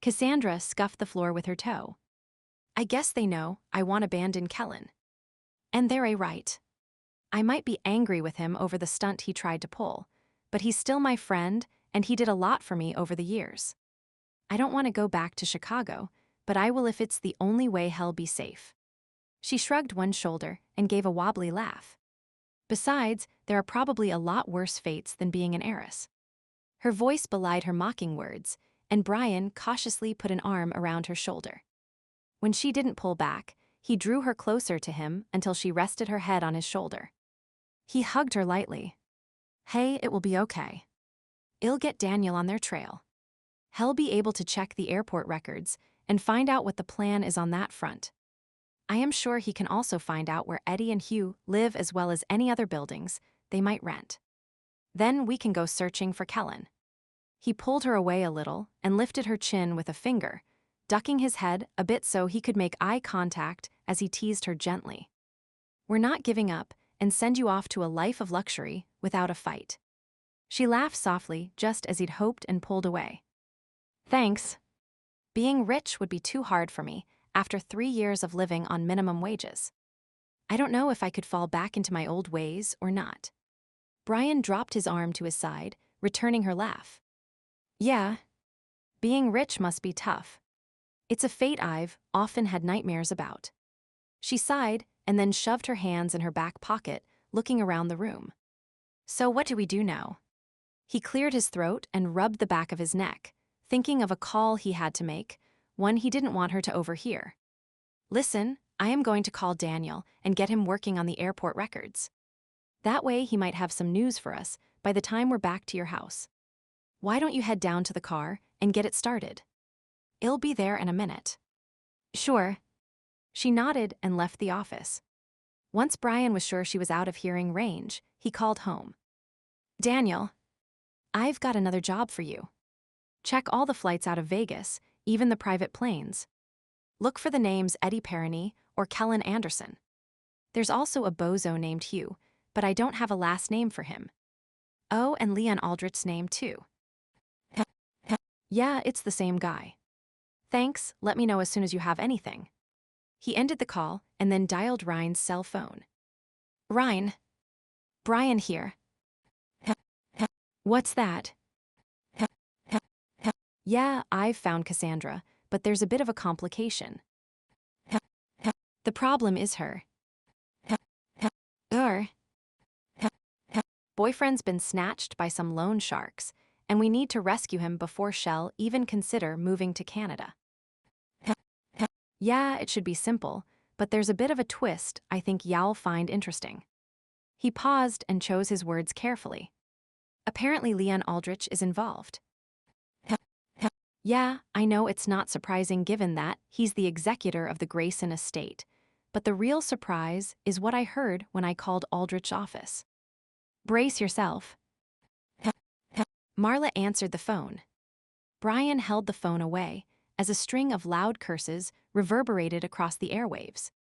Cassandra scuffed the floor with her toe. I guess they know I want to abandon Kellen. And they're right. I might be angry with him over the stunt he tried to pull, but he's still my friend and he did a lot for me over the years. I don't want to go back to Chicago, but I will if it's the only way he'll be safe. She shrugged one shoulder and gave a wobbly laugh. Besides, there are probably a lot worse fates than being an heiress. Her voice belied her mocking words, and Bryan cautiously put an arm around her shoulder. When she didn't pull back, he drew her closer to him until she rested her head on his shoulder. He hugged her lightly. "Hey, it will be okay. I'll get Daniel on their trail. He'll be able to check the airport records and find out what the plan is on that front. I am sure he can also find out where Eddie and Hugh live as well as any other buildings they might rent. Then we can go searching for Kellen." He pulled her away a little and lifted her chin with a finger, ducking his head a bit so he could make eye contact as he teased her gently. "We're not giving up and send you off to a life of luxury without a fight." She laughed softly just as he'd hoped and pulled away. "Thanks. Being rich would be too hard for me after 3 years of living on minimum wages. I don't know if I could fall back into my old ways or not." Bryan dropped his arm to his side, returning her laugh. "Yeah, being rich must be tough. It's a fate I've often had nightmares about." She sighed and then shoved her hands in her back pocket, looking around the room. "So what do we do now?" He cleared his throat and rubbed the back of his neck, thinking of a call he had to make, one he didn't want her to overhear. "Listen, I am going to call Daniel and get him working on the airport records. That way he might have some news for us by the time we're back to your house. Why don't you head down to the car and get it started? I'll be there in a minute." "Sure." She nodded and left the office. Once Bryan was sure she was out of hearing range, he called home. "Daniel, I've got another job for you. Check all the flights out of Vegas, even the private planes. Look for the names Eddie Perroni or Kellen Anderson. There's also a bozo named Hugh, but I don't have a last name for him. Oh, and Leon Aldrich's name too." "Yeah, it's the same guy. Thanks, let me know as soon as you have anything." He ended the call and then dialed Ryan's cell phone. "Ryan. Bryan here." "What's that?" "Yeah, I've found Cassandra, but there's a bit of a complication. The problem is her boyfriend's been snatched by some loan sharks, and we need to rescue him before she'll even consider moving to Canada." "Yeah, it should be simple, but there's a bit of a twist I think y'all find interesting." He paused and chose his words carefully. "Apparently Leon Aldrich is involved." "Yeah, I know it's not surprising given that he's the executor of the Greyson estate, but the real surprise is what I heard when I called Aldrich's office. Brace yourself." Marla answered the phone. Bryan held the phone away as a string of loud curses reverberated across the airwaves.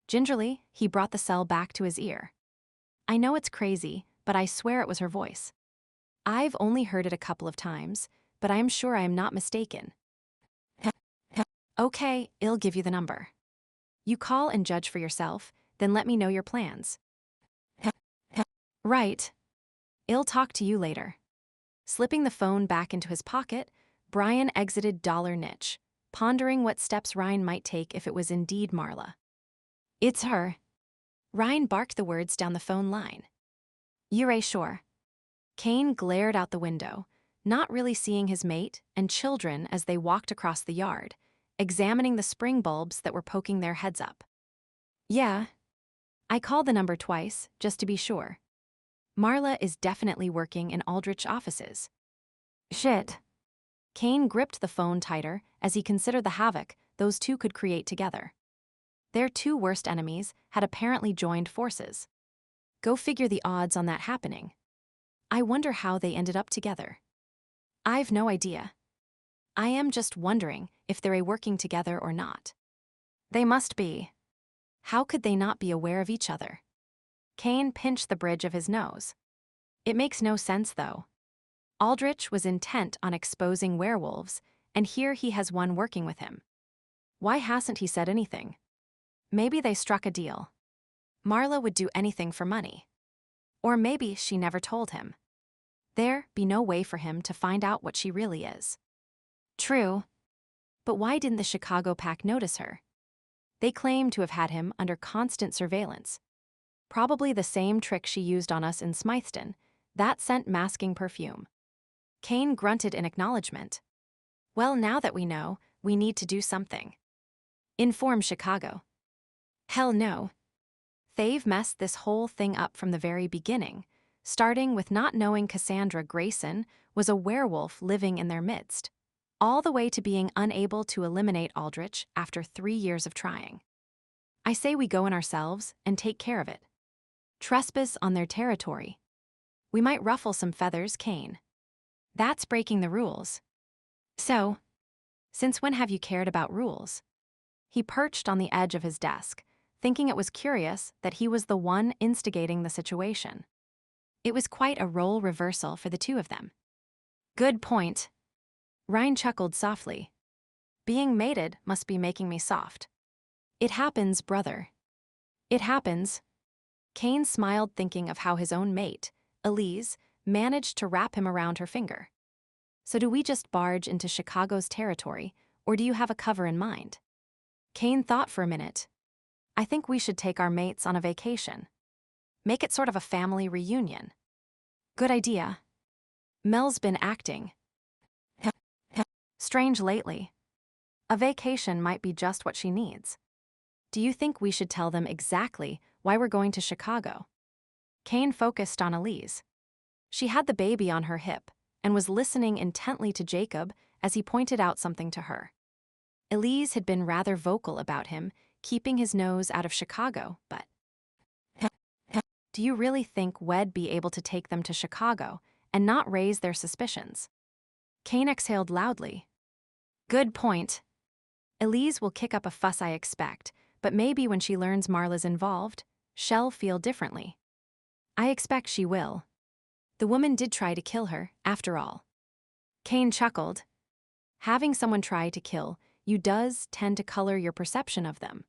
Gingerly, he brought the cell back to his ear. "I know it's crazy, but I swear it was her voice. I've only heard it a couple of times, but I am sure I am not mistaken." "Okay, I'll give you the number. You call and judge for yourself, then let me know your plans." "Right. I'll talk to you later." Slipping the phone back into his pocket, Bryan exited Dollar Niche, pondering what steps Ryan might take if it was indeed Marla. "It's her." Ryan barked the words down the phone line. "You're sure?" Kane glared out the window, not really seeing his mate and children as they walked across the yard, examining the spring bulbs that were poking their heads up. "Yeah. I called the number twice, just to be sure. Marla is definitely working in Aldrich offices." "Shit." Kane gripped the phone tighter as he considered the havoc those two could create together. Their two worst enemies had apparently joined forces. Go figure the odds on that happening. I wonder how they ended up together. I've no idea. I am just wondering if they're working together or not. They must be. How could they not be aware of each other? Kane pinched the bridge of his nose. It makes no sense, though. Aldrich was intent on exposing werewolves, and here he has one working with him. Why hasn't he said anything? Maybe they struck a deal. Marla would do anything for money. Or maybe she never told him. There'd be no way for him to find out what she really is. True. But why didn't the Chicago pack notice her? They claim to have had him under constant surveillance. Probably the same trick she used on us in Smythston, that scent masking perfume. Kane grunted in acknowledgement. Well, now that we know, we need to do something. Inform Chicago. Hell no. They've messed this whole thing up from the very beginning, starting with not knowing Cassandra Greyson was a werewolf living in their midst, all the way to being unable to eliminate Aldrich after 3 years of trying. I say we go in ourselves and take care of it. Trespass on their territory. We might ruffle some feathers, Kane. That's breaking the rules. So, since when have you cared about rules? He perched on the edge of his desk, thinking it was curious that he was the one instigating the situation. It was quite a role reversal for the two of them. Good point. Ryan chuckled softly. Being mated must be making me soft. It happens, brother. It happens. Kane smiled, thinking of how his own mate, Elise, managed to wrap him around her finger. So do we just barge into Chicago's territory, or do you have a cover in mind? Kane thought for a minute. I think we should take our mates on a vacation. Make it sort of a family reunion. Good idea. Mel's been acting strange lately. A vacation might be just what she needs. Do you think we should tell them exactly why we're going to Chicago? Kane focused on Elise. She had the baby on her hip and was listening intently to Jacob as he pointed out something to her. Elise had been rather vocal about him keeping his nose out of Chicago, but do you really think we'd be able to take them to Chicago and not raise their suspicions? Kane exhaled loudly. Good point. Elise will kick up a fuss, I expect, but maybe when she learns Marla's involved, she'll feel differently. I expect she will. The woman did try to kill her, after all. Kane chuckled. Having someone try to kill you does tend to color your perception of them.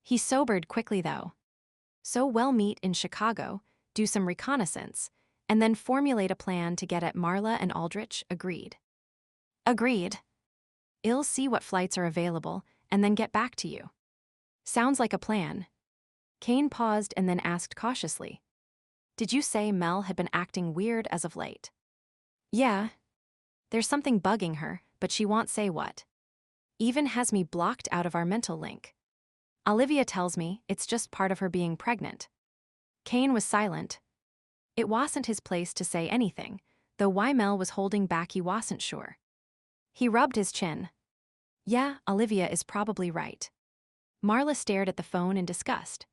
He sobered quickly, though. So we'll meet in Chicago, do some reconnaissance, and then formulate a plan to get at Marla and Aldrich. Agreed. Agreed. I'll see what flights are available and then get back to you. Sounds like a plan. Kane paused and then asked cautiously. Did you say Mel had been acting weird as of late? Yeah. There's something bugging her, but she won't say what. Even has me blocked out of our mental link. Olivia tells me it's just part of her being pregnant. Kane was silent. It wasn't his place to say anything, though why Mel was holding back he wasn't sure. He rubbed his chin. Yeah, Olivia is probably right. Marla stared at the phone in disgust.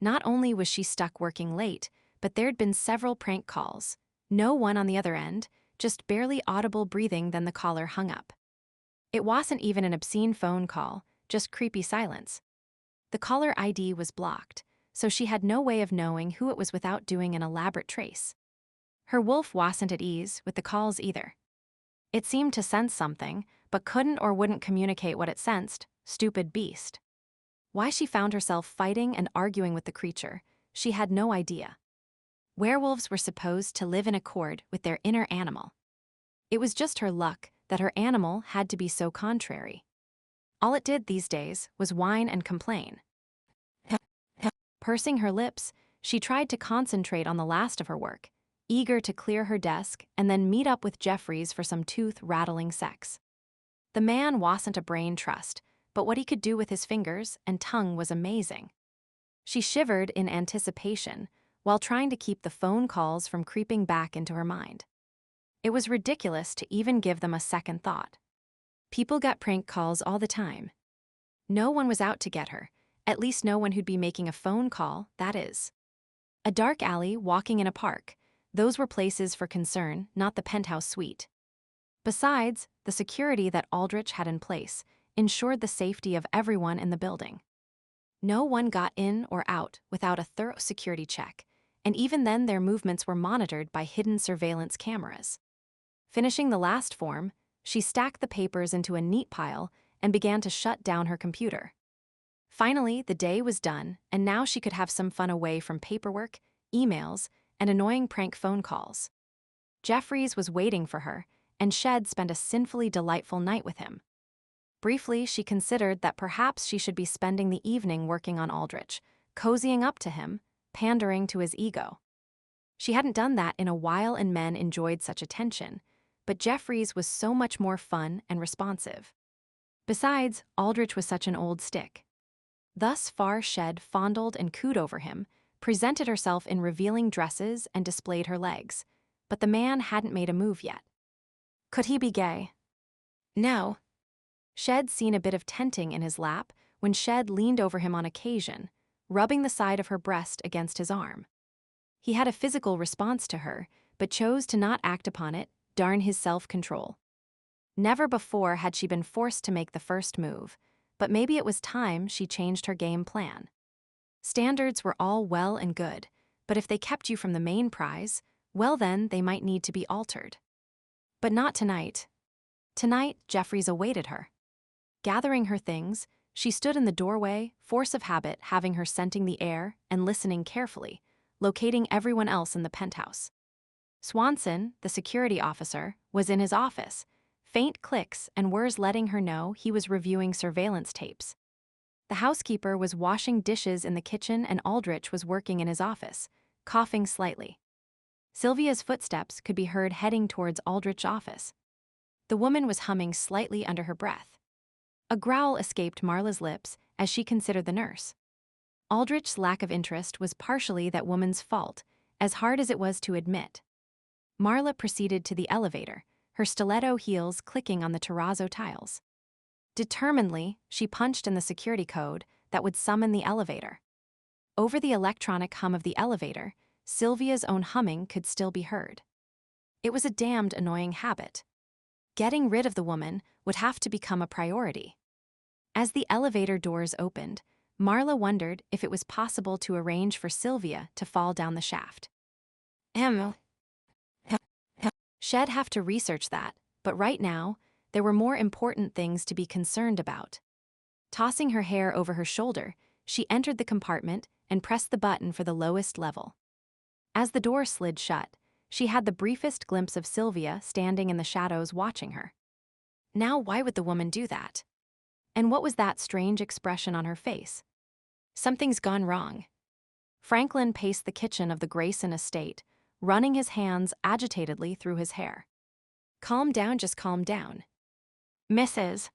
Not only was she stuck working late, but there'd been several prank calls. No one on the other end, just barely audible breathing, then the caller hung up. It wasn't even an obscene phone call, just creepy silence. The caller ID was blocked, so she had no way of knowing who it was without doing an elaborate trace. Her wolf wasn't at ease with the calls either. It seemed to sense something, but couldn't or wouldn't communicate what it sensed. Stupid beast. Why she found herself fighting and arguing with the creature, she had no idea. Werewolves were supposed to live in accord with their inner animal. It was just her luck that her animal had to be so contrary. All it did these days was whine and complain. Pursing her lips, she tried to concentrate on the last of her work, eager to clear her desk and then meet up with Jeffries for some tooth-rattling sex. The man wasn't a brain trust, but what he could do with his fingers and tongue was amazing. She shivered in anticipation while trying to keep the phone calls from creeping back into her mind. It was ridiculous to even give them a second thought. People got prank calls all the time. No one was out to get her, at least no one who'd be making a phone call, that is. A dark alley walking in a park, those were places for concern, not the penthouse suite. Besides, the security that Aldrich had in place ensured the safety of everyone in the building. No one got in or out without a thorough security check, and even then their movements were monitored by hidden surveillance cameras. Finishing the last form, she stacked the papers into a neat pile and began to shut down her computer. Finally, the day was done, and now she could have some fun away from paperwork, emails, and annoying prank phone calls. Jeffries was waiting for her, and she'd spend a sinfully delightful night with him. Briefly, she considered that perhaps she should be spending the evening working on Aldrich, cozying up to him, pandering to his ego. She hadn't done that in a while, and men enjoyed such attention, but Jeffries was so much more fun and responsive. Besides, Aldrich was such an old stick. Thus far, Shed fondled and cooed over him, presented herself in revealing dresses and displayed her legs, but the man hadn't made a move yet. Could he be gay? No. Shed'd seen a bit of tenting in his lap when Shed leaned over him on occasion, rubbing the side of her breast against his arm. He had a physical response to her, but chose to not act upon it, darn his self-control. Never before had she been forced to make the first move, but maybe it was time she changed her game plan. Standards were all well and good, but if they kept you from the main prize, well then they might need to be altered. But not tonight. Tonight, Jeffries awaited her. Gathering her things, she stood in the doorway, force of habit having her scenting the air and listening carefully, locating everyone else in the penthouse. Swanson, the security officer, was in his office, faint clicks and whirs letting her know he was reviewing surveillance tapes. The housekeeper was washing dishes in the kitchen and Aldrich was working in his office, coughing slightly. Sylvia's footsteps could be heard heading towards Aldrich's office. The woman was humming slightly under her breath. A growl escaped Marla's lips as she considered the nurse. Aldrich's lack of interest was partially that woman's fault, as hard as it was to admit. Marla proceeded to the elevator, her stiletto heels clicking on the terrazzo tiles. Determinedly, she punched in the security code that would summon the elevator. Over the electronic hum of the elevator, Sylvia's own humming could still be heard. It was a damned annoying habit. Getting rid of the woman would have to become a priority. As the elevator doors opened, Marla wondered if it was possible to arrange for Sylvia to fall down the shaft. She'd have to research that, but right now, there were more important things to be concerned about. Tossing her hair over her shoulder, she entered the compartment and pressed the button for the lowest level. As the door slid shut, she had the briefest glimpse of Sylvia standing in the shadows watching her. Now why would the woman do that? And what was that strange expression on her face? Something's gone wrong. Franklin paced the kitchen of the Greyson estate, running his hands agitatedly through his hair. Calm down, just calm down. Mrs.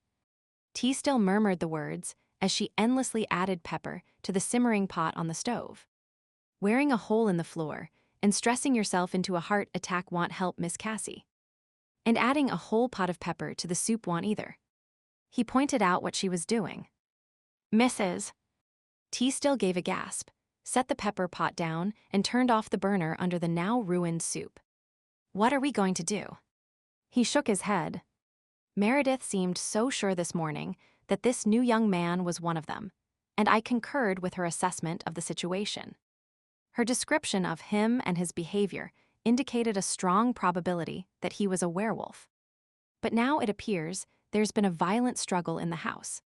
T still murmured the words as she endlessly added pepper to the simmering pot on the stove. Wearing a hole in the floor and stressing yourself into a heart attack want help, Miss Cassie. And adding a whole pot of pepper to the soup want either. He pointed out what she was doing. Mrs. T still gave a gasp, set the pepper pot down, and turned off the burner under the now ruined soup. What are we going to do? He shook his head. Meredith seemed so sure this morning that this new young man was one of them, and I concurred with her assessment of the situation. Her description of him and his behavior indicated a strong probability that he was a werewolf. But now it appears there's been a violent struggle in the house.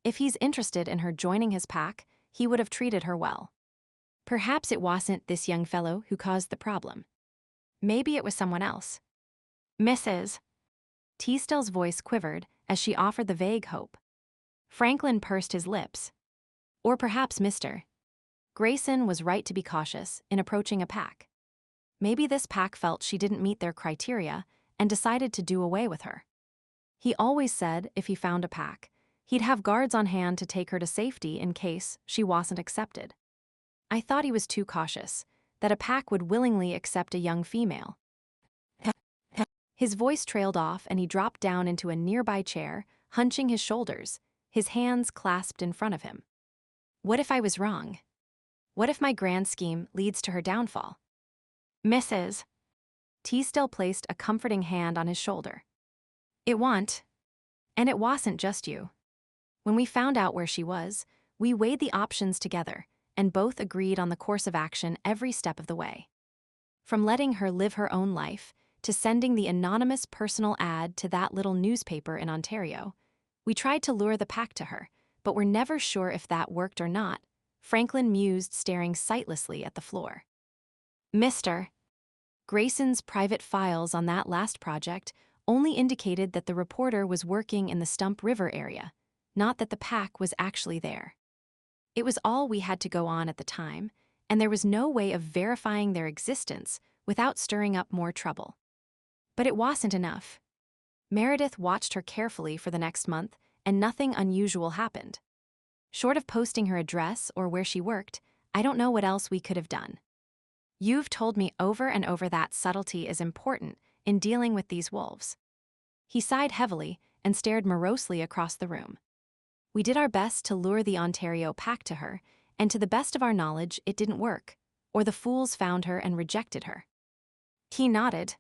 If he's interested in her joining his pack, he would have treated her well. Perhaps it wasn't this young fellow who caused the problem. Maybe it was someone else. Mrs. Teasdale's voice quivered as she offered the vague hope. Franklin pursed his lips. Or perhaps Mr. Greyson was right to be cautious in approaching a pack. Maybe this pack felt she didn't meet their criteria and decided to do away with her. He always said if he found a pack, he'd have guards on hand to take her to safety in case she wasn't accepted. I thought he was too cautious, that a pack would willingly accept a young female. His voice trailed off and he dropped down into a nearby chair, hunching his shoulders, his hands clasped in front of him. What if I was wrong? What if my grand scheme leads to her downfall? Mrs. Teasdale placed a comforting hand on his shoulder. It wa'n't. And it wasn't just you. When we found out where she was, we weighed the options together and both agreed on the course of action every step of the way. From letting her live her own life to sending the anonymous personal ad to that little newspaper in Ontario, we tried to lure the pack to her, but were never sure if that worked or not, Franklin mused, staring sightlessly at the floor. Mr. Greyson's private files on that last project only indicated that the reporter was working in the Stump River area, not that the pack was actually there. It was all we had to go on at the time, and there was no way of verifying their existence without stirring up more trouble. But it wasn't enough. Meredith watched her carefully for the next month, and nothing unusual happened. Short of posting her address or where she worked, I don't know what else we could have done. You've told me over and over that subtlety is important in dealing with these wolves. He sighed heavily and stared morosely across the room. We did our best to lure the Ontario pack to her, and to the best of our knowledge, it didn't work, or the fools found her and rejected her. He nodded.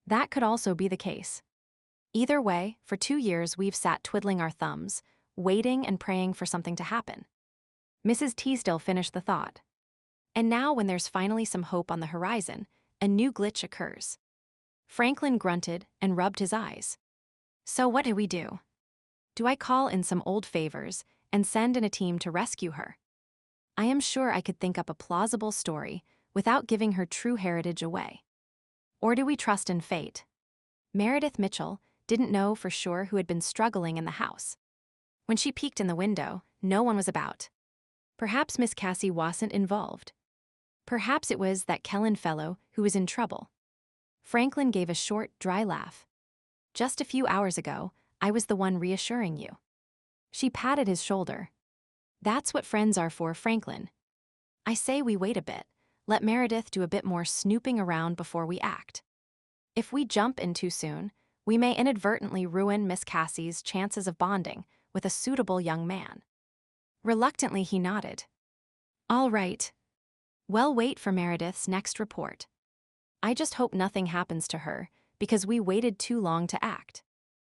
That could also be the case. Either way, for 2 years we've sat twiddling our thumbs, waiting and praying for something to happen. Mrs. Teasdale finished the thought. And now, when there's finally some hope on the horizon, a new glitch occurs. Franklin grunted and rubbed his eyes. So what do we do? Do I call in some old favors and send in a team to rescue her? I am sure I could think up a plausible story without giving her true heritage away. Or do we trust in fate? Meredith Mitchell didn't know for sure who had been struggling in the house. When she peeked in the window, no one was about. Perhaps Miss Cassie wasn't involved. Perhaps it was that Kellen fellow who was in trouble. Franklin gave a short, dry laugh. Just a few hours ago, I was the one reassuring you. She patted his shoulder. That's what friends are for, Franklin. I say we wait a bit, let Meredith do a bit more snooping around before we act. If we jump in too soon, we may inadvertently ruin Miss Cassie's chances of bonding with a suitable young man. Reluctantly, he nodded. All right. We'll wait for Meredith's next report. I just hope nothing happens to her, because we waited too long to act.